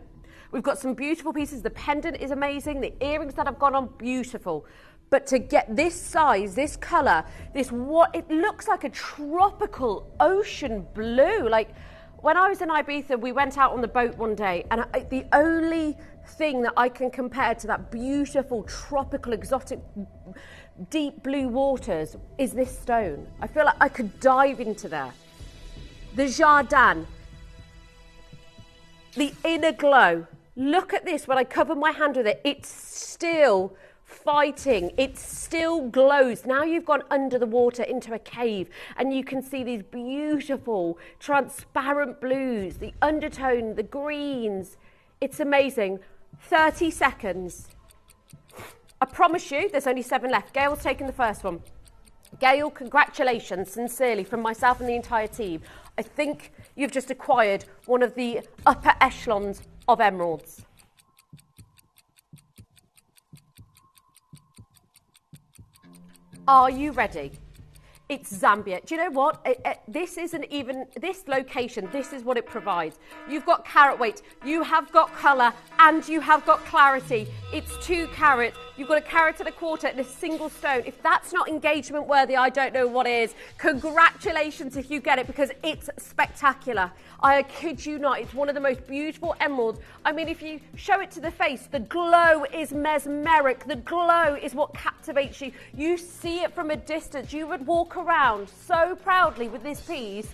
We've got some beautiful pieces. The pendant is amazing. The earrings that have gone on, beautiful. But to get this size, this colour, it looks like a tropical ocean blue. Like when I was in Ibiza, we went out on the boat one day and the only thing that I can compare to that beautiful, tropical, exotic, deep blue waters is this stone. I feel like I could dive into there. The Jardin, the inner glow. Look at this, when I cover my hand with it, it's still fighting, it still glows. Now you've gone under the water into a cave and you can see these beautiful transparent blues, the undertone, the greens. It's amazing. 30 seconds. I promise you there's only 7 left. Gail's taking the first one. Gail, congratulations, sincerely, from myself and the entire team. I think you've just acquired one of the upper echelons of emeralds. Are you ready? It's Zambia. Do you know what? This isn't even, this location, this is what it provides. You've got carat weight, you have got colour, and you have got clarity. It's 2 carat. You've got a carat and a quarter and a single stone. If that's not engagement worthy, I don't know what is. Congratulations if you get it, because it's spectacular. I kid you not, it's one of the most beautiful emeralds. I mean, if you show it to the face, the glow is mesmeric. The glow is what captivates you. You see it from a distance. You would walk around so proudly with this piece.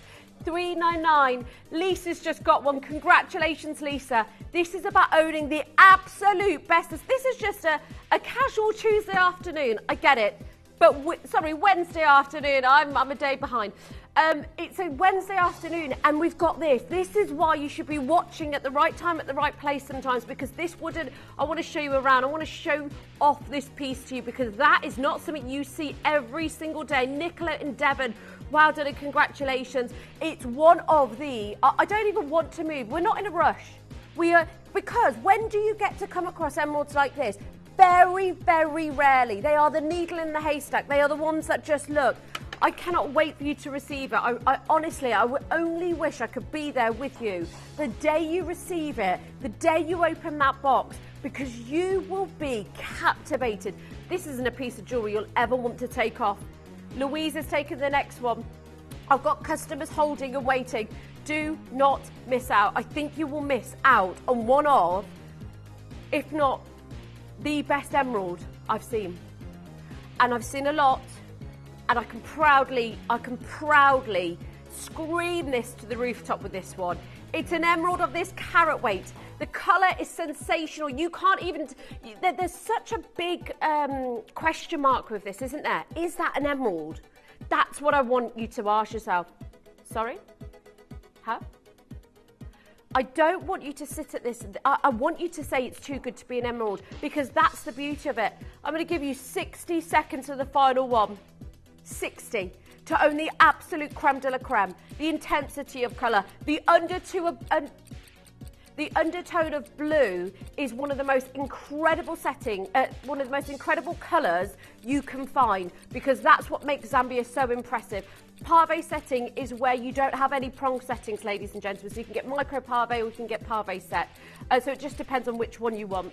$3.99. Lisa's just got one. Congratulations, Lisa. This is about owning the absolute best. This is just a casual Tuesday afternoon. I get it. But sorry, Wednesday afternoon. I'm a day behind. It's a Wednesday afternoon and we've got this. This is why you should be watching at the right time, at the right place sometimes, because this wouldn't, I want to show you around. I want to show off this piece to you because that is not something you see every single day. Nicola and Devon, well done and congratulations. It's one of the, I don't even want to move. We're not in a rush. We are, because when do you get to come across emeralds like this? Very, very rarely. They are the needle in the haystack. They are the ones that just look. I cannot wait for you to receive it. I honestly, I would only wish I could be there with you the day you receive it, the day you open that box, because you will be captivated. This isn't a piece of jewellery you'll ever want to take off. Louise has taken the next one. I've got customers holding and waiting. Do not miss out. I think you will miss out on one of, if not the best emerald I've seen. And I've seen a lot. And I can proudly scream this to the rooftop with this one. It's an emerald of this carat weight. The colour is sensational. You can't even, there's such a big question mark with this, isn't there? Is that an emerald? That's what I want you to ask yourself. Sorry? Huh? I don't want you to sit at this. I want you to say it's too good to be an emerald, because that's the beauty of it. I'm going to give you 60 seconds of the final one. 60 to own the absolute creme de la creme, the intensity of colour, the undertone of blue is one of the most incredible one of the most incredible colours you can find, because that's what makes Zambia so impressive. Pave setting is where you don't have any prong settings, ladies and gentlemen, so you can get micro pave or you can get pave set. So it just depends on which one you want.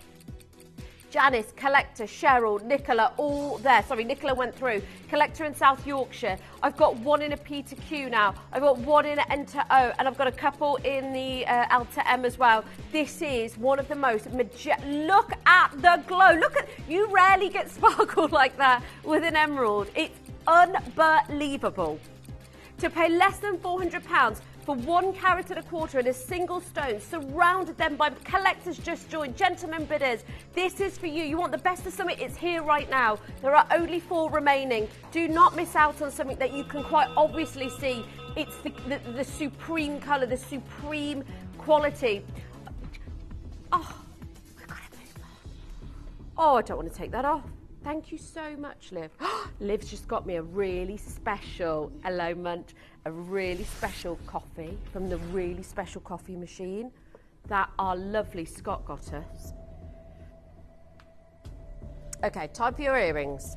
Janice, Collector, Cheryl, Nicola, all there. Sorry, Nicola went through. Collector in South Yorkshire. I've got one in a Peter Q now. I've got one in an Enter O, and I've got a couple in the Alta M as well. This is one of the most look at the glow. Look at, you rarely get sparkle like that with an emerald. It's unbelievable. To pay less than £400 for 1 carat and a quarter and a single stone, surrounded them by collectors just joined, gentlemen bidders. This is for you. You want the best of something? It's here right now. There are only 4 remaining. Do not miss out on something that you can quite obviously see. It's the supreme colour, the supreme quality. Oh, I gotta move. Oh, I don't want to take that off. Thank you so much, Liv. Liv's just got me a really special, hello Munt, a really special coffee from the really special coffee machine that our lovely Scott got us. Okay, time for your earrings.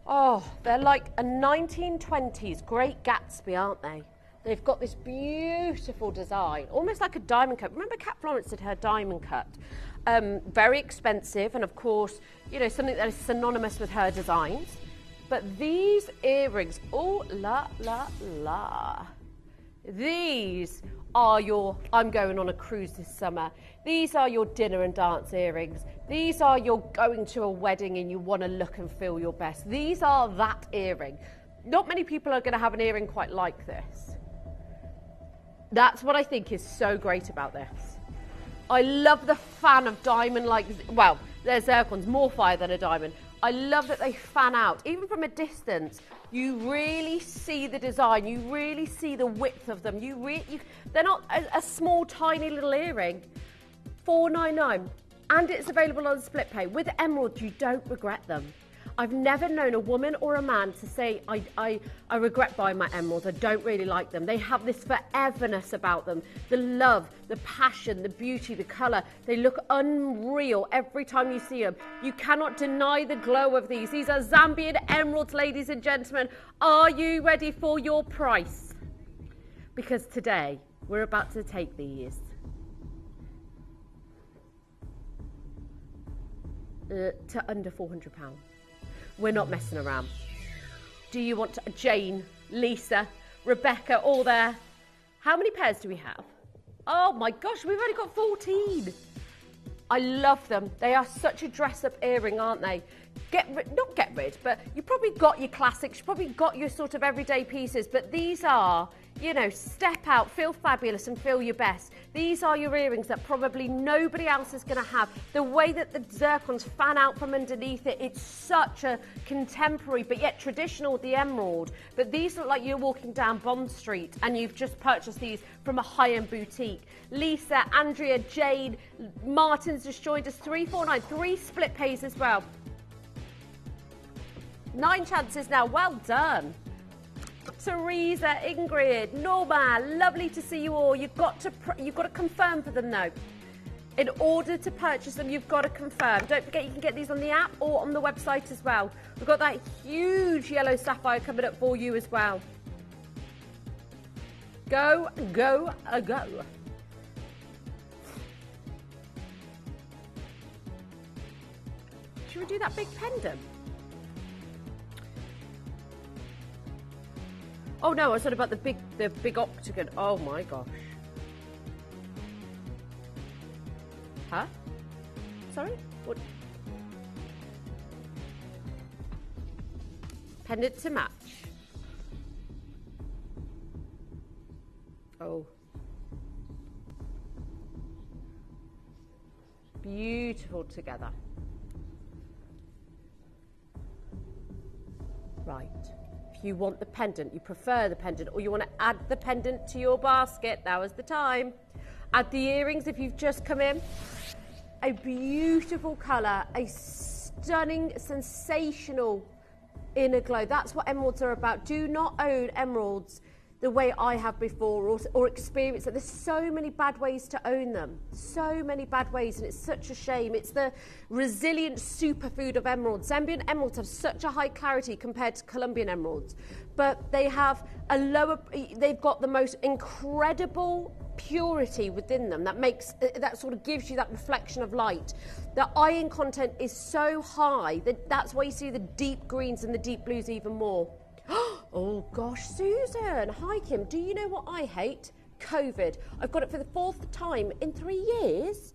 Oh, they're like a 1920s Great Gatsby, aren't they? They've got this beautiful design, almost like a diamond cut. Remember Kat Florence did her diamond cut? Very expensive, and of course, you know, something that is synonymous with her designs. But these earrings, oh la la la. These are your, I'm going on a cruise this summer. These are your dinner and dance earrings. These are your going to a wedding and you want to look and feel your best. These are that earring. Not many people are going to have an earring quite like this. That's what I think is so great about this. I love the fan of diamond, like, well, they're zircons, more fire than a diamond. I love that they fan out. Even from a distance, you really see the design. You really see the width of them. They're not a small, tiny little earring. $4.99. And it's available on split pay. With emerald, you don't regret them. I've never known a woman or a man to say, I regret buying my emeralds, I don't really like them. They have this foreverness about them. The love, the passion, the beauty, the colour. They look unreal every time you see them. You cannot deny the glow of these. These are Zambian emeralds, ladies and gentlemen. Are you ready for your price? Because today, we're about to take these to under £400. We're not messing around. Do you want Jane, Lisa, Rebecca, all there? How many pairs do we have? Oh my gosh, we've only got 14. I love them. They are such a dress-up earring, aren't they? Not get rid, but you probably got your classics, you probably got your sort of everyday pieces, but these are, you know, step out, feel fabulous and feel your best. These are your earrings that probably nobody else is going to have. The way that the zircons fan out from underneath it, it's such a contemporary but yet traditional with the emerald. But these look like you're walking down Bond Street and you've just purchased these from a high-end boutique. Lisa, Andrea, Jane, Martin's just joined us, 349, 3 split pays as well. 9 chances now, well done. Teresa, Ingrid, Norma, lovely to see you all. You've got to confirm for them though. In order to purchase them, you've got to confirm. Don't forget you can get these on the app or on the website as well. We've got that huge yellow sapphire coming up for you as well. Go, go, go. Should we do that big pendant? Oh no, I was talking about the big octagon. Oh my gosh. Huh? Sorry? What? Pendant to match. Oh. Beautiful together. Right. If you want the pendant, you prefer the pendant, or you want to add the pendant to your basket, now is the time. Add the earrings if you've just come in. A beautiful colour, a stunning, sensational inner glow. That's what emeralds are about. Do not own emeralds the way I have before or experience it. There's so many bad ways to own them. So many bad ways, and it's such a shame. It's the resilient superfood of emeralds. Zambian emeralds have such a high clarity compared to Colombian emeralds, but they have a lower, they've got the most incredible purity within them that sort of gives you that reflection of light. The iron content is so high that's why you see the deep greens and the deep blues even more. Oh gosh, Susan. Hi Kim, do you know what I hate? COVID. I've got it for the 4th time in 3 years.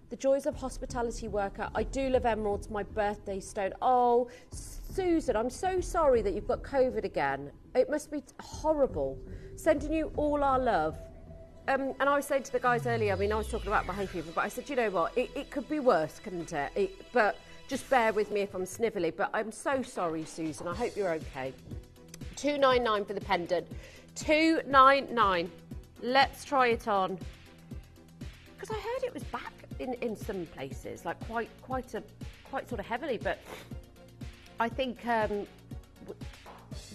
The joys of hospitality worker. I do love emeralds, my birthday stone. Oh, Susan, I'm so sorry that you've got COVID again. It must be horrible. Sending you all our love. And I was saying to the guys earlier, I mean, I was talking about my hay fever, but I said, you know what, it could be worse, couldn't it? But just bear with me if I'm snivelly. But I'm so sorry, Susan. I hope you're okay. $299 for the pendant. $299. Let's try it on. Because I heard it was back in some places, like quite sort of heavily. But I think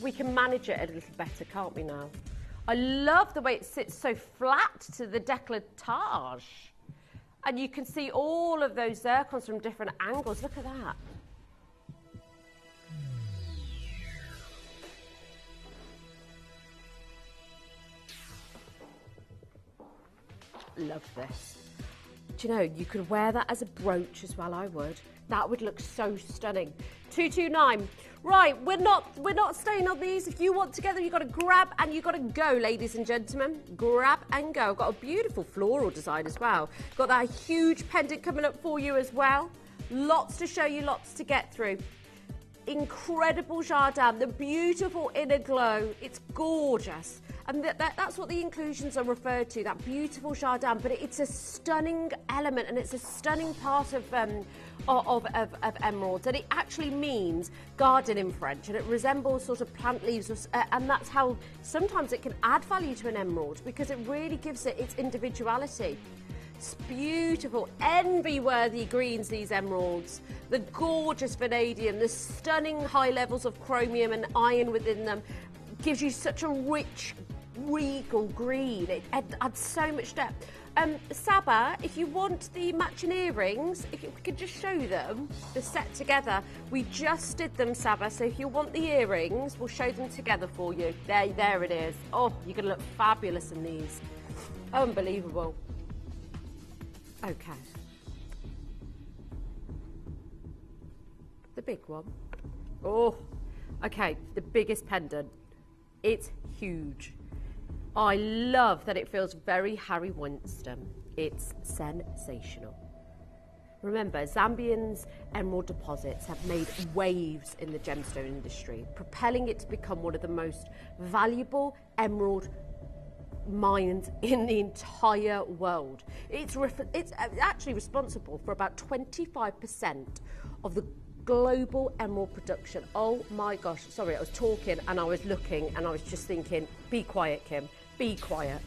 we can manage it a little better, can't we now? I love the way it sits so flat to the décolletage. And you can see all of those zircons from different angles. Look at that. Love this. Do you know, you could wear that as a brooch as well, I would. That would look so stunning. 229. Right, we're not staying on these. If you want together, you've got to grab and you've got to go, ladies and gentlemen. Grab and go. I've got a beautiful floral design as well. Got that huge pendant coming up for you as well. Lots to show you, lots to get through. Incredible jardin, the beautiful inner glow. It's gorgeous. And that's what the inclusions are referred to, that beautiful jardin. But it's a stunning element and it's a stunning part of emeralds. And it actually means garden in French. And it resembles sort of plant leaves. And that's how sometimes it can add value to an emerald because it really gives it its individuality. It's beautiful, envy-worthy greens, these emeralds. The gorgeous vanadium, the stunning high levels of chromium and iron within them gives you such a rich, regal green. It adds so much depth. Saba, if you want the matching earrings, if we could just show them, the set together. We just did them, Saba, so if you want the earrings, we'll show them together for you. There it is. Oh, you're going to look fabulous in these. Unbelievable. Okay. big one. Oh, okay, the biggest pendant. It's huge. I love that it feels very Harry Winston. It's sensational. Remember, Zambian's emerald deposits have made waves in the gemstone industry, propelling it to become one of the most valuable emerald mines in the entire world. It's actually responsible for about 25% of the global emerald production. Oh my gosh, sorry, I was talking and I was looking and I was just thinking, be quiet, Kim, be quiet.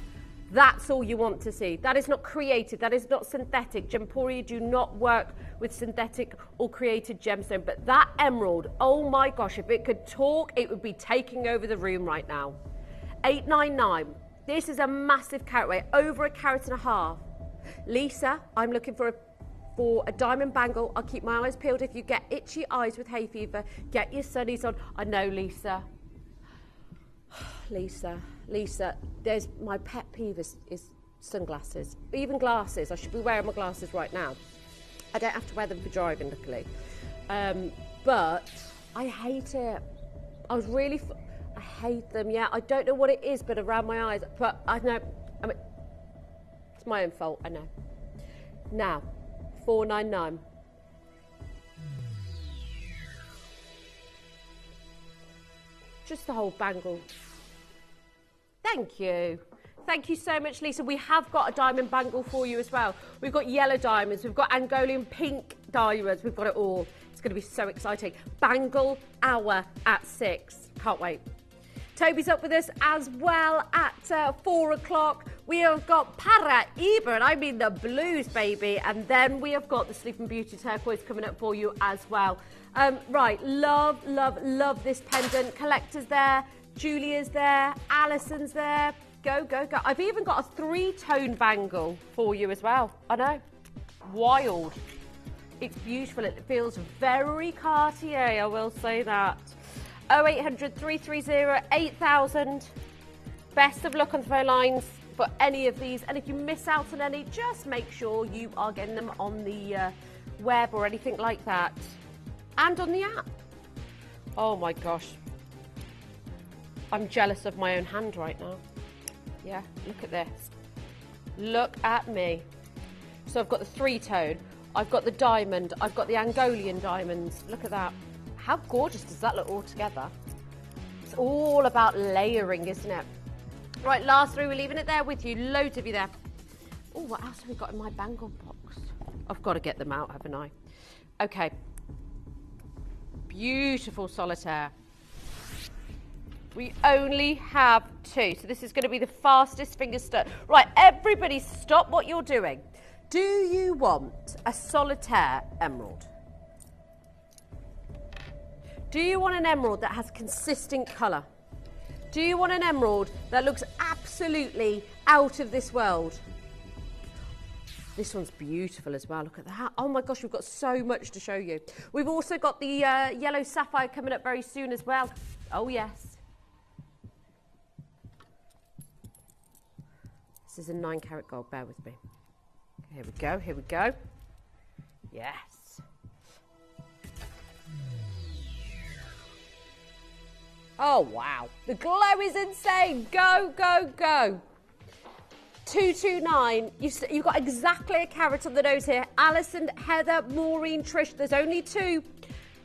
That's all you want to see. That is not created, that is not synthetic. Gemporia do not work with synthetic or created gemstone, but that emerald, oh my gosh, if it could talk, it would be taking over the room right now. 899. This is a massive carat weight, over 1.5 carats. Lisa, I'm looking for a diamond bangle. I'll keep my eyes peeled. If you get itchy eyes with hay fever, get your sunnies on. I know, Lisa. Lisa, there's my pet peeve is sunglasses, even glasses. I should be wearing my glasses right now. I don't have to wear them for driving, luckily. But I hate it. I hate them, yeah. I don't know what it is, but around my eyes. But I know, it's my own fault, I know. Now, 499. Just the whole bangle. Thank you. Thank you so much, Lisa. We have got a diamond bangle for you as well. We've got yellow diamonds. We've got Angolian pink diamonds. We've got it all. It's going to be so exciting. Bangle hour at 6. Can't wait. Toby's up with us as well at 4 o'clock. We have got Para Iber, and I mean the blues, baby. And then we have got the Sleeping Beauty turquoise coming up for you as well. Right, love this pendant. Collector's there. Julia's there. Alison's there. Go. I've even got a 3-tone bangle for you as well. I know. Wild. It's beautiful. It feels very Cartier, I will say that. 0800 330 8000. Best of luck on the phone lines for any of these. And if you miss out on any, just make sure you are getting them on the web or anything like that. And on the app. Oh my gosh. I'm jealous of my own hand right now. Yeah, look at this. Look at me. So I've got the 3-tone, I've got the diamond, I've got the Angolian diamonds. Look at that. How gorgeous does that look all together? It's all about layering, isn't it? Right, last 3, we're leaving it there with you. Loads of you there. Oh, what else have we got in my bangle box? I've got to get them out, haven't I? Okay. Beautiful solitaire. We only have 2, so this is going to be the fastest finger stir. Right, everybody stop what you're doing. Do you want a solitaire emerald? Do you want an emerald that has consistent colour? Do you want an emerald that looks absolutely out of this world? This one's beautiful as well. Look at that. Oh my gosh, we've got so much to show you. We've also got the yellow sapphire coming up very soon as well. Oh yes. This is a 9-carat gold. Bear with me. Here we go. Yes. Oh, wow. The glow is insane. Go. 229. You've got exactly 1 carat on the nose here. Alison, Heather, Maureen, Trish. There's only 2.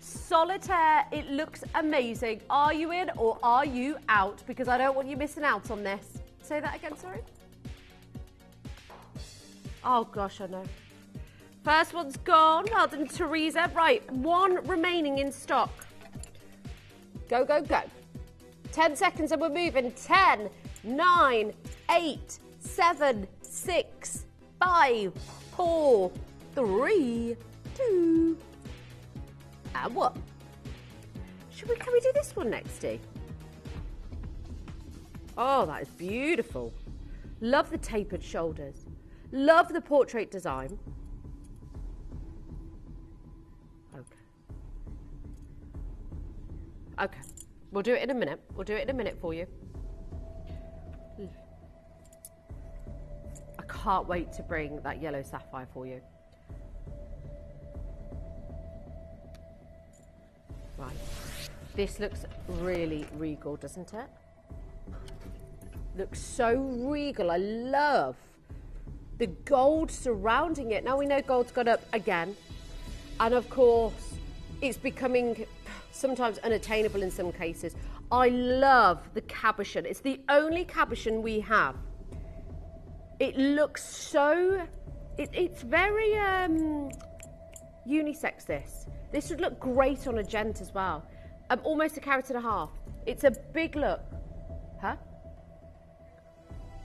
Solitaire. It looks amazing. Are you in or are you out? Because I don't want you missing out on this. Say that again, sorry. Oh, gosh, I know. First one's gone. Well done, Teresa. Right, 1 remaining in stock. Go. 10 seconds and we're moving. 10, 9, 8, 7, 6, 5, 4, 3, 2, and 1. Can we do this one next, Dee? Oh, that is beautiful. Love the tapered shoulders. Love the portrait design. Okay. We'll do it in a minute. We'll do it in a minute for you. I can't wait to bring that yellow sapphire for you. Right. This looks really regal, doesn't it? Looks so regal. I love the gold surrounding it. Now we know gold's gone up again. And of course, it's becoming sometimes unattainable in some cases. I love the cabochon. It's the only cabochon we have. It looks so, it's very unisex, this. This would look great on a gent as well. Almost 1.5 carats. It's a big look. Huh?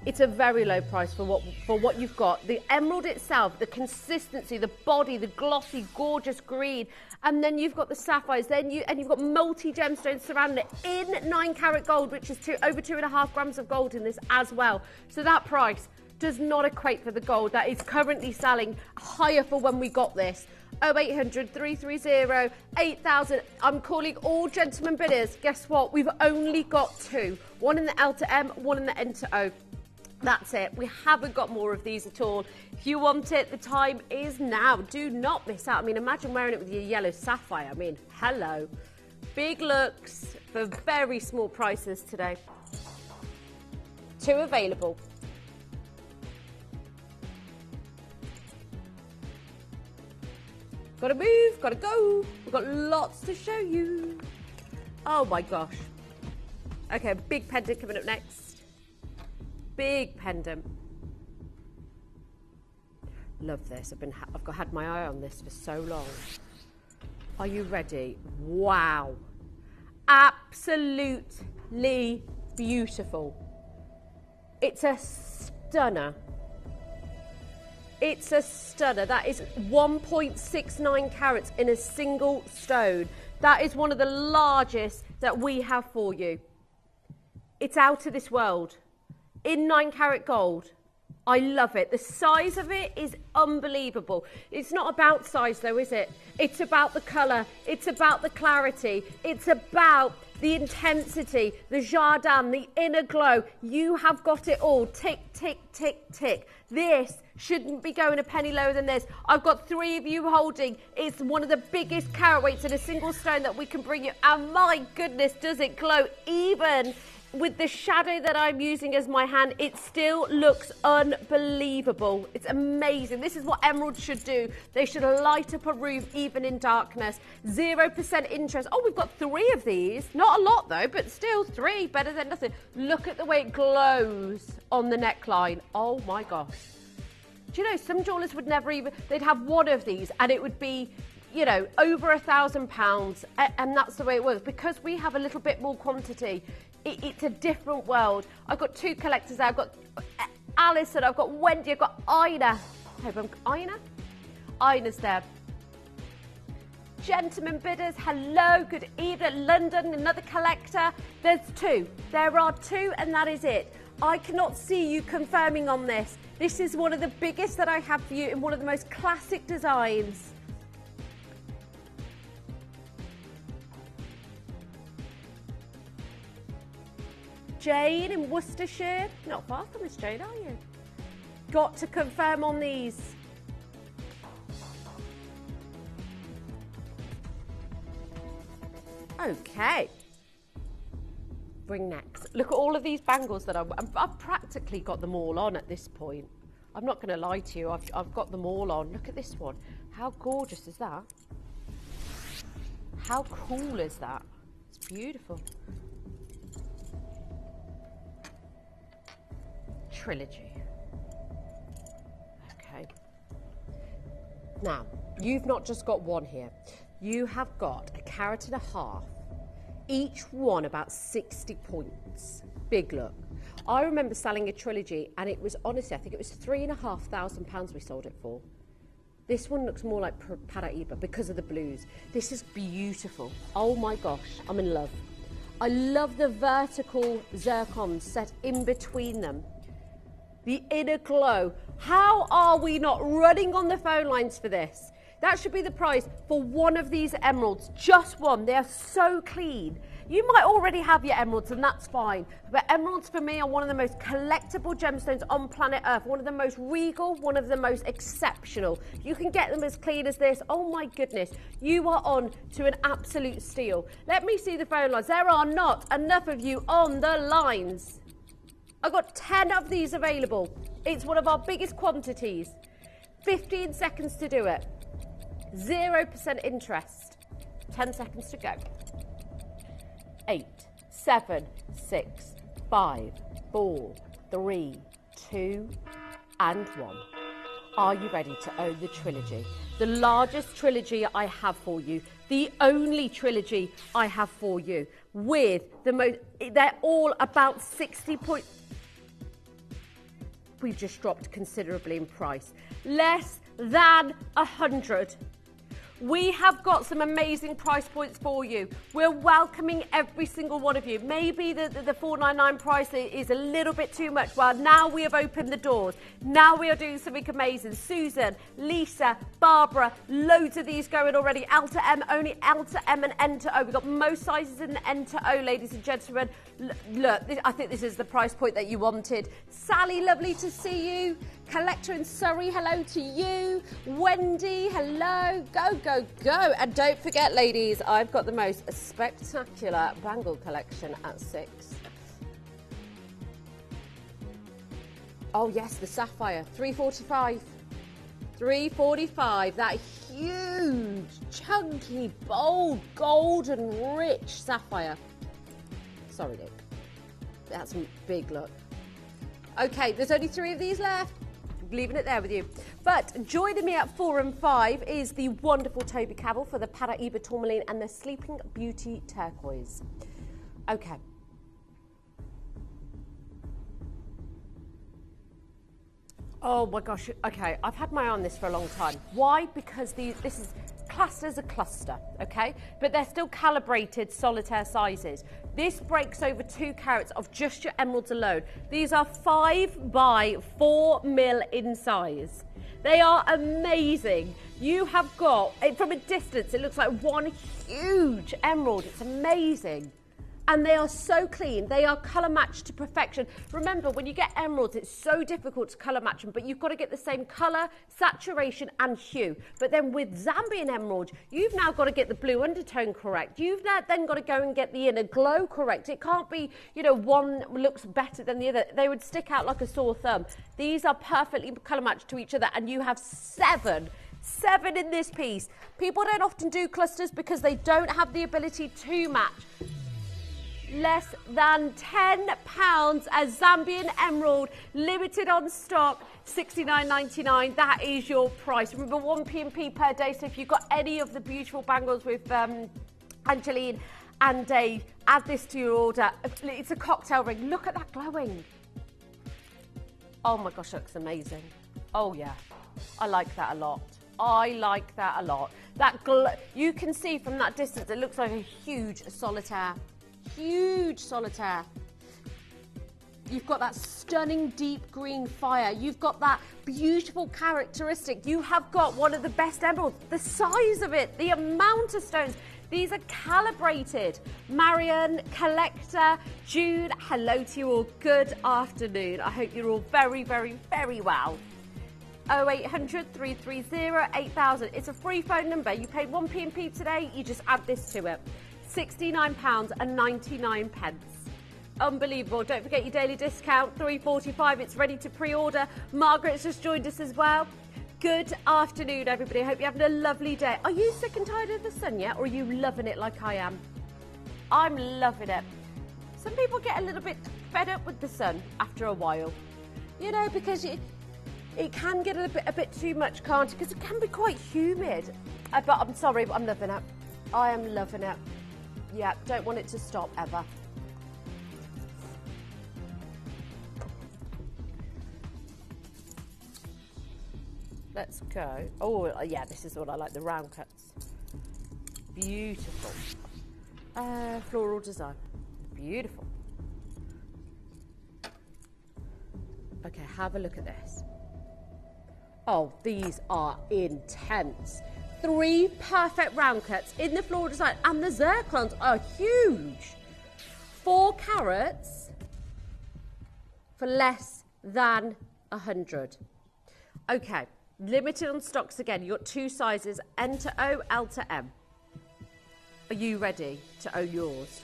It's a very low price for what you've got. The emerald itself, the consistency, the body, the glossy, gorgeous green, and then you've got the sapphires. And you've got multi gemstones surrounding it in 9 carat gold, which is over 2.5 grams of gold in this as well. So that price does not equate for the gold that is currently selling higher for when we got this. 0800 330 8000. I'm calling all gentlemen bidders. Guess what? We've only got 2. One in the L to M, one in the N to O. That's it. We haven't got more of these at all. If you want it, the time is now. Do not miss out. I mean, imagine wearing it with your yellow sapphire. I mean, hello. Big looks for very small prices today. 2 available. Gotta move, gotta go. We've got lots to show you. Oh my gosh. Okay, big pendant coming up next. Big pendant. Love this. I've had my eye on this for so long. Are you ready? Wow. Absolutely beautiful. It's a stunner. It's a stunner. That is 1.69 carats in a single stone. That is one of the largest that we have for you. It's out of this world. In 9 carat gold. I love it. The size of it is unbelievable. It's not about size though, is it? It's about the colour. It's about the clarity. It's about the intensity, the jardin, the inner glow. You have got it all. Tick, tick, tick, tick. This shouldn't be going a penny lower than this. I've got 3 of you holding. It's one of the biggest carat weights in a single stone that we can bring you. And my goodness, does it glow. Even with the shadow that I'm using as my hand, it still looks unbelievable. It's amazing. This is what emeralds should do. They should light up a room even in darkness. 0% interest. Oh, we've got 3 of these. Not a lot though, but still 3, better than nothing. Look at the way it glows on the neckline. Oh my gosh. Do you know, some jewellers would never even, they'd have 1 of these and it would be, you know, over £1,000, and that's the way it works. Because we have a little bit more quantity, it's a different world. I've got 2 collectors there. I've got Alison, I've got Wendy, I've got Ina. Ina's there. Gentlemen bidders, hello, good evening. London, another collector. There's 2. There are 2 and that is it. I cannot see you confirming on this. This is one of the biggest that I have for you in one of the most classic designs. Jane in Worcestershire. Not far from us, Jane, are you? Got to confirm on these. Okay. Bring next. Look at all of these bangles that I've practically got them all on at this point. I'm not going to lie to you. I've got them all on. Look at this one. How gorgeous is that? How cool is that? It's beautiful. Trilogy. Okay. Now, you've not just got 1 here. You have got 1.5 carats. Each one about 60 points. Big look. I remember selling a trilogy and it was, honestly, I think it was £3,500 we sold it for. This one looks more like Paraíba because of the blues. This is beautiful. Oh my gosh, I'm in love. I love the vertical zircons set in between them. The inner glow. How are we not running on the phone lines for this? That should be the price for 1 of these emeralds. Just 1. They are so clean. You might already have your emeralds, and that's fine. But emeralds for me are one of the most collectible gemstones on planet Earth, one of the most regal, one of the most exceptional. You can get them as clean as this. Oh my goodness, you are on to an absolute steal. Let me see the phone lines. There are not enough of you on the lines. I've got 10 of these available. It's one of our biggest quantities. 15 seconds to do it. 0% interest. 10 seconds to go. 8, 7, 6, 5, 4, 3, 2, and 1. Are you ready to own the trilogy? The largest trilogy I have for you. The only trilogy I have for you. With the most, they're all about 60 points. We've just dropped considerably in price. Less than 100. We have got some amazing price points for you. We're welcoming every single one of you. Maybe the $4.99 price is a little bit too much. Well, now we have opened the doors. Now we are doing something amazing. Susan, Lisa, Barbara, loads of these going already. L to M, only L to M and N to O. We've got most sizes in the N to O, ladies and gentlemen. Look, I think this is the price point that you wanted. Sally, lovely to see you. Collector in Surrey, hello to you. Wendy, hello. Go, go, go. And don't forget, ladies, I've got the most spectacular bangle collection at 6. Oh, yes, the sapphire, 345. 345, that huge, chunky, bold, golden, rich sapphire. Sorry, Nick. That's a big look. Okay, there's only 3 of these left. Leaving it there with you. But joining me at 4 and 5 is the wonderful Toby Cavell for the Paraiba Tourmaline and the Sleeping Beauty Turquoise. Okay. Oh my gosh, okay, I've had my eye on this for a long time. Why? Because this is classed as a cluster, okay? But they're still calibrated solitaire sizes. This breaks over 2 carats of just your emeralds alone. These are 5 by 4 mil in size. They are amazing. You have got, from a distance, it looks like one huge emerald. It's amazing. And they are so clean. They are colour matched to perfection. Remember, when you get emeralds, it's so difficult to colour match them, but you've got to get the same colour, saturation and hue. But then with Zambian emerald, you've now got to get the blue undertone correct. You've now then got to go and get the inner glow correct. It can't be, you know, one looks better than the other. They would stick out like a sore thumb. These are perfectly colour matched to each other, and you have 7 in this piece. People don't often do clusters because they don't have the ability to match. Less than £10 a Zambian emerald, limited on stock, $69.99. That is your price. Remember, 1 P&P per day. So if you've got any of the beautiful bangles with Angeline and Dave, add this to your order. It's a cocktail ring. Look at that glowing. Oh my gosh, looks amazing. Oh yeah, I like that a lot. I like that a lot. That you can see from that distance, it looks like a huge solitaire. Huge solitaire. You've got that stunning deep green fire. You've got that beautiful characteristic. You have got one of the best emeralds. The size of it, the amount of stones. These are calibrated. Marion, Collector, June, hello to you all. Good afternoon. I hope you're all very, very, very well. 0800 330 8000. It's a free phone number. You paid 1 P&P today, you just add this to it. £69.99. Unbelievable. Don't forget your daily discount, $3.45. It's ready to pre-order. Margaret's just joined us as well. Good afternoon, everybody. I hope you're having a lovely day. Are you sick and tired of the sun yet, or are you loving it like I am? I'm loving it. Some people get a little bit fed up with the sun after a while. You know, because it can get a bit too much, can't it? Because it can be quite humid. But I'm sorry, but I'm loving it. I am loving it. Yeah, don't want it to stop ever. Let's go. Oh, yeah, this is what I like, the round cuts. Beautiful. Floral design. Beautiful. Okay, have a look at this. Oh, these are intense. 3 perfect round cuts in the floral design, and the zircons are huge. 4 carats for less than 100. Okay, limited on stocks again. You've got 2 sizes, N to O, L to M. Are you ready to own yours?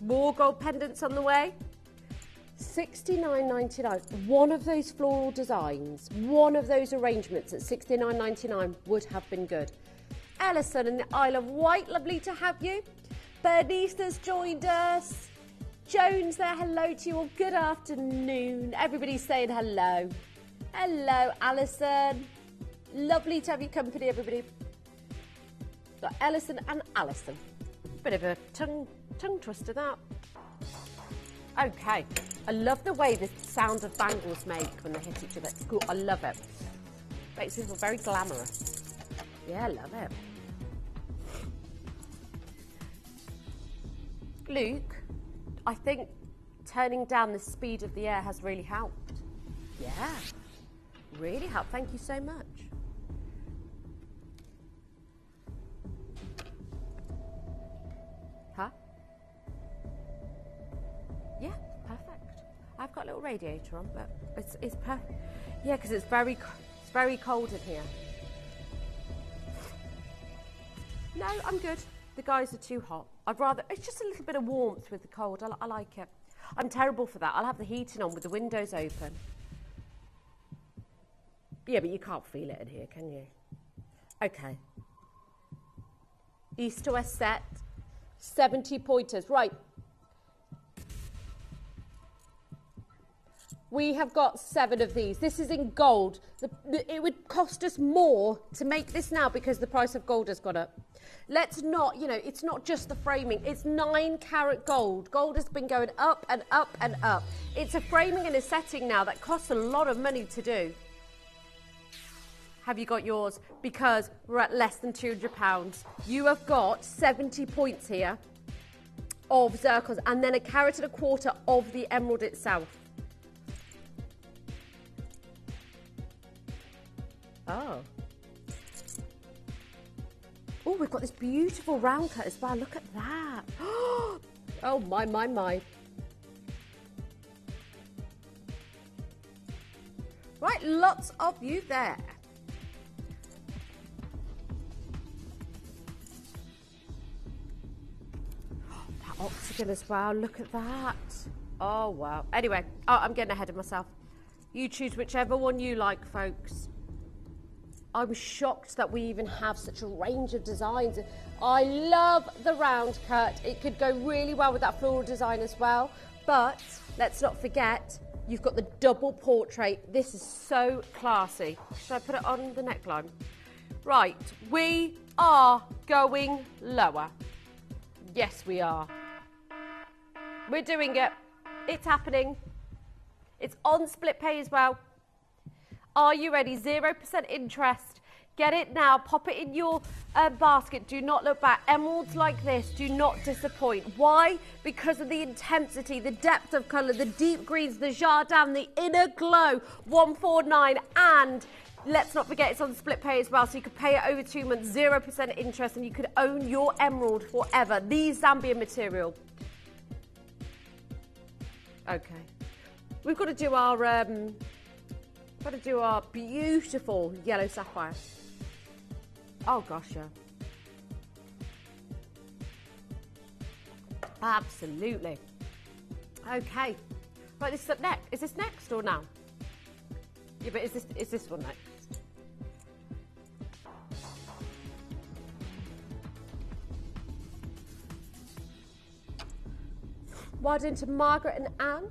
More gold pendants on the way. $69.99. One of those floral designs, one of those arrangements at $69.99 would have been good. Ellison in the Isle of Wight, lovely to have you. Bernice has joined us. Jones there, hello to you all. Good afternoon. Everybody's saying hello. Hello, Alison. Lovely to have your company, everybody. Got Ellison and Alison. Bit of a tongue twister, that. Okay. I love the way the sound of bangles make when they hit each other. It's cool. I love it. Makes people very glamorous. Yeah, I love it. Luke, I think turning down the speed of the air has really helped. Yeah, really helped. Thank you so much. Huh? Yeah, perfect. I've got a little radiator on, but it's perfect. Yeah, because it's very cold in here. No, I'm good. The guys are too hot. I'd rather, it's just a little bit of warmth with the cold. I like it. I'm terrible for that. I'll have the heating on with the windows open. Yeah, but you can't feel it in here, can you? Okay. East to west set. 70 pointers. Right. We have got 7 of these. This is in gold. It would cost us more to make this now because the price of gold has gone up. Let's not, it's not just the framing. It's 9 carat gold. Gold has been going up and up and up. It's a framing and a setting now that costs a lot of money to do. Have you got yours? Because we're at less than £200. You have got 70 points here of zircons and then 1.25 carats of the emerald itself. Oh. Oh, we've got this beautiful round cut as well. Look at that. Oh, my. Right, lots of you there. That octagon as well. Look at that. Oh, wow. Anyway, I'm getting ahead of myself. You choose whichever one you like, folks. I'm shocked that we even have such a range of designs. I love the round cut. It could go really well with that floral design as well. But let's not forget, you've got the double portrait. This is so classy. Should I put it on the neckline? Right, we are going lower. Yes, we are. We're doing it. It's happening. It's on split pay as well. Are you ready? 0% interest. Get it now. Pop it in your basket. Do not look back. Emeralds like this do not disappoint. Why? Because of the intensity, the depth of colour, the deep greens, the jardin, the inner glow. 149. And let's not forget it's on split pay as well. So you could pay it over 2 months, 0% interest, and you could own your emerald forever. The Zambia material. Okay. We've got to do our beautiful yellow sapphire. Oh gosh, yeah. Absolutely. Okay. Right, this is up next. Is this next or now? Yeah, but is this one next? Wide into Margaret and Anne.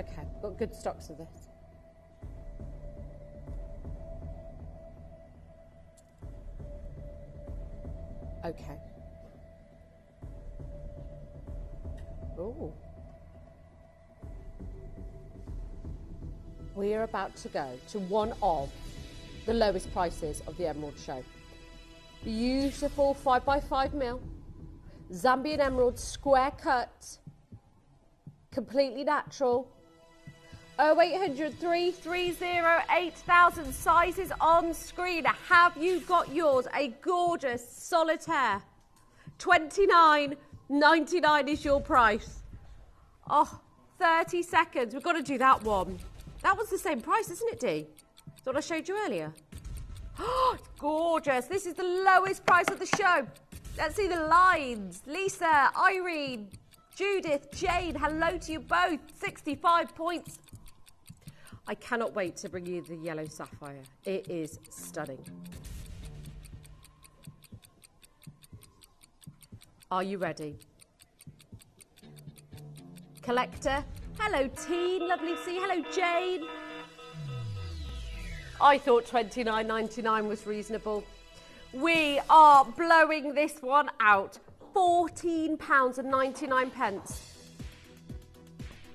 Okay, got good stocks of this. Okay. Ooh. We are about to go to one of the lowest prices of the Emerald Show. Beautiful 5x5 mil. Zambian emerald, square cut, completely natural. 0800 330 8000, sizes on screen. Have you got yours? A gorgeous solitaire. $29.99 is your price. Oh, 30 seconds. We've got to do that one. That was the same price, isn't it, Dee? That's what I showed you earlier. Oh, it's gorgeous. This is the lowest price of the show. Let's see the lines. Lisa, Irene, Judith, Jane, hello to you both. 65 points. I cannot wait to bring you the yellow sapphire. It is stunning. Are you ready? Collector, hello Teen, lovely to see you. Hello Jane. I thought $29.99 was reasonable. We are blowing this one out. £14.99.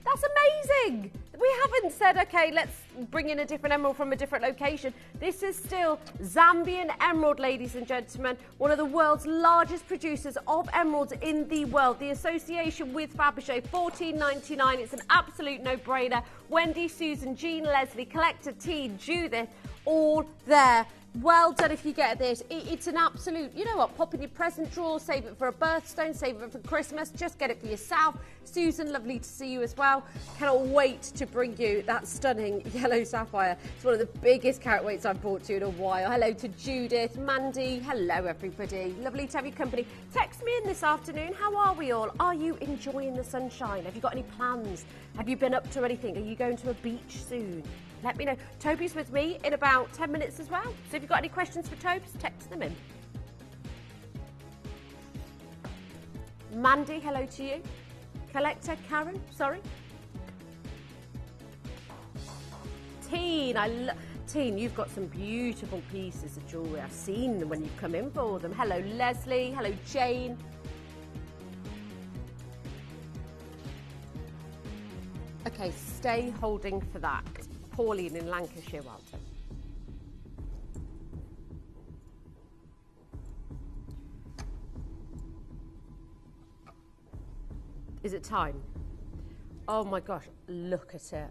That's amazing. We haven't said, okay, let's bring in a different emerald from a different location. This is still Zambian emerald, ladies and gentlemen, one of the world's largest producers of emeralds in the world. The association with Fabergé, $14.99. It's an absolute no-brainer. Wendy, Susan, Jean, Leslie, Collector, T, Judith, all there. Well done if you get this. It's an absolute, you know what, pop in your present drawer, save it for a birthstone, save it for Christmas, just get it for yourself. Susan, lovely to see you as well. Cannot wait to bring you that stunning yellow sapphire. It's one of the biggest carat weights I've brought to you in a while. Hello to Judith, Mandy, hello everybody. Lovely to have your company. Text me in this afternoon. How are we all? Are you enjoying the sunshine? Have you got any plans? Have you been up to anything? Are you going to a beach soon? Let me know. Toby's with me in about 10 minutes as well. So if you've got any questions for Tobes, text them in. Mandy, hello to you. Collector, Karen, sorry. Teen, Teen, you've got some beautiful pieces of jewellery. I've seen them when you've come in for them. Hello, Leslie. Hello, Jane. Okay, stay holding for that. Pauline in Lancashire, well done. Is it time? Oh my gosh, look at it.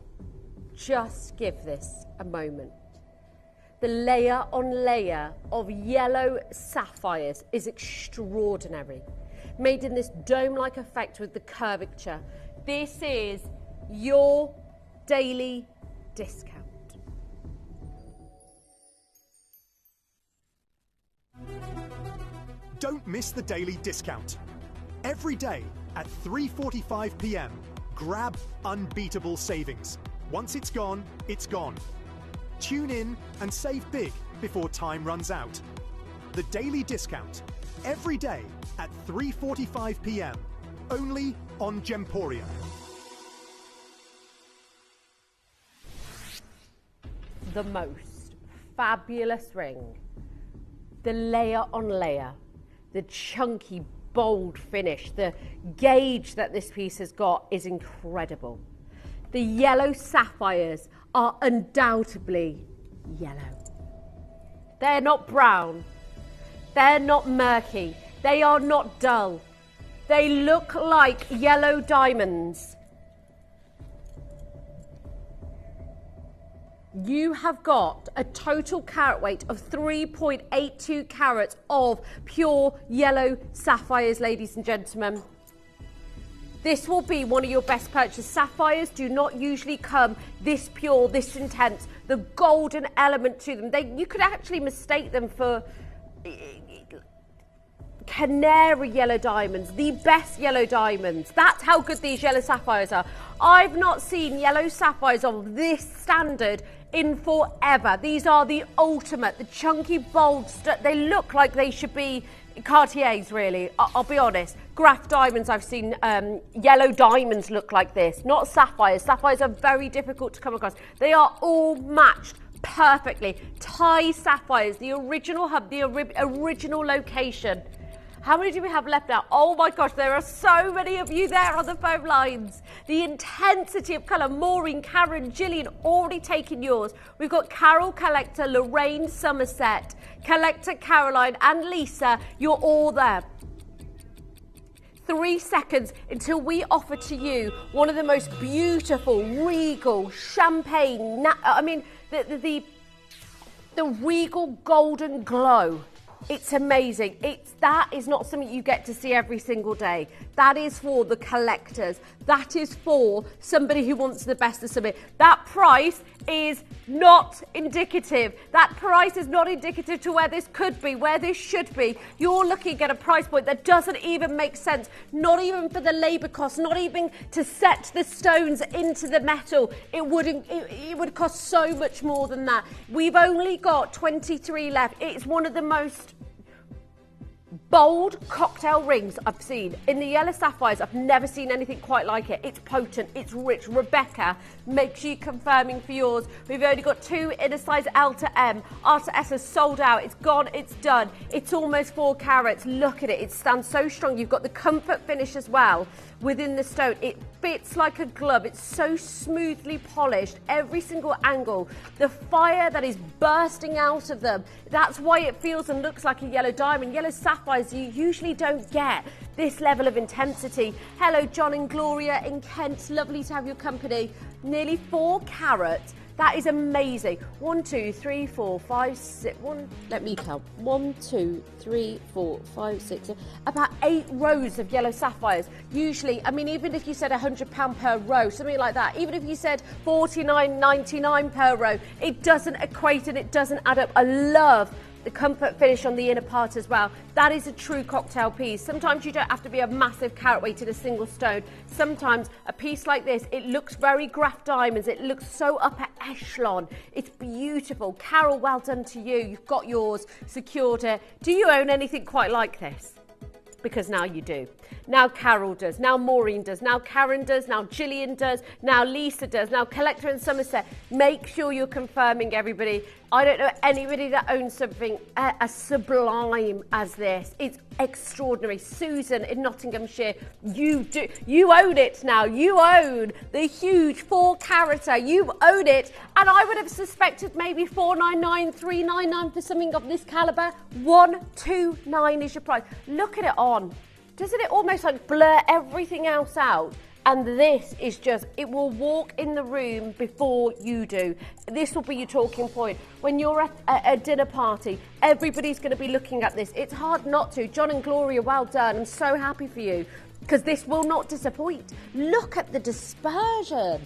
Just give this a moment. The layer on layer of yellow sapphires is extraordinary. Made in this dome-like effect with the curvature. This is your daily discount. Don't miss the daily discount. Every day at 3:45 p.m, grab unbeatable savings. Once it's gone, it's gone. Tune in and save big before time runs out. The daily discount, every day at 3:45 p.m, only on Gemporia. The most fabulous ring, the layer on layer, the chunky, bold finish, the gauge that this piece has got is incredible. The yellow sapphires are undoubtedly yellow. They're not brown, they're not murky, they are not dull. They look like yellow diamonds. You have got a total carat weight of 3.82 carats of pure yellow sapphires, ladies and gentlemen. This will be one of your best purchase. Sapphires do not usually come this pure, this intense, the golden element to them. You could actually mistake them for canary yellow diamonds, the best yellow diamonds. That's how good these yellow sapphires are. I've not seen yellow sapphires of this standard in forever. These are the ultimate, the chunky, bold, they look like they should be Cartiers, really. I'll be honest. Graph diamonds, I've seen yellow diamonds look like this, not sapphires. Sapphires are very difficult to come across. They are all matched perfectly. Thai sapphires, the original hub, the original location. How many do we have left now? Oh my gosh, there are so many of you there on the phone lines. The intensity of colour. Maureen, Karen, Gillian, already taken yours. We've got Carol, Collector, Lorraine, Somerset, Collector, Caroline and Lisa. You're all there. 3 seconds until we offer to you one of the most beautiful, regal, champagne, the regal golden glow. It's amazing. That is not something you get to see every single day. That is for the collectors. That is for somebody who wants the best of something. That price is not indicative. That price is not indicative to where this could be, where this should be. You're looking at a price point that doesn't even make sense. Not even for the labour costs, not even to set the stones into the metal. It would cost so much more than that. We've only got 23 left. It's one of the most bold cocktail rings I've seen. In the yellow sapphires, I've never seen anything quite like it. It's potent, it's rich. Rebecca, make sure you're confirming for yours. We've only got 2 in a size L to M. R to S has sold out. It's gone, it's done. It's almost 4 carats. Look at it, it stands so strong. You've got the comfort finish as well within the stone. It fits like a glove. It's so smoothly polished, every single angle. The fire that is bursting out of them, that's why it feels and looks like a yellow diamond. Yellow sapphires, you usually don't get this level of intensity. Hello, John and Gloria in Kent. Lovely to have your company. Nearly 4 carats. That is amazing. 1, 2, 3, 4, 5, 6. Let me count. 1, 2, 3, 4, 5, 6. About 8 rows of yellow sapphires. Usually, I mean, even if you said £100 per row, something like that. Even if you said $49.99 per row, it doesn't equate and it doesn't add up. I love the comfort finish on the inner part as well. That is a true cocktail piece. Sometimes you don't have to be a massive carat weight in a single stone. Sometimes a piece like this, it looks very graph diamonds. It looks so upper echelon. It's beautiful. Carol, well done to you. You've got yours, secured it. Do you own anything quite like this? Because now you do. Now Carol does, now Maureen does, now Karen does, now Gillian does, now Lisa does, now Collector in Somerset. Make sure you're confirming, everybody. I don't know anybody that owns something as sublime as this. It's extraordinary. Susan in Nottinghamshire, you do. You own it now. You own the huge 4 carater. You own it. And I would have suspected maybe $499, $399 for something of this caliber. $129 is your price. Look at it on. Doesn't it almost like blur everything else out? And this is just, it will walk in the room before you do. This will be your talking point. When you're at a dinner party, everybody's going to be looking at this. It's hard not to. John and Gloria, well done. I'm so happy for you because this will not disappoint. Look at the dispersion.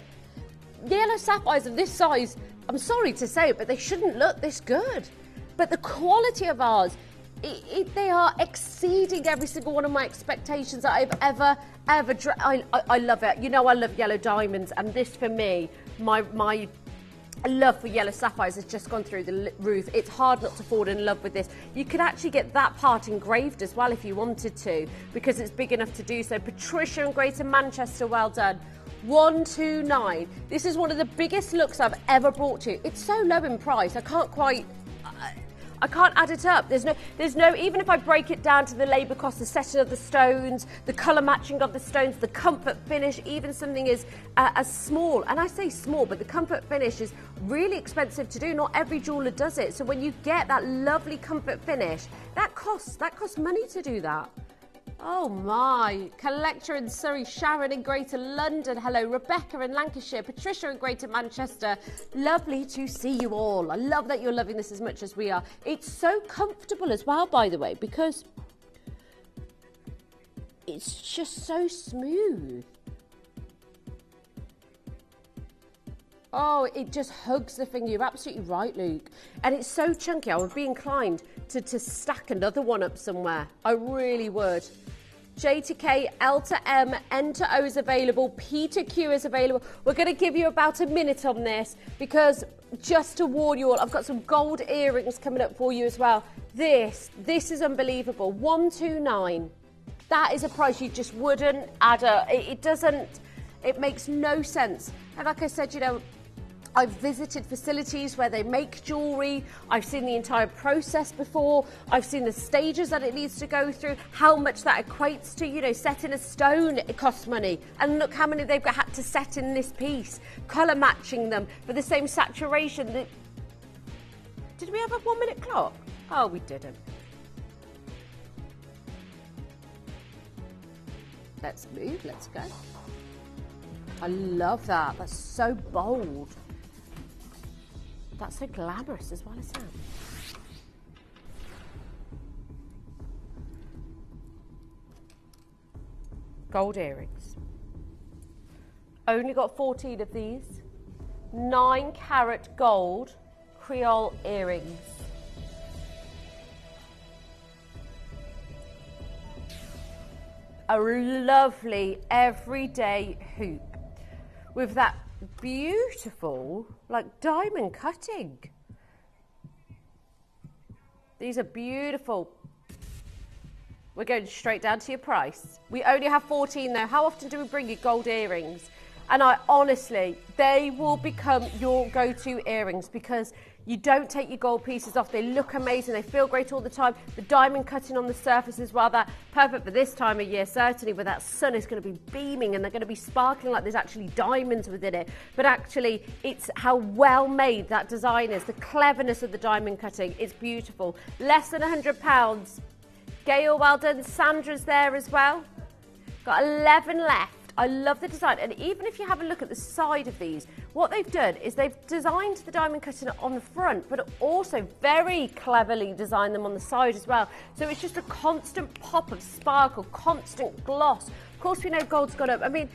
Yellow sapphires of this size, I'm sorry to say it, but they shouldn't look this good. But the quality of ours, they are exceeding every single one of my expectations that I've ever I love it. You know, I love yellow diamonds, and this for me, my love for yellow sapphires has just gone through the roof. It's hard not to fall in love with this. You could actually get that part engraved as well if you wanted to, because it's big enough to do so. Patricia in Greater Manchester, well done. 129. This is one of the biggest looks I've ever brought to you. It's so low in price. I can't add it up. There's no, even if I break it down to the labour cost, the setting of the stones, the colour matching of the stones, the comfort finish, even something as small, and I say small, but the comfort finish is really expensive to do. Not every jeweller does it. So when you get that lovely comfort finish, that costs money to do that. Oh my, Collector in Surrey, Sharon in Greater London, hello, Rebecca in Lancashire, Patricia in Greater Manchester, lovely to see you all. I love that you're loving this as much as we are. It's so comfortable as well, by the way, because it's just so smooth. Oh, it just hugs the finger. You're absolutely right, Luke. And it's so chunky. I would be inclined to stack another one up somewhere. I really would. J to K, L to M, N to O is available, P to Q is available. We're going to give you about a minute on this because just to warn you all, I've got some gold earrings coming up for you as well. This is unbelievable. 129. That is a price you just wouldn't add up. It makes no sense. And like I said, you know, I've visited facilities where they make jewellery. I've seen the entire process before. I've seen the stages that it needs to go through, how much that equates to, you know, setting a stone, it costs money. And look how many they've had to set in this piece, colour matching them for the same saturation. Did we have a 1 minute clock? Oh, we didn't. Let's move, let's go. I love that. That's so bold. That's so glamorous as well, isn't it? Gold earrings. Only got 14 of these. 9-carat gold Creole earrings. A lovely everyday hoop with that beautiful, like, diamond cutting. These are beautiful. We're going straight down to your price. We only have 14 though. How often do we bring you gold earrings? And I honestly, they will become your go-to earrings because you don't take your gold pieces off. They look amazing. They feel great all the time. The diamond cutting on the surface is rather perfect for this time of year, certainly, where that sun is going to be beaming and they're going to be sparkling like there's actually diamonds within it. But actually, it's how well made that design is, the cleverness of the diamond cutting. It's beautiful. Less than £100. Gail, well done. Sandra's there as well. Got 11 left. I love the design, and even if you have a look at the side of these, what they've done is they've designed the diamond cutting on the front, but also very cleverly designed them on the side as well. So it's just a constant pop of sparkle, constant gloss. Of course, we know gold's gone up. I mean,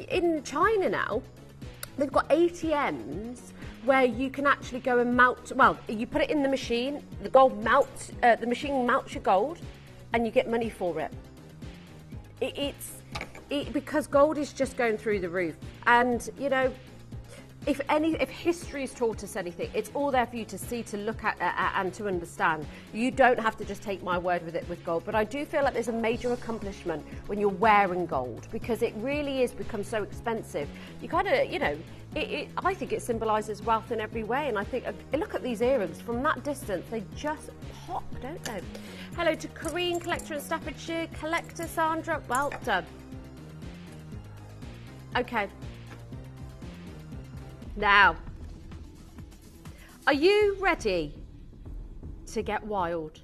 in China now, they've got ATMs where you can actually go and melt. Well, you put it in the machine, the gold melts, the machine melts your gold, and you get money for it. Because gold is just going through the roof, and you know, if history's taught us anything, it's all there for you to see, to look at, and to understand. You don't have to just take my word with gold, but I do feel like there's a major accomplishment when you're wearing gold, because it really is become so expensive. You kind of, you know, I think it symbolises wealth in every way, and I think, look at these earrings from that distance, they just pop, don't they? Hello to Corinne, collector in Staffordshire, collector Sandra, well done. Okay. Now, are you ready to get wild?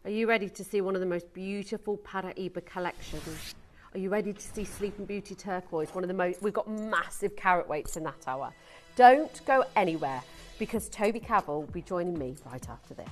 Are you ready to see one of the most beautiful Paraíba collections? Are you ready to see Sleeping Beauty turquoise? One of the most, we've got massive carat weights in that hour. Don't go anywhere, because Toby Cavill will be joining me right after this.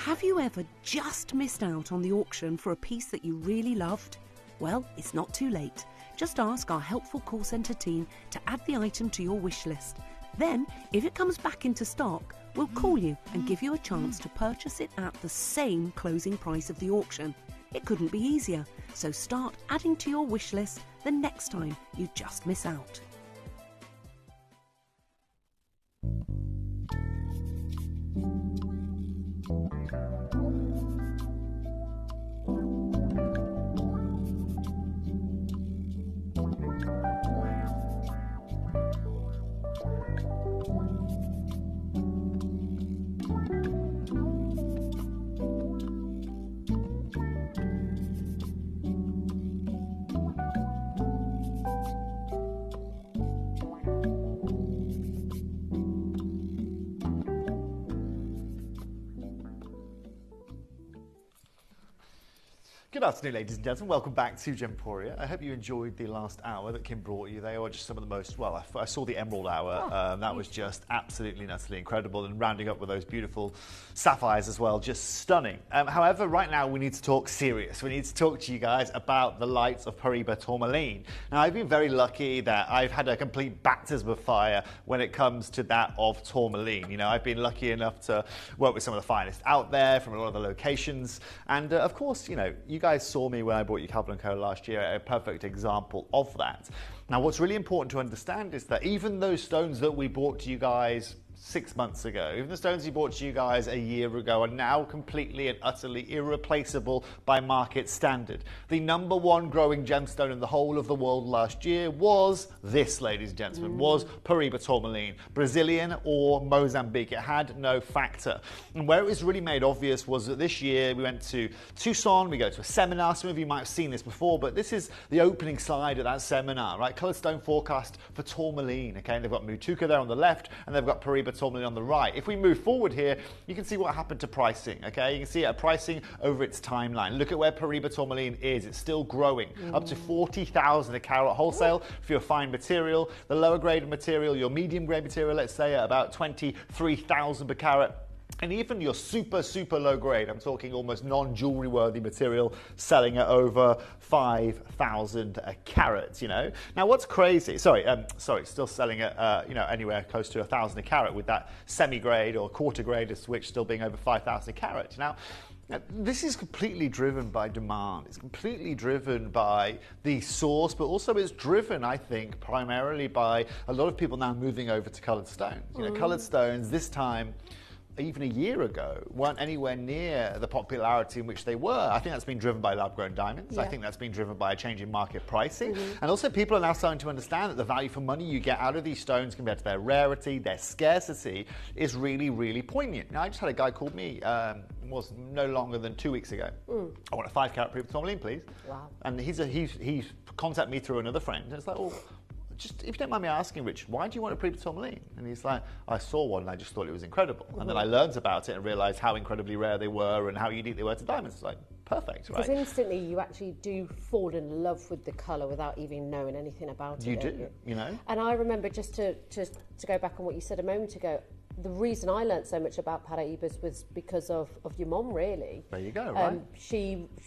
Have you ever just missed out on the auction for a piece that you really loved? Well, it's not too late. Just ask our helpful call centre team to add the item to your wish list. Then, if it comes back into stock, we'll call you and give you a chance to purchase it at the same closing price of the auction. It couldn't be easier, so start adding to your wish list the next time you just miss out. Good afternoon, ladies and gentlemen. Welcome back to Gemporia. I hope you enjoyed the last hour that Kim brought you. They were just some of the most, well, I saw the Emerald Hour. That was just absolutely utterly incredible, and rounding up with those beautiful sapphires as well, just stunning. However, right now we need to talk serious. We need to talk to you guys about the lights of Paribas Tourmaline. Now, I've been very lucky that I've had a complete baptism of fire when it comes to that of Tourmaline. You know, I've been lucky enough to work with some of the finest out there from a lot of the locations. And of course, you know, you guys saw me when I brought you Calvin & Co last year, a perfect example of that. Now, what's really important to understand is that even those stones that we brought to you guys 6 months ago, even the stones we brought to you guys a year ago, are now completely and utterly irreplaceable by market standard. The #1 growing gemstone in the whole of the world last year was this, ladies and gentlemen, was Paribas Tourmaline, Brazilian or Mozambique. It had no factor. And where it was really made obvious was that this year we went to Tucson, we go to a seminar. Some of you might have seen this before, but this is the opening slide of that seminar, right? Coloured stone forecast for Tourmaline, okay? And they've got Mutuca there on the left, and they've got Paribas Tourmaline on the right. If we move forward here, you can see what happened to pricing, okay? You can see pricing over its timeline. Look at where Paribas Tourmaline is. It's still growing, up to 40,000 a carat wholesale for your fine material. The lower grade of material, your medium grade material, let's say at about 23,000 per carat. And even your super, super low grade, I'm talking almost non-jewelry worthy material, selling at over 5,000 a carat, you know. Now, what's crazy, still selling at, you know, anywhere close to 1,000 a carat, with that semi-grade or quarter grade of switch still being over 5,000 a carat. Now, this is completely driven by demand. It's completely driven by the source, but also it's driven, I think, primarily by a lot of people now moving over to coloured stones. You know, coloured stones this time, even a year ago, weren't anywhere near the popularity in which they were. I think that's been driven by lab-grown diamonds. Yeah. I think that's been driven by a change in market pricing. And also people are now starting to understand that the value for money you get out of these stones compared to their rarity, their scarcity, is really, really poignant. Now, I just had a guy call me, was no longer than 2 weeks ago. I want a 5 carat Paribas Tourmaline, please. Wow. And he's contacted me through another friend. And it's like, oh, just, if you don't mind me asking, Rich, why do you want a Paribas Tourmaline? And he's like, I saw one and I just thought it was incredible. And then I learned about it and realised how incredibly rare they were and how unique they were to diamonds. It's like, perfect, right? Because instantly you actually do fall in love with the colour without even knowing anything about it. You do, you know? And I remember, just to go back on what you said a moment ago, the reason I learnt so much about Paribas was because of your mom, really. There you go, right?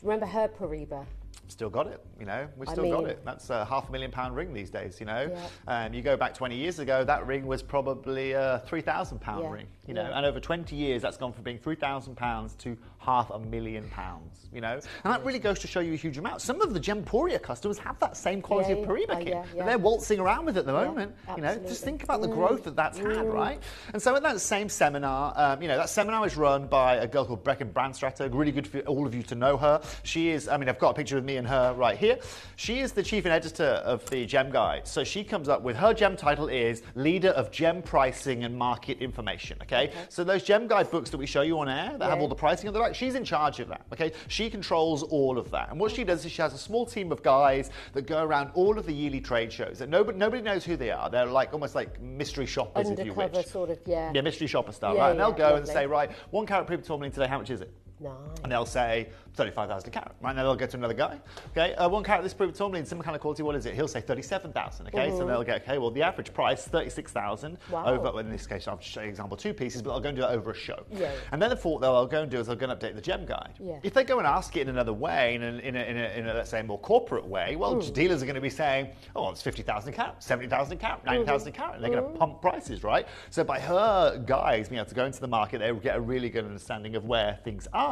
Remember her Paribas? Still got it, you know, we still got it. That's a £500,000 ring these days, you know. Yeah. You go back 20 years ago, that ring was probably a £3,000 ring, you know, and over 20 years that's gone from being £3,000 to £500,000, you know. And that really goes to show you a huge amount. Some of the Gemporia customers have that same quality of Paribas kit. They're waltzing around with it at the moment, you know. Just think about the growth that that's had, right? And so at that same seminar, you know, that seminar is run by a girl called Brecken Brandstratter. Really good for all of you to know her. She is, I mean, I've got a picture of me and her right here. She is the chief and editor of the Gem Guide. So she comes up with, her gem title is Leader of Gem Pricing and Market Information, okay? So those Gem Guide books that we show you on air that have all the pricing on the back, she's in charge of that, okay? She controls all of that. And what she does is she has a small team of guys that go around all of the yearly trade shows. That nobody knows who they are. They're like almost like mystery shoppers, if you wish. Undercover sort of, yeah, mystery shopper style, right? And they'll go and say, right, 1 carat Paribas Tourmaline today, how much is it? Nice. And they'll say 35,000 a carat, right? And then they'll go to another guy. Okay, 1 carat this Paribas Tourmaline, similar kind of quality, what is it? He'll say 37,000. Okay, so they'll get, okay, well, the average price 36,000 over. Well, in this case, I'll show you example 2 pieces, but I'll go and do that over a show. And then what they'll go and do is they'll go and update the Gem Guide. If they go and ask it in another way, in a let's say more corporate way, well, dealers are going to be saying, oh, it's 50,000 a carat, 70,000 a carat, 90,000 a carat, and they're going to pump prices, right? So by her guys being able to go into the market, they will get a really good understanding of where things are.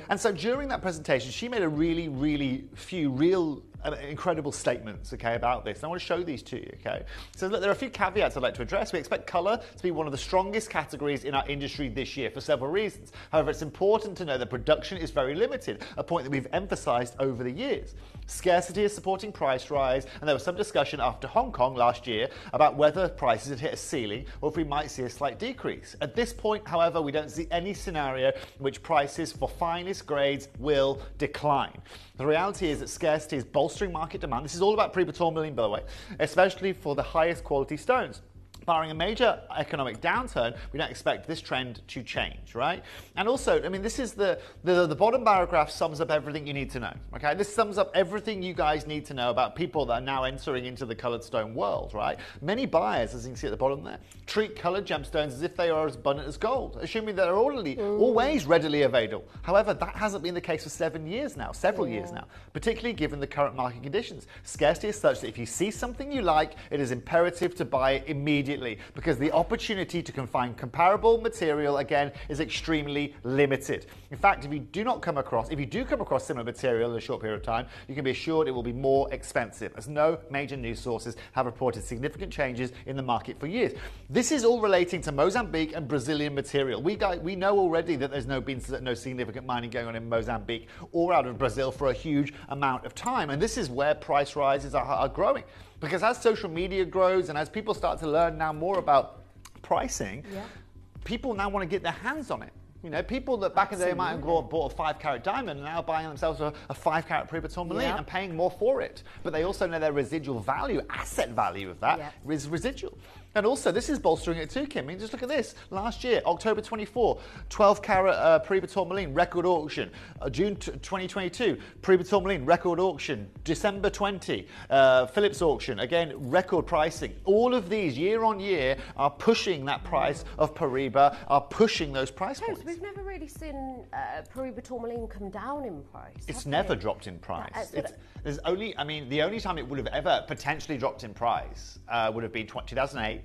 And so during that presentation, she made a really few real incredible statements, okay, about this. And I want to show these to you, okay? So look, there are a few caveats I'd like to address. We expect colour to be one of the strongest categories in our industry this year for several reasons. However, it's important to know that production is very limited, a point that we've emphasised over the years. Scarcity is supporting price rise, and there was some discussion after Hong Kong last year about whether prices had hit a ceiling or if we might see a slight decrease. At this point, however, we don't see any scenario in which prices for finest grades will decline. The reality is that scarcity is bolstering market demand. This is all about Paribas Tourmaline, by the way, especially for the highest quality stones. barring a major economic downturn, we don't expect this trend to change, right? And also, I mean, this is the bottom paragraph sums up everything you need to know, okay? This sums up everything you guys need to know about people that are now entering into the colored stone world, right? Many buyers, as you can see at the bottom there, treat colored gemstones as if they are as abundant as gold, assuming that they're always readily available. However, that hasn't been the case for several years now, particularly given the current market conditions. Scarcity is such that if you see something you like, it is imperative to buy it immediately, because the opportunity to find comparable material again is extremely limited. In fact, if you do come across similar material in a short period of time, you can be assured it will be more expensive, as no major news sources have reported significant changes in the market for years. This is all relating to Mozambique and Brazilian material. We know already that there's been no significant mining going on in Mozambique or out of Brazil for a huge amount of time, and this is where price rises are growing. Because as social media grows and as people start to learn now more about pricing, people now want to get their hands on it. You know, people that back in the day might have bought a 5-carat diamond are now buying themselves a 5-carat Prix tourmaline and paying more for it. But they also know their residual value, asset value of that is residual. And also, this is bolstering it too, Kim. I mean, just look at this. Last year, October 24, 12-carat Prix tourmaline, record auction. June 2022, Prix tourmaline, record auction. December 20, Phillips auction, again, record pricing. All of these, year on year, are pushing that price of Paribas, are pushing those price points. We've never really seen Paribas tourmaline come down in price. It's never dropped in price. The only time it would have ever potentially dropped in price would have been 2008.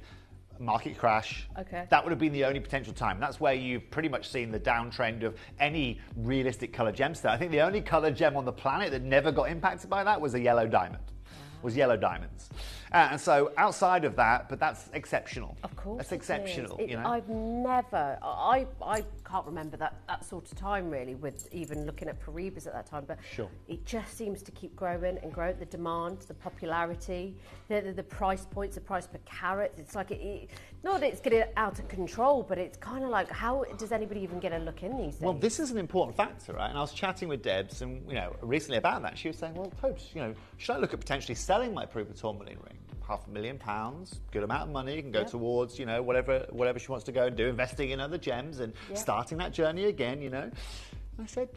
Market crash. Okay. That would have been the only potential time. That's where you've pretty much seen the downtrend of any realistic colored gemstone. I think the only colored gem on the planet that never got impacted by that was a yellow diamond. Was yellow diamonds. And so outside of that, but that's exceptional. Of course. That's exceptional. You know? I've never, I can't remember that sort of time really, with even looking at Paribas at that time, but it just seems to keep growing and growing. The demand, the popularity, the price points, the price per carat. It's like, not that it's getting out of control, but it's kind of like, how does anybody even get a look in these days? Well, this is an important factor, right? And I was chatting with Debs and, recently about that. She was saying, well, Tobes, should I look at potentially selling my Paribas tourmaline ring? £500,000, good amount of money, can go towards, whatever she wants to go and do, investing in other gems and starting that journey again, And I said,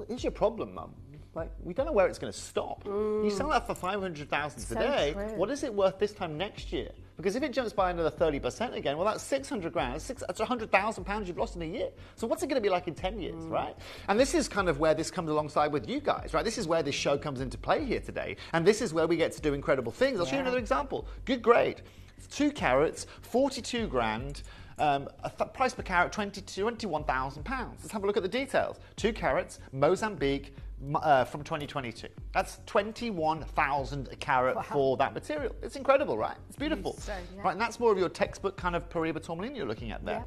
here's your problem, Mum. Like, we don't know where it's going to stop. You sell that for $500,000 today. True. What is it worth this time next year? Because if it jumps by another 30% again, well, that's 600 grand. That's 100,000 pounds you've lost in a year. So what's it going to be like in 10 years, right? And this is kind of where this comes alongside with you guys, right? This is where this show comes into play here today. And this is where we get to do incredible things. I'll show you another example. Good grade. 2 carats, 42 grand. Price per carat, £21,000. Let's have a look at the details. 2 carats, Mozambique, from 2022. That's 21,000 a carat for that material. It's incredible, right? It's beautiful. Right, and that's more of your textbook kind of Paribas tourmaline you're looking at there.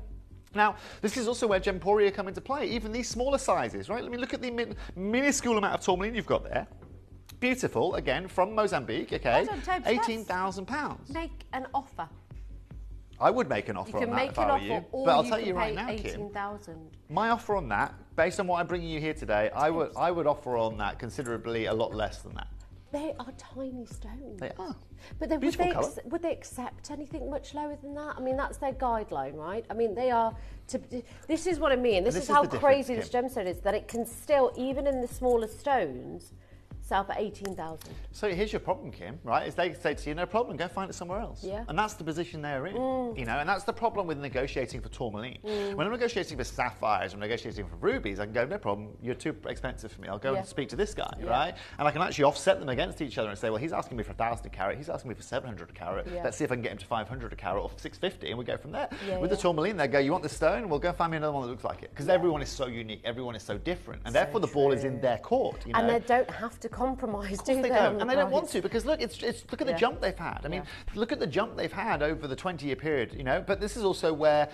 Now, this is also where Gemporia come into play, even these smaller sizes, right? Let me look at the minuscule amount of tourmaline you've got there. Beautiful, again, from Mozambique, okay? £18,000. Make an offer. I would make an offer on that if I were you. But I'll tell you right now, Kim, my offer on that, based on what I'm bringing you here today, I would offer on that considerably a lot less than that. They are tiny stones. They are. But would they accept anything much lower than that? I mean, that's their guideline, right? I mean, this is what I mean. This is how crazy this gemstone is, that it can still, even in the smaller stones, sell for 18,000. So here's your problem, Kim, right? Is they say to you, no problem, go find it somewhere else. Yeah. And that's the position they're in, and that's the problem with negotiating for tourmaline. When I'm negotiating for sapphires, I'm negotiating for rubies, I can go, no problem, you're too expensive for me. I'll go and speak to this guy, right? And I can actually offset them against each other and say, well, he's asking me for 1,000 a carat, he's asking me for 700 a carat. Let's see if I can get him to 500 a carat or 650, and we go from there. With the tourmaline, they go, you want the stone? Well, go find me another one that looks like it. Because everyone is so unique, everyone is so different, and therefore the ball is in their court. And they don't have to compromise, do they? They don't, and they don't want to, because look, look at the jump they've had. I mean, look at the jump they've had over the 20-year period, But this is also where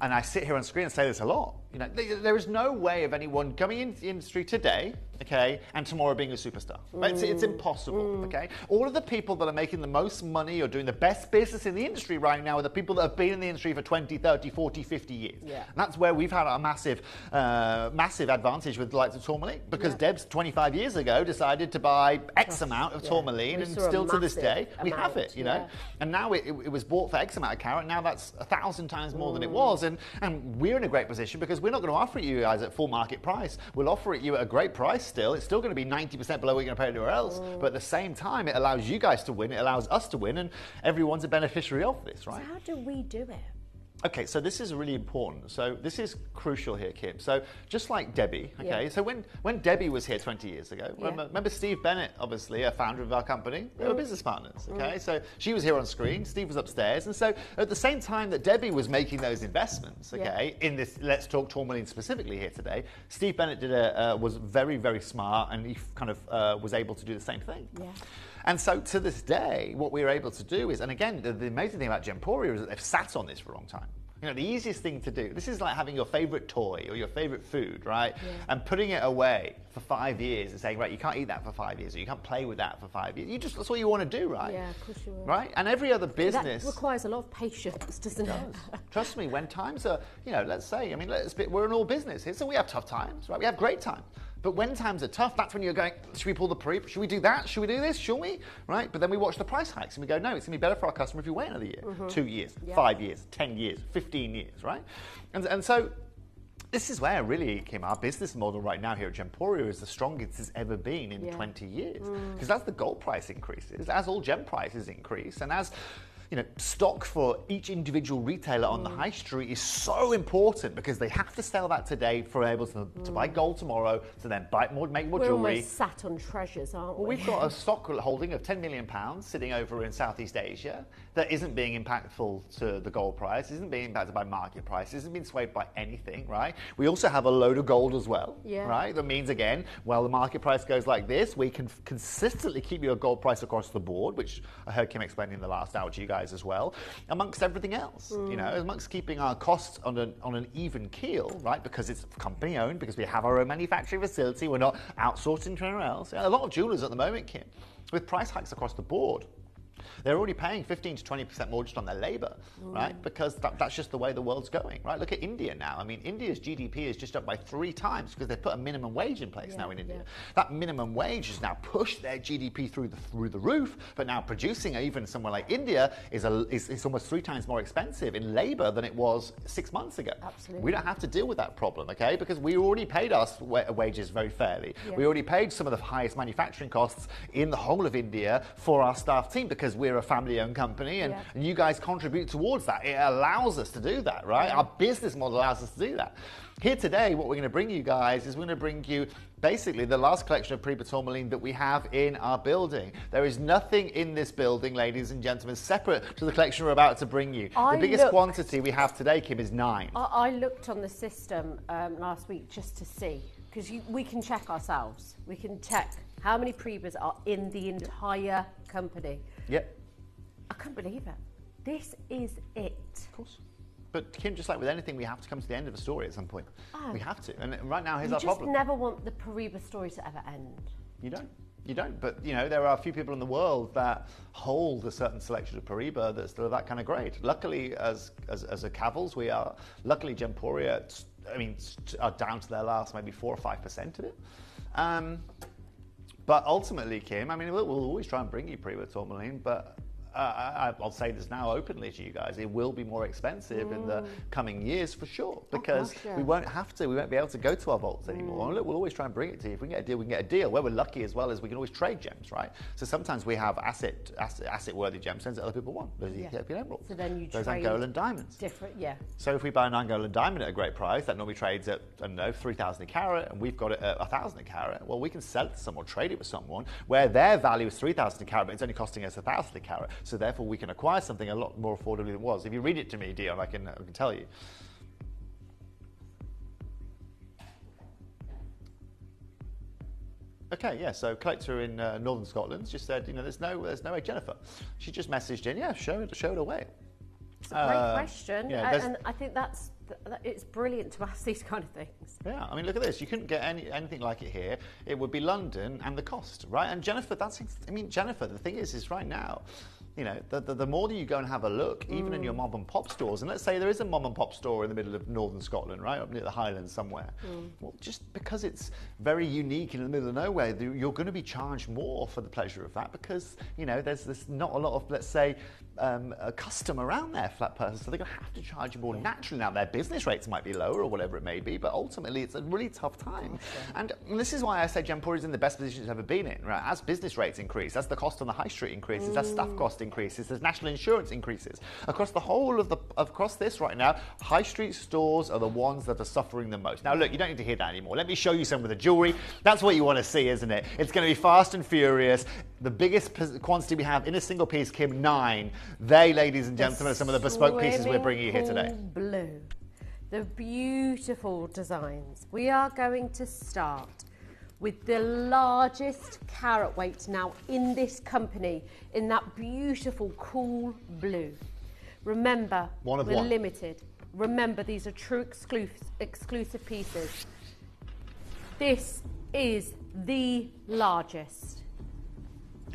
and I sit here on screen and say this a lot, you know, there is no way of anyone coming into the industry today, okay, and tomorrow being a superstar. Right? It's impossible, okay? All of the people that are making the most money or doing the best business in the industry right now are the people that have been in the industry for 20, 30, 40, 50 years. Yeah. And that's where we've had a massive advantage with the likes of tourmaline, because Debs 25 years ago decided to buy X amount of tourmaline, and still to this day, we have it, you know? And now it was bought for X amount of carat, now that's 1,000 times more than it was, and we're in a great position because we're not going to offer it you guys at full market price. We'll offer it you at a great price still. It's still going to be 90% below what you're going to pay anywhere else, but at the same time, it allows you guys to win, it allows us to win, and everyone's a beneficiary of this, right? So how do we do it? Okay, so this is really important. So this is crucial here, Kim. So just like Debbie, okay, so when Debbie was here 20 years ago, remember Steve Bennett, obviously, a founder of our company, they were business partners, okay? So she was here on screen, Steve was upstairs, and so at the same time that Debbie was making those investments, okay, in this Let's Talk Tourmaline specifically here today, Steve Bennett was very, very smart, and he kind of was able to do the same thing. Yeah. And so to this day, what we were able to do is, and again, the amazing thing about Gemporia is that they've sat on this for a long time. You know, the easiest thing to do, this is like having your favorite toy or your favorite food, right? Yeah. And putting it away for 5 years and saying, right, you can't eat that for 5 years, or you can't play with that for 5 years. That's all you want to do, right? Yeah, of course you will. Right? And every other business... That requires a lot of patience, doesn't it? Trust me, when times are, you know, let's say, I mean, we're in all business here, so we have tough times, right? We have great times. But when times are tough, that's when you're going, should we pull the pre? Should we do that? Should we do this? Should we? Right? But then we watch the price hikes and we go, no, it's going to be better for our customer if you wait another year, 2 years, 5 years, 10 years, 15 years, right? And so this is where really came our business model right now here at Gemporia is the strongest it's ever been in 20 years. Because as the gold price increases, as all gem prices increase, and as you know, stock for each individual retailer on the high street is so important because they have to sell that today for able to buy gold tomorrow, to then make more jewellery. We're almost sat on treasures, aren't we? Well, we've got a stock holding of £10 million sitting over in Southeast Asia that isn't being impactful to the gold price, isn't being impacted by market prices, isn't being swayed by anything, right? We also have a load of gold as well, right? That means, again, while the market price goes like this, we can consistently keep you a gold price across the board, which I heard Kim explaining in the last hour to you guys as well, amongst everything else, you know, amongst keeping our costs on an even keel, right? Because it's company owned, because we have our own manufacturing facility, we're not outsourcing to anyone else. A lot of jewelers at the moment, Kim, with price hikes across the board, they're already paying 15 to 20% more just on their labor, right? Because that's just the way the world's going, right? Look at India now. I mean, India's GDP is just up by 3 times because they put a minimum wage in place now in India. That minimum wage has now pushed their GDP through the roof, but now producing even somewhere like India is almost 3 times more expensive in labor than it was 6 months ago. Absolutely. We don't have to deal with that problem, okay? Because we already paid our wages very fairly. We already paid some of the highest manufacturing costs in the whole of India for our staff team because we're a family-owned company, and you guys contribute towards that. It allows us to do that, right? Our business model allows us to do that. Here today, what we're going to bring you guys is we're going to bring you basically the last collection of pre-bought tourmaline that we have in our building. There is nothing in this building, ladies and gentlemen, separate to the collection we're about to bring you. The biggest quantity we have today, Kim, is 9. I looked on the system last week just to see, because we can check ourselves. We can check how many pre-boughts are in the entire company. Yep. I can't believe it. This is it. Of course. But Kim, just like with anything, we have to come to the end of a story at some point. We have to. And right now, here's our problem. You just never want the Pariba story to ever end. You don't. You don't. But, you know, there are a few people in the world that hold a certain selection of Pariba that's that kind of great. Luckily, as a Cavils, we are. Luckily, Gemporia, I mean, are down to their last maybe 4 or 5% of it. But ultimately, Kim, I mean, we'll always try and bring you pre-bought tourmaline, but I'll say this now openly to you guys, it will be more expensive in the coming years for sure, because we won't be able to go to our vaults anymore. And look, we'll always try and bring it to you. If we can get a deal, we can get a deal. Where we're lucky as well is we can always trade gems, right? So sometimes we have asset-worthy gemstones that other people want. Those Ethiopian emeralds. So then you those trade Angolan diamonds. Different, So if we buy an Angolan diamond at a great price, that normally trades at, I don't know, 3,000 a carat, and we've got it at 1,000 a carat. Well, we can sell it to someone, trade it with someone, where their value is 3,000 a carat, but it's only costing us 1,000 a carat. So therefore, we can acquire something a lot more affordably than it was. If you read it to me, Dion, I can tell you. Okay, yeah, so collector in northern Scotland just said, you know, there's no way, Jennifer. She just messaged in, show it away. It's a great question, and I think that's it's brilliant to ask these kind of things. Yeah, I mean, look at this. You couldn't get anything like it here. It would be London and the cost, right? And Jennifer, Jennifer, the thing is right now, you know, the more that you go and have a look, even in your mom and pop stores, and let's say there is a mom and pop store in the middle of northern Scotland, right, up near the Highlands somewhere. Well, just because it's very unique in the middle of nowhere, you're going to be charged more for the pleasure of that because, you know, there's not a lot of, let's say, a custom around there for that person, so they're going to have to charge you more naturally. Now, their business rates might be lower or whatever it may be, but ultimately it's a really tough time. And this is why I say Gemporia is in the best position it's ever been in, right? As business rates increase, as the cost on the high street increases, as staff cost increases, as national insurance increases. Across the whole of across this right now, high street stores are the ones that are suffering the most. Now, look, you don't need to hear that anymore. Let me show you some of the jewellery. That's what you want to see, isn't it? It's going to be fast and furious. The biggest quantity we have in a single piece, Kim, 9. They, ladies and gentlemen, are some of the bespoke pieces we're bringing you here today. Blue. The beautiful designs. We are going to start with the largest carat weight now in this company in that beautiful cool blue. Remember, we're limited. Remember, these are true exclusive pieces. This is the largest.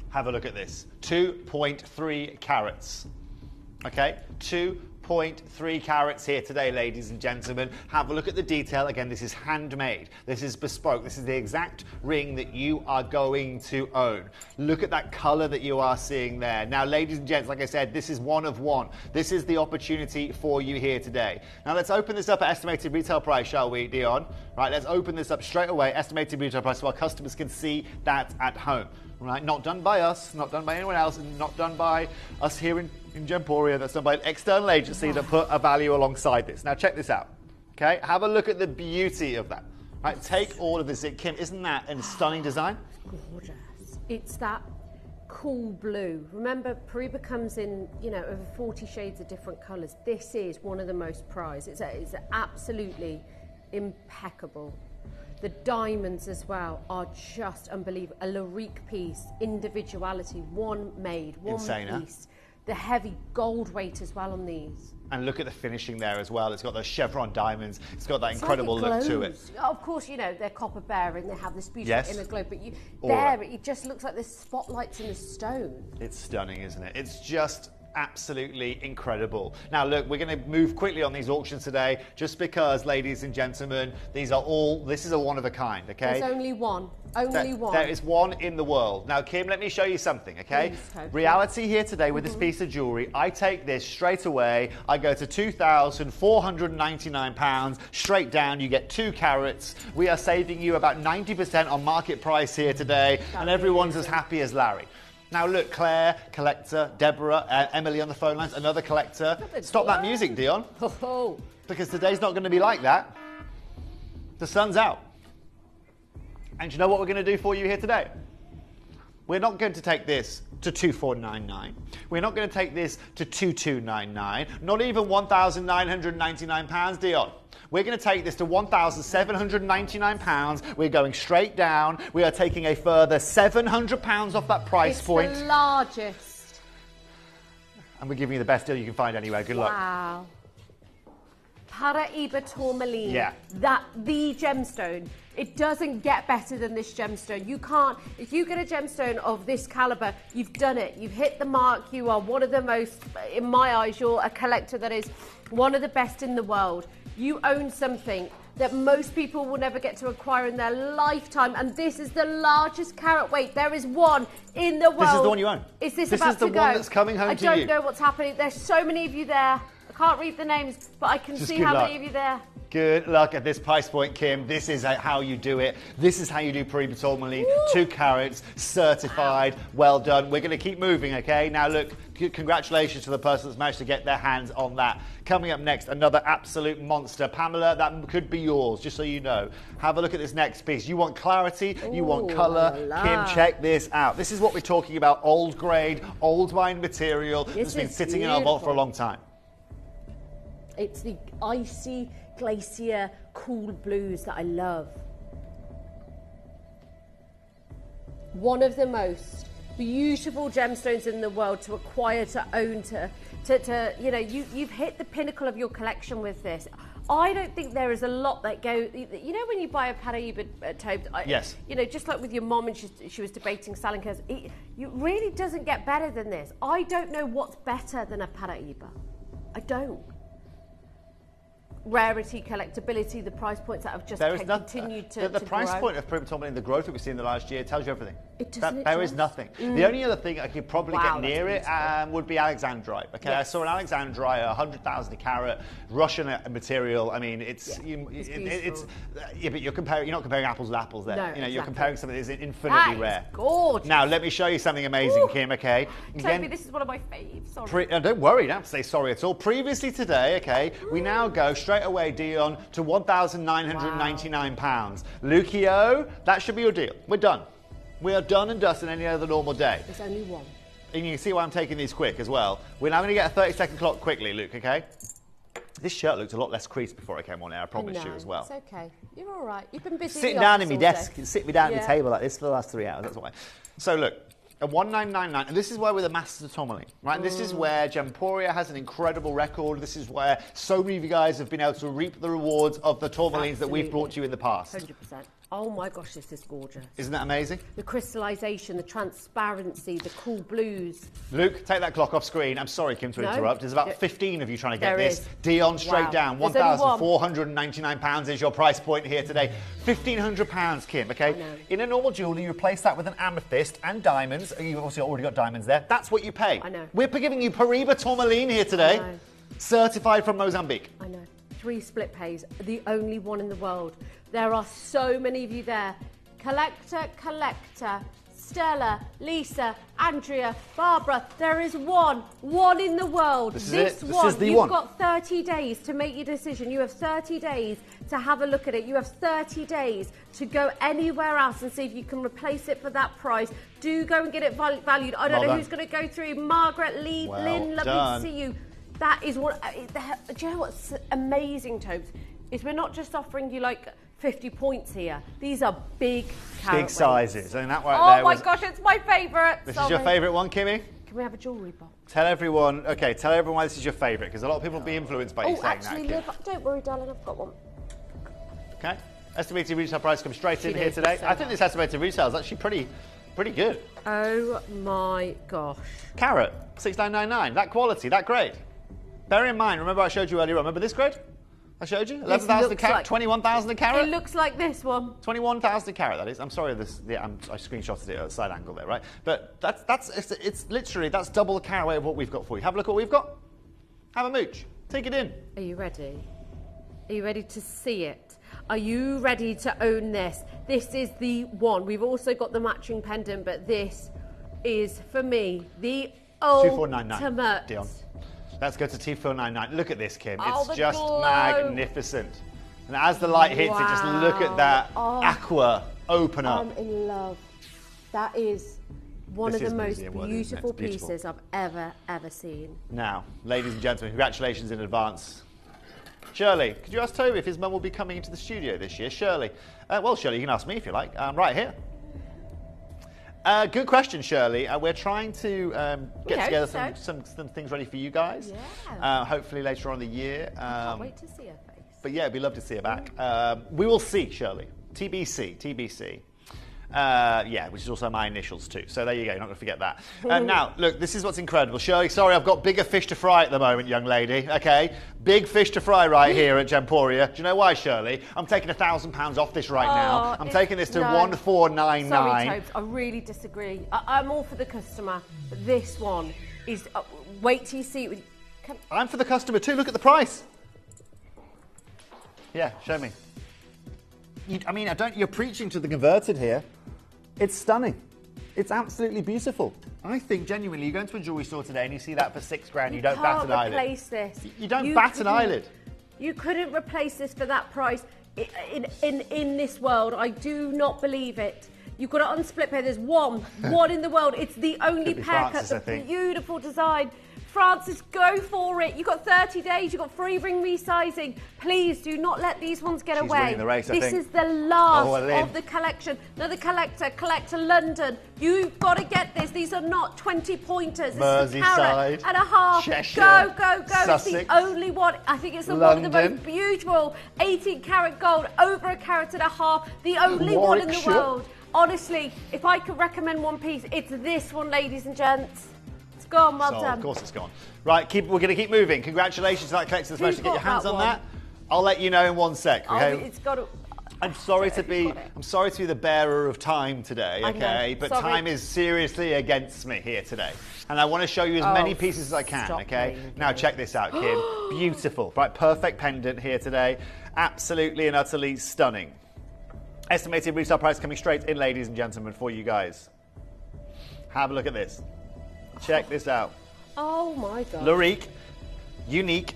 Have a look at this. 2.3 carats. Okay, 2.3 carats here today, ladies and gentlemen. Have a look at the detail. Again, this is handmade. This is bespoke. This is the exact ring that you are going to own. Look at that color that you are seeing there. Now, ladies and gents, like I said, this is one of one. This is the opportunity for you here today. Now, let's open this up at estimated retail price, shall we, Dion? Right, let's open this up straight away, estimated retail price, so our customers can see that at home. Right, not done by us, not done by anyone else, and not done by us here in Gemporia. That's done by an external agency that put a value alongside this. Now check this out. Okay, have a look at the beauty of that. Right, take all of this. Kim, isn't that a stunning design? Gorgeous. It's that cool blue. Remember, Pariba comes in, you know, over 40 shades of different colours. This is one of the most prized. It's absolutely impeccable. The diamonds as well are just unbelievable. A Larique piece, individuality, one made, one Insane, piece. The heavy gold weight as well on these. And look at the finishing there as well. It's got those chevron diamonds. It's got that incredible look to it. Of course, you know, they're copper bearing. They have this beautiful inner glow. But it just looks like there's spotlights in the stone. It's stunning, isn't it? It's just absolutely incredible. Now look, we're going to move quickly on these auctions today just because, ladies and gentlemen, this is a one of a kind, okay? There's only one. Only one. There is one in the world. Now, Kim, let me show you something, okay? Reality here today with this piece of jewellery. I take this straight away. I go to £2,499. Straight down, you get 2 carats. We are saving you about 90% on market price here today, and everyone's as happy as Larry. Now look, Claire, collector, Deborah, Emily on the phone lines, another collector. Stop that music, Dion. Because today's not going to be like that. The sun's out. And you know what we're going to do for you here today? We're not going to take this to 2,499. We're not going to take this to 2,299. Not even £1,999, Dion. We're going to take this to £1,799. We're going straight down. We are taking a further £700 off that price point. It's the largest. And we're giving you the best deal you can find anywhere. Good luck. Wow. Paraiba tourmaline. Yeah. The gemstone. It doesn't get better than this gemstone. You can't, if you get a gemstone of this caliber, you've done it. You've hit the mark. You are one of the most, in my eyes, you're a collector that is one of the best in the world. You own something that most people will never get to acquire in their lifetime, and this is the largest carat weight. There is one in the world. This is the one you own. Is this about to go? This is the one that's coming home to you. I don't know what's happening. There's so many of you there. I can't read the names, but I can see how many of you there. Good luck at this price point, Kim. This is how you do it. This is how you do Paraiba tourmaline. 2 carats, certified. Well done. We're going to keep moving, okay? Now, look, congratulations to the person that's managed to get their hands on that. Coming up next, another absolute monster. Pamela, that could be yours, just so you know. Have a look at this next piece. You want clarity, you want colour. Kim, check this out. This is what we're talking about. Old grade, old mine material that's been sitting in our vault for a long time. It's the icy glacier cool blues that I love. One of the most beautiful gemstones in the world to acquire, to own, to you know, you've hit the pinnacle of your collection with this. I don't think there is a lot that go. You know, when you buy a Paraíba tote, yes. You know, just like with your mom, and she was debating selling hers. It really doesn't get better than this. I don't know what's better than a Paraíba. I don't. Rarity, collectability, the price points that have just continued to the price grow. point of Prima Tourmaline, the growth that we've seen in the last year, tells you everything. There is nothing. The only other thing I could probably get near it would be Alexandrite. Okay, I saw an Alexandrite, 100,000 a carat, Russian material. I mean, it's yeah, but you're not comparing apples with apples there. No, you're comparing something that is infinitely rare. Gorgeous. Now let me show you something amazing, Kim. Okay, Toby, this is one of my faves. Sorry. Don't worry, don't have to say sorry at all. Previously today, okay, we now go straight away, Dion, to £1,999. Lucio, that should be your deal. We're done. We are done and dusted any other normal day. There's only one. And you can see why I'm taking these quick as well. We're now going to get a 30-second clock quickly, Luke, okay? This shirt looked a lot less creased before I came on air, I promise you as well. It's okay. You're all right. You've been busy. Sitting down at my desk, sit me down at the table like this for the last 3 hours, that's why. So look, a 1999, and this is where we're the masters of tourmaline, right? And this is where Gemporia has an incredible record. This is where so many of you guys have been able to reap the rewards of the tourmalines that we've brought to you in the past. 100%. Oh my gosh, this is gorgeous. Isn't that amazing? The crystallization, the transparency, the cool blues. Luke, take that clock off screen. I'm sorry, Kim, to interrupt. There's about 15 of you trying to get this. Is. Dion, straight down. £1,499 is your price point here today. £1,500, Kim, okay? In a normal jewellery, you replace that with an amethyst and diamonds. You've obviously already got diamonds there. That's what you pay. I know. We're giving you Paraíba tourmaline here today. Certified from Mozambique. I know. 3 split pays, the only one in the world. There are so many of you there. Collector, Stella, Lisa, Andrea, Barbara. There is one in the world. This is the You've one. got 30 days to make your decision. You have 30 days to have a look at it. You have 30 days to go anywhere else and see if you can replace it for that price. Do go and get it valued. I don't know who's going to go through. Margaret, Lynn, lovely to see you. That is what. Do you know what's amazing, Tobes? Is we're not just offering you like 50 points here. These are big carat Big sizes. And that right there my gosh, it's my favourite. This is your favourite one, Kimmy? Can we have a jewellery box? Tell everyone why this is your favourite, because a lot of people will be influenced by you saying that, Kim. Don't worry, darling, I've got one. Okay. Estimated retail price comes straight in here today. I think this estimated retail is actually pretty good. Oh my gosh. Carat, 6999. That quality, that grade. Bear in mind, remember I showed you earlier, remember this grade? I showed you? 11,000 a carat, 21,000 a carat? It looks like this one. 21,000 a carat, that is. I'm sorry, I screenshotted it at a side angle there, right? But it's literally, that's double the carat weight of what we've got for you. Have a look at what we've got. Have a mooch. Take it in. Are you ready? Are you ready to see it? Are you ready to own this? This is the one. We've also got the matching pendant, but this is, for me, the ultimate. 2499, Dion. Let's go to T499. Look at this, Kim. Oh, it's just glow. magnificent. And as the light hits it, just look at that aqua opener. I'm in love. That is one of the most beautiful pieces I've ever seen. Now, ladies and gentlemen, congratulations in advance. Shirley, could you ask Toby if his mum will be coming into the studio this year? Shirley. Well, Shirley, you can ask me if you like. Right here. Good question, Shirley. We're trying to get together some things ready for you guys. Yeah. Hopefully later on in the year. I can't wait to see her face. But yeah, we'd love to see her back. We will see, Shirley. TBC. Yeah, which is also my initials too. So there you go, you're not going to forget that. Now, look, this is what's incredible. Shirley, sorry, I've got bigger fish to fry at the moment, young lady, okay? Big fish to fry right here at Gemporia. Do you know why, Shirley? I'm taking £1,000 off this right now. I'm taking this to 1499. Sorry, Tobes, I really disagree. I'm all for the customer, but this one is... wait till you see it. I'm for the customer too, look at the price. Yeah, show me. You're preaching to the converted here. It's stunning. It's absolutely beautiful. I think genuinely, you go into a jewellery store today and you see that for £6,000, you don't bat an eyelid. You can't replace this. You don't bat an eyelid. You couldn't replace this for that price in this world. I do not believe it. You've got it on split pair. There's one in the world. It's the only pair cut. The beautiful design. Francis, go for it. You've got 30 days. You've got free ring resizing. Please do not let these ones get She's away. winning the race, I this think. is the last Lynn. of the collection. Another Collector London. You've got to get this. These are not 20 pointers. This is a carat Merseyside, and a half. Cheshire, Go, go, go. Sussex, it's the only one. I think it's the one of the London. most beautiful. 18 carat gold, over a carat and a half. The only one in the Warwickshire. world. Honestly, if I could recommend one piece, it's this one, ladies and gents. It's gone, well So, done. of course it's gone. Right, we're going to keep moving. Congratulations to that collector that's managed to get your got hands that on one? that. I'll let you know in 1 sec. Oh, Okay? it's got to... I'm sorry to be the bearer of time today, I know. okay? But Sorry. time is seriously against me here today. And I want to show you as Oh, many pieces as I can, stop okay? playing Now check this out, Kim. Beautiful. Right, perfect pendant here today. Absolutely and utterly stunning. Estimated retail price coming straight in, ladies and gentlemen, for you guys. Have a look at this. Check this out. Oh my God. Lurique, unique.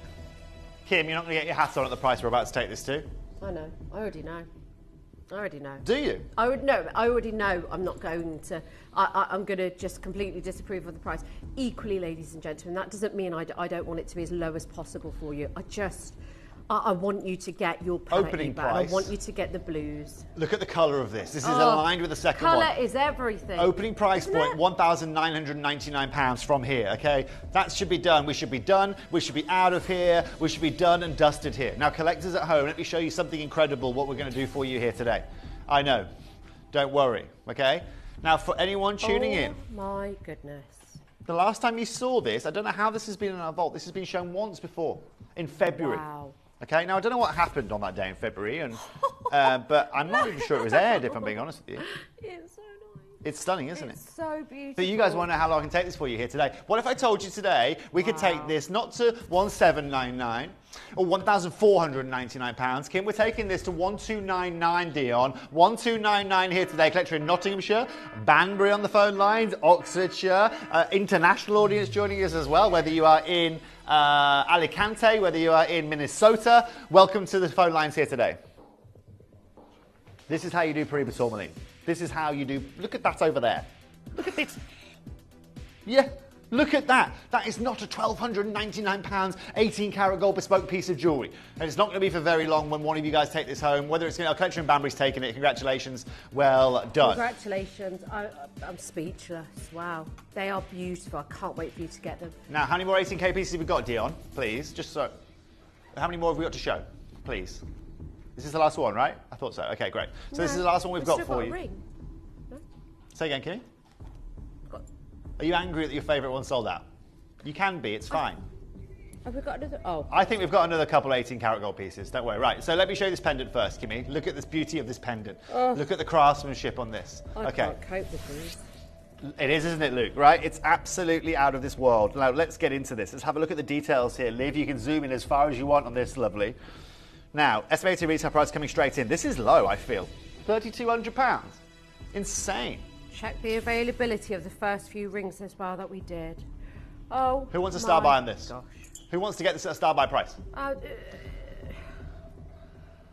Kim, you're not going to get your hat on at the price we're about to take this to. I know. I already know. I already know. Do you? I already know I'm not going to... I'm going to just completely disapprove of the price. Equally, ladies and gentlemen, that doesn't mean I don't want it to be as low as possible for you. I want you to get your palette Opening back. price. I want you to get the blues. Look at the colour of this. This is aligned with the second one. Colour is everything. Opening price point, £1,999 from here, okay? That should be done. We should be done. We should be out of here. We should be done and dusted here. Now, collectors at home, let me show you something incredible, what we're going to do for you here today. I know. Don't worry, okay? Now, for anyone tuning in, Oh, my goodness. the last time you saw this, I don't know how this has been in our vault. This has been shown once before, in February. Wow. Okay, now I don't know what happened on that day in February, and but I'm not even sure it was aired, if I'm being honest with you. It's so nice. It's stunning, isn't it? It's so beautiful. But you guys want to know how long I can take this for you here today. What if I told you today we could take this not to £1,799 or £1,499, Kim? We're taking this to £1,299, Dion. £1,299 here today. Collector in Nottinghamshire, Banbury on the phone lines, Oxfordshire, international audience joining us as well, whether you are in Alicante, whether you are in Minnesota. Welcome to the phone lines here today. This is how you do Paribas tourmaline. This is how you do... Look at that over there. Look at this. Yeah, look at that. That is not a £1,299, 18 karat gold bespoke piece of jewellery. And it's not going to be for very long when one of you guys take this home. Whether it's going to... Our collector in Banbury's taking it. Congratulations. Well done. Congratulations. I'm speechless. Wow. They are beautiful. I can't wait for you to get them. Now, how many more 18K pieces have we got, Dion? Please, just so... How many more have we got to show? Please. This is the last one, right? I thought so. Okay, great. So this is the last one we've got for you. Ring. No? Say again, Kimmy? Are you angry that your favourite one sold out? You can be, it's fine. Have we got another? Oh. I think we've got another couple 18 karat gold pieces, don't worry. Right, so let me show you this pendant first, Kimmy. Look at this beauty of this pendant. Oh. Look at the craftsmanship on this. I can't cope with these. It is, isn't it, Luke? Right? It's absolutely out of this world. Now, let's get into this. Let's have a look at the details here. Liv, you can zoom in as far as you want on this, lovely. Now, estimated retail price coming straight in. This is low, I feel. £3,200. Insane. Check the availability of the first few rings as well that we did. Oh. Who wants a star buy on this? Gosh. Who wants to get this at a star buy price?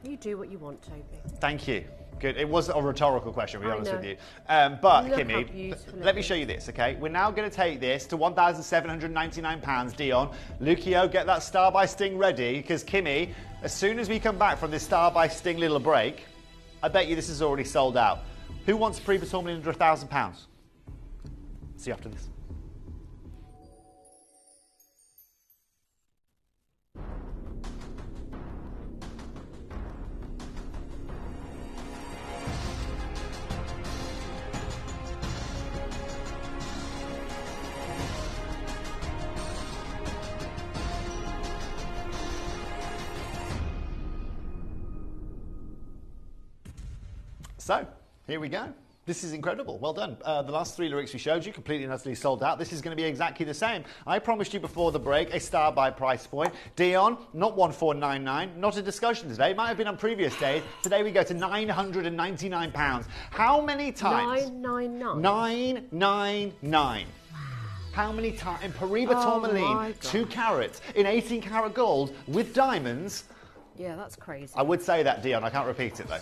You do what you want, Toby. Thank you. Good. It was a rhetorical question, to be honest with you. But, Look how Kimmy, beautiful let it me is. show you this, okay? We're now going to take this to £1,799, Dion. Lucio, get that Star by Sting ready, because Kimmy, as soon as we come back from this Star by Sting little break, I bet you this is already sold out. Who wants a Paribas tourmaline under £1,000? See you after this. So, here we go. This is incredible. Well done. The last three lyrics we showed you, completely and utterly sold out. This is going to be exactly the same. I promised you before the break a star by price point. Dion, not 1499, not a discussion today. It might have been on previous days. Today we go to £999. How many times? 999. 999. How many times in Paribas my tourmaline, God. 2 carats, in 18 karat gold with diamonds? Yeah, that's crazy. I would say that, Dion. I can't repeat it though.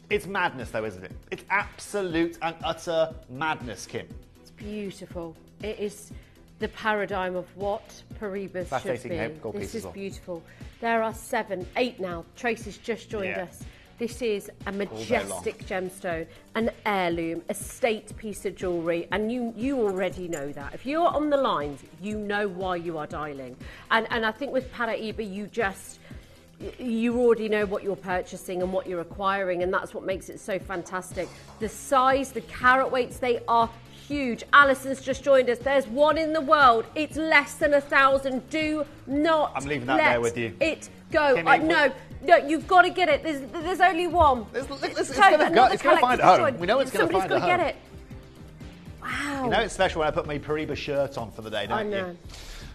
It's madness, though, isn't it? It's absolute and utter madness, Kim. It's beautiful. It is the paradigm of what Paribas should be. This is beautiful. There are 7, 8 now. Tracy's just joined us. This is a majestic gemstone, an heirloom, a state piece of jewellery, and you already know that. If you're on the lines, you know why you are dialing. And I think with Paraiba, you already know what you're purchasing and what you're acquiring, and that's what makes it so fantastic. The size, the carat weights, they are huge. Alison's just joined us. There's one in the world. It's less than 1,000. Do not I'm leaving that there with you. It go. No, you've got to get it. There's only one. It's going to find a home. We know it's going to find a home. Somebody's got to get it. Wow. You know it's special when I put my Paribas shirt on for the day, don't you?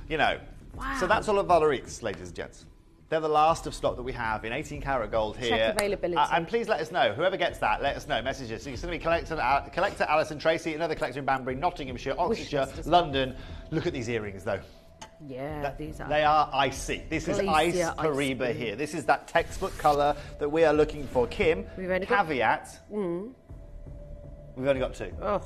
You know. Wow. So that's all of Valeriques, ladies and gents. They're the last of stock that we have in 18 karat gold here. Check availability. And please let us know. Whoever gets that, let us know. Messages. So you're going to be collector Alison Tracy, another collector in Banbury, Nottinghamshire, Oxfordshire, London. Look at these earrings, though. Yeah, they are icy. This is ice Paribas here. This is that textbook colour that we are looking for. Kim, caveat, we've only got 2. Oh.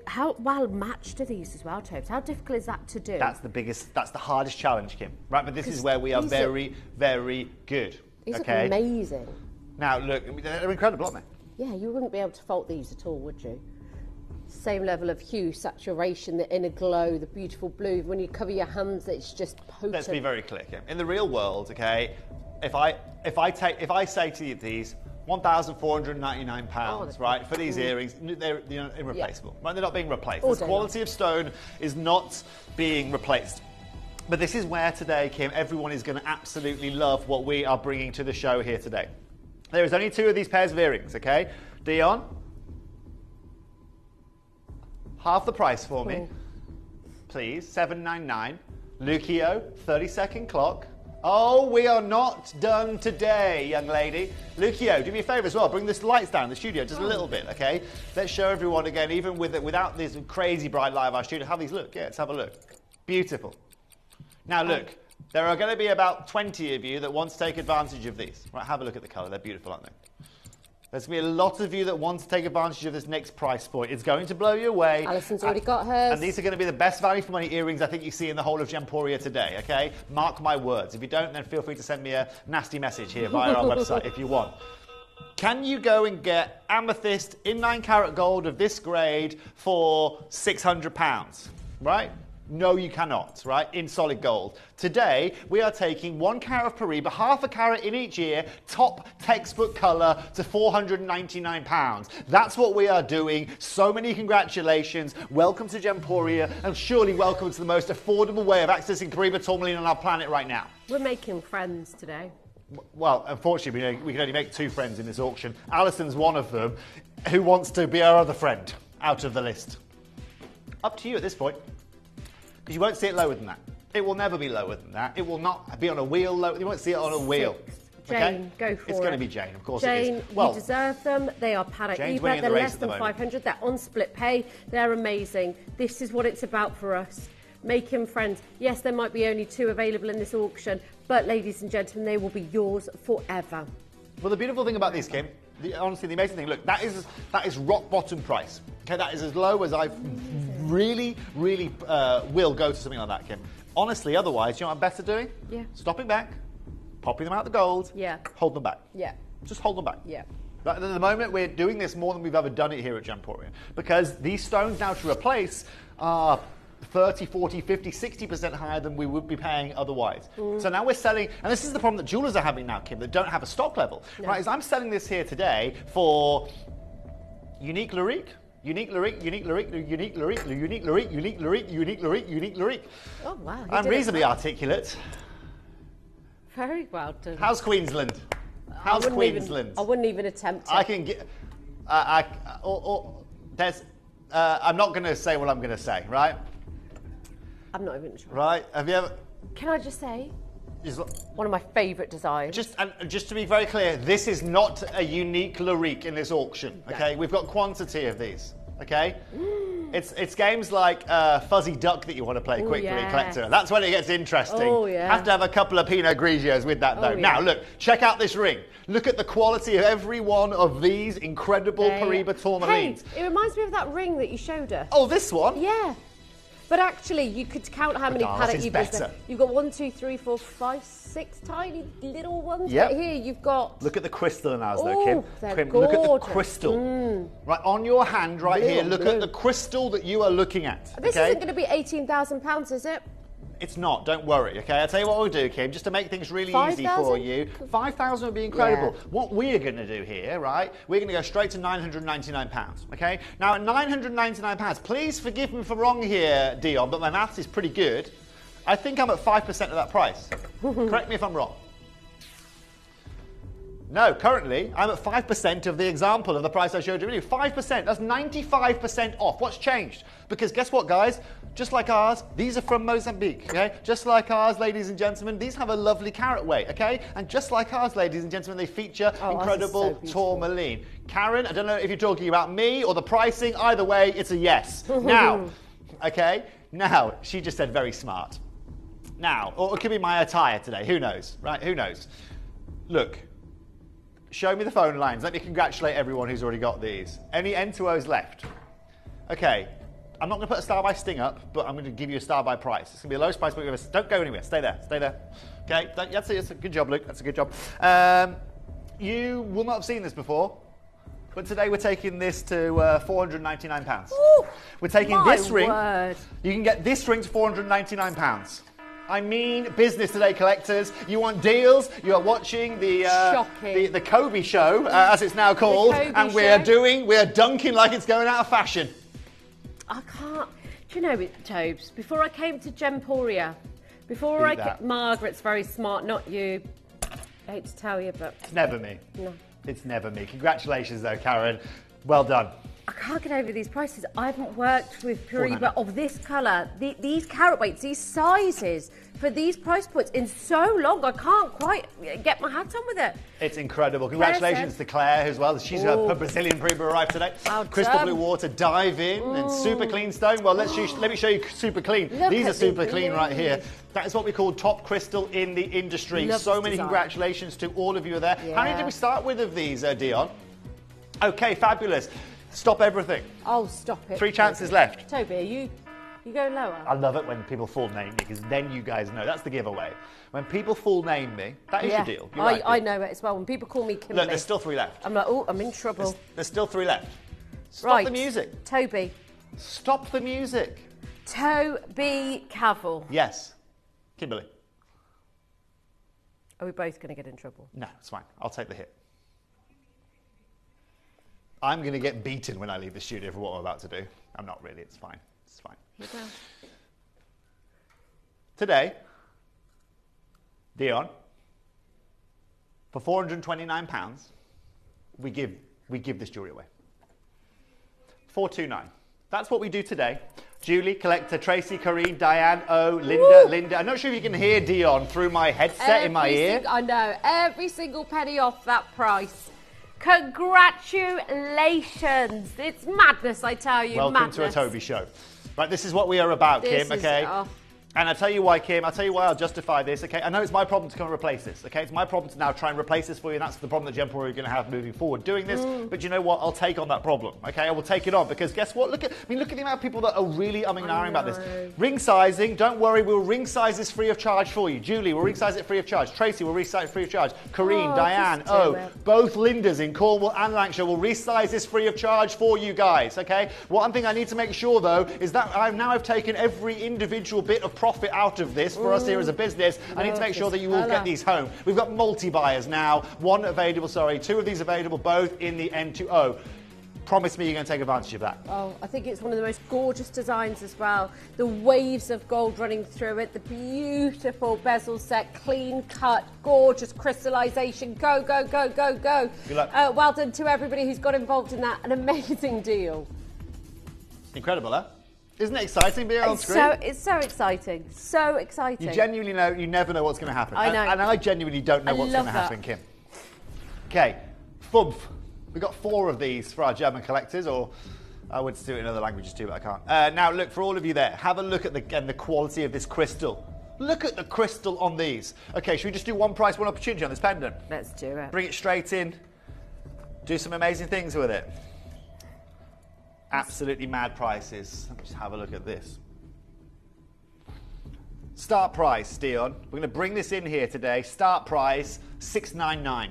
How well matched are these as well, Tobes? How difficult is that to do? That's the hardest challenge, Kim. Right, but this is where we are very, very good. These are amazing. Now, look, they're incredible, aren't they? Yeah, you wouldn't be able to fault these at all, would you? Same level of hue, saturation, the inner glow, the beautiful blue. When you cover your hands, it's just potent. Let's be very clear, Kim. In the real world, okay, if I say to you these, £1,499, right, for these earrings, they're irreplaceable. Right? They're not being replaced. The quality of stone is not being replaced. But this is where today, Kim, everyone is going to absolutely love what we are bringing to the show here today. There is only 2 of these pairs of earrings, okay? Dion, half the price for me, please, $7.99. Lucio, 30-second clock. Oh, we are not done today, young lady. Lucio, do me a favour as well. Bring the lights down in the studio just a little bit, okay? Let's show everyone again, even without this crazy bright light of our studio. How these look? Yeah, let's have a look. Beautiful. Now, look, there are going to be about 20 of you that want to take advantage of these. Right, have a look at the colour. They're beautiful, aren't they? There's going to be a lot of you that want to take advantage of this next price point. It's going to blow you away. Alison's already got hers. And these are going to be the best value for money earrings I think you see in the whole of Gemporia today, okay? Mark my words. If you don't, then feel free to send me a nasty message here via our website if you want. Can you go and get amethyst in 9 karat gold of this grade for £600, right? No, you cannot, right? In solid gold. Today, we are taking 1 carat of Paribas, half a carat in each ear, top textbook colour to £499. That's what we are doing. So many congratulations. Welcome to Gemporia, and surely welcome to the most affordable way of accessing Paribas tourmaline on our planet right now. We're making friends today. Well, unfortunately, we can only make 2 friends in this auction. Alison's one of them. Who wants to be our other friend out of the list? Up to you at this point. Because you won't see it lower than that. It will never be lower than that. It will not be on a wheel. You won't see it on a wheel. Jane, go for it. It's going to be Jane, of course Jane, it is. Well, you deserve them. They are Paraiba. They're less than 500. They're on split pay. They're amazing. This is what it's about for us. Making friends. Yes, there might be only 2 available in this auction, but ladies and gentlemen, they will be yours forever. Well, the beautiful thing about these, Kim, honestly, the amazing thing, look, that is rock bottom price. Okay, that is as low as I really will go to something like that, Kim. Honestly, otherwise, you know what I'm better doing? Yeah. Stopping back, popping them out the gold, hold them back. Yeah. Just hold them back. Yeah. At the moment, we're doing this more than we've ever done it here at Gemporia, because these stones now to replace are 30, 40, 50, 60% higher than we would be paying otherwise. So now we're selling, and this is the problem that jewelers are having now, Kim, that don't have a stock level. No. Right, is I'm selling this here today for unique Larique, unique Larique, unique Larique, unique Larique, unique Larique, unique Larique, unique Larique, unique Larique. Oh, wow. I'm reasonably articulate. Very well done. How's Queensland? How's Queensland? I wouldn't even attempt it. I can get, I'm not going to say what I'm going to say, right? I'm not even sure. Right? Have you ever? Can I just say? One of my favourite designs. Just to be very clear, this is not a unique Larique in this auction. Okay, we've got quantity of these. Okay, it's games like Fuzzy Duck that you want to play quickly, Collector. That's when it gets interesting. Oh yeah. Have to have a couple of Pinot Grigios with that though. Now look, check out this ring. Look at the quality of every one of these incredible Paribas tourmalines. Hey, it reminds me of that ring that you showed us. Oh, this one? Yeah. But actually, you could count how many Ours paddock is you've better. got. You've got 1, 2, 3, 4, 5, 6 tiny little ones. Yep. But here you've got. Look at the crystal in ours, though, Ooh, Kim. they're Kim, look at the gorgeous. crystal. Right on your hand, right here. Look at the crystal that you are looking at. This okay? isn't going to be £18,000, is it? It's not. Don't worry. Okay. I'll tell you what we'll do, Kim, just to make things really easy for 5,000? you. 5,000 would be incredible. Yeah. What we're going to do here, right? We're going to go straight to £999. Okay. Now at £999, please forgive me if I'm wrong here, Dion, but my maths is pretty good. I think I'm at 5% of that price. Correct me if I'm wrong. No, currently I'm at 5% of the example of the price I showed you earlier. 5%, that's 95% off. What's changed? Because guess what, guys? Just like ours, these are from Mozambique, okay? Just like ours, ladies and gentlemen, these have a lovely carrot weight, okay? And just like ours, ladies and gentlemen, they feature incredible tourmaline. Karen, I don't know if you're talking about me or the pricing. Either way, it's a yes. Now, okay? Now, she just said very smart. Now, or it could be my attire today. Who knows, right? Who knows? Look. Show me the phone lines. Let me congratulate everyone who's already got these. Any N2Os left? Okay. I'm not going to put a star by sting up, but I'm going to give you a star by price. It's going to be the lowest price. But don't go anywhere. Stay there. Stay there. Okay. That's a good job, Luke. That's a good job. You will not have seen this before, but today we're taking this to £499. Ooh, we're taking this ring. Word. You can get this ring to £499. I mean business today, collectors. You want deals? You are watching the Kobe show, as it's now called, and we are dunking like it's going out of fashion. I can't. Do you know it, Tobes? Before I came to Gemporia, Margaret's very smart, not you. I hate to tell you, but it's never me. No, it's never me. Congratulations, though, Karen. Well done. I can't get over these prices. I haven't worked with Pariba of this colour, these carat weights, these sizes, for these price points in so long. I can't quite get my hat on with it. It's incredible. Congratulations to Claire as well. She's a Brazilian Pariba arrived today. Crystal blue water, dive in, and super clean stone. Well, let me show you super clean. These are super clean right here. That is what we call top crystal in the industry. So many congratulations to all of you there. Yeah. How many did we start with of these, Dion? Okay, fabulous. Stop everything. Oh, stop it. 3 chances left. Toby, are you go lower? I love it when people full name me, because then you guys know. That's the giveaway. When people full name me, that is your deal. I know it as well. When people call me Kimberly. Look, there's still 3 left. I'm like, oh, I'm in trouble. There's still 3 left. Stop the music. Toby. Stop the music. Toby Cavill. Yes. Kimberly. Are we both going to get in trouble? No, it's fine. I'll take the hit. I'm going to get beaten when I leave the studio for what I'm about to do. I'm not really. It's fine. It's fine. Today, Dion, for £429, we give this jewellery away. £429. That's what we do today. Julie, Collector, Tracy, Corrine, Diane, Linda. I'm not sure if you can hear Dion through my headset in my ear. I know. Every single penny off that price. Congratulations. It's madness, I tell you. Welcome to a Toby show. Right, this is what we are about, Kim, okay? And I'll tell you why, Kim. I'll tell you why I'll justify this, okay? I know it's my problem to come and replace this, okay? It's my problem to now try and replace this for you, and that's the problem that Gemporia are going to have moving forward doing this. But you know what? I'll take on that problem, okay? I will take it on, because guess what? Look at the amount of people that are really umming and ahhing about this. Ring sizing, don't worry, we'll ring size this free of charge for you. Julie, we'll ring size it free of charge. Tracy will resize it free of charge. Corrine, Diane, both Lindas in Cornwall and Lancashire will resize this free of charge for you guys, okay? One thing I need to make sure, though, is that I've taken every individual bit of profit out of this for us here as a business. I need to make sure that you all get these home. We've got multi-buyers now. 2 of these available, both in the N2O. Promise me you're going to take advantage of that. Oh, I think it's one of the most gorgeous designs as well. The waves of gold running through it, the beautiful bezel set, clean cut, gorgeous crystallization. Go, go, go, go, go. Good luck. Well done to everybody who's got involved in that. An amazing deal. Incredible, huh? Isn't it exciting being on screen? It's so exciting. So exciting. You genuinely know, you never know what's going to happen. I know. And I genuinely don't know what's going to happen, Kim. Okay, FUMF. We've got 4 of these for our German collectors, or I would do it in other languages too, but I can't. Now, look, for all of you there, have a look at the quality of this crystal. Look at the crystal on these. Okay, should we just do one price, one opportunity on this pendant? Let's do it. Bring it straight in. Do some amazing things with it. Absolutely mad prices. Let me just have a look at this. Start price, Dion. We're going to bring this in here today. Start price, $699.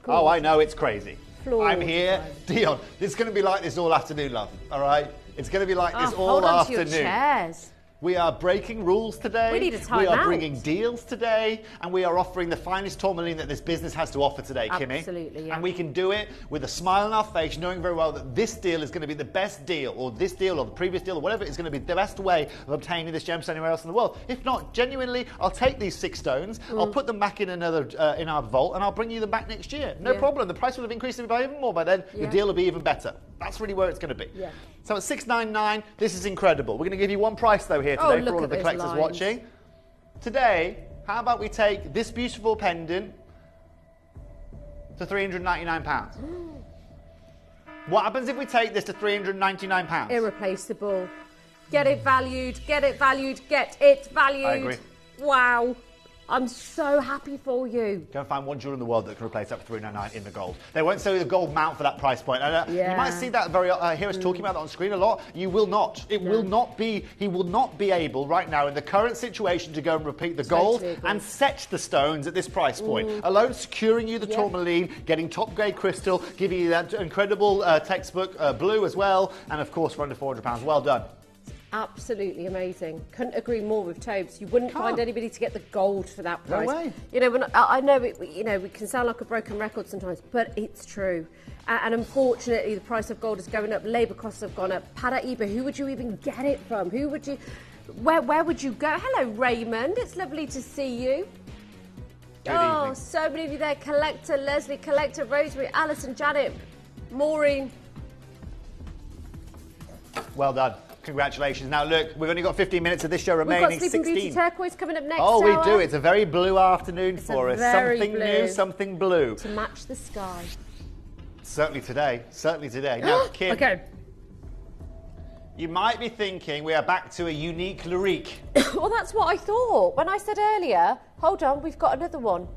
Oh, I know, it's crazy. I'm here. Dion, it's going to be like this all afternoon, love. All right? It's going to be like this all hold on afternoon. to your chairs. We are breaking rules today. We need a time We are out. bringing deals today, and we are offering the finest tourmaline that this business has to offer today, Kimmy. Absolutely, yeah. And we can do it with a smile on our face, knowing very well that this deal is going to be the best deal, or this deal, or the previous deal, or whatever, is going to be the best way of obtaining this gemstone anywhere else in the world. If not, genuinely, I'll take these 6 stones, I'll put them back in another in our vault, and I'll bring you them back next year. No problem. The price will have increased by even more by then. The deal will be even better. That's really where it's going to be. Yeah. So at $699, this is incredible. We're going to give you one price though here today for all of the collectors watching. Today, how about we take this beautiful pendant to £399? What happens if we take this to £399? Irreplaceable. Get it valued, get it valued, get it valued. I agree. Wow. I'm so happy for you. Go and find one jewel in the world that can replace that for $399 in the gold. They won't sell you the gold mount for that price point. And, you might see that hear us talking about that on screen a lot. You will not. It will not be. He will not be able right now in the current situation to go and repeat the gold and set the stones at this price point. Alone securing you the tourmaline, getting top grade crystal, giving you that incredible textbook blue as well, and of course for under £400. Well done. Absolutely amazing. Couldn't agree more with Tobes. You wouldn't find anybody to get the gold for that price. No way. You know, I know we can sound like a broken record sometimes, but it's true. And unfortunately, the price of gold is going up. Labour costs have gone up. Paraíba, who would you even get it from? Who would you? Where would you go? Hello, Raymond. It's lovely to see you. Good evening. So many of you there. Collector, Leslie, Collector, Rosemary, Alison, Janet, Maureen. Well done. Congratulations. Now look, we've only got 15 minutes of this show remaining. We've got Sleeping Beauty Turquoise coming up next. Oh, we hour. do. It's a very blue afternoon for us. very Something blue. new, something blue. To match the sky. Certainly today. Certainly today. Now, Kim. Okay. You might be thinking we are back to a unique lyrique. Well, that's what I thought. When I said earlier, hold on, we've got another one.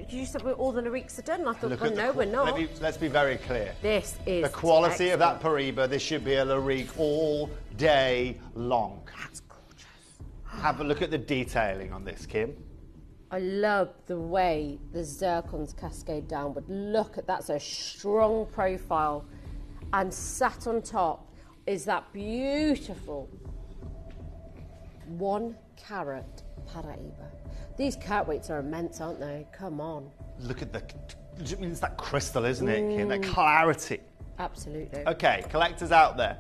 You said all the lyriques are done. I thought, well, no, we're not. Let's be very clear. This is the quality of that Paraíba. This should be a lyrique all day long. That's gorgeous. Have a look at the detailing on this, Kim. I love the way the zircons cascade downward. Look at that's a strong profile, and sat on top is that beautiful 1 carat Paraíba. These carat weights are immense, aren't they? Come on. Look at it's that crystal, isn't it, Kim? That clarity. Absolutely. Okay, collectors out there.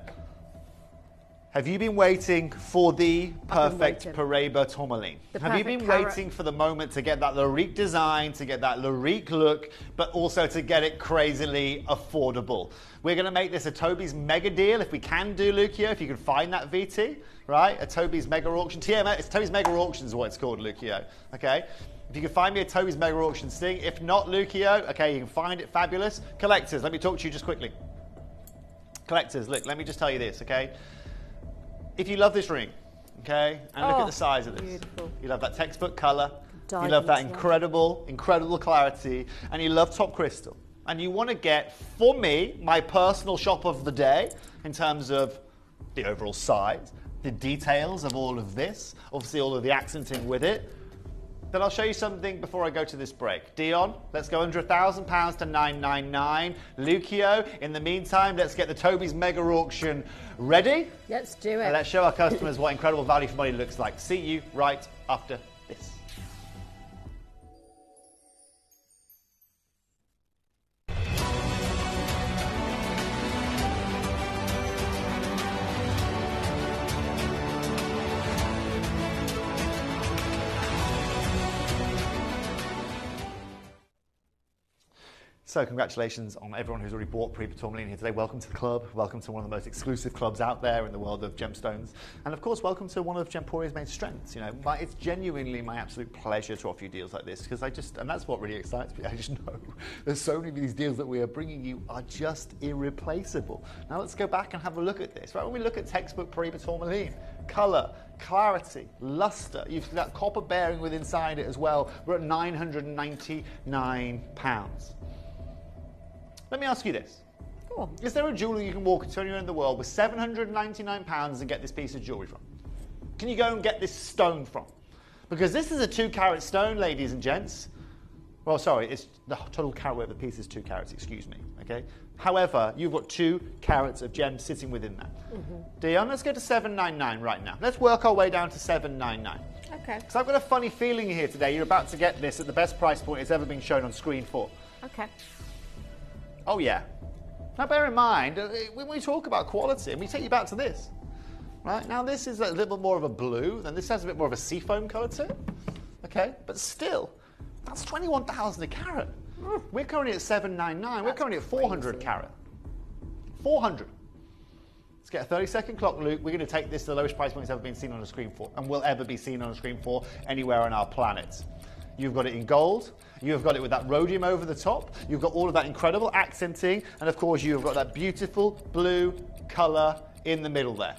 Have you been waiting for the perfect Paraíba tourmaline? Have you been waiting for the moment to get that lyrique design, to get that lyrique look, but also to get it crazily affordable? We're going to make this a Toby's mega deal if we can do, Lucio, if you can find that VT, right? A Toby's mega auction. It's Toby's mega auction is what it's called, Lucio, okay? If you can find me a Toby's mega auction sting. If not, Lucio, okay, you can find it fabulous. Collectors, let me talk to you just quickly. Collectors, look, let me just tell you this, okay? If you love this ring, okay, and look at the size of this. Beautiful. You love that textbook colour, you Diamonds, love that incredible clarity, and you love top crystal. And you want to get, for me, my personal shop of the day in terms of the overall size, the details of all of this, obviously all of the accenting with it. Then I'll show you something before I go to this break. Dion, let's go under £1,000 to $999. Lucio, in the meantime, let's get the Toby's mega auction ready. Let's do it. And let's show our customers what incredible value for money looks like. See you right after this. So congratulations on everyone who's already bought Paraíba tourmaline here today. Welcome to the club. Welcome to one of the most exclusive clubs out there in the world of gemstones. And of course, welcome to one of Gemporia's main strengths. You know, it's genuinely my absolute pleasure to offer you deals like this because and that's what really excites me. I just know there's so many of these deals that we are bringing you are just irreplaceable. Now let's go back and have a look at this. Right, when we look at textbook Paraíba tourmaline, colour, clarity, luster. You've got that copper bearing with inside it as well. We're at £999. Let me ask you this. Go on. Is there a jeweller you can walk into anywhere in the world with £799 and get this piece of jewellery from? can you go and get this stone from? Because this is a 2-carat stone, ladies and gents. Well, sorry, it's the total carat weight of the piece is 2 carats, excuse me, okay? However, you've got 2 carats of gems sitting within that. Dion, let's go to 799 right now. Let's work our way down to 799. Okay. Because I've got a funny feeling here today. You're about to get this at the best price point it's ever been shown on screen for. Okay. Oh, yeah. Now, bear in mind, when we talk about quality, and we take you back to this, right? Now, this is a little bit more of a blue, and this has a bit more of a seafoam colour to it, okay? But still, that's 21,000 a carat. We're currently at 799. We're currently at 400 a carat. 400. Let's get a 30-second clock, Luke. We're going to take this to the lowest price point it's ever been seen on a screen for, and will ever be seen on a screen for anywhere on our planet. You've got it in gold. You've got it with that rhodium over the top. You've got all of that incredible accenting, and of course, you've got that beautiful blue colour in the middle there.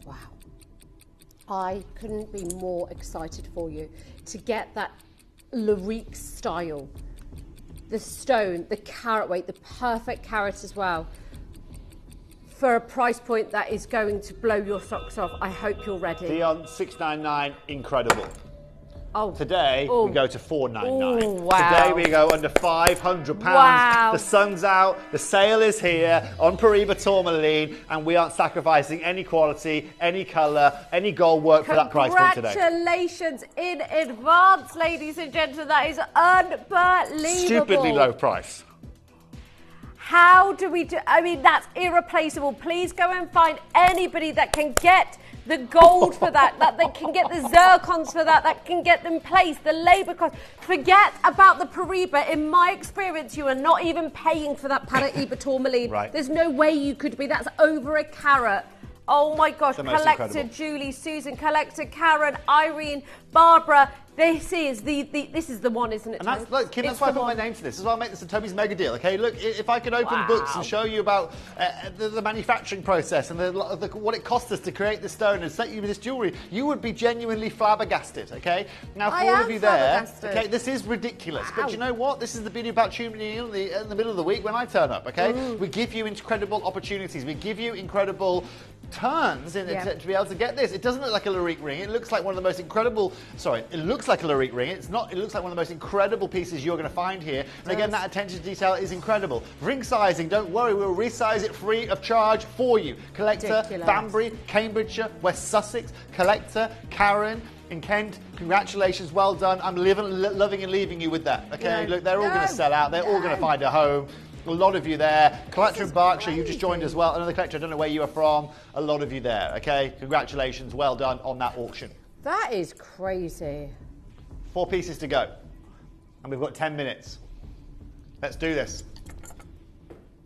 Wow. I couldn't be more excited for you to get that Larique style. The stone, the carat weight, the perfect carat as well. For a price point that is going to blow your socks off. I hope you're ready. Dion, 699, incredible. Oh. Today, we go to 499. Oh, wow. Today, we go under £500. Wow. The sun's out, the sale is here on Paribas Tourmaline, and we aren't sacrificing any quality, any colour, any gold work for that price point today. Congratulations in advance, ladies and gentlemen. That is unbelievable. Stupidly low price. How do we do? I mean, that's irreplaceable. Please go and find anybody that can get the gold for that they can get the zircons for that can get them placed, the labour cost. Forget about the Paribas. In my experience, you are not even paying for that Paribas Tourmaline. Right. There's no way you could be. That's over a carat. Oh my gosh, Collector incredible. Julie, Susan, Collector Karen, Irene, Barbara. This is the one, isn't it? And that's, look, Kim, that's why I put my name to this. This is why I make this a Toby's Mega Deal, okay? Look, if I could open books and show you about the manufacturing process and what it cost us to create this stone and set you this jewellery, you would be genuinely flabbergasted, okay? Now, for all of you there, okay, this is ridiculous. Wow. But you know what? This is the beauty about tuning in the middle of the week when I turn up, okay? We give you incredible opportunities. We give you incredible turns to be able to get this. It doesn't look like a Larique ring. It looks like one of the most incredible, it looks like a Larique ring. It's not, it looks like one of the most incredible pieces you're going to find here. And again, that attention to detail is incredible. Ring sizing, don't worry, we'll resize it free of charge for you. Collector, Banbury, Cambridgeshire, West Sussex, Collector, Karen, in Kent, congratulations, well done. I'm loving and leaving you with that. Okay, look, they're all going to sell out. They're all going to find a home. A lot of you there. Collector in Berkshire, you just joined as well. Another collector, I don't know where you are from. A lot of you there, okay? Congratulations, well done on that auction. That is crazy. 4 pieces to go. And we've got 10 minutes. Let's do this.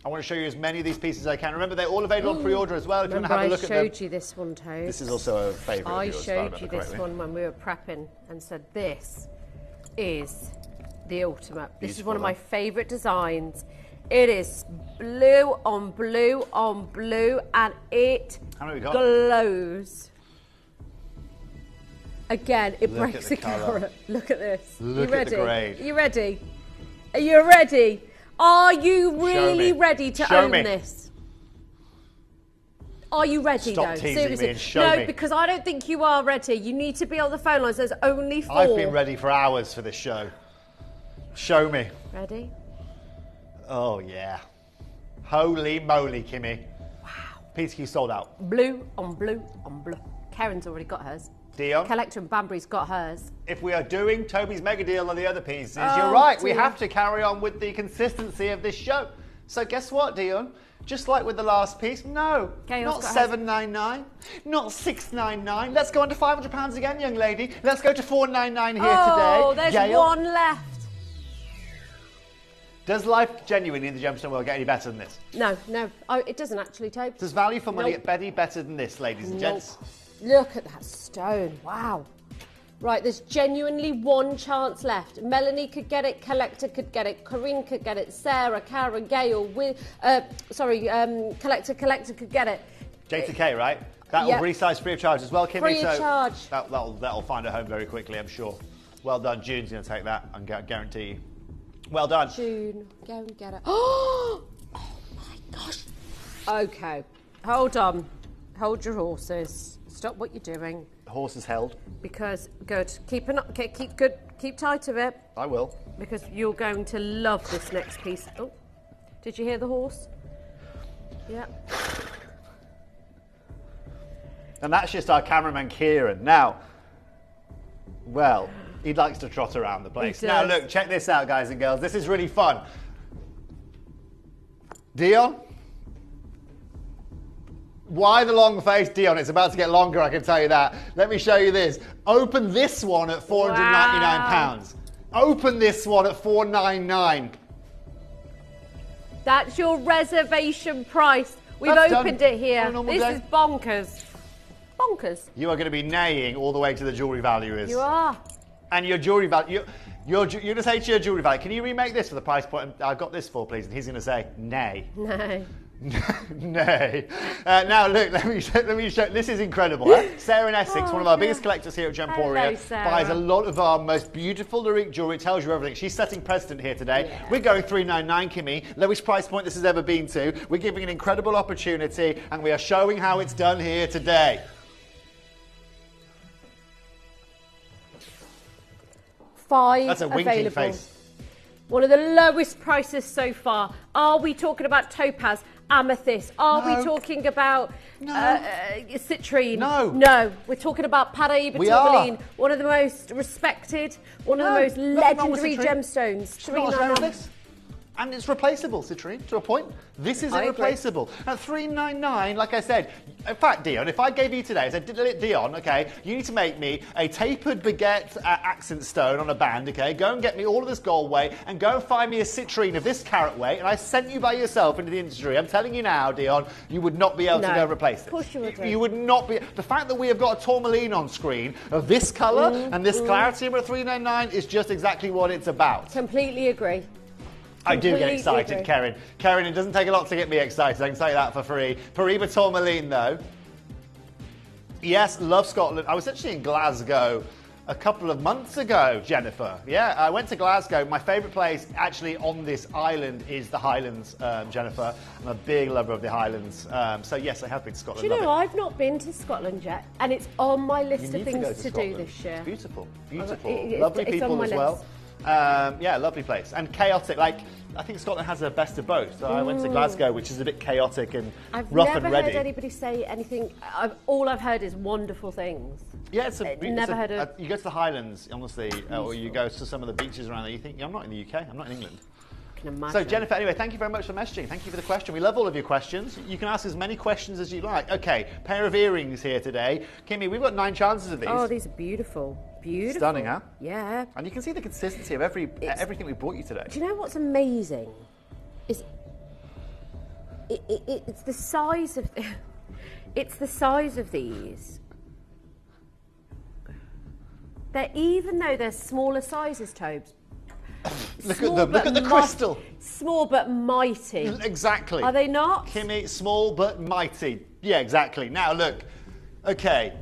I want to show you as many of these pieces as I can. Remember, they're all available on pre-order as well. If you want to have a look at them. I showed you this one, Toad. This is also a favourite of yours. I showed you this one when we were prepping and said this is the ultimate. This is one of my favourite designs. It is blue on blue on blue, and it glows. Again, it breaks the carat. Look at this. Look at the grade. Are you ready? Are you ready? Are you really ready to own this? Are you ready, Stop though? teasing Seriously. me and show me. Because I don't think you are ready. You need to be on the phone lines. There's only 4. I've been ready for hours for this show. Show me. Ready? Oh, yeah. Holy moly, Kimmy. Wow. PTQ sold out. Blue on blue on blue. Karen's already got hers. Dion? Collector and Banbury's got hers. If we are doing Toby's Mega Deal on the other pieces, you're right. We have to carry on with the consistency of this show. So guess what, Dion? Just like with the last piece, no, not $7.99, not $6.99. Let's go on to £500 again, young lady. Let's go to $4.99 here today. Oh, there's one left. Does life genuinely in the gemstone world get any better than this? No, no, it doesn't actually, Tobe. Does value for money get any better than this, ladies and gents? Look at that stone, wow. Right, there's genuinely one chance left. Melanie could get it, Collector could get it, Corinne could get it, Sarah, Karen, Gail, Collector could get it. J to K, right? That will resize free of charge as well, Kimmy. Free of charge. That'll find a home very quickly, I'm sure. Well done, June's going to take that, I guarantee you. Well done. June, go and get it. Oh my gosh. Okay, hold on. Hold your horses. Stop what you're doing. The horse is held. Because, good. Keep good. Keep tight to it. I will. Because you're going to love this next piece. Oh, did you hear the horse? Yeah. And that's just our cameraman, Kieran. Now, well, he likes to trot around the place. Now, look, check this out, guys and girls. This is really fun. Dion? Why the long face, Dion? It's about to get longer, I can tell you that. Let me show you this. Open this one at £499. Open this one at $499. That's your reservation price. We've opened it here. This is bonkers. Bonkers. You are going to be neighing all the way to the jewellery valuers. You are. And your jewellery value, you're going to say to your jewellery value, can you remake this for the price point I've got this for, please? And he's going to say, nay. No. Nay. Now look, let me show. This is incredible. Huh? Sarah in Essex, one of our biggest collectors here at Gemporia, buys a lot of our most beautiful lyric jewellery. Tells you everything. She's setting precedent here today. Yeah. We're going $399, Kimmy, lowest price point this has ever been to. We're giving an incredible opportunity, and we are showing how it's done here today. That's a winking face. One of the lowest prices so far. Are we talking about topaz, amethyst? Are we talking about citrine? No. We're talking about Paraíba tourmaline, one of the most respected, one of the most legendary gemstones. $399. And it's replaceable, citrine, to a point. This is irreplaceable. At $399, like I said, in fact, Dion, if I gave you today, I said, Dion, okay, you need to make me a tapered baguette accent stone on a band, okay, go and get me all of this gold weight and go and find me a citrine of this carat weight, and I sent you by yourself into the industry. I'm telling you now, Dion, you would not be able to go and replace it. Of course you would. You would not be. The fact that we have got a tourmaline on screen of this colour and this clarity at $399 is just exactly what it's about. Completely agree. I do get excited, Karen. Karen, it doesn't take a lot to get me excited. I can tell you that for free. Paraíba tourmaline, though. Yes, love Scotland. I was actually in Glasgow a couple of months ago, Jennifer. Yeah, I went to Glasgow. My favourite place actually on this island is the Highlands, Jennifer. I'm a big lover of the Highlands. So yes, I have been to Scotland. Do you know, I've not been to Scotland yet, and it's on my list of things to do this year. It's beautiful, beautiful. Lovely people as well. Yeah, lovely place. And chaotic, like, I think Scotland has the best of both. So I went to Glasgow, which is a bit chaotic and rough and ready. I've never heard anybody say anything. All I've heard is wonderful things. Yeah, you go to the Highlands, honestly, or you go to some of the beaches around there, you think, I'm not in the UK, I'm not in England. So Jennifer, anyway, thank you very much for messaging. Thank you for the question. We love all of your questions. You can ask as many questions as you like. Okay, pair of earrings here today. Kimmy, we've got 9 chances of these. Oh, these are beautiful. Beautiful. Stunning, huh? Yeah. And you can see the consistency of everything we brought you today. Do you know what's amazing? It's the size of it's the size of these. Even though they're smaller sizes, Tobes. Look at the crystal. Small but mighty. Exactly. Are they not? Kimmy, small but mighty. Yeah, exactly. Now look. Okay.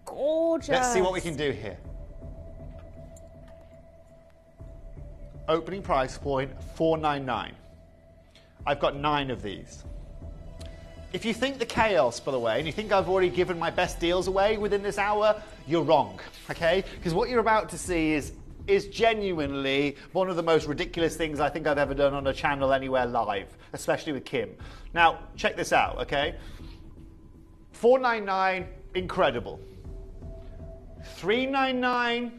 Gorgeous. Let's see what we can do here. Opening price point $499. I've got 9 of these. If you think the chaos, by the way, and you think I've already given my best deals away within this hour, you're wrong, okay? Because what you're about to see is genuinely one of the most ridiculous things I think I've ever done on a channel anywhere live, especially with Kim. Now, check this out, okay? $499, incredible. $399,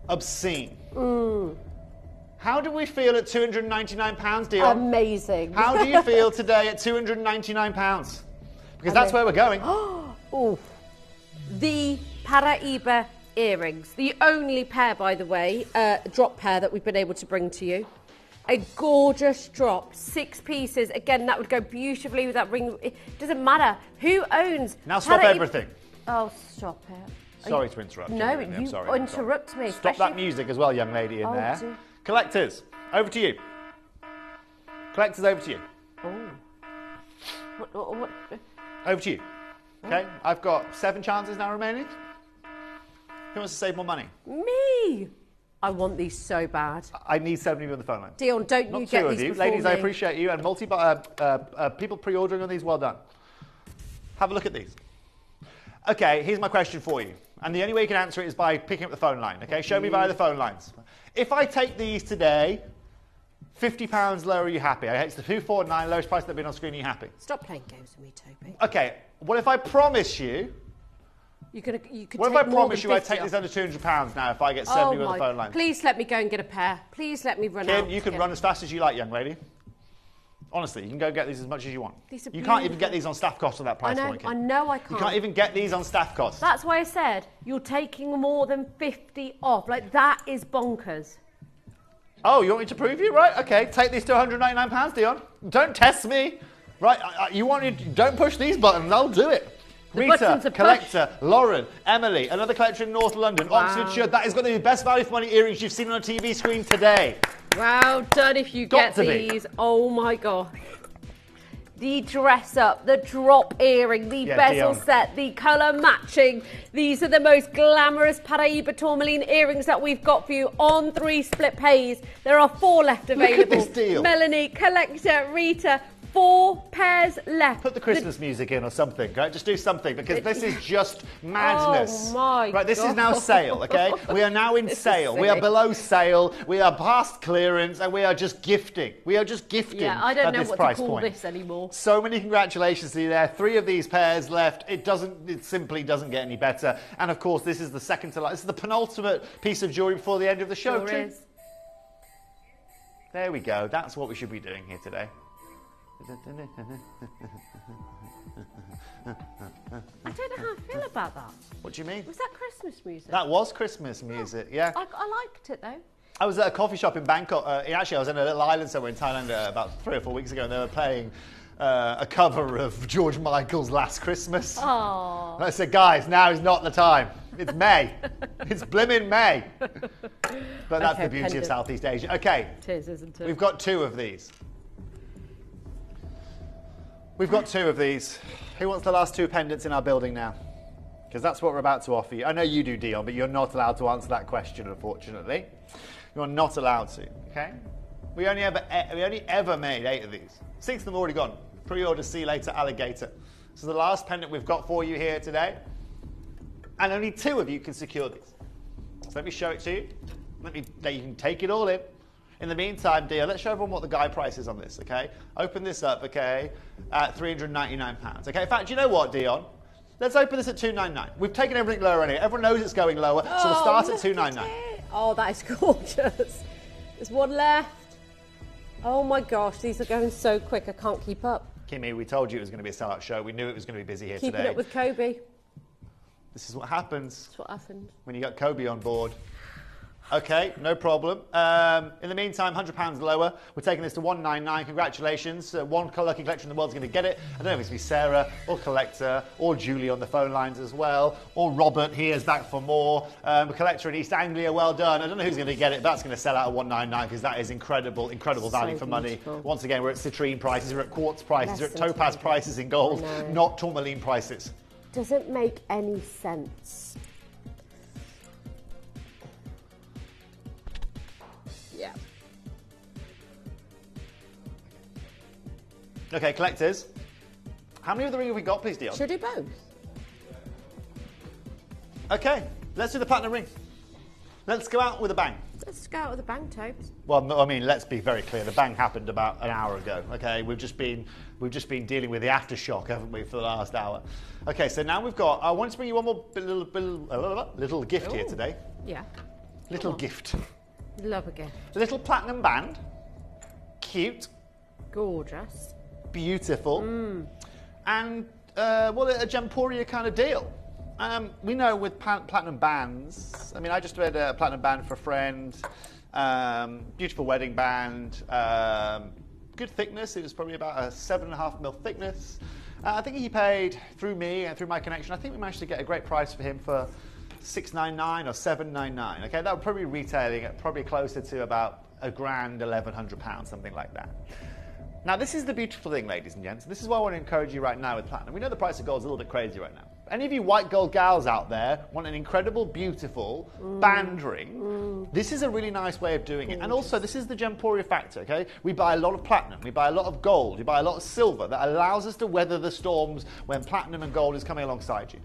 obscene. How do we feel at £299, Dion? Amazing. How do you feel today at £299? Because that's where we're going. Ooh. The Paraíba earrings. The only pair, by the way, drop pair that we've been able to bring to you. A gorgeous drop. 6 pieces. Again, that would go beautifully with that ring. It doesn't matter. Who owns Now stop everything. Oh, stop it. Sorry to interrupt. No, you interrupt me. Stop that music as well, young lady in there. Dear. Collectors, over to you. Collectors, over to you. Oh. What? Over to you. Okay, I've got 7 chances now remaining. Who wants to save more money? Me! I want these so bad. I need 7 of you on the phone line. Dion, don't you get these before Ladies, me. I appreciate you. And people pre-ordering on these, well done. Have a look at these. Okay, here's my question for you. And the only way you can answer it is by picking up the phone line, okay? Show me via the phone lines. If I take these today, £50 lower, are you happy? It's the 249, lowest price that been on screen, are you happy? Stop playing games with me, Toby. Okay, what if I promise you... You could what if I promise you I take this under £200 now if I get 70 with the phone lines? Please let me go and get a pair. Please let me run out. Kim, you can run as fast as you like, young lady. Honestly, you can go get these as much as you want. These are you can't even beautiful. get these on staff costs at that price point, Kim. I know I can't. You can't even get these on staff costs. That's why I said you're taking more than 50 off. Like, that is bonkers. Oh, you want me to prove you? Right, okay. Take these to £199, Dion. Don't test me. Right, don't push these buttons. I'll do it. Rita, collector, Lauren, Emily, another collector in North London, Oxfordshire. That is going to be the best value for money earrings you've seen on a TV screen today. Well done if you get these. Oh my gosh. The dress up, the drop earring, the bezel set, the colour matching. These are the most glamorous Paraíba tourmaline earrings that we've got for you on 3 split pays. There are 4 left available. Look at this deal. Melanie, collector, Rita, 4 pairs left. Put the Christmas music in or something, right? Just do something, because this is just madness. Oh my Right, this God. is now sale, okay? We are now in sale. We are below sale. We are past clearance, and we are just gifting. We are just gifting I don't at know this what price to call point. this anymore. So many congratulations to you there. 3 of these pairs left. It simply doesn't get any better. And of course, this is the second to last. This is the penultimate piece of jewellery before the end of the show. Sure is. There we go. That's what we should be doing here today. I don't know how I feel about that. What do you mean? Was that Christmas music? That was Christmas music, yeah. I liked it though. I was at a coffee shop in Bangkok. Actually, I was in a little island somewhere in Thailand about 3 or 4 weeks ago, and they were playing a cover of George Michael's Last Christmas. Oh. And I said, guys, now is not the time. It's May. It's blimmin' May. But that's the beauty of Southeast Asia. Okay. It is, isn't it? We've got 2 of these. We've got 2 of these. Who wants the last 2 pendants in our building now? Because that's what we're about to offer you. I know you do, Dion, but you're not allowed to answer that question, unfortunately. You're not allowed to, okay? We only ever made 8 of these. 6 of them already gone. Pre-order, see you later, alligator. This is the last pendant we've got for you here today. And only 2 of you can secure these. So let me show it to you. You can take it all in. In the meantime, Dion, let's show everyone what the guide price is on this, okay? Open this up, okay, at £399, okay? In fact, you know what, Dion? Let's open this at £299. We've taken everything lower anyway. Everyone knows it's going lower, so we'll start at £299. Oh, that is gorgeous. There's 1 left. Oh my gosh, these are going so quick, I can't keep up. Kimmy, we told you it was going to be a sellout show. We knew it was going to be busy here Keeping today. up with Kobe. This is what happens. That's what happened. When you got Kobe on board. Okay, no problem. In the meantime, £100 lower. We're taking this to £199. Congratulations. 1 lucky collector in the world's going to get it. I don't know if it's going to be Sarah or Collector or Julie on the phone lines as well, or Robert here's back for more. A collector in East Anglia, well done. I don't know who's going to get it, but that's going to sell out at £199 because that is incredible value for money. Once again, we're at citrine prices, we're at quartz prices, we're at topaz prices in gold, not tourmaline prices. Doesn't make any sense. Yeah. Okay, collectors. How many of the ring have we got, please, Dion? Should we do both? Okay, let's do the platinum ring. Let's go out with a bang. Let's go out with a bang, Tobes. Well, no, I mean, let's be very clear. The bang happened about an hour ago. Okay, we've just been dealing with the aftershock, haven't we, for the last hour? Okay, so now we've got. I wanted to bring you one more little gift here today. Yeah. Little gift. Love a gift. A little platinum band. Cute. Gorgeous. Beautiful. And a Gemporia kind of deal. We know with platinum bands, I mean, I just read a platinum band for a friend, beautiful wedding band, good thickness. It was probably about a 7.5mm thickness. I think he paid, through me and through my connection, I think we managed to get a great price for him for $699 or $799. Okay, that would probably be retailing at probably closer to about £1,000, £1,100, something like that. Now, this is the beautiful thing, ladies and gents. This is why I want to encourage you right now with platinum. We know the price of gold is a little bit crazy right now. Any of you white gold gals out there want an incredible, beautiful band ring, this is a really nice way of doing it. And also, this is the Gemporia factor, okay? We buy a lot of platinum, we buy a lot of gold, we buy a lot of silver that allows us to weather the storms when platinum and gold is coming alongside you.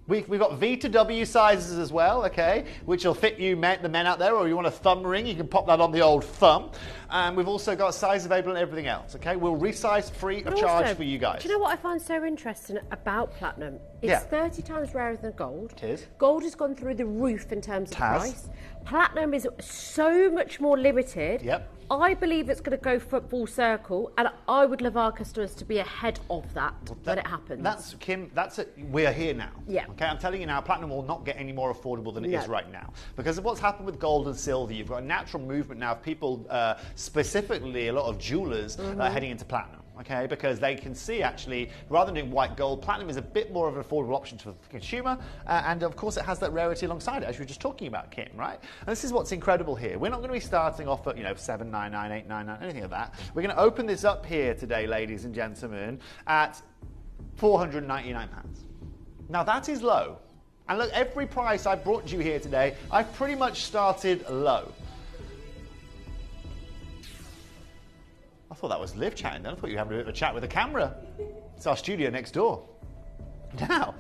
We've got V to W sizes as well, okay, which will fit you, the men out there, or you want a thumb ring, you can pop that on the old thumb. And we've also got size available and everything else, okay? We'll resize free of charge for you guys. Do you know what I find so interesting about platinum? It's 30 times rarer than gold. It is. Gold has gone through the roof in terms of price. Platinum is so much more limited. Yep. I believe it's going to go full circle, and I would love our customers to be ahead of that when it happens. That's, Kim, we're here now. Yeah. Okay, I'm telling you now, platinum will not get any more affordable than it is right now. Because of what's happened with gold and silver, you've got a natural movement now of people, specifically a lot of jewelers, heading into platinum. Okay, because they can see actually, rather than doing white gold, platinum is a bit more of an affordable option for the consumer, and of course it has that rarity alongside it, as we were just talking about, Kim, right? And this is what's incredible here. We're not going to be starting off at, $799, $899, anything like that. We're going to open this up here today, ladies and gentlemen, at £499. Now that is low. And look, every price I've brought you here today, I've pretty much started low. I thought that was Liv chatting then. I thought you were having a bit of a chat with the camera. It's our studio next door. Now.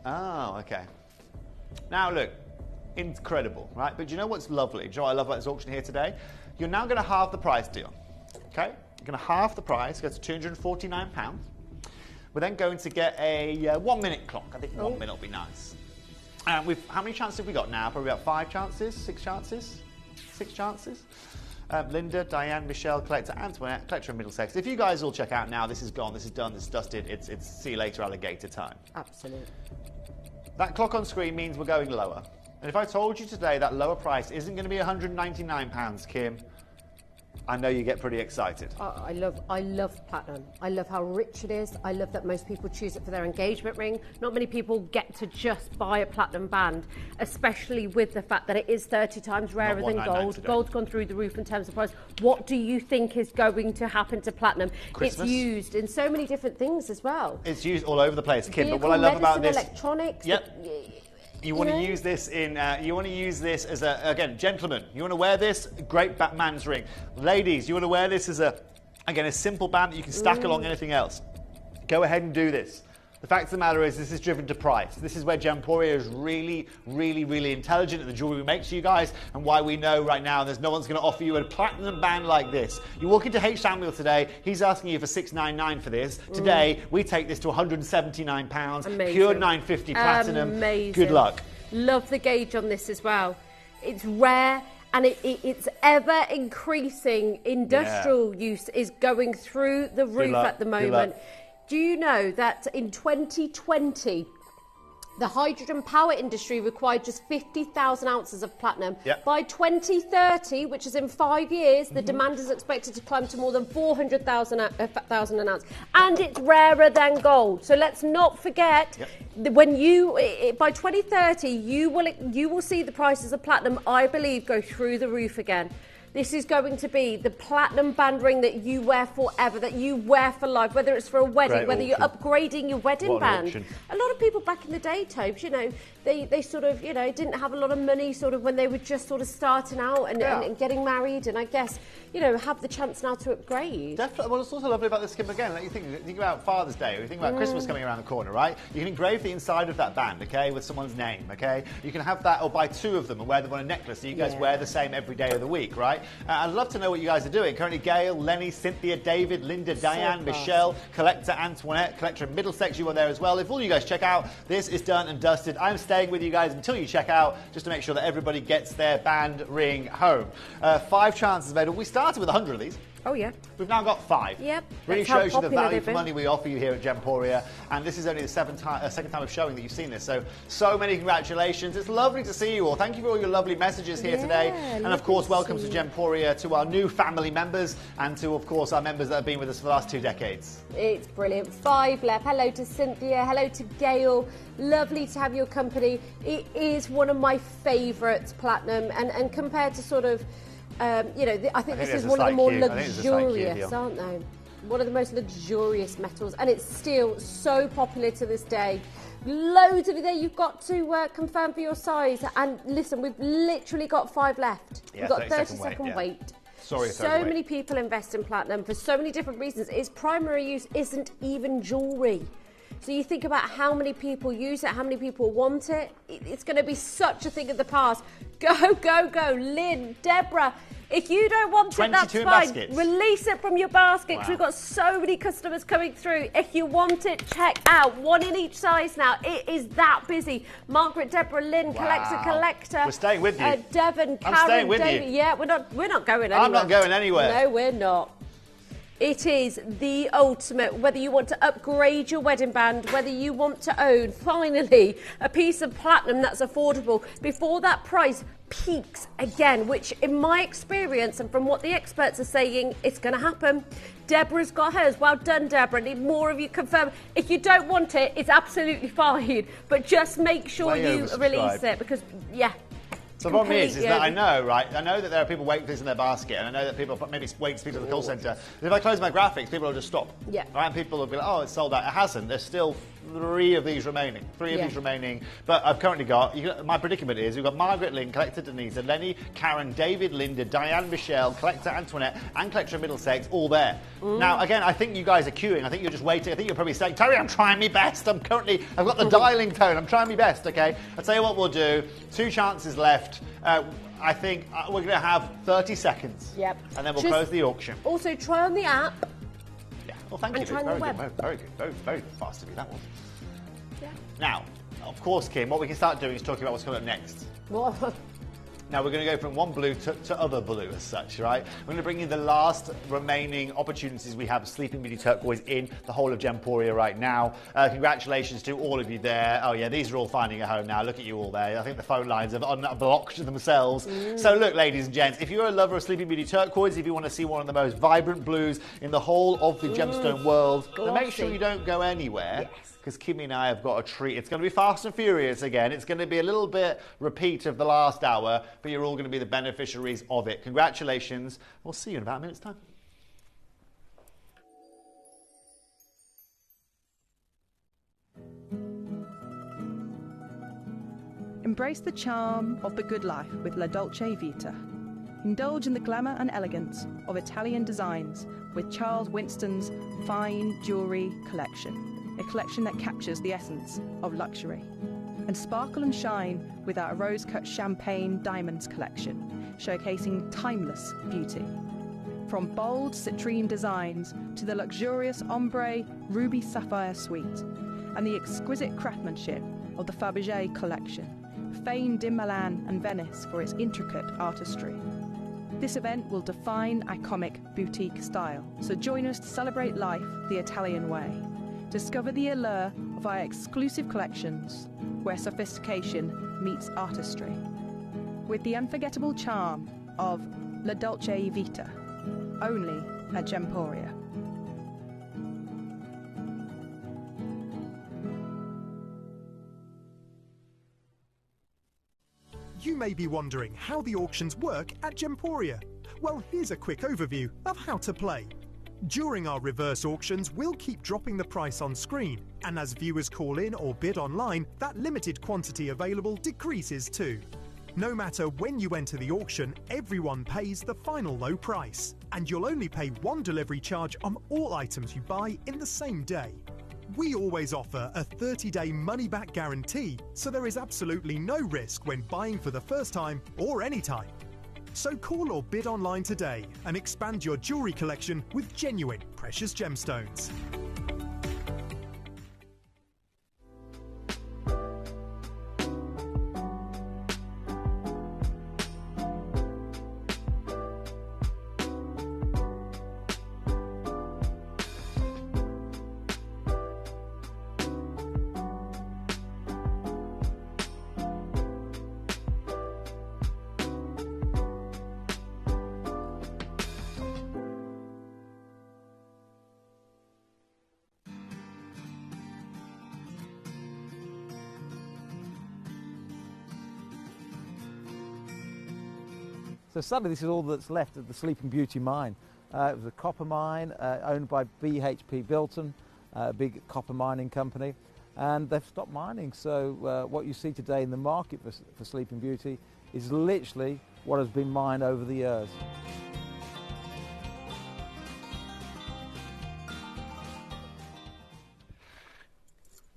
Oh, okay. Now look, incredible, right? But do you know what's lovely? Do you know what I love about this auction here today? You're now going to halve the price deal. Okay? You're going to halve the price, go to £249. We're then going to get a 1 minute clock. I think 1 minute will be nice. How many chances have we got now? Probably about 5 chances, 6 chances, 6 chances. Linda, Diane, Michelle, Collector, Antoinette, Collector in Middlesex. If you guys all check out now, this is gone, this is done, this is dusted, it's see you later alligator time. Absolutely. That clock on screen means we're going lower. And if I told you today that lower price isn't going to be £199, Kim, I know you get pretty excited. I love platinum. I love how rich it is. I love that most people choose it for their engagement ring. Not many people get to just buy a platinum band, especially with the fact that it is 30 times rarer than gold. Today. Gold's gone through the roof in terms of price. What do you think is going to happen to platinum? Christmas. It's used in so many different things as well. It's used all over the place, Kim. Vehicle, but what I love about this, electronics. Yep. You want to use this in. You want to use this as a. Again, gentlemen, you want to wear this. Great man's ring. Ladies, you want to wear this as a. Again, a simple band that you can stack along anything else. Go ahead and do this. The fact of the matter is, this is driven to price. This is where Gemporia is really, really, really intelligent in the jewelry we make to you guys, and why we know right now there's no one's going to offer you a platinum band like this. You walk into H. Samuel today, he's asking you for $699 for this. Today, we take this to £179, Amazing. pure 950 platinum. Amazing. Good luck. Love the gauge on this as well. It's rare. And it's ever increasing. Industrial use is going through the roof at the moment. Do you know that in 2020, the hydrogen power industry required just 50,000 ounces of platinum? Yep. By 2030, which is in 5 years, the demand is expected to climb to more than 400,000 an ounce. And it's rarer than gold. So let's not forget, when by 2030, you will see the prices of platinum, I believe, go through the roof again. This is going to be the platinum band ring that you wear forever, that you wear for life, whether it's for a wedding, whether you're upgrading your wedding band. A lot of people back in the day, Tobes, they sort of, didn't have a lot of money sort of when they were just sort of starting out and getting married, and I guess, have the chance now to upgrade. Definitely. Well, it's also lovely about this, Kim, again, let you think about Father's Day, or you think about Christmas coming around the corner, right? You can engrave the inside of that band, okay, with someone's name, okay? You can have that, or buy 2 of them and wear them on a necklace, so you guys wear the same every day of the week, right? I'd love to know what you guys are doing. Currently, Gail, Lenny, Cynthia, David, Linda, Diane, Michelle, Collector, Antoinette, Collector in Middlesex, you are there as well. If all you guys check out, this is done and dusted. I'm staying with you guys until you check out, just to make sure that everybody gets their band ring home. 5 chances available. We started with 100 of these. Oh, yeah. We've now got 5. Yep. Really shows you the value for money we offer you here at Gemporia. And this is only the second time of showing that you've seen this. So many congratulations. It's lovely to see you all. Thank you for all your lovely messages here today. And of course, welcome to Gemporia, to our new family members, and to, of course, our members that have been with us for the last 2 decades. It's brilliant. 5 left. Hello to Cynthia. Hello to Gail. Lovely to have your company. It is one of my favourites, platinum. And compared to sort of... I think this is one of the more luxurious, aren't they? one of the most luxurious metals, and it's still so popular to this day. Loads of it there. You've got to confirm for your size. And listen, we've literally got 5 left. Yeah, we've got 30-second wait. Sorry, so many people invest in platinum for so many different reasons. Its primary use isn't even jewellery. So you think about how many people use it, how many people want it. It's going to be such a thing of the past. Go, go, go. Lynn, Deborah, if you don't want it, that's fine. baskets. Release it from your basket, because Wow. we've got so many customers coming through. If you want it, check out. 1 in each size now. It is that busy. Margaret, Deborah, Lynn, collector. We're staying with you. Devon, Karen, I'm staying with David. you. Yeah, we're not going anywhere. I'm not going anywhere. No, we're not. It is the ultimate, whether you want to upgrade your wedding band, whether you want to own, finally, a piece of platinum that's affordable before that price peaks again, which in my experience and from what the experts are saying, it's going to happen. Deborah's got hers. Well done, Deborah. Need more of you confirm. If you don't want it, it's absolutely fine, but just make sure you release it because, yeah. So the problem is that I know that there are people waiting for this in their basket, and I know that people maybe waiting to speak to the call centre. If I close my graphics, people will just stop. Yeah. Right? And people will be like, oh, it's sold out. It hasn't. There's still 3 of these remaining. 3 of these remaining. But I've currently got, my predicament is, we've got Margaret, Lynn, Collector Denise, Lenny, Karen, David, Linda, Diane, Michelle, Collector Antoinette, and Collector Middlesex, all there. Now, again, I think you guys are queuing. I think you're just waiting. I think you're probably saying, Terry, I'm trying my best. I've got the dialing tone. I'm trying my best, okay? I'll tell you what we'll do. 2 chances left. I think we're going to have 30 seconds. Yep. And then we'll close the auction. Also, try on the app. Yeah. Well, thank you. Try on the web. Very good. Very fast of you, that was. Yeah. Now, of course, Kim, what we can start doing is talking about what's coming up next. What? Now, we're going to go from one blue to other blue as such, right? We're going to bring you the last remaining opportunities we have of Sleeping Beauty turquoise in the whole of Gemporia right now. Congratulations to all of you there. Oh, yeah, these are all finding a home now. Look at you all there. I think the phone lines have unblocked themselves. So, look, ladies and gents, if you're a lover of Sleeping Beauty turquoise, if you want to see one of the most vibrant blues in the whole of the gemstone world, then make sure you don't go anywhere. Yes. Because Kimmy and I have got a treat. It's going to be Fast and Furious again. It's going to be a little bit repeat of the last hour, but you're all going to be the beneficiaries of it. Congratulations. We'll see you in about a minute's time. Embrace the charm of the good life with La Dolce Vita. Indulge in the glamour and elegance of Italian designs with Charles Winston's fine jewellery collection. A collection that captures the essence of luxury. And sparkle and shine with our rose-cut champagne diamonds collection, showcasing timeless beauty. From bold citrine designs to the luxurious ombre ruby sapphire suite, and the exquisite craftsmanship of the Fabergé collection, famed in Milan and Venice for its intricate artistry. This event will define iconic boutique style, so join us to celebrate life the Italian way. Discover the allure of our exclusive collections, where sophistication meets artistry, with the unforgettable charm of La Dolce Vita, only at Gemporia. You may be wondering how the auctions work at Gemporia. Well, here's a quick overview of how to play. During our reverse auctions, we'll keep dropping the price on screen, and as viewers call in or bid online, that limited quantity available decreases too. No matter when you enter the auction, everyone pays the final low price, and you'll only pay 1 delivery charge on all items you buy in the same day. We always offer a 30-day money-back guarantee, so there is absolutely no risk when buying for the first time or any time. So call or bid online today and expand your jewellery collection with genuine precious gemstones. So sadly, this is all that's left of the Sleeping Beauty mine. It was a copper mine owned by BHP Bilton, a big copper mining company, and they've stopped mining. So what you see today in the market for Sleeping Beauty is literally what has been mined over the years.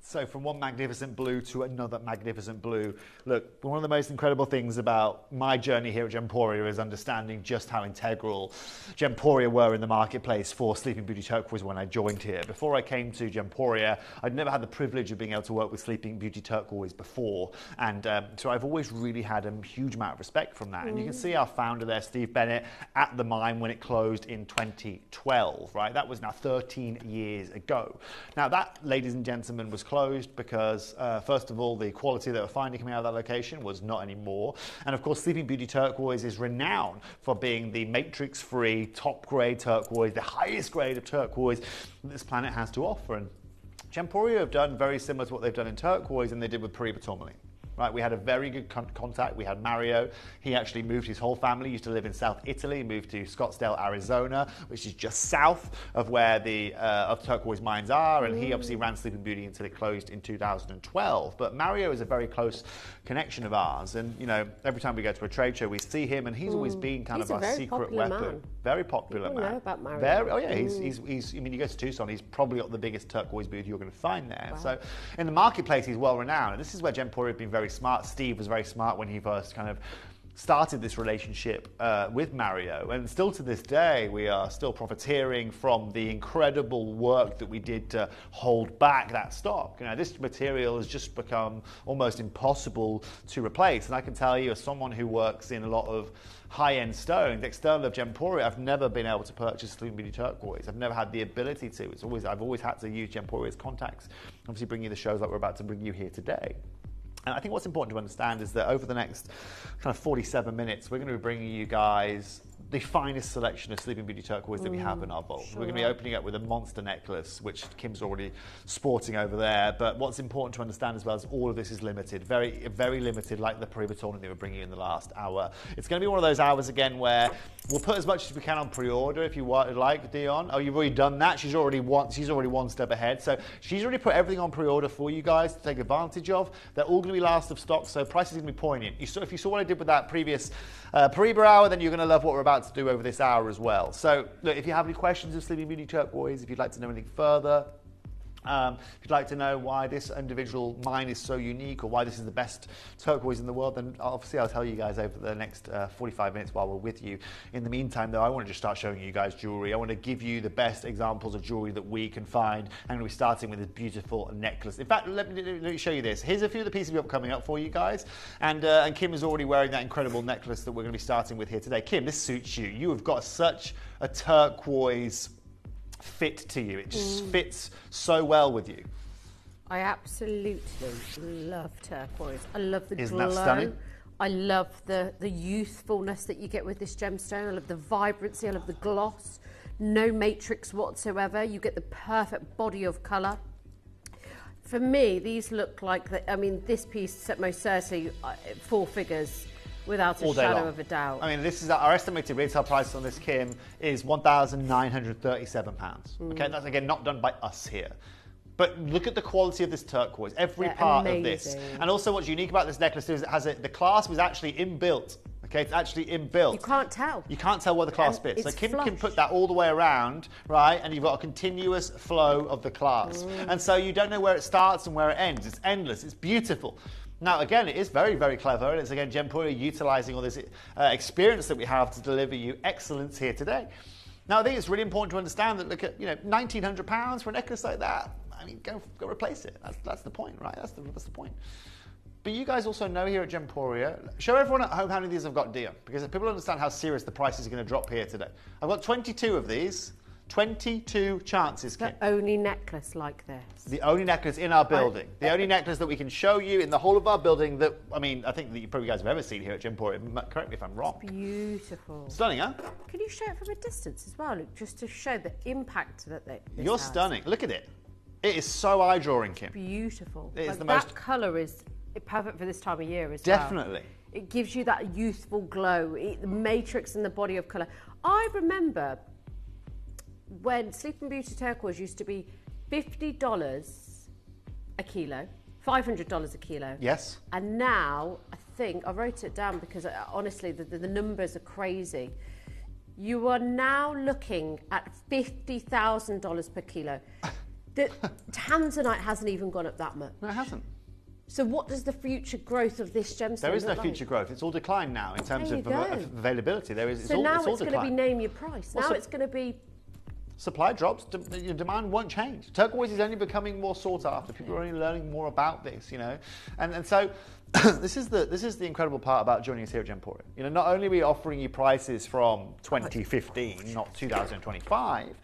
So from one magnificent blue to another magnificent blue. Look, one of the most incredible things about my journey here at Gemporia is understanding just how integral Gemporia were in the marketplace for Sleeping Beauty Turquoise when I joined here. Before I came to Gemporia, I'd never had the privilege of being able to work with Sleeping Beauty Turquoise before. And so I've always really had a huge amount of respect from that. And you can see our founder there, Steve Bennett, at the mine when it closed in 2012, right? That was now 13 years ago. Now that, ladies and gentlemen, was closed because, first of all, the quality that we're finding coming out of that location was not anymore. And of course, Sleeping Beauty Turquoise is renowned for being the matrix-free, top-grade turquoise, the highest grade of turquoise that this planet has to offer. And Gemporia have done very similar to what they've done in turquoise and they did with Paribas tourmaline. Right, we had a very good contact. We had Mario. He actually moved his whole family. He used to live in South Italy, moved to Scottsdale, Arizona, which is just south of where the turquoise mines are. And he obviously ran Sleeping Beauty until it closed in 2012. But Mario is a very close connection of ours. And, you know, every time we go to a trade show, we see him, and he's always been kind of our secret weapon. Man. Very popular man. Know about Mario. Oh, yeah. He's, I mean, you go to Tucson, he's probably got the biggest turquoise booth you're going to find there. Wow. So in the marketplace, he's well renowned. And this is where Gemporia have been very smart. Steve was very smart when he first kind of started this relationship with Mario, and still to this day we are still profiteering from the incredible work that we did to hold back that stock. You know, this material has just become almost impossible to replace, and I can tell you, as someone who works in a lot of high-end stones, external of Gemporia, I've never been able to purchase Sleeping Beauty Turquoise. I've never had the ability to. I've always had to use Gemporia's contacts. Obviously, bring you the shows like we're about to bring you here today. And I think what's important to understand is that over the next kind of 47 minutes, we're going to be bringing you guys the finest selection of Sleeping Beauty Turquoise that we have in our vault. Sure. We're going to be opening up with a monster necklace, which Kim's already sporting over there. But what's important to understand as well is all of this is limited, very, very limited, like the Paribas tourmaline that we're bringing you in the last hour. It's going to be one of those hours again where we'll put as much as we can on pre-order if you would like, Dion. Oh, you've already done that. She's already one step ahead. So she's already put everything on pre-order for you guys to take advantage of. They're all going to be last of stock, so price is going to be poignant. If you saw what I did with that previous Paribas hour, then you're going to love what we're about to do over this hour as well. So look, if you have any questions of Sleeping Beauty Turquoise, if you'd like to know anything further, if you'd like to know why this individual mine is so unique or why this is the best turquoise in the world, then obviously I'll tell you guys over the next 45 minutes while we're with you. In the meantime, though, I want to just start showing you guys jewelry. I want to give you the best examples of jewelry that we can find. I'm going to be starting with this beautiful necklace. In fact, let me show you this. Here's a few of the pieces we have coming up for you guys. And Kim is already wearing that incredible necklace that we're going to be starting with here today. Kim, this suits you. You have got such a turquoise fit to you. It just fits so well with you. I absolutely love turquoise. I love the Isn't glow. that stunning? I love the youthfulness that you get with this gemstone. I love the vibrancy. I love the gloss. No matrix whatsoever. You get the perfect body of colour. For me, these look like, this piece most certainly 4 figures. Without a shadow of a doubt. I mean, this is our estimated retail price on this, Kim, is £1,937. Okay, that's again not done by us here. But look at the quality of this turquoise, every part of this. And also what's unique about this necklace is the clasp is actually inbuilt. Okay, it's actually inbuilt. You can't tell. You can't tell where the clasp fits. So Kim can put that all the way around, right? And you've got a continuous flow of the clasp. And so you don't know where it starts and where it ends. It's endless. It's beautiful. Now, again, it is very, very clever, and it's, again, Gemporia utilising all this experience that we have to deliver you excellence here today. Now, I think it's really important to understand that, look at, £1,900 for a necklace like that. I mean, go replace it. That's the point, right? That's the point. But you guys also know here at Gemporia, show everyone at home how many of these I've got, Dia, because if people understand how serious the prices are going to drop here today. I've got 22 of these. 22 chances, Kim. The only necklace like this. The only necklace in our building. The only necklace that we can show you in the whole of our building that, I think that you probably guys have ever seen here at Gemporia. Correct me if I'm wrong. It's beautiful. Stunning, huh? Can you show it from a distance as well, Luke, just to show the impact that this You're has. Stunning. Look at it. It is so eye-drawing, Kim. Beautiful. It is that colour is perfect for this time of year as Definitely. well. It gives you that youthful glow, the matrix and the body of colour. I remember when Sleeping Beauty turquoise used to be $50 a kilo, $500 a kilo. Yes. And now, I think, I wrote it down because honestly, the numbers are crazy. You are now looking at $50,000 per kilo. The tanzanite hasn't even gone up that much. No, it hasn't. So what does the future growth of this gemstone There is no look like? future growth. It's all declined now in terms There of you go. availability. There is. So now it's going to be declined. name your price. Well, Now so- it's going to be... Supply drops, your demand won't change. Turquoise is only becoming more sought after. People are only learning more about this, you know. And so this is the incredible part about joining us here at Gemporia. You know, not only are we offering you prices from 2015, not 2025,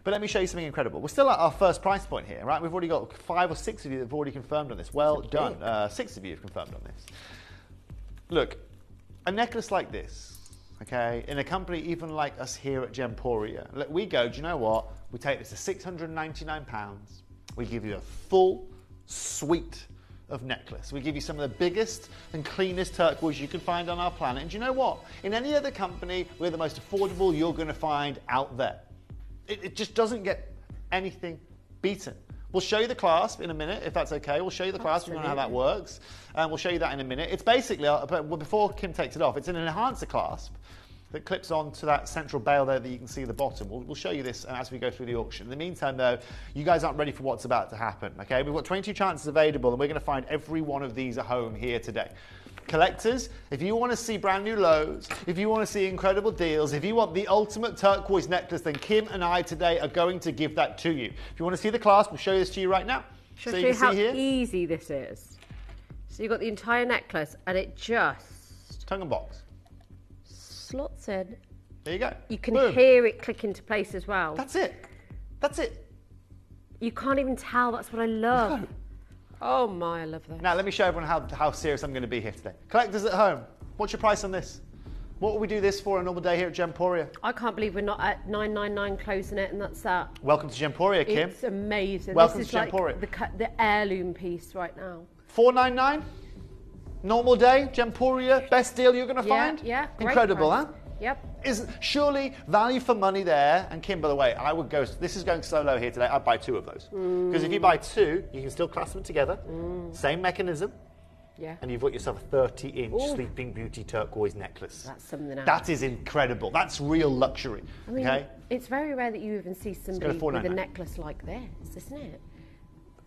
but let me show you something incredible. We're still at our first price point here, right? We've already got 5 or 6 of you that have already confirmed on this. Well done. 6 of you have confirmed on this. Look, a necklace like this, okay, in a company even like us here at Gemporia, look, we go, do you know what? We take this to £699. We give you a full suite of necklace. We give you some of the biggest and cleanest turquoise you can find on our planet. And do you know what? In any other company, we're the most affordable you're going to find out there. It just doesn't get anything beaten. We'll show you the clasp in a minute, if that's okay. We'll show you the clasp, we know how that works. And we'll show you that in a minute. It's basically, before Kim takes it off, it's an enhancer clasp that clips onto that central bail there that you can see at the bottom. We'll show you this as we go through the auction. In the meantime, though, you guys aren't ready for what's about to happen, okay? We've got 22 chances available, and we're going to find every one of these at home here today. Collectors, if you want to see brand new lows, if you want to see incredible deals, if you want the ultimate turquoise necklace, then Kim and I today are going to give that to you. If you want to see the clasp, we'll show you this to you right now. Should so I you show can you see how here. easy this is? So you've got the entire necklace and it just... Tongue and box. Slots in. There you go. You can Boom. hear it click into place as well. That's it. That's it. You can't even tell. That's what I love. No. Oh my, I love that. Now, let me show everyone how serious I'm going to be here today. Collectors at home, what's your price on this? What would we do this for a normal day here at Gemporia? I can't believe we're not at $999 closing it, and that's that. Welcome to Gemporia, Kim. It's amazing. Welcome this is to Gemporia. like the heirloom piece right now. $499? Normal day, Gemporia, best deal you're going to find? Yeah, great Incredible, price. huh? Yep. Is surely value for money there. And Kim, by the way, I would go, this is going so low here today, I'd buy 2 of those. Because if you buy 2, you can still clasp them together. Same mechanism. Yeah. And you've got yourself a 30-inch Ooh. Sleeping Beauty turquoise necklace. That's something else. That is incredible. That's real luxury. I mean, okay? it's very rare that you even see somebody go to with a $499. necklace like this, isn't it?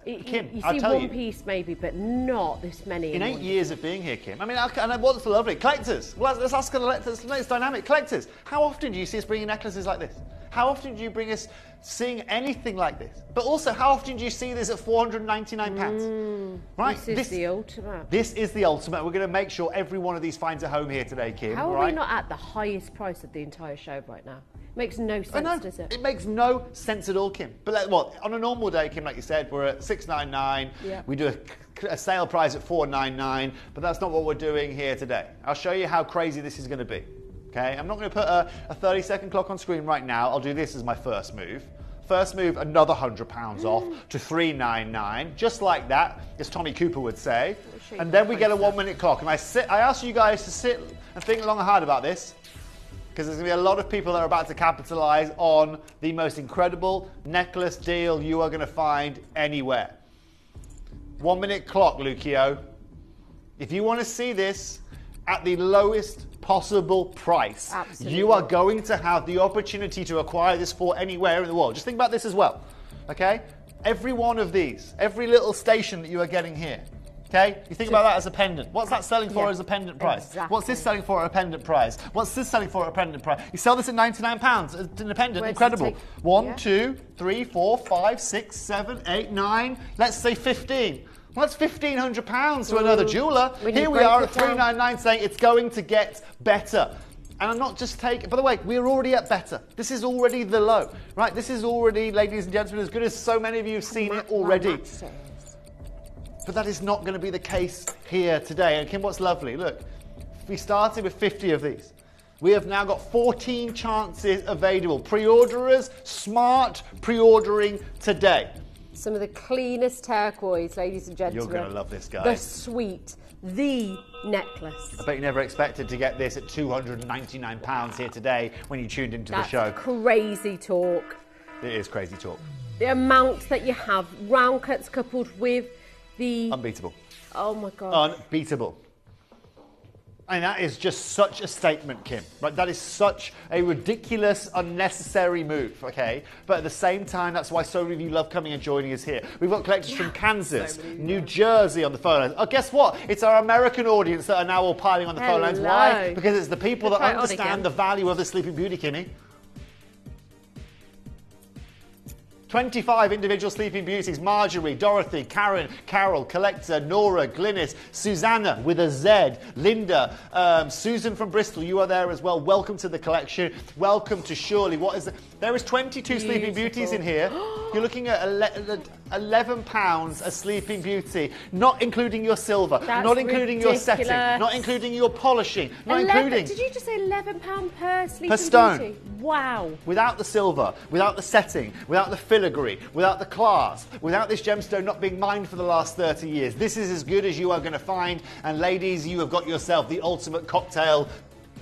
Kim, you I'll see tell one you. piece maybe, but not this many. In 8 one. years of being here, Kim, I mean, and what's lovely? Collectors, well, let's ask collectors, let's dynamic. Collectors, how often do you see us bringing necklaces like this? How often do you bring us seeing anything like this? But also, how often do you see this at £499? Right? This is the ultimate. This is the ultimate. We're going to make sure every one of these finds a home here today, Kim. How are right? we not at the highest price of the entire show right now? Makes no sense, does it? It makes no sense at all, Kim. But on a normal day, Kim, like you said, we're at $699. Yeah. We do a sale price at $499, but that's not what we're doing here today. I'll show you how crazy this is going to be. Okay, I'm not going to put a 30-second clock on screen right now. I'll do this as my first move. First move, another £100 off to $399, just like that, as Tommy Cooper would say. And then we get a 1-minute clock. And I ask you guys to sit and think long and hard about this, because there's going to be a lot of people that are about to capitalize on the most incredible necklace deal you are going to find anywhere. 1-minute clock, Lucio. If you want to see this at the lowest possible price, Absolutely. you are going to have the opportunity to acquire this for anywhere in the world. Just think about this as well, okay? Every one of these, every little station that you are getting here, okay? You think about that as a pendant. What's that selling for as a pendant price? Exactly. What's this selling for at a pendant price? What's this selling for at a pendant price? You sell this at £99 in a pendant. Where does it Incredible. take- 1, yeah. 2, 3, 4, 5, 6, 7, 8, 9. Let's say 15. Well, that's £1,500 to another jeweller. When you Here we break are it at down. $399 saying it's going to get better. And I'm not just taking, by the way, we're already at better. This is already the low, right? This is already, ladies and gentlemen, as good as so many of you have seen it already. But that is not going to be the case here today. And Kim, what's lovely, look, we started with 50 of these. We have now got 14 chances available. Pre-orderers, smart pre-ordering today. Some of the cleanest turquoise, ladies and gentlemen. You're going to love this, guys. The suite, the necklace. I bet you never expected to get this at £299 here today when you tuned into the show. Crazy talk. It is crazy talk. The amount that you have, round cuts coupled with the... Unbeatable. Oh my God. Unbeatable. And that is just such a statement, Kim. Right? That is such a ridiculous, unnecessary move, okay? But at the same time, that's why so many of you love coming and joining us here. We've got collectors from Kansas, New Jersey on the phone lines. Oh, guess what? It's our American audience that are now all piling on the phone lines. Why? Because it's the people that understand the value of the Sleeping Beauty, Kimmy. 25 individual Sleeping Beauties: Marjorie, Dorothy, Karen, Carol, Collector, Nora, Glynis, Susanna with a Z, Linda, Susan from Bristol, you are there as well. Welcome to the collection. Welcome to Shirley. What is it? There is 22 Sleeping Beauties in here. You're looking at £11 a Sleeping Beauty, not including your silver, not including your setting, not including your polishing, not including... Did you just say £11 per Sleeping per stone. Beauty? Wow. Without the silver, without the setting, without the filigree, without the clasp, without this gemstone not being mined for the last 30 years. This is as good as you are going to find. And ladies, you have got yourself the ultimate cocktail,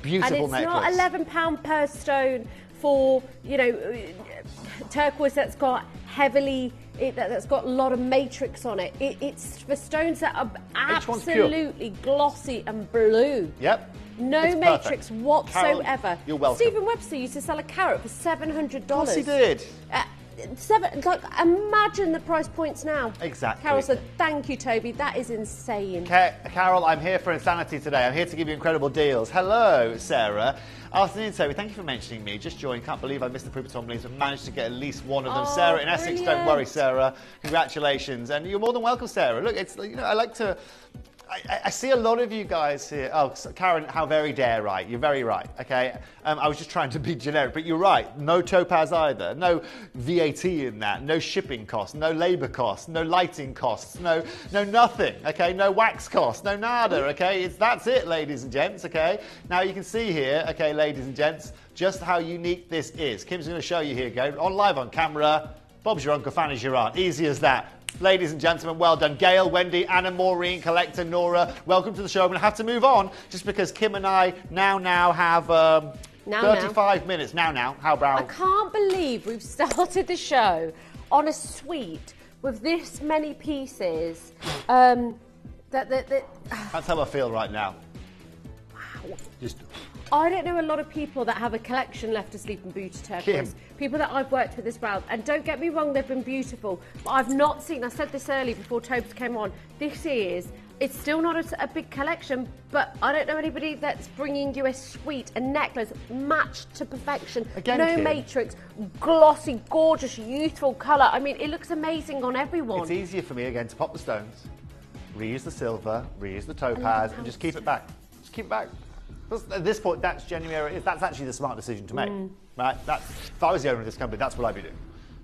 beautiful necklace. And it's not £11 per stone for, you know, turquoise that's got that's got a lot of matrix on it. It's for stones that are absolutely glossy and blue. Yep. No It's matrix perfect. whatsoever. Carol, you're welcome. Stephen Webster used to sell a carrot for $700. Of course he did. Imagine the price points now. Exactly. Carol said, thank you, Toby. That is insane. Carol, I'm here for insanity today. I'm here to give you incredible deals. Hello, Sarah. Afternoon, Toby. Thank you for mentioning me. Just joined. Can't believe I missed the Proof Leaves, but managed to get at least one of them. Oh, Sarah in Essex. brilliant. Don't worry, Sarah. Congratulations. And you're more than welcome, Sarah. Look, it's, you know, I like to... I see a lot of you guys here. Oh, Karen, how very dare right. You're very right, okay? I was just trying to be generic, but you're right. No topaz either. No VAT in that. No shipping costs. No labour costs. No lighting costs. No nothing, okay? No wax costs. No nada, okay? That's it, ladies and gents, okay? Now you can see here, okay, ladies and gents, just how unique this is. Kim's going to show you here, go. On live on camera. Bob's your uncle, Fanny's your aunt. Easy as that. Ladies and gentlemen, well done. Gail, Wendy, Anna, Maureen, Collector, Nora, welcome to the show. I'm going to have to move on just because Kim and I now have 35 minutes. Now. How about... I can't believe we've started the show on a suite with this many pieces. That's how I feel right now. Wow. Just... I don't know a lot of people that have a collection left of Sleeping Beauty turquoise. Kim. People that I've worked with as well. And don't get me wrong, they've been beautiful. But I've not seen, I said this earlier before Tobes came on, it's still not a big collection, but I don't know anybody that's bringing you a suite, a necklace matched to perfection. Again, no Kim. matrix, glossy, gorgeous, youthful colour. I mean, it looks amazing on everyone. It's easier for me, again, to pop the stones, reuse the silver, reuse the topaz, and just keep it back. Just keep it back. At this point, that's genuine. That's actually the smart decision to make, right? If I was the owner of this company, that's what I'd be doing,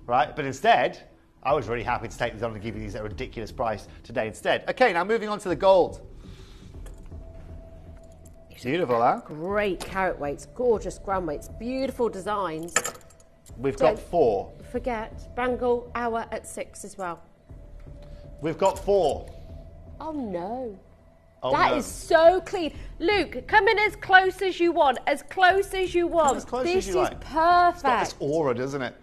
right? But instead, I was really happy to take these on and give you these at a ridiculous price today instead. Okay, now moving on to the gold. Beautiful, huh? Great carat weights, gorgeous gram weights, beautiful designs. We've got 4. Forget Bangle Hour at 6 as well. We've got 4. Oh no. Oh, that no. is so clean. Luke, come in as close as you want. As close as you want. As close this as you is like. perfect. It's got this aura, doesn't it?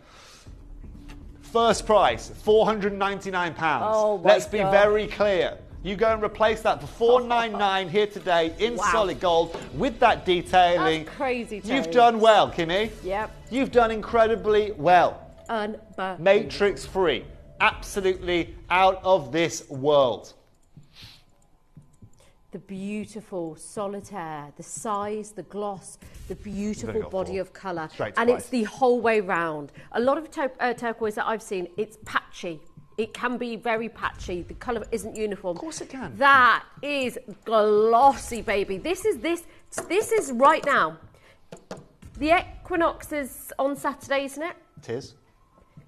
First price, £499. Oh, my Let's be God. very clear. You go and replace that for $499 here today in solid gold with that detailing. That's crazy, Toad. You've done well, Kimmy. Yep. You've done incredibly well. Unbelievable. Matrix free. Absolutely out of this world. The beautiful solitaire, the size, the gloss, the beautiful Very body awful. of colour. Straight to And price. it's the whole way round. A lot of turquoise that I've seen, it's patchy. It can be very patchy. The colour isn't uniform. Of course it can. That is glossy, baby. This is right now. The equinox is on Saturday, isn't it? It is.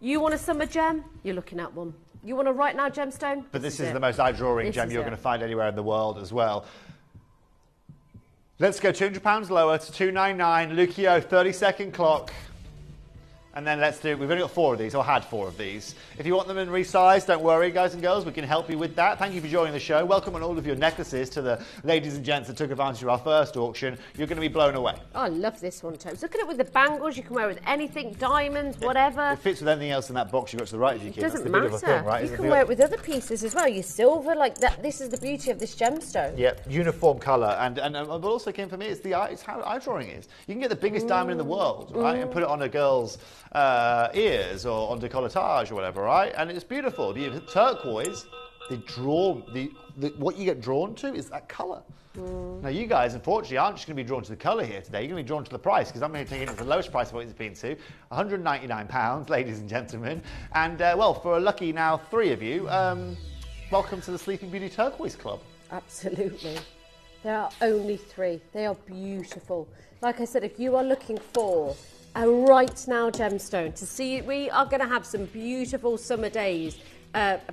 You want a summer gem? You're looking at one. You want a right now gemstone? But this is it. the most eye-drawing This gem is you're it. going to find anywhere in the world as well. Let's go £200 lower to $299. Lucio, 30-second clock. And then let's do, we've only got 4 of these, or had 4 of these. If you want them in resize, don't worry, guys and girls, we can help you with that. Thank you for joining the show. Welcome on all of your necklaces to the ladies and gents that took advantage of our first auction. You're going to be blown away. Oh, I love this one, Tobes. Look at it with the bangles. You can wear it with anything, diamonds, whatever. It fits with anything else in that box you've got to the right of you, Kim. It doesn't That's the matter. beautiful thing, right? You can wear it with other pieces as well. Your silver, like that. This is the beauty of this gemstone. Yep, uniform colour. And but also, Kim, for me, it's the eye, it's how eye drawing is. You can get the biggest diamond in the world, right, and put it on a girl's ears or on decolletage or whatever, right? And it's beautiful. The turquoise, what you get drawn to is that colour. Now, you guys, unfortunately, aren't just going to be drawn to the colour here today. You're going to be drawn to the price, because I'm going to take it to the lowest price point it's been to, £199, ladies and gentlemen. And, well, for a lucky now 3 of you, welcome to the Sleeping Beauty Turquoise Club. Absolutely. There are only 3. They are beautiful. Like I said, if you are looking for a right now gemstone to see, we are going to have some beautiful summer days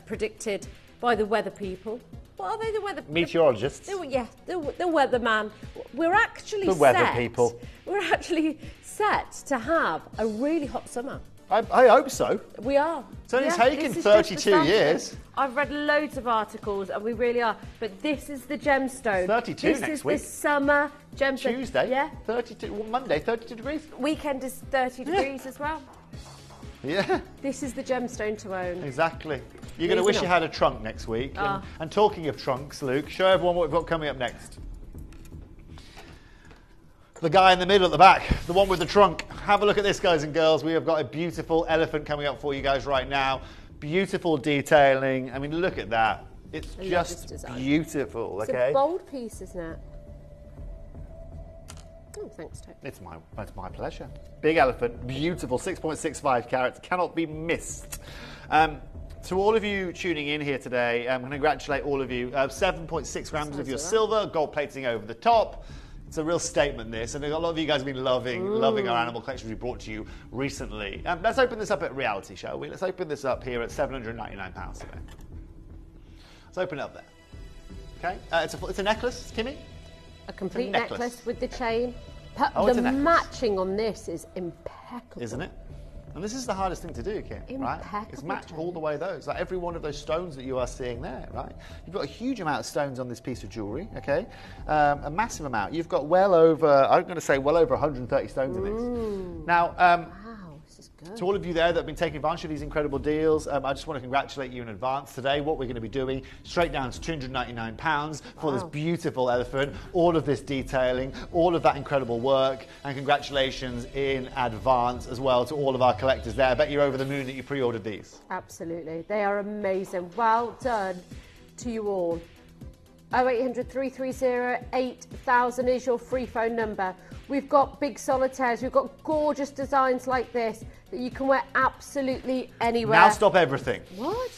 predicted by the weather people. What are they, the weather? Meteorologists. The weatherman. We're actually the weather people. We're actually set to have a really hot summer. I hope so. We are. It's only taken 32 years. I've read loads of articles, and we really are. But this is the gemstone. 32 this next is week. The summer gemstone. Tuesday. Yeah. 32. Monday, 32 degrees. Weekend is 30 degrees as well. Yeah. This is the gemstone to own. Exactly. You're going to wish you had a trunk next week. And talking of trunks, Luke, show everyone what we've got coming up next. The guy in the middle at the back, the one with the trunk. Have a look at this, guys and girls. We have got a beautiful elephant coming up for you guys right now. Beautiful detailing. I mean, look at that. It's just beautiful, okay? It's a bold piece, isn't it? Oh, thanks, Tony. It's my pleasure. Big elephant, beautiful, 6.65 carats, cannot be missed. To all of you tuning in here today, I'm going to congratulate all of you. 7.6 grams of your silver, gold plating over the top. It's a real statement, this, and a lot of you guys have been loving our animal collections we brought to you recently. Let's open this up at Reality, shall we? Let's open this up here at £799 today. Let's open it up there. Okay, it's a necklace, Kimmy. A complete necklace with the chain. Oh, the matching on this is impeccable. Isn't it? And this is the hardest thing to do, Kim, right? It's match all the way those. Like every one of those stones that you are seeing there, right? You've got a huge amount of stones on this piece of jewellery, okay? A massive amount. You've got well over 130 stones in this. Now, to all of you there that have been taking advantage of these incredible deals, I just want to congratulate you in advance today. What we're going to be doing, straight down to £299 for this beautiful elephant, all of this detailing, all of that incredible work, and congratulations in advance as well to all of our collectors there. I bet you're over the moon that you pre-ordered these. Absolutely. They are amazing. Well done to you all. 0800 330 8000 is your free phone number. We've got big solitaires, we've got gorgeous designs like this that you can wear absolutely anywhere. Now stop everything. What?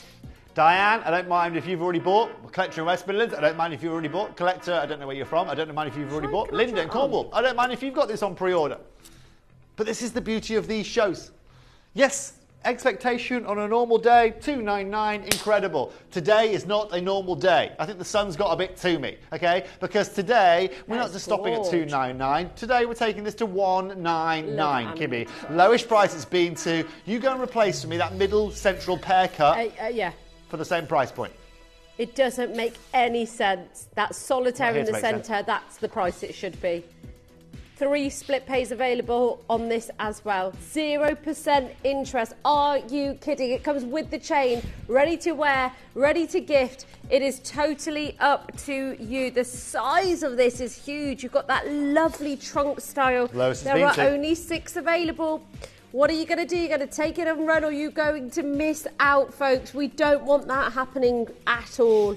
Diane, I don't mind if you've already bought. Collector in West Midlands, I don't mind if you've already bought. Collector, I don't know where you're from, I don't mind if you've already bought. Linda in Cornwall, I don't mind if you've got this on pre-order. But this is the beauty of these shows. Yes, expectation on a normal day, $299, incredible. Today is not a normal day. I think the sun's got a bit to me, okay? Because today, we're not just stopping at $299. Today, we're taking this to $199, Kimmy. Lowest price it's been to. You go and replace for me that middle central pear cut yeah. for the same price point. It doesn't make any sense. That solitaire in the centre, that's the price it should be. 3 split pays available on this as well. 0% interest. Are you kidding? It comes with the chain, ready to wear, ready to gift. It is totally up to you. The size of this is huge. You've got that lovely trunk style. There are only 6 available. What are you going to do? You're going to take it and run, or are you going to miss out, folks? We don't want that happening at all.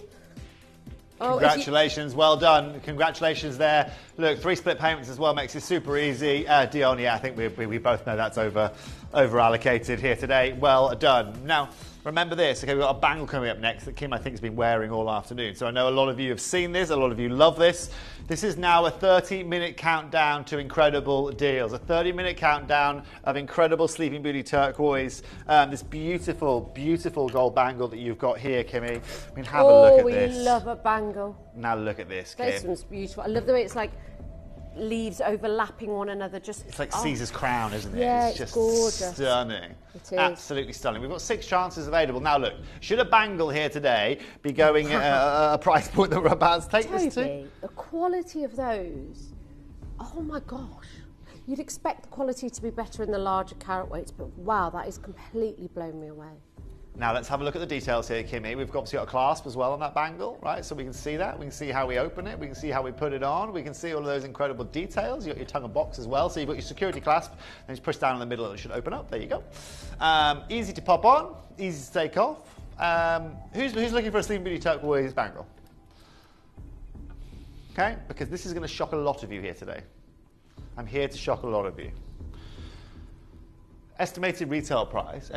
Congratulations, well done. Congratulations there. Look, 3 split payments as well makes it super easy. Dion, yeah, I think we both know that's over allocated here today. Well done. Now, remember this, okay, we've got a bangle coming up next that Kim, I think, has been wearing all afternoon. So I know a lot of you have seen this, a lot of you love this. This is now a 30-minute countdown to incredible deals, a 30-minute countdown of incredible Sleeping Beauty turquoise, this beautiful, beautiful gold bangle that you've got here, Kimmy. I mean, have a look at this. Oh, we love a bangle. Now look at this, Kim. This one's beautiful. I love the way it's like leaves overlapping one another. It's like Caesar's crown, isn't it? Yeah, it's just gorgeous. Stunning. It is. Absolutely stunning. We've got 6 chances available. Now look, should a bangle here today be going at a price point that we're about to take this to? Toby, the quality of those, oh my gosh. You'd expect the quality to be better in the larger carat weights, but wow, that is completely blown me away. Now let's have a look at the details here, Kimmy. We've obviously got a clasp as well on that bangle, right? So we can see that. We can see how we open it. We can see how we put it on. We can see all of those incredible details. You've got your tongue and box as well. So you've got your security clasp. Then you push down in the middle and it should open up. There you go. Easy to pop on. Easy to take off. Who's looking for a Sleeping Beauty turquoise bangle? Okay, because this is going to shock a lot of you here today. I'm here to shock a lot of you. Estimated retail price.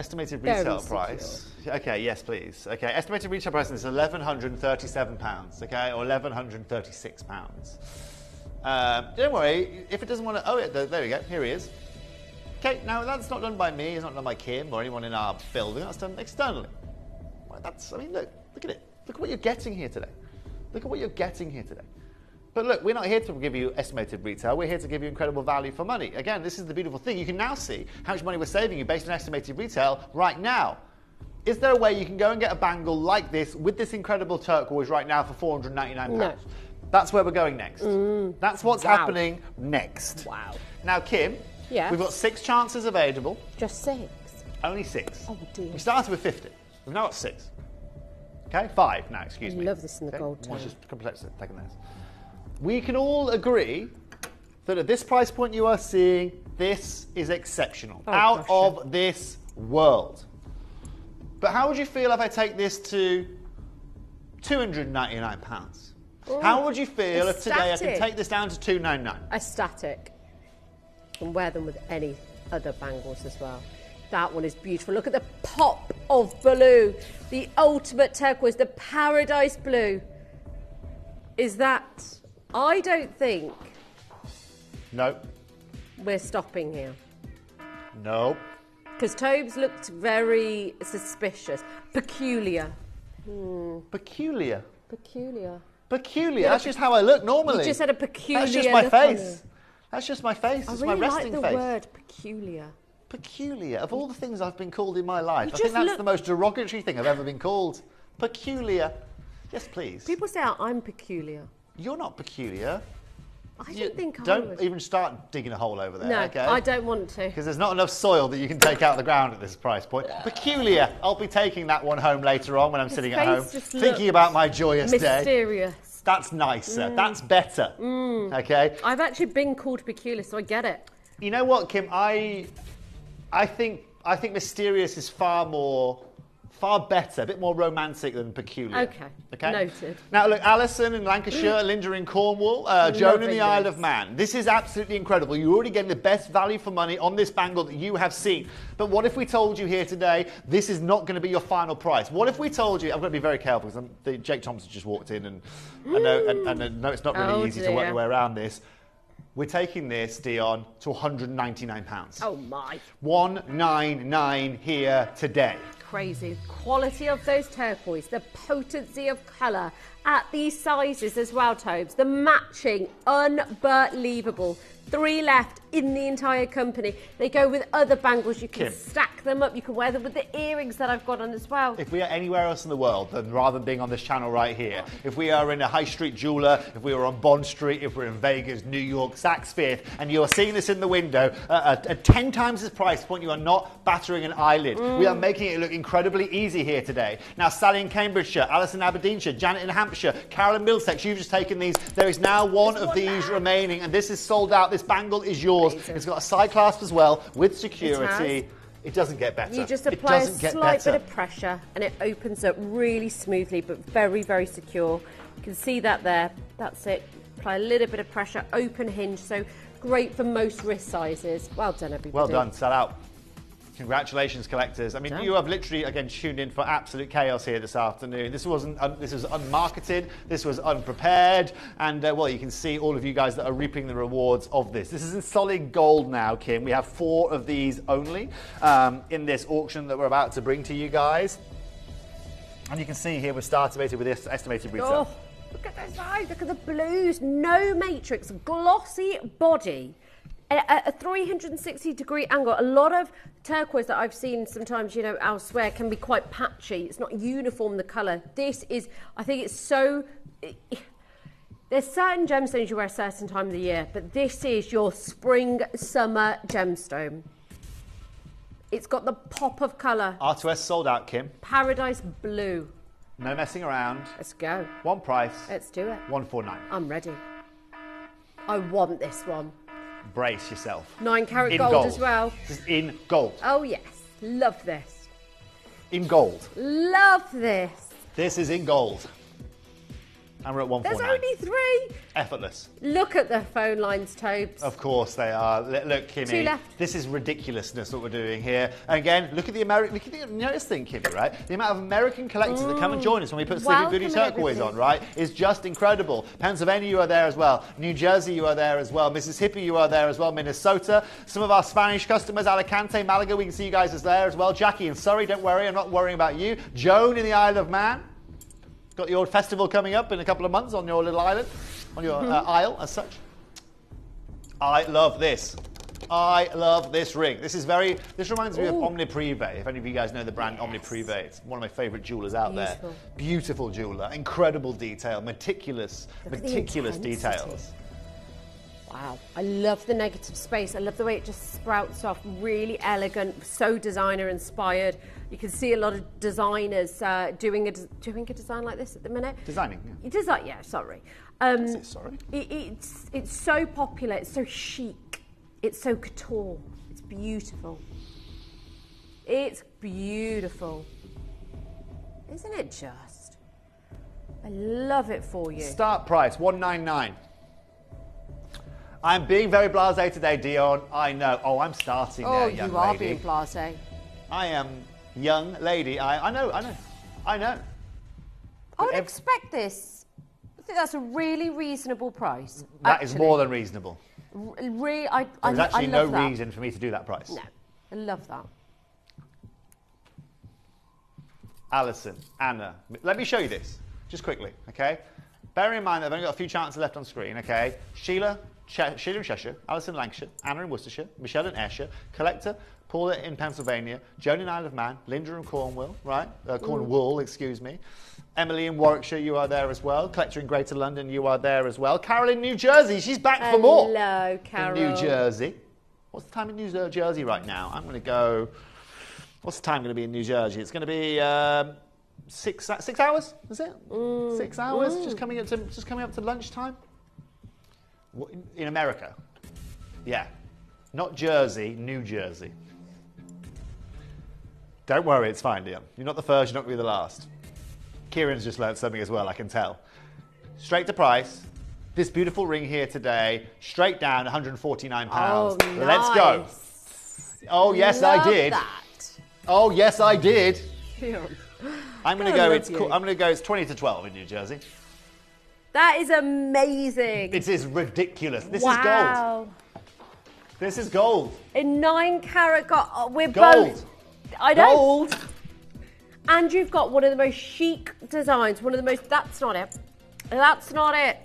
Okay, yes, please. Okay, estimated retail price is £1,137. Okay, or £1,136. Don't worry, if it doesn't want to. Oh, there we go. Here he is. Okay, now that's not done by me. It's not done by Kim or anyone in our building. That's done externally. Well, I mean, look at it. Look at what you're getting here today. Look at what you're getting here today. But look, we're not here to give you estimated retail. We're here to give you incredible value for money. Again, this is the beautiful thing. You can now see how much money we're saving you based on estimated retail right now. Is there a way you can go and get a bangle like this with this incredible turquoise right now for £499? No. That's where we're going next. That's what's happening next. Wow. Now, Kim, yes. We've got 6 chances available. Just 6? Only 6. Oh, dear. We started with 50. We've now got 6. Okay, 5 now, excuse me. I love this in the gold tone. Watch this complexity, taking this. We can all agree that at this price point you are seeing, this is exceptional. Out of this world. But how would you feel if I take this to £299? How would you feel if today I can take this down to £299? Ecstatic. And wear them with any other bangles as well. That one is beautiful. Look at the pop of blue. The ultimate turquoise, the paradise blue. Is that... I don't think... No. We're stopping here. No. Because Tobes looked very suspicious. Peculiar. Peculiar? Peculiar. Peculiar? That's just how I look normally. You just had a peculiar That's just my look on face. you. That's just my face. I It's really my resting like the face. word peculiar. Peculiar. Of all the things I've been called in my life, I just think that's look- the most derogatory thing I've ever been called. Peculiar. Yes, please. People say I'm peculiar. You're not peculiar. I don't think I Don't would. even start digging a hole over there, No, okay? I don't want to. Because there's not enough soil that you can take out of the ground at this price point. Peculiar. I'll be taking that one home later on when I'm sitting at home, face just thinking about my joyous day. Mysterious. That's nicer. That's better. Okay? I've actually been called peculiar, so I get it. You know what, Kim? I think mysterious is far better, a bit more romantic than peculiar. Okay. Noted. Now, look, Alison in Lancashire, Linda in Cornwall, Joan in the Isle of Man. This is absolutely incredible. You're already getting the best value for money on this bangle that you have seen. But what if we told you here today, this is not going to be your final price? What if we told you, I'm going to be very careful because Jake Thompson just walked in and I know it's not really easy to work your way around this. We're taking this, Dion, to £199. Oh, my. 199 here today. Crazy. Quality of those turquoise, the potency of colour at these sizes as well, Tobes. The matching, unbelievable. 3 left in the entire company. They go with other bangles. You can Kim. stack them up. You can wear them with the earrings that I've got on as well. If we are anywhere else in the world, then rather than being on this channel right here, if we are in a high street jeweller, if we were on Bond Street, if we're in Vegas, New York, Saks Fifth, and you're seeing this in the window at 10 times this price point, you are not battering an eyelid. We are making it look incredibly easy here today. Now, Sally in Cambridgeshire, Alice in Aberdeenshire, Janet in Hampshire, Carol in Middlesex, you've just taken these. There is now one of these remaining, and this is sold out. This bangle is yours. It's got a side clasp as well with security. It doesn't get better. You just apply a slight bit of pressure and it opens up really smoothly but very, very secure. You can see that there. That's it. Apply a little bit of pressure, open hinge, so great for most wrist sizes. Well done, everybody. Well done, sell out. Congratulations, collectors. I mean, you have literally, again, tuned in for absolute chaos here this afternoon. This was unmarketed, this was unprepared, and, well, you can see all of you guys that are reaping the rewards of this. This is in solid gold now, Kim. We have 4 of these only in this auction that we're about to bring to you guys. And you can see here we're estimated with this estimated retail. Look at those eyes, look at the blues, no matrix, glossy body, a 360-degree angle. A lot of turquoise that I've seen sometimes, you know, elsewhere can be quite patchy. It's not uniform, the colour. This is, I think it's so... There's certain gemstones you wear a certain time of the year, but this is your spring, summer gemstone. It's got the pop of colour. R2S sold out, Kim. Paradise blue. No messing around. Let's go. One price. Let's do it. 149. I'm ready. I want this one. Brace yourself. 9 carat In gold as well. This is in gold. Oh yes, love this. In gold. Love this. This is in gold. And we're at 149. There's only 3. Effortless. Look at the phone lines, Tobes. Of course they are. Look, Kimmy. 2 left. This is ridiculousness what we're doing here. And again, look at the American. Look at the notice thing, Kimmy, right? The amount of American collectors that come and join us when we put Sleeping Beauty turquoise on, right, is just incredible. Pennsylvania, you are there as well. New Jersey, you are there as well. Mississippi, you are there as well. Minnesota. Some of our Spanish customers, Alicante, Malaga, we can see you guys as there as well. Jackie in Surrey, don't worry, I'm not worrying about you. Joan in the Isle of Man. Got your festival coming up in a couple of months on your little island, on your isle as such. I love this. I love this ring. This reminds me of Omniprive. If any of you guys know the brand Omniprive, it's one of my favourite jewellers out there. Beautiful jeweller, incredible detail, meticulous details. Wow, I love the negative space. I love the way it just sprouts off. Really elegant, so designer inspired. You can see a lot of designers doing a design like this at the minute. Designing, yeah. Yeah, sorry. Sorry. It's so popular. It's so chic. It's so couture. It's beautiful. It's beautiful. Isn't it just? I love it for you. Start price, 199. I'm being very blasé today, Dion. I know. Oh, I'm starting now, young lady. Oh, you are being blasé. I am young lady. I know. I would expect this. I think that's a really reasonable price. That is more than reasonable. There's actually no reason for me to do that price. No, I love that. Alison, Anna, let me show you this, just quickly, okay? Bearing in mind that I've only got a few chances left on screen, okay? Sheila in Cheshire, Alison in Lancashire, Anna in Worcestershire, Michelle in Ayrshire, Collector, Paula in Pennsylvania, Joan in Isle of Man, Linda in Cornwall, right? Cornwall, excuse me. Emily in Warwickshire, you are there as well. Collector in Greater London, you are there as well. Carol in New Jersey, she's back for more. Hello, Carol. In New Jersey. What's the time in New Jersey right now? I'm going to go... What's the time going to be in New Jersey? It's going to be 6 hours, is it? 6 hours, just coming up to lunchtime. In America, yeah, not Jersey, New Jersey. Don't worry, it's fine, Dion. You're not the first, you're not going to be the last. Kieran's just learned something as well, I can tell. Straight to price. This beautiful ring here today, straight down, £149. Oh, Let's go. Oh yes, I did. Oh yes, I did. I'm going to go. It's 20 to 12 in New Jersey. That is amazing. It is ridiculous. This is gold. This is gold. In 9 carat gold. We're gold. Both. I know. Gold. And you've got one of the most chic designs. One of the most. That's not it. That's not it.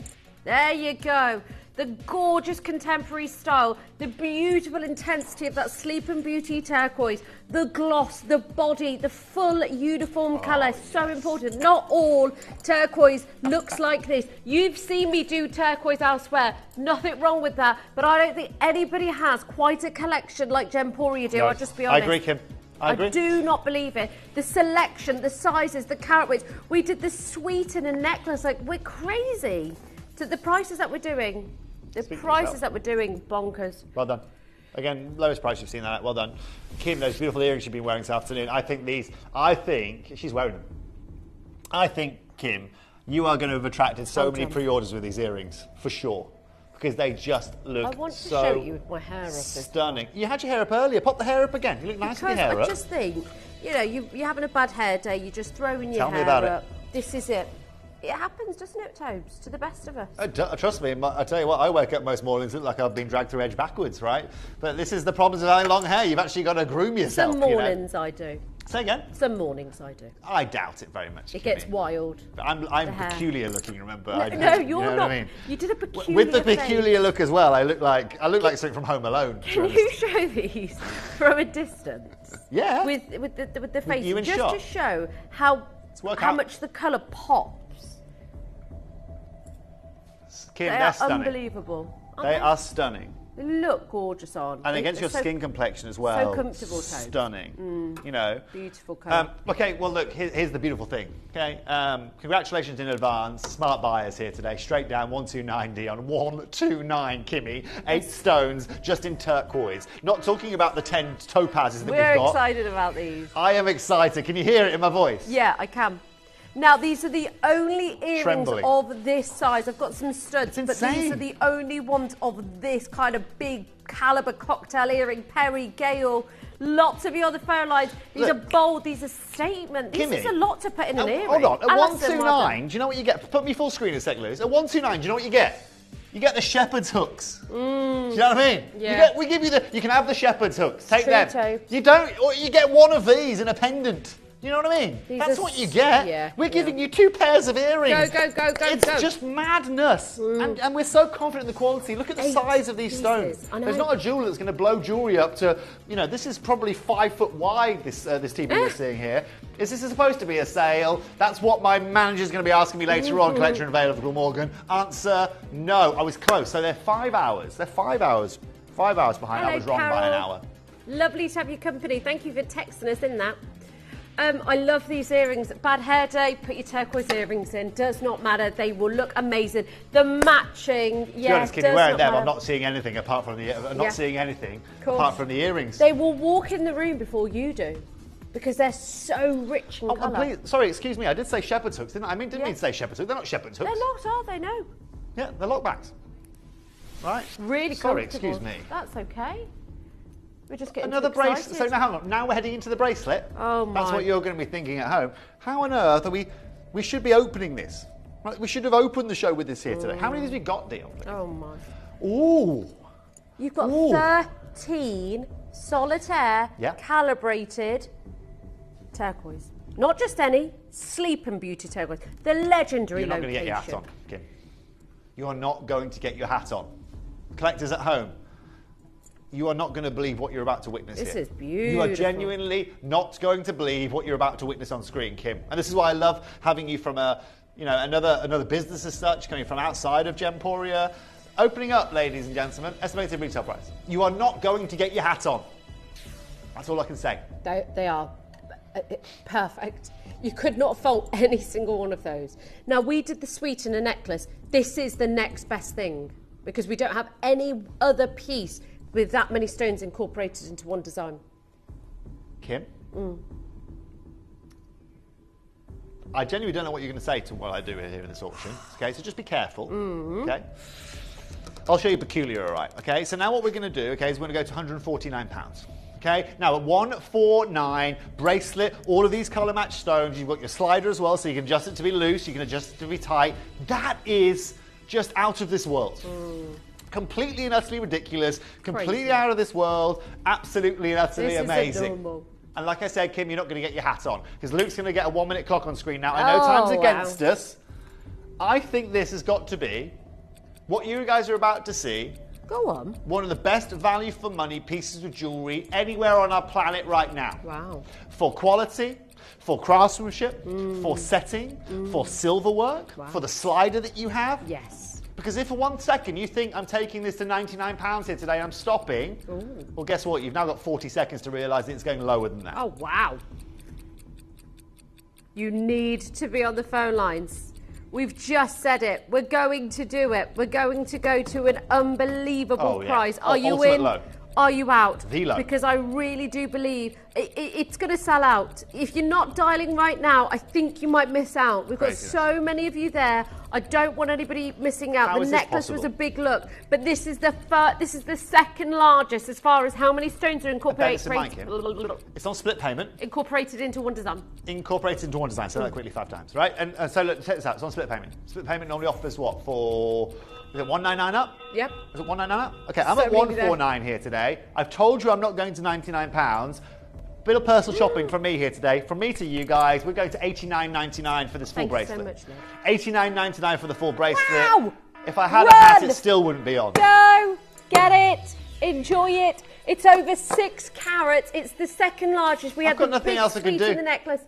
There you go. The gorgeous contemporary style, the beautiful intensity of that Sleeping Beauty turquoise, the gloss, the body, the full uniform colour, so important. Not all turquoise looks like this. You've seen me do turquoise elsewhere, nothing wrong with that, but I don't think anybody has quite a collection like Gemporia do, I'll just be honest. I agree, Kim. I agree. I do not believe it. The selection, the sizes, the carat weights. We did the suite in a necklace, like we're crazy. To the prices that we're doing. The prices that we're doing, bonkers. Well done. Again, lowest price you've seen that. Well done. Kim, those beautiful earrings you've been wearing this afternoon. I think she's wearing them. I think, Kim, you are going to have attracted so many pre-orders with these earrings, for sure. Because they just look so I want to show you with my hair up. Stunning. You had your hair up earlier. Pop the hair up again. You look nice with your hair up. I just think, you know, you're having a bad hair day, you're just throwing your hair up. Tell me about it. This is it. It happens, doesn't it, Tobes? To the best of us. Trust me, I tell you what, I wake up most mornings look like I've been dragged through edge backwards, right? But this is the problems of having long hair. You've actually got to groom yourself. Some mornings I do. Say again? Some mornings I do. I doubt it very much. It gets wild. I'm peculiar looking, remember? No, you're you know not. What I mean? You did a peculiar With the face. peculiar look as well, I look like something from Home Alone. Can you show these from a distance? Yeah. With the face, you in just shot. to show how out. much the colour pops. Kim, They they're are stunning. unbelievable. They are stunning. They look gorgeous on. And against your They're skin complexion as well. So comfortable, Toad. Stunning. You know. Beautiful colour. Okay, well look, here's the beautiful thing. Okay, congratulations in advance. Smart buyers here today. Straight down 1290 on 129 Kimmy. 8 stones just in turquoise. Not talking about the 10 topazes that We're we've got. excited about these. I am excited. Can you hear it in my voice? Yeah, I can. Now, these are the only earrings Trembling. of this size. I've got some studs, but these insane. are the only ones of this kind of big caliber cocktail earring, Perry, Gale, lots of your other phone lines. These are bold, these are statement. This Kimmy, is a lot to put in an earring. Hold on, at Alison, 129, do you know what you get? Put me full screen a sec, Lewis. At 129, do you know what you get? You get the shepherd's hooks. Do you know what I mean? Yeah. We give you you can have the shepherd's hooks. Take True, them. Toad. You don't, or you get one of these and a pendant. You know what I mean? These That's are what you get. yeah, We're giving you 2 pairs of earrings. Go, It's just madness. And we're so confident in the quality. Look at the 8 size of these pieces. stones. I know. There's not a jeweler that's going to blow jewelry up to, you know, this is probably 5 foot wide, this TV we're seeing here. Is this supposed to be a sale? That's what my manager's going to be asking me later on, collector and available, Glamorgan. Answer, no. I was close. So they're 5 hours. They're 5 hours. 5 hours behind. Hello, I was wrong by an Carol. hour. Lovely to have your company. Thank you for texting us in that. I love these earrings. Bad hair day, put your turquoise earrings in. Does not matter. They will look amazing. The matching, To be yeah, honest, Kim, does wearing not them, matter. I'm not seeing anything apart from the Course. apart from the earrings. They will walk in the room before you do because they're so rich in Oh, colour. please, sorry, excuse me. I did say shepherd's hooks, didn't I? Didn't mean to say shepherd's hooks. They're not shepherd's hooks. They're not, are they? No. Yeah, they're lockbacks. Right. Really Sorry, comfortable. excuse me. That's okay. We're just getting Another too bracelet. excited. So now, hang on. Now we're heading into the bracelet. Oh my. That's what you're going to be thinking at home. How on earth are we? We should be opening this. Right? We should have opened the show with this here today. How many of these have we got, Deal? Oh my. Ooh. You've got Ooh. 13 solitaire, Yeah. calibrated turquoise. Not just any, Sleep and Beauty turquoise. The legendary You're not location. going to get your hat on, Kim. You are not going to get your hat on. Collectors at home, you are not going to believe what you're about to witness This here. is beautiful. You are genuinely not going to believe what you're about to witness on screen, Kim. And this is why I love having you from another business as such, coming from outside of Gemporia. Opening up, ladies and gentlemen, estimated retail price. You are not going to get your hat on. That's all I can say. They are perfect. You could not fault any single one of those. Now, we did the suite and a necklace. This is the next best thing because we don't have any other piece with that many stones incorporated into one design. Kim? I genuinely don't know what you're going to say to what I do here in this auction. Okay, so just be careful. Okay? I'll show you peculiar, all right? Okay, so now what we're going to do, okay, is we're going to go to £149. Okay, now at 149, bracelet, all of these colour match stones. You've got your slider as well, so you can adjust it to be loose, you can adjust it to be tight. That is just out of this world. Completely and utterly ridiculous, completely Crazy. out of this world, absolutely and utterly This is amazing. adorable. And like I said, Kim, you're not going to get your hat on because Luke's going to get a 1-minute clock on screen now. I know Oh, time's wow. against us. I think this has got to be what you guys are about to see. Go on. One of the best value for money pieces of jewellery anywhere on our planet right now. Wow. For quality, for craftsmanship, for setting, for silver work, for the slider that you have. Yes. Because if for 1 second you think I'm taking this to £99 here today, I'm stopping, well, guess what? You've now got 40 seconds to realise that it's going lower than that. Oh, wow. You need to be on the phone lines. We've just said it. We're going to do it. We're going to go to an unbelievable price. Are you ultimate in? low. Are you out? The low. Because I really do believe it's going to sell out. If you're not dialing right now, I think you might miss out. We've got Craziness. so many of you there. I don't want anybody missing out. How The is this necklace was a possible? big look, but this is the second largest as far as how many stones are Bear incorporated. this in mind, Kim. It's on split payment. Incorporated into one design. Incorporated into one design. Say that quickly 5 times, right? And so look, check this out. It's on split payment. Split payment normally offers what for? Is it 199 up? Yep. Is it 199 up? Okay, I'm So at maybe 149 here today. I've told you I'm not going to £99. bit of personal shopping from me here today. From me to you guys, we're going to $89.99 for this full bracelet. Thank you so much, Nick. $89.99 for the full bracelet. Wow! If I had a hat, it still wouldn't be on. Go, get it, enjoy it. It's over 6 carats. It's the second largest. We have got the nothing big else I can sweet do. in the necklace.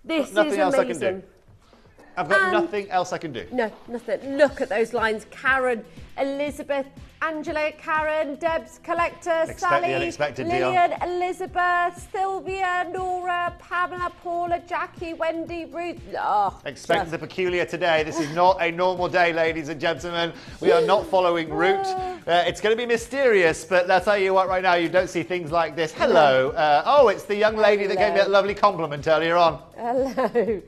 This is Nothing else I can amazing. do. I've got nothing else I can do. No, nothing. Look at those lines. Karen, Elizabeth, Angela, Karen, Deb's Collector, The Sally, unexpected, Lillian, Elizabeth, Sylvia, Nora, Pamela, Paula, Jackie, Wendy, Ruth. Oh, Expect the peculiar today. This is not a normal day, ladies and gentlemen. We are not following route. It's going to be mysterious, but I'll tell you what, right now, you don't see things like this. Hello. Oh, it's the young lady that gave me that lovely compliment earlier on. Hello.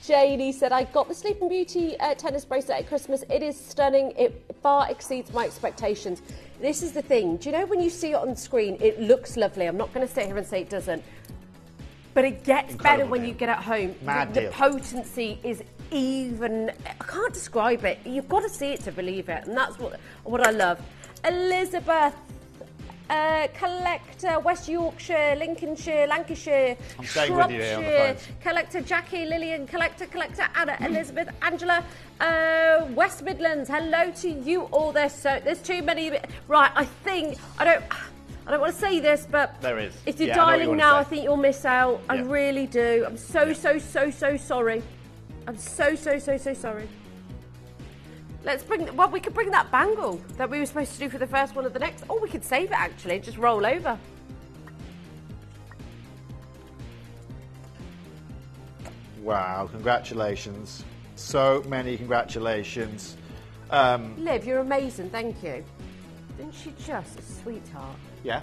Janie said, I got the Sleeping Beauty tennis bracelet at Christmas. It is stunning. It far exceeds my expectations. This is the thing. Do you know when you see it on screen, it looks lovely. I'm not going to sit here and say it doesn't. But it gets better when you get at home. The potency is even... I can't describe it. You've got to see it to believe it. And that's what I love. Elizabeth. Collector, West Yorkshire, Lincolnshire, Lancashire, I'm staying with you here on the phone. Collector, Jackie, Lillian, Collector, Anna, Elizabeth, Angela, West Midlands. Hello to you all. There's too many. Right, I think I don't want to say this, but there is. If you're dialing now, I think you'll miss out. I really do. I'm so sorry. I'm so sorry. Let's we could bring that bangle that we were supposed to do for the first one of the next. Oh, we could save it actually, just roll over. Wow, congratulations. So many congratulations. Liv, you're amazing, thank you. Isn't she just a sweetheart? Yeah.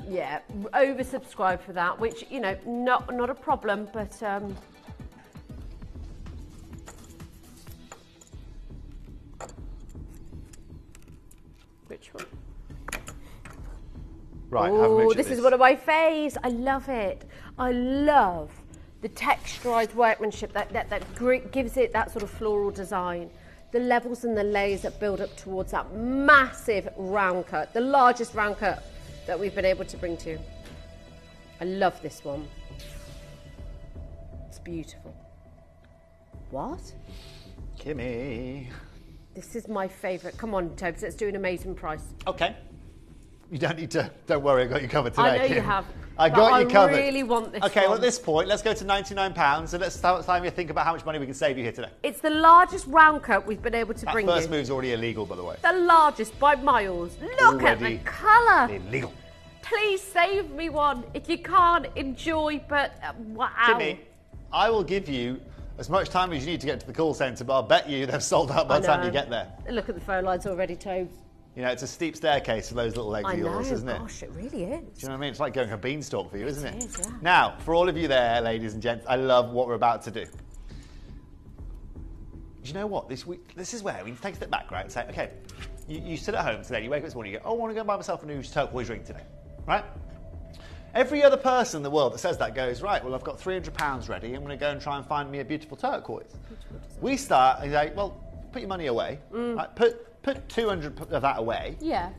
Yeah, oversubscribed for that, which, you know, not a problem, but which one? Right, oh, this is one of my faves. I love it. I love the texturized workmanship that gives it that sort of floral design. The levels and the layers that build up towards that massive round cut, the largest round cut that we've been able to bring to you. I love this one. It's beautiful. What? Kimmy. This is my favourite. Come on, Tobes, let's do an amazing price. Okay. You don't need to, don't worry, I got you covered today, I know Kim. you have. I got you covered. I really want this Okay, one. well, at this point, let's go to £99 and let's start time to think about how much money we can save you here today. It's the largest round cut we've been able to bring you. That first move's already illegal, by the way. The largest by miles. Look at the colour. Illegal. Please save me one. If you can't, enjoy, but wow. Kimmy, I will give you as much time as you need to get to the call centre, but I'll bet you they've sold out by the time you get there. Look at the phone lines already, Tobes. You know, it's a steep staircase for those little legs of yours, isn't it? Gosh, it really is. Do you know what I mean? It's like going a beanstalk for you, isn't it? It is, yeah. Now, for all of you there, ladies and gents, I love what we're about to do. Do you know what? This is where we take a step back, right, and say, okay, you sit at home today, you wake up this morning, you go, oh, I want to go and buy myself a new turquoise ring today, right? Every other person in the world that says that goes, right, well, I've got £300 ready, I'm going to go and try and find me a beautiful turquoise. We start and say, well, put your money away, right? Put 200 of that away. Yeah.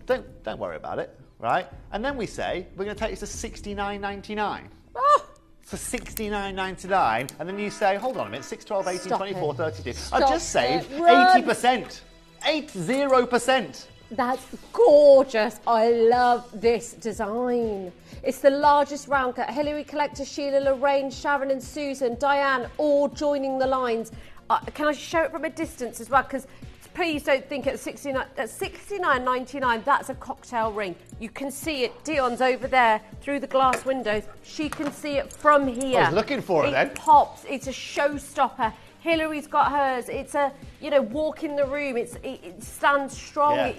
Don't worry about it, right? And then we say we're going to take it to $69.99. Oh. For $69.99, and then you say, hold on a minute, 6, 12, 18, Stop 24, it. 32. Stop I've just saved it. Run. 80%. 80%. That's gorgeous. I love this design. It's the largest round cut. Hilary Collector, sheila, Lorraine, Sharon and Susan, Diane, all joining the lines. Can I show it from a distance as well? Because please don't think at $69.99, that's a cocktail ring. You can see it. Dion's over there through the glass windows. She can see it from here. I was looking for it then. It pops. It's a showstopper. Hillary's got hers. It's a, you know, walk in the room. It stands strong. Yeah.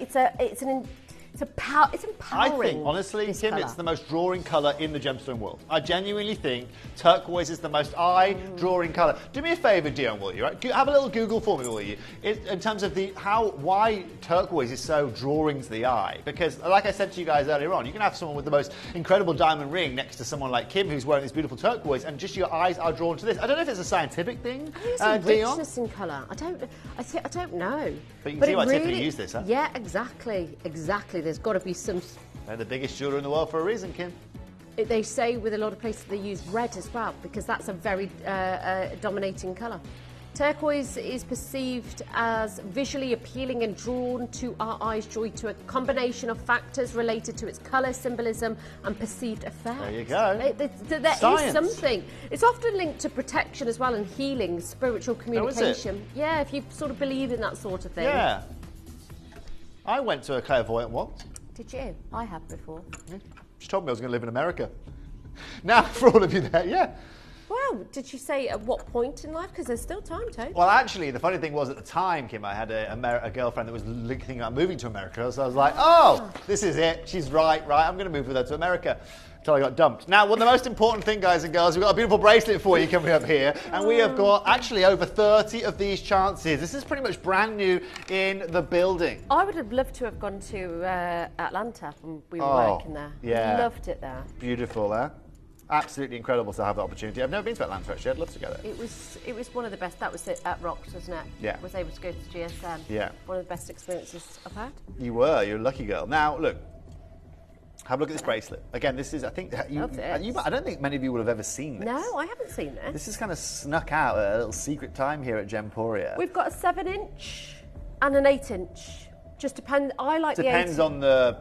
It's empowering. I think, honestly, Kim, it's the most drawing colour in the gemstone world. I genuinely think turquoise is the most eye-drawing colour. Do me a favour, Dion, will you? Right? Have a little Google for me, will you? In terms of why turquoise is so drawing to the eye. Because, like I said to you guys earlier on, you can have someone with the most incredible diamond ring next to someone like Kim who's wearing this beautiful turquoise, and just your eyes are drawn to this. I don't know if it's a scientific thing, There's a Dion. richness in colour. I don't know. But you can see why Tiffany used this, huh? Yeah, exactly. there's got to be some. They're the biggest jeweller in the world for a reason, Kim. They say with a lot of places they use red as well because that's a very dominating colour. Turquoise is perceived as visually appealing and drawn to our eyes due to a combination of factors related to its colour, symbolism and perceived effect. There you go. There is something. It's often linked to protection as well and healing, spiritual communication. Oh, is it? Yeah, if you sort of believe in that sort of thing. Yeah. I went to a clairvoyant once. Did you? I have before. She told me I was going to live in America. Now, for all of you there, yeah. Wow, did she say at what point in life? Because there's still time, Toad. Well, actually, the funny thing was at the time, Kim, I had a girlfriend that was thinking about moving to America. So I was like, oh, this is it. She's right, I'm going to move with her to America. Until I got dumped. Now, well, the most important thing, guys and girls, we've got a beautiful bracelet for you coming up here. And we have got actually over 30 of these chances. This is pretty much brand new in the building. I would have loved to have gone to Atlanta when we were working there. Yeah. Loved it there. Beautiful, eh? Absolutely incredible to have that opportunity. I've never been to Atlanta, actually. I'd love to go there. It was one of the best. That was it at Rocks, wasn't it? Yeah. I was able to go to GSM. Yeah. One of the best experiences I've had. You're a lucky girl. Now, look. Have a look at this bracelet. Again, this is, I think, I don't think many of you would have ever seen this. No, I haven't seen this. This is kind of snuck out at a little secret time here at Gemporia. We've got a 7-inch and an 8-inch. Just depends. I like the 8. Depends on the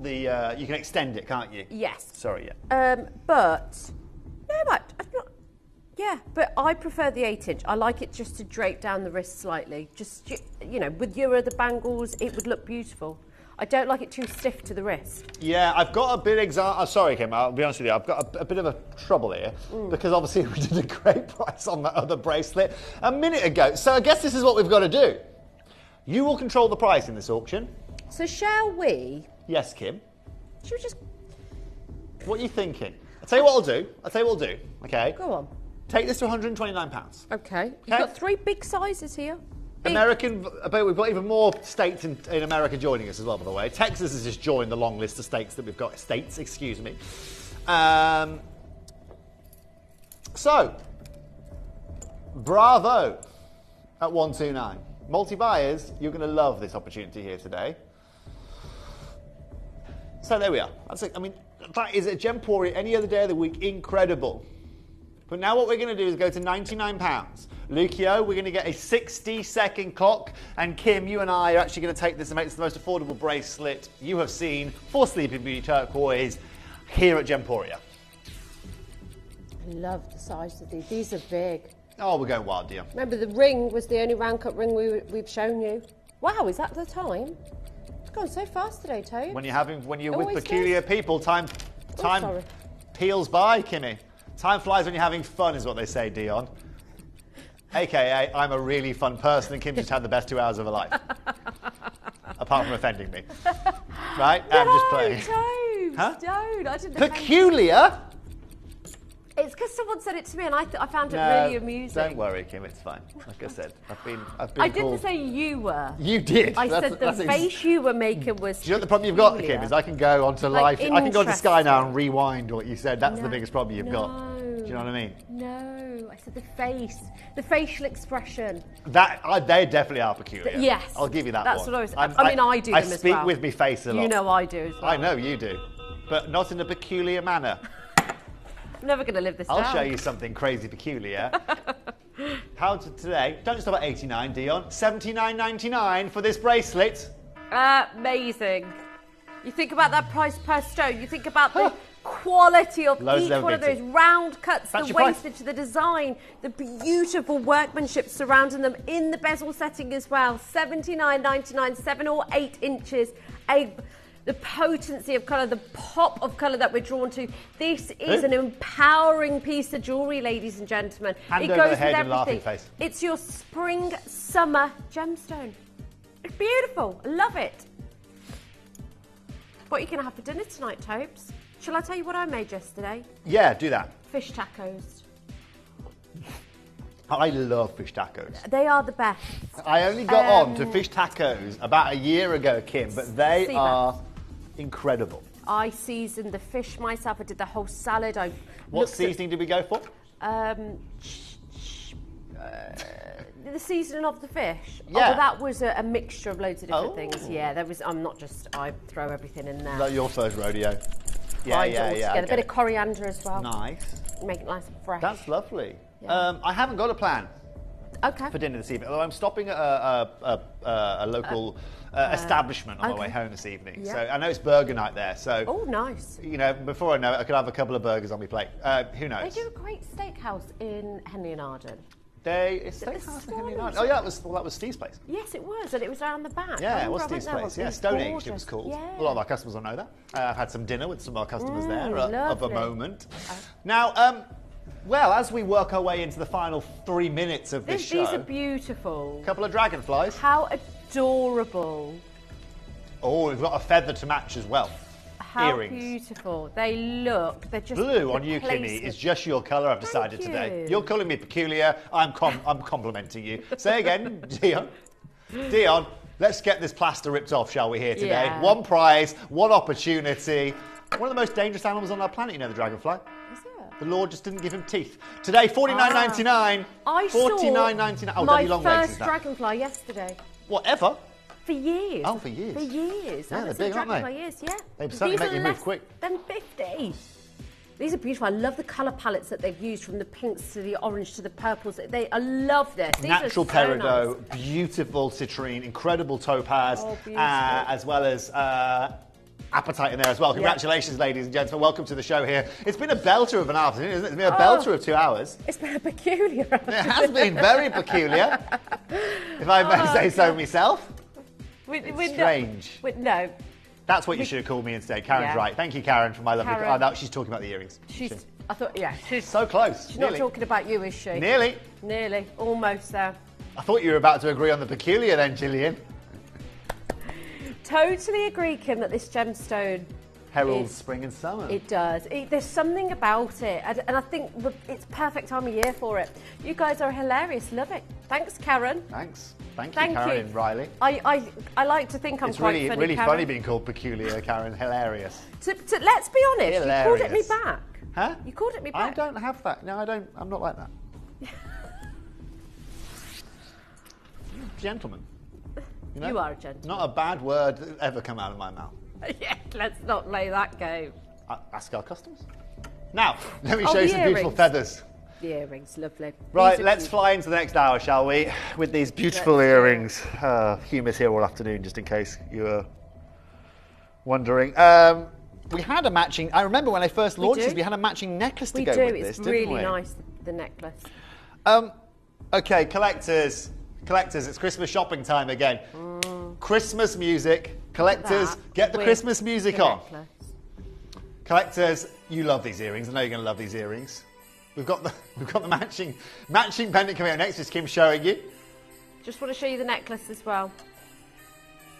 you can extend it, can't you? Yes. Sorry, yeah. But no, but I prefer the 8-inch. I like it just to drape down the wrist slightly. Just with your other bangles, it would look beautiful. I don't like it too stiff to the wrist. Yeah, I've got a bit sorry, Kim, I'll be honest with you. I've got a bit of a trouble here because obviously we did a great price on that other bracelet a minute ago. So I guess this is what we've got to do. You will control the price in this auction. So shall we? Yes, Kim. Should we just... What are you thinking? I'll tell you what I'll do, okay? Go on. Take this to £129. Okay. You've got 3 big sizes here. American, but we've got even more states in America joining us as well, by the way. Texas has just joined the long list of states that we've got. Excuse me. So, bravo at 129. Multi-buyers, you're going to love this opportunity here today. So there we are. That's it. I mean, that is at Gemporia any other day of the week. Incredible. But now what we're going to do is go to £99. Lucio, we're going to get a 60-second clock. And Kim, you and I are actually going to take this and make this the most affordable bracelet you have seen for Sleeping Beauty Turquoise here at Gemporia. I love the size of these. These are big. Oh, we're going wild, dear. Remember, the ring was the only round cut ring we've shown you. Wow, is that the time? It's gone so fast today, Toad. When you're with peculiar people, time peels by, Kimmy. Time flies when you're having fun, is what they say, Dion. AKA, I'm a really fun person and Kim just had the best 2 hours of her life. Apart from offending me. Right? No, I'm just playing. Toad, Huh? Don't. I didn't Peculiar? It's because someone said it to me and I found it really amusing. Don't worry, Kim, it's fine. Like I said, I've been I didn't say you were. You did. I said the face you were making was. Do you know what the problem you've got, Kim, is I can go onto live. I can go onto Sky now and rewind what you said. That's the biggest problem you've got. Do you know what I mean? No, I said the face, the facial expression. They definitely are peculiar. Yes. I'll give you that That's one. what I was. I do them as well. I speak with my face a lot. You know I do as well. I know you do, but not in a peculiar manner. I'm never going to live this down. I'll show you something crazy peculiar. How to today? Don't stop at 89, Dion. $79.99 for this bracelet. Amazing. You think about that price per stone. You think about the quality of each one of those round cuts, the wastage, the design, the beautiful workmanship surrounding them in the bezel setting as well. $79.99, 7 or 8 inches. The potency of colour, the pop of colour that we're drawn to. This is an empowering piece of jewellery, ladies and gentlemen. Hand it over goes the head with and laughing everything. face. It's your spring, summer gemstone. It's beautiful. I love it. What are you going to have for dinner tonight, Tobes? Shall I tell you what I made yesterday? Yeah, do that. Fish tacos. I love fish tacos. They are the best. I only got on to fish tacos about a year ago, Kim, but they are incredible. I seasoned the fish myself. I did the whole salad. the seasoning of the fish. Yeah. Oh, well, that was a mixture of loads of different Oh. things. Yeah, there was. I'm not just. I throw everything in there. Not your first rodeo. Yeah, Grind it all yeah. together. A bit of coriander as well. Nice. Make it nice and fresh. That's lovely. Yeah. I haven't got a plan. Okay. For dinner this evening, although I'm stopping at a local establishment on my way home this evening. Yeah. So I know it's burger night there. So Oh, nice. you know, before I know it, I could have a couple of burgers on my plate. Who knows? They do a great steakhouse in Henley and Arden. It's steakhouse in Henley and Arden. Oh yeah, that was Steve's place. Yes, it was, and it was around the back. Yeah, I it was remember I Steve's went there place. once. Yeah, It was Stonehenge gorgeous. it was called. Yeah. A lot of our customers will know that. I've had some dinner with some of our customers there of a lovely. moment. Now, well, as we work our way into the final 3 minutes of this show, These are beautiful. couple of dragonflies. How adorable. Oh, we've got a feather to match as well. How Earrings. beautiful. They look. They're just Blue the on you, Kimmy, placement. is just your colour, I've decided Thank today. you. You're calling me peculiar, I'm complimenting you. Say again, Dion. Dion, let's get this plaster ripped off, shall we, here today? Yeah. One prize, one opportunity. One of the most dangerous animals on our planet, you know, the dragonfly. Is it? The Lord just didn't give him teeth. Today, $49.99. I $49.99. saw Oh, my Daddy long legs is first that. dragonfly yesterday. Whatever. For years. Oh, for years. For years. Yeah, I they're haven't big, seen aren't they? dragonfly years, yeah. They certainly These make are you move less quick. than 50. These are beautiful. I love the colour palettes that they've used, from the pinks to the orange to the purples. I love this. These Natural are so peridot, nice. beautiful citrine, incredible topaz, Oh, beautiful. as well as appetite in there as well. Congratulations, ladies and gentlemen. Welcome to the show here. It's been a belter of an afternoon, isn't it? It's been a belter of 2 hours. It's been a peculiar It has been very peculiar, if I may say so myself. Strange. No. That's what you should have called me instead. Karen's Yeah. right. Thank you, Karen, for my lovely... Karen. Oh, no, she's talking about the earrings. I thought, yeah. She's So close. She's Nearly. not talking about you, is she? Nearly. Nearly. Almost there. I thought you were about to agree on the peculiar then, Gillian. Totally agree, Kim, that this gemstone Heralds is- spring and summer. It does. There's something about it, and I think it's perfect time of year for it. You guys are hilarious. Love it. Thanks, Karen. Thanks. Thank you, Thank Karen you. and Riley. I like to think I'm It's quite really, funny, really Karen. funny being called peculiar, Karen. Hilarious. Let's be honest. You called it me Hilarious. back. Huh? You called it me I back. don't have that. No, I don't. I'm not like that. Gentleman. You are a gentleman. Not a bad word that ever come out of my mouth. Yeah, let's not play that game. Ask our customers. Now, let me Oh, show you the some beautiful earrings. feathers. The earrings, lovely. Right, These are let's cute. fly into the next hour, shall we? With these beautiful earrings. Humour's here all afternoon, just in case you were wondering. We had a matching... I remember when I first We launched do. this, we had a matching necklace to We go do. with It's this, really didn't we? nice, the necklace. Okay, collectors, it's Christmas shopping time again. Christmas music, collectors, That get the with Christmas music the on. necklace. Collectors, you love these earrings. I know you're going to love these earrings. We've got the matching pendant coming out next. Is Kim showing you? Just want to show you the necklace as well.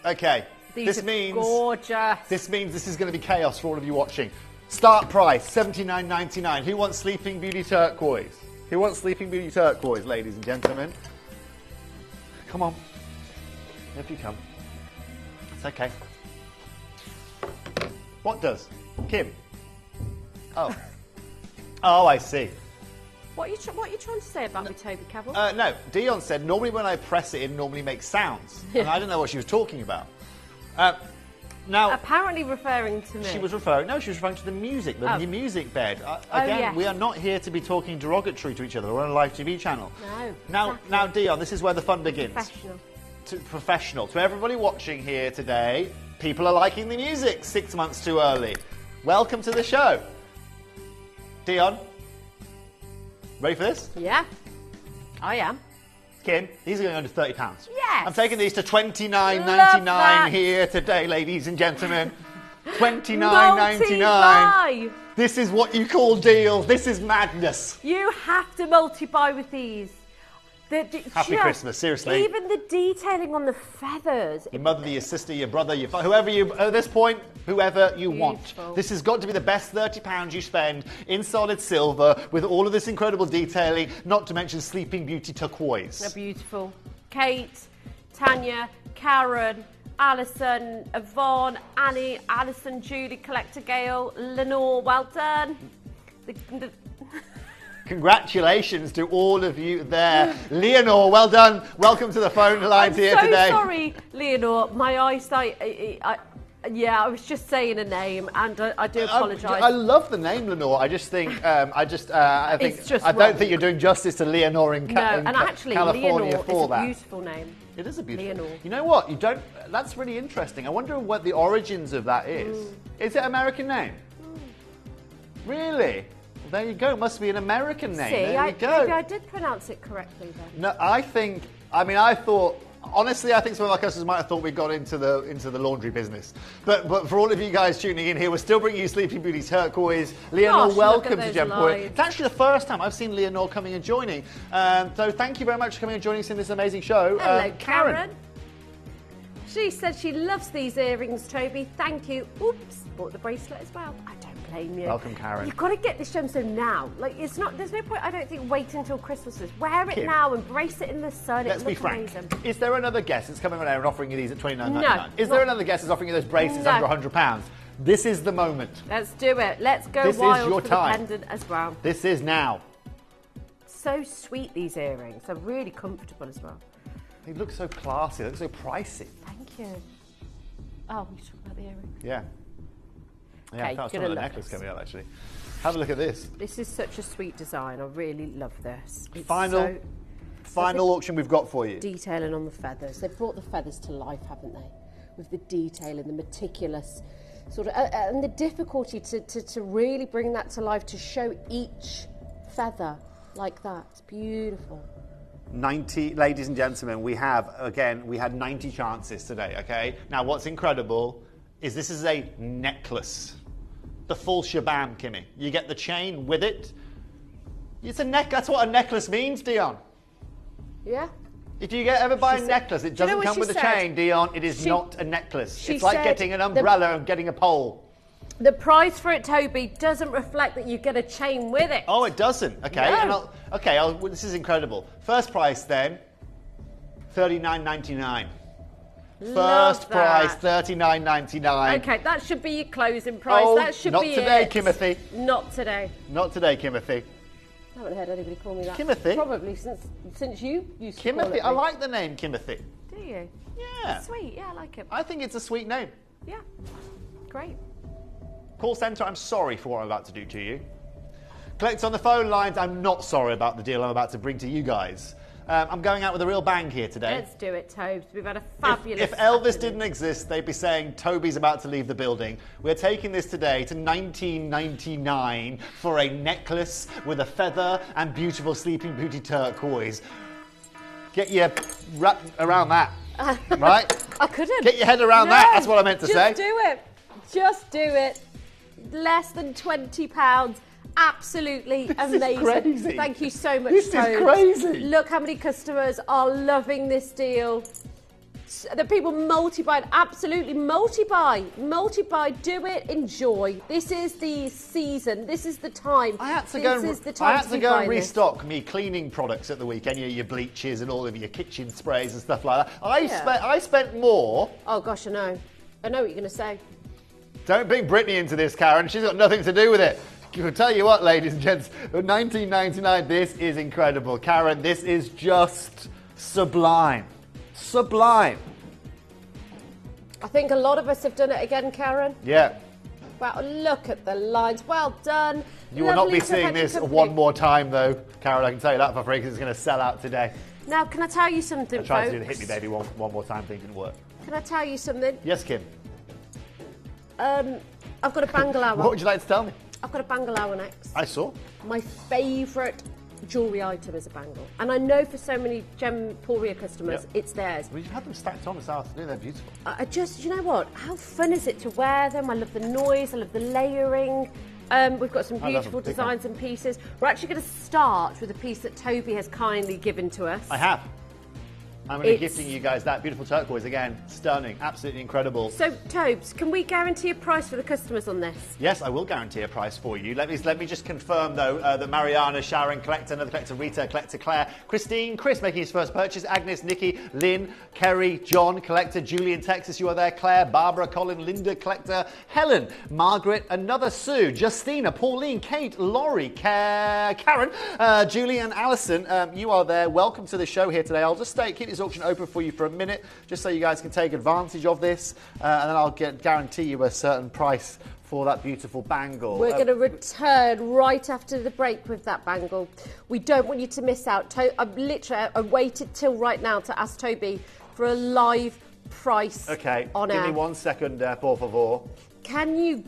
Okay. These this are means gorgeous. This means this is going to be chaos for all of you watching. Start price $79.99. Who wants Sleeping Beauty turquoise? Who wants Sleeping Beauty turquoise, ladies and gentlemen? Come on. If you come. It's okay. What does? Kim? Oh. Oh, I see. What are you trying to say about me, Toby Cavill? No, Dion said normally when I press it normally makes sounds. And I don't know what she was talking about. Now, apparently referring to me. she was referring to the music, the music bed. Again, yes. we are not here to be talking derogatory to each other. We're on a live TV channel. No. Now, Dion, this is where the fun begins. Professional. Professional. To everybody watching here today, people are liking the music 6 months too early. Welcome to the show. Dion, ready for this? Yeah, I am. Kim, these are going under £30. Yes. I'm taking these to $29.99 Love that. here today, ladies and gentlemen. $29.99. Multi-buy. This is what you call deals. This is madness. You have to multi-buy with these. Happy Christmas, seriously. Even the detailing on the feathers. Your mother, your sister, your brother, whoever you, at this point, whoever you want. Beautiful. This has got to be the best £30 you spend in solid silver with all of this incredible detailing, not to mention Sleeping Beauty turquoise. They're beautiful. Kate, Tanya, Karen, Alison, Yvonne, Annie, Alison, Julie, Collector Gail, Lenore, well done. Congratulations to all of you there. Leonore, well done. Welcome to the phone lines here today. I'm so sorry, Leonore. My eyesight, I was just saying a name, and I do apologise. I love the name Lenore. I just think, I don't think you're doing justice to Leonore in California Leonore for is that. a beautiful name. It is a beautiful Leonore. You know what? That's really interesting. I wonder what the origins of that is. Is it an American name? Really? Well, there you go. It must be an American name. See, there you go. maybe I did pronounce it correctly then. No, I think some of our customers might have thought we got into the laundry business. But for all of you guys tuning in here, we're still bringing you Sleeping Beauty Turquoise. Leonore, welcome to Gemporia. It's actually the first time I've seen Leonore coming and joining. So thank you very much for coming and joining us in this amazing show. Hello, Karen. She said she loves these earrings, Toby. Thank you. Oops, bought the bracelet as well. I don't blame you. Welcome, Karen. You've got to get this gemstone now. Like, there's no point, I don't think, waiting until Christmas. Wear it Kim, now, embrace it in the sun. Let's be frank. Amazing. Is there another guest that's coming on air and offering you these at $29.99? No. Is there another guest that's offering you those bracelets under £100? This is the moment. Let's do it. Let's go This is wild your for time. the pendant as well. This is now. So sweet, these earrings. They're really comfortable as well. They look so classy. They look so pricey. Thank you. Oh, we talked about the earrings. Yeah. Yeah, Okay, I thought I saw gonna the love necklace this. coming up, actually. Have a look at this. This is such a sweet design. I really love this. It's Final auction we've got for you. Detailing on the feathers. They've brought the feathers to life, haven't they? With the detail and the meticulous sort of, and the difficulty to really bring that to life, to show each feather like that. It's beautiful. 90, ladies and gentlemen, we had 90 chances today, okay? Now, what's incredible is this is a necklace. The full shabam, Kimmy. You get the chain with it. It's a neck. That's what a necklace means, Dion. Yeah. If you ever buy a necklace, it doesn't come with a chain, Dion. It is not a necklace. It's like getting an umbrella and getting a pole. The price for it, Toby, doesn't reflect that you get a chain with it. Oh, it doesn't. Okay. No. And this is incredible. First price then, $39.99. First price, $39.99. Okay, that should be your closing price. Oh, that should not be today, it. Kimothy. Not today. Not today, Kimothy. I haven't heard anybody call me that. Kimothy? Probably since you used to call Kimothy. it I me. like the name Kimothy. Do you? Yeah. It's sweet. Yeah, I like it. I think it's a sweet name. Yeah. Great. Call centre, I'm sorry for what I'm about to do to you. Collect on the phone lines, I'm not sorry about the deal I'm about to bring to you guys. I'm going out with a real bang here today. Let's do it, Tobes. We've had a fabulous If Elvis afternoon. didn't exist, they'd be saying Toby's about to leave the building. We're taking this today to $19.99 for a necklace with a feather and beautiful Sleeping Beauty turquoise. Get your wrap around that, right? I couldn't. Get your head around that, that's what I meant to say. Just do it. Just do it. Less than £20. Absolutely amazing. Crazy. Thank you so much, This is Tobes. crazy. Look how many customers are loving this deal. The people multi-buy, absolutely multi-buy. Multi-buy, do it, enjoy. This is the season. This is the time. I had to this go, is the time I had to be go and buying this. restock me cleaning products at the weekend, your bleaches and all of your kitchen sprays and stuff like that. I spent more. Oh gosh, I know what you're going to say. Don't bring Brittany into this, Karen. She's got nothing to do with it. I'll tell you what, ladies and gents, $19.99, this is incredible. Karen, this is just sublime. Sublime. I think a lot of us have done it again, Karen. Yeah. Wow, look at the lines. Well done. You will not Lovely be to seeing have you this company. one more time, though, Karen. I can tell you that for free, because it's going to sell out today. Now, can I tell you something, I tried to do folks? the Hit Me Baby one more time, thing didn't work. Can I tell you something? Yes, Kim. I've got a bangalow. What would you like to tell me? I've got a bangalow next. I saw. My favourite jewellery item is a bangle. And I know for so many Gemporia customers, it's theirs. We've had them stacked on this afternoon. They're beautiful. You know what? How fun is it to wear them? I love the noise. I love the layering. We've got some I love beautiful them. Big designs and pieces. We're actually going to start with a piece that Toby has kindly given to us. I have. I'm going to be gifting you guys that beautiful turquoise again. Stunning, absolutely incredible. So, Tobes, can we guarantee a price for the customers on this? Yes, I will guarantee a price for you. Let me just confirm, though, that Mariana, Sharon, Collector, another Collector, Rita, Collector, Claire, Christine, Chris making his first purchase, Agnes, Nikki, Lynn, Kerry, John, Collector, Julian, Texas, you are there, Claire, Barbara, Colin, Linda, Collector, Helen, Margaret, another Sue, Justina, Pauline, Kate, Laurie, Karen, Julie and Alison, you are there. Welcome to the show here today. I'll just keep this auction open for you for a minute, just so you guys can take advantage of this, and then I'll guarantee you a certain price for that beautiful bangle. We're going to return right after the break with that bangle. We don't want you to miss out. I waited till right now to ask Toby for a live price. Okay, on give air. me 1 second, por favor. Can you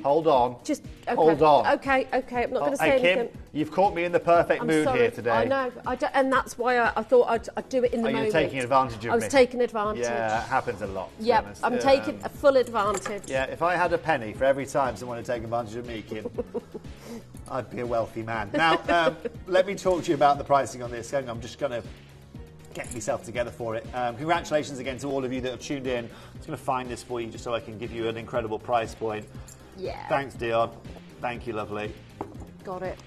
hold on? Just okay. Hold on. Okay. I'm not going to say hey, anything. Kim, you've caught me in the perfect mood sorry. here today. I know, and that's why I thought I'd do it in the moment. You're taking advantage of me. I was taking advantage. Yeah, it happens a lot. Yep, I'm taking a full advantage. Yeah, if I had a penny for every time someone had taken advantage of me, Kim, I'd be a wealthy man. Now, let me talk to you about the pricing on this. I'm just going to get myself together for it. Congratulations again to all of you that have tuned in. I'm just going to find this for you just so I can give you an incredible price point. Yeah. Thanks, Dion. Thank you, lovely. Got it.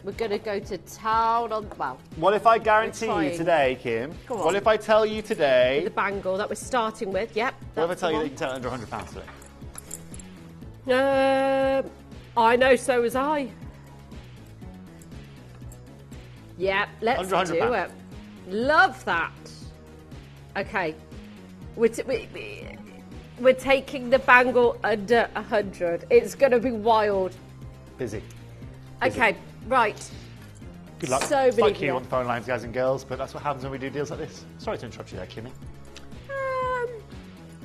We're going to go to town on, well... What if I guarantee you today, Kim? Go on. What if I tell you today... With the bangle that we're starting with, yep. What if I tell you that you can sell it under £100 today? I know, so was I. Yeah, let's do it. Love that. Okay. We're taking the bangle under 100. It's going to be wild. Busy. Okay, right. Good luck. So it's many like you on the phone lines, guys and girls, but that's what happens when we do deals like this. Sorry to interrupt you there, Kimmy.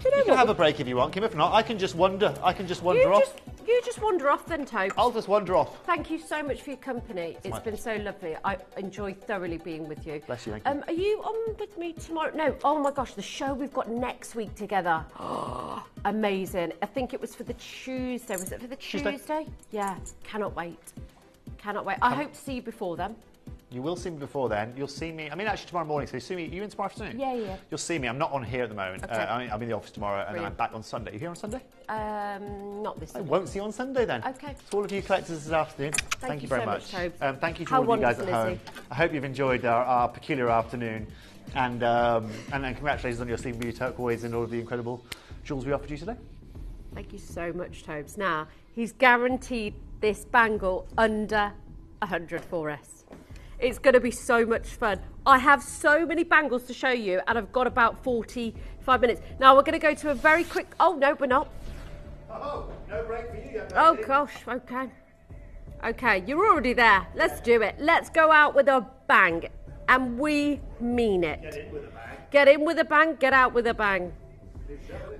You can have a break if you want, Kim. If not, I can just wander. I can just wander off. You just wander off then, Tobe. I'll just wander off. Thank you so much for your company. It's been so lovely. I enjoy thoroughly being with you. Bless you. Thank you. Are you on with me tomorrow? No. Oh my gosh, the show we've got next week together. Amazing. I think it was for the Tuesday. Was it for the Tuesday? Yeah. Cannot wait. I hope to see you before then. You will see me before then. You'll see me. I mean, actually, tomorrow morning. So you see me. You in tomorrow afternoon? Yeah. You'll see me. I'm not on here at the moment. Okay. I'm in the office tomorrow, and then I'm back on Sunday. You here on Sunday? Not this. I won't see you on Sunday then. Okay. To all of you collectors this afternoon, thank you very so much. Thank you to How all of you guys at wonderful home. is he? I hope you've enjoyed our peculiar afternoon, and congratulations on your Sleeping Beauty turquoise and all of the incredible jewels we offered you today. Thank you so much, Tobes. Now, he's guaranteed this bangle under 100 for us. It's going to be so much fun. I have so many bangles to show you, and I've got about 45 minutes. Now, we're going to go to a very quick... Oh, no, we're not. Oh, no break for you yet. Oh, gosh, okay. Okay, you're already there. Let's do it. Let's go out with a bang, and we mean it. Get in with a bang. Get in with a bang, get out with a bang.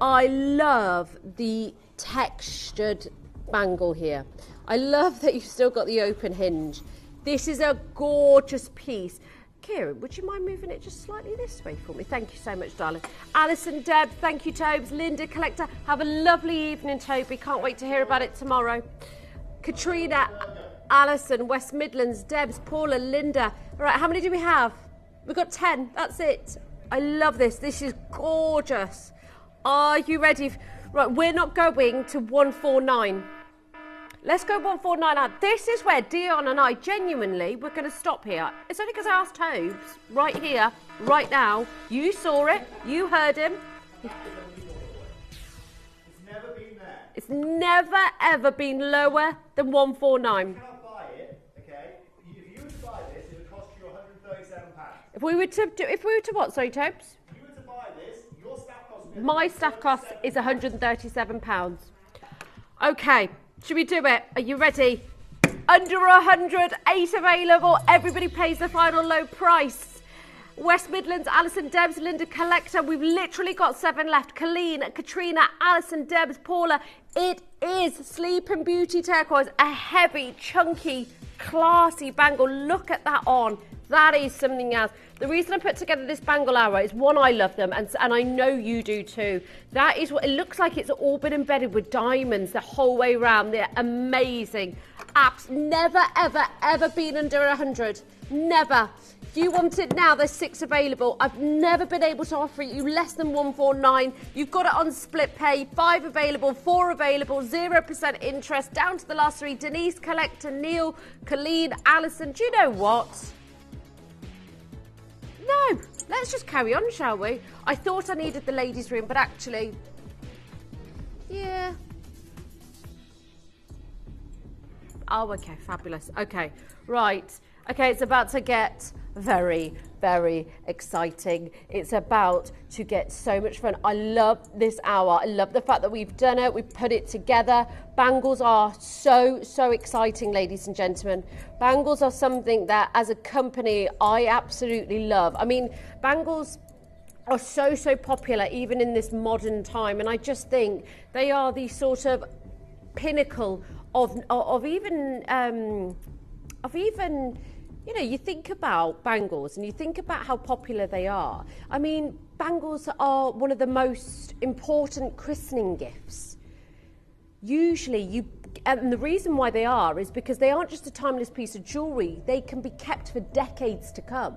I love the textured bangle here. I love that you've still got the open hinge. This is a gorgeous piece. Kieran, would you mind moving it just slightly this way for me? Thank you so much, darling. Alison, Deb, thank you, Tobes. Linda, Collector, have a lovely evening, Toby. Can't wait to hear about it tomorrow. Katrina, Alison, West Midlands, Debs, Paula, Linda. All right, how many do we have? We've got 10. That's it. I love this. This is gorgeous. Are you ready? Right, we're not going to 149. Let's go 149 out. This is where Dion and I genuinely, we're going to stop here. It's only because I asked Tobes right here, right now. You saw it. You heard him. It's never been there. It's never, ever been lower than 149. You cannot buy it, okay? If you were to buy this, it would cost you £137. If we were to what, sorry, Tobes? If you were to buy this, your staff cost would be My staff cost is £137. Okay. Should we do it? Are you ready? Under 100, 8 available. Everybody pays the final low price. West Midlands, Alison, Debs, Linda, Collector. We've literally got 7 left. Colleen, Katrina, Alison, Debs, Paula. It is Sleeping Beauty turquoise. A heavy, chunky, classy bangle. Look at that on. That is something else. The reason I put together this bangle hour is, one, I love them, and I know you do too. That is what it looks like. It's all been embedded with diamonds the whole way around. They're amazing. Apps never, ever, ever been under 100. Never. If you want it now, there's 6 available. I've never been able to offer you less than 149. You've got it on split pay. 5 available, 4 available, 0% interest, down to the last 3. Denise, Collector, Neil, Colleen, Alison. Do you know what? No, let's just carry on, shall we? I thought I needed the ladies' room, but actually, yeah. Oh, okay, fabulous. Okay, right. Okay, it's about to get very, very exciting. It's about to get so much fun. I love this hour. I love the fact that we've done it. We've put it together. Bangles are so, so exciting, ladies and gentlemen. Bangles are something that, as a company, I absolutely love. I mean, bangles are so, so popular even in this modern time. And I just think they are the sort of pinnacle of even, you know, you think about bangles and you think about how popular they are. I mean, bangles are one of the most important christening gifts. Usually and the reason why they are is because they aren't just a timeless piece of jewellery, they can be kept for decades to come.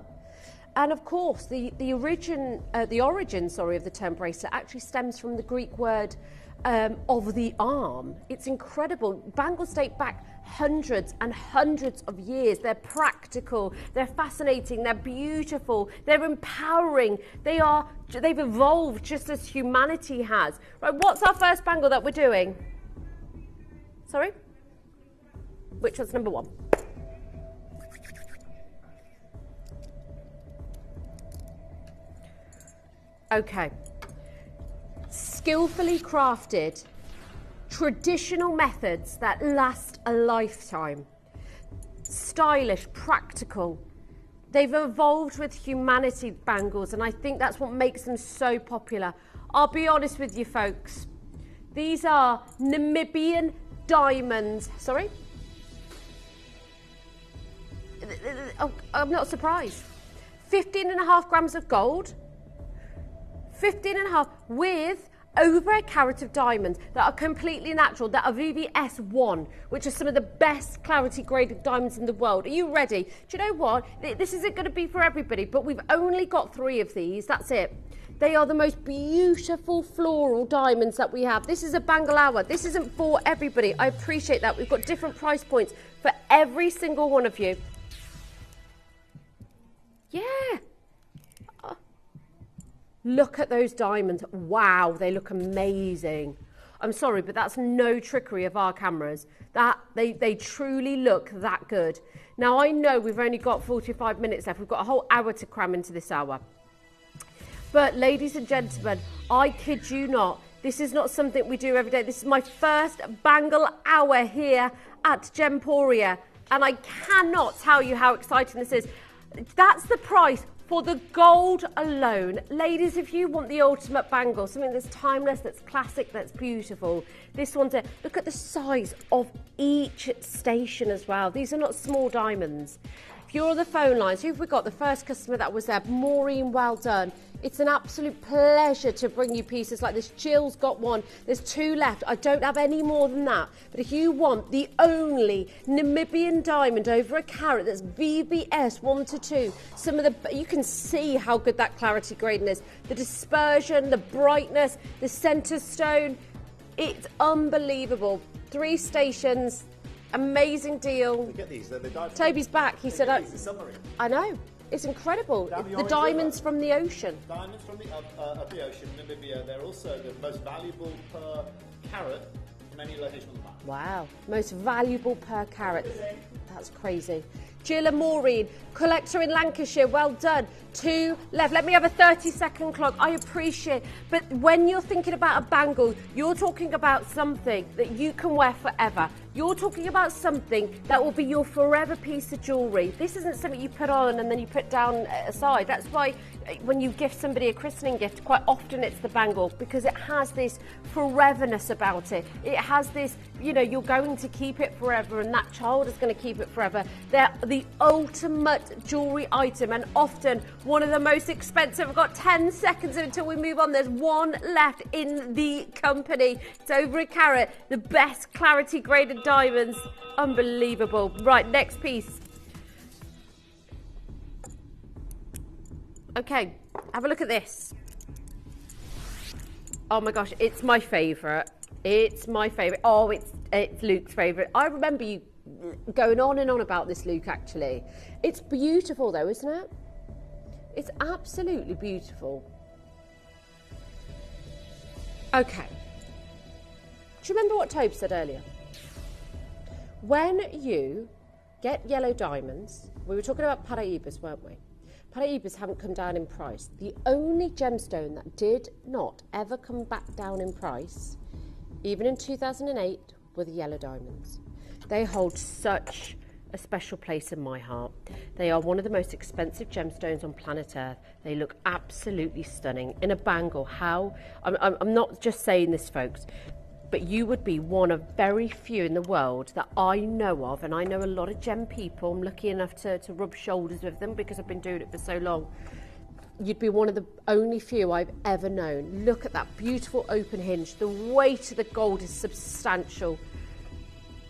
And of course, the origin of the term bracelet actually stems from the Greek word of the arm. It's incredible. Bangles date back hundreds and hundreds of years. They're practical, they're fascinating, they're beautiful, they're empowering. They've evolved just as humanity has. Right, what's our first bangle that we're doing? Sorry? Which one's number 1? Okay. Skillfully crafted, traditional methods that last a lifetime. Stylish, practical. They've evolved with humanity, bangles, and I think that's what makes them so popular. I'll be honest with you, folks. These are Namibian diamonds. Sorry? Oh, I'm not surprised. 15.5 grams of gold. 15.5 with over a carat of diamonds that are completely natural, that are VVS1, which are some of the best clarity graded diamonds in the world. Are you ready? Do you know what? This isn't going to be for everybody, but we've only got 3 of these. That's it. They are the most beautiful floral diamonds that we have. This is a bangle hour. This isn't for everybody. I appreciate that. We've got different price points for every single one of you. Yeah. Look at those diamonds. Wow, they look amazing. I'm sorry, but that's no trickery of our cameras. They truly look that good. Now, I know we've only got 45 minutes left. We've got a whole hour to cram into this hour. But ladies and gentlemen, I kid you not, this is not something we do every day. This is my first bangle hour here at Gemporia, and I cannot tell you how exciting this is. That's the price for the gold alone. Ladies, if you want the ultimate bangle, something that's timeless, that's classic, that's beautiful, this one's it. Look at the size of each station as well. These are not small diamonds. If you're on the phone lines, who have we got? The first customer that was there, Maureen, well done. It's an absolute pleasure to bring you pieces like this. Jill's got one. There's 2 left. I don't have any more than that. But if you want the only Namibian diamond over a carat that's VBS 1 to 2, you can see how good that clarity grading is. The dispersion, the brightness, the centre stone, it's unbelievable. 3 stations, amazing deal. Look at these. They're Toby's back. He said, I know. It's incredible. The diamonds from the ocean. Diamonds from the ocean, Namibia. They're also the most valuable per carat from any location on the planet. Wow. Most valuable per carat. That's crazy. Jill and Maureen, collector in Lancashire, well done. 2 left. Let me have a 30-second clock. I appreciate it. But when you're thinking about a bangle, you're talking about something that you can wear forever. You're talking about something that will be your forever piece of jewellery. This isn't something you put on and then you put down aside. That's why when you gift somebody a christening gift, quite often it's the bangle, because it has this foreverness about it. It has this, you're going to keep it forever and that child is going to keep it forever. They're the ultimate jewellery item and often one of the most expensive. I've got 10 seconds until we move on. There's 1 left in the company. It's over a carat. The best clarity graded diamonds. Unbelievable. Right, next piece. Okay, have a look at this. Oh my gosh, it's my favourite. It's my favourite. Oh, it's Luke's favourite. I remember you going on and on about this, Luke, actually. It's beautiful though, isn't it? It's absolutely beautiful. Okay. Do you remember what Tobe said earlier? When you get yellow diamonds, we were talking about Paraibas, weren't we? Paraibas haven't come down in price. The only gemstone that did not ever come back down in price, even in 2008, were the yellow diamonds. They hold such a special place in my heart. They are one of the most expensive gemstones on planet Earth. They look absolutely stunning. In a bangle, I'm not just saying this, folks, but you would be one of very few in the world that I know of, and I know a lot of gem people. I'm lucky enough to rub shoulders with them because I've been doing it for so long. You'd be one of the only few I've ever known. Look at that beautiful open hinge. The weight of the gold is substantial.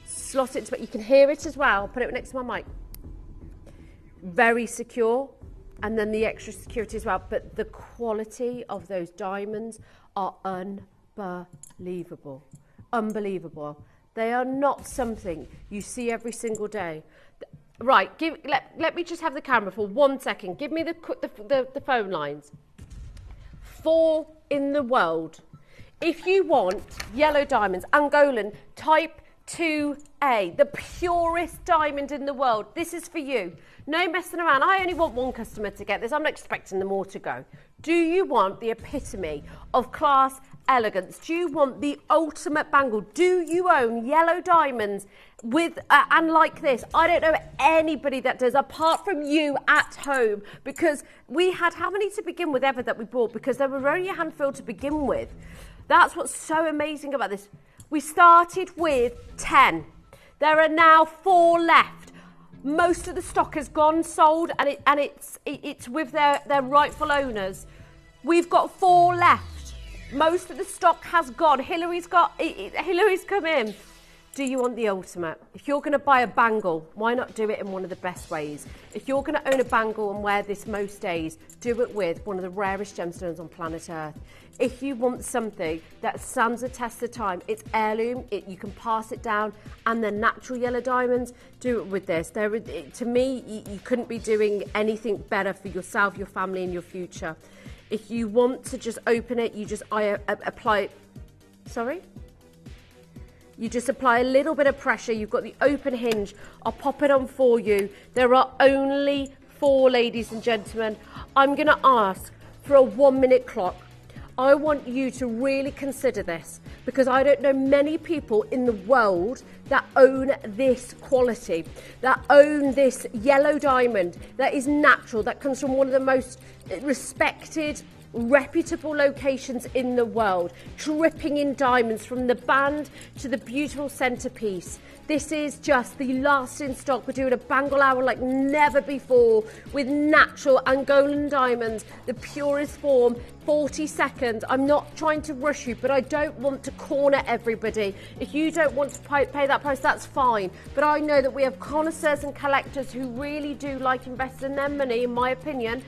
Slot it, but you can hear it as well. Put it next to my mic. Very secure, and then the extra security as well. But the quality of those diamonds are unbelievable. Unbelievable. They are not something you see every single day. Right, let me just have the camera for 1 second. Give me the phone lines. 4 in the world. If you want yellow diamonds, Angolan, type 2A, the purest diamond in the world. This is for you. No messing around. I only want one customer to get this. I'm not expecting them all to go. Do you want the epitome of class, elegance? Do you want the ultimate bangle? Do you own yellow diamonds with and like this? I don't know anybody that does, apart from you at home, because we had how many to begin with ever that we bought, because there were only a handful to begin with. That's what's so amazing about this. We started with 10. There are now 4 left. Most of the stock has gone sold, and it's with their rightful owners. We've got 4 left. Most of the stock has gone. Hillary's come in. Do you want the ultimate? If you're going to buy a bangle, why not do it in one of the best ways? If you're going to own a bangle and wear this most days, do it with one of the rarest gemstones on planet Earth. If you want something that stands the test of time, it's heirloom, you can pass it down, and then natural yellow diamonds, do it with this. To me, you couldn't be doing anything better for yourself, your family, and your future. If you want to just open it, you just apply. Sorry? You just apply a little bit of pressure. You've got the open hinge. I'll pop it on for you. There are only 4, ladies and gentlemen. I'm going to ask for a 1-minute clock. I want you to really consider this, because I don't know many people in the world that own this quality, that own this yellow diamond that is natural, that comes from one of the most respected, reputable locations in the world, dripping in diamonds from the band to the beautiful centerpiece. This is just the last in stock. We're doing a bangle hour like never before with natural Angolan diamonds, the purest form, 40 seconds. I'm not trying to rush you, but I don't want to corner everybody. If you don't want to pay that price, that's fine. But I know that we have connoisseurs and collectors who really do like investing their money, in my opinion,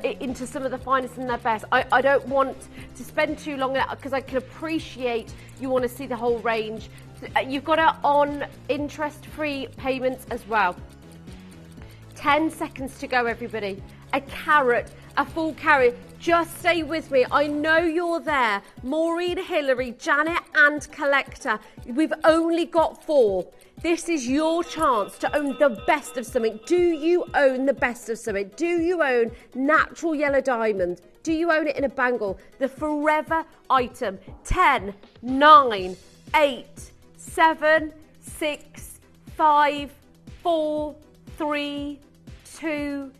into some of the finest and their best. I don't want to spend too long because I can appreciate you want to see the whole range. You've got it on interest-free payments as well. 10 seconds to go, everybody. A carat, a full carat. Just stay with me. I know you're there. Maureen, Hillary, Janet, and Collector. We've only got 4. This is your chance to own the best of something. Do you own the best of something? Do you own natural yellow diamond? Do you own it in a bangle? The forever item. 10, 9, 8, 7, 6, 5, 4, 3, 2,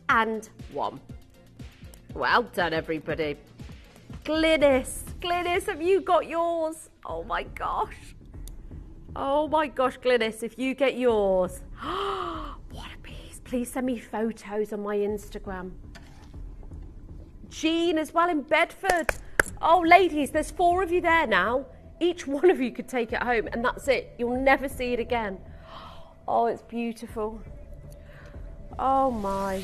and 1. Well done, everybody. Glynis, have you got yours? Oh my gosh. Oh my gosh, Glynis, if you get yours. What a piece. Please send me photos on my Instagram. Jean as well in Bedford. Oh, ladies, there's 4 of you there now. Each one of you could take it home, and that's it. You'll never see it again. Oh, it's beautiful. Oh my.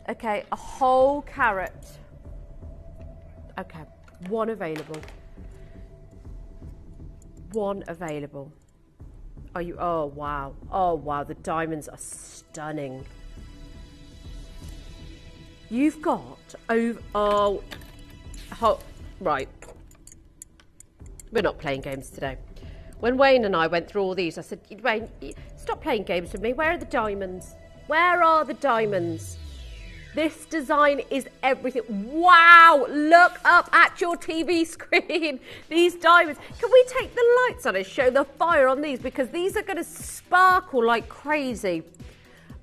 Okay, a whole carat. Okay, one available. One available. Are you? Oh wow! Oh wow! The diamonds are stunning. You've got over. Oh, right. We're not playing games today. When Wayne and I went through all these, I said, Wayne, stop playing games with me. Where are the diamonds? Where are the diamonds? This design is everything. Wow, look up at your TV screen. These diamonds. Can we take the lights on and show the fire on these? Because these are going to sparkle like crazy.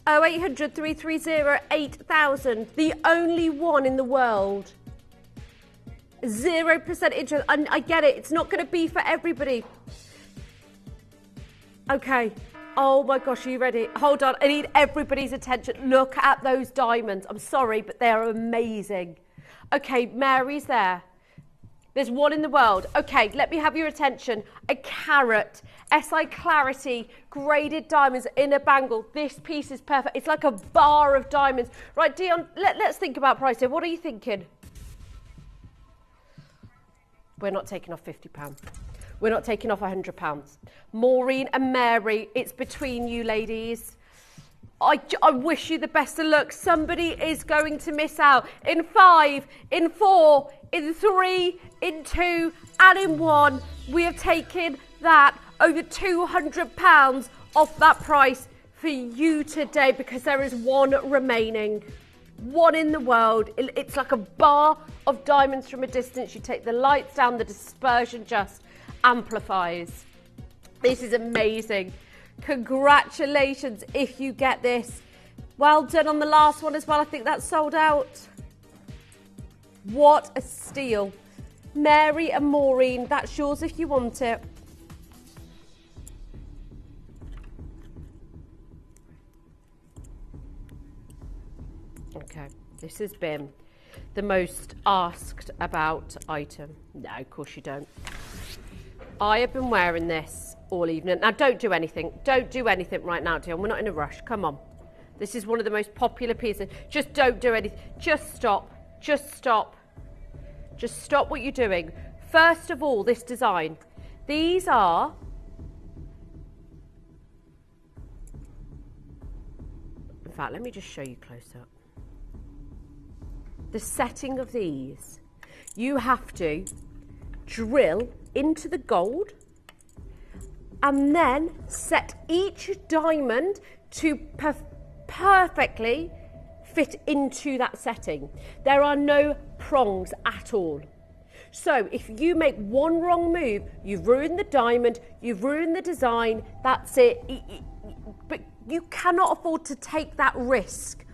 0800 330 8000. The only one in the world. 0% interest. And I get it. It's not going to be for everybody. Okay. Oh my gosh, are you ready? Hold on, I need everybody's attention. Look at those diamonds. I'm sorry, but they are amazing. Okay, Mary's there. There's one in the world. Okay, let me have your attention. A carat, SI Clarity, graded diamonds in a bangle. This piece is perfect. It's like a bar of diamonds. Right, Dion, let's think about price here. What are you thinking? We're not taking off £50. We're not taking off £100. Maureen and Mary, it's between you ladies. I wish you the best of luck. Somebody is going to miss out. In 5, in 4, in 3, in 2, and in 1, we have taken that over £200 off that price for you today because there is one remaining. One in the world. It's like a bar of diamonds from a distance. You take the lights down, the dispersion just amplifies. This is amazing. Congratulations if you get this. Well done on the last one as well. I think that's sold out. What a steal. Mary and Maureen, that's yours if you want it. Okay, this has been the most asked about item. No, of course you don't. I have been wearing this all evening. Now, don't do anything. Don't do anything right now, Dion. We're not in a rush. Come on. This is one of the most popular pieces. Just don't do anything. Just stop. Just stop. Just stop what you're doing. First of all, this design. These are... In fact, let me just show you close up. The setting of these. You have to drill into the gold and then set each diamond to perfectly fit into that setting. There are no prongs at all. So if you make one wrong move, you've ruined the diamond, you've ruined the design, that's it. But you cannot afford to take that risk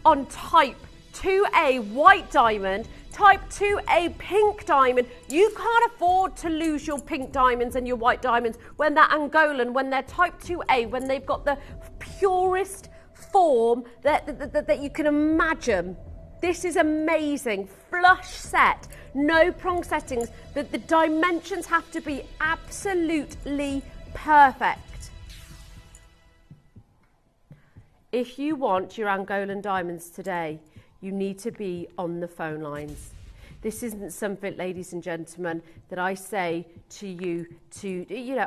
on type 2A white diamond, type 2A pink diamond. You can't afford to lose your pink diamonds and your white diamonds when they're Angolan, when they're type 2A, when they've got the purest form that you can imagine. This is amazing. Flush set, no prong settings. The dimensions have to be absolutely perfect. If you want your Angolan diamonds today, you need to be on the phone lines. This isn't something, ladies and gentlemen, that I say to you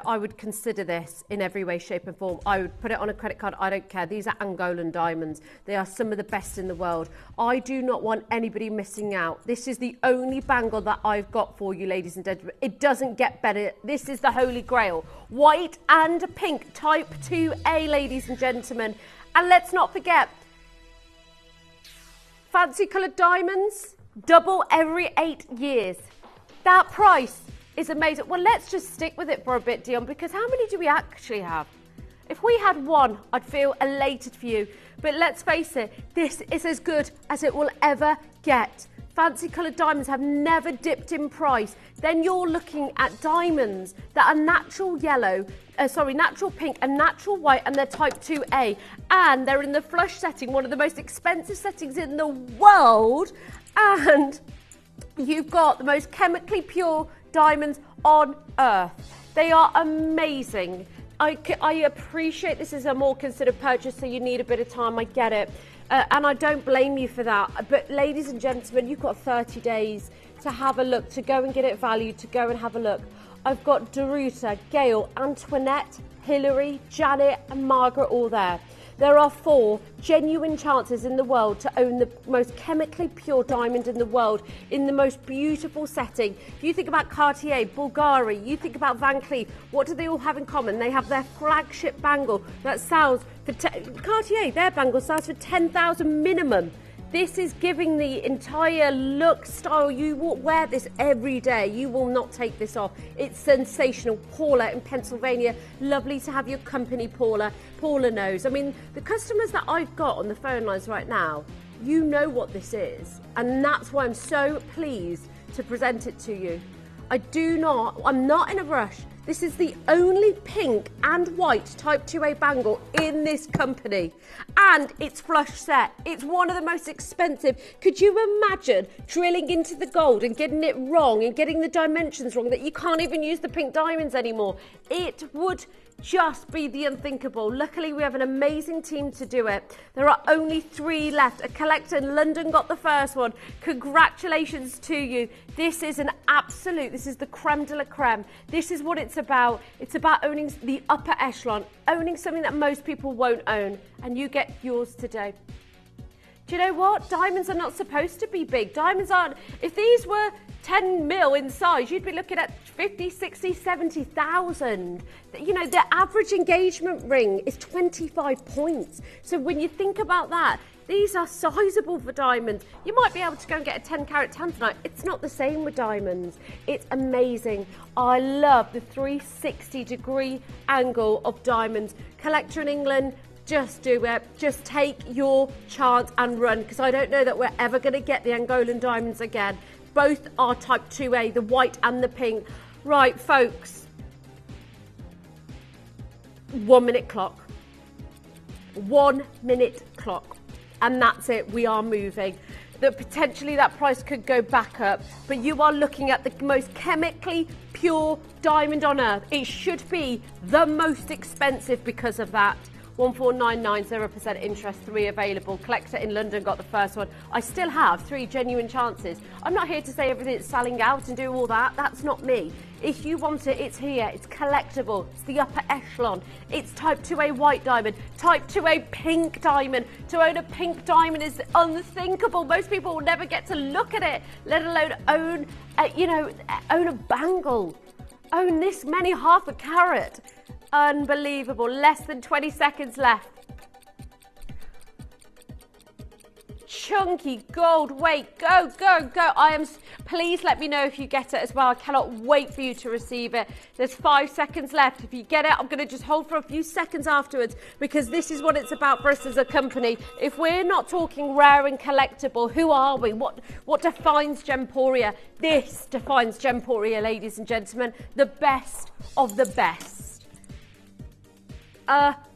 I would consider this in every way, shape and form. I would put it on a credit card. I don't care. These are Angolan diamonds. They are some of the best in the world. I do not want anybody missing out. This is the only bangle that I've got for you, ladies and gentlemen. It doesn't get better. This is the holy grail. White and pink, type 2A, ladies and gentlemen. And let's not forget, fancy coloured diamonds, double every 8 years. That price is amazing. Well, let's just stick with it for a bit, Dion, because how many do we actually have? If we had one, I'd feel elated for you. But let's face it, this is as good as it will ever get. Fancy coloured diamonds have never dipped in price. Then you're looking at diamonds that are natural yellow, natural pink and natural white, and they're type 2A. And they're in the flush setting, one of the most expensive settings in the world. And you've got the most chemically pure diamonds on earth. They are amazing. I appreciate this is a more considered purchase, so you need a bit of time. I get it. And I don't blame you for that. But ladies and gentlemen, you've got 30 days to have a look, to go and get it valued, to go and have a look. I've got Daruta, Gail, Antoinette, Hilary, Janet and Margaret all there. There are 4 genuine chances in the world to own the most chemically pure diamond in the world in the most beautiful setting. If you think about Cartier, Bulgari, you think about Van Cleef, what do they all have in common? They have their flagship bangle that sells for Cartier, their bangle sells for 10,000 minimum. This is giving the entire look, style. You will wear this every day. You will not take this off. It's sensational. Paula in Pennsylvania. Lovely to have your company, Paula. Paula knows. I mean, the customers that I've got on the phone lines right now, you know what this is. And that's why I'm so pleased to present it to you. I'm not in a rush. This is the only pink and white Type 2A bangle in this company. And it's flush set. It's one of the most expensive. Could you imagine drilling into the gold and getting it wrong and getting the dimensions wrong, that you can't even use the pink diamonds anymore? It would just be the unthinkable. Luckily, we have an amazing team to do it. There are only 3 left. A collector in London got the first one. Congratulations to you. This is an absolute, this is the creme de la creme. This is what it's about. It's about owning the upper echelon, owning something that most people won't own, and you get yours today. Do you know what? Diamonds are not supposed to be big. Diamonds aren't, if these were 10 mil in size, you'd be looking at 50, 60, 70,000. You know, the average engagement ring is 25 points. So when you think about that, these are sizable for diamonds. You might be able to go and get a 10 carat tanzanite. It's not the same with diamonds. It's amazing. I love the 360-degree angle of diamonds. Collector in England, just do it. Just take your chance and run, because I don't know that we're ever going to get the Angolan diamonds again. Both are Type 2A, the white and the pink. Right, folks. 1 minute clock. 1 minute clock. And that's it. We are moving. Potentially that price could go back up, but you are looking at the most chemically pure diamond on earth. It should be the most expensive because of that. 1499, 0% interest, 3 available. Collector in London got the first one. I still have 3 genuine chances. I'm not here to say everything's selling out and do all that. That's not me. If you want it, it's here. It's collectible. It's the upper echelon. It's Type 2A white diamond, Type 2A pink diamond. To own a pink diamond is unthinkable. Most people will never get to look at it, let alone own a bangle. Own this many, half a carat. Unbelievable. Less than 20 seconds left. Chunky gold weight. Go, go, go. Please let me know if you get it as well. I cannot wait for you to receive it. There's 5 seconds left. If you get it, I'm going to just hold for a few seconds afterwards, because this is what it's about for us as a company. If we're not talking rare and collectible, who are we? What defines Gemporia? This defines Gemporia, ladies and gentlemen. The best of the best.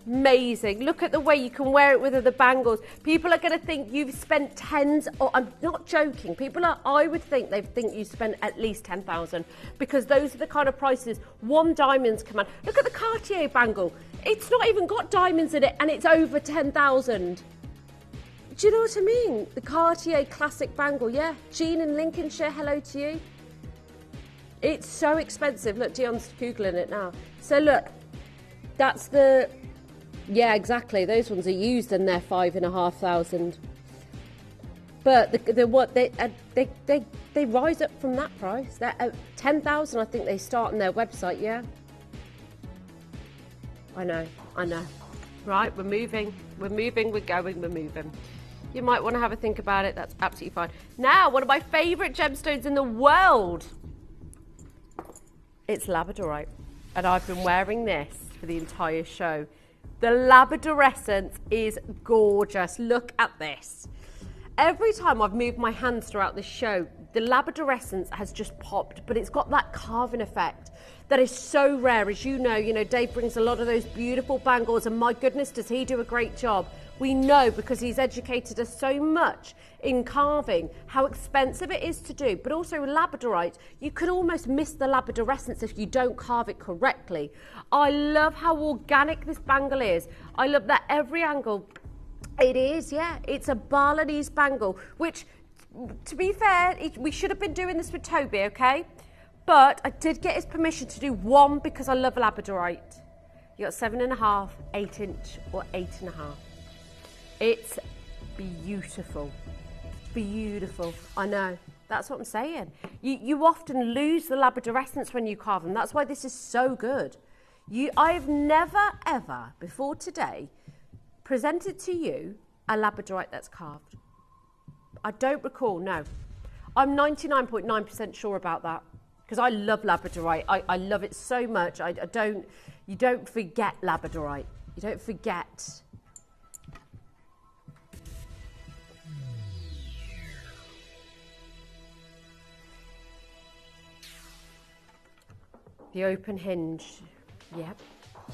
Amazing. Look at the way you can wear it with other bangles. People are going to think you've spent tens, or I'm not joking. I would think they think you spent at least 10,000, because those are the kind of prices one diamonds command. Look at the Cartier bangle. It's not even got diamonds in it, and it's over 10,000. Do you know what I mean? The Cartier classic bangle, yeah. Jean in Lincolnshire, hello to you. It's so expensive. Look, Dion's Googling it now. So look. That's yeah, exactly. Those ones are used and they're 5,500. But they rise up from that price. They're at 10,000. I think they start on their website. Yeah. I know. Right, we're moving. We're going. We're moving. You might want to have a think about it. That's absolutely fine. Now, one of my favourite gemstones in the world. It's labradorite, and I've been wearing this for the entire show. The labradorescence is gorgeous. Look at this. Every time I've moved my hands throughout the show, The labradorescence has just popped, but it's got that carving effect that is so rare. As you know, Dave brings a lot of those beautiful bangles, and my goodness, does he do a great job. We know, because he's educated us so much in carving, how expensive it is to do. But also with labradorite, you could almost miss the labradorescence if you don't carve it correctly. I love how organic this bangle is. I love that every angle, it is, yeah. It's a Balinese bangle, which, to be fair, we should have been doing this with Toby, okay? But I did get his permission to do one because I love labradorite. You got 7.5, 8 inch, or 8.5. It's beautiful. Beautiful. I know. That's what I'm saying. You often lose the labradorescence when you carve them. That's why this is so good. I've never, ever, before today, presented to you a labradorite that's carved. I don't recall, no. I'm 99.9% sure about that, because I love labradorite. I love it so much. You don't forget labradorite. You don't forget. The open hinge, yep,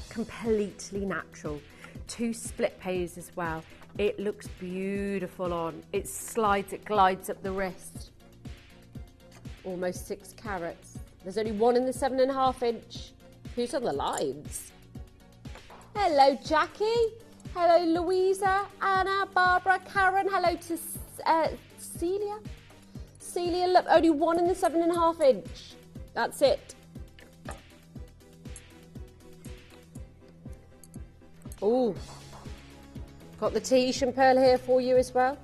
completely natural. 2 split pays as well. It looks beautiful on. It slides, it glides up the wrist. Almost 6 carats. There's only one in the 7.5 inch. Who's on the lines? Hello, Jackie. Hello, Louisa, Anna, Barbara, Karen. Hello to Celia. Celia, look, only one in the 7.5 inch. That's it. Oh, got the Tahitian pearl here for you as well.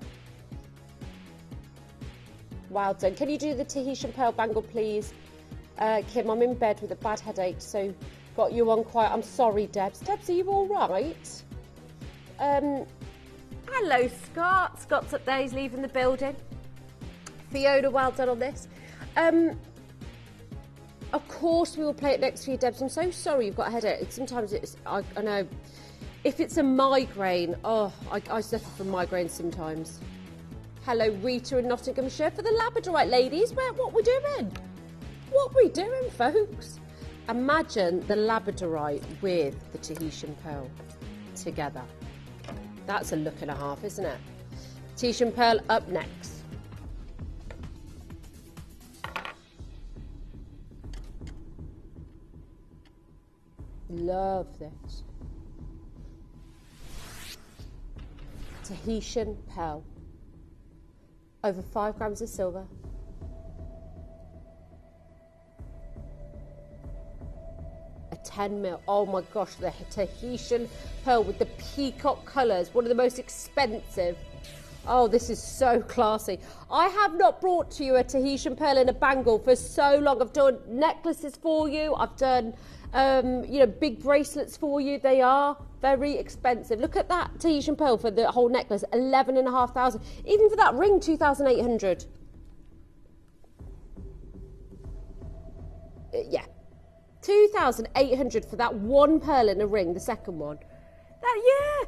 Well done. Can you do the Tahitian pearl bangle, please? Kim, I'm in bed with a bad headache, so got you on quiet. I'm sorry, Debs. Debs, are you all right? Hello, Scott. Scott's up there. He's leaving the building. Fiona, well done on this. Of course we will play it next for you, Debs. I'm so sorry you've got a headache. Sometimes it's, I know, if it's a migraine, I suffer from migraines sometimes. Hello, Rita in Nottinghamshire for the labradorite ladies. What we doing? What we doing, folks? Imagine the labradorite with the Tahitian pearl together. That's a look and a half, isn't it? Tahitian pearl up next. Love this. Tahitian pearl. Over 5 grams of silver. A 10 mil. Oh my gosh, the Tahitian pearl with the peacock colours. One of the most expensive. Oh, this is so classy. I have not brought to you a Tahitian pearl in a bangle for so long. I've done necklaces for you. I've done big bracelets for you. They are very expensive. Look at that Tahitian pearl for the whole necklace, 11,500. Even for that ring, 2,800. Yeah, 2,800 for that one pearl in a ring, the second one. Yeah,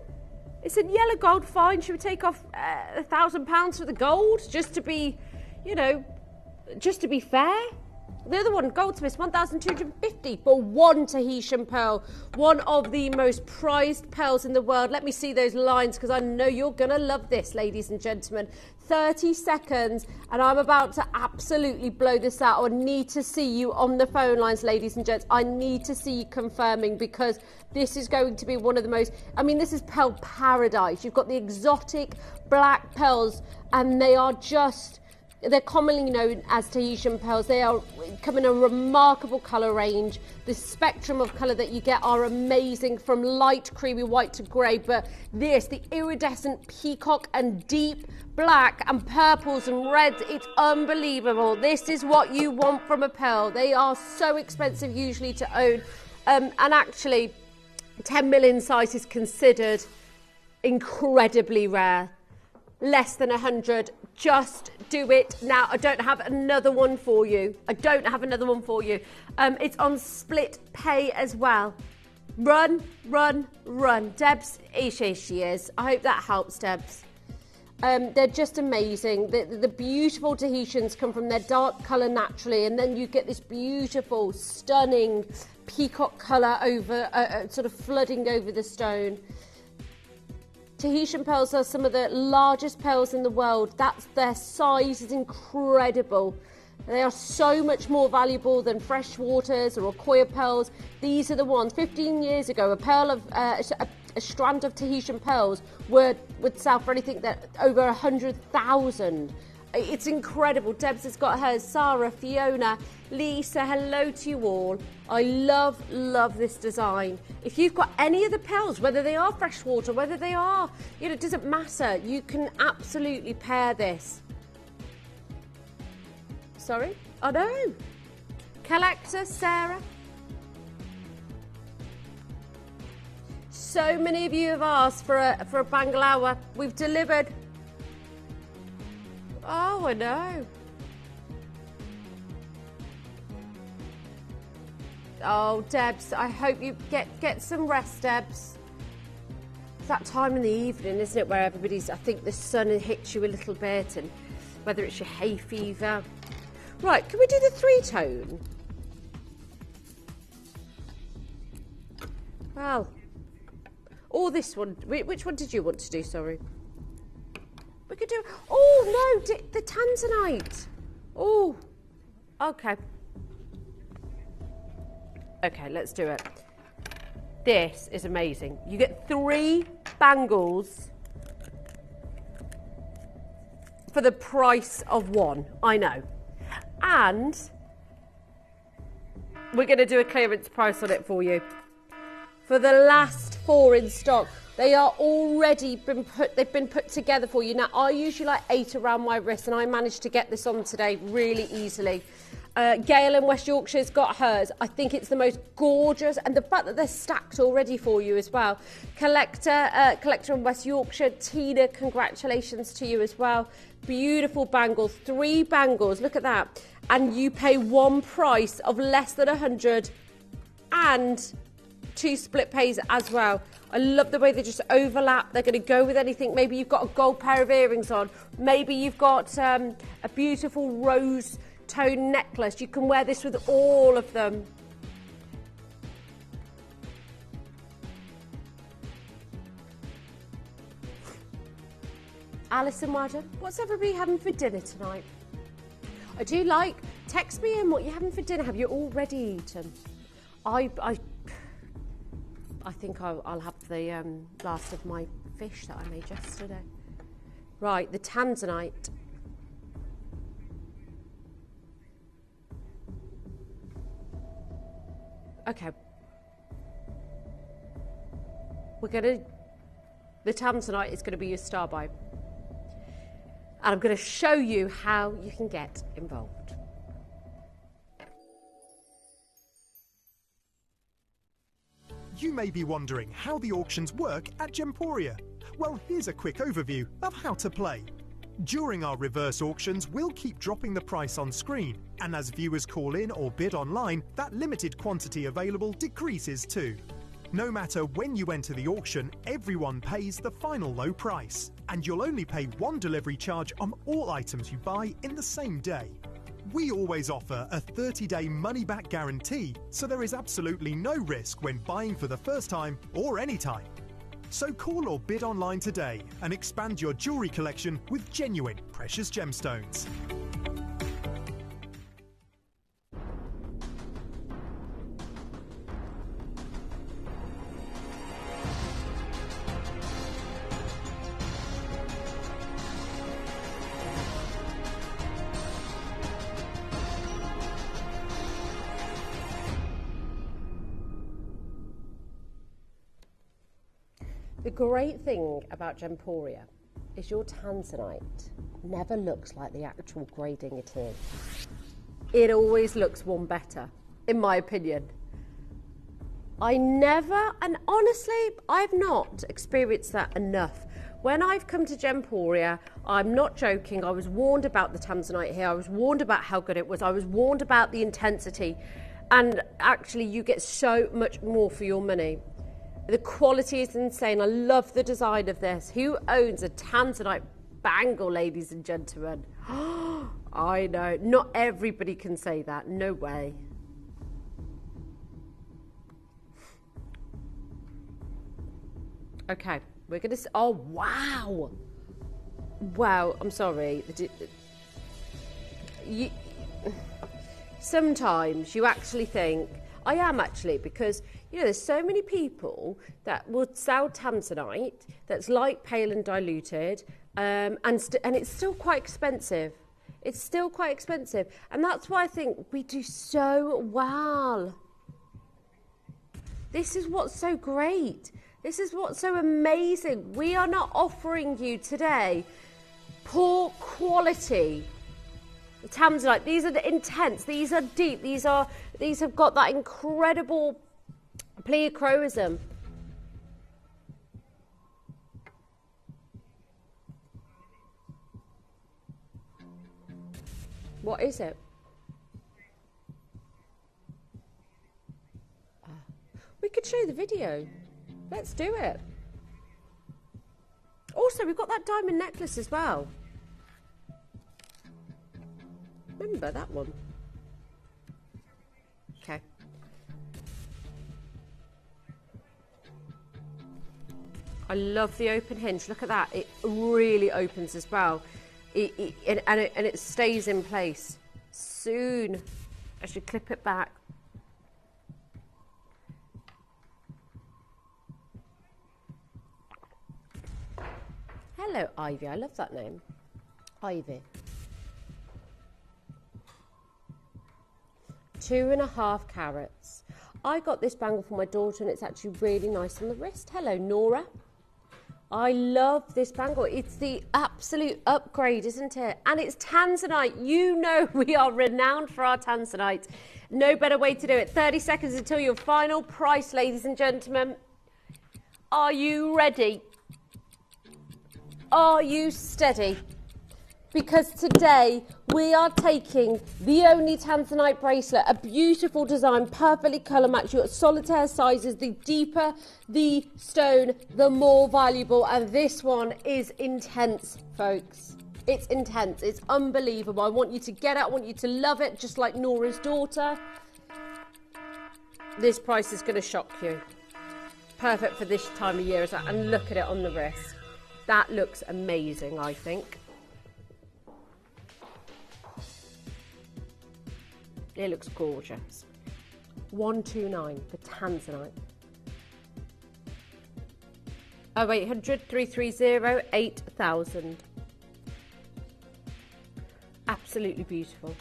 it's a yellow gold fine. Should we take off £1,000 for the gold just to be, just to be fair? The other one, Goldsmiths, 1,250 for one Tahitian pearl. One of the most prized pearls in the world. Let me see those lines, because I know you're going to love this, ladies and gentlemen. 30 seconds, and I'm about to absolutely blow this out. I need to see you on the phone lines, ladies and gents. I need to see you confirming, because this is going to be one of the most... this is pearl paradise. You've got the exotic black pearls, and they are just... They're commonly known as Tahitian pearls. They come in a remarkable colour range. The spectrum of colour that you get are amazing, from light creamy white to grey. But this, the iridescent peacock and deep black and purples and reds, it's unbelievable. This is what you want from a pearl. They are so expensive usually to own. And actually, 10 million size is considered incredibly rare. Less than 100. Just do it now. I don't have another one for you. It's on split pay as well. Run. Debs, she is. I hope that helps, Debs. They're just amazing. The beautiful Tahitians come from their dark colour naturally, and then you get this beautiful, stunning peacock colour over, sort of flooding over the stone. Tahitian pearls are some of the largest pearls in the world. Their size is incredible. They are so much more valuable than freshwaters or Okoya pearls. These are the ones. 15 years ago, a strand of Tahitian pearls would sell for anything that over 100,000. It's incredible. Debs has got hers. Sarah, Fiona, Lisa, hello to you all. I love this design. If you've got any of the pearls, whether they are freshwater, whether they are, it doesn't matter. You can absolutely pair this. Sorry? Oh no. Collector, Sarah. So many of you have asked for a bangalow. We've delivered. Oh, I know. Oh, Debs, I hope you get some rest, Debs. It's that time in the evening, isn't it, where everybody's, I think the sun hits you a little bit, and whether it's your hay fever. Right, can we do the three-tone? Well, or this one. Which one did you want to do, sorry? We could do... Oh, no, the tanzanite. Oh, okay. Okay, let's do it. This is amazing. You get 3 bangles for the price of 1, I know. And we're going to do a clearance price on it for you. For the last 4 in stock, they are already been put together for you. Now, I usually like 8 around my wrist, and I managed to get this on today really easily. Gail in West Yorkshire's got hers. I think it's the most gorgeous, and the fact that they're stacked already for you as well. Collector in West Yorkshire, Tina, congratulations to you as well. Beautiful bangles, 3 bangles, look at that. And you pay 1 price of less than 100 and 2 split pays as well. I love the way they just overlap. They're going to go with anything. Maybe you've got a gold pair of earrings on. Maybe you've got a beautiful rose tone necklace. You can wear this with all of them. Alison Wadden, what's everybody having for dinner tonight? I do like, text me in what you're having for dinner. Have you already eaten? I think I'll have the last of my fish that I made yesterday. Right, the tanzanite. Okay. The tanzanite is going to be your star buy. And I'm going to show you how you can get involved. You may be wondering how the auctions work at Gemporia. Well, here's a quick overview of how to play. During our reverse auctions, we'll keep dropping the price on screen, and as viewers call in or bid online, that limited quantity available decreases too. No matter when you enter the auction, everyone pays the final low price, and you'll only pay 1 delivery charge on all items you buy in the same day. We always offer a 30-day money-back guarantee, so there is absolutely no risk when buying for the first time or any time. So call or bid online today and expand your jewellery collection with genuine precious gemstones. The great thing about Gemporia is your tanzanite never looks like the actual grading it is. It always looks one better, in my opinion. And honestly, I've not experienced that enough. When I've come to Gemporia, I'm not joking, I was warned about the tanzanite here, I was warned about how good it was, I was warned about the intensity, and actually you get so much more for your money. The quality is insane. I love the design of this. Who owns a tanzanite bangle, ladies and gentlemen. I know, not everybody can say that. No way. Okay, we're gonna. Oh wow, wow. I'm sorry. Sometimes you actually think. I am actually, because you know there's so many people that will sell tanzanite that's light, pale, and diluted, and it's still quite expensive. It's still quite expensive, and that's why I think we do so well. This is what's so great. This is what's so amazing. We are not offering you today poor quality tanzanite. These are intense. These are deep. These have got that incredible pleochroism. What is it? We could show the video. Let's do it. Also, we've got that diamond necklace as well. Remember that one? Okay. I love the open hinge. Look at that. It really opens as well. And it stays in place. Soon, I should clip it back. Hello, Ivy. I love that name. Ivy. 2.5 carats. I got this bangle for my daughter and it's actually really nice on the wrist. Hello, Nora. I love this bangle. It's the absolute upgrade, isn't it? And it's tanzanite. You know we are renowned for our tanzanite. No better way to do it. 30 seconds until your final price, ladies and gentlemen. Are you ready? Are you steady? Because today we are taking the only tanzanite bracelet, a beautiful design, perfectly colour matched. You've got solitaire sizes. The deeper the stone, the more valuable. And this one is intense, folks. It's intense. It's unbelievable. I want you to get it. I want you to love it, just like Nora's daughter. This price is going to shock you. Perfect for this time of year. And look at it on the wrist. That looks amazing, I think. It looks gorgeous. 129 for tanzanite. 0800 330 8000. Absolutely beautiful.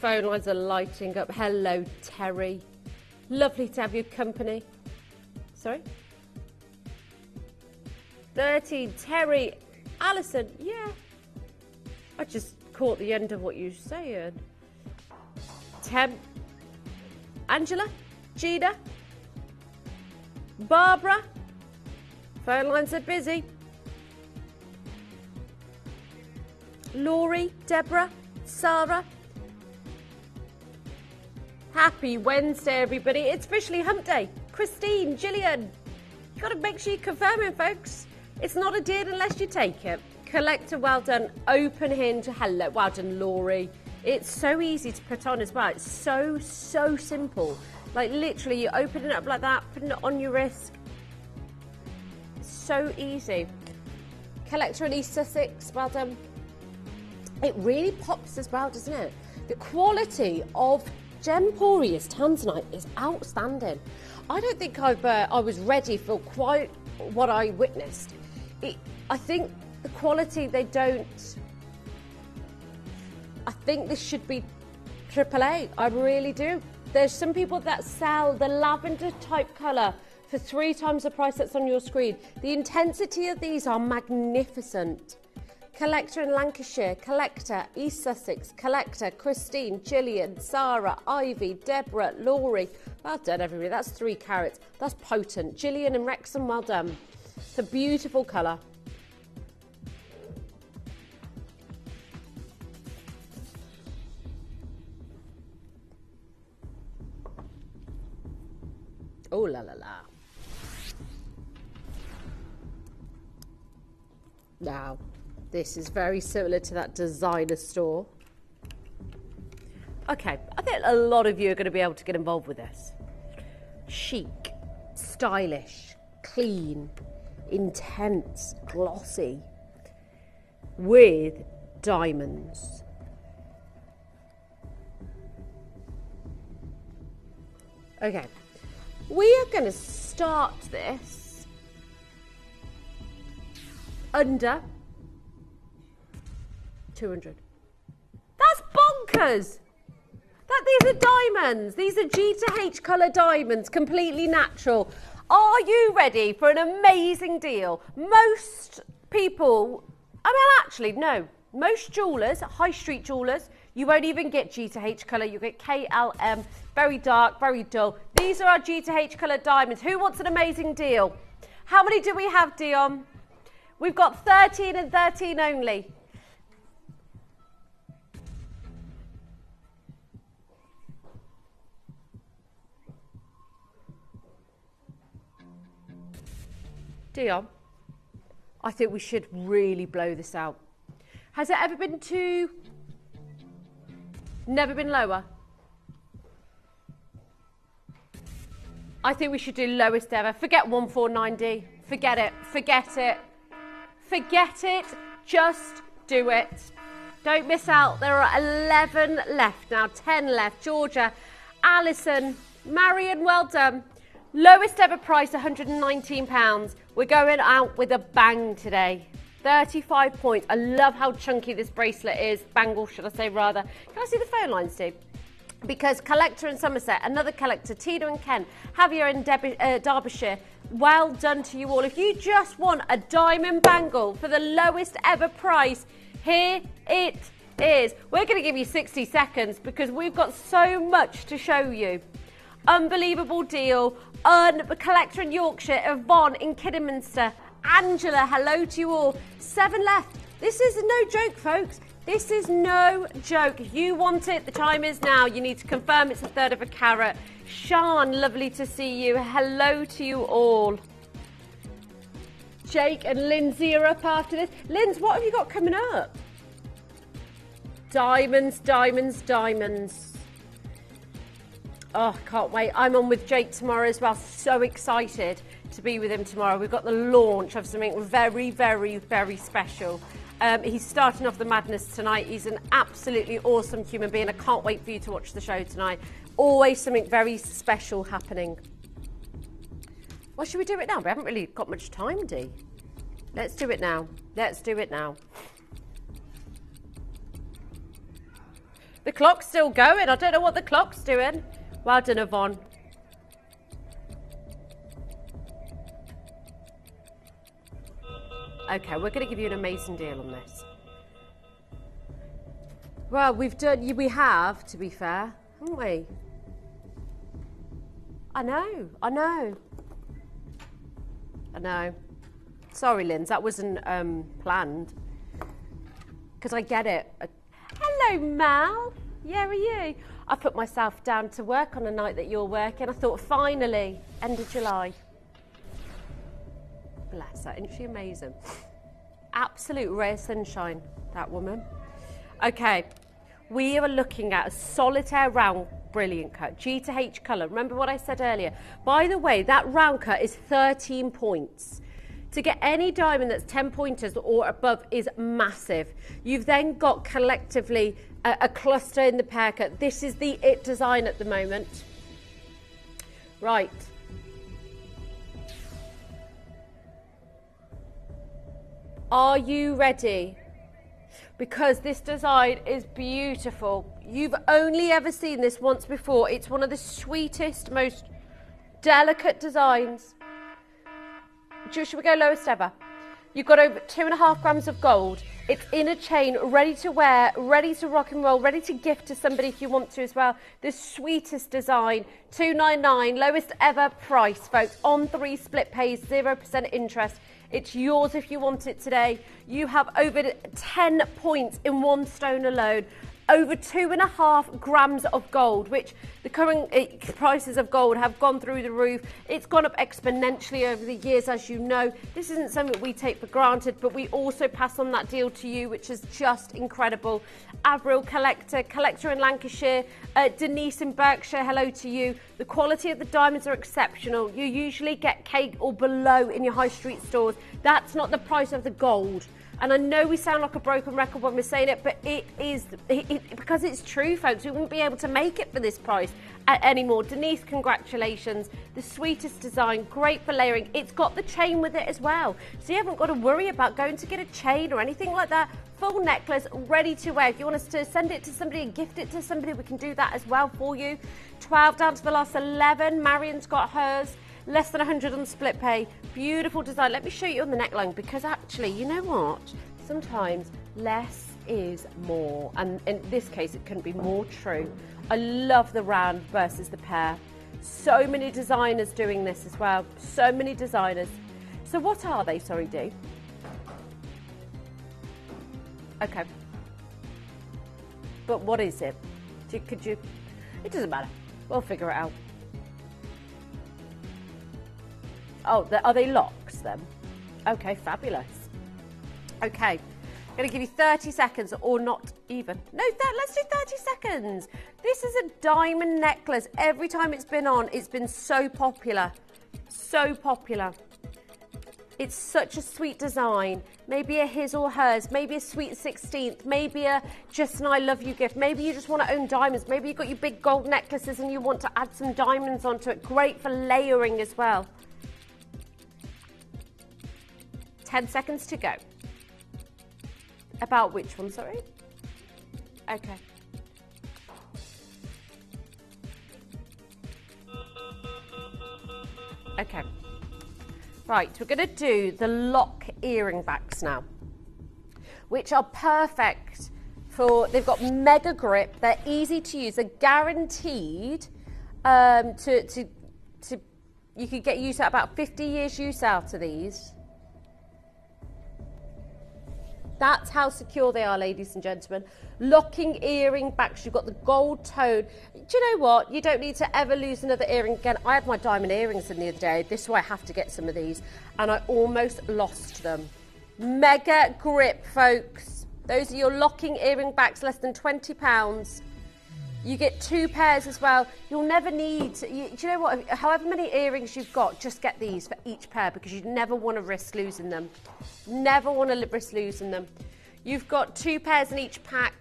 Phone lines are lighting up. Hello, Terry. Lovely to have your company. Sorry? 13, Terry, Alison, yeah. I just caught the end of what you were saying. Tem, Angela, Gina, Barbara, phone lines are busy. Laurie, Deborah, Sarah. Happy Wednesday, everybody. It's officially hump day. Christine, Gillian, you've got to make sure you confirm it, folks. It's not a deal unless you take it. Collector, well done. Open hinge, hello, well done, Laurie. It's so easy to put on as well. It's so simple. Like literally, you open it up like that, putting it on your wrist. It's so easy. Collector in East Sussex, well done. It really pops as well, doesn't it? The quality of Gemporia's tanzanite is outstanding. I don't think I was ready for quite what I witnessed. I think the quality I think this should be AAA. I really do. There's some people that sell the lavender type colour for 3 times the price that's on your screen. The intensity of these are magnificent. Collector in Lancashire, Collector, East Sussex, Collector, Christine, Gillian, Sarah, Ivy, Deborah, Laurie. Well done, everybody. That's 3 carats. That's potent. Gillian and Wrexham, well done. It's a beautiful colour. Oh, la la la. Now, This is very similar to that designer store. Okay, I think a lot of you are going to be able to get involved with this. Chic, stylish, clean, intense, glossy, with diamonds. Okay, we are going to start this under 200. That's bonkers! These are diamonds. These are G to H colour diamonds, completely natural. Are you ready for an amazing deal? Most people, actually, no. Most jewellers, high street jewellers, you won't even get G to H colour. You get KLM, very dark, very dull. These are our G to H colour diamonds. Who wants an amazing deal? How many do we have, Dion? We've got 13 and 13 only. Dion, I think we should really blow this out. Has it ever been too... Never been lower? I think we should do lowest ever. Forget 149D. Forget it. Forget it. Forget it. Just do it. Don't miss out. There are 11 left now. 10 left. Georgia, Alison, Marion, well done. Lowest ever price, £119. We're going out with a bang today. 35 points. I love how chunky this bracelet is. Bangle, should I say, rather. Can I see the phone lines, Steve? Because collector in Somerset, another collector, Tina and Ken, Javier in Derbyshire, well done to you all. If you just want a diamond bangle for the lowest ever price, here it is. We're going to give you 60 seconds because we've got so much to show you. Unbelievable deal. Collector in Yorkshire, Yvonne in Kidderminster, Angela, hello to you all. 7 left. This is no joke, folks. This is no joke. If you want it, the time is now. You need to confirm it's a third of a carat. Sean, lovely to see you. Hello to you all. Jake and Lindsay are up after this. Linz, what have you got coming up? Diamonds, diamonds, diamonds. Oh, can't wait. I'm on with Jake tomorrow as well. So excited to be with him tomorrow. We've got the launch of something very, very, very special. He's starting off the madness tonight. He's an absolutely awesome human being. I can't wait for you to watch the show tonight. Always something very special happening. Well, should we do it now? We haven't really got much time, Dee. Let's do it now. Let's do it now. The clock's still going. I don't know what the clock's doing. Well done, Yvonne. Okay, we're going to give you an amazing deal on this. Well, we have, to be fair, haven't we? I know. Sorry, Linz, that wasn't planned. Because I get it. Hello, Mal. Yeah, are you? I put myself down to work on a night that you're working. I thought, finally, end of July. Bless her, isn't she amazing? Absolute ray of sunshine, that woman. Okay, we are looking at a solitaire round brilliant cut, G to H colour. Remember what I said earlier? By the way, that round cut is 13 points. To get any diamond that's 10 pointers or above is massive. You've then got collectively a cluster in the pear cut. This is the it design at the moment. Right. Are you ready? Because this design is beautiful. You've only ever seen this once before. It's one of the sweetest, most delicate designs. Should we go lowest ever? You've got over 2.5 grams of gold. It's in a chain, ready to wear, ready to rock and roll, ready to gift to somebody if you want to as well. The sweetest design, $299, lowest ever price, folks. On 3 split pays, 0% interest. It's yours if you want it today. You have over 10 points in one stone alone. Over 2.5 grams of gold, which the current prices of gold have gone through the roof. It's gone up exponentially over the years, as you know. This isn't something we take for granted, but we also pass on that deal to you, which is just incredible. Apparel collector in Lancashire, Denise in Berkshire, hello to you. The quality of the diamonds are exceptional. You usually get cake or below in your high street stores. That's not the price of the gold. And I know we sound like a broken record when we're saying it, but it is, because it's true, folks. We wouldn't be able to make it for this price anymore. Denise, congratulations. The sweetest design, great for layering. It's got the chain with it as well. So you haven't got to worry about going to get a chain or anything like that. Full necklace, ready to wear. If you want us to send it to somebody and gift it to somebody, we can do that as well for you. 12 down to the last 11. Marion's got hers. Less than 100 on split pay. Beautiful design. Let me show you on the neckline, because actually, you know what? Sometimes less is more. And in this case, it couldn't be more true. I love the round versus the pear. So many designers doing this as well. So many designers. So what are they? Sorry, Dee. Okay. But what is it? Could you? It doesn't matter. We'll figure it out. Oh, are they locks then? Okay, fabulous. Okay, I'm going to give you 30 seconds or not even. No, let's do 30 seconds. This is a diamond necklace. Every time it's been on, it's been so popular. So popular. It's such a sweet design. Maybe a his or hers, maybe a sweet 16th, maybe a just an I love you gift. Maybe you just want to own diamonds. Maybe you've got your big gold necklaces and you want to add some diamonds onto it. Great for layering as well. 10 seconds to go. About which one, sorry? Okay. Okay. Right, we're going to do the lock earring backs now, which are perfect for, they've got mega grip, they're easy to use, they're guaranteed you could get use out about 50 years use out of these. That's how secure they are, ladies and gentlemen. Locking earring backs. You've got the gold tone. Do you know what? You don't need to ever lose another earring again. I had my diamond earrings in the other day. This is why I have to get some of these. And I almost lost them. Mega grip, folks. Those are your locking earring backs, less than £20. You get 2 pairs as well. You'll never need, do you know what? However many earrings you've got, just get these for each pair, because you never want to risk losing them. Never want to risk losing them. You've got 2 pairs in each pack.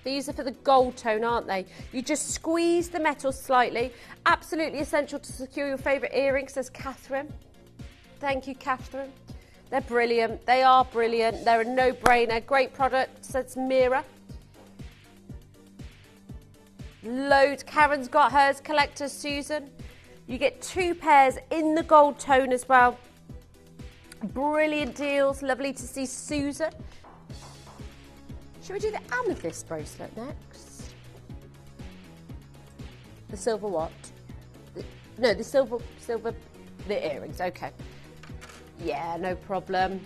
These are for the gold tone, aren't they? You just squeeze the metal slightly. Absolutely essential to secure your favourite earrings, says Catherine. Thank you, Catherine. They're brilliant. They are brilliant. They're a no-brainer. Great product, says Mira. Loads. Karen's got hers. Collector Susan. You get 2 pairs in the gold tone as well. Brilliant deals. Lovely to see Susan. Should we do the amethyst bracelet next? The silver what? No, the silver, the earrings. Okay. Yeah, no problem.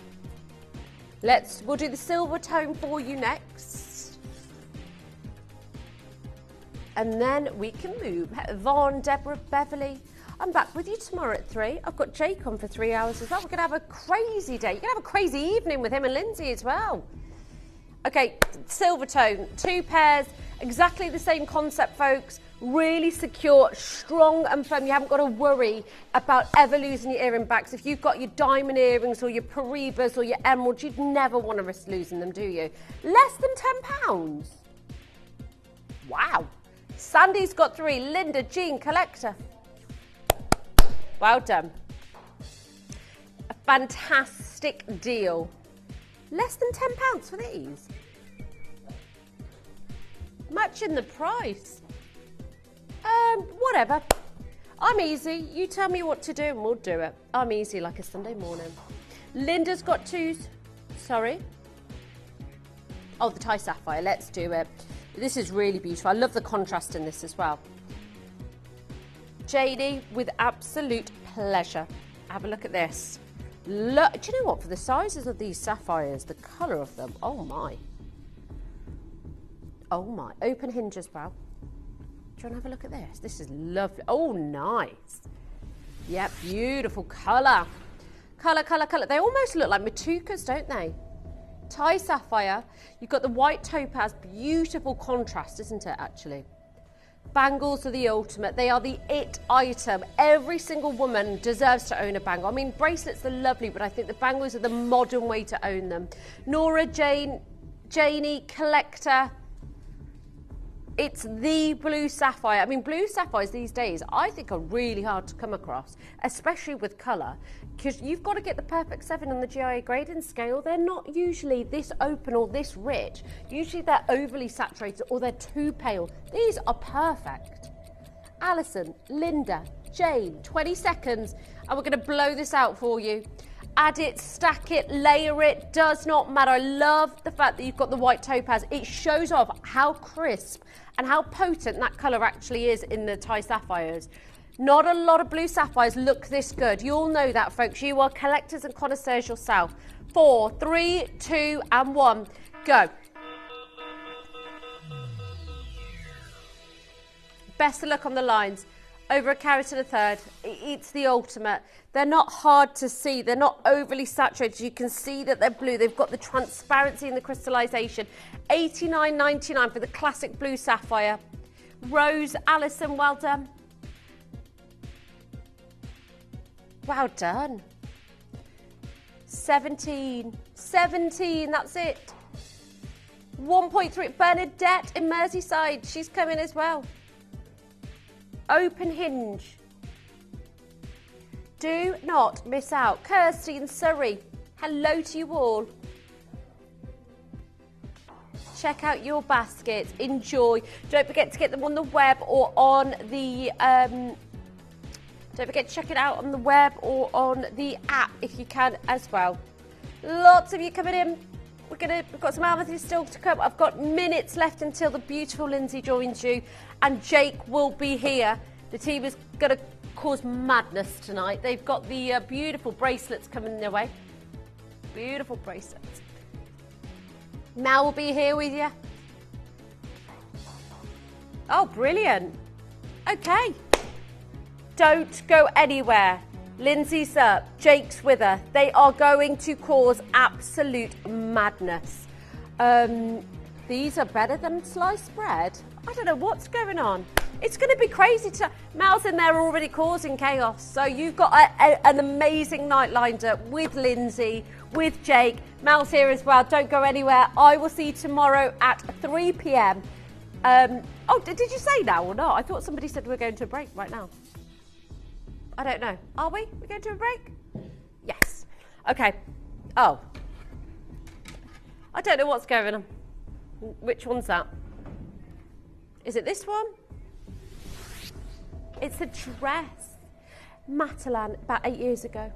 We'll do the silver tone for you next. And then we can move. Vaughn, Deborah, Beverly. I'm back with you tomorrow at 3. I've got Jake on for 3 hours as well. We're going to have a crazy day. You're going to have a crazy evening with him and Lindsay as well. Okay, silver tone. 2 pairs. Exactly the same concept, folks. Really secure, strong and firm. You haven't got to worry about ever losing your earring backs. If you've got your diamond earrings or your Paribas or your emeralds, you'd never want to risk losing them, do you? Less than £10. Wow. Sandy's got 3. Linda, Jean, Collector. Well done. A fantastic deal. Less than £10 for these. Matching the price. Whatever. I'm easy. You tell me what to do and we'll do it. I'm easy like a Sunday morning. Linda's got 2s. Sorry. Oh, the Thai Sapphire. Let's do it. This is really beautiful. I love the contrast in this as well. JD, with absolute pleasure. Have a look at this. Look, do you know what? For the sizes of these sapphires, the colour of them, oh my. Oh my, open hinge as well. Do you want to have a look at this? This is lovely. Oh, nice. Yep, beautiful colour. Colour, colour, colour. They almost look like Matukas, don't they? Thai sapphire. You've got the white topaz. Beautiful contrast, isn't it, actually? Bangles are the ultimate. They are the it item. Every single woman deserves to own a bangle. I mean, bracelets are lovely, but I think the bangles are the modern way to own them. Nora, Janie, collector. It's the blue sapphire. I mean, blue sapphires these days, I think, are really hard to come across, especially with colour, because you've got to get the perfect 7 on the GIA grading scale. They're not usually this open or this rich. Usually they're overly saturated or they're too pale. These are perfect. Alison, Linda, Jane, 20 seconds, and we're going to blow this out for you. Add it, stack it, layer it, does not matter. I love the fact that you've got the white topaz. It shows off how crisp and how potent that colour actually is in the Thai sapphires. Not a lot of blue sapphires look this good. You all know that, folks. You are collectors and connoisseurs yourself. 4, 3, 2, and 1. Go. Best of luck on the lines. Over a carat and a third. It's the ultimate. They're not hard to see. They're not overly saturated. You can see that they're blue. They've got the transparency and the crystallization. $89.99 for the classic blue sapphire. Rose, Alison, well done. Well done. 17, that's it. 1.3, Bernadette in Merseyside. She's coming as well. Open hinge. Do not miss out. Kirsty in Surrey, hello to you all. Check out your baskets. Enjoy. Don't forget to get them on the web or on the... don't forget to check it out on the web or on the app if you can as well. Lots of you coming in. We've got some amethyst still to come. I've got minutes left until the beautiful Lindsay joins you, and Jake will be here. The team is going to cause madness tonight. They've got the beautiful bracelets coming their way. Beautiful bracelets. Mal will be here with you. Oh, brilliant. Okay. Don't go anywhere. Lindsay's up, Jake's with her. They are going to cause absolute madness. These are better than sliced bread. I don't know what's going on. It's going to be crazy. Mal's in there already causing chaos. So you've got an amazing night lined up with Lindsay, with Jake. Mal's here as well. Don't go anywhere. I will see you tomorrow at 3 p.m. Oh, did you say now or not? I thought somebody said we're going to a break right now. I don't know. Are we? We're going to a break? Yes. Okay. Oh. I don't know what's going on. Which one's that? Is it this one? It's a dress. Matalan, about 8 years ago.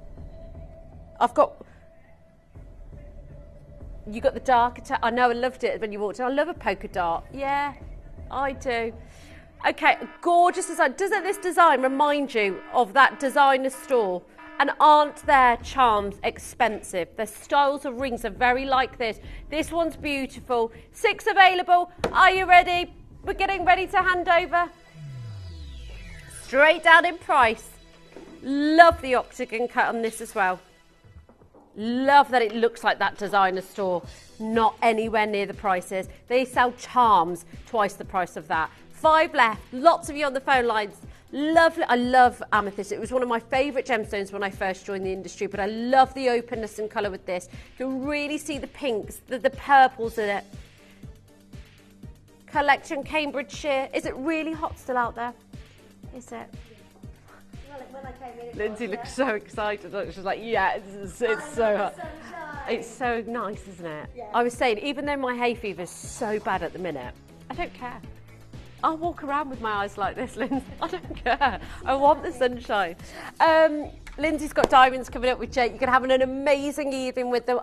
You got the dark attack. I know, I loved it when you walked in. I love a polka dot. Yeah, I do. Okay, gorgeous design. Doesn't this design remind you of that designer store? And aren't their charms expensive? Their styles of rings are very like this. This one's beautiful. 6 available. Are you ready? We're getting ready to hand over. Straight down in price. Love the octagon cut on this as well. Love that it looks like that designer store. Not anywhere near the prices. They sell charms twice the price of that. 5 left. Lots of you on the phone lines. Lovely. I love amethyst. It was one of my favourite gemstones when I first joined the industry, but I love the openness and colour with this. You can really see the pinks, the purples in it. Collection Cambridgeshire. Is it really hot still out there? Is it? Lindsay looks so excited. She's like, yeah, it's so hot. It's so nice, isn't it? Yeah. I was saying, even though my hay fever is so bad at the minute, I don't care. I'll walk around with my eyes like this, Lindsay. I don't care. I want the sunshine. Lindsay's got diamonds coming up with Jake. You can have an amazing evening with them.